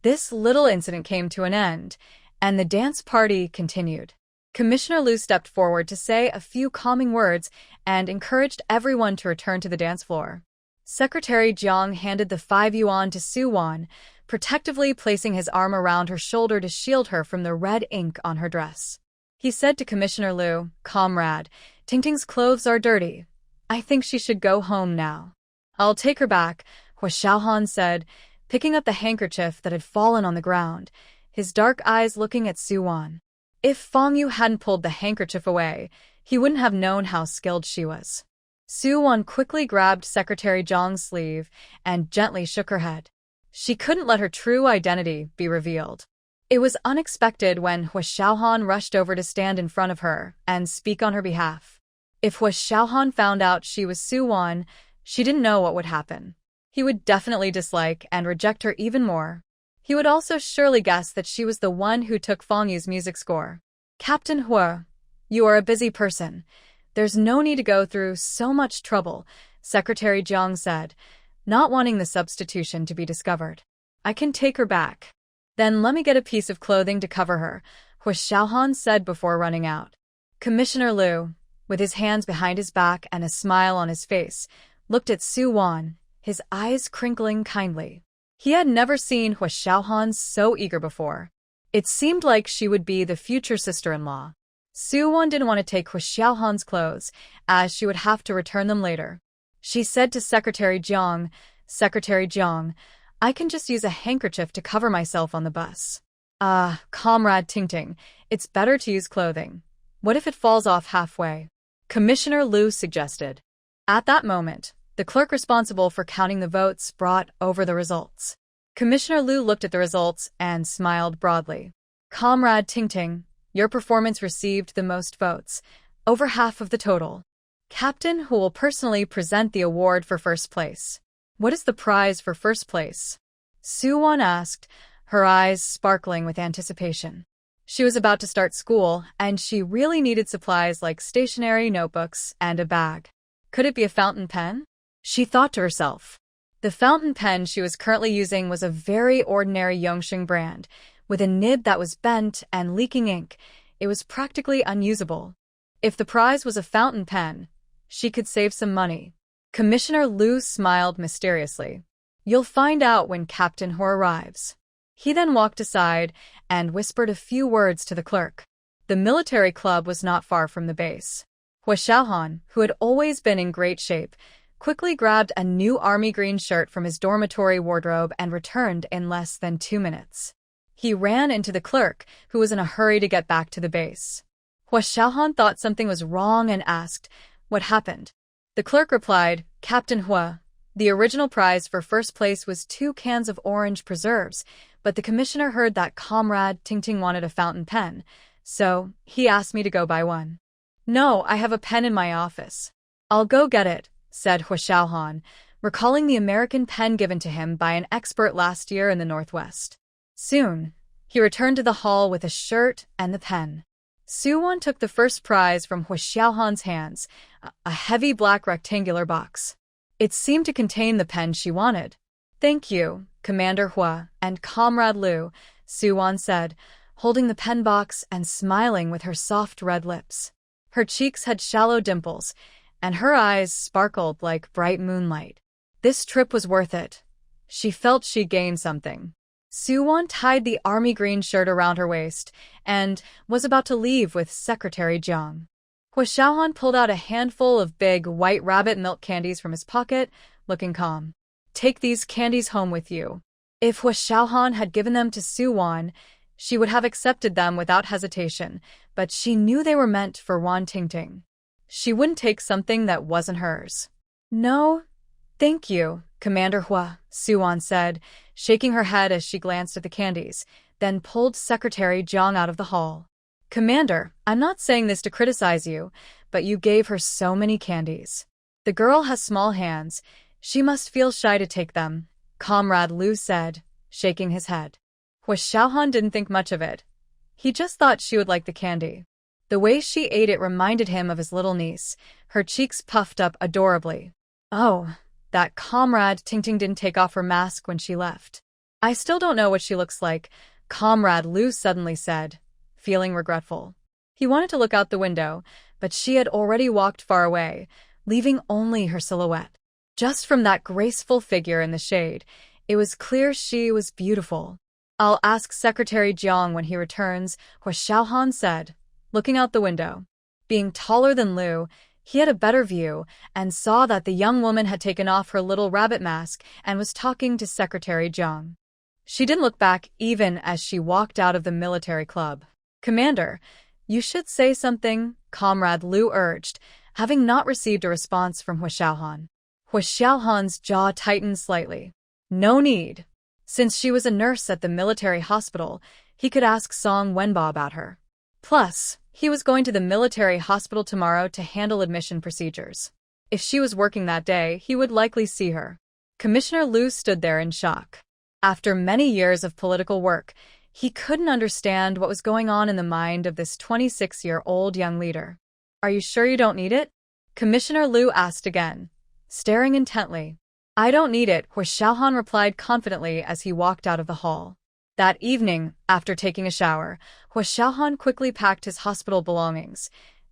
Speaker 1: This little incident came to an end, and the dance party continued. Commissioner Liu stepped forward to say a few calming words and encouraged everyone to return to the dance floor. Secretary Jiang handed the 5 yuan to Suwon, protectively placing his arm around her shoulder to shield her from the red ink on her dress. He said to Commissioner Liu, "Comrade, Tingting's clothes are dirty. I think she should go home now." "I'll take her back," Hua Xiaohan said, picking up the handkerchief that had fallen on the ground, his dark eyes looking at Suwon. If Fong Yu hadn't pulled the handkerchief away, he wouldn't have known how skilled she was. Suwon quickly grabbed Secretary Jiang's sleeve and gently shook her head. She couldn't let her true identity be revealed. It was unexpected when Hua Xiaohan rushed over to stand in front of her and speak on her behalf. If Hua Xiaohan found out she was Suwon, she didn't know what would happen. He would definitely dislike and reject her even more. He would also surely guess that she was the one who took Fong Yu's music score. "Captain Hua, you are a busy person. There's no need to go through so much trouble," Secretary Jiang said, not wanting the substitution to be discovered. "I can take her back." "Then let me get a piece of clothing to cover her," Hua Xiaohan said before running out. Commissioner Liu, with his hands behind his back and a smile on his face, looked at Suwon, his eyes crinkling kindly. He had never seen Hua Xiaohan so eager before. It seemed like she would be the future sister-in-law. Suwon didn't want to take Hua Xiaohan's clothes, as she would have to return them later. She said to Secretary Jiang, "Secretary Jiang, I can just use a handkerchief to cover myself on the bus." Comrade Tingting, it's better to use clothing. What if it falls off halfway?" Commissioner Liu suggested. At that moment, the clerk responsible for counting the votes brought over the results. Commissioner Liu looked at the results and smiled broadly. "Comrade Tingting, your performance received the most votes, over half of the total. Captain Hu will personally present the award for first place." "What is the prize for first place?" Suwon asked, her eyes sparkling with anticipation. She was about to start school, and she really needed supplies like stationery, notebooks, and a bag. Could it be a fountain pen? She thought to herself. The fountain pen she was currently using was a very ordinary Yongxing brand, with a nib that was bent and leaking ink. It was practically unusable. If the prize was a fountain pen, she could save some money. Commissioner Liu smiled mysteriously. You'll find out when Captain He arrives. He then walked aside and whispered a few words to the clerk. The military club was not far from the base. Hua Xiaohan, who had always been in great shape, quickly grabbed a new army green shirt from his dormitory wardrobe and returned in less than 2 minutes. He ran into the clerk, who was in a hurry to get back to the base. Hua Xiaohan thought something was wrong and asked, "What happened?" The clerk replied, "Captain Hua, the original prize for first place was 2 cans of orange preserves, but the commissioner heard that Comrade Tingting wanted a fountain pen, so he asked me to go buy one." "No, I have a pen in my office." "I'll go get it," said Hua Xiaohan, recalling the American pen given to him by an expert last year in the Northwest. Soon, he returned to the hall with a shirt and the pen. Suwon took the first prize from Hua Xiaohan's hands, a heavy black rectangular box. It seemed to contain the pen she wanted. "Thank you, Commander Hua and Comrade Liu," Suwon said, holding the pen box and smiling with her soft red lips. Her cheeks had shallow dimples, and her eyes sparkled like bright moonlight. This trip was worth it. She felt she gained something. Suwon tied the army green shirt around her waist and was about to leave with Secretary Jiang. Hua Xiaohan pulled out a handful of big white rabbit milk candies from his pocket, looking calm. "Take these candies home with you." If Hua Xiaohan had given them to Suwon, she would have accepted them without hesitation, but she knew they were meant for Wan Tingting. She wouldn't take something that wasn't hers. "No, thank you, Commander Hua," Suwon said, shaking her head as she glanced at the candies, then pulled Secretary Jiang out of the hall. "Commander, I'm not saying this to criticize you, but you gave her so many candies. The girl has small hands. She must feel shy to take them," Comrade Liu said, shaking his head. Hua Xiaohan didn't think much of it. He just thought she would like the candy. The way she ate it reminded him of his little niece, her cheeks puffed up adorably. Oh, that Comrade Tingting didn't take off her mask when she left. "I still don't know what she looks like," Comrade Liu suddenly said, feeling regretful. He wanted to look out the window, but she had already walked far away, leaving only her silhouette. Just from that graceful figure in the shade, it was clear she was beautiful. "I'll ask Secretary Jiang when he returns," Hua Xiaohan said, looking out the window. Being taller than Liu, he had a better view and saw that the young woman had taken off her little rabbit mask and was talking to Secretary Jiang. She didn't look back even as she walked out of the military club. "Commander, you should say something," Comrade Liu urged, having not received a response from Hua Xiaohan. Hua Xiaohan's jaw tightened slightly. No need. Since she was a nurse at the military hospital, he could ask Song Wenba about her. Plus, he was going to the military hospital tomorrow to handle admission procedures. If she was working that day, he would likely see her. Commissioner Liu stood there in shock. After many years of political work, he couldn't understand what was going on in the mind of this 26-year-old young leader. "Are you sure you don't need it?" Commissioner Liu asked again, staring intently. "I don't need it," Hua Xiaohan replied confidently as he walked out of the hall. That evening, after taking a shower, Hua Xiaohan quickly packed his hospital belongings: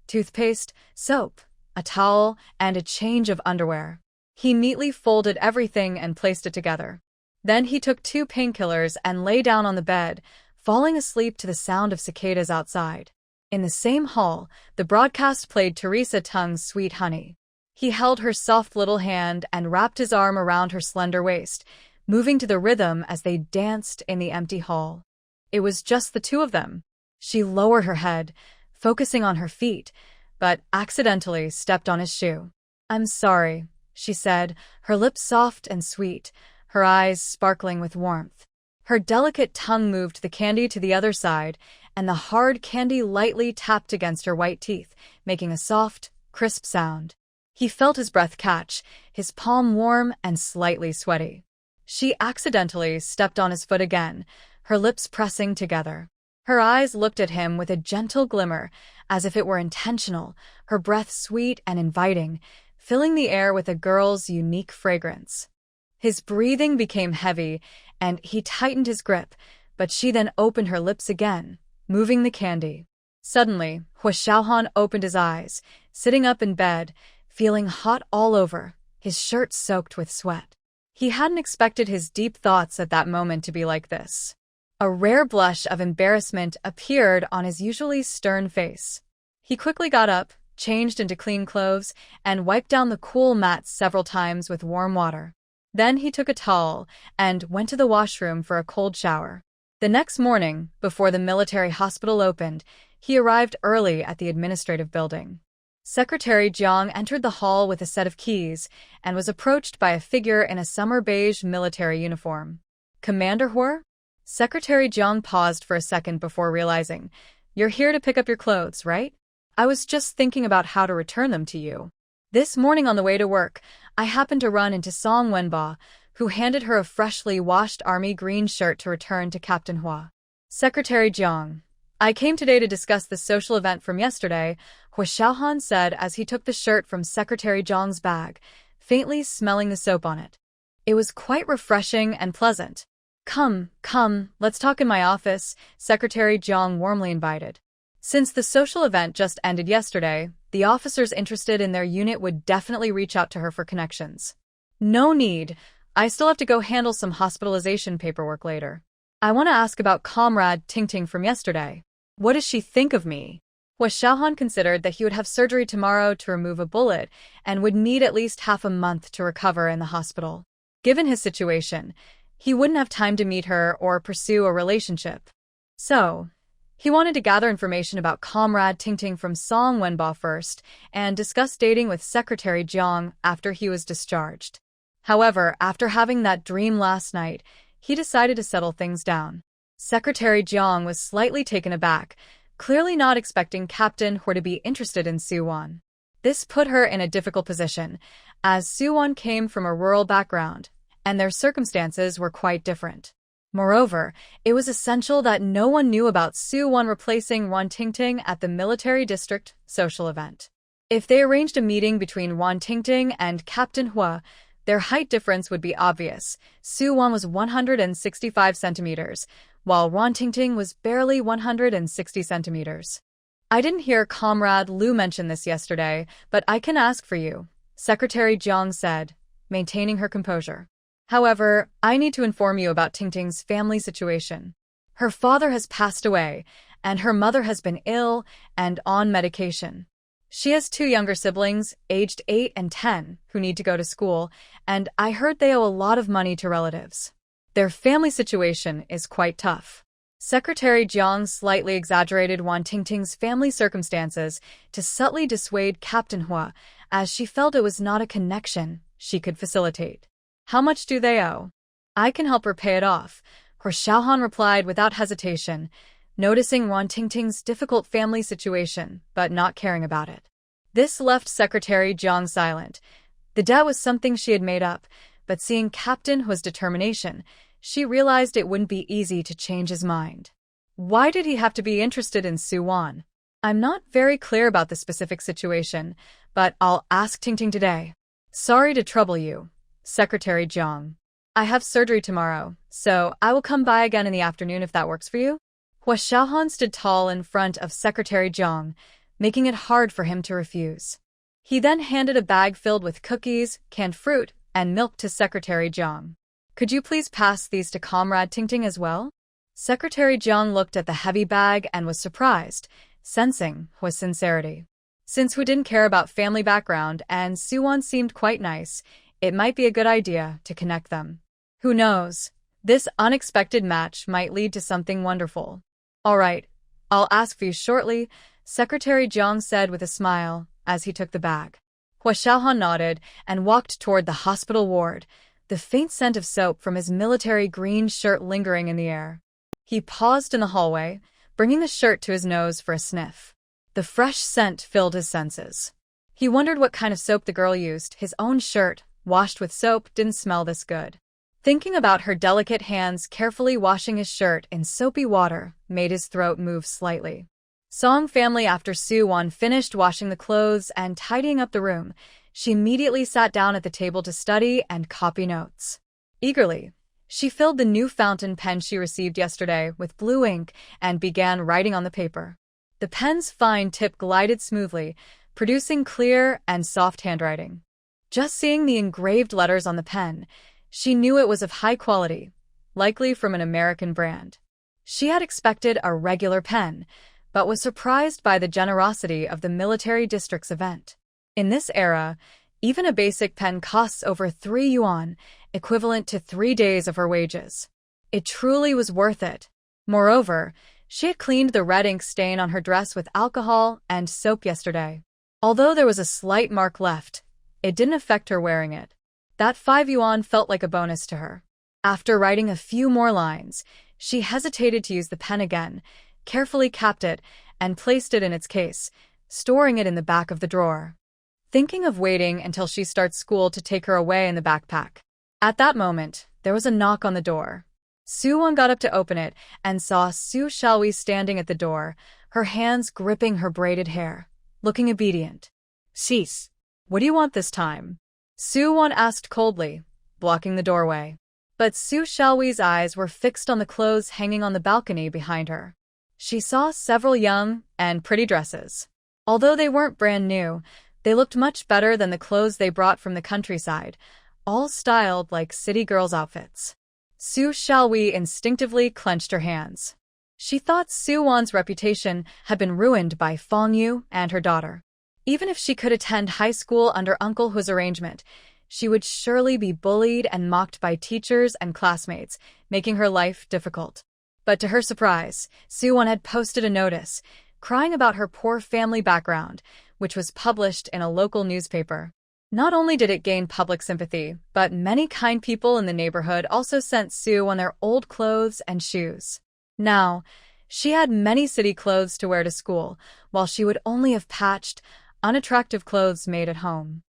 Speaker 1: toothpaste, soap, a towel, and a change of underwear. He neatly folded everything and placed it together. Then he took 2 painkillers and lay down on the bed, falling asleep to the sound of cicadas outside. In the same hall, the broadcast played Teresa Tung's Sweet Honey. He held her soft little hand and wrapped his arm around her slender waist, moving to the rhythm as they danced in the empty hall. It was just the two of them. She lowered her head, focusing on her feet, but accidentally stepped on his shoe. "I'm sorry," she said, her lips soft and sweet, her eyes sparkling with warmth. Her delicate tongue moved the candy to the other side, and the hard candy lightly tapped against her white teeth, making a soft, crisp sound. He felt his breath catch, his palm warm and slightly sweaty. She accidentally stepped on his foot again, her lips pressing together. Her eyes looked at him with a gentle glimmer, as if it were intentional, her breath sweet and inviting, filling the air with a girl's unique fragrance. His breathing became heavy, and he tightened his grip, but she then opened her lips again, moving the candy. Suddenly, Hua Xiaohan opened his eyes, sitting up in bed, feeling hot all over, his shirt soaked with sweat. He hadn't expected his deep thoughts at that moment to be like this. A rare blush of embarrassment appeared on his usually stern face. He quickly got up, changed into clean clothes, and wiped down the cool mats several times with warm water. Then he took a towel and went to the washroom for a cold shower. The next morning, before the military hospital opened, he arrived early at the administrative building. Secretary Jiang entered the hall with a set of keys and was approached by a figure in a summer beige military uniform. "Commander Hua?" Secretary Jiang paused for a second before realizing, "You're here to pick up your clothes, right? I was just thinking about how to return them to you. This morning on the way to work, I happened to run into Song Wenba, who handed her a freshly washed army green shirt to return to Captain Hua." "Secretary Jiang, I came today to discuss the social event from yesterday," Hua Xiaohan said as he took the shirt from Secretary Jiang's bag, faintly smelling the soap on it. It was quite refreshing and pleasant. Come, let's talk in my office," Secretary Jiang warmly invited. Since the social event just ended yesterday, the officers interested in their unit would definitely reach out to her for connections. "No need. I still have to go handle some hospitalization paperwork later. I want to ask about Comrade Tingting from yesterday. What does she think of me?" Hua Xiaohan considered that he would have surgery tomorrow to remove a bullet and would need at least half a month to recover in the hospital. Given his situation, he wouldn't have time to meet her or pursue a relationship. So, he wanted to gather information about Comrade Tingting from Song Wenba first and discuss dating with Secretary Jiang after he was discharged. However, after having that dream last night, he decided to settle things down. Secretary Jiang was slightly taken aback, clearly not expecting Captain Hua to be interested in Suwon. This put her in a difficult position, as Suwon came from a rural background, and their circumstances were quite different. Moreover, it was essential that no one knew about Suwon replacing Wan Tingting at the military district social event. If they arranged a meeting between Wan Tingting and Captain Hua, their height difference would be obvious. Suwon was 165 centimeters, while Wan Tingting was barely 160 centimeters. "I didn't hear Comrade Liu mention this yesterday, but I can ask for you," Secretary Jiang said, maintaining her composure. "However, I need to inform you about Tingting's family situation. Her father has passed away, and her mother has been ill and on medication. She has 2 younger siblings, aged 8 and 10, who need to go to school, and I heard they owe a lot of money to relatives. Their family situation is quite tough." Secretary Jiang slightly exaggerated Wan Tingting's family circumstances to subtly dissuade Captain Hua, as she felt it was not a connection she could facilitate. "How much do they owe?" "I can help her pay it off," Hua Xiaohan replied without hesitation, noticing Wan Tingting's difficult family situation, but not caring about it. This left Secretary Jiang silent. The debt was something she had made up, but seeing Captain Hua's determination, she realized it wouldn't be easy to change his mind. Why did he have to be interested in Suwon? "I'm not very clear about the specific situation, but I'll ask Tingting today." "Sorry to trouble you, Secretary Jiang. I have surgery tomorrow, so I will come by again in the afternoon if that works for you." Hua Xiaohan stood tall in front of Secretary Jiang, making it hard for him to refuse. He then handed a bag filled with cookies, canned fruit, and milk to Secretary Jiang. "Could you please pass these to Comrade Tingting as well?" Secretary Jiang looked at the heavy bag and was surprised, sensing Hua's sincerity. Since Hua didn't care about family background and Suwon seemed quite nice, it might be a good idea to connect them. Who knows? This unexpected match might lead to something wonderful. "All right, I'll ask for you shortly," Secretary Jiang said with a smile as he took the bag. Hua Xiaohan nodded and walked toward the hospital ward, the faint scent of soap from his military green shirt lingering in the air. He paused in the hallway, bringing the shirt to his nose for a sniff. The fresh scent filled his senses. He wondered what kind of soap the girl used. His own shirt, washed with soap, didn't smell this good. Thinking about her delicate hands carefully washing his shirt in soapy water made his throat move slightly. Song family. After Suwon finished washing the clothes and tidying up the room, she immediately sat down at the table to study and copy notes. Eagerly, she filled the new fountain pen she received yesterday with blue ink and began writing on the paper. The pen's fine tip glided smoothly, producing clear and soft handwriting. Just seeing the engraved letters on the pen, she knew it was of high quality, likely from an American brand. She had expected a regular pen, but was surprised by the generosity of the military district's event. In this era, even a basic pen costs over 3 yuan, equivalent to 3 days of her wages. It truly was worth it. Moreover, she had cleaned the red ink stain on her dress with alcohol and soap yesterday. Although there was a slight mark left, it didn't affect her wearing it. That 5 yuan felt like a bonus to her. After writing a few more lines, she hesitated to use the pen again, carefully capped it, and placed it in its case, storing it in the back of the drawer. Thinking of waiting until she starts school to take her away in the backpack. At that moment, there was a knock on the door. Suwon got up to open it and saw Su Xiaohui standing at the door, her hands gripping her braided hair, looking obedient. "Sis, what do you want this time?" Suwon asked coldly, blocking the doorway. But Su Xiaohui's eyes were fixed on the clothes hanging on the balcony behind her. She saw several young and pretty dresses. Although they weren't brand new, they looked much better than the clothes they brought from the countryside, all styled like city girls' outfits. Su Xiaohui instinctively clenched her hands. She thought Suwon's reputation had been ruined by Fong Yu and her daughter. Even if she could attend high school under Uncle Hu's arrangement, she would surely be bullied and mocked by teachers and classmates, making her life difficult. But to her surprise, Suwon had posted a notice, crying about her poor family background, which was published in a local newspaper. Not only did it gain public sympathy, but many kind people in the neighborhood also sent Suwon their old clothes and shoes. Now, she had many city clothes to wear to school, while she would only have patched, unattractive clothes made at home.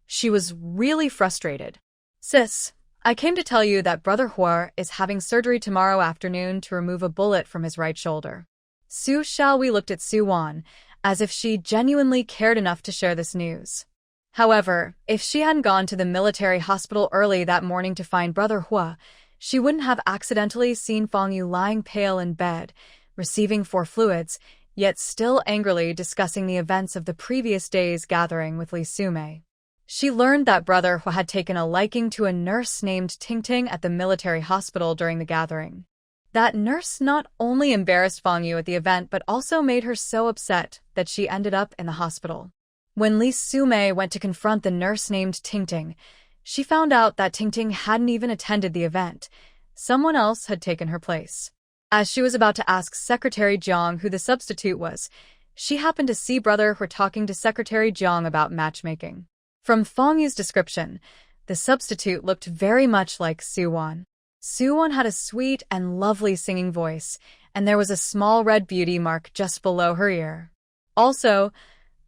Speaker 1: She was really frustrated. "Sis, I came to tell you that Brother Hua is having surgery tomorrow afternoon to remove a bullet from his right shoulder." Su Xiaohui looked at Suwon, as if she genuinely cared enough to share this news. However, if she hadn't gone to the military hospital early that morning to find Brother Hua, she wouldn't have accidentally seen Fong Yu lying pale in bed, receiving 4 fluids, yet still angrily discussing the events of the previous day's gathering with Li Sume. She learned that Brother Hua had taken a liking to a nurse named Tingting at the military hospital during the gathering. That nurse not only embarrassed Fong Yu at the event but also made her so upset that she ended up in the hospital. When Li Sume went to confront the nurse named Tingting, she found out that Tingting hadn't even attended the event. Someone else had taken her place. As she was about to ask Secretary Jiang who the substitute was, she happened to see Brother Hua talking to Secretary Jiang about matchmaking. From Fong Yu's description, the substitute looked very much like Suwon. Suwon had a sweet and lovely singing voice, and there was a small red beauty mark just below her ear. Also,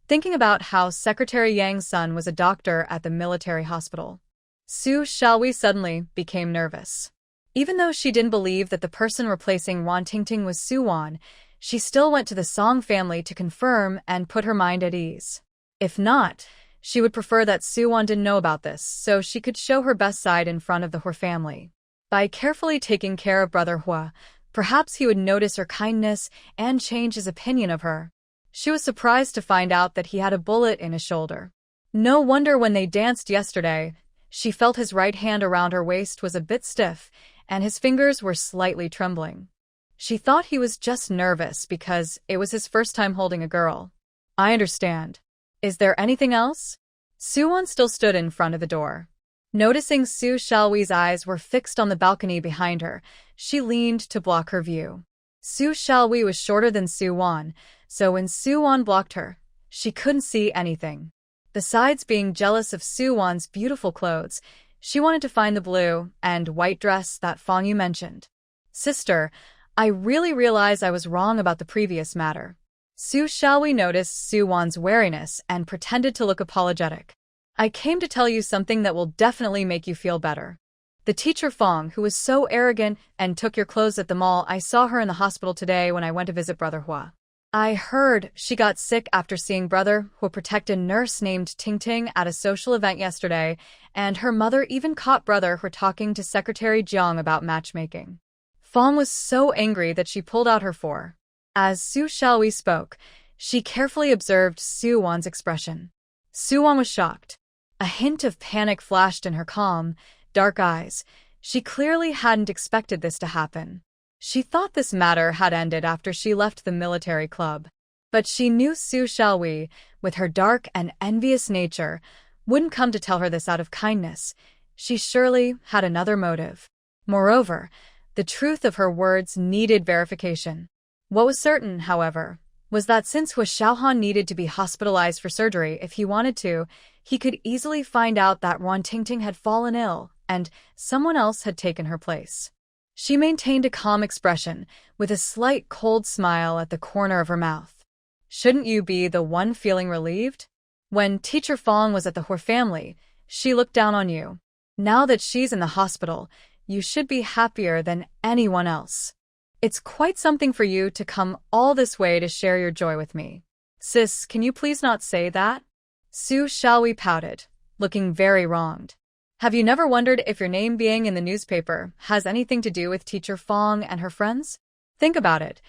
Speaker 1: thinking about how Secretary Yang's son was a doctor at the military hospital, Su Xiaohui suddenly became nervous. Even though she didn't believe that the person replacing Wan Tingting was Suwon, she still went to the Song family to confirm and put her mind at ease. If not, she would prefer that Suwon didn't know about this, so she could show her best side in front of the Hua family. By carefully taking care of Brother Hua, perhaps he would notice her kindness and change his opinion of her. She was surprised to find out that he had a bullet in his shoulder. No wonder when they danced yesterday, she felt his right hand around her waist was a bit stiff, and his fingers were slightly trembling. She thought he was just nervous because it was his first time holding a girl. "I understand. Is there anything else?" Suwon still stood in front of the door. Noticing Su Xiaohui's eyes were fixed on the balcony behind her, she leaned to block her view. Su Xiaohui was shorter than Suwon, so when Suwon blocked her, she couldn't see anything. Besides being jealous of Suwon's beautiful clothes, she wanted to find the blue and white dress that Fong Yu mentioned. "Sister, I really realize I was wrong about the previous matter." Su Xiaohui noticed Suwon's wariness and pretended to look apologetic. "I came to tell you something that will definitely make you feel better. The teacher Fong, who was so arrogant and took your clothes at the mall, I saw her in the hospital today when I went to visit Brother Hua. I heard she got sick after seeing brother who protect a nurse named Ting Ting at a social event yesterday, and her mother even caught brother who talking to Secretary Jiang about matchmaking. Fong was so angry that she pulled out her four. As Su Xiaohui spoke, she carefully observed Su Wan's expression. Su Wan was shocked. A hint of panic flashed in her calm, dark eyes. She clearly hadn't expected this to happen. She thought this matter had ended after she left the military club. But she knew Su Xiaohui, with her dark and envious nature, wouldn't come to tell her this out of kindness. She surely had another motive. Moreover, the truth of her words needed verification. What was certain, however, was that since Hu Xiaohan needed to be hospitalized for surgery if he wanted to, he could easily find out that Wan Tingting had fallen ill and someone else had taken her place. She maintained a calm expression, with a slight cold smile at the corner of her mouth. Shouldn't you be the one feeling relieved? When Teacher Fong was at the Hu family, she looked down on you. Now that she's in the hospital, you should be happier than anyone else. It's quite something for you to come all this way to share your joy with me. Sis, can you please not say that? Su Xiaohui pouted, looking very wronged. Have you never wondered if your name being in the newspaper has anything to do with Teacher Fong and her friends? Think about it.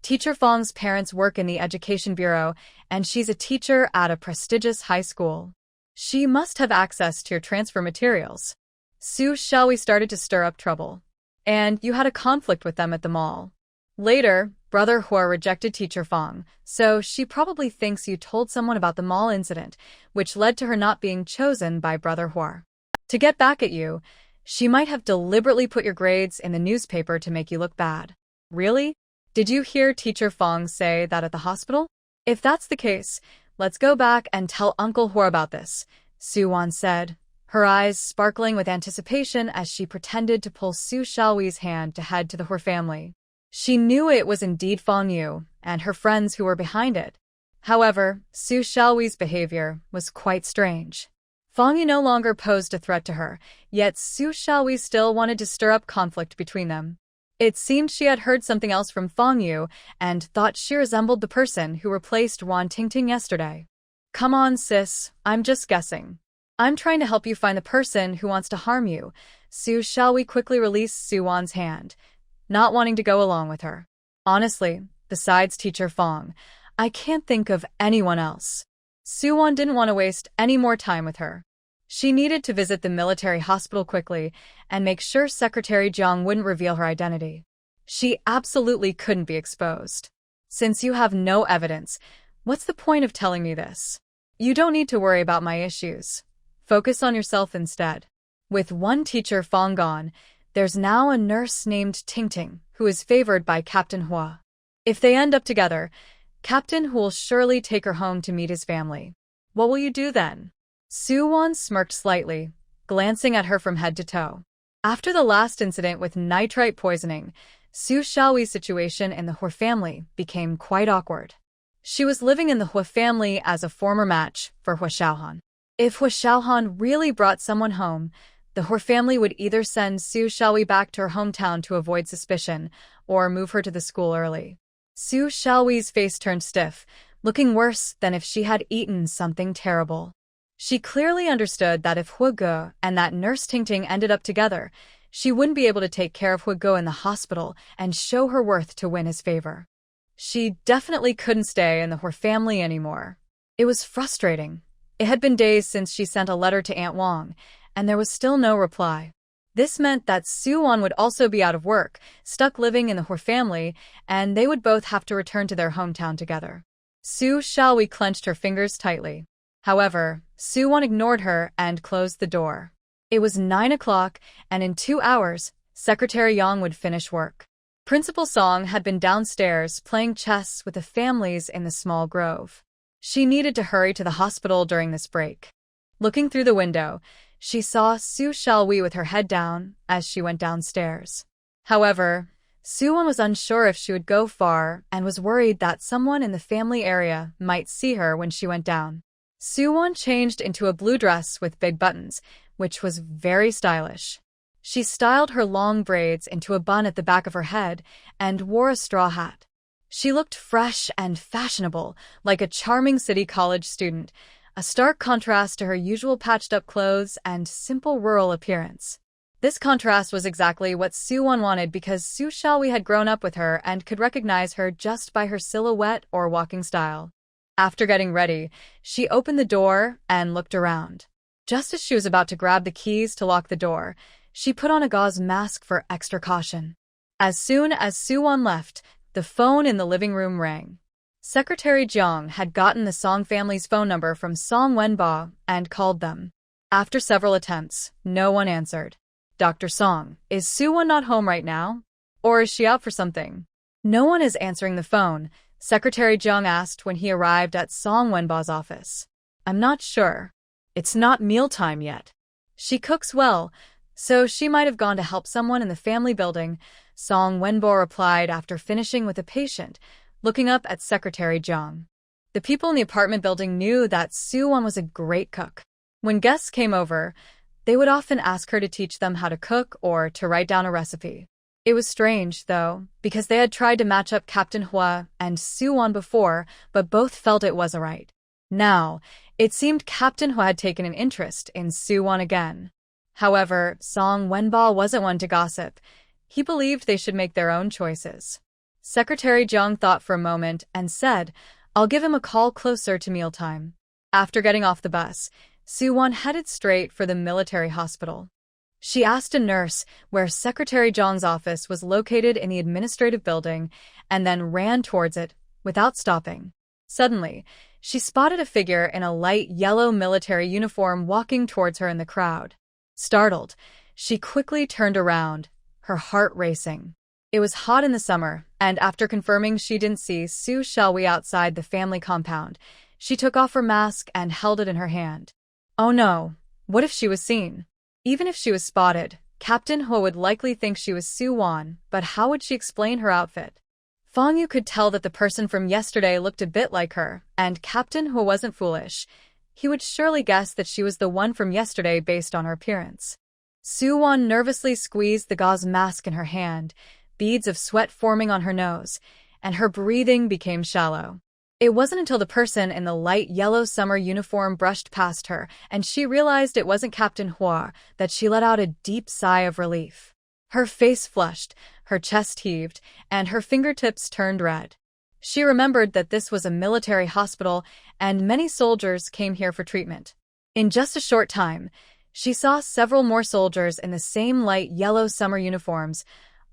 Speaker 1: Teacher Fong's parents work in the Education Bureau, and she's a teacher at a prestigious high school. She must have access to your transfer materials. Su Xiaohui started to stir up trouble. And you had a conflict with them at the mall. Later, Brother Hua rejected Teacher Fong, so she probably thinks you told someone about the mall incident, which led to her not being chosen by Brother Hua. To get back at you, she might have deliberately put your grades in the newspaper to make you look bad. Really? Did you hear Teacher Fong say that at the hospital? If that's the case, let's go back and tell Uncle Hua about this, Su Wan said, her eyes sparkling with anticipation as she pretended to pull Su Xiaohui's hand to head to the Hua family. She knew it was indeed Fong Yu and her friends who were behind it. However, Su Xiaohui's behavior was quite strange. Fong Yu no longer posed a threat to her, yet Su Xiaohui still wanted to stir up conflict between them. It seemed she had heard something else from Fong Yu and thought she resembled the person who replaced Wan Tingting yesterday. Come on, sis, I'm just guessing. I'm trying to help you find the person who wants to harm you. Su Xiaohui quickly released Su Wan's hand, not wanting to go along with her. Honestly, besides Teacher Fong, I can't think of anyone else. Su Wan didn't want to waste any more time with her. She needed to visit the military hospital quickly and make sure Secretary Jiang wouldn't reveal her identity. She absolutely couldn't be exposed. Since you have no evidence, what's the point of telling me this? You don't need to worry about my issues. Focus on yourself instead. With one teacher Fong gone, there's now a nurse named Tingting who is favored by Captain Hua. If they end up together, Captain Hu will surely take her home to meet his family. What will you do then? Su Wan smirked slightly, glancing at her from head to toe. After the last incident with nitrite poisoning, Su Xiaohui's situation in the Hua family became quite awkward. She was living in the Hua family as a former match for Hu Xiaohan. If Hu Xiaohan really brought someone home, the Hua family would either send Su Xiaohui back to her hometown to avoid suspicion or move her to the school early. Su Xiaohui's face turned stiff, looking worse than if she had eaten something terrible. She clearly understood that if Hu Ge and that nurse Tingting ended up together, she wouldn't be able to take care of Hu Ge in the hospital and show her worth to win his favor. She definitely couldn't stay in the Hua family anymore. It was frustrating. It had been days since she sent a letter to Aunt Wang, and there was still no reply. This meant that Su Wan would also be out of work, stuck living in the Hua family, and they would both have to return to their hometown together. Su Xiaohui clenched her fingers tightly. However, Su Wan ignored her and closed the door. It was 9 o'clock, and in 2 hours, Secretary Yang would finish work. Principal Song had been downstairs playing chess with the families in the small grove. She needed to hurry to the hospital during this break. Looking through the window, she saw Su Xiaohui with her head down as she went downstairs. However, Su Wan was unsure if she would go far and was worried that someone in the family area might see her when she went down. Su Wan changed into a blue dress with big buttons, which was very stylish. She styled her long braids into a bun at the back of her head and wore a straw hat. She looked fresh and fashionable, like a charming city college student, a stark contrast to her usual patched-up clothes and simple rural appearance. This contrast was exactly what Soo-won wanted because Soo Shalwi had grown up with her and could recognize her just by her silhouette or walking style. After getting ready, she opened the door and looked around. Just as she was about to grab the keys to lock the door, she put on a gauze mask for extra caution. As soon as Soo-won left, the phone in the living room rang. Secretary Jeong had gotten the Song family's phone number from Song Wenba and called them. After several attempts, no one answered. Dr. Song, is Soo-won not home right now? Or is she out for something? No one is answering the phone, Secretary Jeong asked when he arrived at Song Wenba's office. I'm not sure. It's not mealtime yet. She cooks well, so she might have gone to help someone in the family building, Song Wenbo replied after finishing with a patient, looking up at Secretary Jeong. The people in the apartment building knew that Soo-won was a great cook. When guests came over, they would often ask her to teach them how to cook or to write down a recipe. It was strange, though, because they had tried to match up Captain Hwa and Soo-won before, but both felt it wasn't right. Now, it seemed Captain Hwa had taken an interest in Soo-won again. However, Song Wenba wasn't one to gossip. He believed they should make their own choices. Secretary Jeong thought for a moment and said, I'll give him a call closer to mealtime. After getting off the bus, Soo-won headed straight for the military hospital. She asked a nurse where Secretary Jeong's office was located in the administrative building and then ran towards it without stopping. Suddenly, she spotted a figure in a light yellow military uniform walking towards her in the crowd. Startled, she quickly turned around, her heart racing. It was hot in the summer, and after confirming she didn't see Soo Shalwi outside the family compound, she took off her mask and held it in her hand. Oh no, what if she was seen? Even if she was spotted, Captain Ho would likely think she was Soo-won, but how would she explain her outfit? Fong Yu could tell that the person from yesterday looked a bit like her, and Captain Ho wasn't foolish. He would surely guess that she was the one from yesterday based on her appearance. Soo-won nervously squeezed the gauze mask in her hand, beads of sweat forming on her nose, and her breathing became shallow. It wasn't until the person in the light yellow summer uniform brushed past her and she realized it wasn't Captain Hwa that she let out a deep sigh of relief. Her face flushed, her chest heaved, and her fingertips turned red. She remembered that this was a military hospital and many soldiers came here for treatment. In just a short time, she saw several more soldiers in the same light yellow summer uniforms,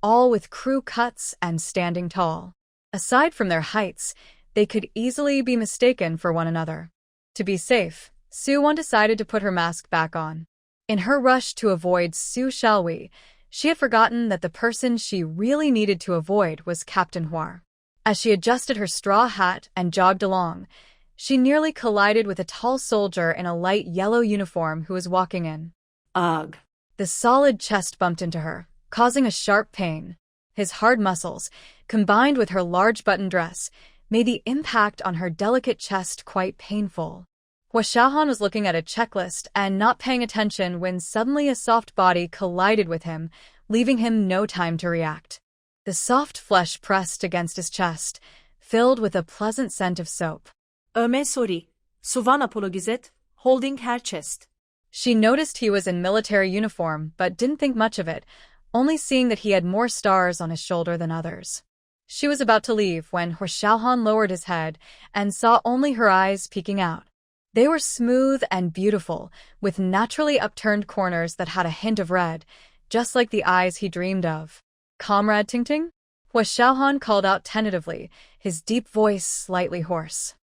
Speaker 1: all with crew cuts and standing tall. Aside from their heights, they could easily be mistaken for one another. To be safe, Soo-won decided to put her mask back on. In her rush to avoid Soo Shalwi, she had forgotten that the person she really needed to avoid was Captain Hwa. As she adjusted her straw hat and jogged along, she nearly collided with a tall soldier in a light yellow uniform who was walking in.
Speaker 2: Ugh.
Speaker 1: The solid chest bumped into her, causing a sharp pain. His hard muscles, combined with her large button dress, made the impact on her delicate chest quite painful. Hwa Xiaohan was looking at a checklist and not paying attention when suddenly a soft body collided with him, leaving him no time to react. The soft flesh pressed against his chest, filled with a pleasant scent of soap.
Speaker 2: Sorry. Suvan apologizet, holding her chest.
Speaker 1: She noticed he was in military uniform but didn't think much of it, only seeing that he had more stars on his shoulder than others. She was about to leave when Hwa Xiaohan lowered his head and saw only her eyes peeking out. They were smooth and beautiful, with naturally upturned corners that had a hint of red, just like the eyes he dreamed of. Comrade Tingting? Hwa Xiaohan called out tentatively, his deep voice slightly hoarse.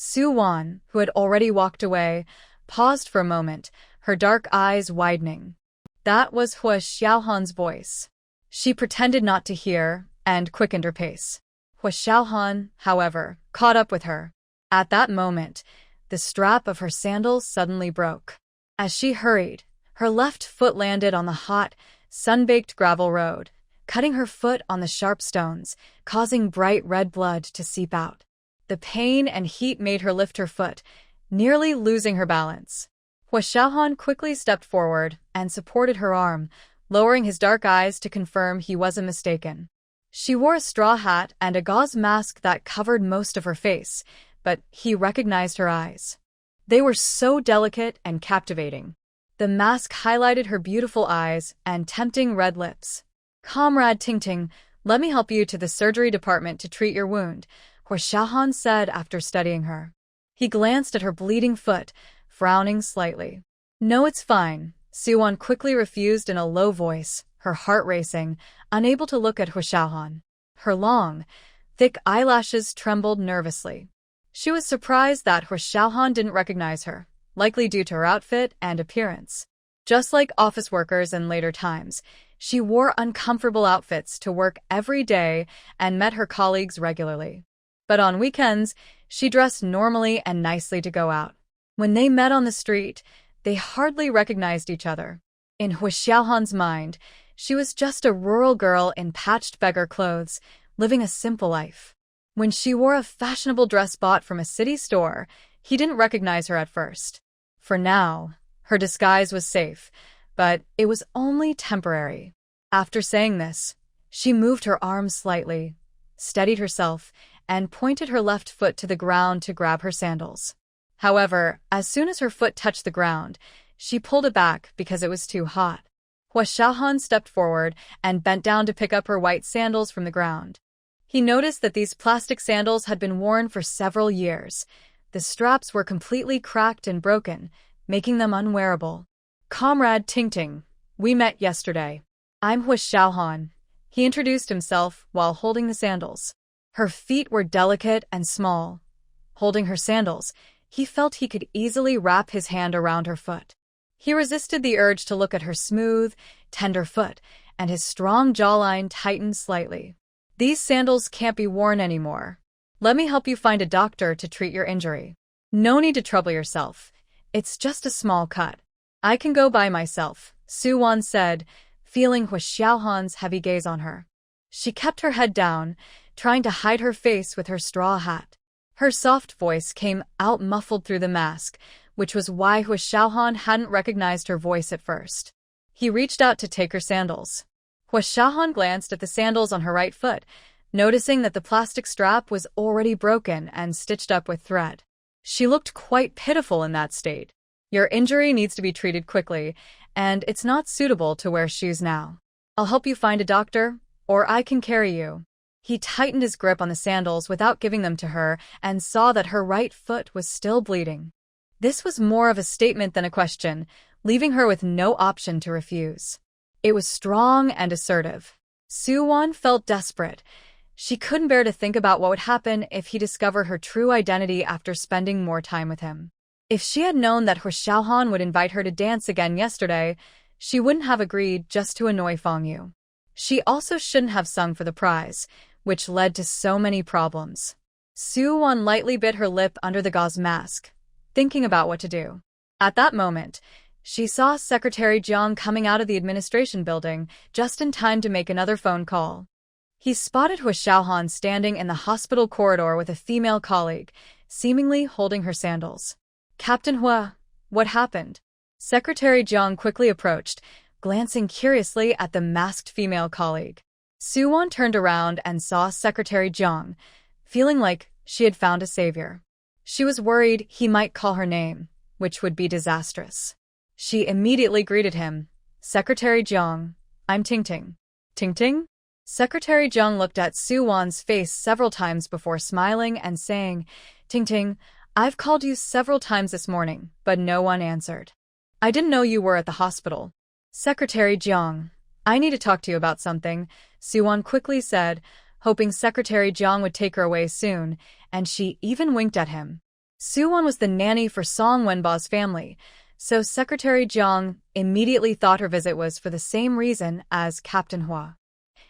Speaker 1: Soo-won, who had already walked away, paused for a moment, her dark eyes widening. That was Hwa Xiaohan's voice. She pretended not to hear and quickened her pace. Hwa Xiaohan, however, caught up with her. At that moment, the strap of her sandals suddenly broke. As she hurried, her left foot landed on the hot, sun-baked gravel road, cutting her foot on the sharp stones, causing bright red blood to seep out. The pain and heat made her lift her foot, nearly losing her balance. Hwa Xiaohan quickly stepped forward and supported her arm, lowering his dark eyes to confirm he wasn't mistaken. She wore a straw hat and a gauze mask that covered most of her face, but he recognized her eyes. They were so delicate and captivating. The mask highlighted her beautiful eyes and tempting red lips. "Comrade Tingting, let me help you to the surgery department to treat your wound," Hua Xiaohan said after studying her. He glanced at her bleeding foot, frowning slightly. "No, it's fine," Suwon quickly refused in a low voice, her heart racing, unable to look at Hua Xiaohan. Her long, thick eyelashes trembled nervously. She was surprised that Hua Xiaohan didn't recognize her, likely due to her outfit and appearance. Just like office workers in later times, she wore uncomfortable outfits to work every day and met her colleagues regularly. But on weekends, she dressed normally and nicely to go out. When they met on the street, they hardly recognized each other. In Hua Xiaohan's mind, she was just a rural girl in patched beggar clothes, living a simple life. When she wore a fashionable dress bought from a city store, he didn't recognize her at first. For now, her disguise was safe, but it was only temporary. After saying this, she moved her arms slightly, steadied herself, and pointed her left foot to the ground to grab her sandals. However, as soon as her foot touched the ground, she pulled it back because it was too hot. Hua Xiaohan stepped forward and bent down to pick up her white sandals from the ground. He noticed that these plastic sandals had been worn for several years. The straps were completely cracked and broken, making them unwearable. "Comrade Tingting, we met yesterday. I'm Hua Xiaohan," he introduced himself while holding the sandals. Her feet were delicate and small. Holding her sandals, he felt he could easily wrap his hand around her foot. He resisted the urge to look at her smooth, tender foot, and his strong jawline tightened slightly. "These sandals can't be worn anymore. Let me help you find a doctor to treat your injury. No need to trouble yourself. It's just a small cut. I can go by myself," Suwon said, feeling Hua Xiaohan's heavy gaze on her. She kept her head down, trying to hide her face with her straw hat. Her soft voice came out muffled through the mask, which was why Hua Xiaohan hadn't recognized her voice at first. He reached out to take her sandals. Hua Xiaohan glanced at the sandals on her right foot, noticing that the plastic strap was already broken and stitched up with thread. She looked quite pitiful in that state. "Your injury needs to be treated quickly, and it's not suitable to wear shoes now. I'll help you find a doctor, or I can carry you." He tightened his grip on the sandals without giving them to her and saw that her right foot was still bleeding. This was more of a statement than a question, leaving her with no option to refuse. It was strong and assertive. Suwon felt desperate. She couldn't bear to think about what would happen if he discovered her true identity after spending more time with him. If she had known that Hua Xiaohan would invite her to dance again yesterday, she wouldn't have agreed just to annoy Feng Yu. She also shouldn't have sung for the prize, which led to so many problems. Suwon lightly bit her lip under the gauze mask, thinking about what to do. At that moment, she saw Secretary Jiang coming out of the administration building just in time to make another phone call. He spotted Hua Xiaohan standing in the hospital corridor with a female colleague, seemingly holding her sandals. "Captain Hua, what happened?" Secretary Jiang quickly approached, glancing curiously at the masked female colleague. Suwon turned around and saw Secretary Jiang, feeling like she had found a savior. She was worried he might call her name, which would be disastrous. She immediately greeted him. "Secretary Jiang, I'm Tingting." "Tingting?" Secretary Jiang looked at Suwon's face several times before smiling and saying, "Tingting, I've called you several times this morning, but no one answered. I didn't know you were at the hospital." "Secretary Jiang, I need to talk to you about something," Suwon quickly said, hoping Secretary Jiang would take her away soon, and she even winked at him. Suwon was the nanny for Song Wenba's family, so Secretary Jiang immediately thought her visit was for the same reason as Captain Hua.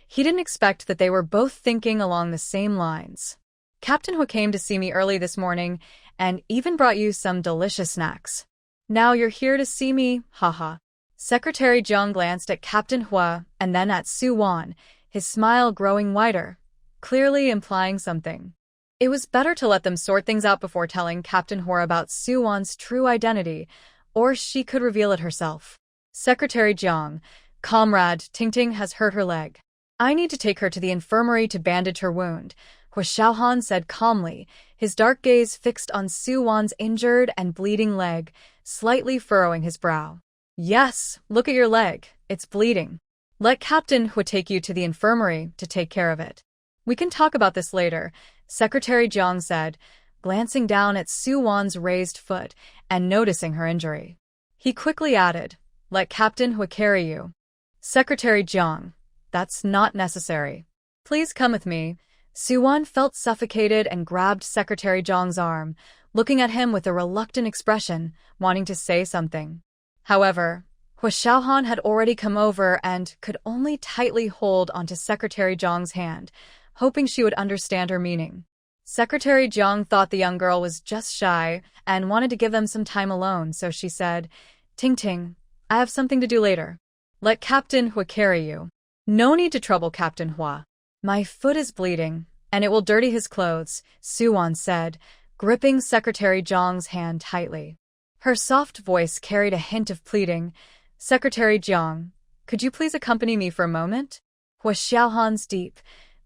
Speaker 1: He didn't expect that they were both thinking along the same lines. "Captain Hua came to see me early this morning and even brought you some delicious snacks. Now you're here to see me, haha." Secretary Jiang glanced at Captain Hua and then at Suwon, his smile growing wider, clearly implying something. It was better to let them sort things out before telling Captain Hua about Suwon's true identity, or she could reveal it herself. "Secretary Jiang, Comrade Tingting has hurt her leg. I need to take her to the infirmary to bandage her wound, Hua Xiaohan said calmly, his dark gaze fixed on Su Wan's injured and bleeding leg, slightly furrowing his brow. Yes, look at your leg, it's bleeding. Let Captain Hua take you to the infirmary to take care of it. We can talk about this later, Secretary Jiang said, glancing down at Su Wan's raised foot and noticing her injury. He quickly added, let Captain Hua carry you. Secretary Jiang, that's not necessary. Please come with me. Su Wan felt suffocated and grabbed Secretary Jiang's arm, looking at him with a reluctant expression, wanting to say something. However, Hua Xiaohan had already come over and could only tightly hold onto Secretary Jiang's hand, hoping she would understand her meaning. Secretary Jiang thought the young girl was just shy and wanted to give them some time alone, so she said, Ting Ting, I have something to do later. Let Captain Hua carry you. No need to trouble Captain Hua. My foot is bleeding, and it will dirty his clothes, Su Wan said, gripping Secretary Jiang's hand tightly. Her soft voice carried a hint of pleading. Secretary Jiang, could you please accompany me for a moment? Hua Xiaohan's deep,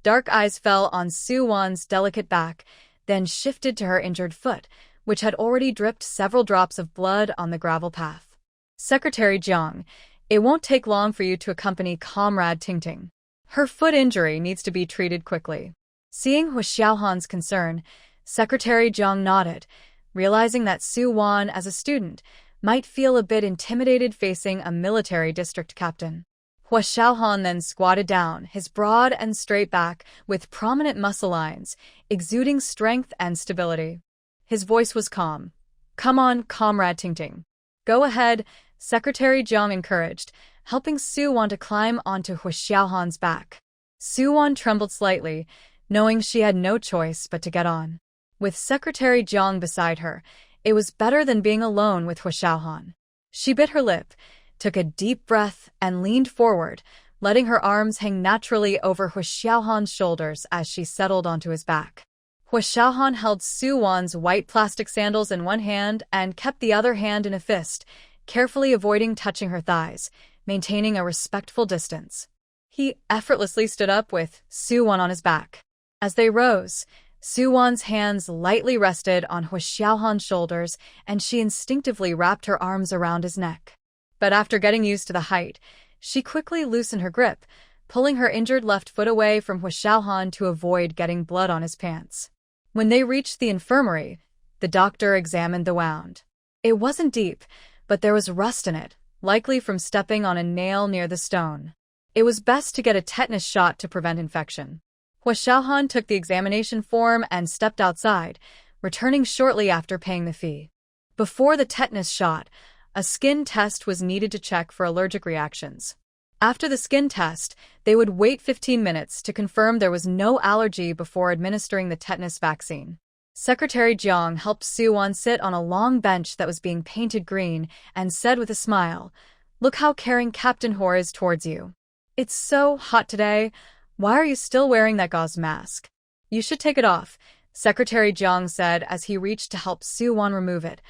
Speaker 1: dark eyes fell on Su Wan's delicate back, then shifted to her injured foot, which had already dripped several drops of blood on the gravel path. Secretary Jiang, it won't take long for you to accompany Comrade Tingting. Her foot injury needs to be treated quickly. Seeing Hua Xiaohan's concern, Secretary Jiang nodded, realizing that Su Wan, as a student, might feel a bit intimidated facing a military district captain. Hua Xiaohan then squatted down, his broad and straight back with prominent muscle lines, exuding strength and stability. His voice was calm. Come on, Comrade Tingting. Go ahead, Secretary Jiang encouraged, helping Su Wan to climb onto Hua Xiaohan's back. Su Wan trembled slightly, knowing she had no choice but to get on. With Secretary Jiang beside her, it was better than being alone with Hua Xiaohan. She bit her lip, took a deep breath, and leaned forward, letting her arms hang naturally over Hua Xiaohan's shoulders as she settled onto his back. Hua Xiaohan held Su Wan's white plastic sandals in one hand and kept the other hand in a fist, carefully avoiding touching her thighs, maintaining a respectful distance. He effortlessly stood up with Su Wan on his back. As they rose, Su Wan's hands lightly rested on Hua Xiaohan's shoulders, and she instinctively wrapped her arms around his neck. But after getting used to the height, she quickly loosened her grip, pulling her injured left foot away from Hua Xiaohan to avoid getting blood on his pants. When they reached the infirmary, the doctor examined the wound. It wasn't deep, but there was rust in it, likely from stepping on a nail near the stone. It was best to get a tetanus shot to prevent infection. Hua Xiaohan took the examination form and stepped outside, returning shortly after paying the fee. Before the tetanus shot, a skin test was needed to check for allergic reactions. After the skin test, they would wait 15 minutes to confirm there was no allergy before administering the tetanus vaccine. Secretary Jiang helped Su Wan sit on a long bench that was being painted green and said with a smile, Look how caring Captain Hua is towards you. It's so hot today. Why are you still wearing that gauze mask? You should take it off, Secretary Jiang said as he reached to help Su Wan remove it,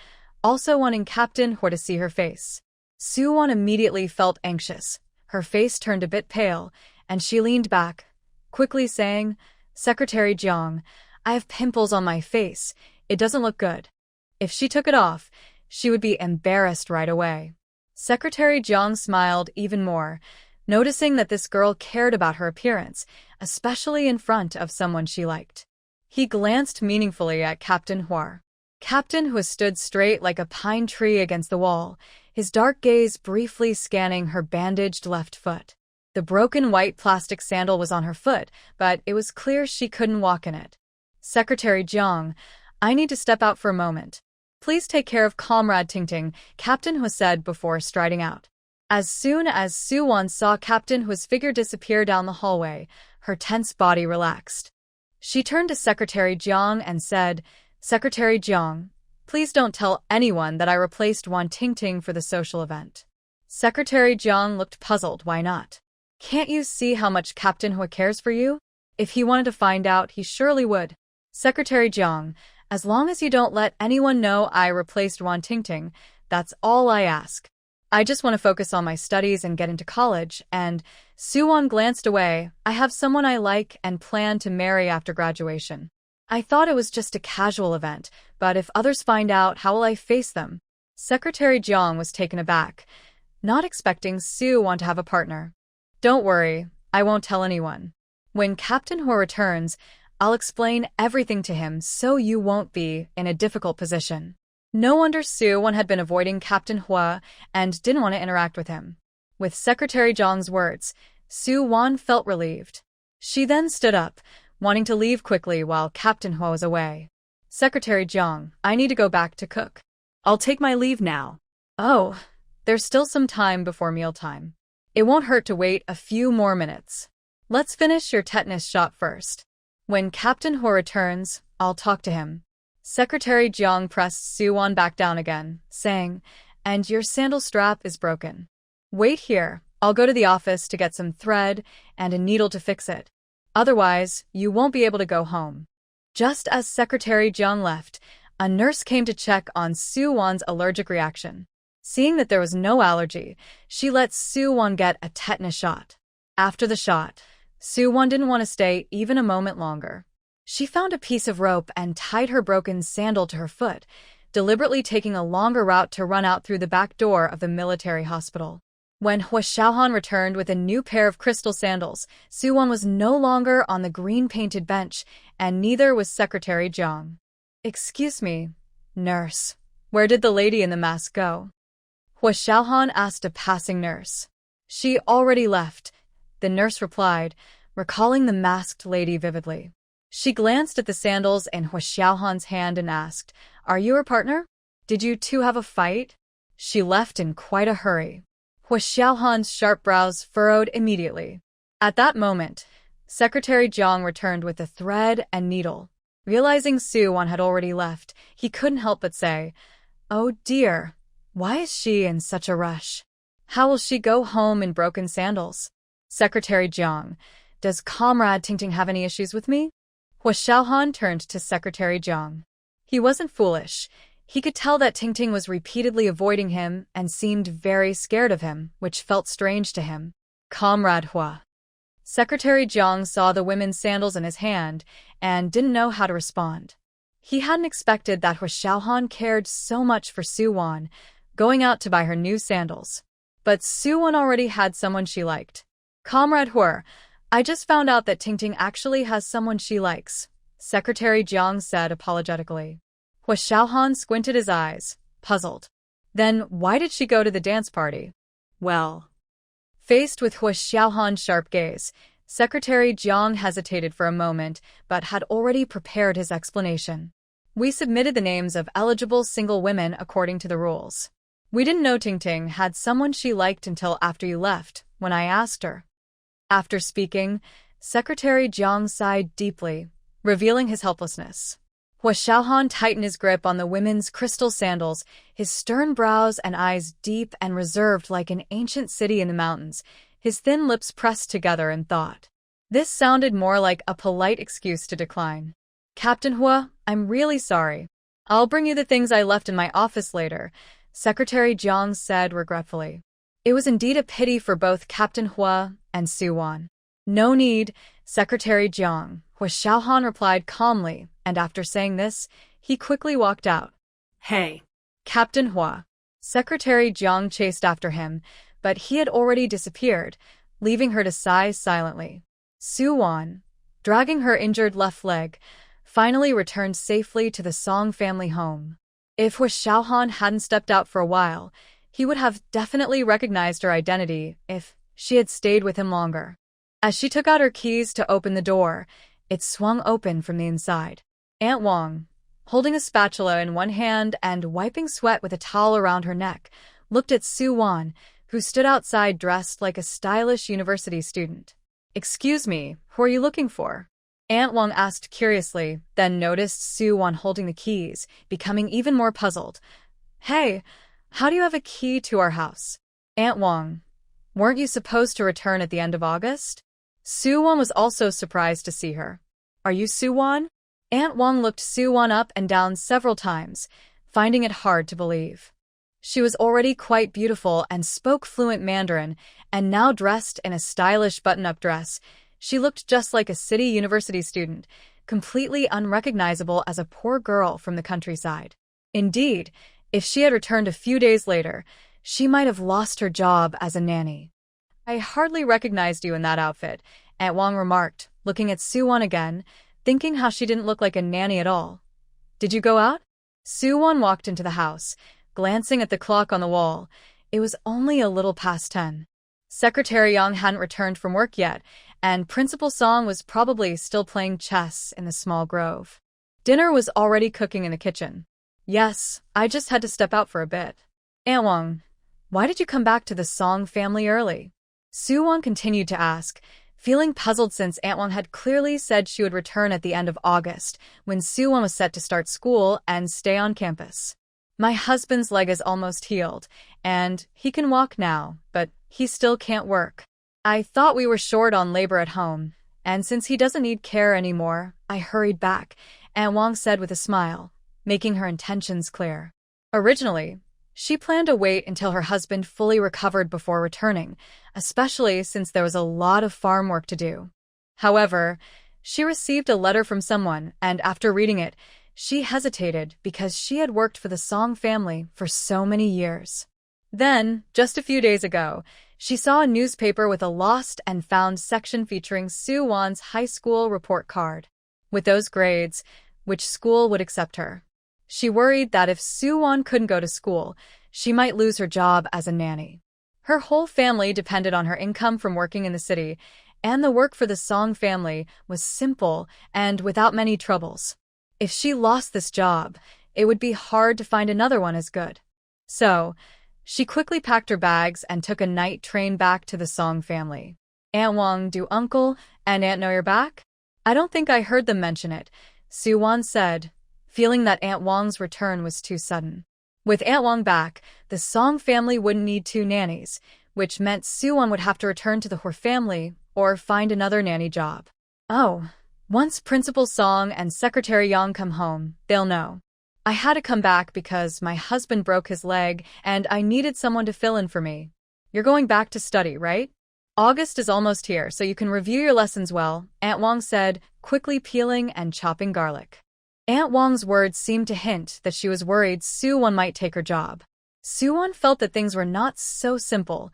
Speaker 1: also wanting Captain Hua to see her face. Su Wan immediately felt anxious. Her face turned a bit pale, and she leaned back, quickly saying, Secretary Jiang, I have pimples on my face. It doesn't look good. If she took it off, she would be embarrassed right away. Secretary Jiang smiled even more, noticing that this girl cared about her appearance, especially in front of someone she liked. He glanced meaningfully at Captain Hua. Captain Hua stood straight like a pine tree against the wall, his dark gaze briefly scanning her bandaged left foot. The broken white plastic sandal was on her foot, but it was clear she couldn't walk in it. Secretary Jiang, I need to step out for a moment. Please take care of Comrade Tingting, Captain Hua said before striding out. As soon as Su Wan saw Captain Hua's figure disappear down the hallway, her tense body relaxed. She turned to Secretary Jiang and said, Secretary Jiang, please don't tell anyone that I replaced Wan Tingting for the social event. Secretary Jiang looked puzzled. Why not? Can't you see how much Captain Hua cares for you? If he wanted to find out, he surely would. Secretary Jiang, as long as you don't let anyone know I replaced Wan Tingting, that's all I ask. I just want to focus on my studies and get into college, and Suwon glanced away. I have someone I like and plan to marry after graduation. I thought it was just a casual event, but if others find out, how will I face them? Secretary Jeong was taken aback, not expecting Suwon to have a partner. Don't worry, I won't tell anyone. When Captain Hua returns, I'll explain everything to him so you won't be in a difficult position. No wonder Suwon had been avoiding Captain Hua and didn't want to interact with him. With Secretary Jeong's words, Suwon felt relieved. She then stood up, wanting to leave quickly while Captain Hua was away. Secretary Jeong, I need to go back to cook.
Speaker 2: I'll take my leave now.
Speaker 1: Oh, there's still some time before mealtime. It won't hurt to wait a few more minutes. Let's finish your tetanus shot first. When Captain Hua returns, I'll talk to him. Secretary Jeong pressed Suwon back down again, saying, and your sandal strap is broken. Wait here, I'll go to the office to get some thread and a needle to fix it. Otherwise, you won't be able to go home. Just as Secretary Jeong left, a nurse came to check on Suwon's allergic reaction. Seeing that there was no allergy, she let Suwon get a tetanus shot. After the shot, Suwon didn't want to stay even a moment longer. She found a piece of rope and tied her broken sandal to her foot, deliberately taking a longer route to run out through the back door of the military hospital. When Hua Xiaohan returned with a new pair of crystal sandals, Suwon was no longer on the green-painted bench, and neither was Secretary Jeong. Excuse me, nurse. Where did the lady in the mask go? Hua Xiaohan asked a passing nurse. She already left, the nurse replied, recalling the masked lady vividly. She glanced at the sandals in Hua Xiaohan's hand and asked, Are you her partner? Did you two have a fight? She left in quite a hurry. Hua Xiaohan's sharp brows furrowed immediately. At that moment, Secretary Jeong returned with a thread and needle. Realizing Suwon had already left, he couldn't help but say, Oh dear, why is she in such a rush? How will she go home in broken sandals? Secretary Jeong, does Comrade Tingting have any issues with me? Hua Xiaohan turned to Secretary Jeong. He wasn't foolish. He could tell that Tingting was repeatedly avoiding him and seemed very scared of him, which felt strange to him. Comrade Hua. Secretary Jeong saw the women's sandals in his hand and didn't know how to respond. He hadn't expected that Hua Xiaohan cared so much for Suwon, going out to buy her new sandals. But Suwon already had someone she liked. Comrade Hua, I just found out that Tingting actually has someone she likes, Secretary Jeong said apologetically. Hua Xiaohan squinted his eyes, puzzled. Then why did she go to the dance party?
Speaker 2: Well.
Speaker 1: Faced with Hua Xiaohan's sharp gaze, Secretary Jeong hesitated for a moment, but had already prepared his explanation. We submitted the names of eligible single women according to the rules. We didn't know Tingting had someone she liked until after you left, when I asked her. After speaking, Secretary Jeong sighed deeply, revealing his helplessness. Hua Xiaohan tightened his grip on the women's crystal sandals, his stern brows and eyes deep and reserved like an ancient city in the mountains, his thin lips pressed together in thought. This sounded more like a polite excuse to decline. Captain Hua, I'm really sorry. I'll bring you the things I left in my office later, Secretary Jeong said regretfully. It was indeed a pity for both Captain Hua and Suwon. No need, Secretary Jeong, Hua Xiaohan replied calmly, and after saying this, he quickly walked out.
Speaker 2: Hey.
Speaker 1: Captain Hua. Secretary Jeong chased after him, but he had already disappeared, leaving her to sigh silently. Suwon, dragging her injured left leg, finally returned safely to the Song family home. If Hua Xiaohan hadn't stepped out for a while, he would have definitely recognized her identity if she had stayed with him longer. As she took out her keys to open the door, it swung open from the inside. Aunt Wang, holding a spatula in one hand and wiping sweat with a towel around her neck, looked at Suwon, who stood outside dressed like a stylish university student. Excuse me, who are you looking for? Aunt Wang asked curiously, then noticed Suwon holding the keys, becoming even more puzzled. Hey, how do you have a key to our house? Aunt Wang, weren't you supposed to return at the end of August? Suwon was also surprised to see her. Are you Suwon? Aunt Wang looked Suwon up and down several times, finding it hard to believe. She was already quite beautiful and spoke fluent Mandarin, and now dressed in a stylish button-up dress, she looked just like a city university student, completely unrecognizable as a poor girl from the countryside. Indeed, if she had returned a few days later, she might have lost her job as a nanny. "I hardly recognized you in that outfit," Aunt Wang remarked, looking at Suwon again, thinking how she didn't look like a nanny at all. "Did you go out?" Suwon walked into the house, glancing at the clock on the wall. It was only a little past 10. Secretary Yang hadn't returned from work yet, and Principal Song was probably still playing chess in the small grove. Dinner was already cooking in the kitchen. "Yes, I just had to step out for a bit." "Aunt Wang, why did you come back to the Song family early?" Suwon continued to ask, feeling puzzled since Aunt Wang had clearly said she would return at the end of August, when Suwon was set to start school and stay on campus. "My husband's leg is almost healed, and he can walk now, but he still can't work. I thought we were short on labor at home, and since he doesn't need care anymore, I hurried back," Aunt Wang said with a smile, making her intentions clear. Originally, she planned to wait until her husband fully recovered before returning, especially since there was a lot of farm work to do. However, she received a letter from someone, and after reading it, she hesitated because she had worked for the Song family for so many years. Then, just a few days ago, she saw a newspaper with a lost and found section featuring Suwon's high school report card. With those grades, which school would accept her? She worried that if Suwon couldn't go to school, she might lose her job as a nanny. Her whole family depended on her income from working in the city, and the work for the Song family was simple and without many troubles. If she lost this job, it would be hard to find another one as good. So, she quickly packed her bags and took a night train back to the Song family. "Aunt Wang, do Uncle and Aunt know you're back?" "I don't think I heard them mention it," Suwon said, feeling that Aunt Wang's return was too sudden. With Aunt Wang back, the Song family wouldn't need two nannies, which meant Suwon would have to return to the Hor family or find another nanny job. "Oh, once Principal Song and Secretary Yang come home, they'll know. I had to come back because my husband broke his leg and I needed someone to fill in for me. You're going back to study, right? August is almost here, so you can review your lessons well," Aunt Wang said, quickly peeling and chopping garlic. Aunt Wang's words seemed to hint that she was worried Suwon might take her job. Suwon felt that things were not so simple.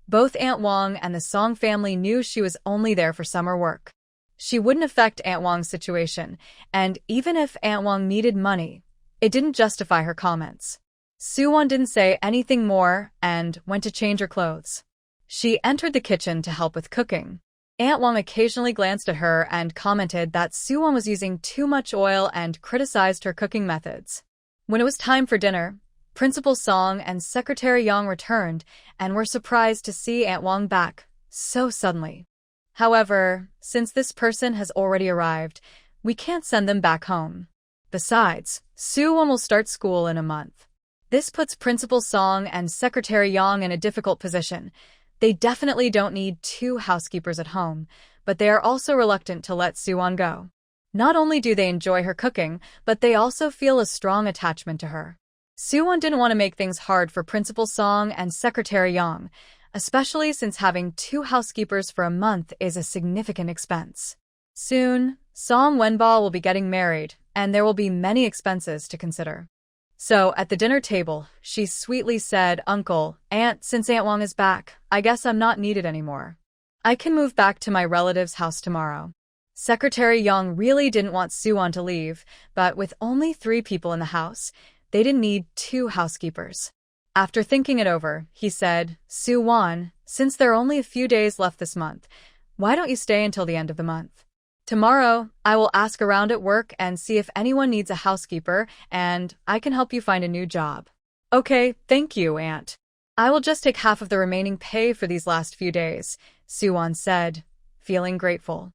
Speaker 1: Both Aunt Wang and the Song family knew she was only there for summer work. She wouldn't affect Aunt Wang's situation, and even if Aunt Wang needed money, it didn't justify her comments. Suwon didn't say anything more and went to change her clothes. She entered the kitchen to help with cooking. Aunt Wang occasionally glanced at her and commented that Suwon was using too much oil and criticized her cooking methods. When it was time for dinner, Principal Song and Secretary Yang returned and were surprised to see Aunt Wang back so suddenly. "However, since this person has already arrived, we can't send them back home. Besides, Suwon will start school in a month." This puts Principal Song and Secretary Yang in a difficult position. They definitely don't need two housekeepers at home, but they are also reluctant to let Suwon go. Not only do they enjoy her cooking, but they also feel a strong attachment to her. Suwon didn't want to make things hard for Principal Song and Secretary Yang, especially since having two housekeepers for a month is a significant expense. Soon, Song Wenba will be getting married, and there will be many expenses to consider. So, at the dinner table, she sweetly said, "Uncle, Aunt, since Aunt Wang is back, I guess I'm not needed anymore. I can move back to my relative's house tomorrow." Secretary Yang really didn't want Suwon to leave, but with only 3 people in the house, they didn't need 2 housekeepers. After thinking it over, he said, "Suwon, since there are only a few days left this month, why don't you stay until the end of the month? Tomorrow, I will ask around at work and see if anyone needs a housekeeper, and I can help you find a new job." "Okay, thank you, Aunt. I will just take half of the remaining pay for these last few days," Suwon said, feeling grateful.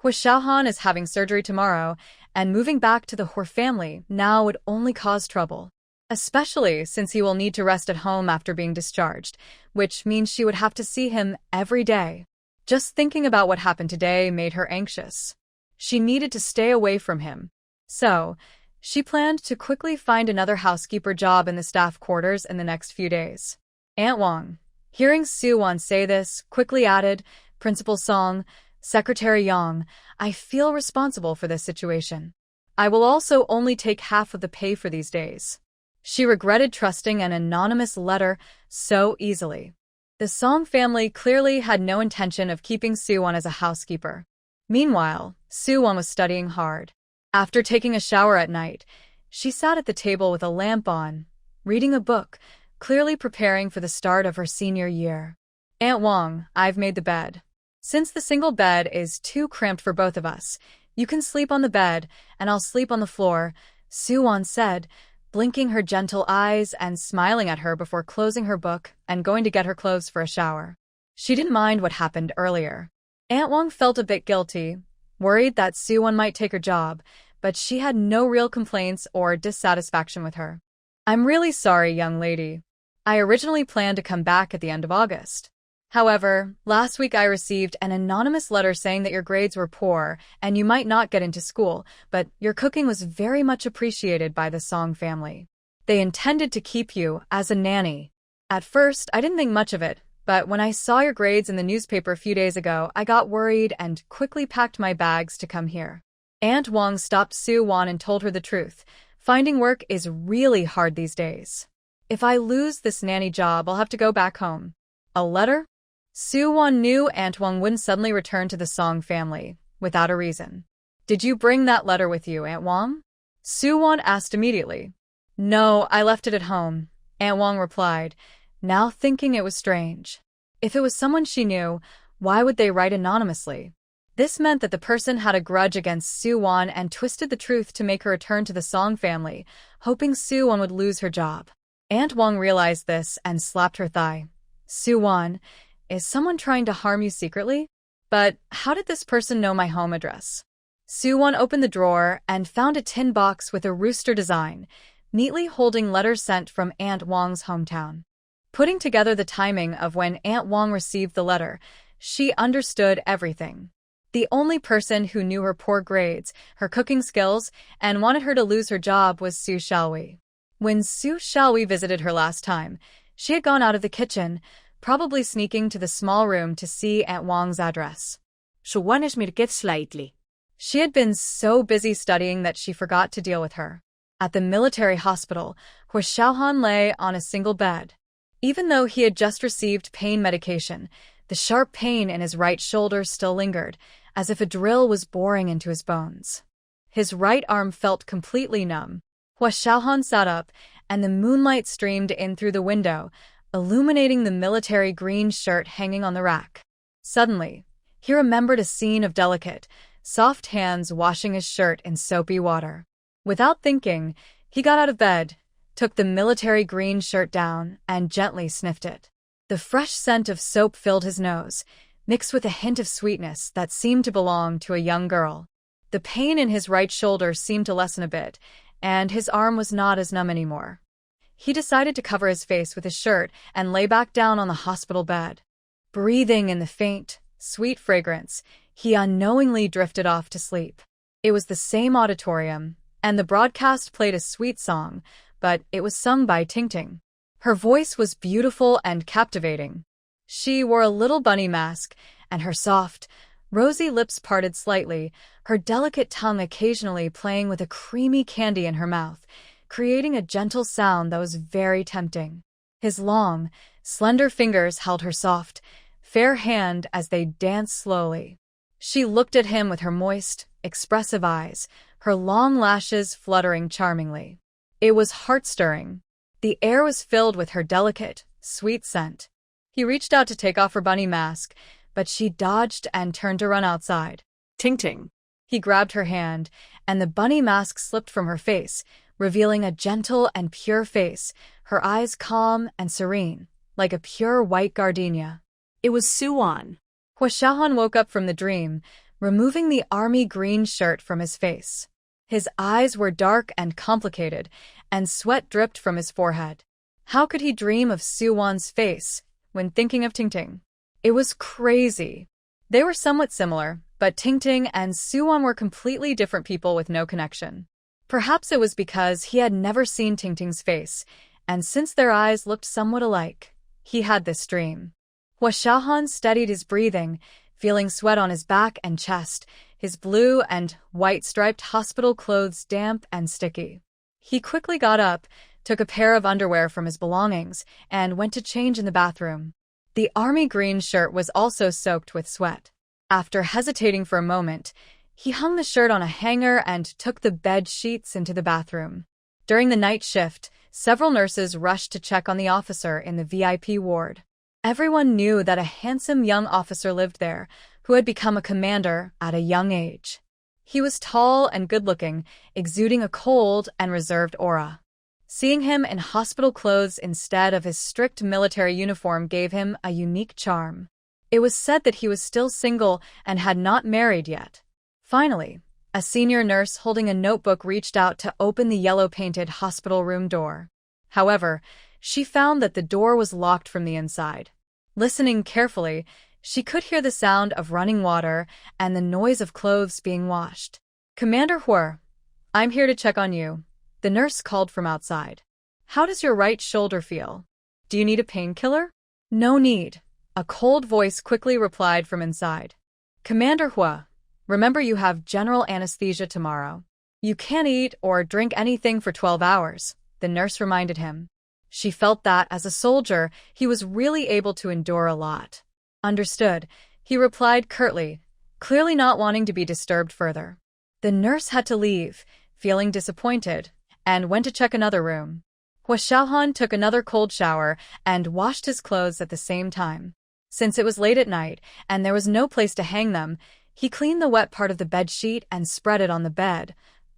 Speaker 1: Hua Xiaohan is having surgery tomorrow, and moving back to the Hor family now would only cause trouble, especially since he will need to rest at home after being discharged, which means she would have to see him every day. Just thinking about what happened today made her anxious. She needed to stay away from him. So, She planned to quickly find another housekeeper job in the staff quarters in the next few days. Aunt Wang, hearing Soo-won say this, quickly added, Principal Song, Secretary Yang, I feel responsible for this situation. I will also only take half of the pay for these days. She regretted trusting an anonymous letter so easily. The Song family clearly had no intention of keeping Soo-won as a housekeeper. Meanwhile, Soo-won was studying hard. After taking a shower at night, she sat at the table with a lamp on, reading a book, clearly preparing for the start of her senior year. Aunt Wang, I've made the bed. Since the single bed is too cramped for both of us, you can sleep on the bed, and I'll sleep on the floor, Soo-won said, blinking her gentle eyes and smiling at her before closing her book and going to get her clothes for a shower. She didn't mind what happened earlier. Aunt Wang felt a bit guilty, worried that Soo-won might take her job, but she had no real complaints or dissatisfaction with her. I'm really sorry, young lady. I originally planned to come back at the end of August. However, last week I received an anonymous letter saying that your grades were poor and you might not get into school, but your cooking was very much appreciated by the Song family. They intended to keep you as a nanny. At first, I didn't think much of it, but when I saw your grades in the newspaper a few days ago, I got worried and quickly packed my bags to come here. Aunt Wang stopped Soo-won and told her the truth. Finding work is really hard these days. If I lose this nanny job, I'll have to go back home. A letter? Soo-won knew Aunt Wang wouldn't suddenly return to the Song family, without a reason. Did you bring that letter with you, Aunt Wang? Soo-won asked immediately. No, I left it at home, Aunt Wang replied, now thinking it was strange. If it was someone she knew, why would they write anonymously? This meant that the person had a grudge against Soo-won and twisted the truth to make her return to the Song family, hoping Soo-won would lose her job. Aunt Wang realized this and slapped her thigh. Soo-won, is someone trying to harm you secretly? But how did this person know my home address? Soo-won opened the drawer and found a tin box with a rooster design, neatly holding letters sent from Aunt Wang's hometown. Putting together the timing of when Aunt Wang received the letter, she understood everything. The only person who knew her poor grades, her cooking skills, and wanted her to lose her job was Su Xiaohui. When Su Xiaohui visited her last time, she had gone out of the kitchen, probably sneaking to the small room to see Aunt Wang's address.
Speaker 2: She wanted me to get slightly.
Speaker 1: She had been so busy studying that she forgot to deal with her. At the military hospital, where Xiaohan lay on a single bed. Even though he had just received pain medication, the sharp pain in his right shoulder still lingered, as if a drill was boring into his bones. His right arm felt completely numb. Hua Xiaohan sat up, and the moonlight streamed in through the window, illuminating the military green shirt hanging on the rack. Suddenly, he remembered a scene of delicate, soft hands washing his shirt in soapy water. Without thinking, he got out of bed, took the military green shirt down, and gently sniffed it. The fresh scent of soap filled his nose, mixed with a hint of sweetness that seemed to belong to a young girl. The pain in his right shoulder seemed to lessen a bit, and his arm was not as numb anymore. He decided to cover his face with his shirt and lay back down on the hospital bed. Breathing in the faint, sweet fragrance, he unknowingly drifted off to sleep. It was the same auditorium, and the broadcast played a sweet song, but it was sung by Ting. Her voice was beautiful and captivating. She wore a little bunny mask, and her soft, rosy lips parted slightly, her delicate tongue occasionally playing with a creamy candy in her mouth, creating a gentle sound that was very tempting. His long, slender fingers held her soft, fair hand as they danced slowly. She looked at him with her moist, expressive eyes, her long lashes fluttering charmingly. It was heart-stirring. The air was filled with her delicate, sweet scent. He reached out to take off her bunny mask, but she dodged and turned to run outside.
Speaker 2: Ting.
Speaker 1: He grabbed her hand, and the bunny mask slipped from her face, revealing a gentle and pure face, her eyes calm and serene, like a pure white gardenia.
Speaker 2: It was Soo-won.
Speaker 1: Hua Xiaohan woke up from the dream, removing the army green shirt from his face. His eyes were dark and complicated, and sweat dripped from his forehead. How could he dream of Soo-won's face when thinking of Ting? It was crazy. They were somewhat similar, but Ting and Soo-won were completely different people with no connection. Perhaps it was because he had never seen Tingting's face, and since their eyes looked somewhat alike, he had this dream. Hua Xiaohan steadied his breathing, feeling sweat on his back and chest, his blue and white striped hospital clothes damp and sticky. He quickly got up, took a pair of underwear from his belongings, and went to change in the bathroom. The army green shirt was also soaked with sweat. After hesitating for a moment, he hung the shirt on a hanger and took the bed sheets into the bathroom. During the night shift, several nurses rushed to check on the officer in the VIP ward. Everyone knew that a handsome young officer lived there, who had become a commander at a young age. He was tall and good-looking, exuding a cold and reserved aura. Seeing him in hospital clothes instead of his strict military uniform gave him a unique charm. It was said that he was still single and had not married yet. Finally, a senior nurse holding a notebook reached out to open the yellow-painted hospital room door. However, she found that the door was locked from the inside. Listening carefully, she could hear the sound of running water and the noise of clothes being washed. "Commander Hua, I'm here to check on you," the nurse called from outside. "How does your right shoulder feel? Do you need a painkiller?" "No need," a cold voice quickly replied from inside. "Commander Hua, remember you have general anesthesia tomorrow. You can't eat or drink anything for 12 hours, the nurse reminded him. She felt that, as a soldier, he was really able to endure a lot. "Understood," he replied curtly, clearly not wanting to be disturbed further. The nurse had to leave, feeling disappointed, and went to check another room. Hua Xiaohan took another cold shower and washed his clothes at the same time. Since it was late at night and there was no place to hang them, he cleaned the wet part of the bed sheet and spread it on the bed,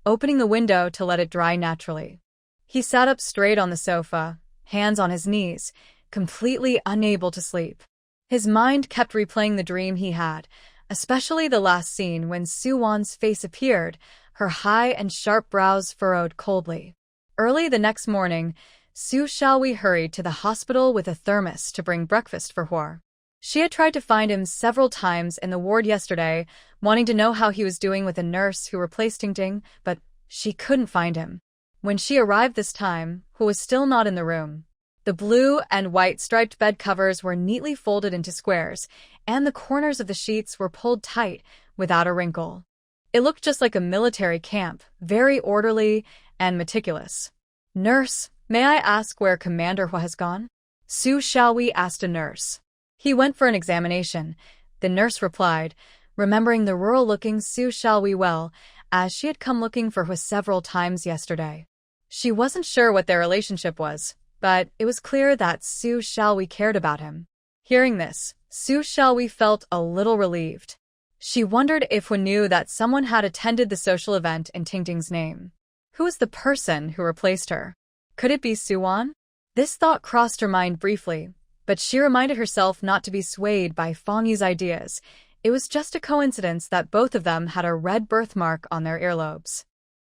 Speaker 1: opening the window to let it dry naturally. He sat up straight on the sofa, hands on his knees, completely unable to sleep. His mind kept replaying the dream he had, especially the last scene when Suwon's face appeared, her high and sharp brows furrowed coldly. Early the next morning, Su Xiaohui hurried to the hospital with a thermos to bring breakfast for Hua. She had tried to find him several times in the ward yesterday, wanting to know how he was doing with a nurse who replaced Tingting, but she couldn't find him. When she arrived this time, Hua was still not in the room. The blue and white striped bed covers were neatly folded into squares, and the corners of the sheets were pulled tight without a wrinkle. It looked just like a military camp, very orderly and meticulous. "Nurse, may I ask where Commander Hua has gone?" Su Xiaohui asked a nurse. "He went for an examination," the nurse replied, remembering the rural-looking Su Xiaohui well, as she had come looking for Hua several times yesterday. She wasn't sure what their relationship was, but it was clear that Su Xiaohui cared about him. Hearing this, Su Xiaohui felt a little relieved. She wondered if Hua knew that someone had attended the social event in Tingting's name. Who was the person who replaced her? Could it be Suwon? This thought crossed her mind briefly, but she reminded herself not to be swayed by Feng Yu's ideas. It was just a coincidence that both of them had a red birthmark on their earlobes.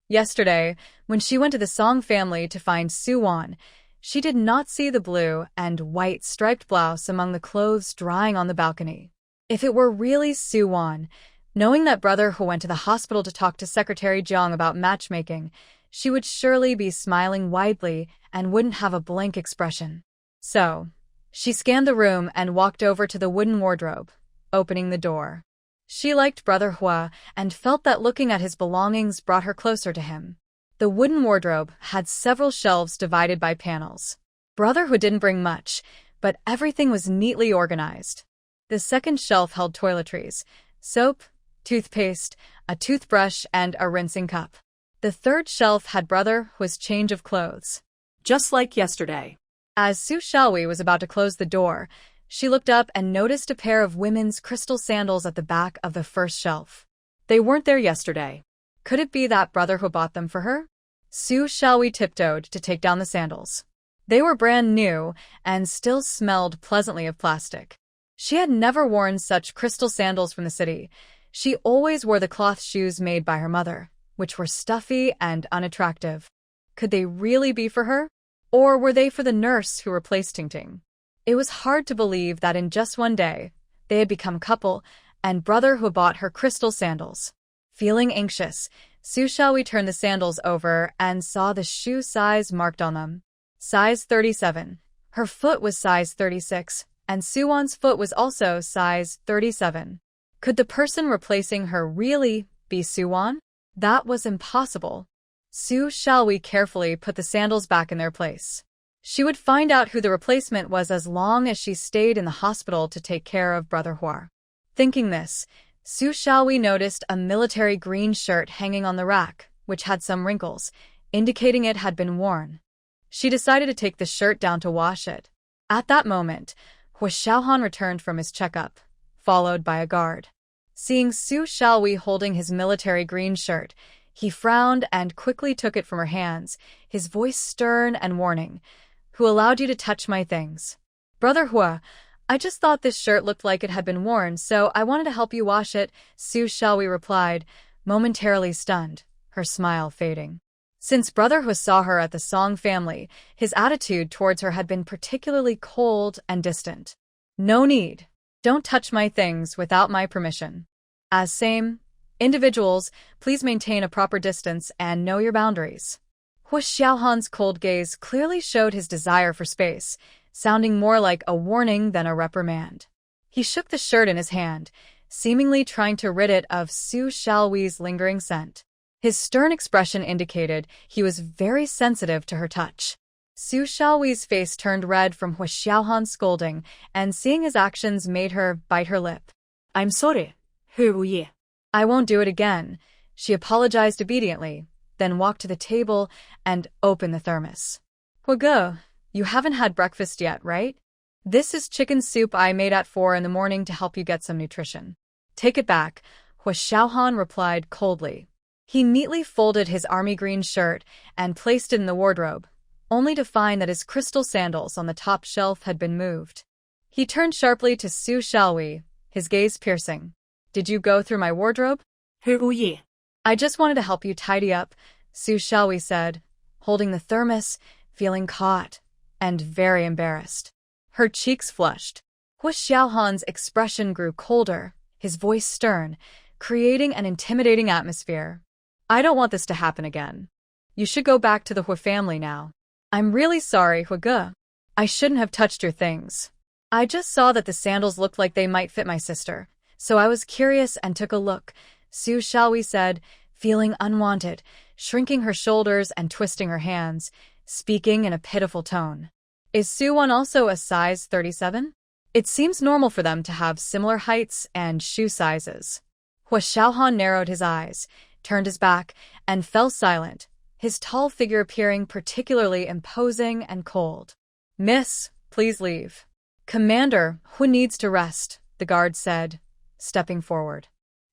Speaker 1: Yesterday, when she went to the Song family to find Suwon, she did not see the blue and white striped blouse among the clothes drying on the balcony. If it were really Suwon, knowing that brother who went to the hospital to talk to Secretary Jiang about matchmaking, she would surely be smiling widely and wouldn't have a blank expression. So, she scanned the room and walked over to the wooden wardrobe, opening the door. She liked Brother Hua and felt that looking at his belongings brought her closer to him. The wooden wardrobe had several shelves divided by panels. Brother Hua didn't bring much, but everything was neatly organized. The second shelf held toiletries, soap, toothpaste, a toothbrush, and a rinsing cup. The third shelf had Brother Hua's change of clothes.
Speaker 2: Just like yesterday.
Speaker 1: As Su Xiaohui was about to close the door, she looked up and noticed a pair of women's crystal sandals at the back of the first shelf. They weren't there yesterday. Could it be that Brother Hua bought them for her? Su Xiaohui tiptoed to take down the sandals. They were brand new and still smelled pleasantly of plastic. She had never worn such crystal sandals from the city. She always wore the cloth shoes made by her mother, which were stuffy and unattractive. Could they really be for her? Or were they for the nurse who replaced Tingting? It was hard to believe that in just one day, they had become a couple, and Brother Hua bought her crystal sandals. Feeling anxious, Su Xiaowei turned the sandals over and saw the shoe size marked on them. Size 37. Her foot was size 36, and Suwon's foot was also size 37. Could the person replacing her really be Suwon? That was impossible. Su Xiaowei carefully put the sandals back in their place. She would find out who the replacement was as long as she stayed in the hospital to take care of Brother Hua. Thinking this, Su Xiaowei noticed a military green shirt hanging on the rack, which had some wrinkles, indicating it had been worn. She decided to take the shirt down to wash it. At that moment, Hua Xiaohan returned from his checkup, followed by a guard. Seeing Su Xiaowei holding his military green shirt, he frowned and quickly took it from her hands, his voice stern and warning. Who allowed you to touch my things? Brother Hua, I just thought this shirt looked like it had been worn, so I wanted to help you wash it, Su Xiaowei replied, momentarily stunned, her smile fading. Since Brother Hua saw her at the Song family, his attitude towards her had been particularly cold and distant. No need. Don't touch my things without my permission. As same individuals, please maintain a proper distance and know your boundaries. Hua Xiaohan's cold gaze clearly showed his desire for space, sounding more like a warning than a reprimand. He shook the shirt in his hand, seemingly trying to rid it of Su Xiaowei's lingering scent. His stern expression indicated he was very sensitive to her touch. Su Xiaowei's face turned red from Hua Xiaohan's scolding, and seeing his actions made her bite her lip.
Speaker 2: I'm sorry. Huye.
Speaker 1: I won't do it again. She apologized obediently, then walked to the table and opened the thermos. Hugo, you haven't had breakfast yet, right? This is chicken soup I made at 4 in the morning to help you get some nutrition. Take it back, Hua Xiaohan replied coldly. He neatly folded his army green shirt and placed it in the wardrobe, only to find that his crystal sandals on the top shelf had been moved. He turned sharply to Su Xiaowei, his gaze piercing. Did you go through my wardrobe?
Speaker 2: Huye.
Speaker 1: I just wanted to help you tidy up, Su Xiaowei said, holding the thermos, feeling caught and very embarrassed. Her cheeks flushed. Hua Xiaohan's expression grew colder, his voice stern, creating an intimidating atmosphere. I don't want this to happen again. You should go back to the Hua family now. I'm really sorry, Huge. I shouldn't have touched your things. I just saw that the sandals looked like they might fit my sister, so I was curious and took a look, Su Xiaowei said, feeling unwanted, shrinking her shoulders and twisting her hands, speaking in a pitiful tone. Is Suwon also a size 37? It seems normal for them to have similar heights and shoe sizes. Hua Xiaohan narrowed his eyes, turned his back, and fell silent, his tall figure appearing particularly imposing and cold. Miss, please leave. Commander, Hua needs to rest, the guard said, stepping forward.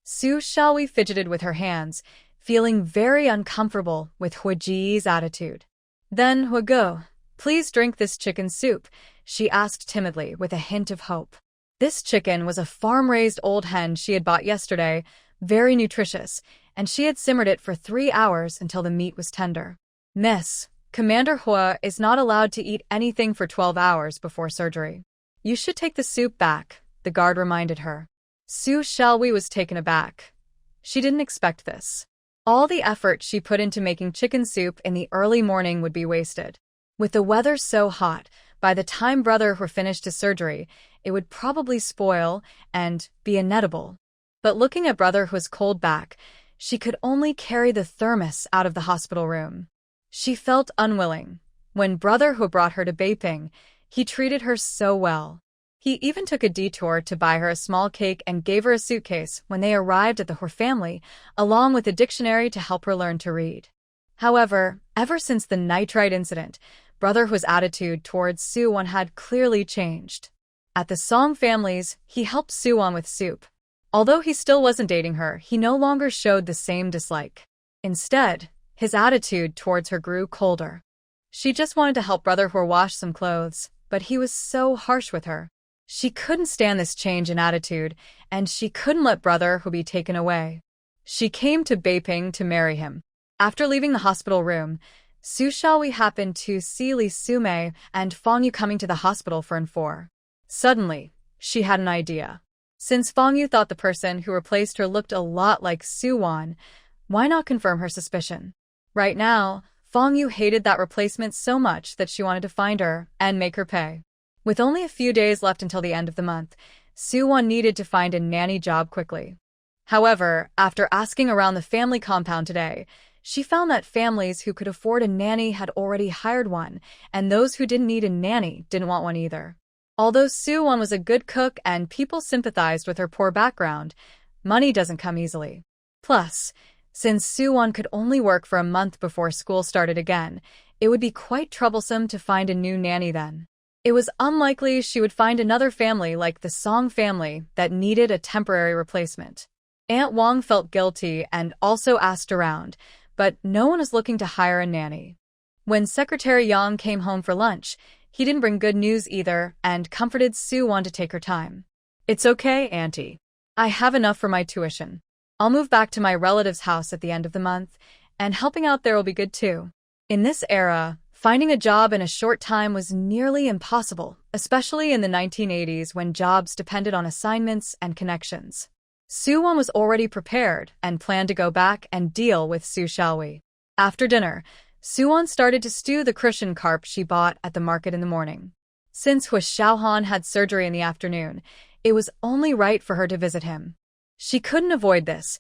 Speaker 1: Su Xiaowei fidgeted with her hands, feeling very uncomfortable with Hua Ji's attitude. Then Hugo, please drink this chicken soup, she asked timidly with a hint of hope. This chicken was a farm-raised old hen she had bought yesterday, very nutritious, and she had simmered it for 3 hours until the meat was tender. Miss, Commander Hua is not allowed to eat anything for 12 hours before surgery. You should take the soup back, the guard reminded her. Su Xiaowei was taken aback. She didn't expect this. All the effort she put into making chicken soup in the early morning would be wasted. With the weather so hot, by the time Brother Hua finished his surgery, it would probably spoil and be inedible. But looking at Brother Hua's cold back, she could only carry the thermos out of the hospital room. She felt unwilling. When Brother Hua brought her to Beiping, he treated her so well. He even took a detour to buy her a small cake and gave her a suitcase when they arrived at the Hua family, along with a dictionary to help her learn to read. However, ever since the nitrite incident, Brother Hua's attitude towards Suwon had clearly changed. At the Song families, he helped Suwon with soup. Although he still wasn't dating her, he no longer showed the same dislike. Instead, his attitude towards her grew colder. She just wanted to help Brother Hua wash some clothes, but he was so harsh with her. She couldn't stand this change in attitude, and she couldn't let Brother Hua be taken away. She came to Beiping to marry him. After leaving the hospital room, Su Xiaowei happened to see Li Sumei and Fang Yu coming to the hospital for N4. Suddenly, she had an idea. Since Fang Yu thought the person who replaced her looked a lot like Suwon, Why not confirm her suspicion? Right now, Fong Yu hated that replacement so much that she wanted to find her and make her pay. With only a few days left until the end of the month, Soo-won needed to find a nanny job quickly. However, after asking around the family compound today, she found that families who could afford a nanny had already hired one, and those who didn't need a nanny didn't want one either. Although Soo-won was a good cook and people sympathized with her poor background, money doesn't come easily. Plus, since Soo-won could only work for a month before school started again, it would be quite troublesome to find a new nanny then. It was unlikely she would find another family like the Song family that needed a temporary replacement. Aunt Wong felt guilty and also asked around, but no one was looking to hire a nanny. When Secretary Yang came home for lunch, he didn't bring good news either and comforted Soo-won to take her time. "It's okay, Auntie. I have enough for my tuition. I'll move back to my relative's house at the end of the month, and helping out there will be good too." In this era, finding a job in a short time was nearly impossible, especially in the 1980s when jobs depended on assignments and connections. Soo-won was already prepared and planned to go back and deal with Su Xiaohui. After dinner, Soo-won started to stew the Christian carp she bought at the market in the morning. Since Hu Xiaohan had surgery in the afternoon, it was only right for her to visit him. She couldn't avoid this.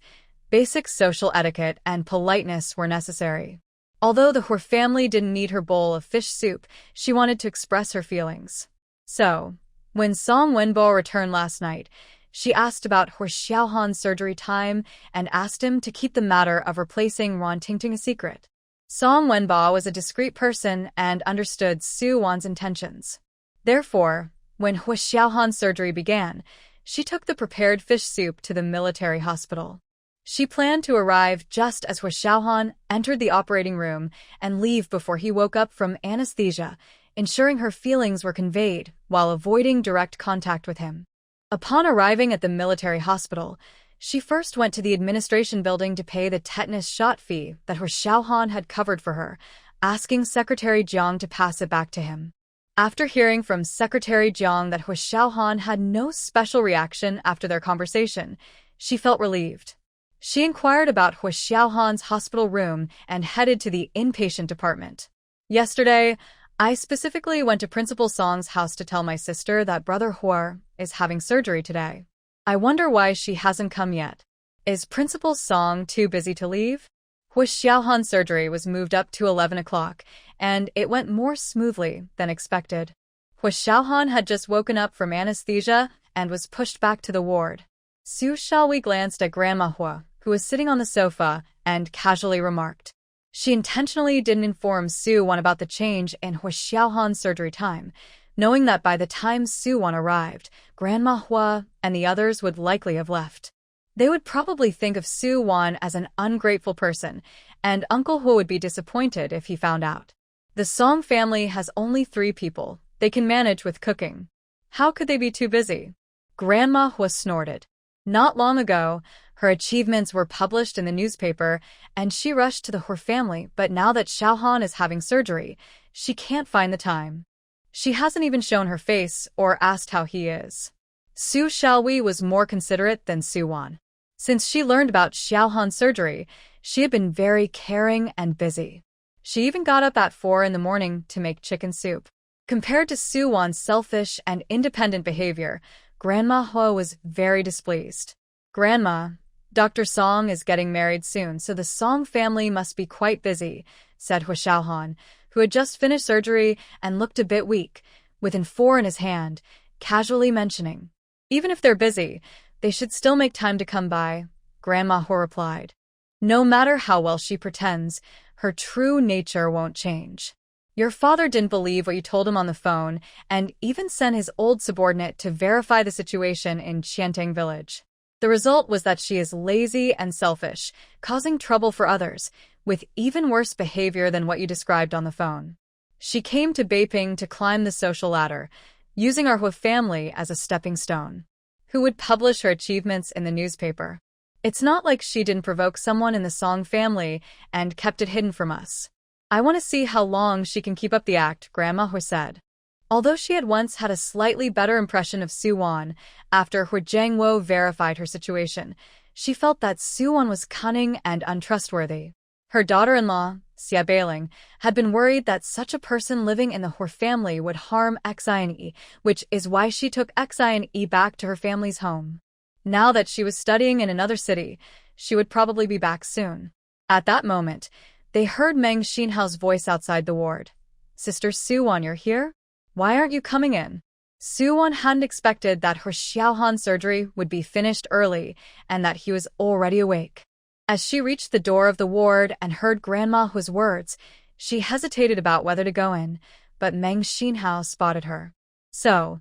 Speaker 1: Basic social etiquette and politeness were necessary. Although the Hu family didn't need her bowl of fish soup, she wanted to express her feelings. So, when Song Wenbo returned last night, she asked about Hu Xiaohan's surgery time and asked him to keep the matter of replacing Ron Tingting a secret. Song Wenbo was a discreet person and understood Soo-won's intentions. Therefore, when Hu Xiaohan's surgery began, she took the prepared fish soup to the military hospital. She planned to arrive just as Hu Xiaohan entered the operating room and leave before he woke up from anesthesia, ensuring her feelings were conveyed while avoiding direct contact with him. Upon arriving at the military hospital, she first went to the administration building to pay the tetanus shot fee that Hu Xiaohan had covered for her, asking Secretary Jiang to pass it back to him. After hearing from Secretary Jiang that Hu Xiaohan had no special reaction after their conversation, she felt relieved. She inquired about Hu Xiaohan's hospital room and headed to the inpatient department. "Yesterday, I specifically went to Principal Song's house to tell my sister that Brother Hu is having surgery today. I wonder why she hasn't come yet. Is Principal Song too busy to leave?" Hu Xiaohan's surgery was moved up to 11 o'clock, and it went more smoothly than expected. Hu Xiaohan had just woken up from anesthesia and was pushed back to the ward. Su Xiaohui glanced at Grandma Hu, who was sitting on the sofa, and casually remarked. She intentionally didn't inform Soo-won about the change in Hu Xiaohan's surgery time, knowing that by the time Soo-won arrived, Grandma Hu and the others would likely have left. They would probably think of Soo-won as an ungrateful person, and Uncle Hu would be disappointed if he found out. The Song family has only 3 people. They can manage with cooking. How could they be too busy? Grandma Hu snorted. Not long ago, her achievements were published in the newspaper, and she rushed to the Hu family, but now that Xiaohan is having surgery, she can't find the time. She hasn't even shown her face or asked how he is. Su Xiaohui was more considerate than Soo-won. Since she learned about Xiaohan's surgery, she had been very caring and busy. She even got up at 4 in the morning to make chicken soup. Compared to Soo-won's selfish and independent behavior, Grandma Hu was very displeased. "Grandma, Dr. Song is getting married soon, so the Song family must be quite busy," said Hu Xiaohan, who had just finished surgery and looked a bit weak, with an 4 in his hand, casually mentioning. "Even if they're busy, they should still make time to come by," Grandma Hu replied. "No matter how well she pretends, her true nature won't change. Your father didn't believe what you told him on the phone and even sent his old subordinate to verify the situation in Qiantang village. The result was that she is lazy and selfish, causing trouble for others, with even worse behavior than what you described on the phone. She came to Beiping to climb the social ladder, using our Hu family as a stepping stone. Who would publish her achievements in the newspaper? It's not like she didn't provoke someone in the Song family and kept it hidden from us. I want to see how long she can keep up the act," Grandma Hu said. Although she had once had a slightly better impression of Soo-won after Hu Jiangwo verified her situation, she felt that Suwon was cunning and untrustworthy. Her daughter-in-law, Xia Beiling, had been worried that such a person living in the Hor family would harm Xine, which is why she took Xine back to her family's home. Now that she was studying in another city, she would probably be back soon. At that moment, they heard Meng Xinhao's voice outside the ward. "Sister Suwon, you're here? Why aren't you coming in?" Suwon hadn't expected that her Xiaohan's surgery would be finished early and that he was already awake. As she reached the door of the ward and heard Grandma Hu's words, she hesitated about whether to go in, but Meng Xinhao spotted her. So,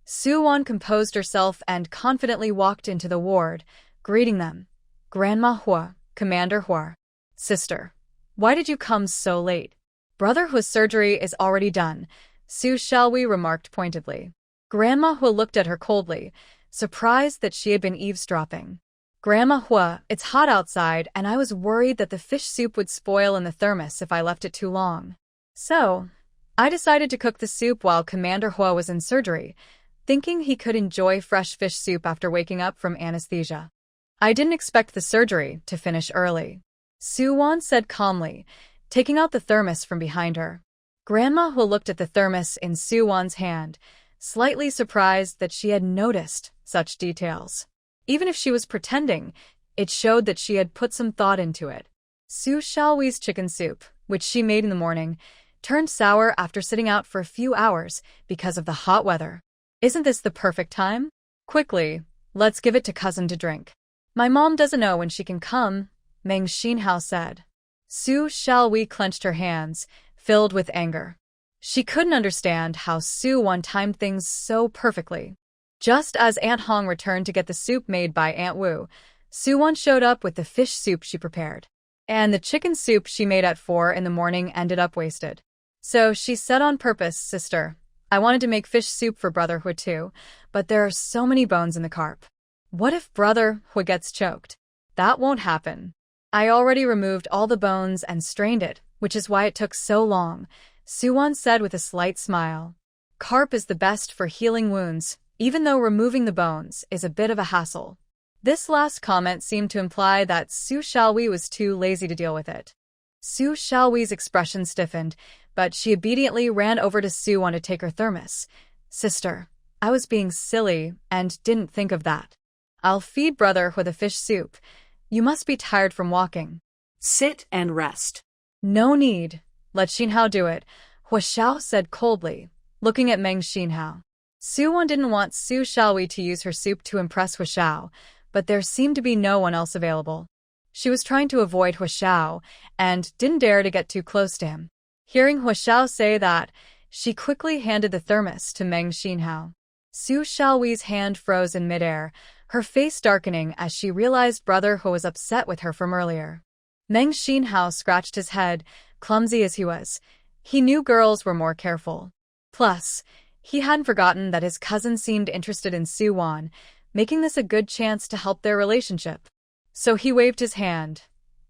Speaker 1: Suwon composed herself and confidently walked into the ward, greeting them. "Grandma Hua, Commander Hua. Sister, why did you come so late?" "Brother Hua's surgery is already done," Su Xiaohui remarked pointedly. Grandma Hua looked at her coldly, surprised that she had been eavesdropping. "Grandma Hua, it's hot outside and I was worried that the fish soup would spoil in the thermos if I left it too long. So, I decided to cook the soup while Commander Hua was in surgery, thinking he could enjoy fresh fish soup after waking up from anesthesia. I didn't expect the surgery to finish early," Suwon said calmly, taking out the thermos from behind her. Grandma Hua looked at the thermos in Suwon's hand, slightly surprised that she had noticed such details. Even if she was pretending, it showed that she had put some thought into it. Su Xiaohui's chicken soup, which she made in the morning, turned sour after sitting out for a few hours because of the hot weather. "Isn't this the perfect time? Quickly, let's give it to cousin to drink." "My mom doesn't know when she can come," Meng Xinhao said. Su Xiaohui clenched her hands, filled with anger. She couldn't understand how Suwon timed things so perfectly. Just as Aunt Hong returned to get the soup made by Aunt Wu, Suwon showed up with the fish soup she prepared. And the chicken soup she made at 4 in the morning ended up wasted. So she said on purpose, "Sister, I wanted to make fish soup for Brother Hui too, but there are so many bones in the carp. What if Brother Hui gets choked? That won't happen. I already removed all the bones and strained it, which is why it took so long," Suwon said with a slight smile. Carp is the best for healing wounds, even though removing the bones is a bit of a hassle. This last comment seemed to imply that Su Xiaohui was too lazy to deal with it. Su Xiaohui's expression stiffened, but she obediently ran over to Suwon to take her thermos. "Sister, I was being silly and didn't think of that. I'll feed Brother with a fish soup. You must be tired from walking.
Speaker 2: Sit and rest."
Speaker 1: "No need. Let Xinhao do it," Hua Xiao said coldly, looking at Meng Xinhao. Suwon didn't want Su Xiaohui to use her soup to impress Hua Xiao, but there seemed to be no one else available. She was trying to avoid Hua Xiao and didn't dare to get too close to him. Hearing Hua Xiao say that, she quickly handed the thermos to Meng Xinhao. Su Xiaohui's hand froze in midair, her face darkening as she realized Brother Hu was upset with her from earlier. Meng Xinhao scratched his head, clumsy as he was. He knew girls were more careful. Plus, he hadn't forgotten that his cousin seemed interested in Suwon, making this a good chance to help their relationship. So he waved his hand.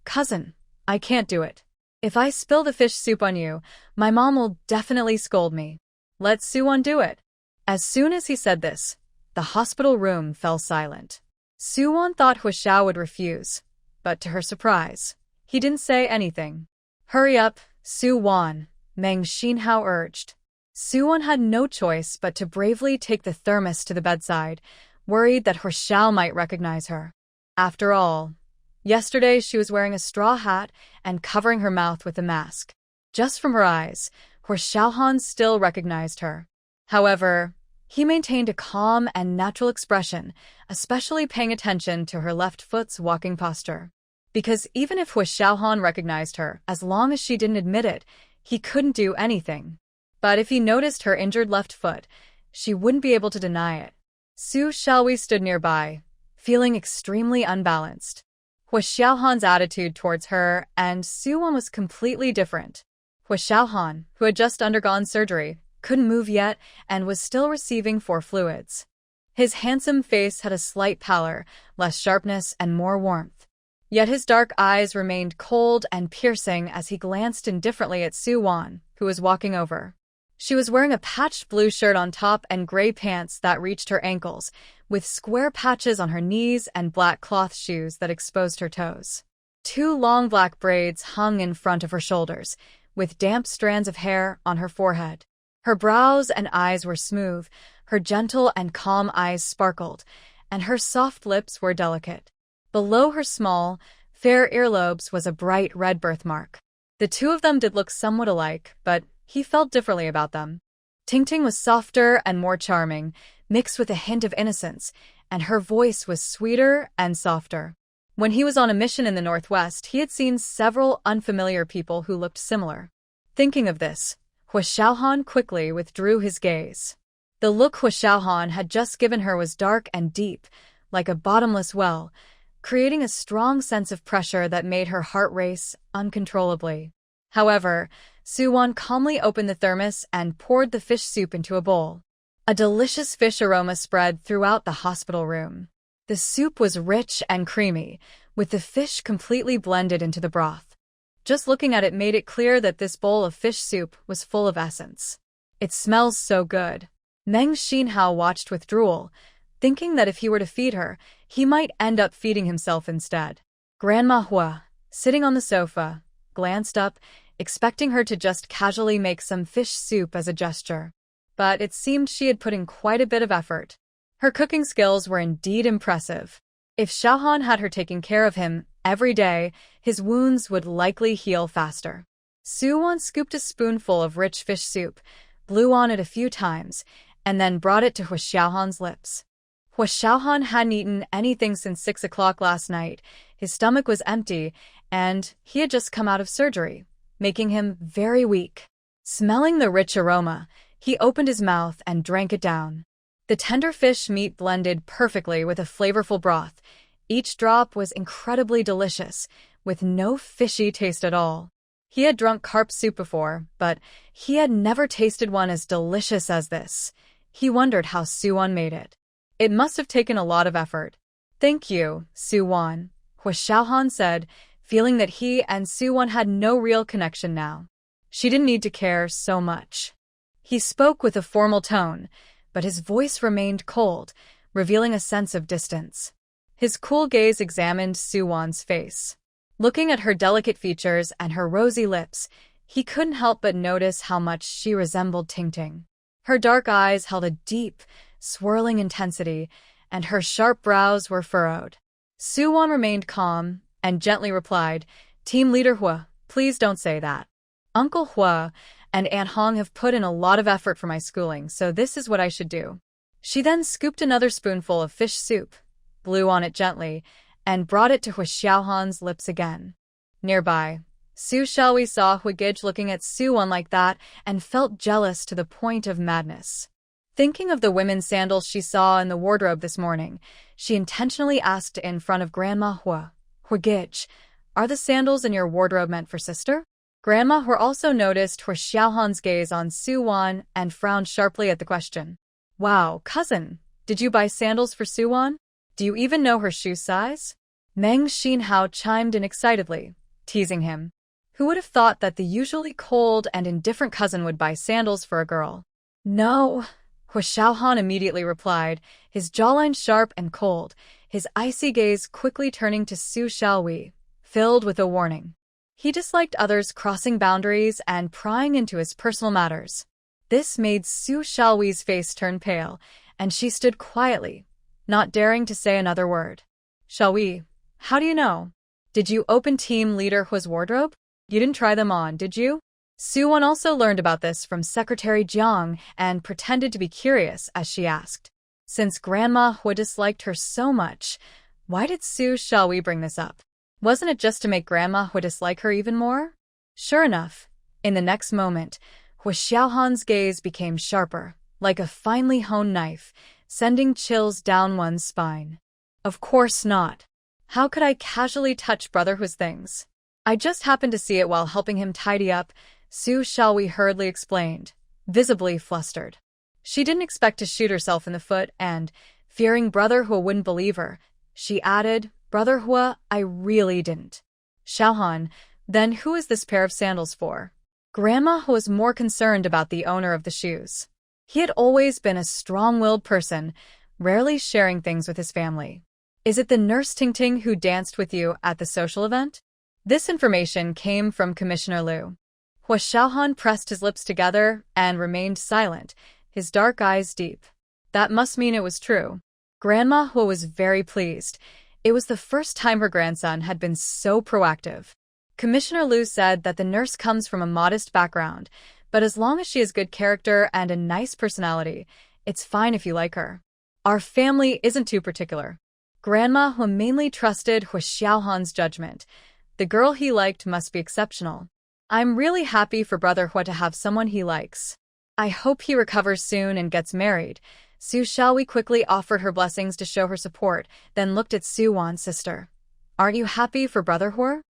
Speaker 1: "Cousin, I can't do it. If I spill the fish soup on you, my mom will definitely scold me. Let Suwon do it." As soon as he said this, the hospital room fell silent. Suwon thought Hua Xiao would refuse, but to her surprise, he didn't say anything. "Hurry up, Suwon," Meng Xinhao urged. Suwon had no choice but to bravely take the thermos to the bedside, worried that Hua Xiao might recognize her. After all, yesterday she was wearing a straw hat and covering her mouth with a mask. Just from her eyes, Hua Xiaohan still recognized her. However, he maintained a calm and natural expression, especially paying attention to her left foot's walking posture. Because even if Hua Xiaohan recognized her, as long as she didn't admit it, he couldn't do anything. But if he noticed her injured left foot, she wouldn't be able to deny it. Su Xiaohui stood nearby, feeling extremely unbalanced. Hua Xiaohan's attitude towards her and Suwon was completely different. Hua Xiaohan, who had just undergone surgery, couldn't move yet and was still receiving 4 fluids. His handsome face had a slight pallor, less sharpness, and more warmth. Yet his dark eyes remained cold and piercing as he glanced indifferently at Suwon, who was walking over. She was wearing a patched blue shirt on top and gray pants that reached her ankles, with square patches on her knees and black cloth shoes that exposed her toes. 2 long black braids hung in front of her shoulders, with damp strands of hair on her forehead. Her brows and eyes were smooth, her gentle and calm eyes sparkled, and her soft lips were delicate. Below her small, fair earlobes was a bright red birthmark. The two of them did look somewhat alike, but he felt differently about them. Tingting was softer and more charming, mixed with a hint of innocence, and her voice was sweeter and softer. When he was on a mission in the Northwest, he had seen several unfamiliar people who looked similar. Thinking of this, Hua Xiaohan quickly withdrew his gaze. The look Hua Xiaohan had just given her was dark and deep, like a bottomless well, creating a strong sense of pressure that made her heart race uncontrollably. However, Suwon calmly opened the thermos and poured the fish soup into a bowl. A delicious fish aroma spread throughout the hospital room. The soup was rich and creamy, with the fish completely blended into the broth. Just looking at it made it clear that this bowl of fish soup was full of essence. It smells so good. Meng Xinhao watched with drool, thinking that if he were to feed her, he might end up feeding himself instead. Grandma Hua, sitting on the sofa, glanced up, expecting her to just casually make some fish soup as a gesture. But it seemed she had put in quite a bit of effort. Her cooking skills were indeed impressive. If Xiaohan had her taking care of him every day, his wounds would likely heal faster. Suwon scooped a spoonful of rich fish soup, blew on it a few times, and then brought it to Hua Xiaohan's lips. Hua Xiaohan hadn't eaten anything since 6 o'clock last night. His stomach was empty, and he had just come out of surgery, making him very weak. Smelling the rich aroma, he opened his mouth and drank it down. The tender fish meat blended perfectly with a flavorful broth. Each drop was incredibly delicious, with no fishy taste at all. He had drunk carp soup before, but he had never tasted one as delicious as this. He wondered how Suwon made it. It must have taken a lot of effort. "Thank you, Suwon," Hua Xiaohan said, feeling that he and Suwon had no real connection now. She didn't need to care so much. He spoke with a formal tone, but his voice remained cold, revealing a sense of distance. His cool gaze examined Suwon's face. Looking at her delicate features and her rosy lips, he couldn't help but notice how much she resembled Tingting. Her dark eyes held a deep, swirling intensity, and her sharp brows were furrowed. Suwon remained calm and gently replied, "Team Leader Hua, please don't say that. Uncle Hua and Aunt Hong have put in a lot of effort for my schooling, so this is what I should do." She then scooped another spoonful of fish soup, blew on it gently, and brought it to Hua Xiaohan's lips again. Nearby, Su Xiaohui saw Huigij looking at Suwon like that and felt jealous to the point of madness. Thinking of the women's sandals she saw in the wardrobe this morning, she intentionally asked in front of Grandma Hua, "Huigij, are the sandals in your wardrobe meant for sister?" Grandma Hua also noticed Hua Xiaohan's gaze on Suwon and frowned sharply at the question. "Wow, cousin, did you buy sandals for Suwon? Do you even know her shoe size?" Meng Xinhao chimed in excitedly, teasing him. Who would have thought that the usually cold and indifferent cousin would buy sandals for a girl? "No," Hua Xiaohan immediately replied, his jawline sharp and cold, his icy gaze quickly turning to Su Xiaohui, filled with a warning. He disliked others crossing boundaries and prying into his personal matters. This made Su Xiaohui's face turn pale, and she stood quietly, not daring to say another word. "Xiaohui, how do you know? Did you open Team Leader Hua's wardrobe? You didn't try them on, did you?" Suwon also learned about this from Secretary Jiang and pretended to be curious as she asked. Since Grandma Hua disliked her so much, why did Su Xiaohui bring this up? Wasn't it just to make Grandma Hua dislike her even more? Sure enough, in the next moment, Hua Xiaohan's gaze became sharper, like a finely honed knife, sending chills down one's spine. "Of course not. How could I casually touch Brother Hua's things? I just happened to see it while helping him tidy up," Su Xiaohui hurriedly explained, visibly flustered. She didn't expect to shoot herself in the foot and, fearing Brother Hua wouldn't believe her, she added, "Brother Hua, I really didn't." "Xiaohan, then who is this pair of sandals for?" Grandma was more concerned about the owner of the shoes. He had always been a strong-willed person, rarely sharing things with his family. Is it the nurse Ting Ting who danced with you at the social event? This information came from Commissioner Liu. Hua Xiaohan pressed his lips together and remained silent, his dark eyes deep. That must mean it was true. Grandma Hua was very pleased. It was the first time her grandson had been so proactive. Commissioner Liu said that the nurse comes from a modest background, but as long as she has good character and a nice personality, it's fine if you like her. Our family isn't too particular. Grandma Hua mainly trusted Hua Xiaohan's judgment. The girl he liked must be exceptional. I'm really happy for Brother Hua to have someone he likes. I hope he recovers soon and gets married. Su Xiaohui quickly offered her blessings to show her support, then looked at Su Wan's sister. Aren't you happy for Brother Hua?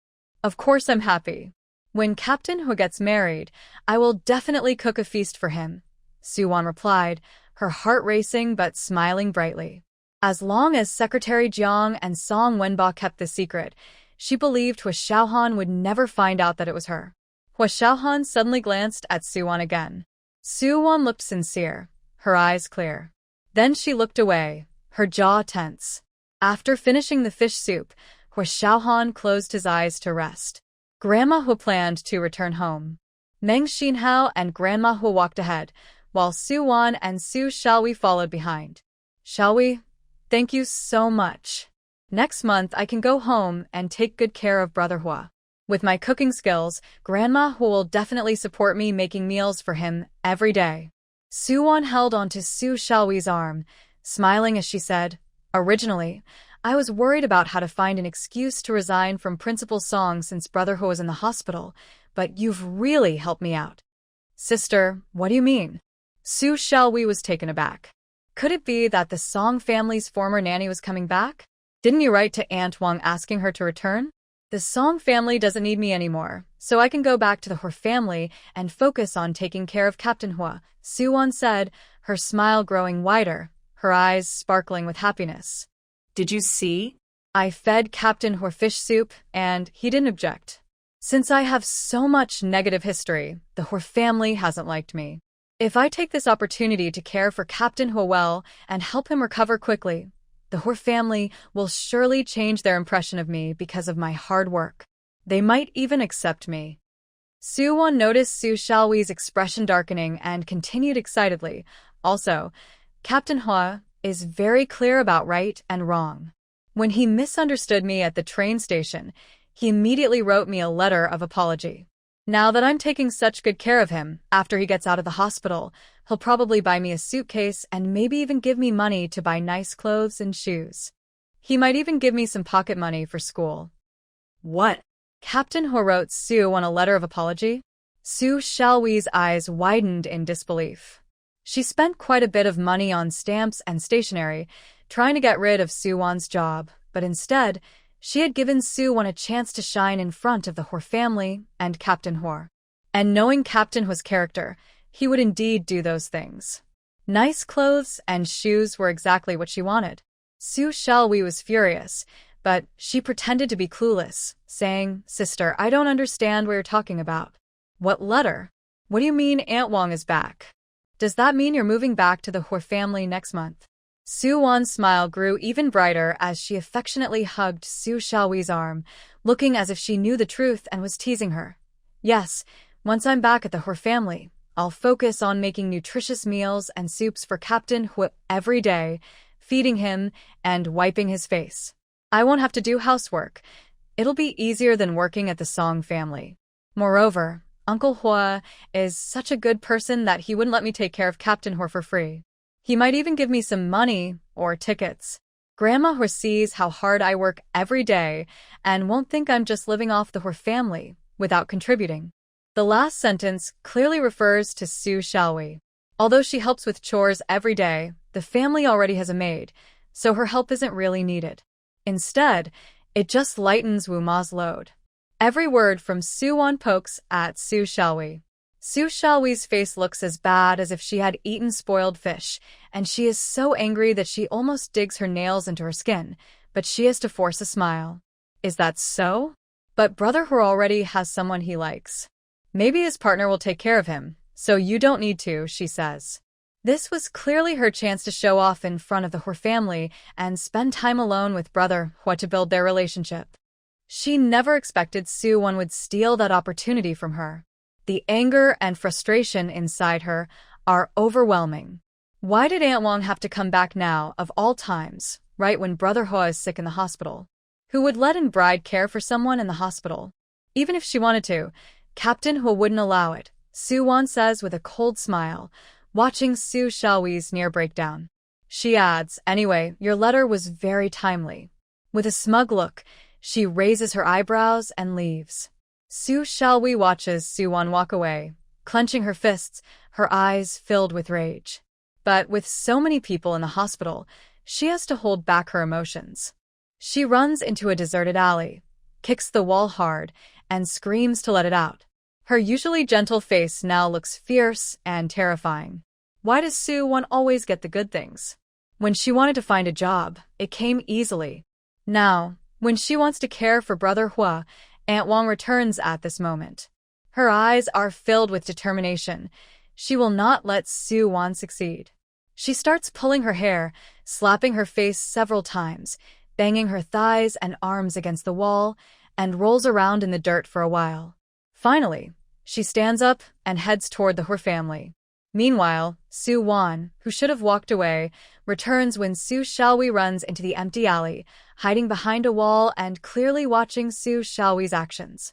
Speaker 1: Of course I'm happy. When Captain Hua gets married, I will definitely cook a feast for him, Su Wan replied, her heart racing but smiling brightly. As long as Secretary Jiang and Song Wenba kept the secret, she believed Hua Xiaohan would never find out that it was her. Hua Xiaohan suddenly glanced at Su Wan again. Su Wan looked sincere, her eyes clear. Then she looked away, her jaw tense. After finishing the fish soup, Hua Xiaohan closed his eyes to rest. Grandma Hua planned to return home. Meng Xinhao and Grandma Hua walked ahead, while Su Wan and Su Xiaohui followed behind. Xiaohui, thank you so much. Next month I can go home and take good care of Brother Hua. With my cooking skills, Grandma Hua will definitely support me making meals for him every day. Su Wan held onto Su Xiaohui's arm, smiling as she said, Originally, I was worried about how to find an excuse to resign from Principal Song since Brother Hua was in the hospital, but you've really helped me out. Sister, what do you mean? Su Xiaohui was taken aback. Could it be that the Song family's former nanny was coming back? Didn't you write to Aunt Wang asking her to return? The Song family doesn't need me anymore, so I can go back to the Hua family and focus on taking care of Captain Hua, Su Wan said, her smile growing wider, her eyes sparkling with happiness.
Speaker 2: Did you see?
Speaker 1: I fed Captain Hua fish soup, and he didn't object. Since I have so much negative history, the Hua family hasn't liked me. If I take this opportunity to care for Captain Hua well and help him recover quickly, the Hua family will surely change their impression of me because of my hard work. They might even accept me. Su Wan noticed Su Xiaohui's expression darkening and continued excitedly. Also, Captain Hua is very clear about right and wrong. When he misunderstood me at the train station, he immediately wrote me a letter of apology. Now that I'm taking such good care of him, after he gets out of the hospital, he'll probably buy me a suitcase and maybe even give me money to buy nice clothes and shoes. He might even give me some pocket money for school.
Speaker 2: What?
Speaker 1: Captain Hua wrote Su on a letter of apology? Su Xiaohui's eyes widened in disbelief. She spent quite a bit of money on stamps and stationery, trying to get rid of Su Wan's job, but instead, she had given Su Wan a chance to shine in front of the Hua family and Captain Hua. And knowing Captain Hua's character, he would indeed do those things. Nice clothes and shoes were exactly what she wanted. Su Xiaohui was furious, but she pretended to be clueless, saying, Sister, I don't understand what you're talking about. What letter? What do you mean Aunt Wang is back? Does that mean you're moving back to the Hua family next month? Su Wan's smile grew even brighter as she affectionately hugged Su Xiaohui's arm, looking as if she knew the truth and was teasing her. Yes, once I'm back at the Hua family, I'll focus on making nutritious meals and soups for Captain Hua every day, feeding him and wiping his face. I won't have to do housework. It'll be easier than working at the Song family. Moreover, Uncle Hua is such a good person that he wouldn't let me take care of Captain Hua for free. He might even give me some money or tickets. Grandma Hua sees how hard I work every day and won't think I'm just living off the Hua family without contributing. The last sentence clearly refers to Su Xiaohui. Although she helps with chores every day, the family already has a maid, so her help isn't really needed. Instead, it just lightens Wu Ma's load. Every word from Su Wan pokes at Su Xiaohui. Su Xiaohui's face looks as bad as if she had eaten spoiled fish, and she is so angry that she almost digs her nails into her skin, but she has to force a smile. Is that so? But Brother Hua already has someone he likes. Maybe his partner will take care of him, so you don't need to, she says. This was clearly her chance to show off in front of the Hwa family and spend time alone with brother Hwa to build their relationship. She never expected Soo-won would steal that opportunity from her. The anger and frustration inside her are overwhelming. Why did Aunt Wong have to come back now, of all times, right when brother Hwa is sick in the hospital? Who would let in bride care for someone in the hospital? Even if she wanted to, Captain Hwa wouldn't allow it, Soo-won says with a cold smile, watching Soo Xiaohui's near breakdown. She adds, anyway, your letter was very timely. With a smug look, she raises her eyebrows and leaves. Soo Xiaohui watches Soo-won walk away, clenching her fists, her eyes filled with rage. But with so many people in the hospital, she has to hold back her emotions. She runs into a deserted alley, kicks the wall hard, and screams to let it out. Her usually gentle face now looks fierce and terrifying. Why does Soo-won always get the good things? When she wanted to find a job, it came easily. Now, when she wants to care for brother Hwa, Aunt Wong returns at this moment. Her eyes are filled with determination. She will not let Soo-won succeed. She starts pulling her hair, slapping her face several times, banging her thighs and arms against the wall, and rolls around in the dirt for a while. Finally, she stands up and heads toward the Hwa family. Meanwhile, Soo-won, who should have walked away, returns when Soo Xiaohui runs into the empty alley, hiding behind a wall and clearly watching Soo Xiaohui's actions.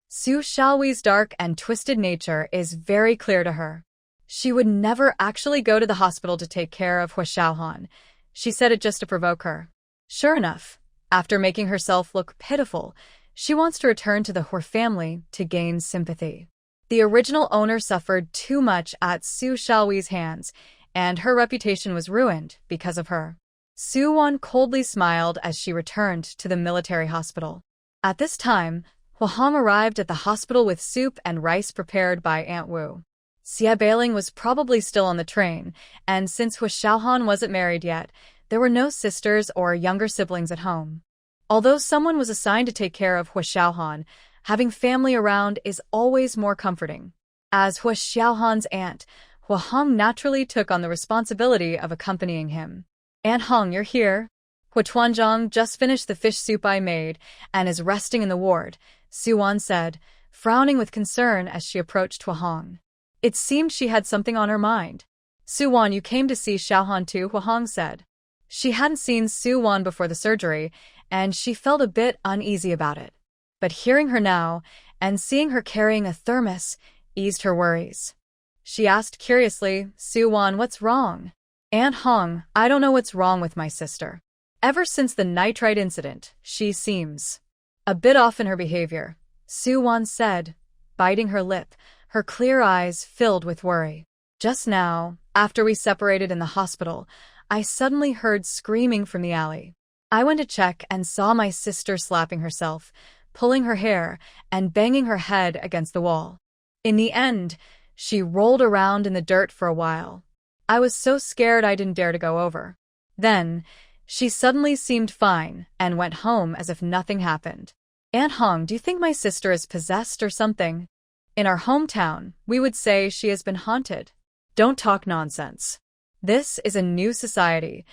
Speaker 1: Soo Xiaohui's dark and twisted nature is very clear to her. She would never actually go to the hospital to take care of Hwa Xiaohan. She said it just to provoke her. Sure enough, after making herself look pitiful, she wants to return to the Hwa family to gain sympathy. The original owner suffered too much at Soo Xiaohui's hands, and her reputation was ruined because of her. Soo-won coldly smiled as she returned to the military hospital. At this time, Hwa-hong arrived at the hospital with soup and rice prepared by Aunt Wu. Xie Bailing was probably still on the train, and since Hwa Xiaohan wasn't married yet, there were no sisters or younger siblings at home. Although someone was assigned to take care of Hwa Xiaohan, having family around is always more comforting. As Hwa Xiaohan's aunt, Hwa-hong naturally took on the responsibility of accompanying him. Aunt Hong, you're here? Hwa Tuanzhang just finished the fish soup I made and is resting in the ward, Soo-won said, frowning with concern as she approached Hwa-hong. It seemed she had something on her mind. Soo-won, you came to see Xiaohan too, Hwa-hong said. She hadn't seen Soo-won before the surgery, and she felt a bit uneasy about it. But hearing her now, and seeing her carrying a thermos, eased her worries. She asked curiously, Soo-won, what's wrong? Aunt Hong, I don't know what's wrong with my sister. Ever since the nitrite incident, she seems a bit off in her behavior, Soo-won said, biting her lip, her clear eyes filled with worry. Just now, after we separated in the hospital, I suddenly heard screaming from the alley. I went to check and saw my sister slapping herself, pulling her hair, and banging her head against the wall. In the end, she rolled around in the dirt for a while. I was so scared I didn't dare to go over. Then, she suddenly seemed fine and went home as if nothing happened. Aunt Hong, do you think my sister is possessed or something? In our hometown, we would say she has been haunted. Don't talk nonsense. This is a new society.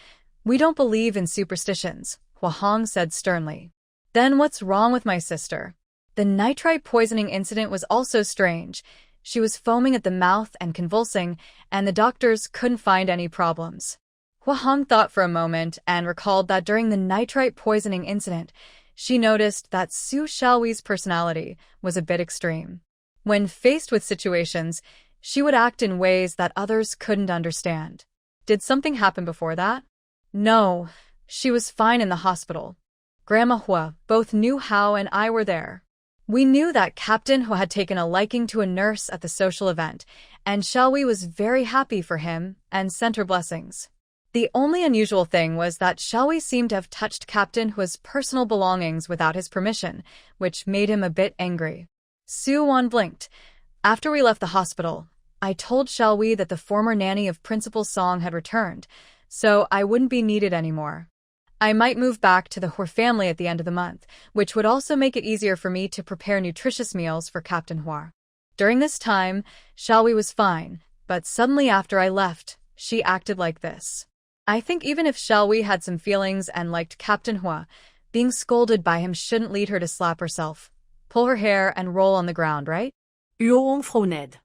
Speaker 1: We don't believe in superstitions, Hwa-hong said sternly. Then what's wrong with my sister? The nitrite poisoning incident was also strange. She was foaming at the mouth and convulsing, and the doctors couldn't find any problems. Hwa-hong thought for a moment and recalled that during the nitrite poisoning incident, she noticed that Soo Xiaohui's personality was a bit extreme. When faced with situations, she would act in ways that others couldn't understand. Did something happen before that? No, she was fine in the hospital. Grandma Hwa, both New Hao and I were there. We knew that Captain Hwa had taken a liking to a nurse at the social event, and Xiaohui was very happy for him and sent her blessings. The only unusual thing was that Xiaohui seemed to have touched Captain Hwa's personal belongings without his permission, which made him a bit angry. Soo-won blinked. After we left the hospital, I told Xiaohui that the former nanny of Principal Song had returned, so I wouldn't be needed anymore. I might move back to the Hwa family at the end of the month, which would also make it easier for me to prepare nutritious meals for Captain Hwa. During this time, Xiaowei was fine, but suddenly after I left, she acted like this. I think even if Xiaowei had some feelings and liked Captain Hua, being scolded by him shouldn't lead her to slap herself, pull her hair, and roll on the ground, right?
Speaker 2: Frau Ned.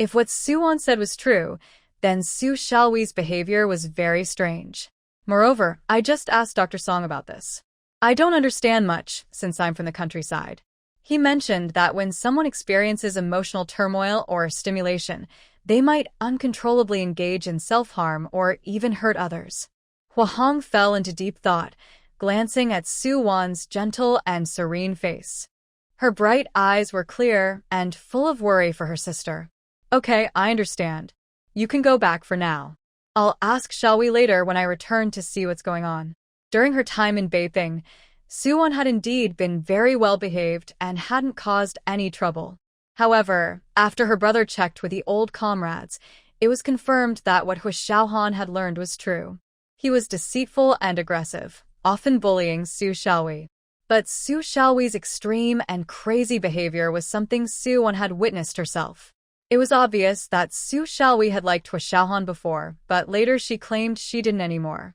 Speaker 1: If what Suwon said was true, then Su Xiaowei's behavior was very strange. Moreover, I just asked Dr. Song about this. I don't understand much, since I'm from the countryside. He mentioned that when someone experiences emotional turmoil or stimulation, they might uncontrollably engage in self-harm or even hurt others. Hua Hong fell into deep thought, glancing at Suwon's gentle and serene face. Her bright eyes were clear and full of worry for her sister. Okay, I understand. You can go back for now. I'll ask Xiaowei later when I return to see what's going on. During her time in Beiping, Suwon had indeed been very well behaved and hadn't caused any trouble. However, after her brother checked with the old comrades, it was confirmed that what Hu Xiaohan had learned was true. He was deceitful and aggressive, often bullying Su Xiaowei. But Su Xiaowei's extreme and crazy behavior was something Suwon had witnessed herself. It was obvious that Su Xiaowei had liked Hu Xiaohan before, but later she claimed she didn't anymore.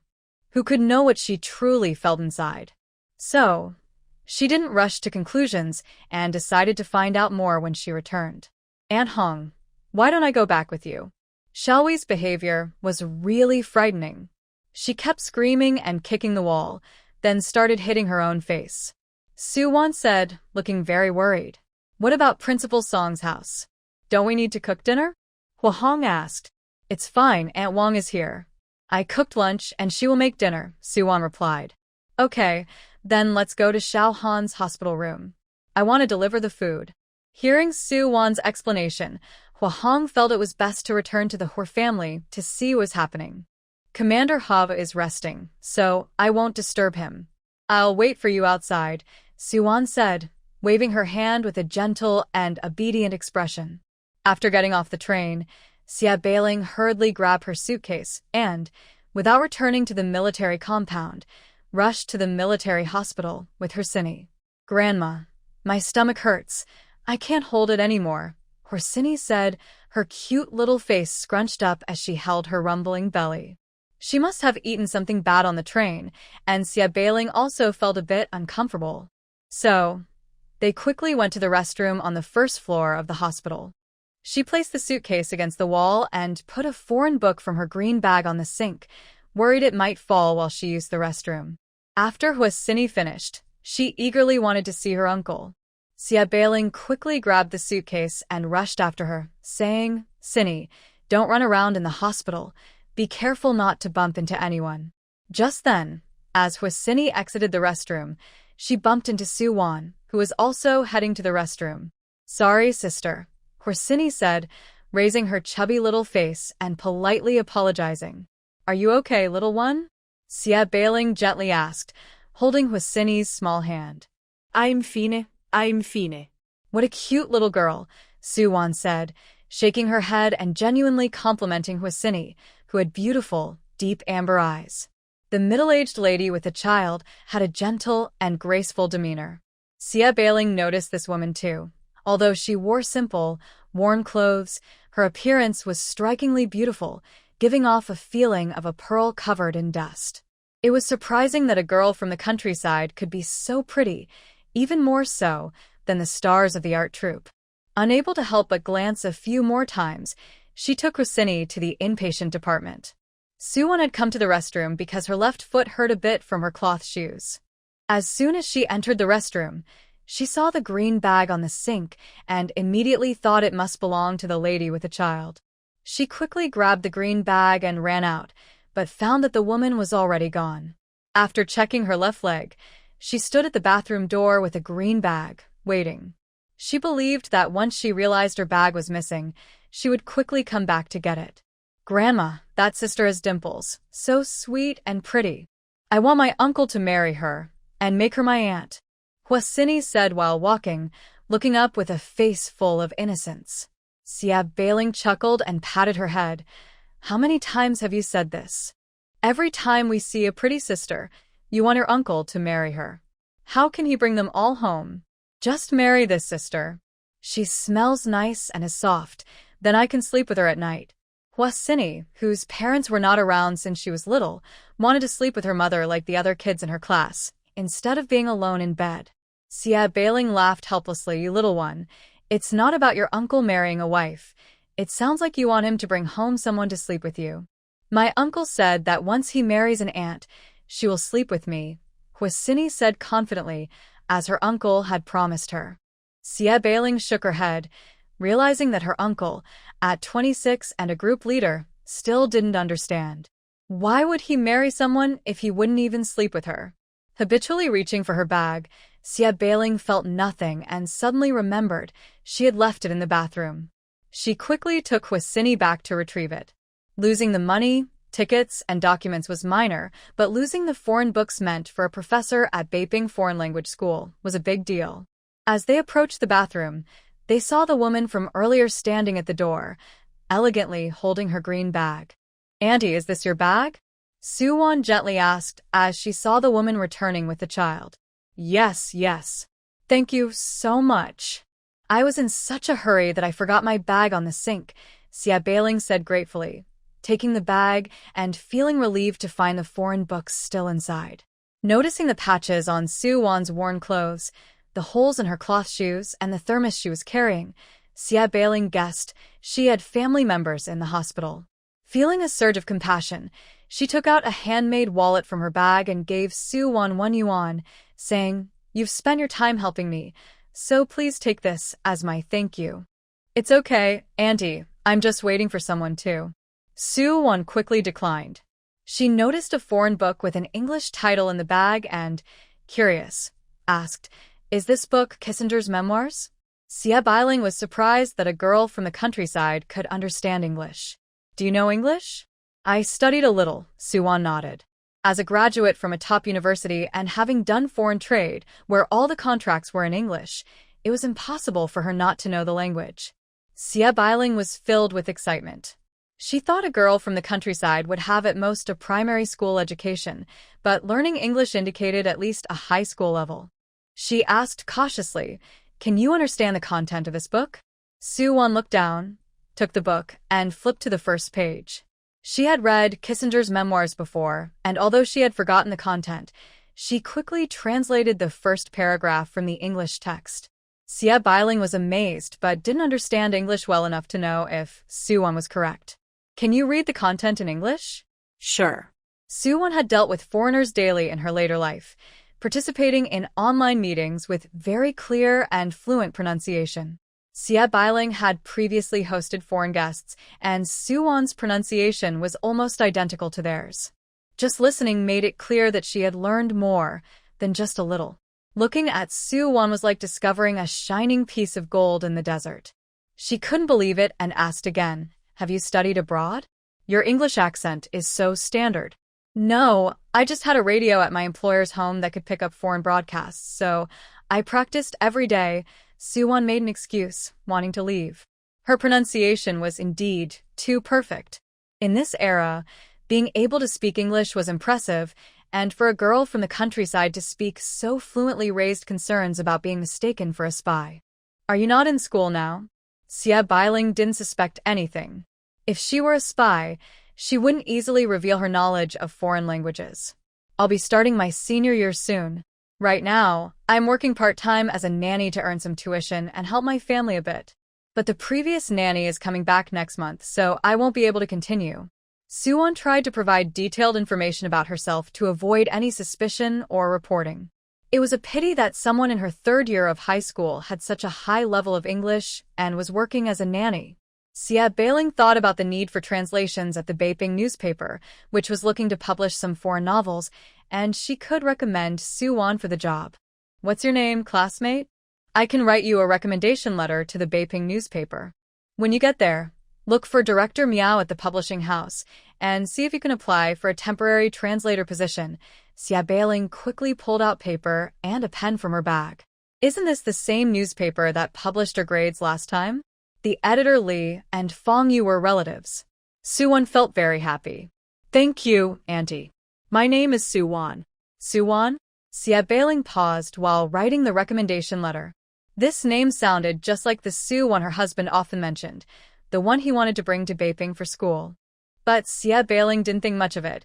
Speaker 1: Who could know what she truly felt inside? So, she didn't rush to conclusions and decided to find out more when she returned. Aunt Hong, why don't I go back with you? Xiaowei's behavior was really frightening. She kept screaming and kicking the wall, then started hitting her own face. Suwon said, looking very worried. What about Principal Song's house? Don't we need to cook dinner? Hua Hong asked. It's fine, Aunt Wang is here. I cooked lunch and she will make dinner, Suwon replied. Okay, then let's go to Xiao Han's hospital room. I want to deliver the food. Hearing Suwon's explanation, Hua Hong felt it was best to return to the Hua family to see what was happening. Commander Hava is resting, so I won't disturb him. I'll wait for you outside, Suwon said, waving her hand with a gentle and obedient expression. After getting off the train, Xia Beiling hurriedly grabbed her suitcase and, without returning to the military compound, rushed to the military hospital with Horsini. Grandma, my stomach hurts. I can't hold it anymore, Horsini said, her cute little face scrunched up as she held her rumbling belly. She must have eaten something bad on the train, and Xia Beiling also felt a bit uncomfortable. So, they quickly went to the restroom on the first floor of the hospital. She placed the suitcase against the wall and put a foreign book from her green bag on the sink, worried it might fall while she used the restroom. After Horsini finished, she eagerly wanted to see her uncle. Xia Beiling quickly grabbed the suitcase and rushed after her, saying, Sini, don't run around in the hospital. Be careful not to bump into anyone. Just then, as Horsini exited the restroom, she bumped into Suwon, who was also heading to the restroom. Sorry, sister, Horsini said, raising her chubby little face and politely apologizing. Are you okay, little one? Xia Beiling gently asked, holding Horsini's small hand.
Speaker 2: I'm fine.
Speaker 1: What a cute little girl, Suwon said, shaking her head and genuinely complimenting Horsini, who had beautiful, deep amber eyes. The middle-aged lady with the child had a gentle and graceful demeanor. Xia Beiling noticed this woman too. Although she wore simple, worn clothes, her appearance was strikingly beautiful, giving off a feeling of a pearl covered in dust. It was surprising that a girl from the countryside could be so pretty, even more so than the stars of the art troupe. Unable to help but glance a few more times, she took Horsini to the inpatient department. Suwon had come to the restroom because her left foot hurt a bit from her cloth shoes. As soon as she entered the restroom, she saw the green bag on the sink and immediately thought it must belong to the lady with the child. She quickly grabbed the green bag and ran out, but found that the woman was already gone. After checking her left leg, she stood at the bathroom door with a green bag, waiting. She believed that once she realized her bag was missing, she would quickly come back to get it. Grandma, that sister has dimples, so sweet and pretty. I want my uncle to marry her and make her my aunt, Horsini said while walking, looking up with a face full of innocence. Xia Beiling chuckled and patted her head. How many times have you said this? Every time we see a pretty sister, you want your uncle to marry her. How can he bring them all home? Just marry this sister. She smells nice and is soft. Then I can sleep with her at night. Hwasini, whose parents were not around since she was little, wanted to sleep with her mother like the other kids in her class, instead of being alone in bed. Sia Bailing laughed helplessly. You little one, it's not about your uncle marrying a wife. It sounds like you want him to bring home someone to sleep with you. My uncle said that once he marries an aunt, she will sleep with me, Hwasini said confidently, as her uncle had promised her. Sia Bailing shook her head, realizing that her uncle, at 26 and a group leader, still didn't understand. Why would he marry someone if he wouldn't even sleep with her? Habitually reaching for her bag, Sia Bailing felt nothing and suddenly remembered she had left it in the bathroom. She quickly took Hwasini back to retrieve it. Losing the money, tickets, and documents was minor, but losing the foreign books meant for a professor at Beiping Foreign Language School was a big deal. As they approached the bathroom, they saw the woman from earlier standing at the door, elegantly holding her green bag. Auntie, is this your bag? Suwon gently asked as she saw the woman returning with the child. Yes, yes. Thank you so much. I was in such a hurry that I forgot my bag on the sink, Sia Bailing said gratefully, taking the bag and feeling relieved to find the foreign books still inside. Noticing the patches on Suwon's worn clothes, the holes in her cloth shoes, and the thermos she was carrying, Sia Bailing guessed she had family members in the hospital. Feeling a surge of compassion, she took out a handmade wallet from her bag and gave Suwon 1 yuan, saying, You've spent your time helping me, so please take this as my thank you. It's okay, Auntie, I'm just waiting for someone too. Suwon quickly declined. She noticed a foreign book with an English title in the bag and, curious, asked, Is this book Kissinger's memoirs? Sia Bailing was surprised that a girl from the countryside could understand English. Do you know English? I studied a little, Suwon nodded. As a graduate from a top university and having done foreign trade, where all the contracts were in English, it was impossible for her not to know the language. Sia Bailing was filled with excitement. She thought a girl from the countryside would have at most a primary school education, but learning English indicated at least a high school level. She asked cautiously, Can you understand the content of this book? Suwon looked down, took the book, and flipped to the first page. She had read Kissinger's memoirs before, and although she had forgotten the content, she quickly translated the first paragraph from the English text. Sia Bailing was amazed but didn't understand English well enough to know if Suwon was correct. Can you read the content in English?
Speaker 2: Sure.
Speaker 1: Suwon had dealt with foreigners daily in her later life, participating in online meetings with very clear and fluent pronunciation. Sia Bailing had previously hosted foreign guests, and Suwon's pronunciation was almost identical to theirs. Just listening made it clear that she had learned more than just a little. Looking at Suwon was like discovering a shining piece of gold in the desert. She couldn't believe it and asked again, Have you studied abroad? Your English accent is so standard. No, I just had a radio at my employer's home that could pick up foreign broadcasts, so I practiced every day. Suwon made an excuse, wanting to leave. Her pronunciation was indeed too perfect. In this era, being able to speak English was impressive, and for a girl from the countryside to speak so fluently raised concerns about being mistaken for a spy. Are you not in school now? Sia Bailing didn't suspect anything. If she were a spy, she wouldn't easily reveal her knowledge of foreign languages. I'll be starting my senior year soon. Right now, I'm working part-time as a nanny to earn some tuition and help my family a bit. But the previous nanny is coming back next month, so I won't be able to continue. Suwon tried to provide detailed information about herself to avoid any suspicion or reporting. It was a pity that someone in her third year of high school had such a high level of English and was working as a nanny. Sia Bailing thought about the need for translations at the Beiping newspaper, which was looking to publish some foreign novels, and she could recommend Suwon for the job. What's your name, classmate? I can write you a recommendation letter to the Beiping newspaper. When you get there, look for Director Miao at the publishing house and see if you can apply for a temporary translator position. Sia Bailing quickly pulled out paper and a pen from her bag. Isn't this the same newspaper that published her grades last time? The editor Li and Fong Yu were relatives. Suwon felt very happy. Thank you, Auntie. My name is Suwon. Suwon? Sia Bailing paused while writing the recommendation letter. This name sounded just like the Sue one her husband often mentioned, the one he wanted to bring to Beiping for school. But Xie Bailing didn't think much of it.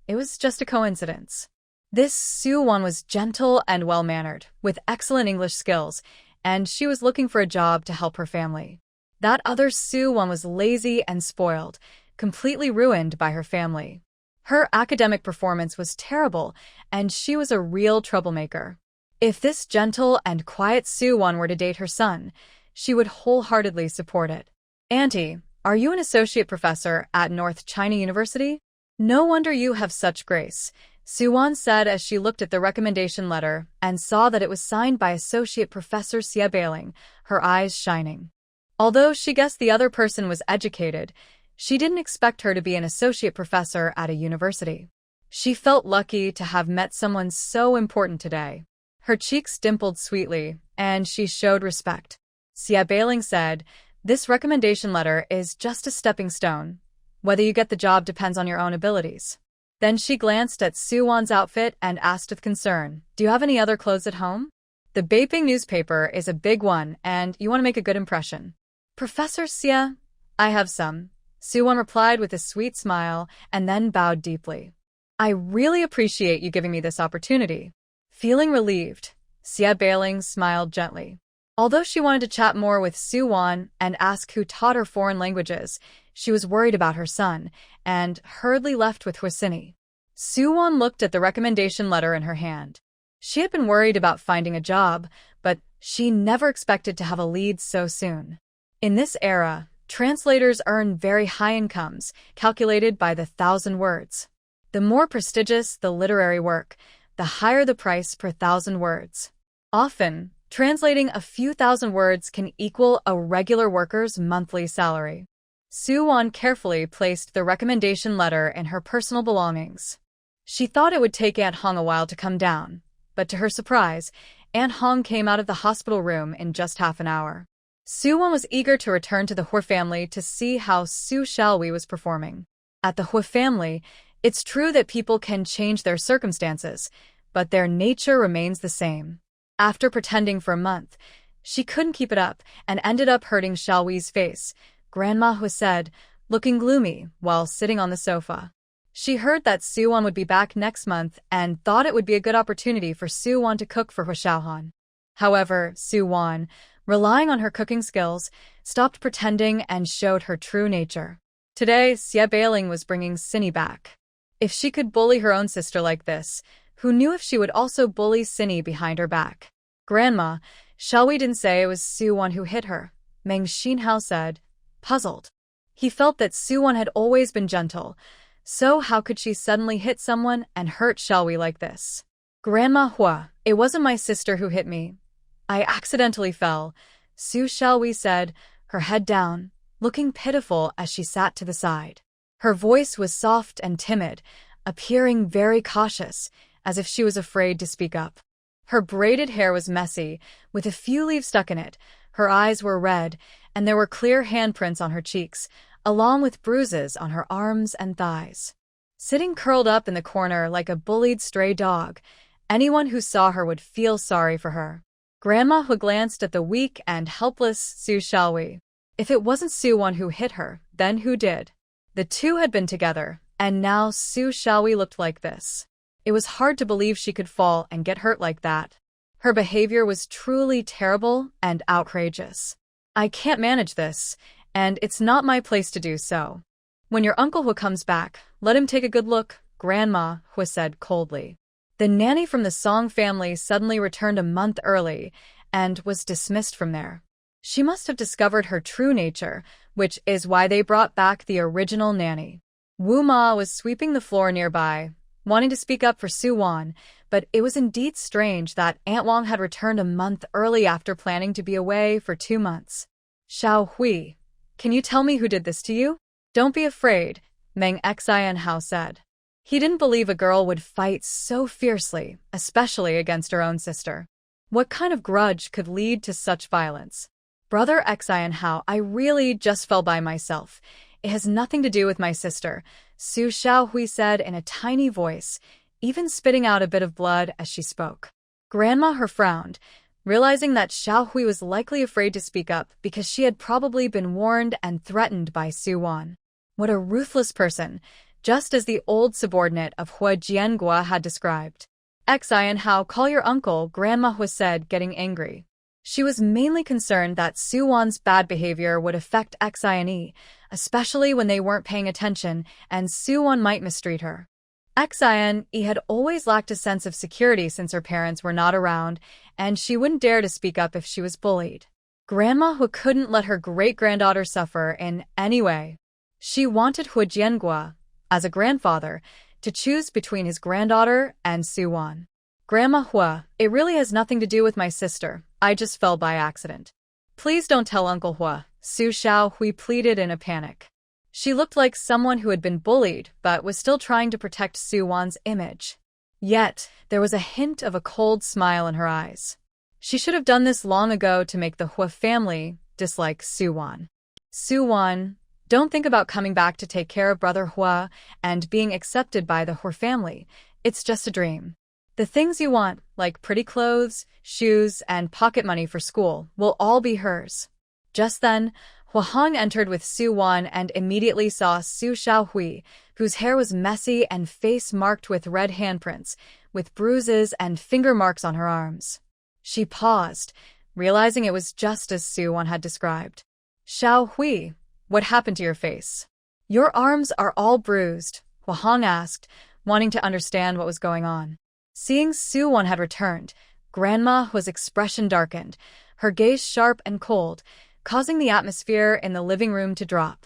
Speaker 1: It was just a coincidence. This Sue one was gentle and well-mannered, with excellent English skills, and she was looking for a job to help her family. That other Sue one was lazy and spoiled, completely ruined by her family. Her academic performance was terrible, and she was a real troublemaker. If this gentle and quiet Sue one were to date her son, she would wholeheartedly support it. Auntie, are you an associate professor at North China University? No wonder you have such grace, Suwon said as she looked at the recommendation letter and saw that it was signed by Associate Professor Xie Bailing, her eyes shining. Although she guessed the other person was educated, she didn't expect her to be an associate professor at a university. She felt lucky to have met someone so important today. Her cheeks dimpled sweetly, and she showed respect. Xie Bailing said, "This recommendation letter is just a stepping stone. Whether you get the job depends on your own abilities." Then she glanced at Suwon's outfit and asked with concern, "Do you have any other clothes at home? The Beiping newspaper is a big one, and you want to make a good impression." "Professor Xie, I have some," Suwon replied with a sweet smile and then bowed deeply. "I really appreciate you giving me this opportunity." Feeling relieved, Xie Bailing smiled gently. Although she wanted to chat more with Suwon and ask who taught her foreign languages, she was worried about her son, and hurriedly left with Hwasini. Suwon looked at the recommendation letter in her hand. She had been worried about finding a job, but she never expected to have a lead so soon. In this era, translators earn very high incomes, calculated by the 1,000 words. The more prestigious the literary work, the higher the price per 1,000 words. Often, translating a few thousand words can equal a regular worker's monthly salary. Suwon carefully placed the recommendation letter in her personal belongings. She thought it would take Aunt Hong a while to come down, but to her surprise, Aunt Hong came out of the hospital room in just half an hour. Suwon was eager to return to the Hua family to see how Su Xiaohui was performing. At the Hua family, it's true that people can change their circumstances, but their nature remains the same. After pretending for a month, she couldn't keep it up and ended up hurting Xiaohui's face, Grandma Hua said, looking gloomy while sitting on the sofa. She heard that Suwon would be back next month and thought it would be a good opportunity for Suwon to cook for Hua Xiaohan. However, Suwon, relying on her cooking skills, stopped pretending and showed her true nature. Today, Xie Bailing was bringing Cindy back. If she could bully her own sister like this, who knew if she would also bully Cindy behind her back? "Grandma, Xiaohui didn't say it was Suwon who hit her," Meng Xinhao said, puzzled. He felt that Suwon had always been gentle, so how could she suddenly hit someone and hurt Xiaohui like this? "Grandma Hua, it wasn't my sister who hit me. I accidentally fell," Su Xiaohui said, her head down, looking pitiful as she sat to the side. Her voice was soft and timid, appearing very cautious, as if she was afraid to speak up. Her braided hair was messy, with a few leaves stuck in it, her eyes were red, and there were clear handprints on her cheeks, along with bruises on her arms and thighs. Sitting curled up in the corner like a bullied stray dog, anyone who saw her would feel sorry for her. Grandma Hua glanced at the weak and helpless Su Xiaohui. If it wasn't Suwon who hit her, then who did? The two had been together, and now Su Xiaohui looked like this. It was hard to believe she could fall and get hurt like that. Her behavior was truly terrible and outrageous. "I can't manage this, and it's not my place to do so. When your Uncle Hua comes back, let him take a good look," Grandma Hua said coldly. The nanny from the Song family suddenly returned a month early and was dismissed from there. She must have discovered her true nature, which is why they brought back the original nanny. Wu Ma was sweeping the floor nearby, wanting to speak up for Suwon, but it was indeed strange that Aunt Wang had returned a month early after planning to be away for 2 months. "Xiaohui, can you tell me who did this to you?" "Don't be afraid," Meng Xianhao said. He didn't believe a girl would fight so fiercely, especially against her own sister. What kind of grudge could lead to such violence? "Brother Xianhao, I really just fell by myself. It has nothing to do with my sister," Su Xiaohui said in a tiny voice, even spitting out a bit of blood as she spoke. Grandma Her frowned, realizing that Xiao Hui was likely afraid to speak up because she had probably been warned and threatened by Su Wan. What a ruthless person, just as the old subordinate of Hua Jiangua had described. Xian Hao, call your uncle, Grandma Hua said, getting angry. She was mainly concerned that Su Wan's bad behavior would affect Xian, especially when they weren't paying attention and Su Wan might mistreat her. Xian had always lacked a sense of security since her parents were not around, and she wouldn't dare to speak up if she was bullied. Grandma Hua couldn't let her great-granddaughter suffer in any way. She wanted Hua Jiangua, as a grandfather, to choose between his granddaughter and Su Wan. Grandma Hua, it really has nothing to do with my sister. I just fell by accident. Please don't tell Uncle Hua, Su Xiaohui pleaded in a panic. She looked like someone who had been bullied but was still trying to protect Su Wan's image. Yet, there was a hint of a cold smile in her eyes. She should have done this long ago to make the Hua family dislike Su Wan. Su Wan, don't think about coming back to take care of Brother Hua and being accepted by the Hua family. It's just a dream. The things you want, like pretty clothes, shoes, and pocket money for school, will all be hers. Just then, Hua Hong entered with Su Wan and immediately saw Su Xiaohui, whose hair was messy and face marked with red handprints, with bruises and finger marks on her arms. She paused, realizing it was just as Su Wan had described. Xiaohui, what happened to your face? Your arms are all bruised, Hua Hong asked, wanting to understand what was going on. Seeing Su Wan had returned, Grandma Hua's expression darkened, her gaze sharp and cold, causing the atmosphere in the living room to drop.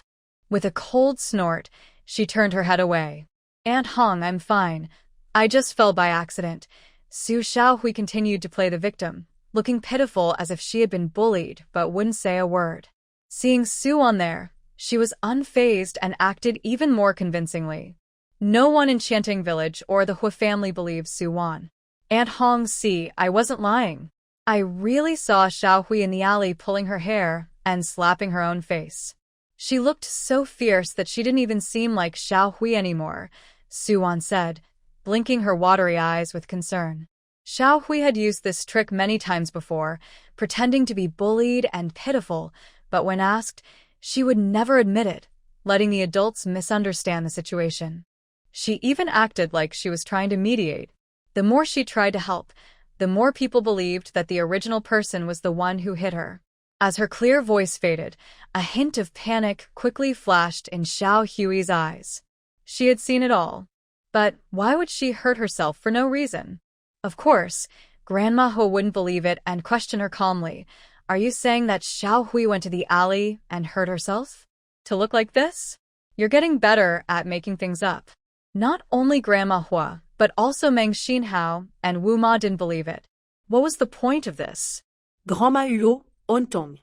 Speaker 1: With a cold snort, she turned her head away. Aunt Hong, I'm fine. I just fell by accident. Su Xiaohui continued to play the victim, looking pitiful as if she had been bullied but wouldn't say a word. Seeing Su Wan there, she was unfazed and acted even more convincingly. No one in Chanting Village or the Hua family believed Su Wan. Aunt Hong, see, I wasn't lying. I really saw Xiaohui in the alley pulling her hair and slapping her own face. She looked so fierce that she didn't even seem like Xiaohui anymore, Su Wan said, blinking her watery eyes with concern. Xiaohui had used this trick many times before, pretending to be bullied and pitiful, but when asked, she would never admit it, letting the adults misunderstand the situation. She even acted like she was trying to mediate. The more she tried to help, the more people believed that the original person was the one who hit her. As her clear voice faded, a hint of panic quickly flashed in Xiao Hui's eyes. She had seen it all. But why would she hurt herself for no reason? Of course, Grandma Hua wouldn't believe it and questioned her calmly. Are you saying that Xiaohui went to the alley and hurt herself? To look like this? You're getting better at making things up. Not only Grandma Hua, but also Meng Xinhao and Wu Ma didn't believe it. What was the point of this?
Speaker 2: Grand-mère Hulot, on tombe.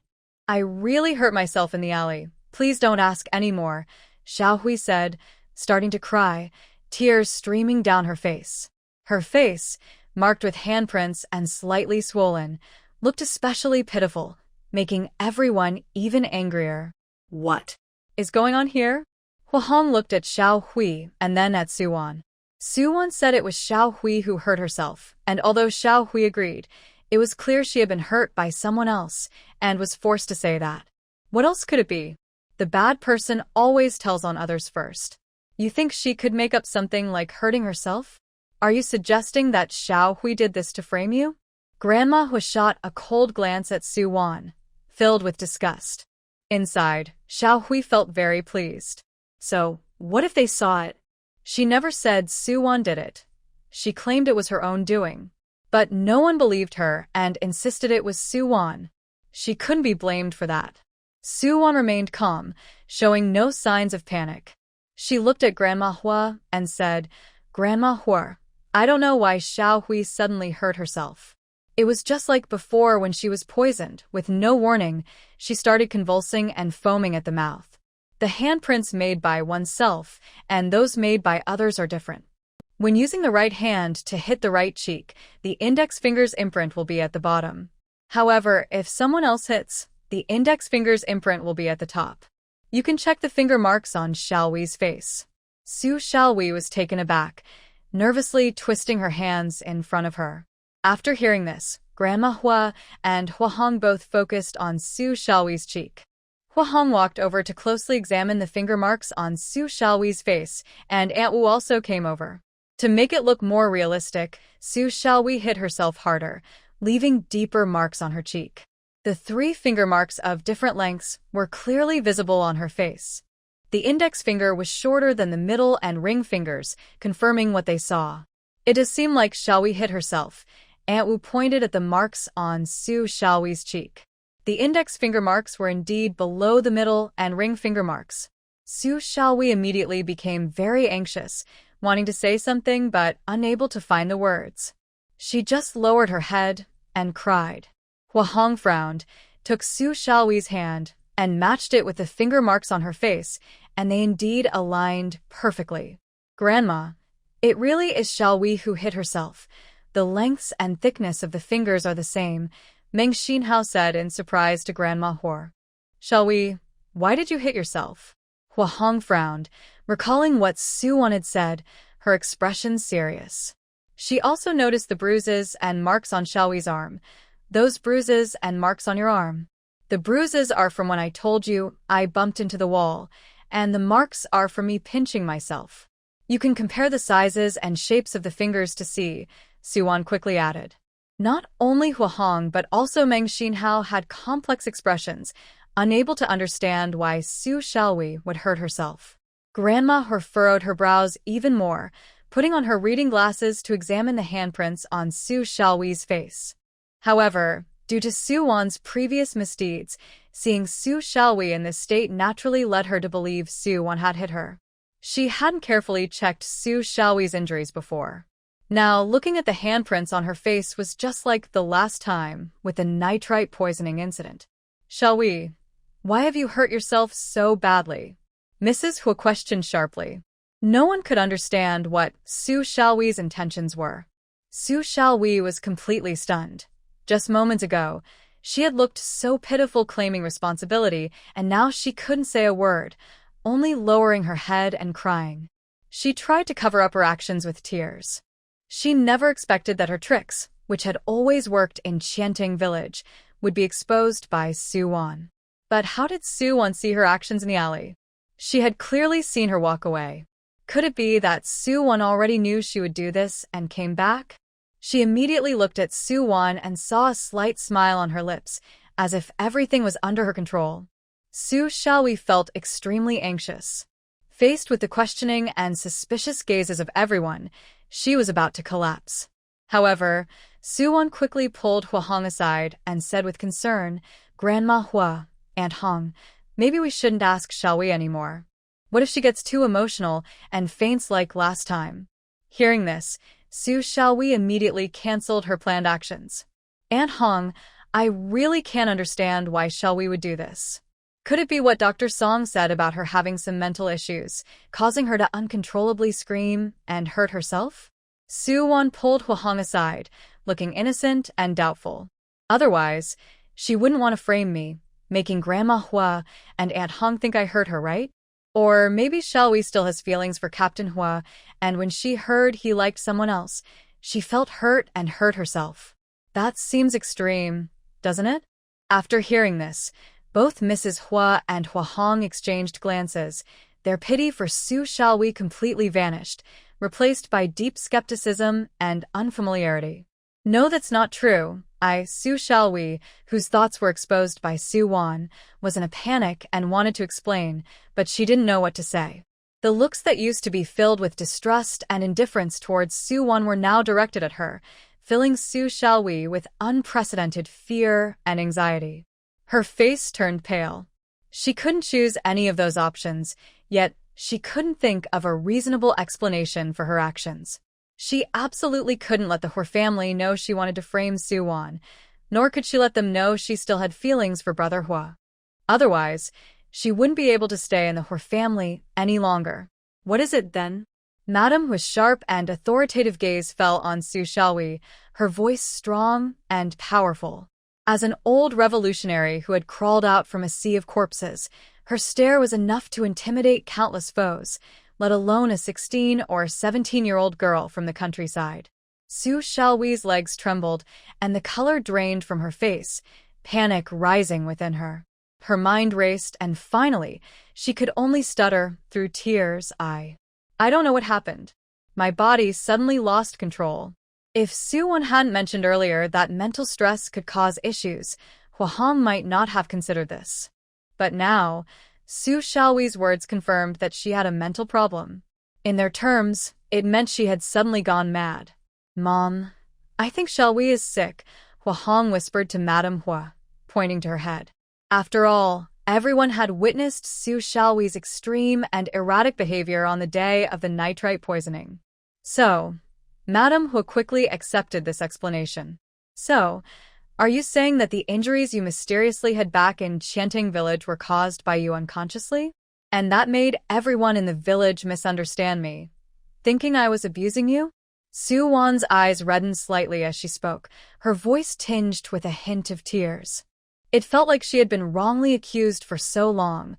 Speaker 1: I really hurt myself in the alley. Please don't ask any more, Xiaohui said, starting to cry, tears streaming down her face. Her face, marked with handprints and slightly swollen, looked especially pitiful, making everyone even angrier.
Speaker 2: What
Speaker 1: is going on here? Hua Hong looked at Xiaohui and then at Su Wan. Su Wan said it was Xiaohui who hurt herself, and although Xiaohui agreed, it was clear she had been hurt by someone else and was forced to say that. What else could it be? The bad person always tells on others first. You think she could make up something like hurting herself? Are you suggesting that Xiaohui did this to frame you? Grandma Hua shot a cold glance at Su Wan, filled with disgust. Inside, Xiaohui felt very pleased. So, what if they saw it? She never said Su Wan did it. She claimed it was her own doing. But no one believed her and insisted it was Su Wan. She couldn't be blamed for that. Su Wan remained calm, showing no signs of panic. She looked at Grandma Hua and said, Grandma Hua, I don't know why Xiaohui suddenly hurt herself. It was just like before when she was poisoned. With no warning, she started convulsing and foaming at the mouth. The handprints made by oneself and those made by others are different. When using the right hand to hit the right cheek, the index finger's imprint will be at the bottom. However, if someone else hits, the index finger's imprint will be at the top. You can check the finger marks on Xiaohui's face. Su Xiaohui was taken aback, nervously twisting her hands in front of her. After hearing this, Grandma Hua and Huahong both focused on Su Xiaohui's cheek. Huahong walked over to closely examine the finger marks on Su Xiaohui's face, and Aunt Wu also came over. To make it look more realistic, Su Xiaohui hit herself harder, leaving deeper marks on her cheek. The 3 finger marks of different lengths were clearly visible on her face. The index finger was shorter than the middle and ring fingers, confirming what they saw. It does seem like Xiaohui hit herself. Aunt Wu pointed at the marks on Su Xiaohui's cheek. The index finger marks were indeed below the middle and ring finger marks. Su Xiaohui immediately became very anxious, wanting to say something but unable to find the words. She just lowered her head and cried. Huahong frowned, took Su Xiaohui's hand, and matched it with the finger marks on her face, and they indeed aligned perfectly. Grandma, it really is Xiaohui who hit herself. The lengths and thickness of the fingers are the same, Meng Xinhao said in surprise to Grandma Hua. Xiaohui, why did you hit yourself? Huahong frowned, recalling what Su Wan had said, her expression serious. She also noticed the bruises and marks on Xiaohui's arm. Those bruises and marks on your arm. The bruises are from when I told you I bumped into the wall, and the marks are from me pinching myself. You can compare the sizes and shapes of the fingers to see, Su Wan quickly added. Not only Huahong but also Meng Xinhao had complex expressions, unable to understand why Su Xiaohui would hurt herself. Grandma furrowed her brows even more, putting on her reading glasses to examine the handprints on Su Xiaohui's face. However, due to Su Wan's previous misdeeds, seeing Su Xiaohui in this state naturally led her to believe Su Wan had hit her. She hadn't carefully checked Su Xiaohui's injuries before. Now, looking at the handprints on her face was just like the last time with the nitrite poisoning incident. Xiaohui, why have you hurt yourself so badly? Mrs. Hua questioned sharply. No one could understand what Su Xiaohui's intentions were. Su Xiaohui was completely stunned. Just moments ago, she had looked so pitiful claiming responsibility, and now she couldn't say a word, only lowering her head and crying. She tried to cover up her actions with tears. She never expected that her tricks, which had always worked in Qianting village, would be exposed by Su Wan. But how did Su Wan see her actions in the alley? She had clearly seen her walk away. Could it be that Su Wan already knew she would do this and came back? She immediately looked at Su Wan and saw a slight smile on her lips, as if everything was under her control. Su Xiaohui felt extremely anxious. Faced with the questioning and suspicious gazes of everyone, she was about to collapse. However, Su Wan quickly pulled Huahong aside and said with concern, Grandma Hua, Aunt Hong, maybe we shouldn't ask Xiaohui anymore. What if she gets too emotional and faints like last time? Hearing this, Su Xiaohui immediately cancelled her planned actions. Aunt Hong, I really can't understand why Xiaohui would do this. Could it be what Dr. Song said about her having some mental issues, causing her to uncontrollably scream and hurt herself? Su Wan pulled Huahong aside, looking innocent and doubtful. Otherwise, she wouldn't want to frame me, making Grandma Hua and Aunt Hong think I hurt her, right? Or maybe Xiaohui still has feelings for Captain Hua, and when she heard he liked someone else, she felt hurt and hurt herself. That seems extreme, doesn't it? After hearing this, both Mrs. Hua and Huahong exchanged glances. Their pity for Su Xiaohui completely vanished, replaced by deep skepticism and unfamiliarity. No, that's not true. Su Xiaohui, whose thoughts were exposed by Su Wan, was in a panic and wanted to explain, but she didn't know what to say. The looks that used to be filled with distrust and indifference towards Su Wan were now directed at her, filling Su Xiaohui with unprecedented fear and anxiety. Her face turned pale. She couldn't choose any of those options, yet she couldn't think of a reasonable explanation for her actions. She absolutely couldn't let the Hua family know she wanted to frame Su Wan, nor could she let them know she still had feelings for Brother Hua. Otherwise, she wouldn't be able to stay in the Hua family any longer. What is it then? Madame Hua's sharp and authoritative gaze fell on Su Xiaohui, her voice strong and powerful. As an old revolutionary who had crawled out from a sea of corpses, her stare was enough to intimidate countless foes, let alone a 16 or 17-year-old girl from the countryside. Su Xiaohui's legs trembled, and the color drained from her face, panic rising within her. Her mind raced, and finally, she could only stutter through tears, I don't know what happened. My body suddenly lost control. If Suwon hadn't mentioned earlier that mental stress could cause issues, Hwahong might not have considered this. But now, Su Xiaohui's words confirmed that she had a mental problem. In their terms, it meant she had suddenly gone mad. Mom, I think Xiaohui is sick, Hwahong whispered to Madame Hua, pointing to her head. After all, everyone had witnessed Su Xiaohui's extreme and erratic behavior on the day of the nitrite poisoning. So, Madame Hua quickly accepted this explanation. So, are you saying that the injuries you mysteriously had back in Qianting village were caused by you unconsciously? And that made everyone in the village misunderstand me, thinking I was abusing you? Suwon's eyes reddened slightly as she spoke, her voice tinged with a hint of tears. It felt like she had been wrongly accused for so long,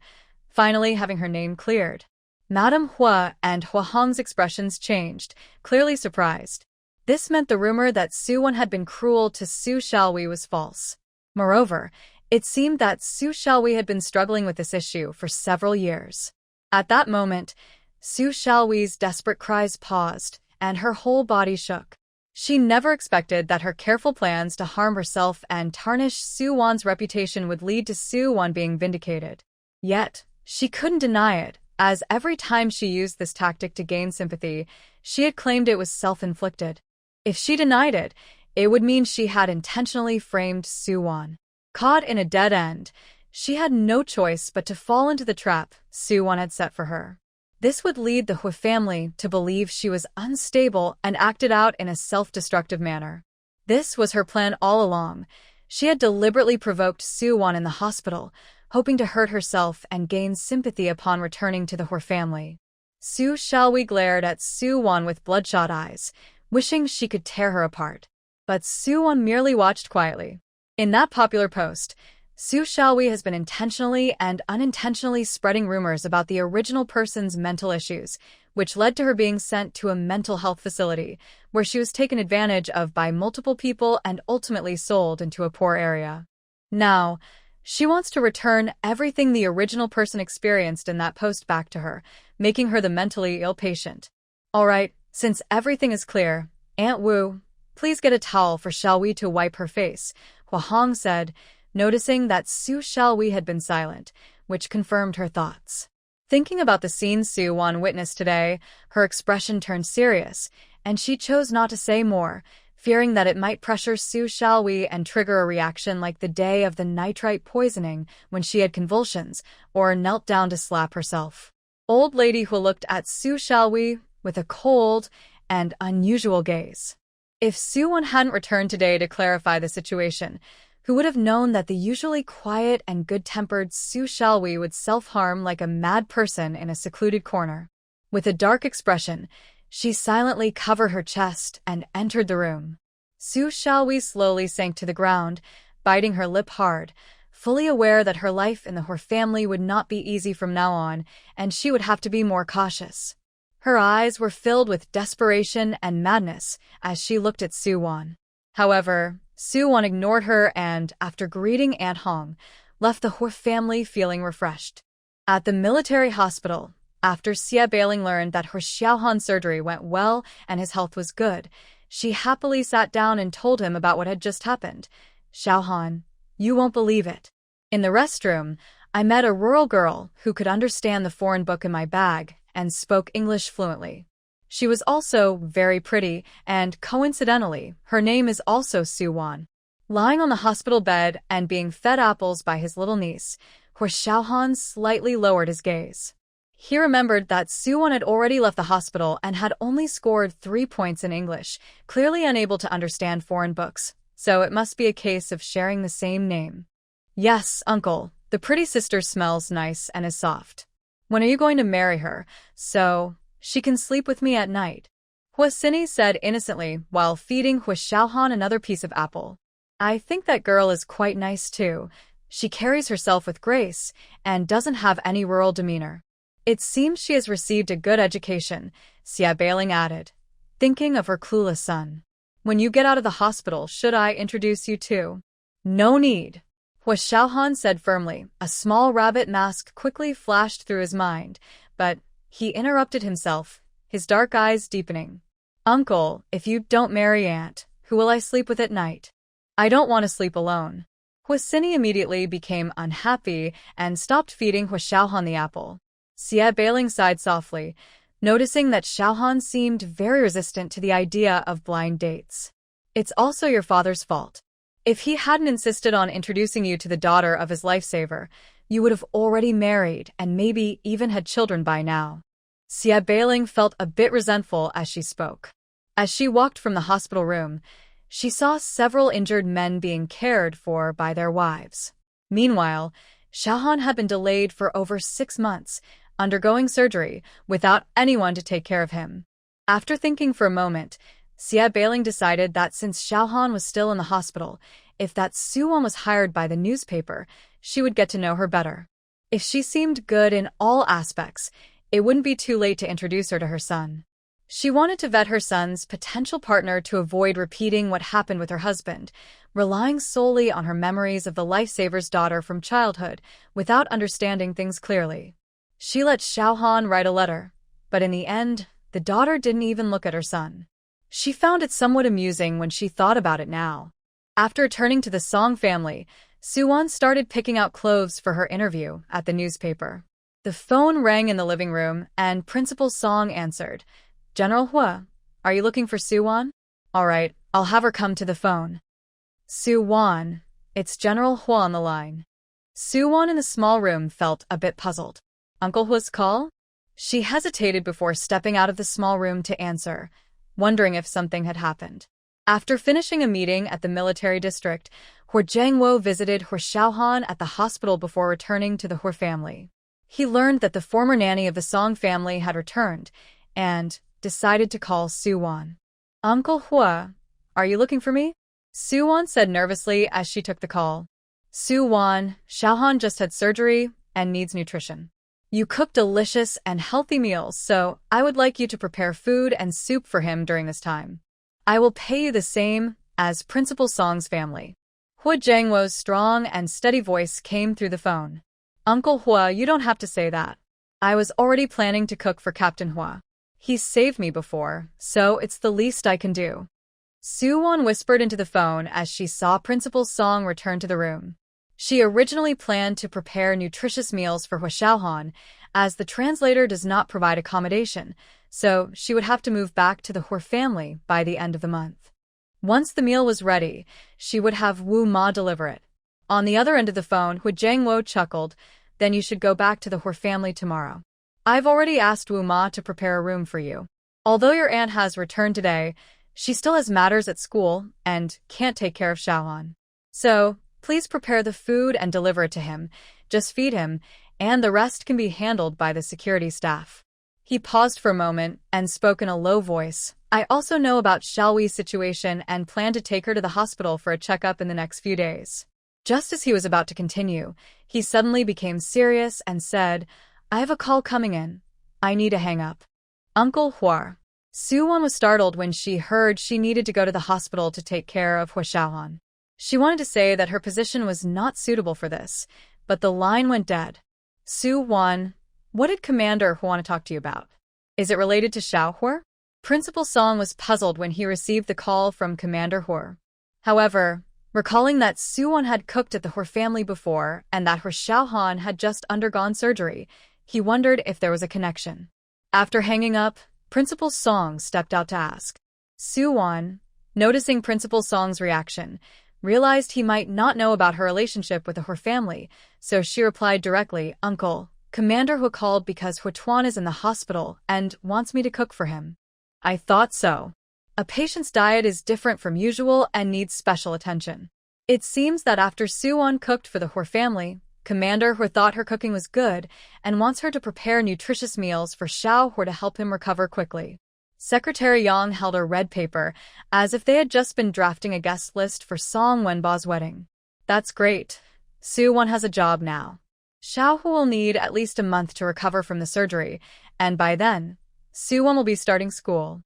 Speaker 1: finally having her name cleared. Madame Hua and Hwahong's expressions changed, clearly surprised. This meant the rumor that Suwon had been cruel to Su Xiaohui was false. Moreover, it seemed that Su Xiaohui had been struggling with this issue for several years. At that moment, Su Xiaohui's desperate cries paused, and her whole body shook. She never expected that her careful plans to harm herself and tarnish Suwon's reputation would lead to Suwon being vindicated. Yet, she couldn't deny it, as every time she used this tactic to gain sympathy, she had claimed it was self-inflicted. If she denied it, it would mean she had intentionally framed Suwon. Caught in a dead end, she had no choice but to fall into the trap Suwon had set for her. This would lead the Hua family to believe she was unstable and acted out in a self-destructive manner. This was her plan all along. She had deliberately provoked Suwon in the hospital, hoping to hurt herself and gain sympathy upon returning to the Hua family. Su Xiaohui glared at Suwon with bloodshot eyes, wishing she could tear her apart. But Suwon merely watched quietly. In that popular post, Su Xiaohui has been intentionally and unintentionally spreading rumors about the original person's mental issues, which led to her being sent to a mental health facility, where she was taken advantage of by multiple people and ultimately sold into a poor area. Now, she wants to return everything the original person experienced in that post back to her, making her the mentally ill patient. All right, since everything is clear, Aunt Wu, please get a towel for Xiaohui to wipe her face, Hwahong said, noticing that Su Xiaohui had been silent, which confirmed her thoughts. Thinking about the scene Suwon witnessed today, her expression turned serious, and she chose not to say more, fearing that it might pressure Su Xiaohui and trigger a reaction like the day of the nitrite poisoning when she had convulsions, or knelt down to slap herself. Old Lady Hua looked at Su Xiaohui with a cold and unusual gaze. If Suwon hadn't returned today to clarify the situation, who would have known that the usually quiet and good-tempered Su Xiaohui would self-harm like a mad person in a secluded corner? With a dark expression, she silently covered her chest and entered the room. Su Xiaohui slowly sank to the ground, biting her lip hard, fully aware that her life in the Hua family would not be easy from now on, and she would have to be more cautious. Her eyes were filled with desperation and madness as she looked at Suwon. However, Suwon ignored her and, after greeting Aunt Hong, left the Hua family feeling refreshed. At the military hospital, after Xia Bailing learned that her Xiaohan's surgery went well and his health was good, she happily sat down and told him about what had just happened. Xiaohan, you won't believe it. In the restroom, I met a rural girl who could understand the foreign book in my bag and spoke English fluently. She was also very pretty, and coincidentally, her name is also Suwon. Lying on the hospital bed and being fed apples by his little niece, Hua Xiaohan slightly lowered his gaze. He remembered that Suwon had already left the hospital and had only scored 3 points in English, clearly unable to understand foreign books, so it must be a case of sharing the same name. Yes, uncle, the pretty sister smells nice and is soft. When are you going to marry her, so she can sleep with me at night? Hua Sini said innocently while feeding Hua Xiaohan another piece of apple. I think that girl is quite nice too. She carries herself with grace and doesn't have any rural demeanor. It seems she has received a good education, Xia Bailing added, thinking of her clueless son. When you get out of the hospital, should I introduce you to? No need. Hua Xiaohan said firmly. A small rabbit mask quickly flashed through his mind, but he interrupted himself, his dark eyes deepening. Uncle, if you don't marry Aunt, who will I sleep with at night? I don't want to sleep alone. Hua Xini immediately became unhappy and stopped feeding Hua Xiaohan the apple. Xie Bailing sighed softly, noticing that Xiaohan seemed very resistant to the idea of blind dates. It's also your father's fault. If he hadn't insisted on introducing you to the daughter of his lifesaver, you would have already married and maybe even had children by now. Xie Bailing felt a bit resentful as she spoke. As she walked from the hospital room, she saw several injured men being cared for by their wives. Meanwhile, Xiaohan had been delayed for over 6 months, undergoing surgery, without anyone to take care of him. After thinking for a moment, Xie Bailing decided that since Xiaohan was still in the hospital, if that Suwon was hired by the newspaper, she would get to know her better. If she seemed good in all aspects, it wouldn't be too late to introduce her to her son. She wanted to vet her son's potential partner to avoid repeating what happened with her husband, relying solely on her memories of the lifesaver's daughter from childhood without understanding things clearly. She let Xiaohan write a letter, but in the end, the daughter didn't even look at her son. She found it somewhat amusing when she thought about it now. After turning to the Song family, Suwon started picking out clothes for her interview at the newspaper. The phone rang in the living room, and Principal Song answered. General Hua, are you looking for Suwon? All right, I'll have her come to the phone. Suwon, it's General Hua on the line. Suwon in the small room felt a bit puzzled. Uncle Hua's call? She hesitated before stepping out of the small room to answer, wondering if something had happened. After finishing a meeting at the military district, Hua Jiangwo visited Hua Xiaohan at the hospital before returning to the Hua family. He learned that the former nanny of the Song family had returned, and decided to call Suwon. Uncle Hua, are you looking for me? Suwon said nervously as she took the call. Suwon, Xiaohan just had surgery and needs nutrition. You cook delicious and healthy meals, so I would like you to prepare food and soup for him during this time. I will pay you the same as Principal Song's family. Hua Jiangwo's strong and steady voice came through the phone. Uncle Hua, you don't have to say that. I was already planning to cook for Captain Hua. He's saved me before, so it's the least I can do. Suwon whispered into the phone as she saw Principal Song return to the room. She originally planned to prepare nutritious meals for Hua Xiaohan, as the translator does not provide accommodation, so she would have to move back to the Hua family by the end of the month. Once the meal was ready, she would have Wu Ma deliver it. On the other end of the phone, Hua Jiangwo chuckled, then you should go back to the Hua family tomorrow. I've already asked Wu Ma to prepare a room for you. Although your aunt has returned today, she still has matters at school and can't take care of Xiaohan. So, please prepare the food and deliver it to him. Just feed him, and the rest can be handled by the security staff. He paused for a moment and spoke in a low voice. I also know about Xiaoyi's situation and plan to take her to the hospital for a checkup in the next few days. Just as he was about to continue, he suddenly became serious and said, I have a call coming in. I need to hang up. Uncle Hua. Suwon was startled when she heard she needed to go to the hospital to take care of Hua Xiaohan. She wanted to say that her position was not suitable for this, but the line went dead. Suwon, what did Commander Hua want to talk to you about? Is it related to Xiao Hua? Principal Song was puzzled when he received the call from Commander Hua. However, recalling that Suwon had cooked at the Hua family before and that Hua Xiaohan had just undergone surgery, he wondered if there was a connection. After hanging up, Principal Song stepped out to ask. Suwon, noticing Principal Song's reaction, realized he might not know about her relationship with the Hua family, so she replied directly, Uncle, Commander Hua called because Hua Tuan is in the hospital and wants me to cook for him. I thought so. A patient's diet is different from usual and needs special attention. It seems that after Suwon cooked for the Hua family, Commander Hua thought her cooking was good and wants her to prepare nutritious meals for Xiao Hua to help him recover quickly. Secretary Yang held a red paper, as if they had just been drafting a guest list for Song Wenba's wedding. That's great. Suwon has a job now. Xiao Hua will need at least a month to recover from the surgery, and by then, Suwon will be starting school.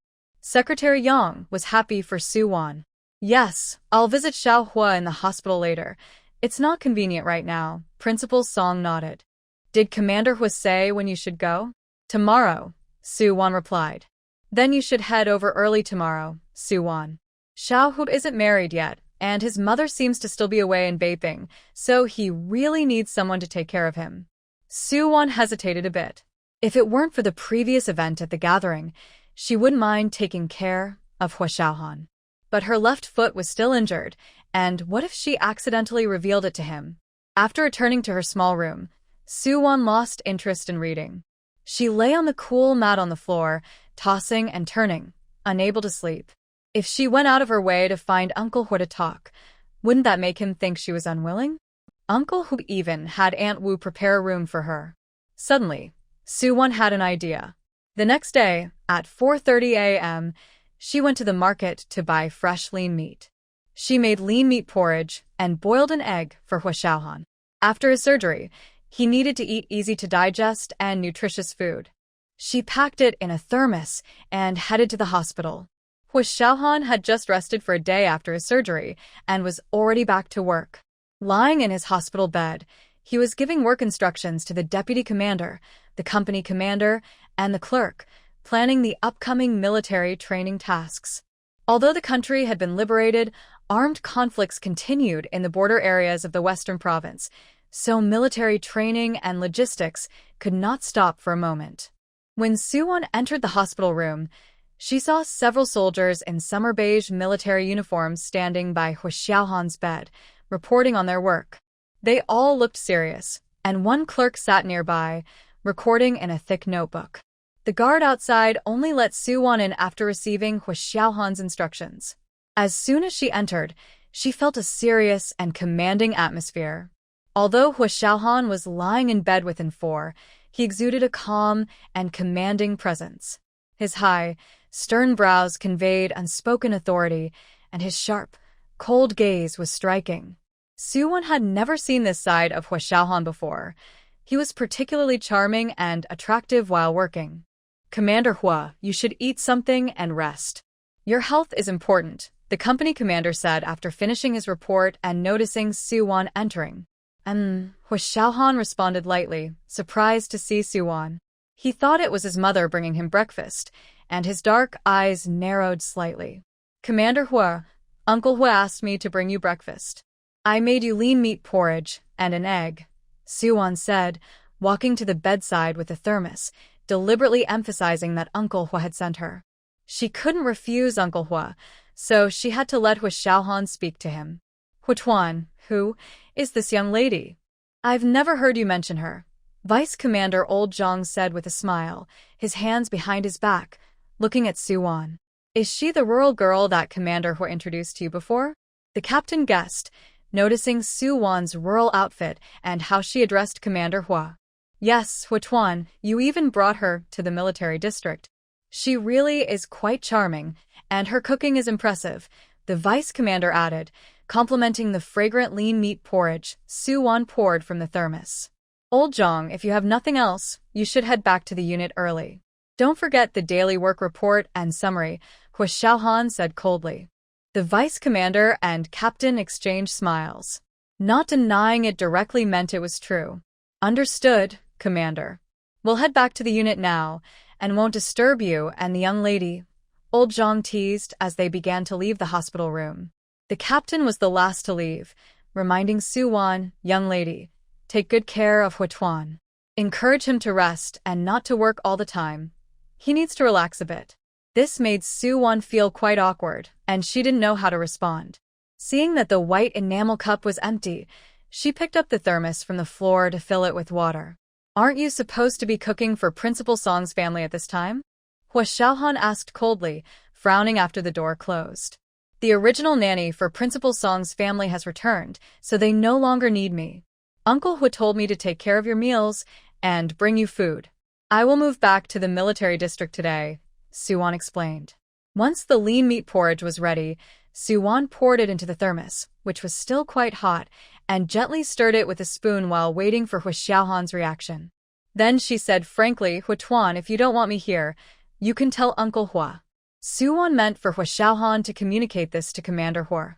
Speaker 1: Secretary Yang was happy for Su-won. Yes, I'll visit Xiao Hua in the hospital later. It's not convenient right now, Principal Song nodded. Did Commander Hua say when you should go? Tomorrow, Su-won replied. Then you should head over early tomorrow, Su-won. Xiao Hua isn't married yet, and his mother seems to still be away in Beiping, so he really needs someone to take care of him. Su-won hesitated a bit. If it weren't for the previous event at the gathering, she wouldn't mind taking care of Hua Xiaohan. But her left foot was still injured, and what if she accidentally revealed it to him? After returning to her small room, Su-won lost interest in reading. She lay on the cool mat on the floor, tossing and turning, unable to sleep. If she went out of her way to find Uncle Hua to talk, wouldn't that make him think she was unwilling? Uncle Hua even had Aunt Wu prepare a room for her. Suddenly, Su-won had an idea. The next day, at 4:30 a.m., she went to the market to buy fresh lean meat. She made lean meat porridge and boiled an egg for Hua Xiaohan. After his surgery, he needed to eat easy-to-digest and nutritious food. She packed it in a thermos and headed to the hospital. Hua Xiaohan had just rested for a day after his surgery and was already back to work. Lying in his hospital bed, he was giving work instructions to the deputy commander, the company commander, and the clerk, planning the upcoming military training tasks. Although the country had been liberated, armed conflicts continued in the border areas of the western province, so military training and logistics could not stop for a moment. When Su-won entered the hospital room, she saw several soldiers in summer beige military uniforms standing by Hua Xiaohan's bed, reporting on their work. They all looked serious, and one clerk sat nearby, recording in a thick notebook. The guard outside only let Su-won in after receiving Hua Xiaohan's instructions. As soon as she entered, she felt a serious and commanding atmosphere. Although Hua Xiaohan was lying in bed within 4, he exuded a calm and commanding presence. His high, stern brows conveyed unspoken authority, and his sharp, cold gaze was striking. Su-won had never seen this side of Hua Xiaohan before. He was particularly charming and attractive while working. Commander Hua, you should eat something and rest. Your health is important, the company commander said after finishing his report and noticing Su-won entering. Hua Xiaohan responded lightly, surprised to see Su-won. He thought it was his mother bringing him breakfast, and his dark eyes narrowed slightly. Commander Hua, Uncle Hua asked me to bring you breakfast. I made you lean meat porridge and an egg, Su-won said, walking to the bedside with a thermos, deliberately emphasizing that Uncle Hua had sent her. She couldn't refuse Uncle Hua, so she had to let Hua Xiaohan speak to him. Huatuan, who is this young lady? I've never heard you mention her, Vice Commander Old Zhang said with a smile, his hands behind his back, looking at Su-won. Is she the rural girl that Commander Hua introduced to you before? The captain guessed, noticing Su-won's rural outfit and how she addressed Commander Hua. Yes, Huatuan, you even brought her to the military district. She really is quite charming, and her cooking is impressive, the vice commander added, complimenting the fragrant lean meat porridge Su-won poured from the thermos. Old Zhang, if you have nothing else, you should head back to the unit early. Don't forget the daily work report and summary, Hua Xiaohan said coldly. The vice commander and captain exchanged smiles. Not denying it directly meant it was true. Understood, Commander. We'll head back to the unit now, and won't disturb you and the young lady, Old Zhang teased as they began to leave the hospital room. The captain was the last to leave, reminding Su-won, young lady, take good care of Huatuan. Encourage him to rest and not to work all the time. He needs to relax a bit. This made Su-won feel quite awkward, and she didn't know how to respond. Seeing that the white enamel cup was empty, she picked up the thermos from the floor to fill it with water. Aren't you supposed to be cooking for Principal Song's family at this time? Hua Xiaohan asked coldly, frowning after the door closed. The original nanny for Principal Song's family has returned, so they no longer need me. Uncle Hua told me to take care of your meals and bring you food. I will move back to the military district today, Su-won explained. Once the lean meat porridge was ready, Su-won poured it into the thermos, which was still quite hot, and gently stirred it with a spoon while waiting for Hua Xiaohan's reaction. Then she said frankly, Huatuan, if you don't want me here, you can tell Uncle Hua. Suwon meant for Hua Xiaohan to communicate this to Commander Hua,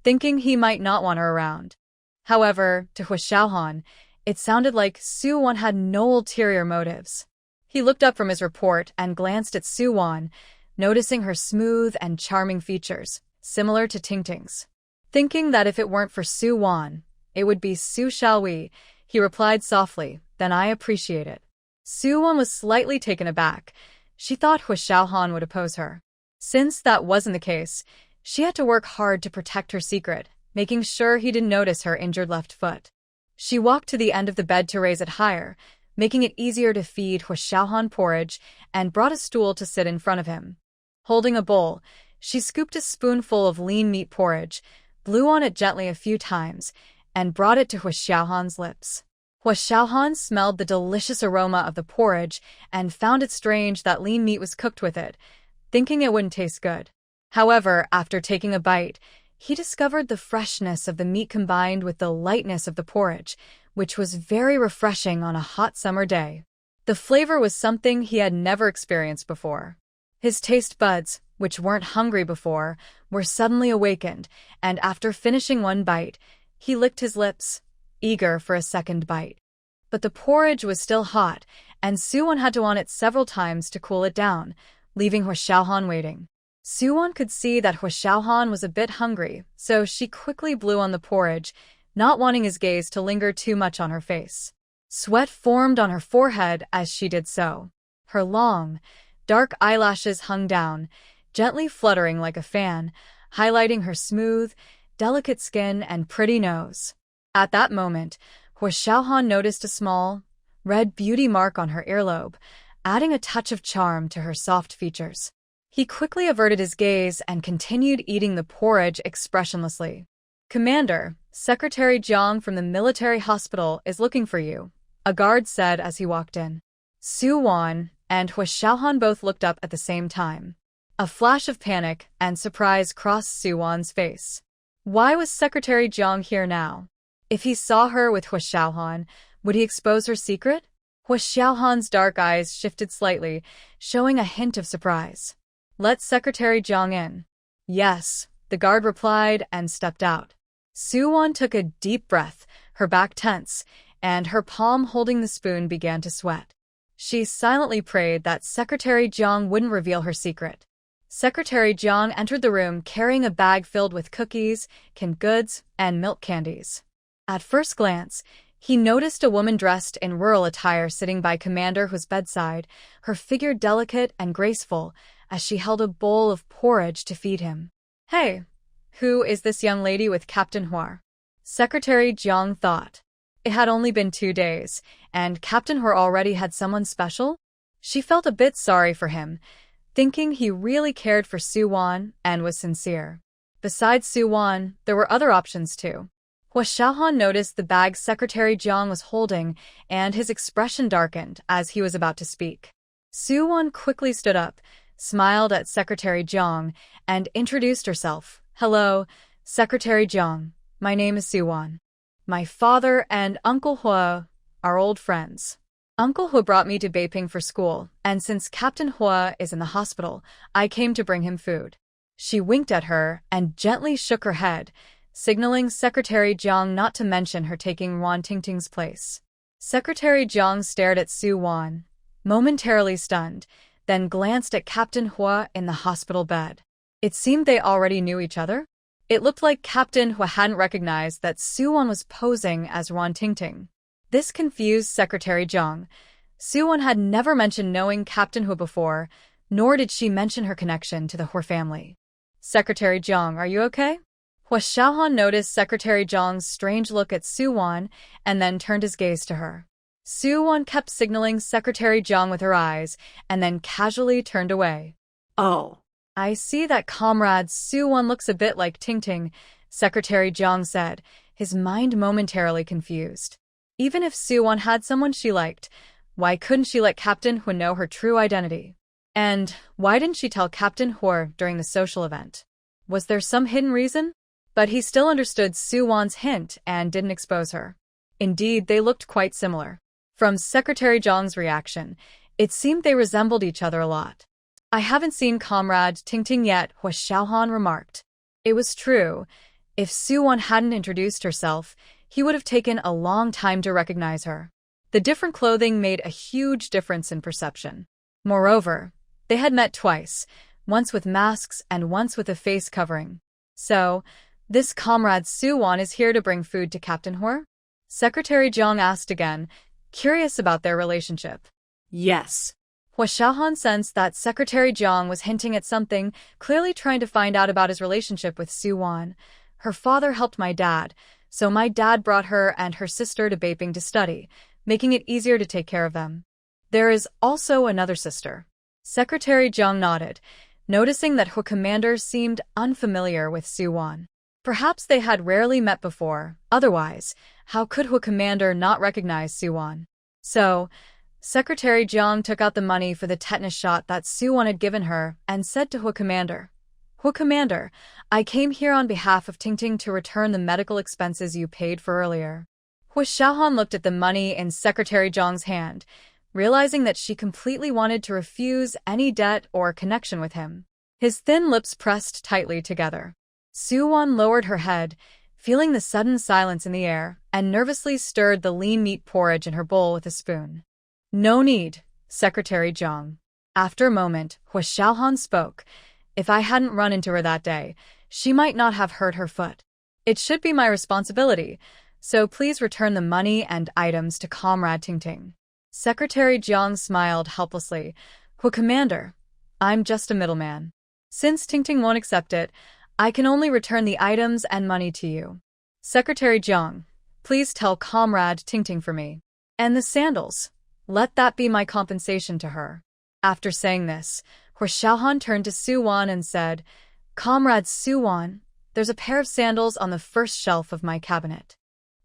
Speaker 1: thinking he might not want her around. However, to Hua Xiaohan, it sounded like Suwon had no ulterior motives. He looked up from his report and glanced at Suwon, noticing her smooth and charming features, similar to Tingting's. Thinking that if it weren't for Suwon, it would be Su Xiaowei, he replied softly, "Then I appreciate it." Suwon was slightly taken aback. She thought Hua Xiaohan would oppose her. Since that wasn't the case, she had to work hard to protect her secret, making sure he didn't notice her injured left foot. She walked to the end of the bed to raise it higher, making it easier to feed Hua Xiaohan porridge, and brought a stool to sit in front of him. Holding a bowl, she scooped a spoonful of lean meat porridge, blew on it gently a few times, and brought it to Hua Xiaohan's lips. Hua Xiaohan smelled the delicious aroma of the porridge and found it strange that lean meat was cooked with it, thinking it wouldn't taste good. However, after taking a bite, he discovered the freshness of the meat combined with the lightness of the porridge, which was very refreshing on a hot summer day. The flavor was something he had never experienced before. His taste buds, which weren't hungry before, were suddenly awakened, and after finishing one bite, he licked his lips, eager for a second bite. But the porridge was still hot, and Suwon had to on it several times to cool it down, leaving Hua Xiaohan waiting. Suwon could see that Hua Xiaohan was a bit hungry, so she quickly blew on the porridge, not wanting his gaze to linger too much on her face. Sweat formed on her forehead as she did so. Her long, dark eyelashes hung down, gently fluttering like a fan, highlighting her smooth, delicate skin and pretty nose. At that moment, Hua Xiaohan noticed a small, red beauty mark on her earlobe, adding a touch of charm to her soft features. He quickly averted his gaze and continued eating the porridge expressionlessly. "Commander, Secretary Jiang from the military hospital is looking for you," a guard said as he walked in. Suwon and Hua Xiaohan both looked up at the same time. A flash of panic and surprise crossed Suwon's face. Why was Secretary Jiang here now? If he saw her with Hua Xiaohan, would he expose her secret? Hua Xiaohan's dark eyes shifted slightly, showing a hint of surprise. "Let Secretary Jiang in." "Yes," the guard replied and stepped out. Suwon took a deep breath, her back tense, and her palm holding the spoon began to sweat. She silently prayed that Secretary Jiang wouldn't reveal her secret. Secretary Jiang entered the room carrying a bag filled with cookies, canned goods, and milk candies. At first glance, he noticed a woman dressed in rural attire sitting by Commander Hua's bedside, her figure delicate and graceful, as she held a bowl of porridge to feed him. "Hey, who is this young lady with Captain Hua?" Secretary Jiang thought. It had only been 2 days, and Captain Hua already had someone special? She felt a bit sorry for him, thinking he really cared for Suwon and was sincere. Besides Suwon, there were other options too. Hua Xiaohan noticed the bag Secretary Jiang was holding, and his expression darkened as he was about to speak. Suwon quickly stood up, smiled at Secretary Jiang, and introduced herself. "Hello, Secretary Jiang. My name is Suwon. My father and Uncle Hua are old friends. Uncle Hua brought me to Beiping for school, and since Captain Hua is in the hospital, I came to bring him food." She winked at her and gently shook her head, signaling Secretary Jiang not to mention her taking Wan Tingting's place. Secretary Jiang stared at Suwon, momentarily stunned, then glanced at Captain Hua in the hospital bed. It seemed they already knew each other. It looked like Captain Hua hadn't recognized that Suwon was posing as Wan Tingting. This confused Secretary Jiang. Suwon had never mentioned knowing Captain Hua before, nor did she mention her connection to the Hua family. "Secretary Jiang, are you okay?" Hua Xiaohan noticed Secretary Jiang's strange look at Suwon and then turned his gaze to her. Suwon kept signaling Secretary Jiang with her eyes and then casually turned away.
Speaker 2: "Oh.
Speaker 1: "I see that comrade Suwon looks a bit like Tingting," Secretary Jiang said, his mind momentarily confused. Even if Suwon had someone she liked, why couldn't she let Captain Hua know her true identity? And why didn't she tell Captain Hua during the social event? Was there some hidden reason? But he still understood Suwon's hint and didn't expose her. Indeed, they looked quite similar. From Secretary Jiang's reaction, it seemed they resembled each other a lot. I haven't seen Comrade Tingting yet, Hua Xiaohan remarked. It was true. If Suwon hadn't introduced herself, he would have taken a long time to recognize her. The different clothing made a huge difference in perception. Moreover, they had met twice, once with masks and once with a face covering. So, this Comrade Suwon is here to bring food to Captain Hua? Secretary Jiang asked again, curious about their relationship.
Speaker 2: Yes.
Speaker 1: Hua Xiaohan sensed that Secretary Jiang was hinting at something, clearly trying to find out about his relationship with Suwon. Her father helped my dad, so my dad brought her and her sister to Beiping to study, making it easier to take care of them. There is also another sister. Secretary Jiang nodded, noticing that Hua Commander seemed unfamiliar with Suwon. Perhaps they had rarely met before, otherwise, how could Hua Commander not recognize Suwon? So, Secretary Jiang took out the money for the tetanus shot that Suwon had given her and said to Hua Commander, Hua Commander, I came here on behalf of Tingting to return the medical expenses you paid for earlier. Hua Xiaohan looked at the money in Secretary Jiang's hand, realizing that she completely wanted to refuse any debt or connection with him. His thin lips pressed tightly together. Suwon lowered her head, feeling the sudden silence in the air, and nervously stirred the lean meat porridge in her bowl with a spoon. No need, Secretary Jiang. After a moment, Hua Xiaohan spoke. If I hadn't run into her that day, she might not have hurt her foot. It should be my responsibility, so please return the money and items to Comrade Tingting. Secretary Jiang smiled helplessly. Hua Commander, I'm just a middleman. Since Tingting won't accept it, I can only return the items and money to you. Secretary Jiang, please tell Comrade Tingting for me. And the sandals. Let that be my compensation to her. After saying this, Hua Xiaohan turned to Suwon and said, Comrade Suwon, there's a pair of sandals on the first shelf of my cabinet.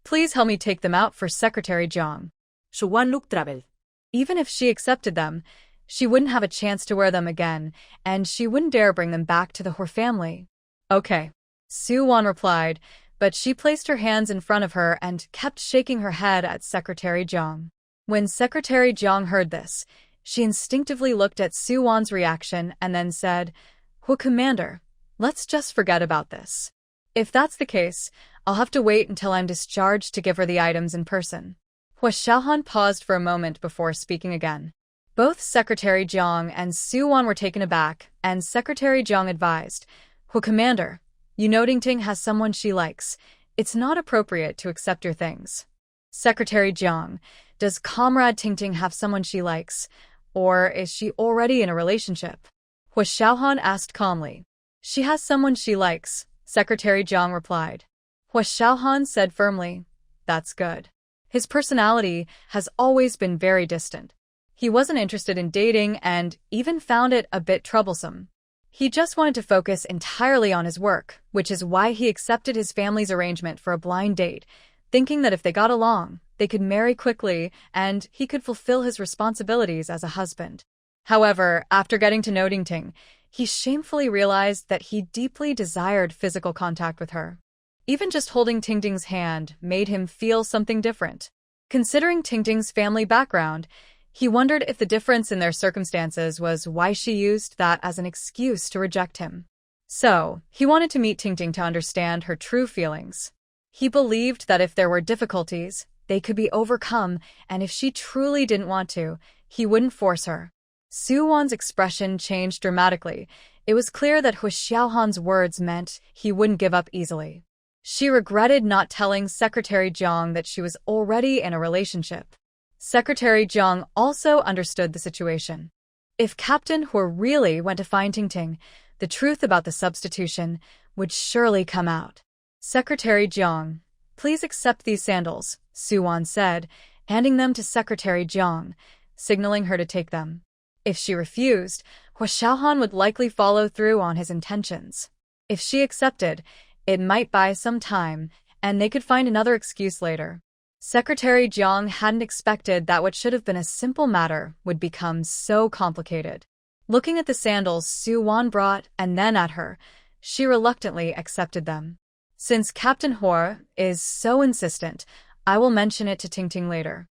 Speaker 1: Please help me take them out for Secretary Jiang.
Speaker 2: Suwon looked troubled.
Speaker 1: Even if she accepted them, she wouldn't have a chance to wear them again, and she wouldn't dare bring them back to the Hua family. Okay, Suwon replied, but she placed her hands in front of her and kept shaking her head at Secretary Jiang. When Secretary Jiang heard this, she instinctively looked at Suwon's reaction and then said, Hua Commander, let's just forget about this. If that's the case, I'll have to wait until I'm discharged to give her the items in person. Hua Xiaohan paused for a moment before speaking again. Both Secretary Jiang and Suwon were taken aback, and Secretary Jiang advised, Hua Commander, you know Tingting has someone she likes. It's not appropriate to accept your things. Secretary Jiang, does Comrade Tingting have someone she likes, or is she already in a relationship? Hua Xiaohan asked calmly. She has someone she likes, Secretary Jiang replied. Hua Xiaohan said firmly, that's good. His personality has always been very distant. He wasn't interested in dating and even found it a bit troublesome. He just wanted to focus entirely on his work, which is why he accepted his family's arrangement for a blind date, thinking that if they got along, they could marry quickly and he could fulfill his responsibilities as a husband. However, after getting to know Tingting, he shamefully realized that he deeply desired physical contact with her. Even just holding Tingting's hand made him feel something different. Considering Tingting's family background, he wondered if the difference in their circumstances was why she used that as an excuse to reject him. So, he wanted to meet Tingting to understand her true feelings. He believed that if there were difficulties, they could be overcome, and if she truly didn't want to, he wouldn't force her. Suwon's expression changed dramatically. It was clear that Hua Xiaohan's words meant he wouldn't give up easily. She regretted not telling Secretary Jiang that she was already in a relationship. Secretary Jiang also understood the situation. If Captain Hua really went to find Tingting, the truth about the substitution would surely come out. Secretary Jiang, please accept these sandals, Suwon said, handing them to Secretary Jiang, signaling her to take them. If she refused, Hua Xiaohan would likely follow through on his intentions. If she accepted, it might buy some time, and they could find another excuse later. Secretary Jiang hadn't expected that what should have been a simple matter would become so complicated. Looking at the sandals Suwon brought and then at her, she reluctantly accepted them. Since Captain Hua is so insistent, I will mention it to Tingting later.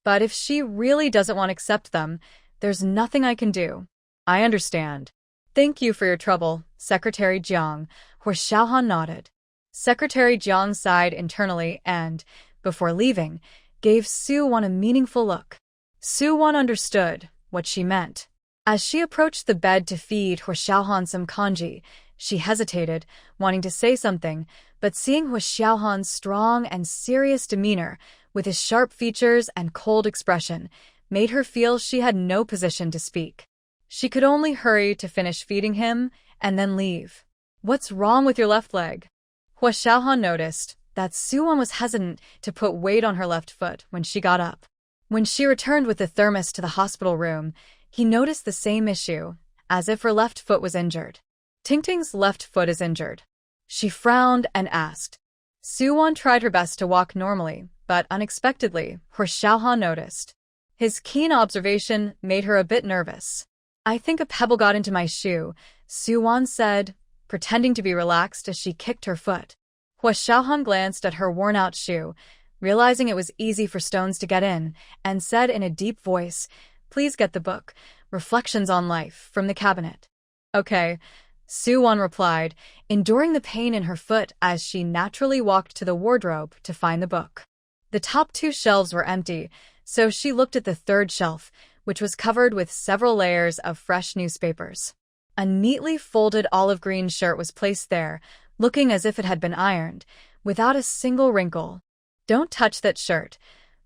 Speaker 1: But if she really doesn't want to accept them, there's nothing I can do. I understand. Thank you for your trouble, Secretary Jiang, where Xiaohan nodded. Secretary Jiang sighed internally and, before leaving, gave Su-won a meaningful look. Su-won understood what she meant. As she approached the bed to feed Hua Xiaohan some kanji, she hesitated, wanting to say something, but seeing Hua Xiaohan's strong and serious demeanor, with his sharp features and cold expression, made her feel she had no position to speak. She could only hurry to finish feeding him and then leave. What's wrong with your left leg? Hua Xiaohan noticed that Su-won was hesitant to put weight on her left foot when she got up. When she returned with the thermos to the hospital room, he noticed the same issue, as if her left foot was injured. Tingting's left foot is injured. She frowned and asked. Su-won tried her best to walk normally, but unexpectedly, Hua Xiaohan noticed. His keen observation made her a bit nervous. I think a pebble got into my shoe, Su-won said, pretending to be relaxed as she kicked her foot. Hua Xiaohan glanced at her worn-out shoe, realizing it was easy for stones to get in, and said in a deep voice, Please get the book, Reflections on Life, from the cabinet. Okay, Su-won replied, enduring the pain in her foot as she naturally walked to the wardrobe to find the book. The top 2 shelves were empty, so she looked at the 3rd shelf, which was covered with several layers of fresh newspapers. A neatly folded olive green shirt was placed there, looking as if it had been ironed, without a single wrinkle. Don't touch that shirt.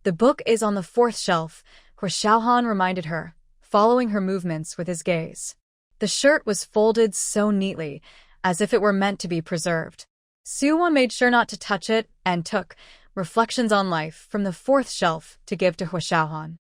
Speaker 1: The book is on the 4th shelf, where Xiaohan reminded her, following her movements with his gaze. The shirt was folded so neatly, as if it were meant to be preserved. Su-won made sure not to touch it and took Reflections on Life from the 4th shelf to give to Hua Xiaohan.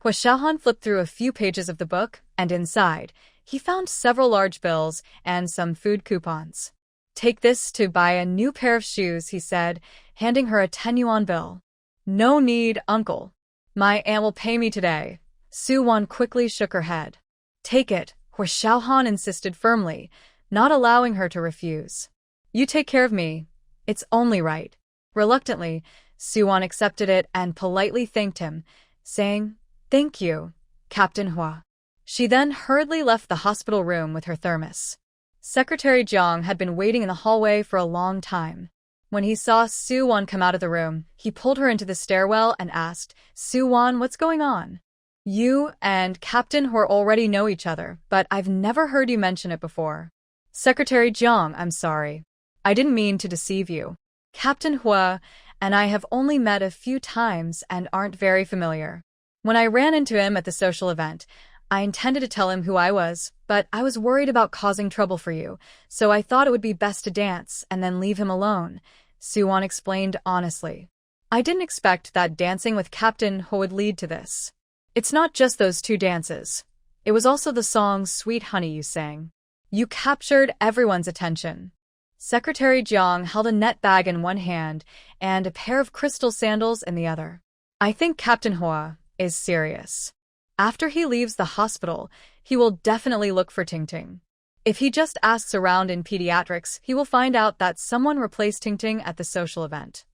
Speaker 1: Hua Xiaohan flipped through a few pages of the book, and inside, he found several large bills and some food coupons. Take this to buy a new pair of shoes, he said, handing her a 10-yuan bill. No need, uncle. My aunt will pay me today. Su-won quickly shook her head. Take it, Hua Xiaohan insisted firmly, not allowing her to refuse. You take care of me. It's only right. Reluctantly, Su-won accepted it and politely thanked him, saying, Thank you, Captain Hua. She then hurriedly left the hospital room with her thermos. Secretary Jiang had been waiting in the hallway for a long time. When he saw Su-won come out of the room, he pulled her into the stairwell and asked, Su-won, what's going on? You and Captain Hua already know each other, but I've never heard you mention it before. Secretary Jiang, I'm sorry. I didn't mean to deceive you. Captain Hua and I have only met a few times and aren't very familiar. When I ran into him at the social event, I intended to tell him who I was, but I was worried about causing trouble for you, so I thought it would be best to dance and then leave him alone, Su-won explained honestly. I didn't expect that dancing with Captain Hua would lead to this. It's not just those 2 dances. It was also the song Sweet Honey you sang. You captured everyone's attention. Secretary Jiang held a net bag in one hand and a pair of crystal sandals in the other. I think Captain Hua is serious. After he leaves the hospital, he will definitely look for Tingting. If he just asks around in pediatrics, he will find out that someone replaced Tingting at the social event.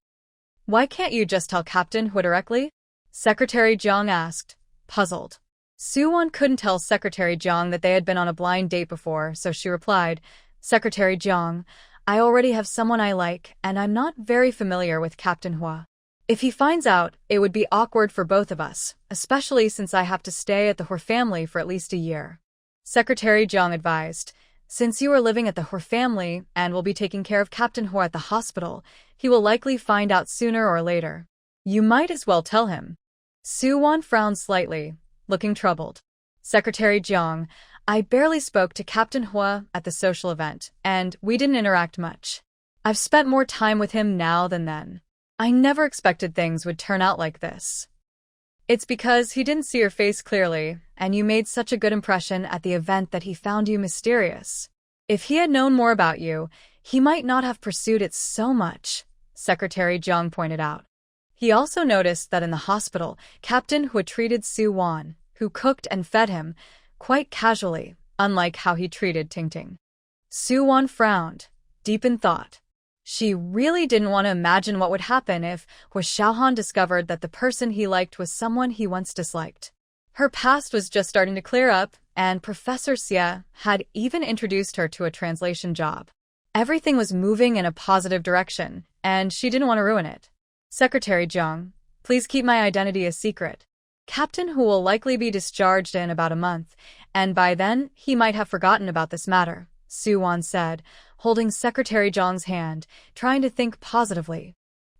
Speaker 1: Why can't you just tell Captain Hua directly? Secretary Jiang asked, puzzled. Su-won couldn't tell Secretary Jiang that they had been on a blind date before, so she replied, Secretary Jiang, I already have someone I like, and I'm not very familiar with Captain Hua. If he finds out, it would be awkward for both of us, especially since I have to stay at the Hua family for at least a year. Secretary Jiang advised, since you are living at the Hua family and will be taking care of Captain Hua at the hospital, he will likely find out sooner or later. You might as well tell him. Su-won frowned slightly, looking troubled. Secretary Jiang, I barely spoke to Captain Hua at the social event, and we didn't interact much. I've spent more time with him now than then. I never expected things would turn out like this. It's because he didn't see your face clearly, and you made such a good impression at the event that he found you mysterious. If he had known more about you, he might not have pursued it so much, Secretary Jiang pointed out. He also noticed that in the hospital, Captain Hua treated Su-won, who cooked and fed him, quite casually, unlike how he treated Tingting. Su-won frowned, deep in thought. She really didn't want to imagine what would happen if Hua Xiaohan discovered that the person he liked was someone he once disliked. Her past was just starting to clear up, and Professor Xie had even introduced her to a translation job. Everything was moving in a positive direction, and she didn't want to ruin it. Secretary Jiang, please keep my identity a secret. Captain Hu will likely be discharged in about a month, and by then he might have forgotten about this matter, Su-won said, holding Secretary Jiang's hand, trying to think positively.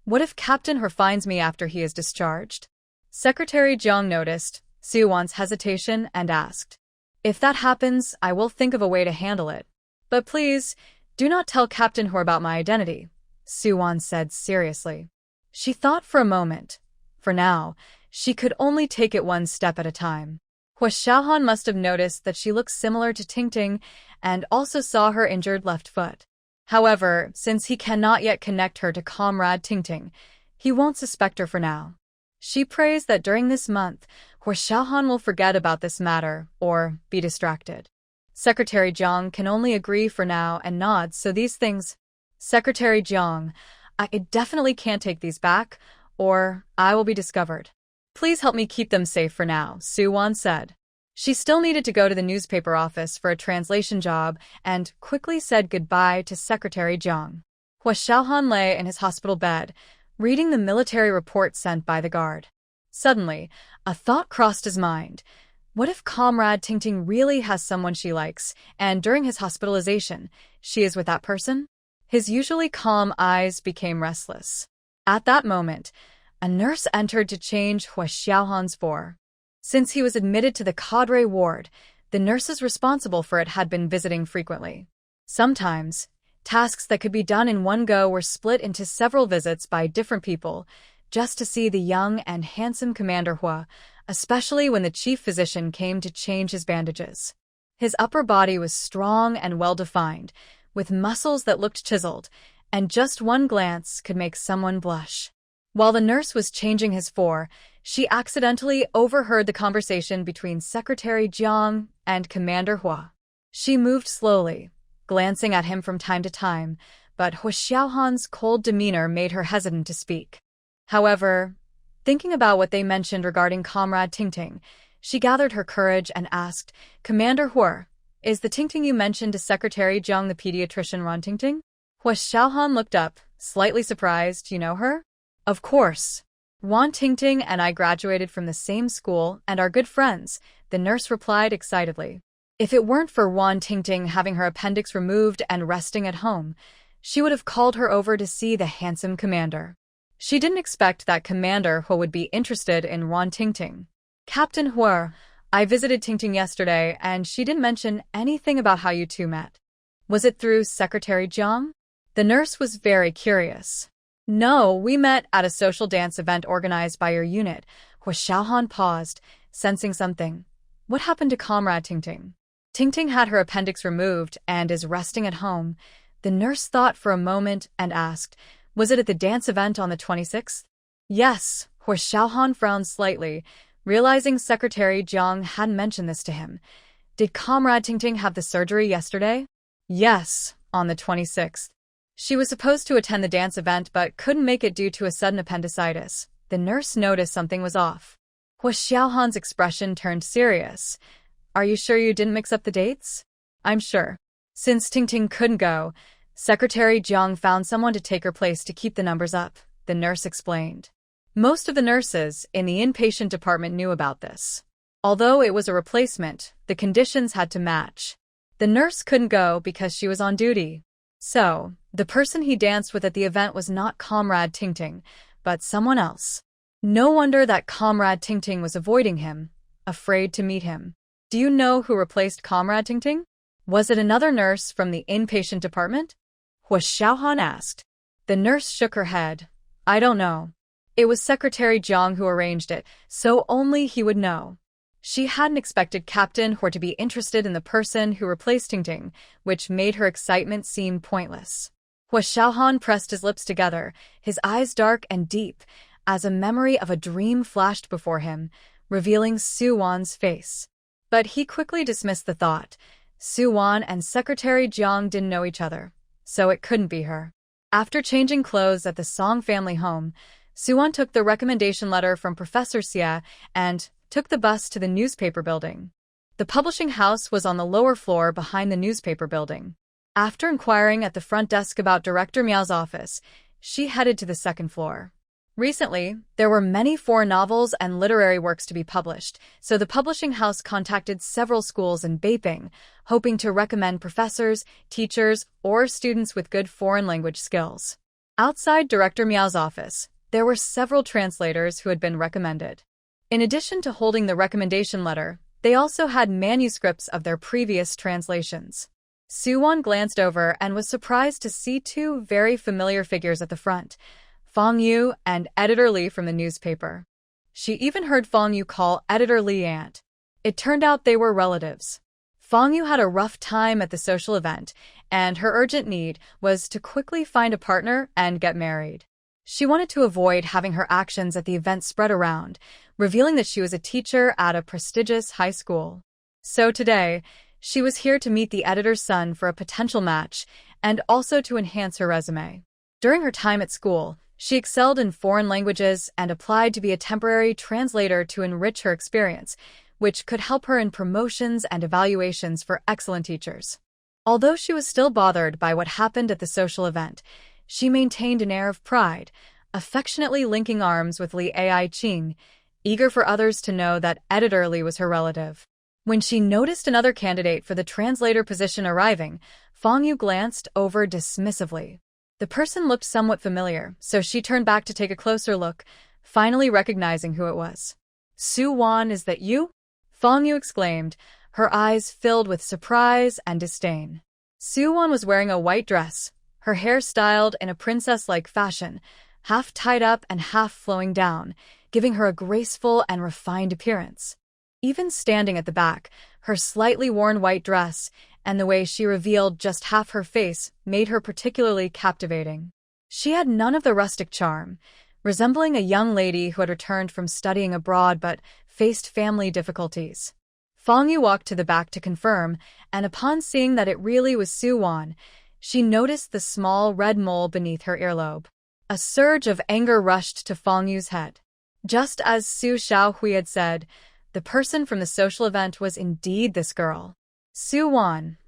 Speaker 1: What if Captain Hu finds me after he is discharged? Secretary Jiang noticed Su-won's hesitation and asked, if that happens, I will think of a way to handle it. But please, do not tell Captain Hu about my identity, Su-won said seriously. She thought for a moment. For now, she could only take it one step at a time. Hua Xiaohan must have noticed that she looked similar to Tingting and also saw her injured left foot. However, since he cannot yet connect her to Comrade Tingting, he won't suspect her for now. She prays that during this month, Hua Xiaohan will forget about this matter or be distracted. Secretary Jiang can only agree for now and nods, so these things. Secretary Jiang, I definitely can't take these back, or I will be discovered. Please help me keep them safe for now, Su-won said. She still needed to go to the newspaper office for a translation job and quickly said goodbye to Secretary Jiang. Hua Xiaohan lay in his hospital bed, reading the military report sent by the guard. Suddenly, a thought crossed his mind. What if Comrade Tingting really has someone she likes, and during his hospitalization, she is with that person? His usually calm eyes became restless. At that moment, a nurse entered to change Hua Xiaohan's for. Since he was admitted to the cadre ward, the nurses responsible for it had been visiting frequently. Sometimes, tasks that could be done in one go were split into several visits by different people, just to see the young and handsome Commander Hua, especially when the chief physician came to change his bandages. His upper body was strong and well-defined, with muscles that looked chiseled, and just one glance could make someone blush. While the nurse was changing his for, she accidentally overheard the conversation between Secretary Jiang and Commander Hua. She moved slowly, glancing at him from time to time, but Hua Xiaohan's cold demeanor made her hesitant to speak. However, thinking about what they mentioned regarding Comrade Tingting, she gathered her courage and asked, Commander Hua, is the Tingting you mentioned to Secretary Jiang the pediatrician Ron Tingting? Hua Xiaohan looked up, slightly surprised. You know her? Of course. Wan Tingting and I graduated from the same school and are good friends, the nurse replied excitedly. If it weren't for Wan Tingting having her appendix removed and resting at home, she would have called her over to see the handsome commander. She didn't expect that Commander Hua would be interested in Wan Tingting. Captain Hua, I visited Tingting yesterday and she didn't mention anything about how you two met. Was it through Secretary Jiang? The nurse was very curious. No, we met at a social dance event organized by your unit. Hua Xiaohan paused, sensing something. What happened to Comrade Tingting? Tingting had her appendix removed and is resting at home. The nurse thought for a moment and asked, was it at the dance event on the 26th? Yes, Hua Xiaohan frowned slightly, realizing Secretary Jiang hadn't mentioned this to him. Did Comrade Tingting have the surgery yesterday? Yes, on the 26th. She was supposed to attend the dance event but couldn't make it due to a sudden appendicitis. The nurse noticed something was off. Hua Xiaohan's expression turned serious. Are you sure you didn't mix up the dates? I'm sure. Since Tingting couldn't go, Secretary Jiang found someone to take her place to keep the numbers up, the nurse explained. Most of the nurses in the inpatient department knew about this. Although it was a replacement, the conditions had to match. The nurse couldn't go because she was on duty. So, the person he danced with at the event was not Comrade Tingting, but someone else. No wonder that Comrade Tingting was avoiding him, afraid to meet him. Do you know who replaced Comrade Tingting? Was it another nurse from the inpatient department? Hua Xiaohan asked. The nurse shook her head. I don't know. It was Secretary Jiang who arranged it, so only he would know. She hadn't expected Captain Hua to be interested in the person who replaced Tingting, which made her excitement seem pointless. Hua Xiaohan pressed his lips together, his eyes dark and deep, as a memory of a dream flashed before him, revealing Su-won's face. But he quickly dismissed the thought. Su-won and Secretary Jiang didn't know each other, so it couldn't be her. After changing clothes at the Song family home, Su-won took the recommendation letter from Professor Xie and took the bus to the newspaper building. The The publishing house was on the lower floor behind the newspaper building. After inquiring at the front desk about Director Miao's office, she headed to the second floor. Recently, there were many foreign novels and literary works to be published, so the publishing house contacted several schools in Beiping, hoping to recommend professors, teachers, or students with good foreign language skills. Outside Director Miao's office, there were several translators who had been recommended. In addition to holding the recommendation letter, they also had manuscripts of their previous translations. Suwon glanced over and was surprised to see two very familiar figures at the front, Fong Yu and Editor Li from the newspaper. She even heard Fong Yu call Editor Li aunt. It turned out they were relatives. Fong Yu had a rough time at the social event, and her urgent need was to quickly find a partner and get married. She wanted to avoid having her actions at the event spread around, revealing that she was a teacher at a prestigious high school. So today, she was here to meet the editor's son for a potential match and also to enhance her resume. During her time at school, she excelled in foreign languages and applied to be a temporary translator to enrich her experience, which could help her in promotions and evaluations for excellent teachers. Although she was still bothered by what happened at the social event, she maintained an air of pride, affectionately linking arms with Li Ai-ching, eager for others to know that Editor Li was her relative. When she noticed another candidate for the translator position arriving, Fong Yu glanced over dismissively. The person looked somewhat familiar, so she turned back to take a closer look, finally recognizing who it was. "Suwon, is that you?" Fong Yu exclaimed, her eyes filled with surprise and disdain. Suwon was wearing a white dress, her hair styled in a princess-like fashion, half tied up and half flowing down, giving her a graceful and refined appearance. Even standing at the back, her slightly worn white dress and the way she revealed just half her face made her particularly captivating. She had none of the rustic charm, resembling a young lady who had returned from studying abroad but faced family difficulties. Fong Yu walked to the back to confirm, and upon seeing that it really was Suwon, she noticed the small red mole beneath her earlobe. A surge of anger rushed to Fong Yu's head. Just as Su Xiaohui had said, the person from the social event was indeed this girl. "Suwon,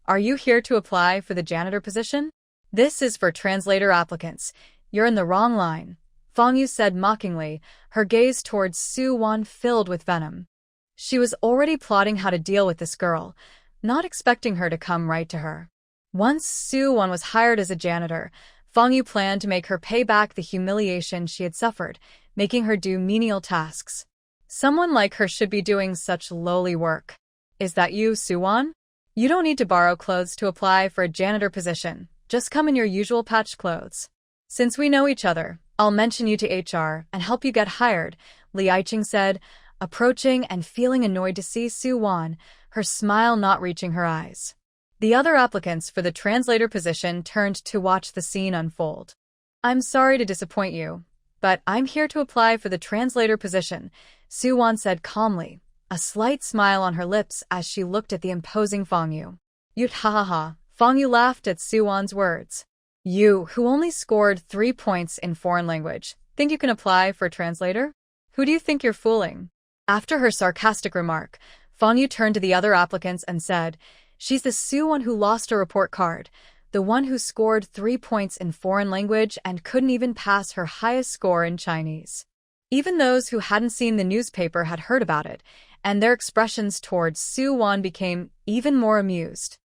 Speaker 1: are you here to apply for the janitor position? This is for translator applicants. You're in the wrong line," Fong Yu said mockingly, her gaze towards Suwon filled with venom. She was already plotting how to deal with this girl, not expecting her to come right to her. Once Suwon was hired as a janitor, Fong Yu planned to make her pay back the humiliation she had suffered, making her do menial tasks. Someone like her should be doing such lowly work. "Is that you, Suwon? You don't need to borrow clothes to apply for a janitor position. Just come in your usual patched clothes. Since we know each other, I'll mention you to HR and help you get hired," Li Aiching said, approaching and feeling annoyed to see Suwon, her smile not reaching her eyes. The other applicants for the translator position turned to watch the scene unfold. "I'm sorry to disappoint you, but I'm here to apply for the translator position," Suwon said calmly, a slight smile on her lips as she looked at the imposing Fong Yu. "You ha ha ha," Fong Yu laughed at Suwon's words. "You, who only scored 3 points in foreign language, think you can apply for a translator? Who do you think you're fooling?" After her sarcastic remark, Fong Yu turned to the other applicants and said, "She's the Suwon who lost her report card, the one who scored 3 points in foreign language and couldn't even pass her highest score in Chinese." Even those who hadn't seen the newspaper had heard about it, and their expressions towards Suwon became even more amused.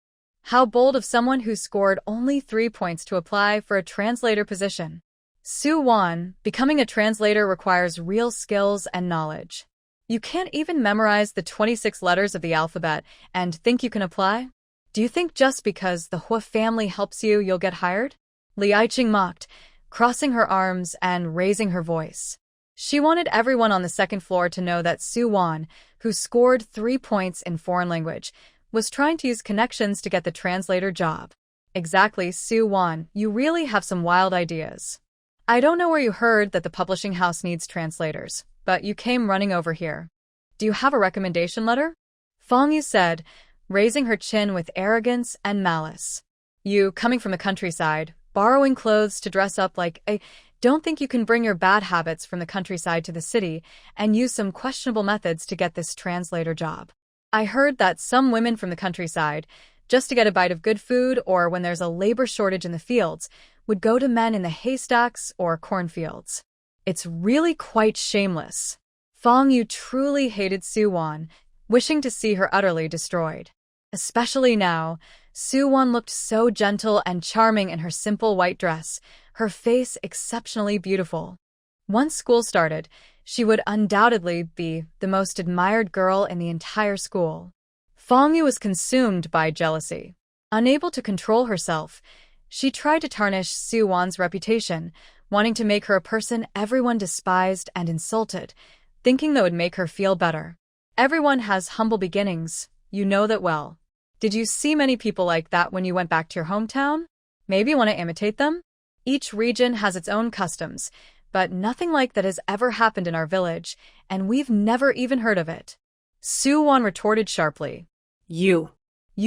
Speaker 1: How bold of someone who scored only 3 points to apply for a translator position. Suwon, becoming a translator requires real skills and knowledge. You can't even memorize the 26 letters of the alphabet and think you can apply? Do you think just because the Hua family helps you, you'll get hired? Li Aiching mocked, crossing her arms and raising her voice. She wanted everyone on the second floor to know that Suwon, who scored 3 points in foreign language, was trying to use connections to get the translator job. "Exactly, Suwon, you really have some wild ideas. I don't know where you heard that the publishing house needs translators, but you came running over here. Do you have a recommendation letter?" Fong Yu said, raising her chin with arrogance and malice. "You, coming from the countryside, borrowing clothes to dress up like a... Don't think you can bring your bad habits from the countryside to the city and use some questionable methods to get this translator job. I heard that some women from the countryside, just to get a bite of good food or when there's a labor shortage in the fields, would go to men in the haystacks or cornfields. It's really quite shameless. Fong Yu truly hated Su-won, wishing to see her utterly destroyed. Especially now, Su-won looked so gentle and charming in her simple white dress, her face exceptionally beautiful. Once school started, she would undoubtedly be the most admired girl in the entire school. Fong Yu was consumed by jealousy. Unable to control herself, she tried to tarnish Su-won's reputation, wanting to make her a person everyone despised and insulted, thinking that would make her feel better. Everyone has humble beginnings, you know that well. Did you see many people like that when you went back to your hometown? Maybe you want to imitate them? Each region has its own customs, but nothing like that has ever happened in our village, and we've never even heard of it. Su-won retorted sharply.
Speaker 2: You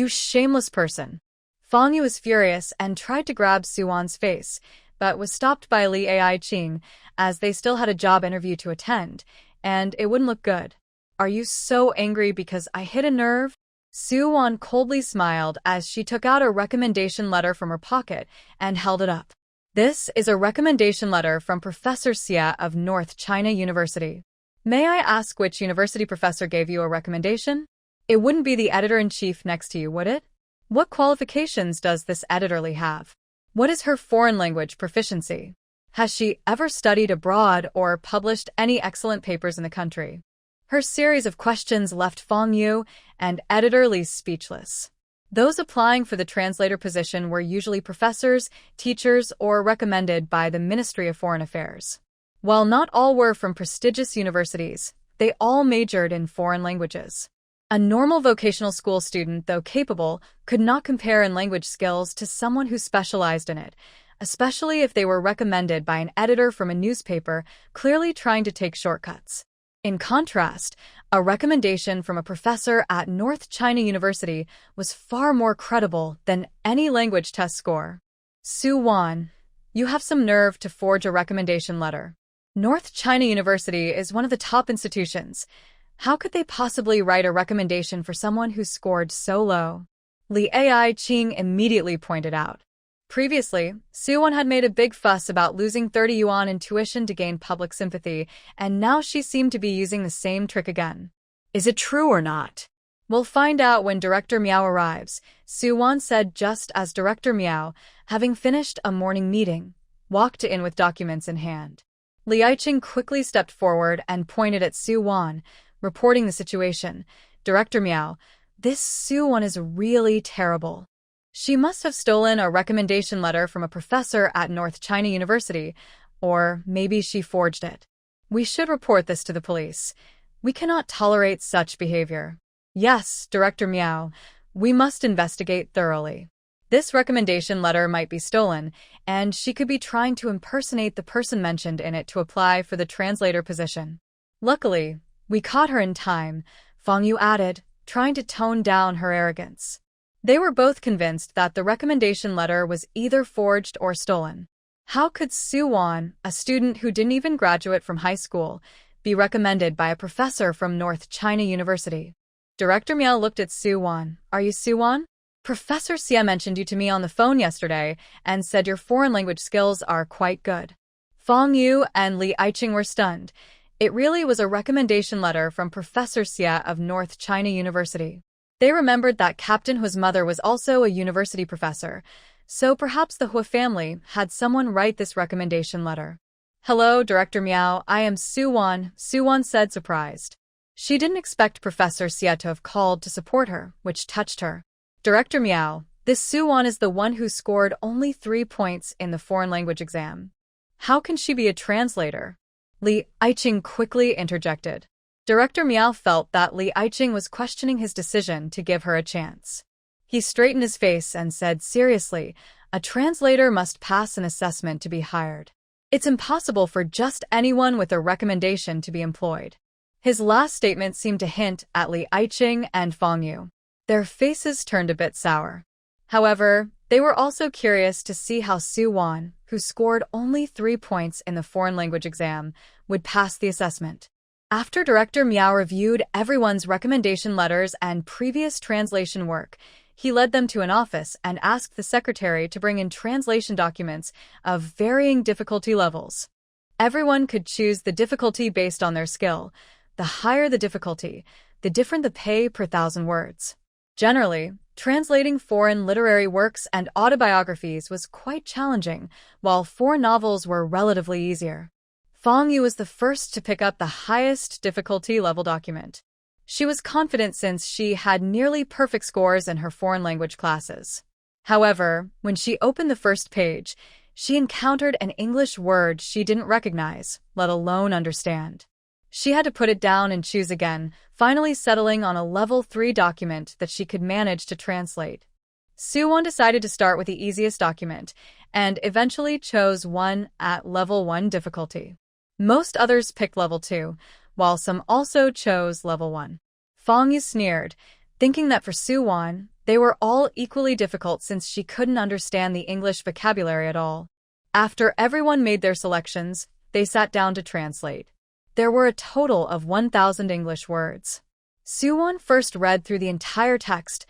Speaker 1: shameless person. Fong Yu was furious and tried to grab Su-won's face, but was stopped by Li Ai-ching, as they still had a job interview to attend, and it wouldn't look good. Are you so angry because I hit a nerve? Su-won coldly smiled as she took out a recommendation letter from her pocket and held it up. This is a recommendation letter from Professor Xia of North China University. May I ask which university professor gave you a recommendation? It wouldn't be the editor-in-chief next to you, would it? What qualifications does this editorly have? What is her foreign language proficiency? Has she ever studied abroad or published any excellent papers in the country? Her series of questions left Fong Yu and editor Li speechless. Those applying for the translator position were usually professors, teachers, or recommended by the Ministry of Foreign Affairs. While not all were from prestigious universities, they all majored in foreign languages. A normal vocational school student, though capable, could not compare in language skills to someone who specialized in it, especially if they were recommended by an editor from a newspaper clearly trying to take shortcuts. In contrast, a recommendation from a professor at North China University was far more credible than any language test score. Su-won, you have some nerve to forge a recommendation letter. North China University is one of the top institutions. How could they possibly write a recommendation for someone who scored so low? Li Ai-ching immediately pointed out. Previously, Su-won had made a big fuss about losing 30 yuan in tuition to gain public sympathy, and now she seemed to be using the same trick again. Is it true or not? We'll find out when Director Miao arrives, Su-won said just as Director Miao, having finished a morning meeting, walked in with documents in hand. Li Ai-ching quickly stepped forward and pointed at Su-won, reporting the situation. Director Miao, this Su-won is really terrible. She must have stolen a recommendation letter from a professor at North China University, or maybe she forged it. We should report this to the police. We cannot tolerate such behavior. Yes, Director Miao, we must investigate thoroughly. This recommendation letter might be stolen, and she could be trying to impersonate the person mentioned in it to apply for the translator position. Luckily, we caught her in time, Fong Yu added, trying to tone down her arrogance. They were both convinced that the recommendation letter was either forged or stolen. How could Su-won, a student who didn't even graduate from high school, be recommended by a professor from North China University? Director Miao looked at Su-won. Are you Su-won? Professor Xia mentioned you to me on the phone yesterday and said your foreign language skills are quite good. Fong Yu and Li Ai-ching were stunned. It really was a recommendation letter from Professor Xia of North China University. They remembered that Captain Hua's mother was also a university professor, so perhaps the Hua family had someone write this recommendation letter. Hello, Director Miao, I am Su-won, Su-won said surprised. She didn't expect Professor Xia to have called to support her, which touched her. Director Miao, this Su-won is the one who scored only 3 points in the foreign language exam. How can she be a translator? Li Ai-ching quickly interjected. Director Miao felt that Li Ai-ching was questioning his decision to give her a chance. He straightened his face and said seriously, a translator must pass an assessment to be hired. It's impossible for just anyone with a recommendation to be employed. His last statement seemed to hint at Li Ai-ching and Fong Yu. Their faces turned a bit sour. However, they were also curious to see how Su-won, who scored only 3 points in the foreign language exam, would pass the assessment. After Director Miao reviewed everyone's recommendation letters and previous translation work, he led them to an office and asked the secretary to bring in translation documents of varying difficulty levels. Everyone could choose the difficulty based on their skill. The higher the difficulty, the different the pay per 1,000 words. Generally, translating foreign literary works and autobiographies was quite challenging, while foreign novels were relatively easier. Fang Yu was the first to pick up the highest difficulty level document. She was confident since she had nearly perfect scores in her foreign language classes. However, when she opened the first page, she encountered an English word she didn't recognize, let alone understand. She had to put it down and choose again, finally settling on a level 3 document that she could manage to translate. Suwon decided to start with the easiest document, and eventually chose one at level 1 difficulty. Most others picked level 2, while some also chose level 1. Fang Yu sneered, thinking that for Suwon, they were all equally difficult since she couldn't understand the English vocabulary at all. After everyone made their selections, they sat down to translate. There were a total of 1,000 English words. Suwon first read through the entire text,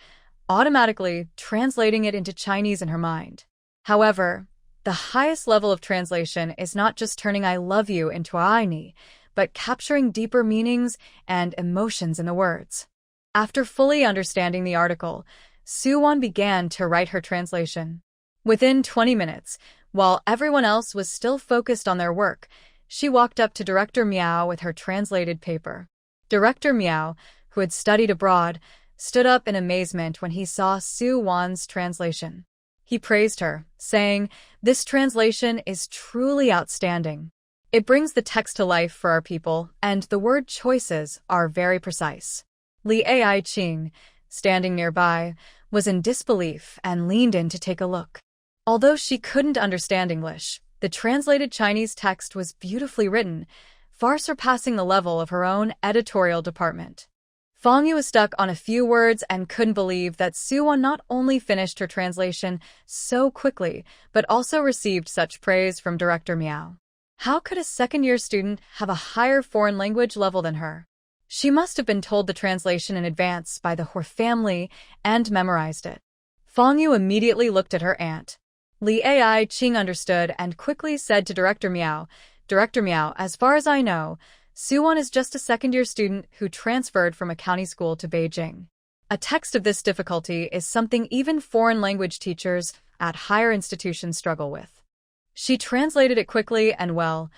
Speaker 1: automatically translating it into Chinese in her mind. However, the highest level of translation is not just turning I love you into I ni, but capturing deeper meanings and emotions in the words. After fully understanding the article, Suwon began to write her translation. Within 20 minutes, while everyone else was still focused on their work, she walked up to Director Miao with her translated paper. Director Miao, who had studied abroad, stood up in amazement when he saw Suwon's translation. He praised her, saying, "This translation is truly outstanding. It brings the text to life for our people, and the word choices are very precise." Li Ai Qing, standing nearby, was in disbelief and leaned in to take a look. Although she couldn't understand English, the translated Chinese text was beautifully written, far surpassing the level of her own editorial department. Fang Yu was stuck on a few words and couldn't believe that Suwon not only finished her translation so quickly, but also received such praise from Director Miao. How could a second-year student have a higher foreign language level than her? She must have been told the translation in advance by the Hor family and memorized it. Fang Yu immediately looked at her aunt. Li Ai Qing understood and quickly said to Director Miao, "Director Miao, as far as I know, Suwon is just a second-year student who transferred from a county school to Beijing. A text of this difficulty is something even foreign language teachers at higher institutions struggle with." She translated it quickly and well.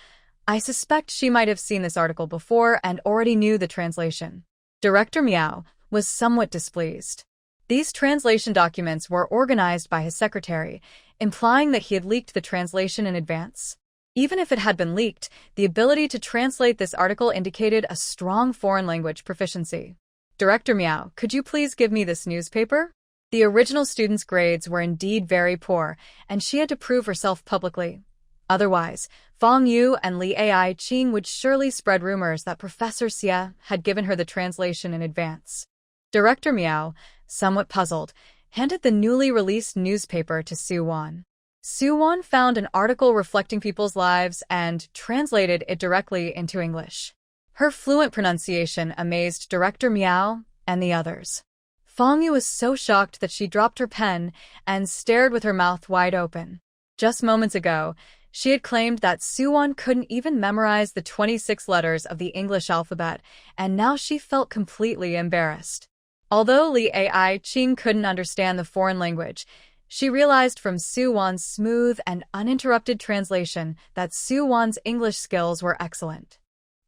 Speaker 1: I suspect she might have seen this article before and already knew the translation. Director Miao was somewhat displeased. These translation documents were organized by his secretary, implying that he had leaked the translation in advance. Even if it had been leaked, the ability to translate this article indicated a strong foreign language proficiency. "Director Miao, could you please give me this newspaper?" The original student's grades were indeed very poor, and she had to prove herself publicly. Otherwise, Fang Yu and Li Ai Qing would surely spread rumors that Professor Xie had given her the translation in advance. Director Miao, somewhat puzzled, handed the newly released newspaper to Suwon. Suwon found an article reflecting people's lives and translated it directly into English. Her fluent pronunciation amazed Director Miao and the others. Fang Yu was so shocked that she dropped her pen and stared with her mouth wide open. Just moments ago, she had claimed that Suwon couldn't even memorize the 26 letters of the English alphabet, and now she felt completely embarrassed. Although Li Ai Qing couldn't understand the foreign language, she realized from Suwon's smooth and uninterrupted translation that Suwon's English skills were excellent.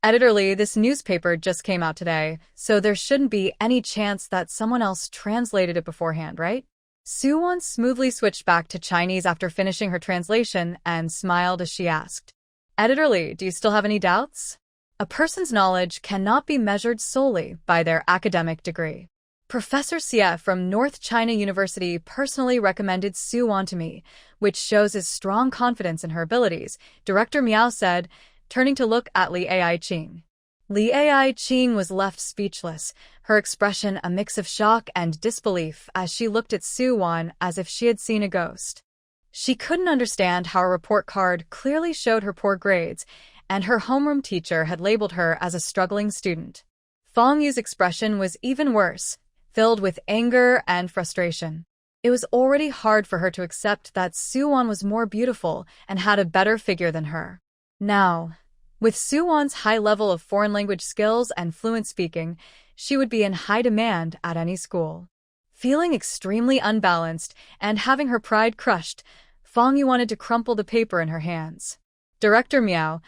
Speaker 1: "Editor Lee, this newspaper just came out today, so there shouldn't be any chance that someone else translated it beforehand, right?" Suwon smoothly switched back to Chinese after finishing her translation and smiled as she asked, "Editor Lee, do you still have any doubts? A person's knowledge cannot be measured solely by their academic degree. Professor Xie from North China University personally recommended Suwon to me, which shows his strong confidence in her abilities," Director Miao said, turning to look at Li Ai Qing. Li Ai Qing was left speechless, her expression a mix of shock and disbelief as she looked at Suwon as if she had seen a ghost. She couldn't understand how a report card clearly showed her poor grades, and her homeroom teacher had labeled her as a struggling student. Fong Yu's expression was even worse, filled with anger and frustration. It was already hard for her to accept that Soo-won was more beautiful and had a better figure than her. Now, with Soo-won's high level of foreign language skills and fluent speaking, she would be in high demand at any school. Feeling extremely unbalanced and having her pride crushed, Fong Yu wanted to crumple the paper in her hands. Director Miao,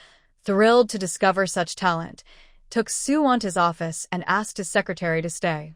Speaker 1: thrilled to discover such talent, took Soo-won to his office and asked his secretary to stay.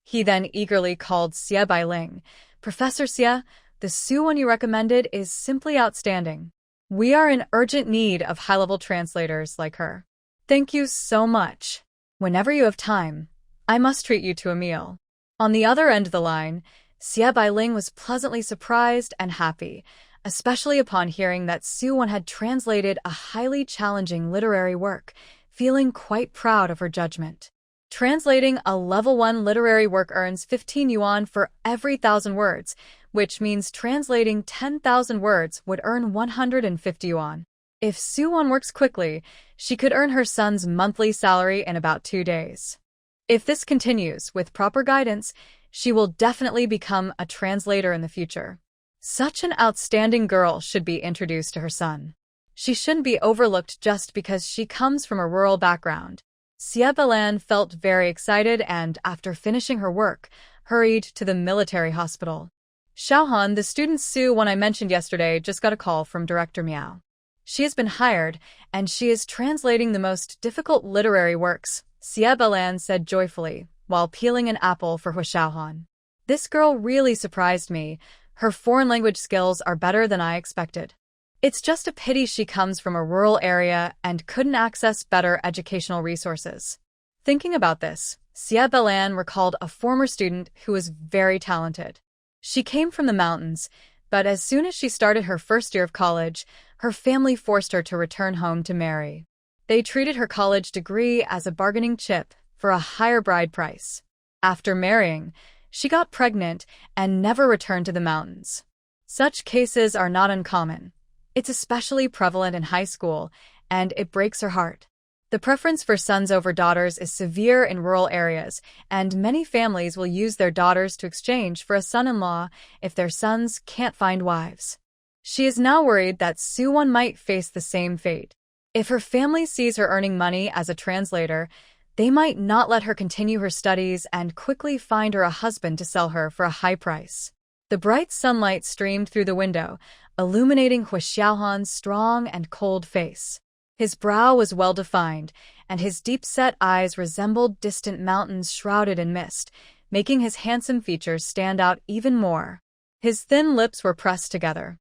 Speaker 1: He then eagerly called Xie Bailing. "Professor Xie, the Soo-won you recommended is simply outstanding. We are in urgent need of high-level translators like her. Thank you so much. Whenever you have time, I must treat you to a meal." On the other end of the line, Xie Bailing was pleasantly surprised and happy, especially upon hearing that Soo-won had translated a highly challenging literary work, feeling quite proud of her judgment. Translating a level 1 literary work earns 15 yuan for every 1,000 words, which means translating 10,000 words would earn 150 yuan. If Soo-won works quickly, she could earn her son's monthly salary in about 2 days. If this continues with proper guidance, she will definitely become a translator in the future. Such an outstanding girl should be introduced to her son. She shouldn't be overlooked just because she comes from a rural background. Xie Bailing felt very excited and, after finishing her work, hurried to the military hospital. Xiaohan, the student Soo-won I mentioned yesterday, just got a call from Director Miao. She has been hired, and she is translating the most difficult literary works, Xie Bailing said joyfully, while peeling an apple for Xiaohan. This girl really surprised me. Her foreign language skills are better than I expected. It's just a pity she comes from a rural area and couldn't access better educational resources. Thinking about this, Xie Bailing recalled a former student who was very talented. She came from the mountains, but as soon as she started her first year of college, her family forced her to return home to marry. They treated her college degree as a bargaining chip for a higher bride price. After marrying, she got pregnant and never returned to the mountains. Such cases are not uncommon. It's especially prevalent in high school, and it breaks her heart. The preference for sons over daughters is severe in rural areas, and many families will use their daughters to exchange for a son-in-law if their sons can't find wives. She is now worried that Soo-won might face the same fate. If her family sees her earning money as a translator, they might not let her continue her studies and quickly find her a husband to sell her for a high price. The bright sunlight streamed through the window, illuminating Xiaohan's strong and cold face. His brow was well-defined, and his deep-set eyes resembled distant mountains shrouded in mist, making his handsome features stand out even more. His thin lips were pressed together.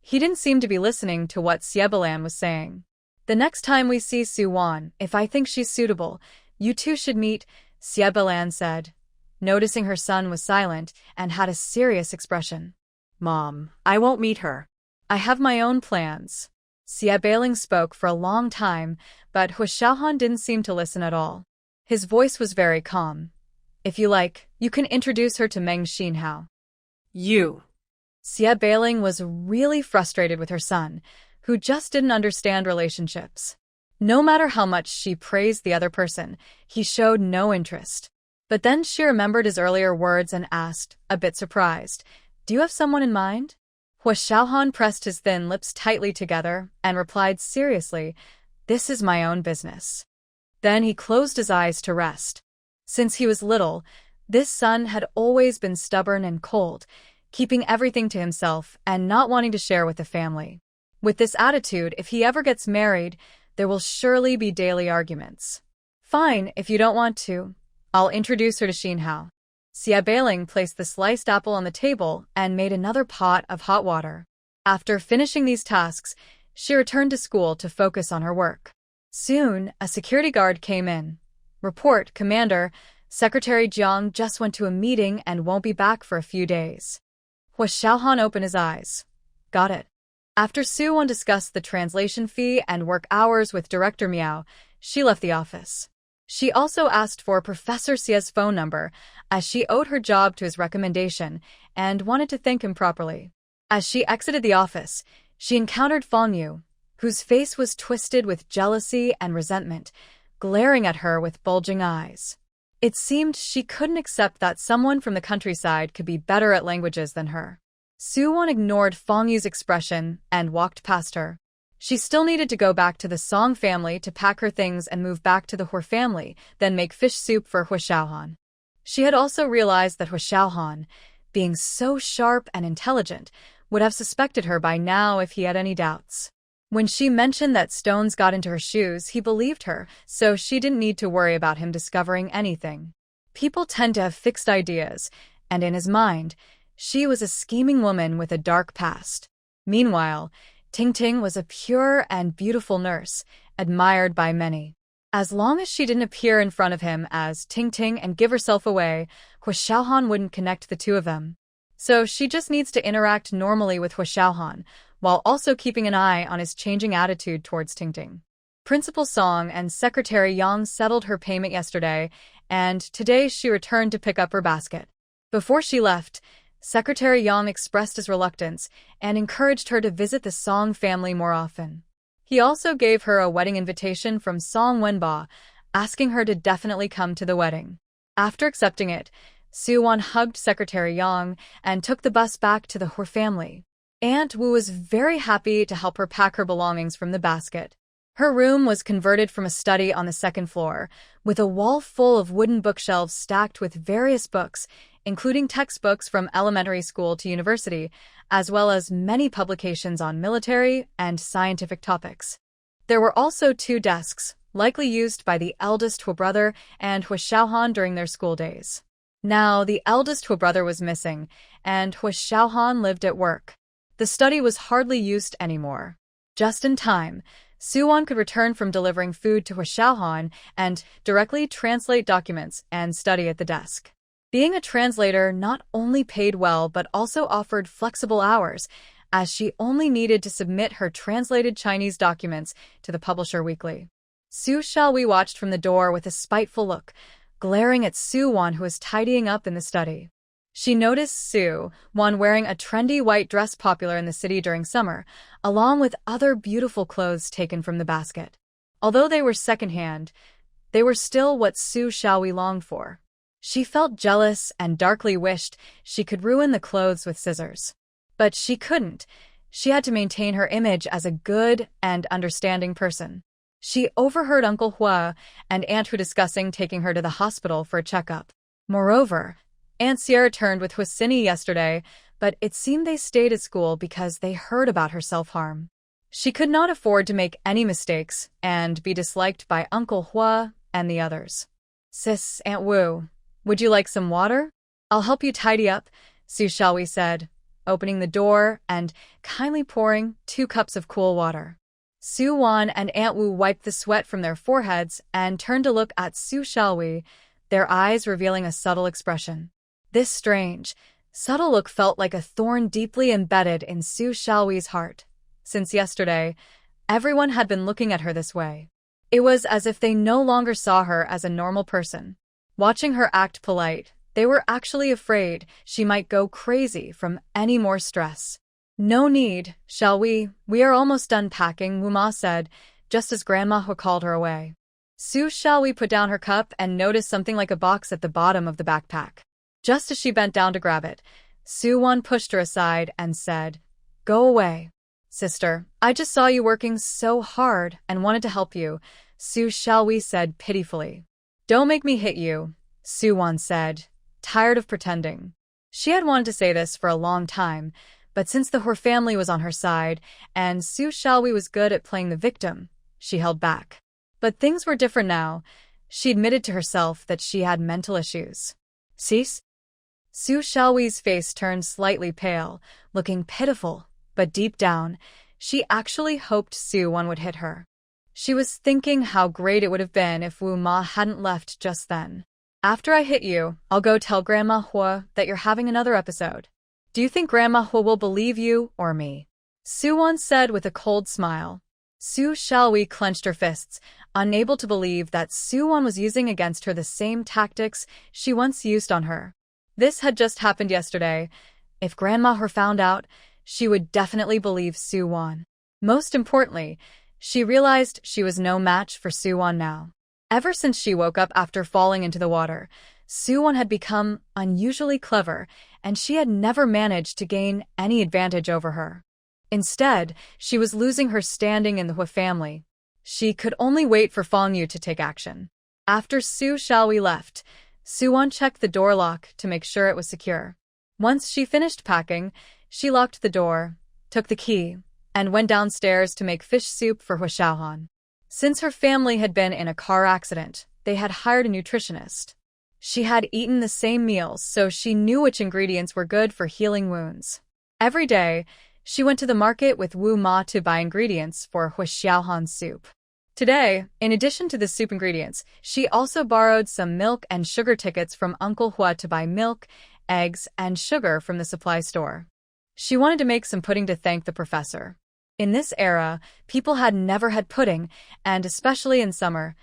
Speaker 1: He didn't seem to be listening to what Xie Bailing was saying. "The next time we see Soo-won, if I think she's suitable, you two should meet," Xie Bailing said, noticing her son was silent and had a serious expression.
Speaker 2: Mom, I won't meet her.
Speaker 1: "I have my own plans." Xie Bailing spoke for a long time, but Xiaohan didn't seem to listen at all. His voice was very calm. "If you like, you can introduce her to Meng Xinhao."
Speaker 2: You.
Speaker 1: Xie Bailing was really frustrated with her son, who just didn't understand relationships. No matter how much she praised the other person, he showed no interest. But then she remembered his earlier words and asked, a bit surprised, "Do you have someone in mind?" Xiaohan pressed his thin lips tightly together and replied seriously, "This is my own business." Then he closed his eyes to rest. Since he was little, this son had always been stubborn and cold, keeping everything to himself and not wanting to share with the family. With this attitude, if he ever gets married, there will surely be daily arguments. "Fine, if you don't want to. I'll introduce her to Xinhao." Xie Bailing placed the sliced apple on the table and made another pot of hot water. After finishing these tasks, she returned to school to focus on her work. Soon, a security guard came in. "Report, Commander. Secretary Jiang just went to a meeting and won't be back for a few days." Xiaohan opened his eyes. "Got it." After Soo-won discussed the translation fee and work hours with Director Miao, she left the office. She also asked for Professor Xie's phone number, as she owed her job to his recommendation and wanted to thank him properly. As she exited the office, she encountered Fong Yu, whose face was twisted with jealousy and resentment, glaring at her with bulging eyes. It seemed she couldn't accept that someone from the countryside could be better at languages than her. Soo-won ignored Fong Yu's expression and walked past her. She still needed to go back to the Song family to pack her things and move back to the Hua family, then make fish soup for Hua Xiaohan. She had also realized that Hua Xiaohan, being so sharp and intelligent, would have suspected her by now if he had any doubts. When she mentioned that stones got into her shoes, he believed her, so she didn't need to worry about him discovering anything. People tend to have fixed ideas, and in his mind, she was a scheming woman with a dark past. Meanwhile, Ting was a pure and beautiful nurse, admired by many. As long as she didn't appear in front of him as Ting and give herself away, Hua Xiaohan wouldn't connect the two of them. So she just needs to interact normally with Hua Xiaohan, while also keeping an eye on his changing attitude towards Ting. Principal Song and Secretary Yang settled her payment yesterday, and today she returned to pick up her basket. Before she left, Secretary Yang expressed his reluctance and encouraged her to visit the Song family more often. He also gave her a wedding invitation from Song Wenba, asking her to definitely come to the wedding. After accepting it, Soo-won hugged Secretary Yang and took the bus back to the Hua family. Aunt Wu was very happy to help her pack her belongings from the basket. Her room was converted from a study on the second floor, with a wall full of wooden bookshelves stacked with various books, including textbooks from elementary school to university, as well as many publications on military and scientific topics. There were also 2 desks, likely used by the eldest Hua brother and Hua Xiaohan during their school days. Now, the eldest Hua brother was missing, and Hua Xiaohan lived at work. The study was hardly used anymore. Just in time, Soo-won could return from delivering food to Hua Xiaohan and directly translate documents and study at the desk. Being a translator not only paid well but also offered flexible hours, as she only needed to submit her translated Chinese documents to the publisher weekly. Su Xiaohui watched from the door with a spiteful look, glaring at Soo-won who was tidying up in the study. She noticed Soo-won wearing a trendy white dress popular in the city during summer, along with other beautiful clothes taken from the basket. Although they were secondhand, they were still what Su Xiaohui longed for. She felt jealous and darkly wished she could ruin the clothes with scissors. But she couldn't. She had to maintain her image as a good and understanding person. She overheard Uncle Hua and Aunt Hu discussing taking her to the hospital for a checkup. Moreover, Aunt Sierra returned with Huasini yesterday, but it seemed they stayed at school because they heard about her self-harm. She could not afford to make any mistakes and be disliked by Uncle Hua and the others. "Sis, Aunt Wu, would you like some water? I'll help you tidy up," Su Xiaohui said, opening the door and kindly pouring 2 cups of cool water. Soo-won and Aunt Wu wiped the sweat from their foreheads and turned to look at Su Xiaohui, their eyes revealing a subtle expression. This strange, subtle look felt like a thorn deeply embedded in Su Xiaohui's heart. Since yesterday, everyone had been looking at her this way. It was as if they no longer saw her as a normal person. Watching her act polite, they were actually afraid she might go crazy from any more stress. "No need, shall we? We are almost done packing," Wu Ma said, just as Grandma Hu called her away. Su Xiaohui put down her cup and noticed something like a box at the bottom of the backpack. Just as she bent down to grab it, Soo-won pushed her aside and said, "Go away. Sister, I just saw you working so hard and wanted to help you," Su Xiaohui said pitifully. "Don't make me hit you," Soo-won said, tired of pretending. She had wanted to say this for a long time, but since the Hua family was on her side and Su Xiaohui was good at playing the victim, she held back. But things were different now. She admitted to herself that she had mental issues. "Sis?" Su Xiaohui's face turned slightly pale, looking pitiful, but deep down, she actually hoped Soo-won would hit her. She was thinking how great it would have been if Wu Ma hadn't left just then. "After I hit you, I'll go tell Grandma Hua that you're having another episode. Do you think Grandma Hua will believe you or me?" Soo-won said with a cold smile. Su Xiaohui clenched her fists, unable to believe that Soo-won was using against her the same tactics she once used on her. This had just happened yesterday. If Grandma Hua found out, she would definitely believe Soo-won. Most importantly, she realized she was no match for Suwon now. Ever since she woke up after falling into the water, Suwon had become unusually clever, and she had never managed to gain any advantage over her. Instead, she was losing her standing in the Hua family. She could only wait for Fong Yu to take action. After Su Xiaohui left, Suwon checked the door lock to make sure it was secure. Once she finished packing, she locked the door, took the key, and went downstairs to make fish soup for Hua Xiaohan. Since her family had been in a car accident, they had hired a nutritionist. She had eaten the same meals, so she knew which ingredients were good for healing wounds. Every day, she went to the market with Wu Ma to buy ingredients for Hua Xiaohan's soup. Today, in addition to the soup ingredients, she also borrowed some milk and sugar tickets from Uncle Hua to buy milk, eggs, and sugar from the supply store. She wanted to make some pudding to thank the professor. In this era, people had never had pudding, and especially in summer,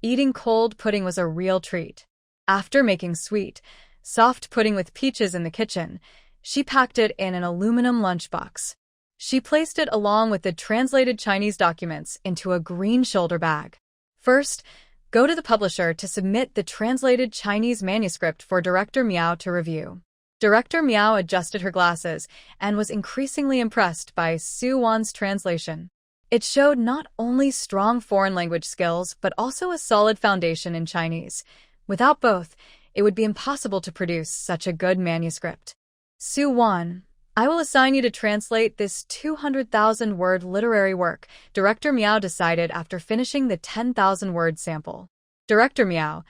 Speaker 1: eating cold pudding was a real treat. After making sweet, soft pudding with peaches in the kitchen, she packed it in an aluminum lunchbox. She placed it along with the translated Chinese documents into a green shoulder bag. First, go to the publisher to submit the translated Chinese manuscript for Director Miao to review. Director Miao adjusted her glasses and was increasingly impressed by Suwon's translation. It showed not only strong foreign language skills but also a solid foundation in Chinese. Without both, it would be impossible to produce such a good manuscript. Suwon, I will assign you to translate this 200,000-word literary work, Director Miao decided after finishing the 10,000-word sample. Director Miao,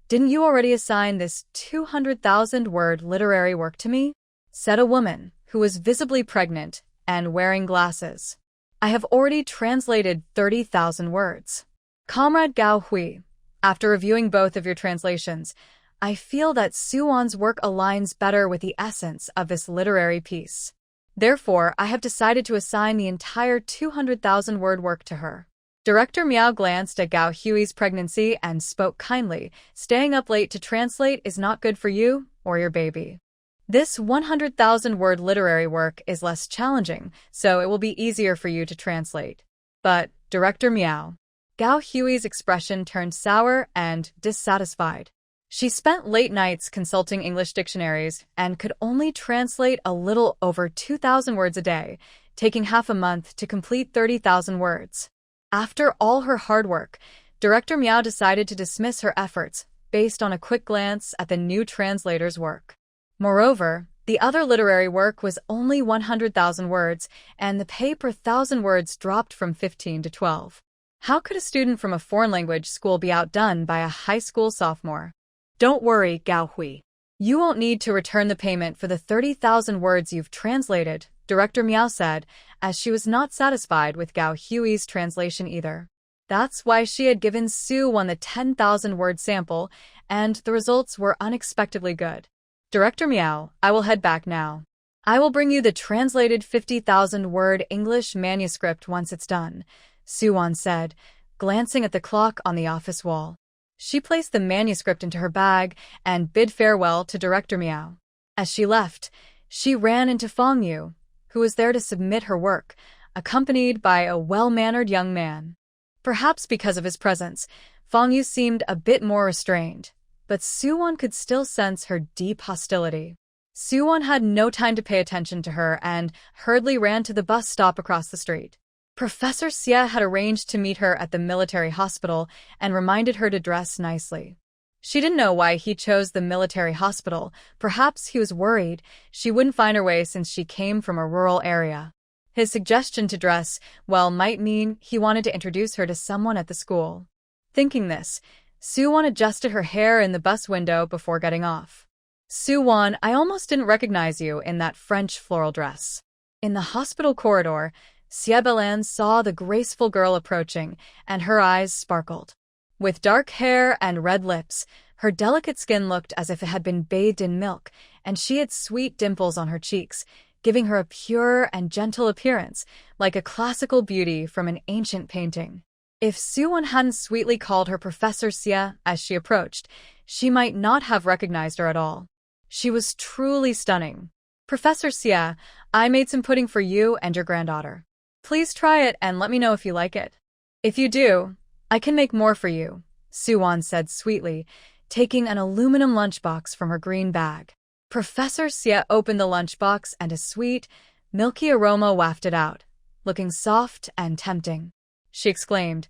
Speaker 1: didn't you already assign this 200,000-word literary work to me? Said a woman, who was visibly pregnant and wearing glasses. I have already translated 30,000 words. Comrade Gao Hui, after reviewing both of your translations, I feel that Suwon's work aligns better with the essence of this literary piece. Therefore, I have decided to assign the entire 200,000-word work to her. Director Miao glanced at Gao Hui's pregnancy and spoke kindly. Staying up late to translate is not good for you or your baby. This 100,000-word literary work is less challenging, so it will be easier for you to translate. But, Director Miao, Gao Hui's expression turned sour and dissatisfied. She spent late nights consulting English dictionaries and could only translate a little over 2,000 words a day, taking half a month to complete 30,000 words. After all her hard work, Director Miao decided to dismiss her efforts based on a quick glance at the new translator's work. Moreover, the other literary work was only 100,000 words, and the pay per 1,000 words dropped from 15 to 12. How could a student from a foreign language school be outdone by a high school sophomore? Don't worry, Gao Hui. You won't need to return the payment for the 30,000 words you've translated, Director Miao said, as she was not satisfied with Gao Hui's translation either. That's why she had given Suwon the 10,000-word sample, and the results were unexpectedly good. Director Miao, I will head back now. I will bring you the translated 50,000-word English manuscript once it's done, Suwon said, glancing at the clock on the office wall. She placed the manuscript into her bag and bid farewell to Director Miao. As she left, she ran into Fong Yu, who was there to submit her work, accompanied by a well-mannered young man. Perhaps because of his presence, Fong Yu seemed a bit more restrained, but Suwon could still sense her deep hostility. Suwon had no time to pay attention to her and hurriedly ran to the bus stop across the street. Professor Xie had arranged to meet her at the military hospital and reminded her to dress nicely. She didn't know why he chose the military hospital. Perhaps he was worried she wouldn't find her way since she came from a rural area. His suggestion to dress well might mean he wanted to introduce her to someone at the school. Thinking this, Suwon adjusted her hair in the bus window before getting off. Suwon, I almost didn't recognize you in that French floral dress. In the hospital corridor, Xie Belan saw the graceful girl approaching, and her eyes sparkled. With dark hair and red lips, her delicate skin looked as if it had been bathed in milk, and she had sweet dimples on her cheeks, giving her a pure and gentle appearance, like a classical beauty from an ancient painting. If Suwon hadn't sweetly called her Professor Xie as she approached, she might not have recognized her at all. She was truly stunning. Professor Xie, I made some pudding for you and your granddaughter. Please try it and let me know if you like it. If you do, I can make more for you, Suwon said sweetly, taking an aluminum lunchbox from her green bag. Professor Xie opened the lunchbox and a sweet, milky aroma wafted out, looking soft and tempting. She exclaimed,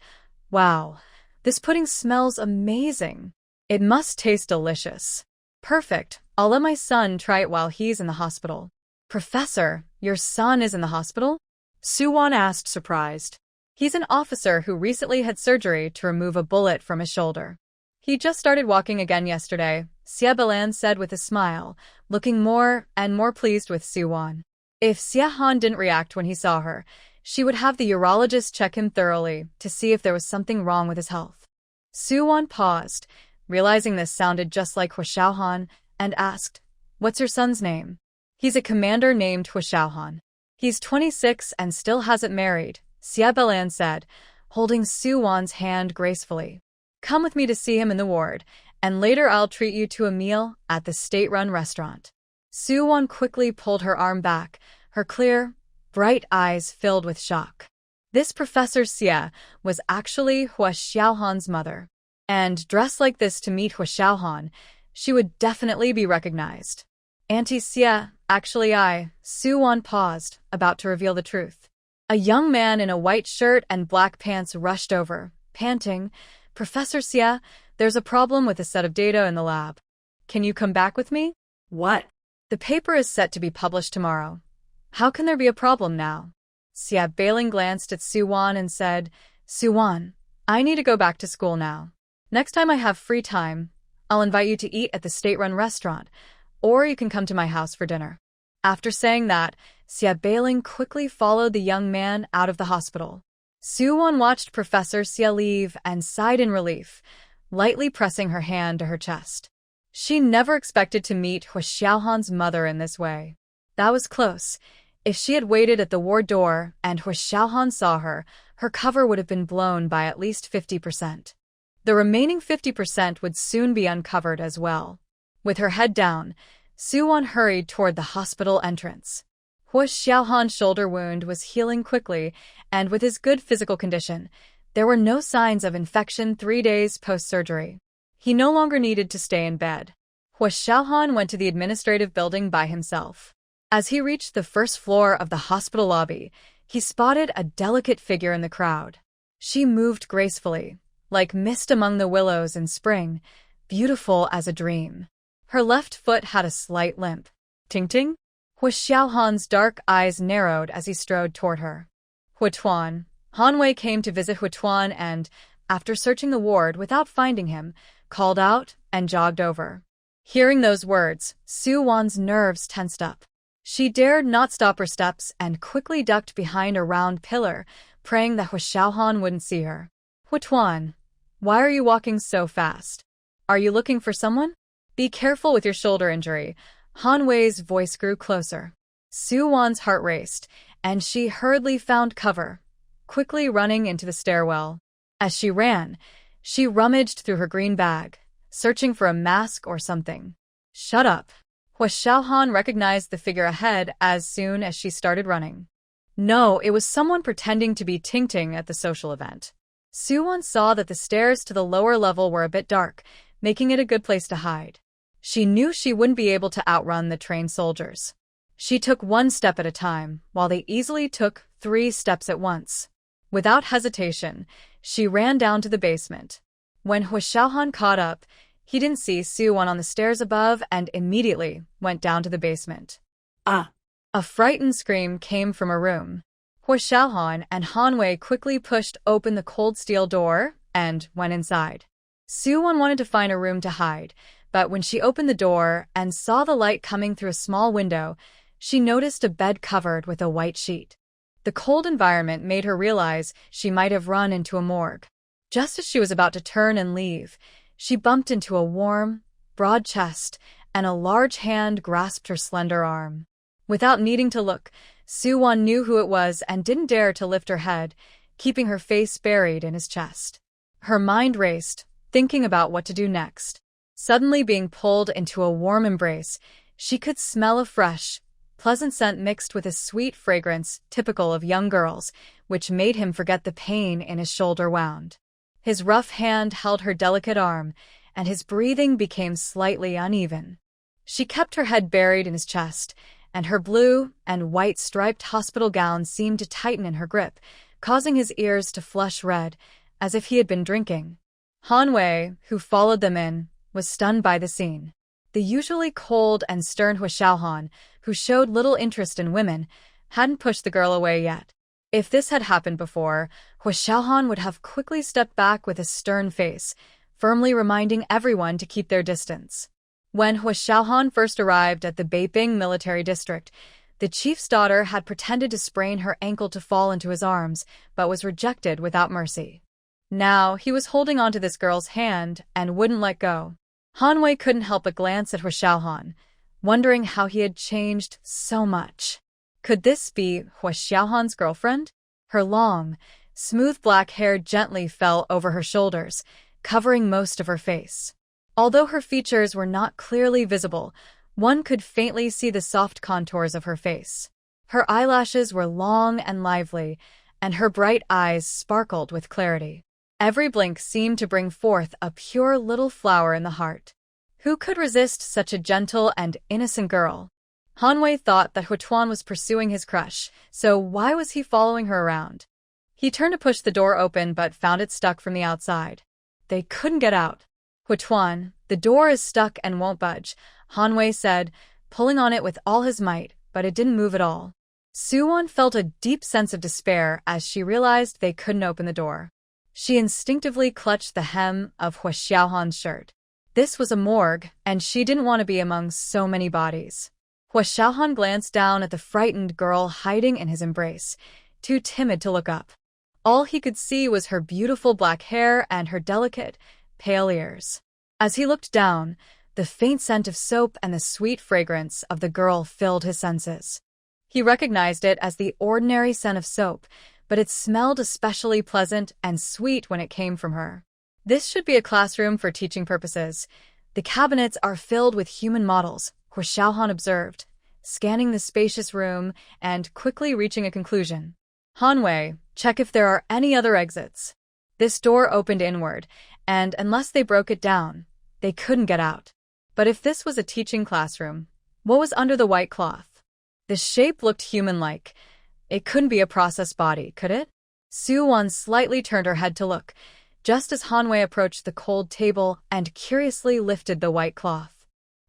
Speaker 1: "Wow, this pudding smells amazing. It must taste delicious. Perfect, I'll let my son try it while he's in the hospital." "Professor, your son is in the hospital?"
Speaker 2: Suwon asked, surprised.
Speaker 1: "He's an officer who recently had surgery to remove a bullet from his shoulder. He just started walking again yesterday," Xie Belan said with a smile, looking more and more pleased with Suwon. If Xie Han didn't react when he saw her, she would have the urologist check him thoroughly to see if there was something wrong with his health. Suwon paused, realizing this sounded just like Hua Xiaohan, and asked, "What's your son's name?" "He's a commander named Hua Xiaohan. He's 26 and still hasn't married," Xie Belan said, holding Suwon's hand gracefully. "Come with me to see him in the ward, and later I'll treat you to a meal at the state-run restaurant." Suwon quickly pulled her arm back, her clear, bright eyes filled with shock. This Professor Xie was actually Hua Xiaohan's mother, and dressed like this to meet Hua Xiaohan, she would definitely be recognized. "Auntie Xie, actually Suwon paused, about to reveal the truth. A young man in a white shirt and black pants rushed over, panting, "Professor Xie, there's a problem with a set of data in the lab. Can you come back with me?"
Speaker 2: "What?"
Speaker 1: "The paper is set to be published tomorrow. How can there be a problem now?" Xie Belan glanced at Suwon and said, "Suwon, I need to go back to school now. Next time I have free time, I'll invite you to eat at the state-run restaurant, or you can come to my house for dinner." After saying that, Xie Belan quickly followed the young man out of the hospital. Suwon watched Professor Xie leave and sighed in relief, lightly pressing her hand to her chest. She never expected to meet Hua Xiaohan's mother in this way. That was close. If she had waited at the ward door and Hua Xiaohan saw her, her cover would have been blown by at least 50%. The remaining 50% would soon be uncovered as well. With her head down, Suwon hurried toward the hospital entrance. Hua Xiaohan's shoulder wound was healing quickly, and with his good physical condition, there were no signs of infection 3 days post-surgery. He no longer needed to stay in bed. Hua Xiaohan went to the administrative building by himself. As he reached the first floor of the hospital lobby, he spotted a delicate figure in the crowd. She moved gracefully, like mist among the willows in spring, beautiful as a dream. Her left foot had a slight limp. "Ting-ting?" Hua Xiaohan's dark eyes narrowed as he strode toward her. "Huatuan." Hanwei came to visit Huatuan and, after searching the ward without finding him, called out and jogged over. Hearing those words, Suwon's nerves tensed up. She dared not stop her steps and quickly ducked behind a round pillar, praying that Hua Xiaohan wouldn't see her. "Huatuan, why are you walking so fast? Are you looking for someone? Be careful with your shoulder injury." Hanwei's voice grew closer. Suwon's heart raced, and she hurriedly found cover, quickly running into the stairwell. As she ran, she rummaged through her green bag, searching for a mask or something. "Shut up." Hua Xiaohan recognized the figure ahead as soon as she started running. No, it was someone pretending to be Ting-Ting at the social event. Suwon saw that the stairs to the lower level were a bit dark, making it a good place to hide. She knew she wouldn't be able to outrun the trained soldiers. She took 1 step at a time, while they easily took 3 steps at once. Without hesitation, she ran down to the basement. When Hua Xiaohan caught up, he didn't see Suwon on the stairs above and immediately went down to the basement.
Speaker 2: "Ah!"
Speaker 1: A frightened scream came from a room. Hua Xiaohan and Hanwei quickly pushed open the cold steel door and went inside. Suwon wanted to find a room to hide, but when she opened the door and saw the light coming through a small window, she noticed a bed covered with a white sheet. The cold environment made her realize she might have run into a morgue. Just as she was about to turn and leave, she bumped into a warm, broad chest, and a large hand grasped her slender arm. Without needing to look, Suwon knew who it was and didn't dare to lift her head, keeping her face buried in his chest. Her mind raced, thinking about what to do next. Suddenly being pulled into a warm embrace, she could smell a fresh, pleasant scent mixed with a sweet fragrance typical of young girls, which made him forget the pain in his shoulder wound. His rough hand held her delicate arm, and his breathing became slightly uneven. She kept her head buried in his chest, and her blue and white striped hospital gown seemed to tighten in her grip, causing his ears to flush red, as if he had been drinking. Hanwei, who followed them in, was stunned by the scene. The usually cold and stern Huashaohan, who showed little interest in women, hadn't pushed the girl away yet. If this had happened before, Huashaohan would have quickly stepped back with a stern face, firmly reminding everyone to keep their distance. When Huashaohan first arrived at the Beiping military district, the chief's daughter had pretended to sprain her ankle to fall into his arms, but was rejected without mercy. Now, he was holding onto this girl's hand and wouldn't let go. Hanwei couldn't help but glance at Huashaohan, wondering how he had changed so much. Could this be Huashaohan's girlfriend? Her long, smooth black hair gently fell over her shoulders, covering most of her face. Although her features were not clearly visible, one could faintly see the soft contours of her face. Her eyelashes were long and lively, and her bright eyes sparkled with clarity. Every blink seemed to bring forth a pure little flower in the heart. Who could resist such a gentle and innocent girl? Hanwei thought that Huatuan was pursuing his crush, so why was he following her around? He turned to push the door open but found it stuck from the outside. They couldn't get out. Huatuan, the door is stuck and won't budge, Hanwei said, pulling on it with all his might, but it didn't move at all. Suwon felt a deep sense of despair as she realized they couldn't open the door. She instinctively clutched the hem of Huashaohan's shirt. This was a morgue, and she didn't want to be among so many bodies. Huashaohan glanced down at the frightened girl hiding in his embrace, too timid to look up. All he could see was her beautiful black hair and her delicate, pale ears. As he looked down, the faint scent of soap and the sweet fragrance of the girl filled his senses. He recognized it as the ordinary scent of soap, but it smelled especially pleasant and sweet when it came from her. This should be a classroom for teaching purposes. The cabinets are filled with human models, Huashaohan observed, scanning the spacious room and quickly reaching a conclusion. Hanwei, check if there are any other exits. This door opened inward, and unless they broke it down, they couldn't get out. But if this was a teaching classroom, what was under the white cloth? The shape looked human-like. It couldn't be a processed body, could it? Suwon slightly turned her head to look, just as Hanwei approached the cold table and curiously lifted the white cloth.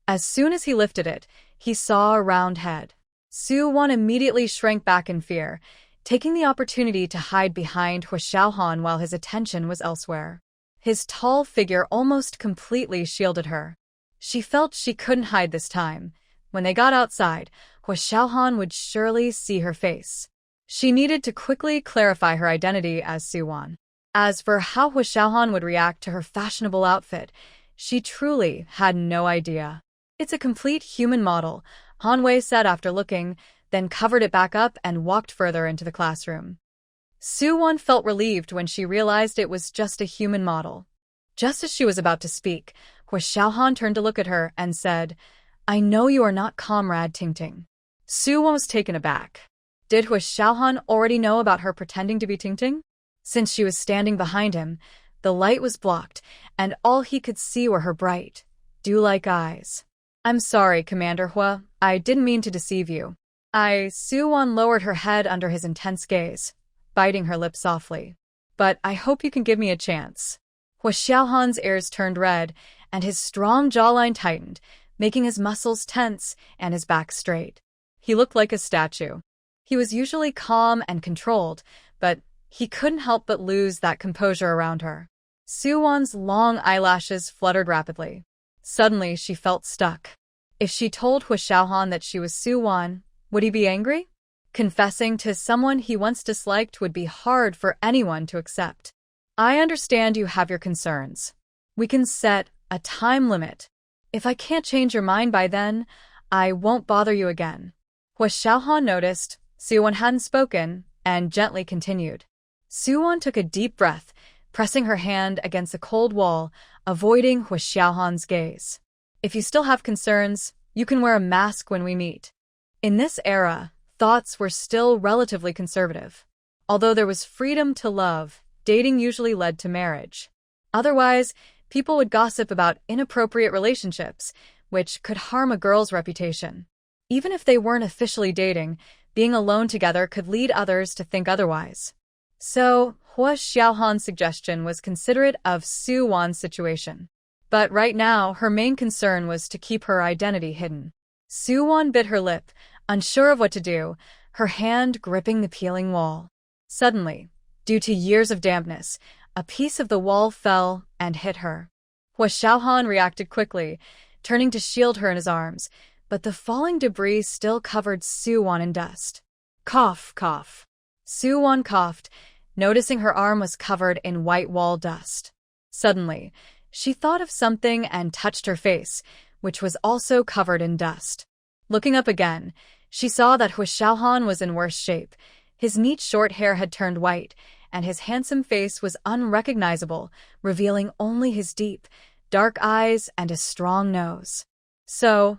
Speaker 1: As soon as he lifted it, he saw a round head. Suwon immediately shrank back in fear, taking the opportunity to hide behind Huashaohan while his attention was elsewhere. His tall figure almost completely shielded her. She felt she couldn't hide this time. When they got outside, Huashaohan would surely see her face. She needed to quickly clarify her identity as Suwon. As for how Huashaohan would react to her fashionable outfit, she truly had no idea. It's a complete human model, Hanwei said after looking, then covered it back up and walked further into the classroom. Suwon felt relieved when she realized it was just a human model. Just as she was about to speak, Huashaohan turned to look at her and said, "I know you are not Comrade Tingting." Suwon was taken aback. Did Huashaohan already know about her pretending to be Tingting? Since she was standing behind him, the light was blocked, and all he could see were her bright, dew-like eyes. "I'm sorry, Commander Hua, I didn't mean to deceive you." Suwon lowered her head under his intense gaze, biting her lip softly. "But I hope you can give me a chance." Huashaohan's ears turned red, and his strong jawline tightened, making his muscles tense and his back straight. He looked like a statue. He was usually calm and controlled, but he couldn't help but lose that composure around her. Suwon's long eyelashes fluttered rapidly. Suddenly, she felt stuck. If she told Huashaohan that she was Suwon, would he be angry? Confessing to someone he once disliked would be hard for anyone to accept. "I understand you have your concerns. We can set a time limit. If I can't change your mind by then, I won't bother you again." Huashaohan noticed Suwon hadn't spoken and gently continued. Suwon took a deep breath, pressing her hand against a cold wall, avoiding Huashaohan's gaze. "If you still have concerns, you can wear a mask when we meet." In this era, thoughts were still relatively conservative. Although there was freedom to love, dating usually led to marriage. Otherwise, people would gossip about inappropriate relationships, which could harm a girl's reputation. Even if they weren't officially dating, being alone together could lead others to think otherwise. So, Hua Xiaohan's suggestion was considerate of Su Wan's situation. But right now, her main concern was to keep her identity hidden. Su Wan bit her lip, unsure of what to do, her hand gripping the peeling wall. Suddenly, due to years of dampness, a piece of the wall fell and hit her. Hua Xiaohan reacted quickly, turning to shield her in his arms, but the falling debris still covered Su Wan in dust. Cough, cough. Su Wan coughed, noticing her arm was covered in white wall dust. Suddenly, she thought of something and touched her face, which was also covered in dust. Looking up again, she saw that Hua Xiaohan was in worse shape. His neat short hair had turned white, and his handsome face was unrecognizable, revealing only his deep, dark eyes and a strong nose. So,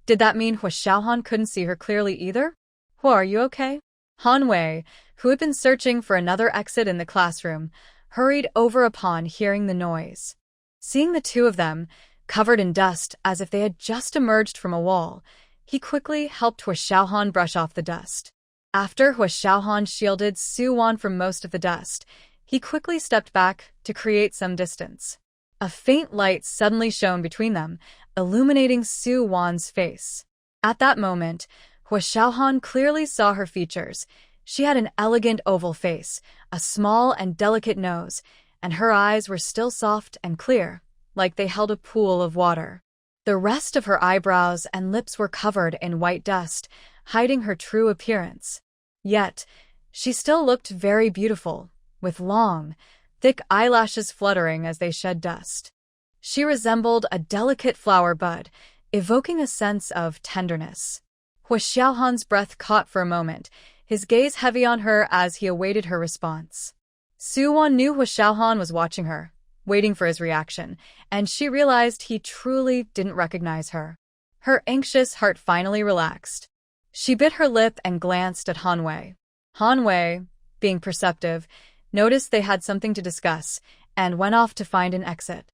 Speaker 1: did that mean Hua Xiaohan couldn't see her clearly either? Hua, are you okay? Han Wei, who had been searching for another exit in the classroom, hurried over upon hearing the noise. Seeing the two of them, covered in dust as if they had just emerged from a wall, he quickly helped Hua Xiaohan brush off the dust. After Hua Xiaohan shielded Su Wan from most of the dust, he quickly stepped back to create some distance. A faint light suddenly shone between them, illuminating Su Wan's face. At that moment, Hua Xiaohan clearly saw her features. She had an elegant oval face, a small and delicate nose, and her eyes were still soft and clear, like they held a pool of water. The rest of her eyebrows and lips were covered in white dust, hiding her true appearance. Yet, she still looked very beautiful, with long, thick eyelashes fluttering as they shed dust. She resembled a delicate flower bud, evoking a sense of tenderness. Hua Xiaohan's breath caught for a moment, his gaze heavy on her as he awaited her response. Su Wan knew Hua Xiaohan was watching her, waiting for his reaction, and she realized he truly didn't recognize her. Her anxious heart finally relaxed. She bit her lip and glanced at Han Wei. Han Wei, being perceptive, noticed they had something to discuss, and went off to find an exit.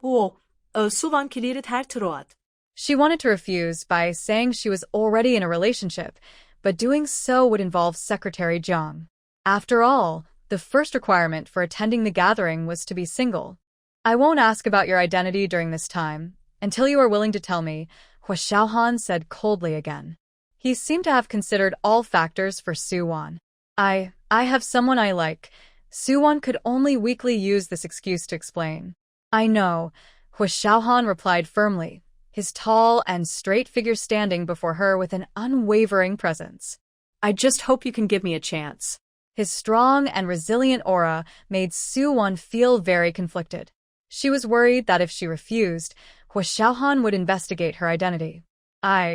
Speaker 2: Suvan kilirit her troat.
Speaker 1: She wanted to refuse by saying she was already in a relationship, but doing so would involve Secretary Jiang. After all, the first requirement for attending the gathering was to be single. I won't ask about your identity during this time, until you are willing to tell me, Hua Xiaohan said coldly again. He seemed to have considered all factors for Su Wan. I have someone I like. Su Wan could only weakly use this excuse to explain. I know, Hua Xiaohan replied firmly, his tall and straight figure standing before her with an unwavering presence.
Speaker 2: I just hope you can give me a chance.
Speaker 1: His strong and resilient aura made Su Wan feel very conflicted. She was worried that if she refused, Hua Xiaohan would investigate her identity.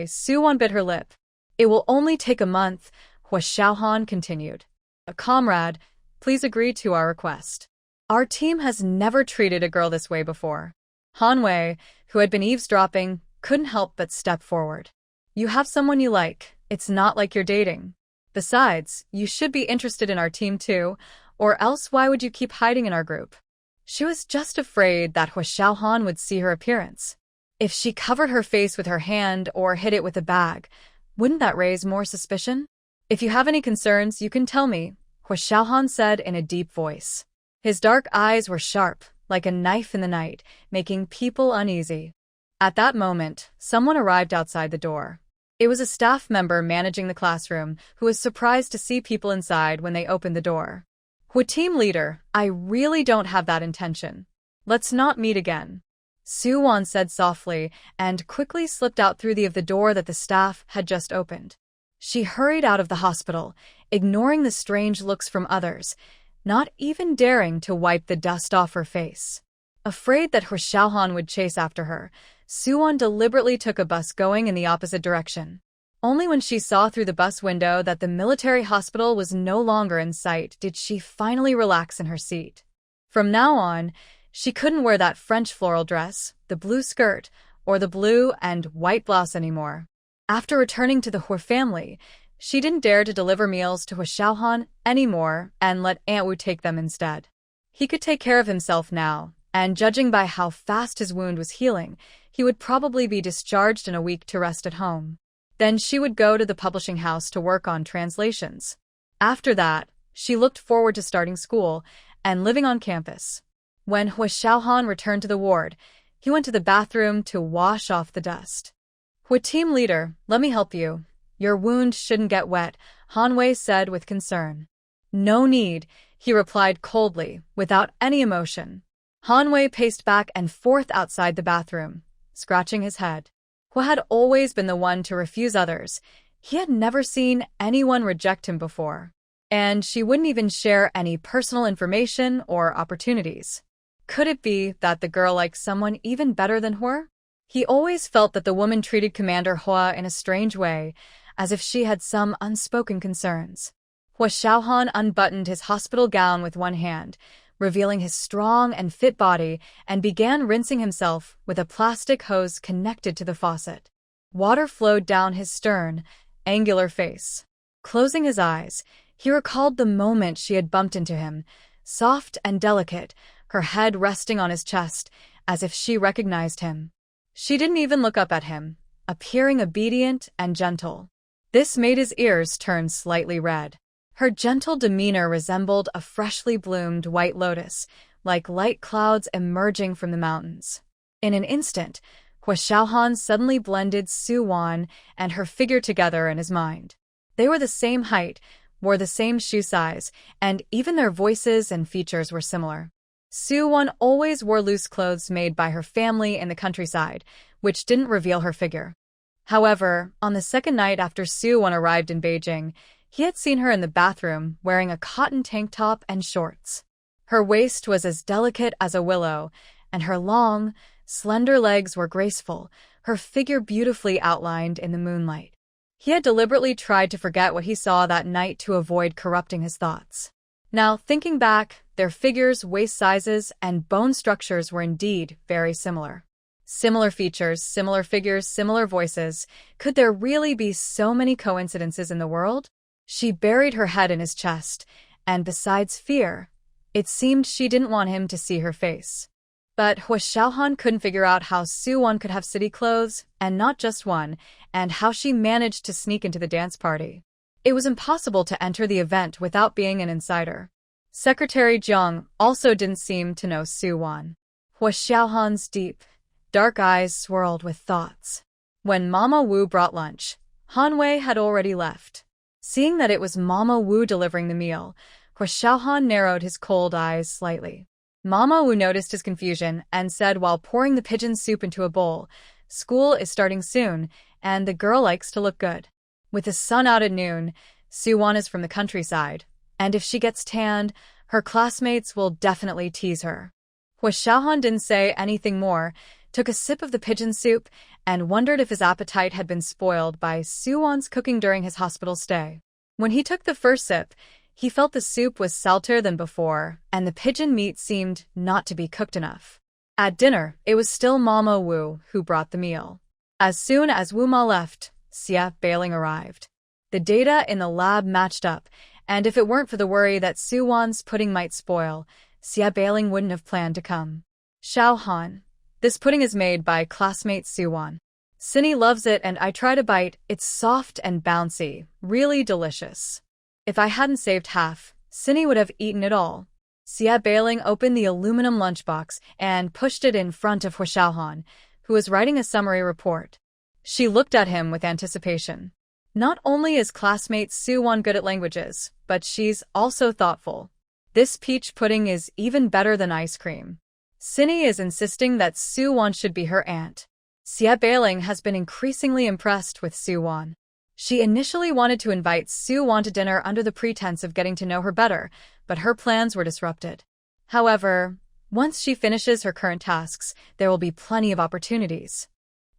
Speaker 1: Su Wan bit her lip. It will only take a month, Hua Xiaohan continued. A comrade, please agree to our request. Our team has never treated a girl this way before. Han Wei, who had been eavesdropping, couldn't help but step forward. You have someone you like. It's not like you're dating. Besides, you should be interested in our team too, or else why would you keep hiding in our group? She was just afraid that Hua Xiaohan would see her appearance. If she covered her face with her hand or hid it with a bag, wouldn't that raise more suspicion? If you have any concerns, you can tell me, Hua Xiaohan said in a deep voice. His dark eyes were sharp, like a knife in the night, making people uneasy. At that moment, someone arrived outside the door. It was a staff member managing the classroom who was surprised to see people inside when they opened the door. Hua team leader, I really don't have that intention. Let's not meet again. Su Wan said softly and quickly slipped out through the door that the staff had just opened. She hurried out of the hospital, ignoring the strange looks from others, not even daring to wipe the dust off her face. Afraid that Hua Xiaohan would chase after her, Su Wan deliberately took a bus going in the opposite direction. Only when she saw through the bus window that the military hospital was no longer in sight did she finally relax in her seat. From now on, she couldn't wear that French floral dress, the blue skirt, or the blue and white blouse anymore. After returning to the Hua family, she didn't dare to deliver meals to Hua Xiaohan anymore and let Aunt Wu take them instead. He could take care of himself now, and judging by how fast his wound was healing, he would probably be discharged in a week to rest at home. Then she would go to the publishing house to work on translations. After that, she looked forward to starting school and living on campus. When Hua Xiaohan returned to the ward, he went to the bathroom to wash off the dust. Hua team leader, let me help you. Your wound shouldn't get wet, Han Wei said with concern. No need, he replied coldly, without any emotion. Han Wei paced back and forth outside the bathroom, scratching his head. Hua had always been the one to refuse others. He had never seen anyone reject him before. And she wouldn't even share any personal information or opportunities. Could it be that the girl liked someone even better than Hua? He always felt that the woman treated Commander Hua in a strange way, as if she had some unspoken concerns. Hua Xiaohan unbuttoned his hospital gown with one hand, revealing his strong and fit body, and began rinsing himself with a plastic hose connected to the faucet. Water flowed down his stern, angular face. Closing his eyes, he recalled the moment she had bumped into him, soft and delicate, her head resting on his chest, as if she recognized him. She didn't even look up at him, appearing obedient and gentle. This made his ears turn slightly red. Her gentle demeanor resembled a freshly bloomed white lotus, like light clouds emerging from the mountains. In an instant, Hua Xiaohan suddenly blended Su Wan and her figure together in his mind. They were the same height, wore the same shoe size, and even their voices and features were similar. Su Wan always wore loose clothes made by her family in the countryside, which didn't reveal her figure. However, on the second night after Su Wan arrived in Beijing, he had seen her in the bathroom wearing a cotton tank top and shorts. Her waist was as delicate as a willow, and her long, slender legs were graceful, her figure beautifully outlined in the moonlight. He had deliberately tried to forget what he saw that night to avoid corrupting his thoughts. Now, thinking back, their figures, waist sizes, and bone structures were indeed very similar. Similar features, similar figures, similar voices. Could there really be so many coincidences in the world? She buried her head in his chest, and besides fear, it seemed she didn't want him to see her face. But Hua Xiaohan couldn't figure out how Su Wan could have city clothes, and not just one, and how she managed to sneak into the dance party. It was impossible to enter the event without being an insider. Secretary Jiang also didn't seem to know Su Wan. Hua Xiaohan's deep, dark eyes swirled with thoughts. When Mama Wu brought lunch, Han Wei had already left. Seeing that it was Mama Wu delivering the meal, Hua Xiaohan narrowed his cold eyes slightly. Mama Wu noticed his confusion and said while pouring the pigeon soup into a bowl, "School is starting soon, and the girl likes to look good. With the sun out at noon, Su Wan is from the countryside, and if she gets tanned, her classmates will definitely tease her." Hua Xiaohan didn't say anything more, took a sip of the pigeon soup, and wondered if his appetite had been spoiled by Su Wan's cooking during his hospital stay. When he took the first sip, he felt the soup was saltier than before, and the pigeon meat seemed not to be cooked enough. At dinner, it was still Mama Wu who brought the meal. As soon as Wu Ma left, Xia Bailing arrived. The data in the lab matched up, and if it weren't for the worry that Su Wan's pudding might spoil, Xia Bailing wouldn't have planned to come. "Xiaohan, this pudding is made by classmate Su Wan. Cindy loves it and I try to bite. It's soft and bouncy, really delicious. If I hadn't saved half, Cindy would have eaten it all." Xia Bailing opened the aluminum lunchbox and pushed it in front of Hua Xiaohan, who was writing a summary report. She looked at him with anticipation. Not only is classmate Su Wan good at languages, but she's also thoughtful. This peach pudding is even better than ice cream. Cindy is insisting that Su Wan should be her aunt. Xia Bailing has been increasingly impressed with Su Wan. She initially wanted to invite Su Wan to dinner under the pretense of getting to know her better, but her plans were disrupted. However, once she finishes her current tasks, there will be plenty of opportunities.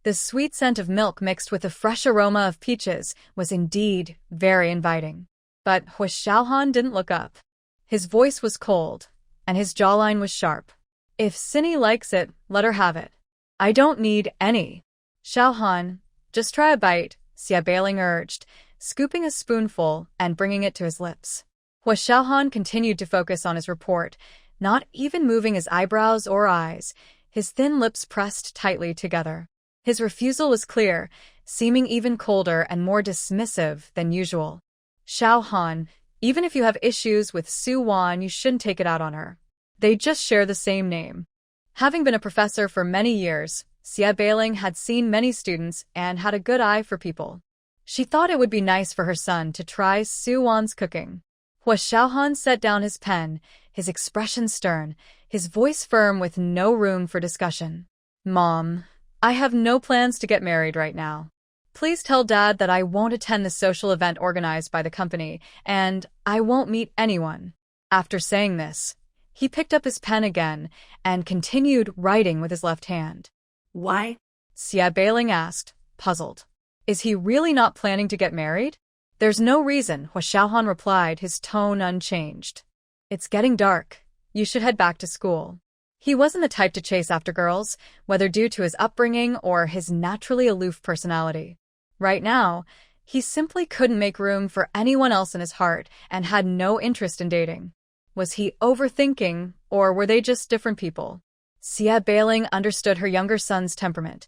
Speaker 1: The sweet scent of milk mixed with the fresh aroma of peaches was indeed very inviting. But Hua Xiaohan didn't look up. His voice was cold, and his jawline was sharp. "If Cindy likes it, let her have it. I don't need any. Xiaohan, just try a bite, Xia Beiling urged, scooping a spoonful and bringing it to his lips. Hua Xiaohan continued to focus on his report, not even moving his eyebrows or eyes, his thin lips pressed tightly together. His refusal was clear, seeming even colder and more dismissive than usual. Xiaohan, even if you have issues with Su Wan, you shouldn't take it out on her. They just share the same name. Having been a professor for many years, Xia Beiling had seen many students and had a good eye for people. She thought it would be nice for her son to try Su Wan's cooking. Hua Xiaohan set down his pen, his expression stern, his voice firm with no room for discussion. Mom, I have no plans to get married right now. Please tell Dad that I won't attend the social event organized by the company, and I won't meet anyone. After saying this, he picked up his pen again and continued writing with his left hand.
Speaker 2: Why?
Speaker 1: Xia Beiling asked, puzzled. Is he really not planning to get married? There's no reason, Hua Xiaohan replied, his tone unchanged. It's getting dark. You should head back to school. He wasn't the type to chase after girls, whether due to his upbringing or his naturally aloof personality. Right now, he simply couldn't make room for anyone else in his heart and had no interest in dating. Was he overthinking, or were they just different people? Xia Beiling understood her younger son's temperament.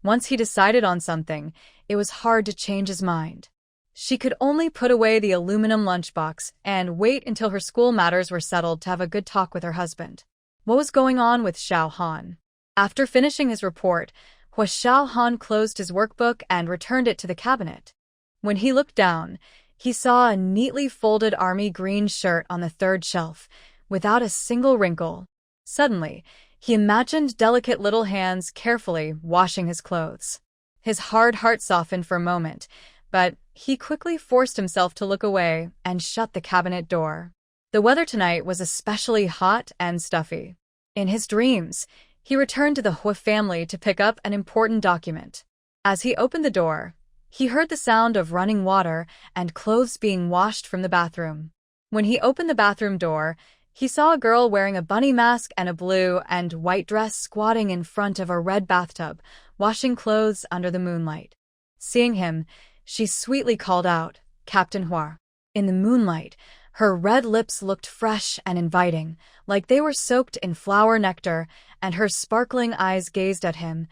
Speaker 1: Once he decided on something, it was hard to change his mind. She could only put away the aluminum lunchbox and wait until her school matters were settled to have a good talk with her husband. What was going on with Xiaohan? After finishing his report, Hua Xiaohan closed his workbook and returned it to the cabinet. When he looked down, he saw a neatly folded army green shirt on the third shelf, without a single wrinkle. Suddenly, he imagined delicate little hands carefully washing his clothes. His hard heart softened for a moment, but he quickly forced himself to look away and shut the cabinet door. The weather tonight was especially hot and stuffy. In his dreams, he returned to the Hua family to pick up an important document. As he opened the door, he heard the sound of running water and clothes being washed from the bathroom. When he opened the bathroom door, he saw a girl wearing a bunny mask and a blue and white dress squatting in front of a red bathtub, washing clothes under the moonlight. Seeing him, she sweetly called out, "Captain Hua." In the moonlight, her red lips looked fresh and inviting, like they were soaked in flower nectar, and her sparkling eyes gazed at him,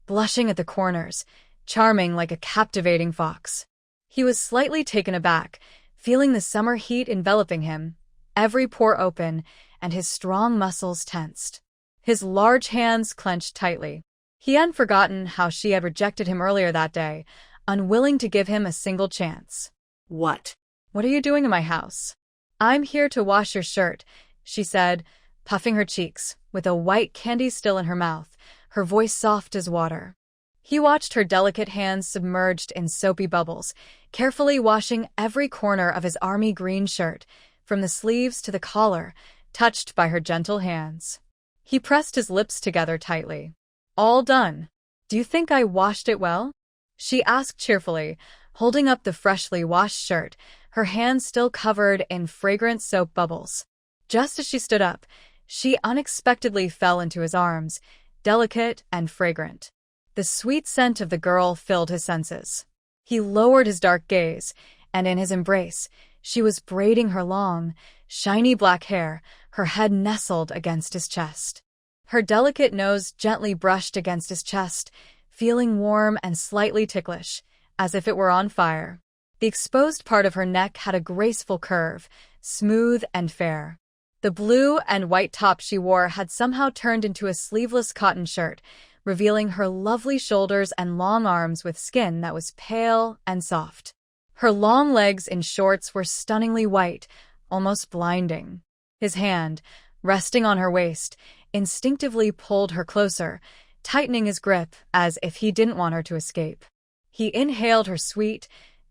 Speaker 1: blushing at the corners, charming like a captivating fox. He was slightly taken aback, feeling the summer heat enveloping him, every pore open, and his strong muscles tensed. His large hands clenched tightly. He hadn't forgotten how she had rejected him earlier that day, unwilling to give him a single chance.
Speaker 2: What?
Speaker 1: What are you doing in my house? I'm here to wash your shirt, she said, puffing her cheeks, with a white candy still in her mouth, her voice soft as water. He watched her delicate hands submerged in soapy bubbles, carefully washing every corner of his army green shirt, from the sleeves to the collar, touched by her gentle hands. He pressed his lips together tightly. All done. Do you think I washed it well? She asked cheerfully, holding up the freshly washed shirt, her hands still covered in fragrant soap bubbles. Just as she stood up, she unexpectedly fell into his arms, delicate and fragrant. The sweet scent of the girl filled his senses. He lowered his dark gaze, and in his embrace, she was braiding her long, shiny black hair, her head nestled against his chest. Her delicate nose gently brushed against his chest, feeling warm and slightly ticklish, as if it were on fire. The exposed part of her neck had a graceful curve, smooth and fair. The blue and white top she wore had somehow turned into a sleeveless cotton shirt, revealing her lovely shoulders and long arms with skin that was pale and soft. Her long legs in shorts were stunningly white, almost blinding. His hand, resting on her waist, instinctively pulled her closer, tightening his grip as if he didn't want her to escape. He inhaled her sweet,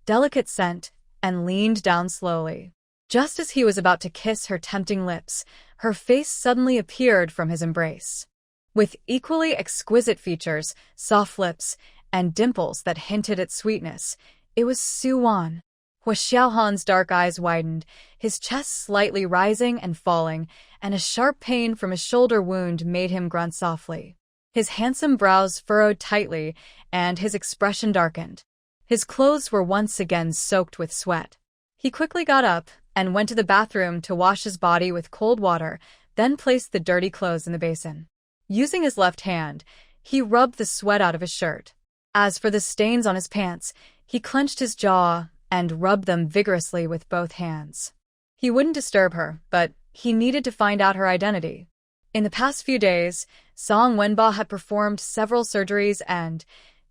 Speaker 1: delicate scent and leaned down slowly. Just as he was about to kiss her tempting lips, her face suddenly appeared from his embrace. With equally exquisite features, soft lips, and dimples that hinted at sweetness, it was Su Wan. Hua Xiaohan's dark eyes widened, his chest slightly rising and falling, and a sharp pain from his shoulder wound made him grunt softly. His handsome brows furrowed tightly, and his expression darkened. His clothes were once again soaked with sweat. He quickly got up and went to the bathroom to wash his body with cold water, then placed the dirty clothes in the basin. Using his left hand, he rubbed the sweat out of his shirt. As for the stains on his pants, he clenched his jaw and rubbed them vigorously with both hands. He wouldn't disturb her, but he needed to find out her identity. In the past few days, Song Wenba had performed several surgeries and,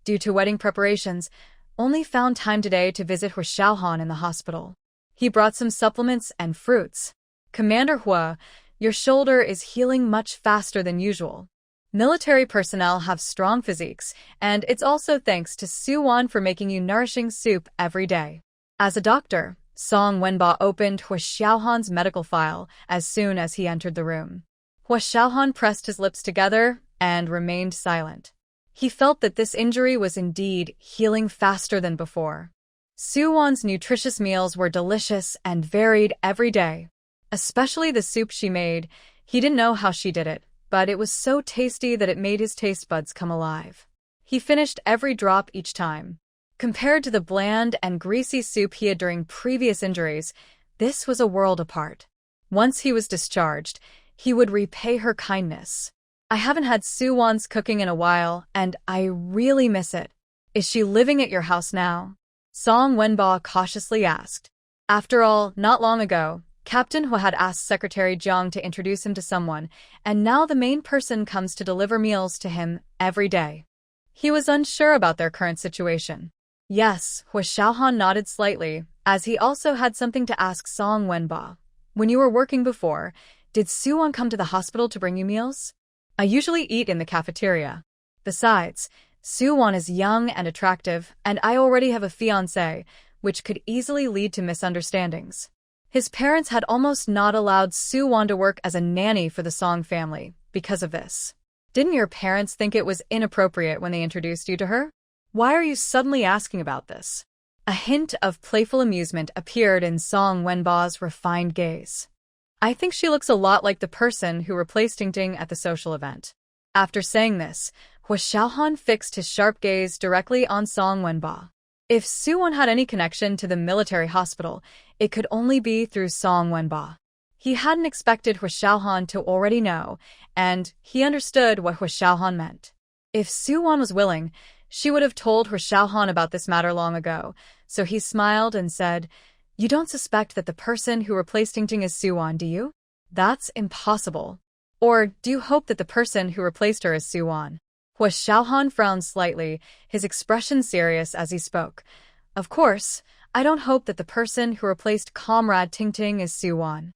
Speaker 1: due to wedding preparations, only found time today to visit Hua Xiaohan in the hospital. He brought some supplements and fruits. Commander Hua, your shoulder is healing much faster than usual. Military personnel have strong physiques, and it's also thanks to Suwon for making you nourishing soup every day. As a doctor, Song Wenba opened Hua Xiaohan's medical file as soon as he entered the room. Hua Xiaohan pressed his lips together and remained silent. He felt that this injury was indeed healing faster than before. Suwon's nutritious meals were delicious and varied every day. Especially the soup she made. He didn't know how she did it, but it was so tasty that it made his taste buds come alive. He finished every drop each time. Compared to the bland and greasy soup he had during previous injuries, this was a world apart. Once he was discharged, he would repay her kindness. I haven't had Suwon's cooking in a while, and I really miss it. Is she living at your house now? Song Wenba cautiously asked. After all, not long ago, Captain Hua had asked Secretary Jiang to introduce him to someone, and now the main person comes to deliver meals to him every day. He was unsure about their current situation. Yes, Hua Xiaohan nodded slightly, as he also had something to ask Song Wenba. When you were working before, did Suwon come to the hospital to bring you meals? I usually eat in the cafeteria. Besides, Suwon is young and attractive, and I already have a fiancé, which could easily lead to misunderstandings. His parents had almost not allowed Suwon to work as a nanny for the Song family because of this. Didn't your parents think it was inappropriate when they introduced you to her? Why are you suddenly asking about this? A hint of playful amusement appeared in Song Wenba's refined gaze. I think she looks a lot like the person who replaced Tingting at the social event. After saying this, Hua Xiaohan fixed his sharp gaze directly on Song Wenba. If Suwon had any connection to the military hospital, it could only be through Song Wenba. He hadn't expected Hua Xiaohan to already know, and he understood what Hua Xiaohan meant. If Suwon was willing, she would have told Hua Xiaohan about this matter long ago, so he smiled and said, "You don't suspect that the person who replaced Tingting is Suwon, do you? That's impossible. Or do you hope that the person who replaced her is Suwon?" Hua Xiaohan frowned slightly, his expression serious as he spoke. Of course, I don't hope that the person who replaced Comrade Tingting is Suwon.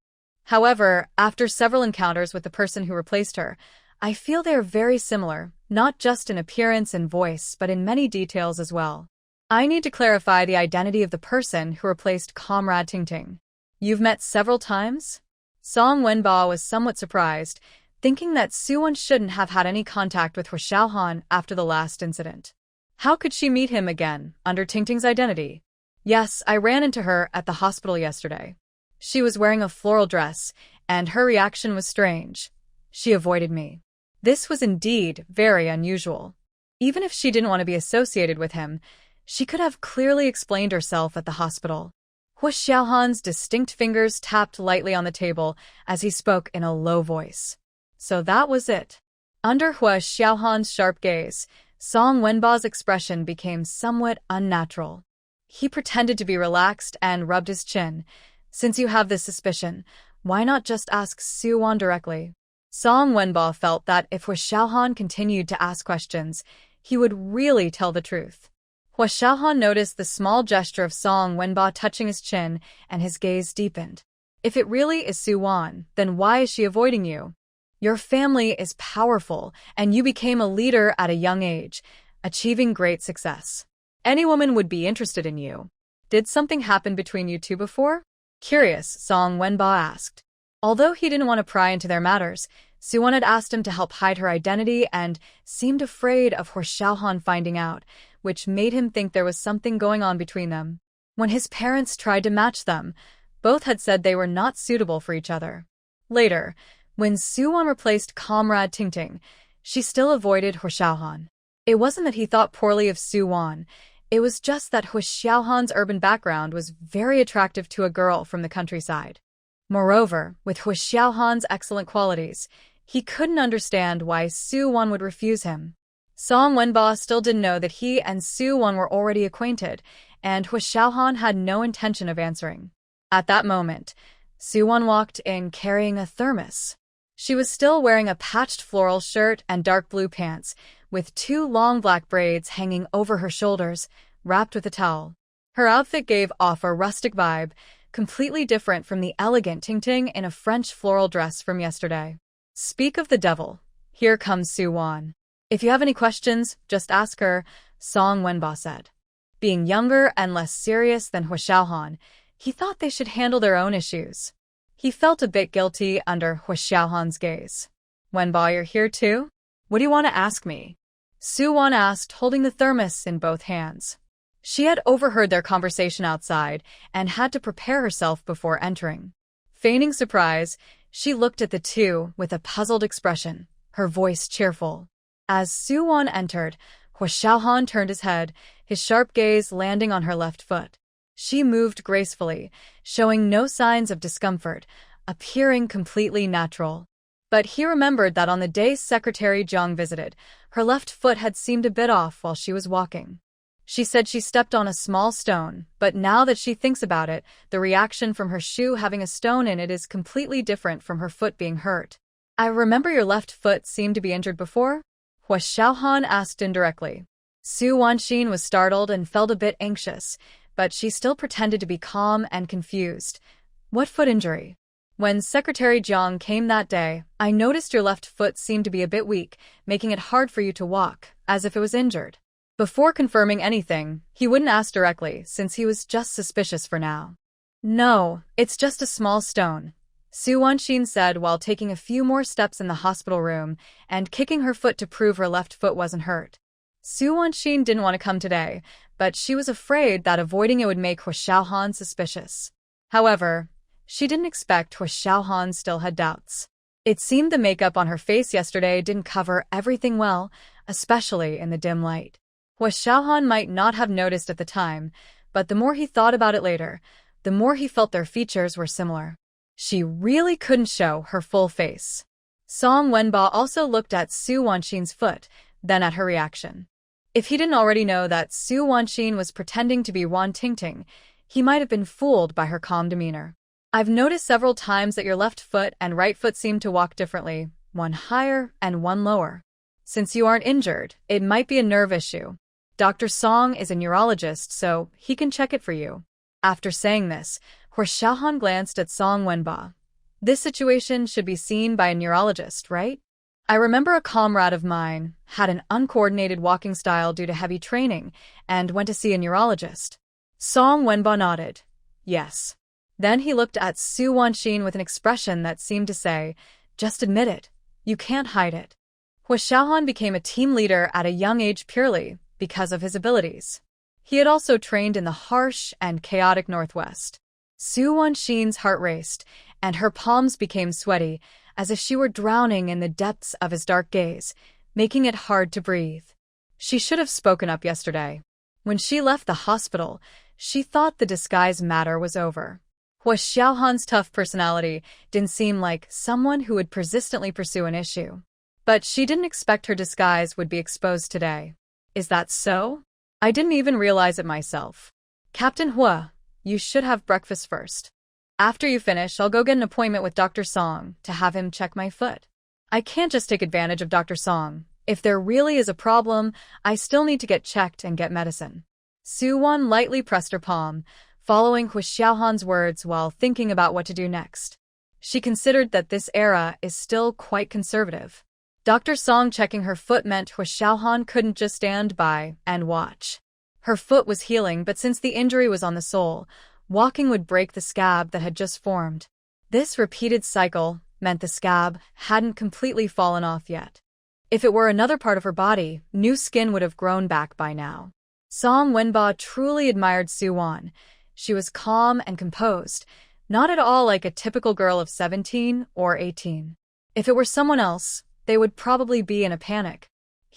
Speaker 1: However, after several encounters with the person who replaced her, I feel they are very similar, not just in appearance and voice, but in many details as well. I need to clarify the identity of the person who replaced Comrade Tingting. You've met several times? Song Wenba was somewhat surprised, thinking that Suwon shouldn't have had any contact with Hua Xiaohan after the last incident. How could she meet him again, under Tingting's identity? Yes, I ran into her at the hospital yesterday. She was wearing a floral dress, and her reaction was strange. She avoided me. This was indeed very unusual. Even if she didn't want to be associated with him, she could have clearly explained herself at the hospital. Hua Xiaohan's distinct fingers tapped lightly on the table as he spoke in a low voice. So that was it. Under Hua Xiaohan's sharp gaze, Song Wenba's expression became somewhat unnatural. He pretended to be relaxed and rubbed his chin. Since you have this suspicion, why not just ask Suwon directly? Song Wenba felt that if Hua Xiaohan continued to ask questions, he would really tell the truth. Hua Xiaohan noticed the small gesture of Song Wenba touching his chin, and his gaze deepened. If it really is Suwon, then why is she avoiding you? Your family is powerful, and you became a leader at a young age, achieving great success. Any woman would be interested in you. Did something happen between you two before? Curious, Song Wenba asked. Although he didn't want to pry into their matters, Suwon had asked him to help hide her identity and seemed afraid of Hua Xiaohan finding out, which made him think there was something going on between them. When his parents tried to match them, both had said they were not suitable for each other. Later, when Suwon replaced Comrade Tingting, she still avoided Hua Xiaohan. It wasn't that he thought poorly of Suwon, It was just that Hu Xiaohan's urban background was very attractive to a girl from the countryside. Moreover, with Hu Xiaohan's excellent qualities, he couldn't understand why Su Wan would refuse him. Song Wenba still didn't know that he and Su Wan were already acquainted, and Hu Xiaohan had no intention of answering. At that moment, Su Wan walked in carrying a thermos. She was still wearing a patched floral shirt and dark blue pants, with 2 long black braids hanging over her shoulders, wrapped with a towel. Her outfit gave off a rustic vibe, completely different from the elegant Ting-Ting in a French floral dress from yesterday. Speak of the devil. Here comes Su Wan. If you have any questions, just ask her, Song Wenba said. Being younger and less serious than Hu Xiaohan, he thought they should handle their own issues. He felt a bit guilty under Hu Xiaohan's gaze. Wenba, you're here too? What do you want to ask me? Su Wan asked, holding the thermos in both hands. She had overheard their conversation outside and had to prepare herself before entering. Feigning surprise, she looked at the two with a puzzled expression, her voice cheerful. As Su Wan entered, Hu Xiaohan turned his head, his sharp gaze landing on her left foot. She moved gracefully, showing no signs of discomfort, appearing completely natural. But he remembered that on the day Secretary Zhang visited, her left foot had seemed a bit off while she was walking. She said she stepped on a small stone, but now that she thinks about it, the reaction from her shoe having a stone in it is completely different from her foot being hurt. I remember your left foot seemed to be injured before? Hu Xiaohan asked indirectly. Su Wanxin was startled and felt a bit anxious, but she still pretended to be calm and confused. What foot injury? When Secretary Zhang came that day, I noticed your left foot seemed to be a bit weak, making it hard for you to walk, as if it was injured. Before confirming anything, he wouldn't ask directly, since he was just suspicious for now. No, it's just a small stone, Su Wanxin said while taking a few more steps in the hospital room and kicking her foot to prove her left foot wasn't hurt. Su Wanxin didn't want to come today, but she was afraid that avoiding it would make Hu Xiaohan suspicious. However, she didn't expect Hu Xiaohan still had doubts. It seemed the makeup on her face yesterday didn't cover everything well, especially in the dim light. Hu Xiaohan might not have noticed at the time, but the more he thought about it later, the more he felt their features were similar. She really couldn't show her full face. Song Wenba also looked at Su Wanxin's foot, then at her reaction. If he didn't already know that Su Wanxin was pretending to be Wan Tingting, he might have been fooled by her calm demeanor. I've noticed several times that your left foot and right foot seem to walk differently, one higher and one lower. Since you aren't injured, it might be a nerve issue. Dr. Song is a neurologist, so he can check it for you. After saying this, Hu Xiaohan glanced at Song Wenba. This situation should be seen by a neurologist, right? I remember a comrade of mine had an uncoordinated walking style due to heavy training and went to see a neurologist. Song Wenba nodded. Yes. Then he looked at Su Wanxin with an expression that seemed to say, just admit it. You can't hide it. Hu Xiaohan became a team leader at a young age purely because of his abilities. He had also trained in the harsh and chaotic Northwest. Su Wanxin's heart raced, and her palms became sweaty, as if she were drowning in the depths of his dark gaze, making it hard to breathe. She should have spoken up yesterday. When she left the hospital, she thought the disguise matter was over. Hu Xiaohan's tough personality didn't seem like someone who would persistently pursue an issue. But she didn't expect her disguise would be exposed today. Is that so? I didn't even realize it myself. Captain Hua, you should have breakfast first. After you finish, I'll go get an appointment with Dr. Song to have him check my foot. I can't just take advantage of Dr. Song. If there really is a problem, I still need to get checked and get medicine. Su Wan lightly pressed her palm, following Hu Xiaohan's words while thinking about what to do next. She considered that this era is still quite conservative. Dr. Song checking her foot meant Hu Xiaohan couldn't just stand by and watch. Her foot was healing, but since the injury was on the sole, walking would break the scab that had just formed. This repeated cycle meant the scab hadn't completely fallen off yet. If it were another part of her body, new skin would have grown back by now. Song Wenba truly admired Su Wan. She was calm and composed, not at all like a typical girl of 17 or 18. If it were someone else, they would probably be in a panic.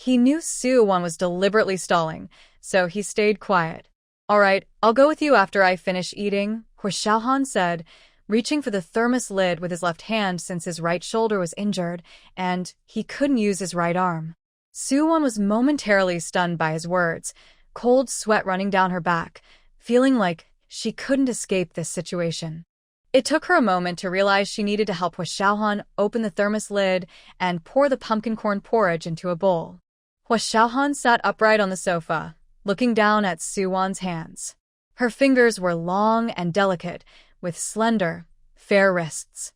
Speaker 1: He knew Soo-won was deliberately stalling, so he stayed quiet. "All right, I'll go with you after I finish eating," Hwashaohan said, reaching for the thermos lid with his left hand since his right shoulder was injured and he couldn't use his right arm. Soo-won was momentarily stunned by his words, cold sweat running down her back, feeling like she couldn't escape this situation. It took her a moment to realize she needed to help Hwashaohan open the thermos lid and pour the pumpkin corn porridge into a bowl. Hwashaohan sat upright on the sofa, looking down at Soo-won's hands. Her fingers were long and delicate, with slender, fair wrists.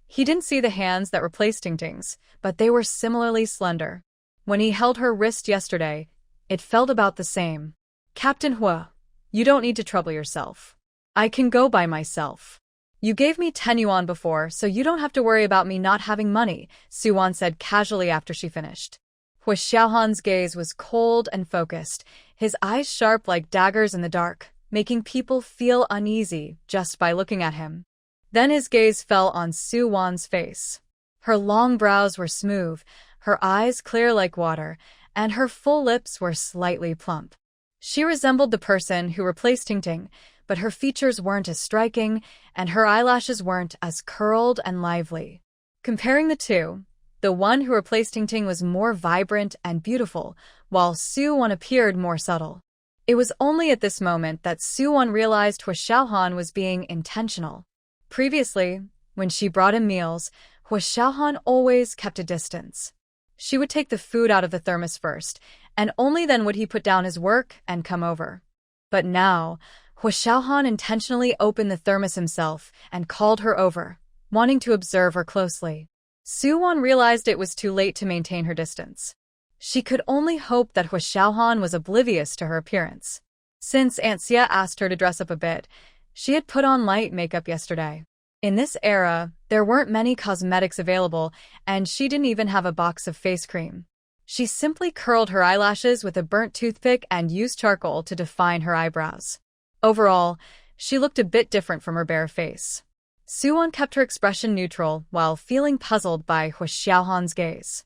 Speaker 1: He didn't see the hands that replaced Tingting's, but they were similarly slender. When he held her wrist yesterday, it felt about the same. "Captain Hua, you don't need to trouble yourself. I can go by myself. You gave me 10 yuan before, so you don't have to worry about me not having money," Soo-won said casually after she finished. Hwashaohan's gaze was cold and focused, his eyes sharp like daggers in the dark, making people feel uneasy just by looking at him. Then his gaze fell on Soo-won's face. Her long brows were smooth, her eyes clear like water, and her full lips were slightly plump. She resembled the person who replaced Tingting, but her features weren't as striking, and her eyelashes weren't as curled and lively. Comparing the two, the one who replaced Tingting was more vibrant and beautiful, while Soo-won appeared more subtle. It was only at this moment that Soo-won realized Hwashaohan was being intentional. Previously, when she brought him meals, Hwashaohan always kept a distance. She would take the food out of the thermos first, and only then would he put down his work and come over. But now, Hwashaohan intentionally opened the thermos himself and called her over, wanting to observe her closely. Soo-won realized it was too late to maintain her distance. She could only hope that Hwashaohan was oblivious to her appearance. Since Aunt Xia asked her to dress up a bit, she had put on light makeup yesterday. In this era, there weren't many cosmetics available, and she didn't even have a box of face cream. She simply curled her eyelashes with a burnt toothpick and used charcoal to define her eyebrows. Overall, she looked a bit different from her bare face. Soo-won kept her expression neutral while feeling puzzled by Hwashaohan's gaze.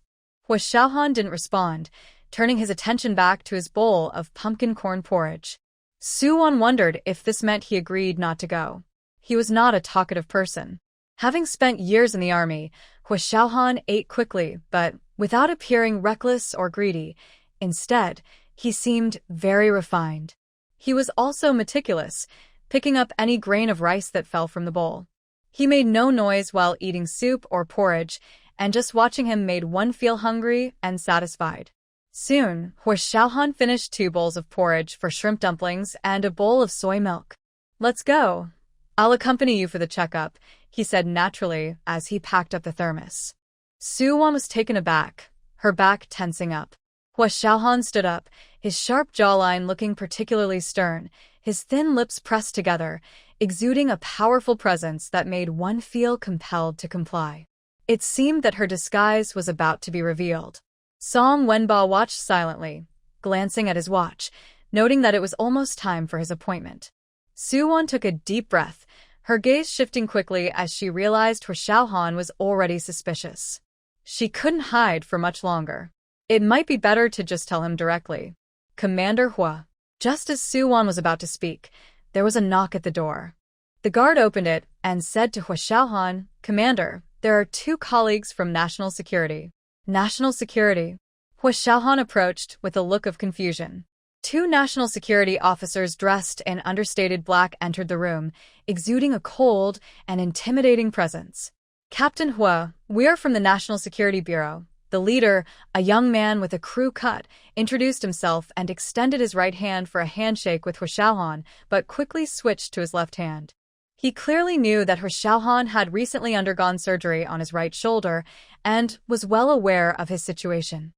Speaker 1: Hwashaohan didn't respond, turning his attention back to his bowl of pumpkin corn porridge. Soo-won wondered if this meant he agreed not to go. He was not a talkative person. Having spent years in the army, Hwashaohan ate quickly, but without appearing reckless or greedy. Instead, he seemed very refined. He was also meticulous, picking up any grain of rice that fell from the bowl. He made no noise while eating soup or porridge, and just watching him made one feel hungry and satisfied. Soon, Hwashaohan finished 2 bowls of porridge for shrimp dumplings and a bowl of soy milk. "Let's go. I'll accompany you for the checkup," he said naturally as he packed up the thermos. Soo-won was taken aback, her back tensing up. Hwashaohan stood up, his sharp jawline looking particularly stern, his thin lips pressed together, exuding a powerful presence that made one feel compelled to comply. It seemed that her disguise was about to be revealed. Song Wenba watched silently, glancing at his watch, noting that it was almost time for his appointment. Soo-won took a deep breath, her gaze shifting quickly as she realized Hwashaohan was already suspicious. She couldn't hide for much longer. It might be better to just tell him directly. "Commander Hua." Just as Soo-won was about to speak, there was a knock at the door. The guard opened it and said to Hwashaohan, "Commander, there are 2 colleagues from National Security." National Security? Hwashaohan approached with a look of confusion. 2 national security officers dressed in understated black entered the room, exuding a cold and intimidating presence. "Captain Hua, we are from the National Security Bureau." The leader, a young man with a crew cut, introduced himself and extended his right hand for a handshake with Hwashaohan, but quickly switched to his left hand. He clearly knew that Hwashaohan had recently undergone surgery on his right shoulder and was well aware of his situation.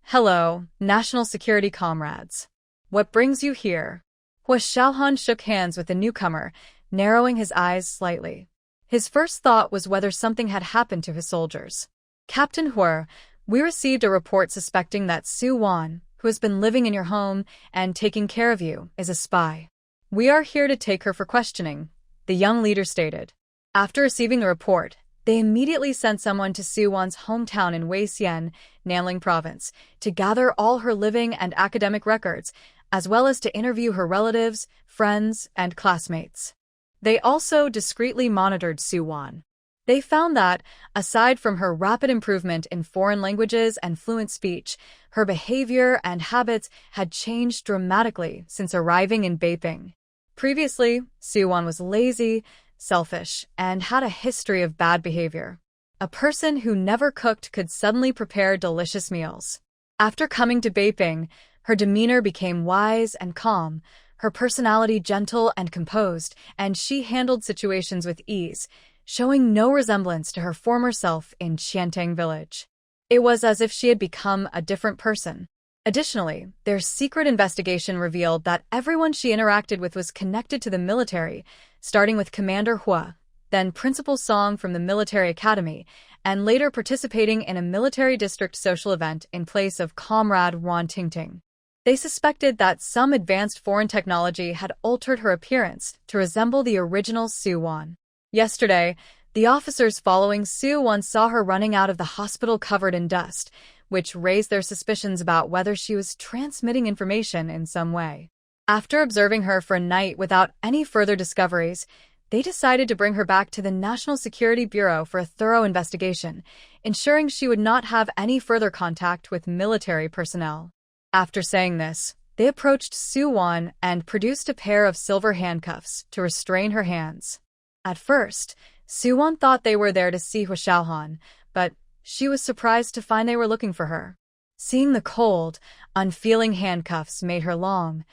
Speaker 1: "Hello, National Security comrades. What brings you here?" Hwashaohan shook hands with the newcomer, narrowing his eyes slightly. His first thought was whether something had happened to his soldiers. "Captain Hua, we received a report suspecting that Soo-won, who has been living in your home and taking care of you, is a spy. We are here to take her for questioning," the young leader stated. After receiving the report, They immediately sent someone to Suwon's hometown in Wei-Xian, Nanling Province, to gather all her living and academic records, as well as to interview her relatives, friends, and classmates. They also discreetly monitored Suwon. They found that, aside from her rapid improvement in foreign languages and fluent speech, her behavior and habits had changed dramatically since arriving in Beiping. Previously, Suwon was lazy, selfish, and had a history of bad behavior. A person who never cooked could suddenly prepare delicious meals. After coming to Beiping, her demeanor became wise and calm, her personality gentle and composed, and she handled situations with ease, showing no resemblance to her former self in Qiantang village. It was as if she had become a different person. Additionally, their secret investigation revealed that everyone she interacted with was connected to the military, starting with Commander Hua, then Principal Song from the military academy, and later participating in a military district social event in place of Comrade Wan Tingting. They suspected that some advanced foreign technology had altered her appearance to resemble the original Suwon. Yesterday, the officers following Suwon saw her running out of the hospital covered in dust, which raised their suspicions about whether she was transmitting information in some way. After observing her for a night without any further discoveries, they decided to bring her back to the National Security Bureau for a thorough investigation, ensuring she would not have any further contact with military personnel. After saying this, they approached Suwon and produced a pair of silver handcuffs to restrain her hands. At first, Suwon thought they were there to see Hua Xiaohan, but she was surprised to find they were looking for her. Seeing the cold, unfeeling handcuffs made her long,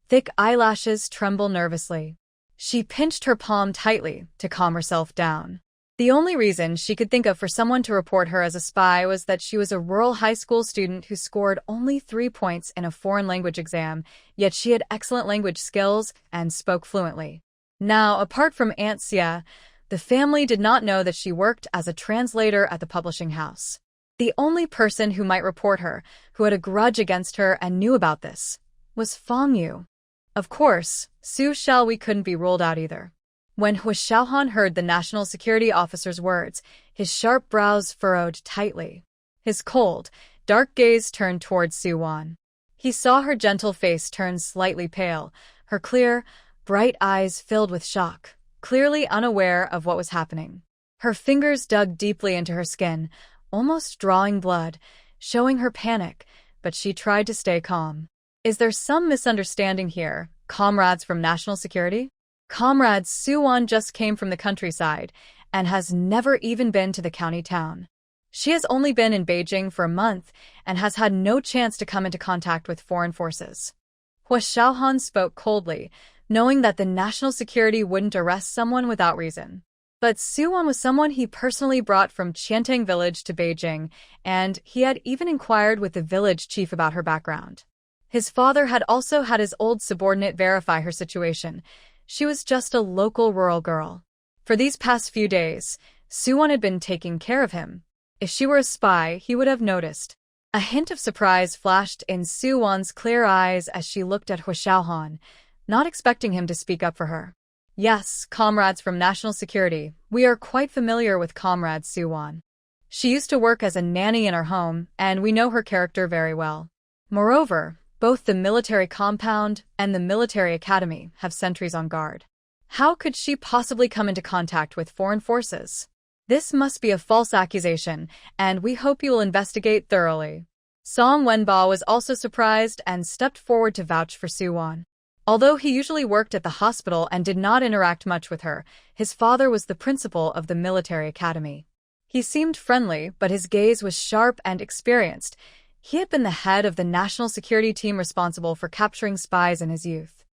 Speaker 1: thick eyelashes tremble nervously. She pinched her palm tightly to calm herself down. The only reason she could think of for someone to report her as a spy was that she was a rural high school student who scored only 3 points in a foreign language exam, yet she had excellent language skills and spoke fluently. Now, apart from Aunt Xia, the family did not know that she worked as a translator at the publishing house. The only person who might report her, who had a grudge against her and knew about this, was Fang Yu. Of course, Su Xiaowei couldn't be ruled out either. When Hua Xiaohan heard the national security officer's words, his sharp brows furrowed tightly. His cold, dark gaze turned towards Suwon. He saw her gentle face turn slightly pale, her clear, bright eyes filled with shock, clearly unaware of what was happening. Her fingers dug deeply into her skin, almost drawing blood, showing her panic, but she tried to stay calm. Is there some misunderstanding here, comrades from National Security? Comrade Suwon just came from the countryside and has never even been to the county town. She has only been in Beijing for a month and has had no chance to come into contact with foreign forces. Hua Xiaohan spoke coldly, knowing that the national security wouldn't arrest someone without reason. But Suwon was someone he personally brought from Qiantang village to Beijing, and he had even inquired with the village chief about her background. His father had also had his old subordinate verify her situation. She was just a local rural girl. For these past few days, Suwon had been taking care of him. If she were a spy, he would have noticed. A hint of surprise flashed in Suwon's clear eyes as she looked at Hua Xiaohan, not expecting him to speak up for her. Yes, comrades from National Security, we are quite familiar with Comrade Suwon. She used to work as a nanny in our home, and we know her character very well. Moreover, both the military compound and the military academy have sentries on guard. How could she possibly come into contact with foreign forces? This must be a false accusation, and we hope you will investigate thoroughly. Song Wenba was also surprised and stepped forward to vouch for Suwon. Although he usually worked at the hospital and did not interact much with her, his father was the principal of the military academy. He seemed friendly, but his gaze was sharp and experienced. He had been the head of the national security team responsible for capturing spies in his youth.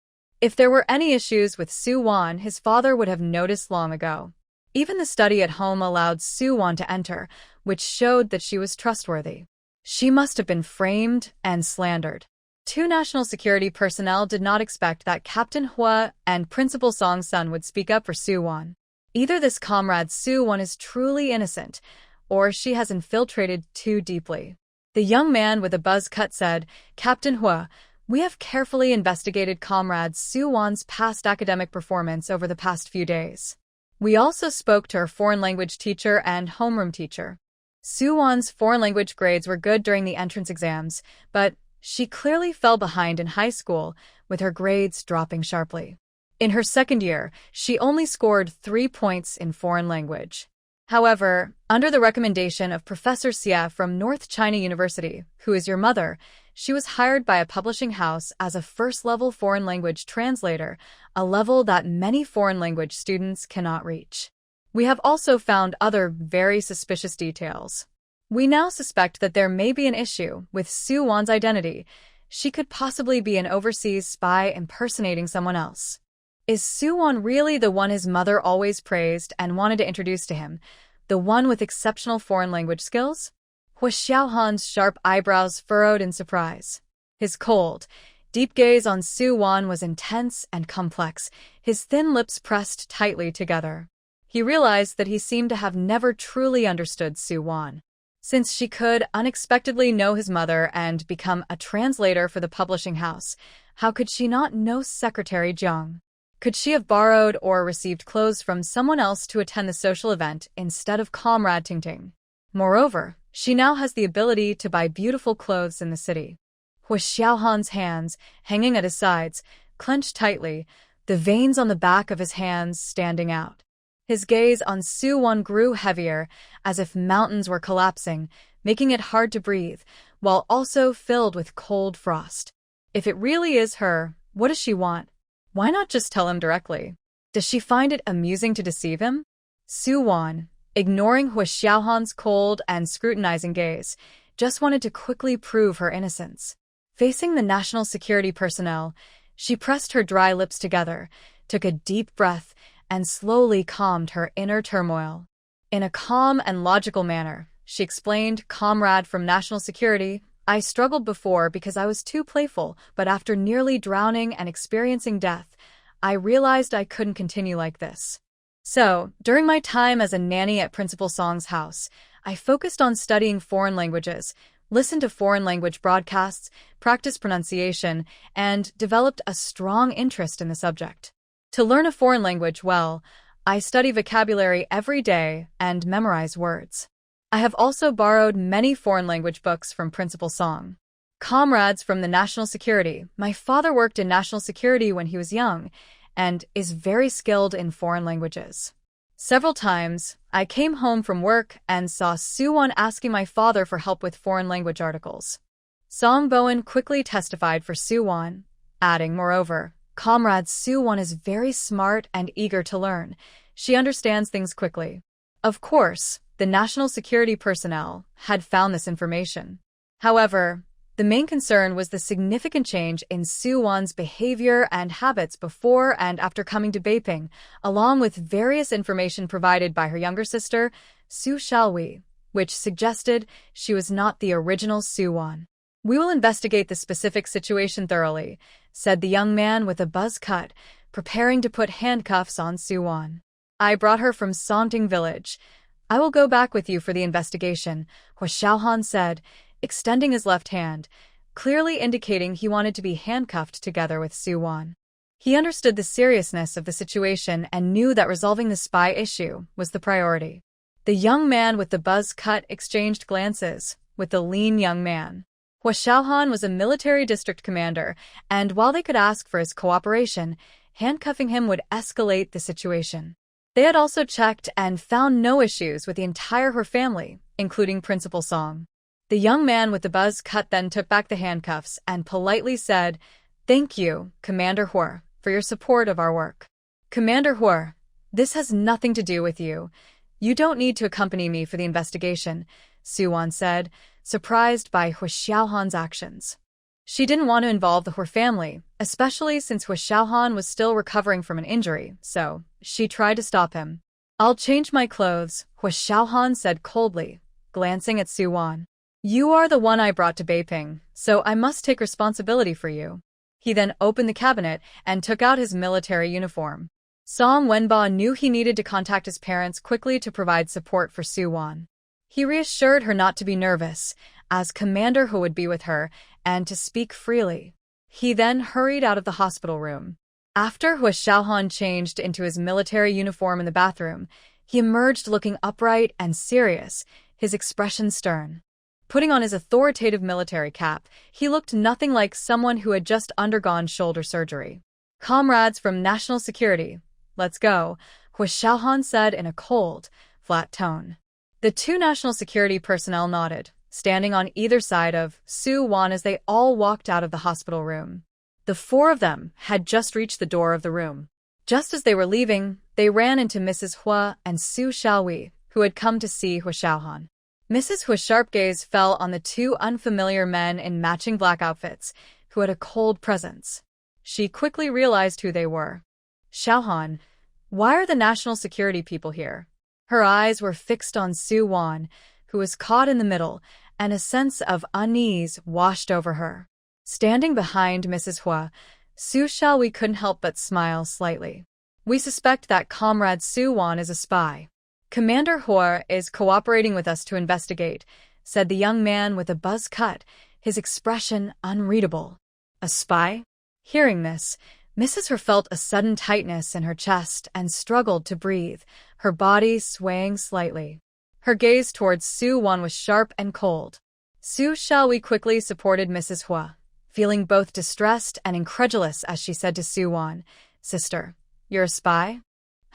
Speaker 1: If there were any issues with Suwon, his father would have noticed long ago. Even the study at home allowed Suwon to enter, which showed that she was trustworthy. She must have been framed and slandered. 2 national security personnel did not expect that Captain Hua and Principal Song's son would speak up for Suwon. Either this comrade Suwon is truly innocent, or she has infiltrated too deeply. The young man with a buzz cut said, Captain Hua, we have carefully investigated Comrade Suwon's past academic performance over the past few days. We also spoke to her foreign language teacher and homeroom teacher. Suwon's foreign language grades were good during the entrance exams, but she clearly fell behind in high school, with her grades dropping sharply. In her second year, she only scored 3 points in foreign language. However, under the recommendation of Professor Xia from North China University, who is your mother, she was hired by a publishing house as a first-level foreign language translator, a level that many foreign language students cannot reach. We have also found other very suspicious details. We now suspect that there may be an issue with Suwon's identity. She could possibly be an overseas spy impersonating someone else. Is Suwon really the one his mother always praised and wanted to introduce to him, the one with exceptional foreign language skills? Hua Xiaohan's sharp eyebrows furrowed in surprise. His cold, deep gaze on Suwon was intense and complex, his thin lips pressed tightly together. He realized that he seemed to have never truly understood Suwon. Since she could unexpectedly know his mother and become a translator for the publishing house, how could she not know Secretary Jiang? Could she have borrowed or received clothes from someone else to attend the social event instead of Comrade Tingting? Moreover, she now has the ability to buy beautiful clothes in the city. Hua Xiaohan's hands, hanging at his sides, clenched tightly, the veins on the back of his hands standing out. His gaze on Suwon grew heavier, as if mountains were collapsing, making it hard to breathe, while also filled with cold frost. If it really is her, what does she want? Why not just tell him directly? Does she find it amusing to deceive him? Suwon, ignoring Hua Xiaohan's cold and scrutinizing gaze, just wanted to quickly prove her innocence. Facing the national security personnel, she pressed her dry lips together, took a deep breath, and slowly calmed her inner turmoil. In a calm and logical manner, she explained, "Comrade from National Security, I struggled before because I was too playful, but after nearly drowning and experiencing death, I realized I couldn't continue like this. So, during my time as a nanny at Principal Song's house, I focused on studying foreign languages, listened to foreign language broadcasts, practiced pronunciation, and developed a strong interest in the subject. To learn a foreign language well, I study vocabulary every day and memorize words. I have also borrowed many foreign language books from Principal Song. Comrades from the National Security. My father worked in National Security when he was young and is very skilled in foreign languages. Several times, I came home from work and saw Suwon asking my father for help with foreign language articles." Song Bowen quickly testified for Suwon, adding, "Moreover, Comrade Suwon is very smart and eager to learn. She understands things quickly." Of course, the national security personnel had found this information. However, the main concern was the significant change in Suwon's behavior and habits before and after coming to Beiping, along with various information provided by her younger sister, Su Xiaohui, which suggested she was not the original Suwon. "We will investigate the specific situation thoroughly," said the young man with a buzz cut, preparing to put handcuffs on Suwon. "I brought her from Songting village. I will go back with you for the investigation," Hua Xiaohan said, extending his left hand, clearly indicating he wanted to be handcuffed together with Suwon. He understood the seriousness of the situation and knew that resolving the spy issue was the priority. The young man with the buzz cut exchanged glances with the lean young man. Hua Xiaohan was a military district commander, and while they could ask for his cooperation, handcuffing him would escalate the situation. They had also checked and found no issues with the entire her family, including Principal Song. The young man with the buzz cut then took back the handcuffs and politely said, "Thank you, Commander Hua, for your support of our work." "Commander Hua, this has nothing to do with you. You don't need to accompany me for the investigation," Suwon said, surprised by Hua Xiaohan's actions. She didn't want to involve the Hua family, especially since Hua Xiaohan was still recovering from an injury, so she tried to stop him. "I'll change my clothes," Hua Xiaohan said coldly, glancing at Suwon. "You are the one I brought to Beiping, so I must take responsibility for you." He then opened the cabinet and took out his military uniform. Song Wenba knew he needed to contact his parents quickly to provide support for Suwon. He reassured her not to be nervous, as Commander Hu would be with her, and to speak freely. He then hurried out of the hospital room. After Hua Xiaohan changed into his military uniform in the bathroom, he emerged looking upright and serious, his expression stern. Putting on his authoritative military cap, he looked nothing like someone who had just undergone shoulder surgery. "Comrades from National Security, let's go," Hua Xiaohan said in a cold, flat tone. The two national security personnel nodded, standing on either side of Su Wan as they all walked out of the hospital room. The four of them had just reached the door of the room. Just as they were leaving, they ran into Mrs. Hua and Su Xiaowei, who had come to see Hua Xiaohan. Mrs. Hua's sharp gaze fell on the two unfamiliar men in matching black outfits, who had a cold presence. She quickly realized who they were. "Xiaohan, why are the national security people here?" Her eyes were fixed on Su Wan, who was caught in the middle, and a sense of unease washed over her. Standing behind Mrs. Hua, Su Xiaowei couldn't help but smile slightly. "We suspect that Comrade Su Wan is a spy. Commander Hua is cooperating with us to investigate," said the young man with a buzz cut, his expression unreadable. "A spy?" Hearing this, Mrs. Hua felt a sudden tightness in her chest and struggled to breathe, her body swaying slightly. Her gaze towards Su Wan was sharp and cold. Su Xiaowei quickly supported Mrs. Hua, feeling both distressed and incredulous as she said to Su Wan, "Sister, you're a spy?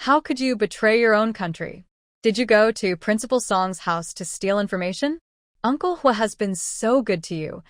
Speaker 1: How could you betray your own country? Did you go to Principal Song's house to steal information? Uncle Hua has been so good to you.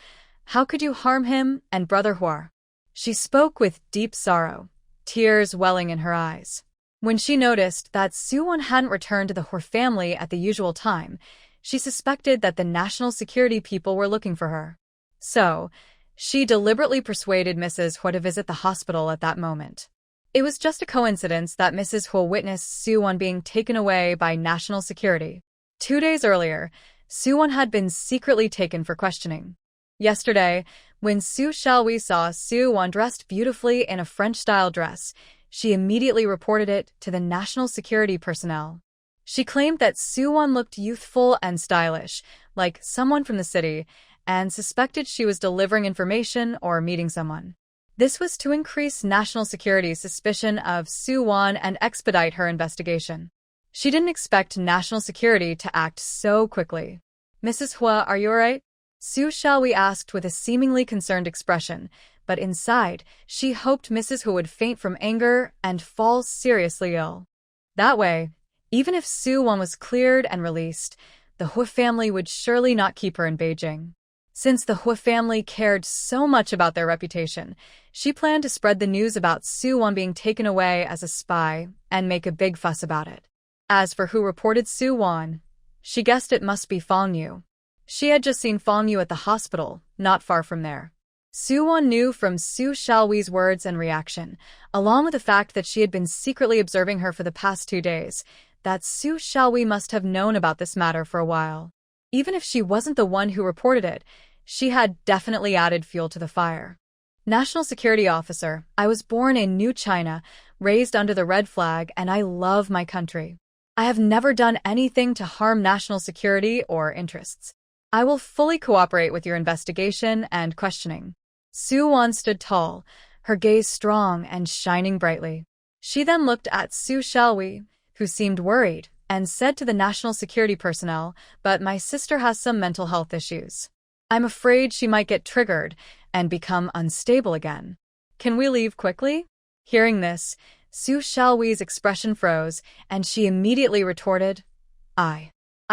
Speaker 1: How could you harm him and Brother Hua?" She spoke with deep sorrow, tears welling in her eyes. When she noticed that Su Wan hadn't returned to the Hua family at the usual time, she suspected that the national security people were looking for her. So, she deliberately persuaded Mrs. Hua to visit the hospital at that moment. It was just a coincidence that Mrs. Hua witnessed Su Wan being taken away by national security. 2 days earlier, Su Wan had been secretly taken for questioning. Yesterday, when Su Xiaowei saw Su Wan dressed beautifully in a French-style dress, she immediately reported it to the national security personnel. She claimed that Su Wan looked youthful and stylish, like someone from the city, and suspected she was delivering information or meeting someone. This was to increase national security's suspicion of Su Wan and expedite her investigation. She didn't expect national security to act so quickly. "Mrs. Hua, are you alright?" Su Xiaowei asked with a seemingly concerned expression, but inside, she hoped Mrs. Hua would faint from anger and fall seriously ill. That way, even if Su Wan was cleared and released, the Hua family would surely not keep her in Beijing. Since the Hua family cared so much about their reputation, she planned to spread the news about Su Wan being taken away as a spy and make a big fuss about it. As for who reported Su Wan, she guessed it must be Fang Yu. She had just seen Fang Yu at the hospital, not far from there. Su Wan knew from Su Xiaowei's words and reaction, along with the fact that she had been secretly observing her for the past 2 days, that Su Xiaowei must have known about this matter for a while. Even if she wasn't the one who reported it, she had definitely added fuel to the fire. "National Security Officer, I was born in New China, raised under the red flag, and I love my country. I have never done anything to harm national security or interests. I will fully cooperate with your investigation and questioning." Su Wan stood tall, her gaze strong and shining brightly. She then looked at Su Xiaowei, who seemed worried, and said to the national security personnel, "But my sister has some mental health issues. I'm afraid she might get triggered and become unstable again. Can we leave quickly?" Hearing this, Su Xiaowei's expression froze, and she immediately retorted, I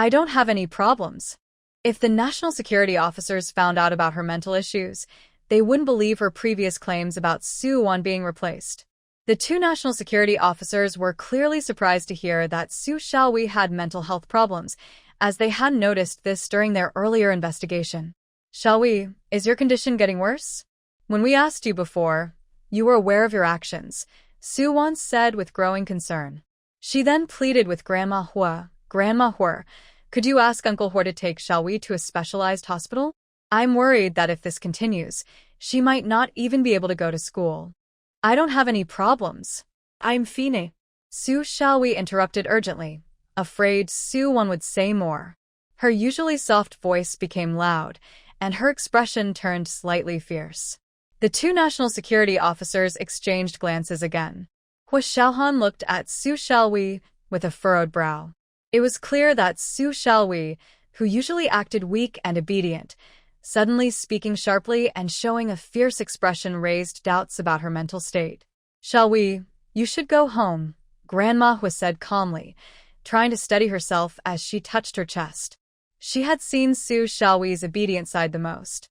Speaker 1: don't have any problems." If the national security officers found out about her mental issues, they wouldn't believe her previous claims about Su Wan being replaced. The two national security officers were clearly surprised to hear that Su Xiaowei had mental health problems, as they hadn't noticed this during their earlier investigation. "Xiaowei, is your condition getting worse? When we asked you before, you were aware of your actions," Su Wan said with growing concern. She then pleaded with Grandma Hua, "Grandma Hua, could you ask Uncle Hua to take Xiaowei to a specialized hospital? I'm worried that if this continues, she might not even be able to go to school." "I don't have any problems. I'm fine," Su Xiaowei interrupted urgently, afraid Su Wan would say more. Her usually soft voice became loud, and her expression turned slightly fierce. The two national security officers exchanged glances again. Hua Xiaohan looked at Su Xiaohui with a furrowed brow. It was clear that Su Xiaohui, who usually acted weak and obedient, suddenly speaking sharply and showing a fierce expression raised doubts about her mental state. "Xiaohui, you should go home," Grandma Hua said calmly, trying to steady herself as she touched her chest. She had seen Su Xiaohui's obedient side the most.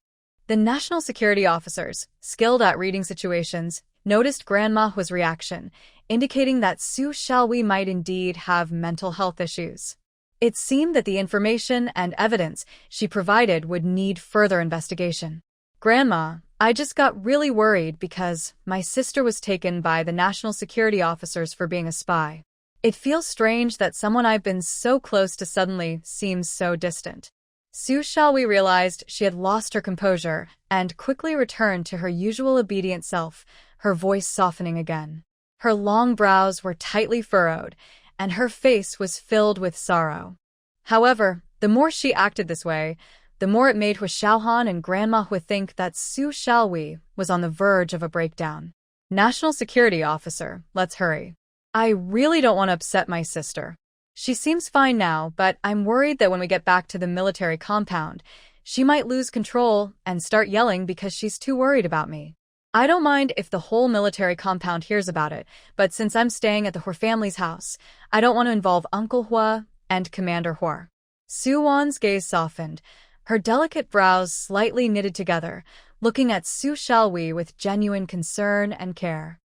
Speaker 1: The national security officers, skilled at reading situations, noticed Grandma Hua's reaction, indicating that Su Xiaohui might indeed have mental health issues. It seemed that the information and evidence she provided would need further investigation. "Grandma, I just got really worried because my sister was taken by the national security officers for being a spy. It feels strange that someone I've been so close to suddenly seems so distant." Su Xiaohui realized she had lost her composure and quickly returned to her usual obedient self, her voice softening again. Her long brows were tightly furrowed, and her face was filled with sorrow. However, the more she acted this way, the more it made Hua Xiaohan and Grandma Hua think that Su Xiaohui was on the verge of a breakdown. "National security officer, let's hurry. I really don't want to upset my sister. She seems fine now, but I'm worried that when we get back to the military compound, she might lose control and start yelling because she's too worried about me. I don't mind if the whole military compound hears about it, but since I'm staying at the Hua family's house, I don't want to involve Uncle Hua and Commander Hua." Su Wan's gaze softened, her delicate brows slightly knitted together, looking at Su Xiaohui with genuine concern and care.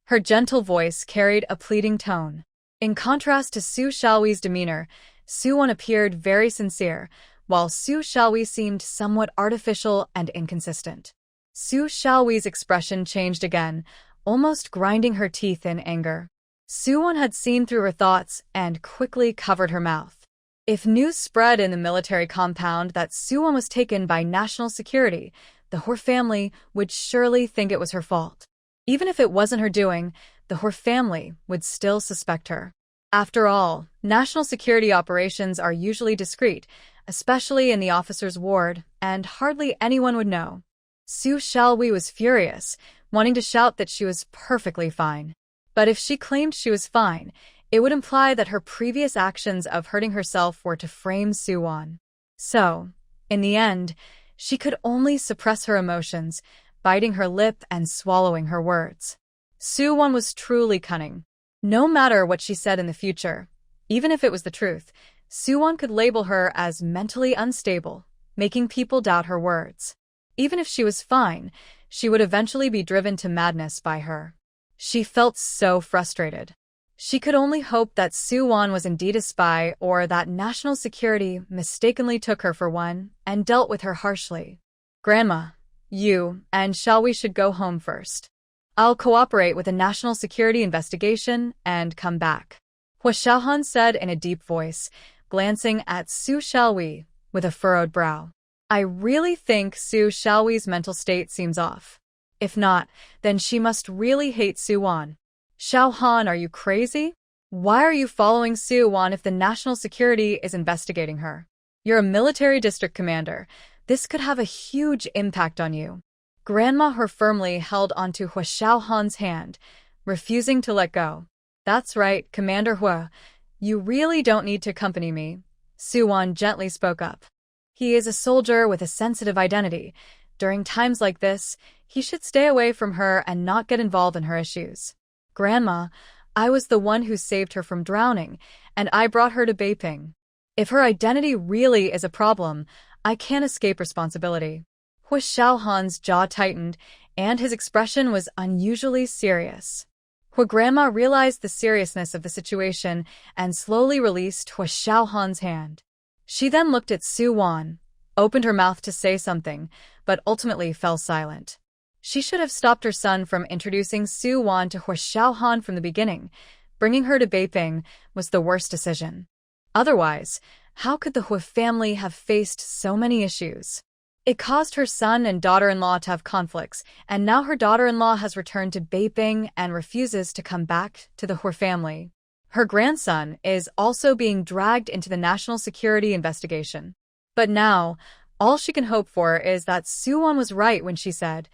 Speaker 1: Her gentle voice carried a pleading tone. In contrast to Su Xiaohui's demeanor, Su Wan appeared very sincere, while Su Xiaohui seemed somewhat artificial and inconsistent. Su Xiaohui's expression changed again, almost grinding her teeth in anger. Su Wan had seen through her thoughts and quickly covered her mouth. If news spread in the military compound that Su Wan was taken by national security, the Hua family would surely think it was her fault. Even if it wasn't her doing, the Hua family would still suspect her. After all, national security operations are usually discreet, especially in the officer's ward, and hardly anyone would know. Su Xiaohui was furious, wanting to shout that she was perfectly fine. But if she claimed she was fine, it would imply that her previous actions of hurting herself were to frame Su Wan. So, in the end, she could only suppress her emotions, biting her lip and swallowing her words. Su Wan was truly cunning. No matter what she said in the future, even if it was the truth, Su Wan could label her as mentally unstable, making people doubt her words. Even if she was fine, she would eventually be driven to madness by her. She felt so frustrated. She could only hope that Su Wan was indeed a spy or that national security mistakenly took her for one and dealt with her harshly. "Grandma, you and Xiaohui should go home first. I'll cooperate with a national security investigation and come back," Hua Xiaohan said in a deep voice, glancing at Su Xiaohui with a furrowed brow. "I really think Su Xiaohui's mental state seems off. If not, then she must really hate Su Wan. Xiaohan, are you crazy? Why are you following Su Wan if the national security is investigating her? You're a military district commander. This could have a huge impact on you." Grandma Hua firmly held onto Hua Xiaohan's hand, refusing to let go. "That's right, Commander Hua. You really don't need to accompany me," Su Wan gently spoke up. "He is a soldier with a sensitive identity. During times like this, he should stay away from her and not get involved in her issues." "Grandma, I was the one who saved her from drowning, and I brought her to Beiping. If her identity really is a problem, I can't escape responsibility." Hua Xiaohan's jaw tightened, and his expression was unusually serious. Hua Grandma realized the seriousness of the situation and slowly released Hua Xiaohan's hand. She then looked at Su Wan, opened her mouth to say something, but ultimately fell silent. She should have stopped her son from introducing Su Wan to Hua Xiaohan from the beginning. Bringing her to Beiping was the worst decision. Otherwise, how could the Hua family have faced so many issues? It caused her son and daughter-in-law to have conflicts, and now her daughter-in-law has returned to Beiping and refuses to come back to the Hua family. Her grandson is also being dragged into the national security investigation. But now, all she can hope for is that Su Wan was right when she said,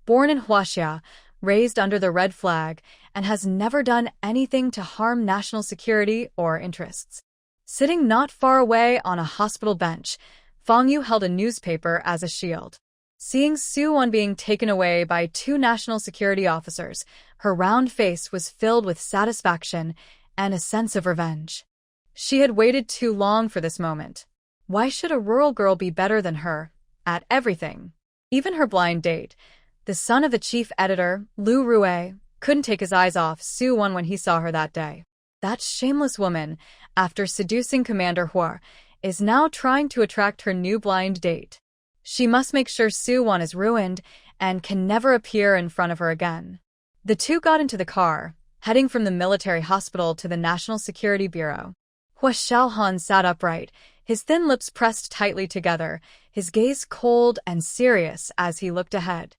Speaker 1: born in Huaxia, raised under the red flag, and has never done anything to harm national security or interests. Sitting not far away on a hospital bench, Fang Yu held a newspaper as a shield. Seeing Su-won being taken away by two national security officers, her round face was filled with satisfaction and a sense of revenge. She had waited too long for this moment. Why should a rural girl be better than her at everything? Even her blind date, the son of the chief editor, Lu Rue, couldn't take his eyes off Su-won when he saw her that day. That shameless woman, after seducing Commander Hua, is now trying to attract her new blind date. She must make sure Su-won is ruined and can never appear in front of her again. The two got into the car, heading from the military hospital to the National Security Bureau. Hua Xiaohan sat upright, his thin lips pressed tightly together, his gaze cold and serious as he looked ahead.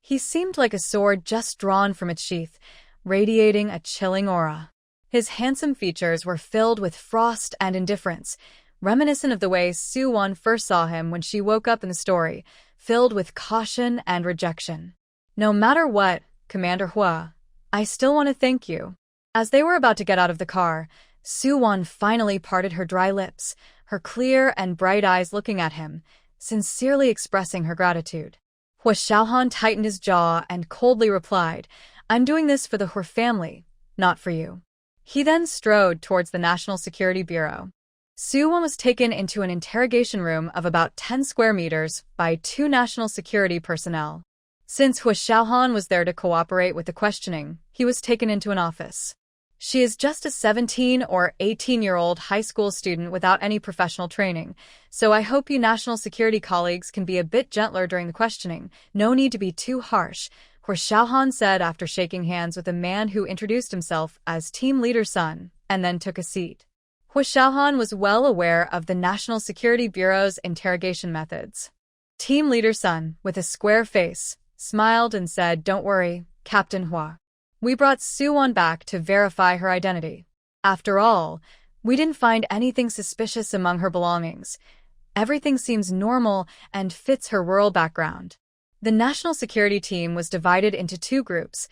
Speaker 1: He seemed like a sword just drawn from its sheath, radiating a chilling aura. His handsome features were filled with frost and indifference, reminiscent of the way Su-won first saw him when she woke up in the story, filled with caution and rejection. No matter what, Commander Hua, I still want to thank you. As they were about to get out of the car, Su-won finally parted her dry lips, her clear and bright eyes looking at him, sincerely expressing her gratitude. Hua Xiaohan tightened his jaw and coldly replied, I'm doing this for the Hua family, not for you. He then strode towards the National Security Bureau. Su-won was taken into an interrogation room of about 10 square meters by two national security personnel. Since Hua Xiaohan was there to cooperate with the questioning, he was taken into an office. She is just a 17 or 18-year-old high school student without any professional training, so I hope you national security colleagues can be a bit gentler during the questioning. No need to be too harsh, Hua Xiaohan said after shaking hands with a man who introduced himself as Team Leader Sun, and then took a seat. Hua Xiaohan was well aware of the National Security Bureau's interrogation methods. Team Leader Sun, with a square face, smiled and said, Don't worry, Captain Hua. We brought Su-won back to verify her identity. After all, we didn't find anything suspicious among her belongings. Everything seems normal and fits her rural background. The national security team was divided into two groups.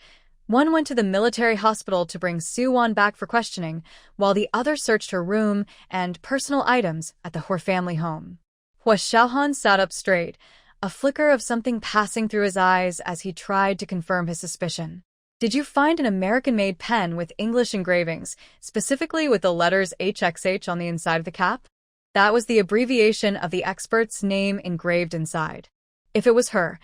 Speaker 1: One went to the military hospital to bring Su-won back for questioning, while the other searched her room and personal items at the Hua family home. Hua Xiaohan sat up straight, a flicker of something passing through his eyes as he tried to confirm his suspicion. Did you find an American-made pen with English engravings, specifically with the letters HXH on the inside of the cap? That was the abbreviation of the expert's name engraved inside. If it was her,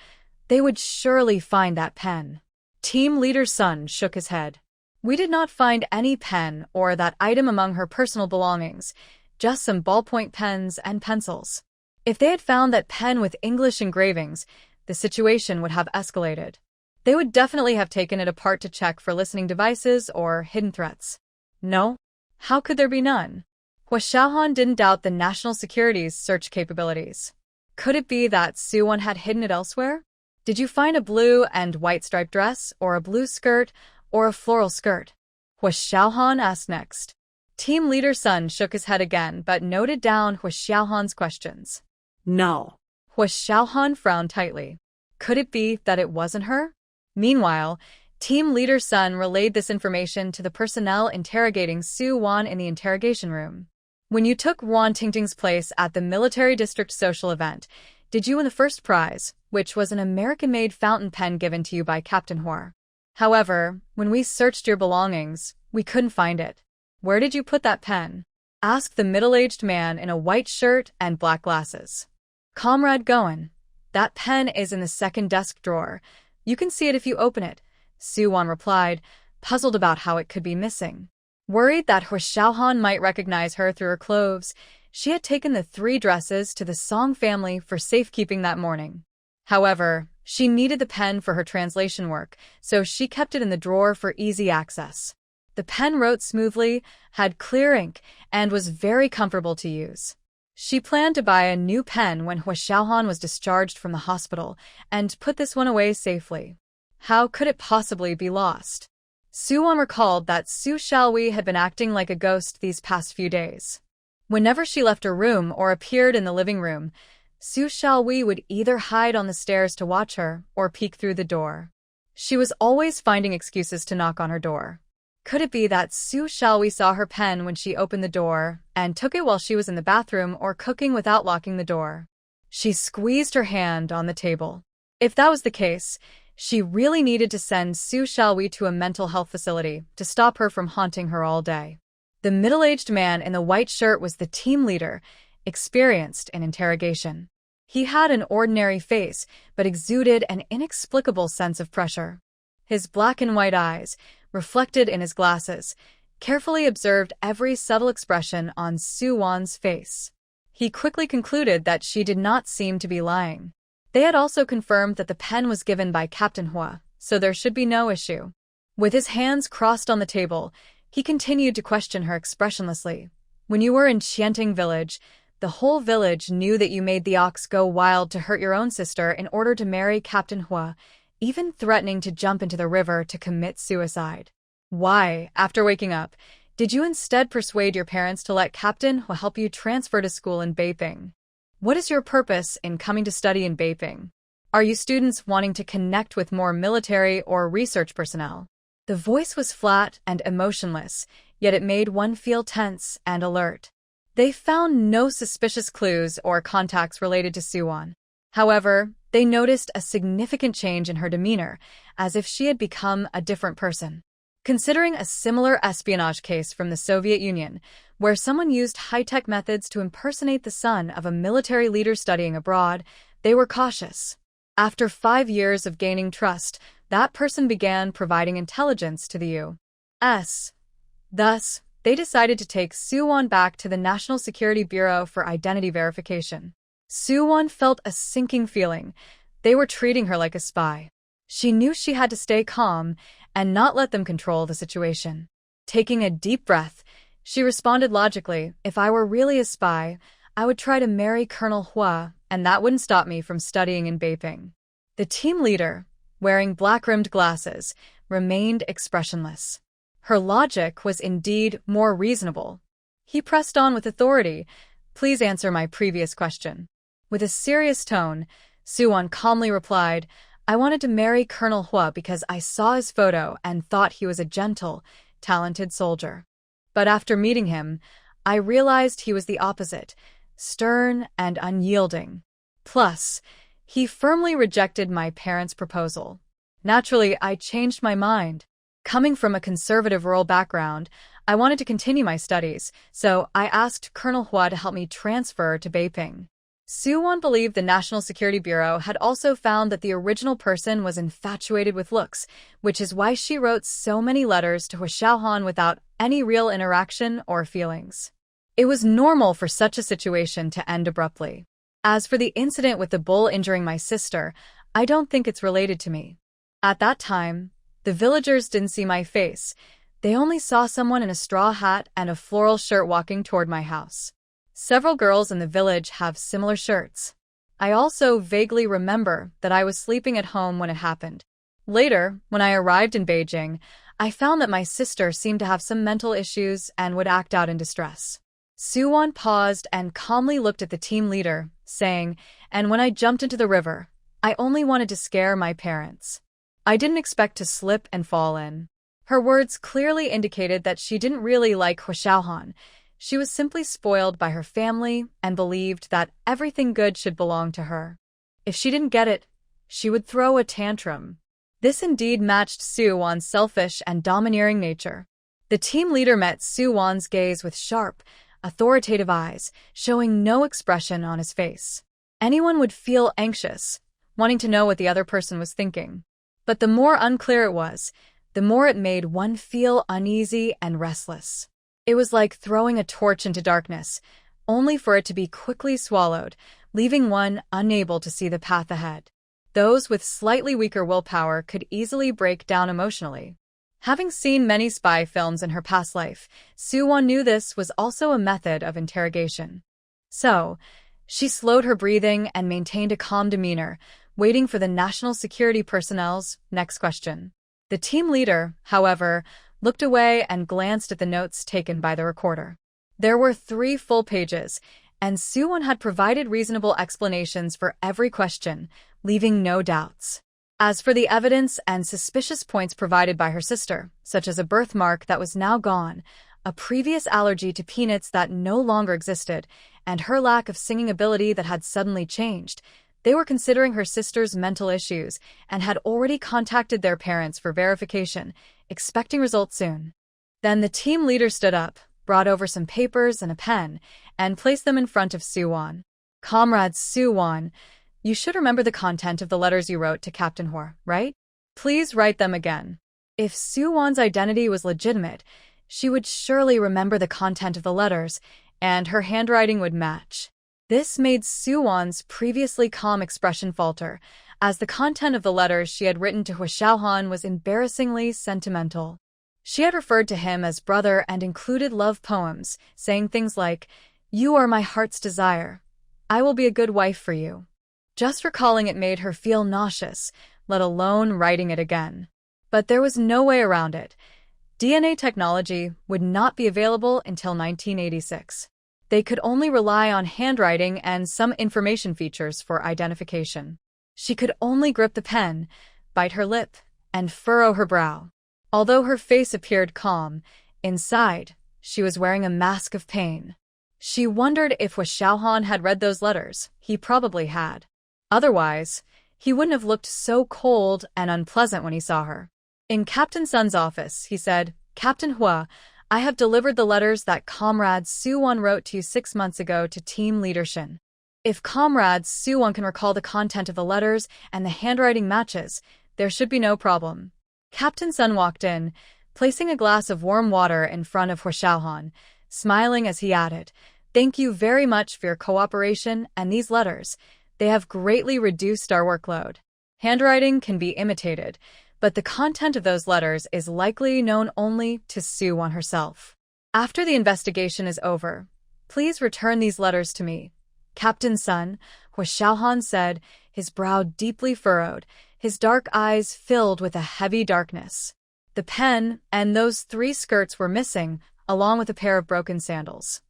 Speaker 1: they would surely find that pen. Team Leader Sun shook his head. We did not find any pen or that item among her personal belongings, just some ballpoint pens and pencils. If they had found that pen with English engravings, the situation would have escalated. They would definitely have taken it apart to check for listening devices or hidden threats. No? How could there be none? Hua Xiaohan didn't doubt the national security's search capabilities. Could it be that Su-won had hidden it elsewhere? Did you find a blue and white striped dress, or a blue skirt, or a floral skirt? Hua Xiaohan asked next. Team Leader Sun shook his head again but noted down Hua Xiaohan's questions.
Speaker 2: No.
Speaker 1: Hua Xiaohan frowned tightly. Could it be that it wasn't her? Meanwhile, Team Leader Sun relayed this information to the personnel interrogating Su-won in the interrogation room. When you took Wan Tingting's place at the military district social event, did you win the first prize, which was an American-made fountain pen given to you by Captain Hua? However, when we searched your belongings, we couldn't find it. Where did you put that pen? Asked the middle-aged man in a white shirt and black glasses. Comrade Goen, that pen is in the second desk drawer. You can see it if you open it, Su-won replied, puzzled about how it could be missing. Worried that Hua Xiaohan might recognize her through her clothes, she had taken the 3 dresses to the Song family for safekeeping that morning. However, she needed the pen for her translation work, so she kept it in the drawer for easy access. The pen wrote smoothly, had clear ink, and was very comfortable to use. She planned to buy a new pen when Hua Xiaohan was discharged from the hospital and put this one away safely. How could it possibly be lost? Su-won recalled that Su Xiaohui had been acting like a ghost these past few days. Whenever she left her room or appeared in the living room, Su Xiaohui would either hide on the stairs to watch her or peek through the door. She was always finding excuses to knock on her door. Could it be that Su Xiaohui saw her pen when she opened the door and took it while she was in the bathroom or cooking without locking the door? She squeezed her hand on the table. If that was the case, she really needed to send Su Xiaohui to a mental health facility to stop her from haunting her all day. The middle-aged man in the white shirt was the team leader, experienced in interrogation. He had an ordinary face, but exuded an inexplicable sense of pressure. His black and white eyes, reflected in his glasses, carefully observed every subtle expression on Su Wan's face. He quickly concluded that she did not seem to be lying. They had also confirmed that the pen was given by Captain Hua, so there should be no issue. With his hands crossed on the table, he continued to question her expressionlessly. When you were in Qianting village, the whole village knew that you made the ox go wild to hurt your own sister in order to marry Captain Hua, even threatening to jump into the river to commit suicide. Why, after waking up, did you instead persuade your parents to let Captain Hua help you transfer to school in Beiping? What is your purpose in coming to study in Beiping? Are you students wanting to connect with more military or research personnel? The voice was flat and emotionless, yet it made one feel tense and alert. They found no suspicious clues or contacts related to Suwon. However, they noticed a significant change in her demeanor, as if she had become a different person. Considering a similar espionage case from the Soviet Union, where someone used high-tech methods to impersonate the son of a military leader studying abroad, they were cautious. After 5 years of gaining trust, that person began providing intelligence to the U.S. Thus, they decided to take Suwon back to the National Security Bureau for identity verification. Suwon felt a sinking feeling. They were treating her like a spy. She knew she had to stay calm and not let them control the situation. Taking a deep breath, she responded logically, if I were really a spy, I would try to marry Colonel Hua, and that wouldn't stop me from studying in Beiping. The team leader, wearing black-rimmed glasses, remained expressionless. Her logic was indeed more reasonable. He pressed on with authority. Please answer my previous question. With a serious tone, Suwon calmly replied, I wanted to marry Colonel Hua because I saw his photo and thought he was a gentle, talented soldier. But after meeting him, I realized he was the opposite, stern and unyielding. Plus, he firmly rejected my parents' proposal. Naturally, I changed my mind. Coming from a conservative rural background, I wanted to continue my studies, so I asked Colonel Hua to help me transfer to Beiping. Suwon believed the National Security Bureau had also found that the original person was infatuated with looks, which is why she wrote so many letters to Hua Xiaohan without any real interaction or feelings. It was normal for such a situation to end abruptly. As for the incident with the bull injuring my sister, I don't think it's related to me. At that time, the villagers didn't see my face. They only saw someone in a straw hat and a floral shirt walking toward my house. Several girls in the village have similar shirts. I also vaguely remember that I was sleeping at home when it happened. Later, when I arrived in Beijing, I found that my sister seemed to have some mental issues and would act out in distress. Suwon paused and calmly looked at the team leader, saying, and when I jumped into the river, I only wanted to scare my parents. I didn't expect to slip and fall in. Her words clearly indicated that she didn't really like Hua Xiaohan. She was simply spoiled by her family and believed that everything good should belong to her. If she didn't get it, she would throw a tantrum. This indeed matched Suwon's selfish and domineering nature. The team leader met Suwon's gaze with sharp, authoritative eyes, showing no expression on his face. Anyone would feel anxious, wanting to know what the other person was thinking. But the more unclear it was, the more it made one feel uneasy and restless. It was like throwing a torch into darkness, only for it to be quickly swallowed, leaving one unable to see the path ahead. Those with slightly weaker willpower could easily break down emotionally. Having seen many spy films in her past life, Suwon knew this was also a method of interrogation. So, she slowed her breathing and maintained a calm demeanor, waiting for the national security personnel's next question. The team leader, however, looked away and glanced at the notes taken by the recorder. There were 3 full pages, and Soo-won had provided reasonable explanations for every question, leaving no doubts. As for the evidence and suspicious points provided by her sister, such as a birthmark that was now gone, a previous allergy to peanuts that no longer existed, and her lack of singing ability that had suddenly changed, they were considering her sister's mental issues and had already contacted their parents for verification, expecting results soon. Then the team leader stood up, brought over some papers and a pen, and placed them in front of Soo-won. "Comrade Soo-won, you should remember the content of the letters you wrote to Captain Hwa, right? Please write them again." If Soo-won's identity was legitimate, she would surely remember the content of the letters, and her handwriting would match. This made Soo-won's previously calm expression falter, as the content of the letters she had written to Hwa Xiaohan was embarrassingly sentimental. She had referred to him as brother and included love poems, saying things like, "You are my heart's desire. I will be a good wife for you." Just recalling it made her feel nauseous, let alone writing it again. But there was no way around it. DNA technology would not be available until 1986. They could only rely on handwriting and some information features for identification. She could only grip the pen, bite her lip, and furrow her brow. Although her face appeared calm, inside, she was wearing a mask of pain. She wondered if Hwa Xiaohan had read those letters. He probably had. Otherwise, he wouldn't have looked so cold and unpleasant when he saw her. In Captain Sun's office, he said, "Captain Hwa, I have delivered the letters that Comrade Soo-won wrote to you 6 months ago to Team Leader Shin. If Comrade Soo-won can recall the content of the letters and the handwriting matches, there should be no problem." Captain Sun walked in, placing a glass of warm water in front of Hwa Xiaohan, smiling as he added, "Thank you very much for your cooperation and these letters. They have greatly reduced our workload. Handwriting can be imitated, but the content of those letters is likely known only to Soo-won herself. After the investigation is over, please return these letters to me." "Captain Sun," Hwa Xiaohan said, his brow deeply furrowed, his dark eyes filled with a heavy darkness. The pen and those 3 skirts were missing, along with a pair of broken sandals.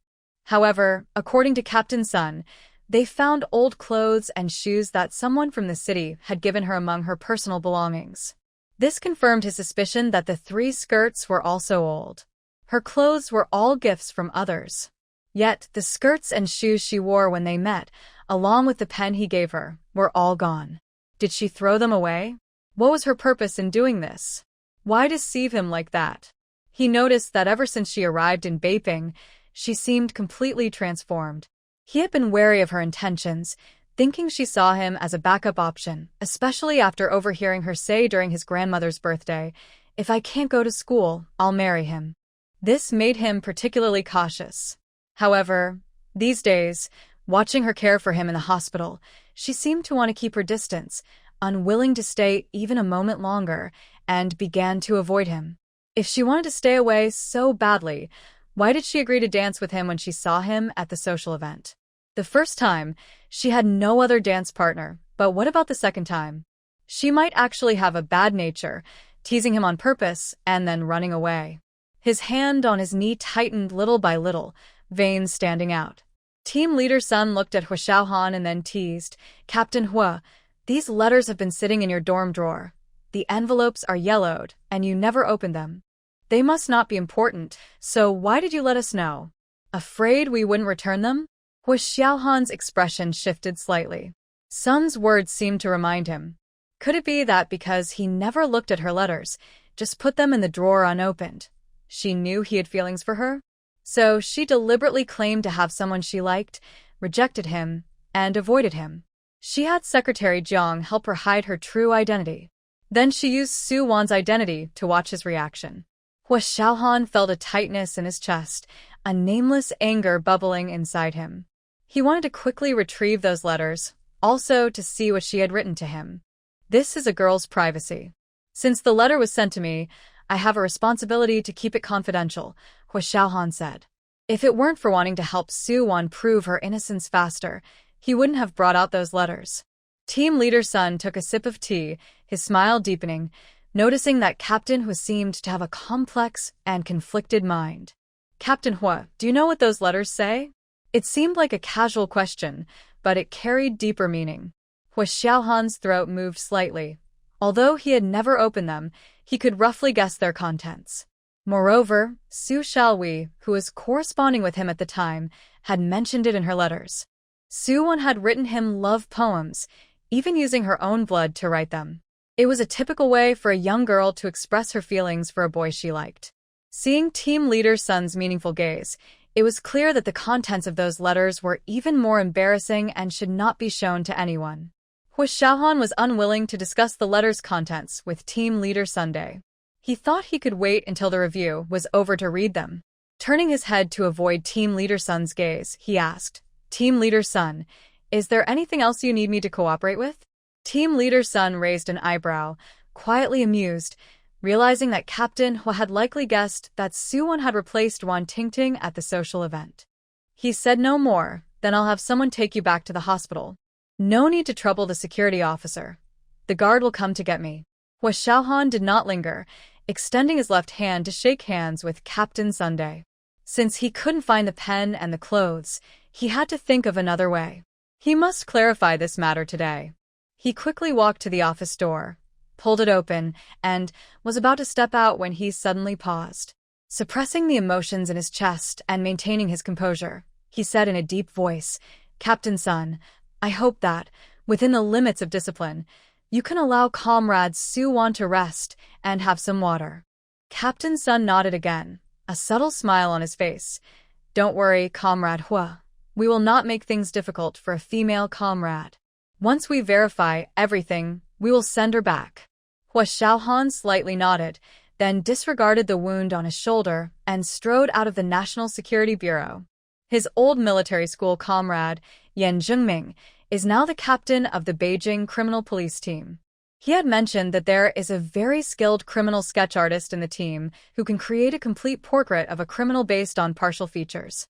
Speaker 1: However, according to Captain Sun, they found old clothes and shoes that someone from the city had given her among her personal belongings. This confirmed his suspicion that the 3 skirts were also old. Her clothes were all gifts from others. Yet the skirts and shoes she wore when they met, along with the pen he gave her, were all gone. Did she throw them away? What was her purpose in doing this? Why deceive him like that? He noticed that ever since she arrived in Beiping, she seemed completely transformed. He had been wary of her intentions, thinking she saw him as a backup option, especially after overhearing her say during his grandmother's birthday, "If I can't go to school, I'll marry him." This made him particularly cautious. However, these days, watching her care for him in the hospital, she seemed to want to keep her distance, unwilling to stay even a moment longer, and began to avoid him. If she wanted to stay away so badly, why did she agree to dance with him when she saw him at the social event? The first time, she had no other dance partner, but what about the second time? She might actually have a bad nature, teasing him on purpose and then running away. His hand on his knee tightened little by little, veins standing out. Team Leader Sun looked at Hwa Xiaohan and then teased, "Captain Hwa, these letters have been sitting in your dorm drawer. The envelopes are yellowed, and you never opened them. They must not be important, so why did you let us know? Afraid we wouldn't return them?" Hwa Xiaohan's expression shifted slightly. Sun's words seemed to remind him. Could it be that because he never looked at her letters, just put them in the drawer unopened, she knew he had feelings for her? So she deliberately claimed to have someone she liked, rejected him, and avoided him. She had Secretary Jiang help her hide her true identity. Then she used Soo-won's identity to watch his reaction. Hwa Xiaohan felt a tightness in his chest, a nameless anger bubbling inside him. He wanted to quickly retrieve those letters, also to see what she had written to him. This is a girl's privacy. Since the letter was sent to me, I have a responsibility to keep it confidential, Hwa Xiaohan said. If it weren't for wanting to help Soo-won prove her innocence faster, he wouldn't have brought out those letters. Team Leader Sun took a sip of tea, his smile deepening, noticing that Captain Hwa seemed to have a complex and conflicted mind. Captain Hwa, do you know what those letters say? It seemed like a casual question, but it carried deeper meaning. Hua Xiaohan's throat moved slightly. Although he had never opened them, he could roughly guess their contents. Moreover, Su Xiaowei, who was corresponding with him at the time, had mentioned it in her letters. Su-won had written him love poems, even using her own blood to write them. It was a typical way for a young girl to express her feelings for a boy she liked. Seeing team leader Sun's meaningful gaze, it was clear that the contents of those letters were even more embarrassing and should not be shown to anyone. Hua Xiaohan was unwilling to discuss the letter's contents with team leader Sunday. He thought he could wait until the review was over to read them. Turning his head to avoid team leader Sun's gaze, he asked, "Team leader Sun, is there anything else you need me to cooperate with?" Team leader Sun raised an eyebrow, quietly amused, realizing that Captain Hua had likely guessed that Su-won had replaced Wan Tingting at the social event. He said no more, "Then I'll have someone take you back to the hospital. No need to trouble the security officer. The guard will come to get me." Hua Xiaohan did not linger, extending his left hand to shake hands with Captain Sunday. Since he couldn't find the pen and the clothes, he had to think of another way. He must clarify this matter today. He quickly walked to the office door, pulled it open, and was about to step out when he suddenly paused. Suppressing the emotions in his chest and maintaining his composure, he said in a deep voice, "Captain Sun, I hope that, within the limits of discipline, you can allow Comrade Su-won to rest and have some water." Captain Sun nodded again, a subtle smile on his face. "Don't worry, Comrade Hua. We will not make things difficult for a female comrade. Once we verify everything, we will send her back." Hua Xiaohan slightly nodded, then disregarded the wound on his shoulder and strode out of the National Security Bureau. His old military school comrade, Yan Zhengming, is now the captain of the Beijing Criminal Police team. He had mentioned that there is a very skilled criminal sketch artist in the team who can create a complete portrait of a criminal based on partial features.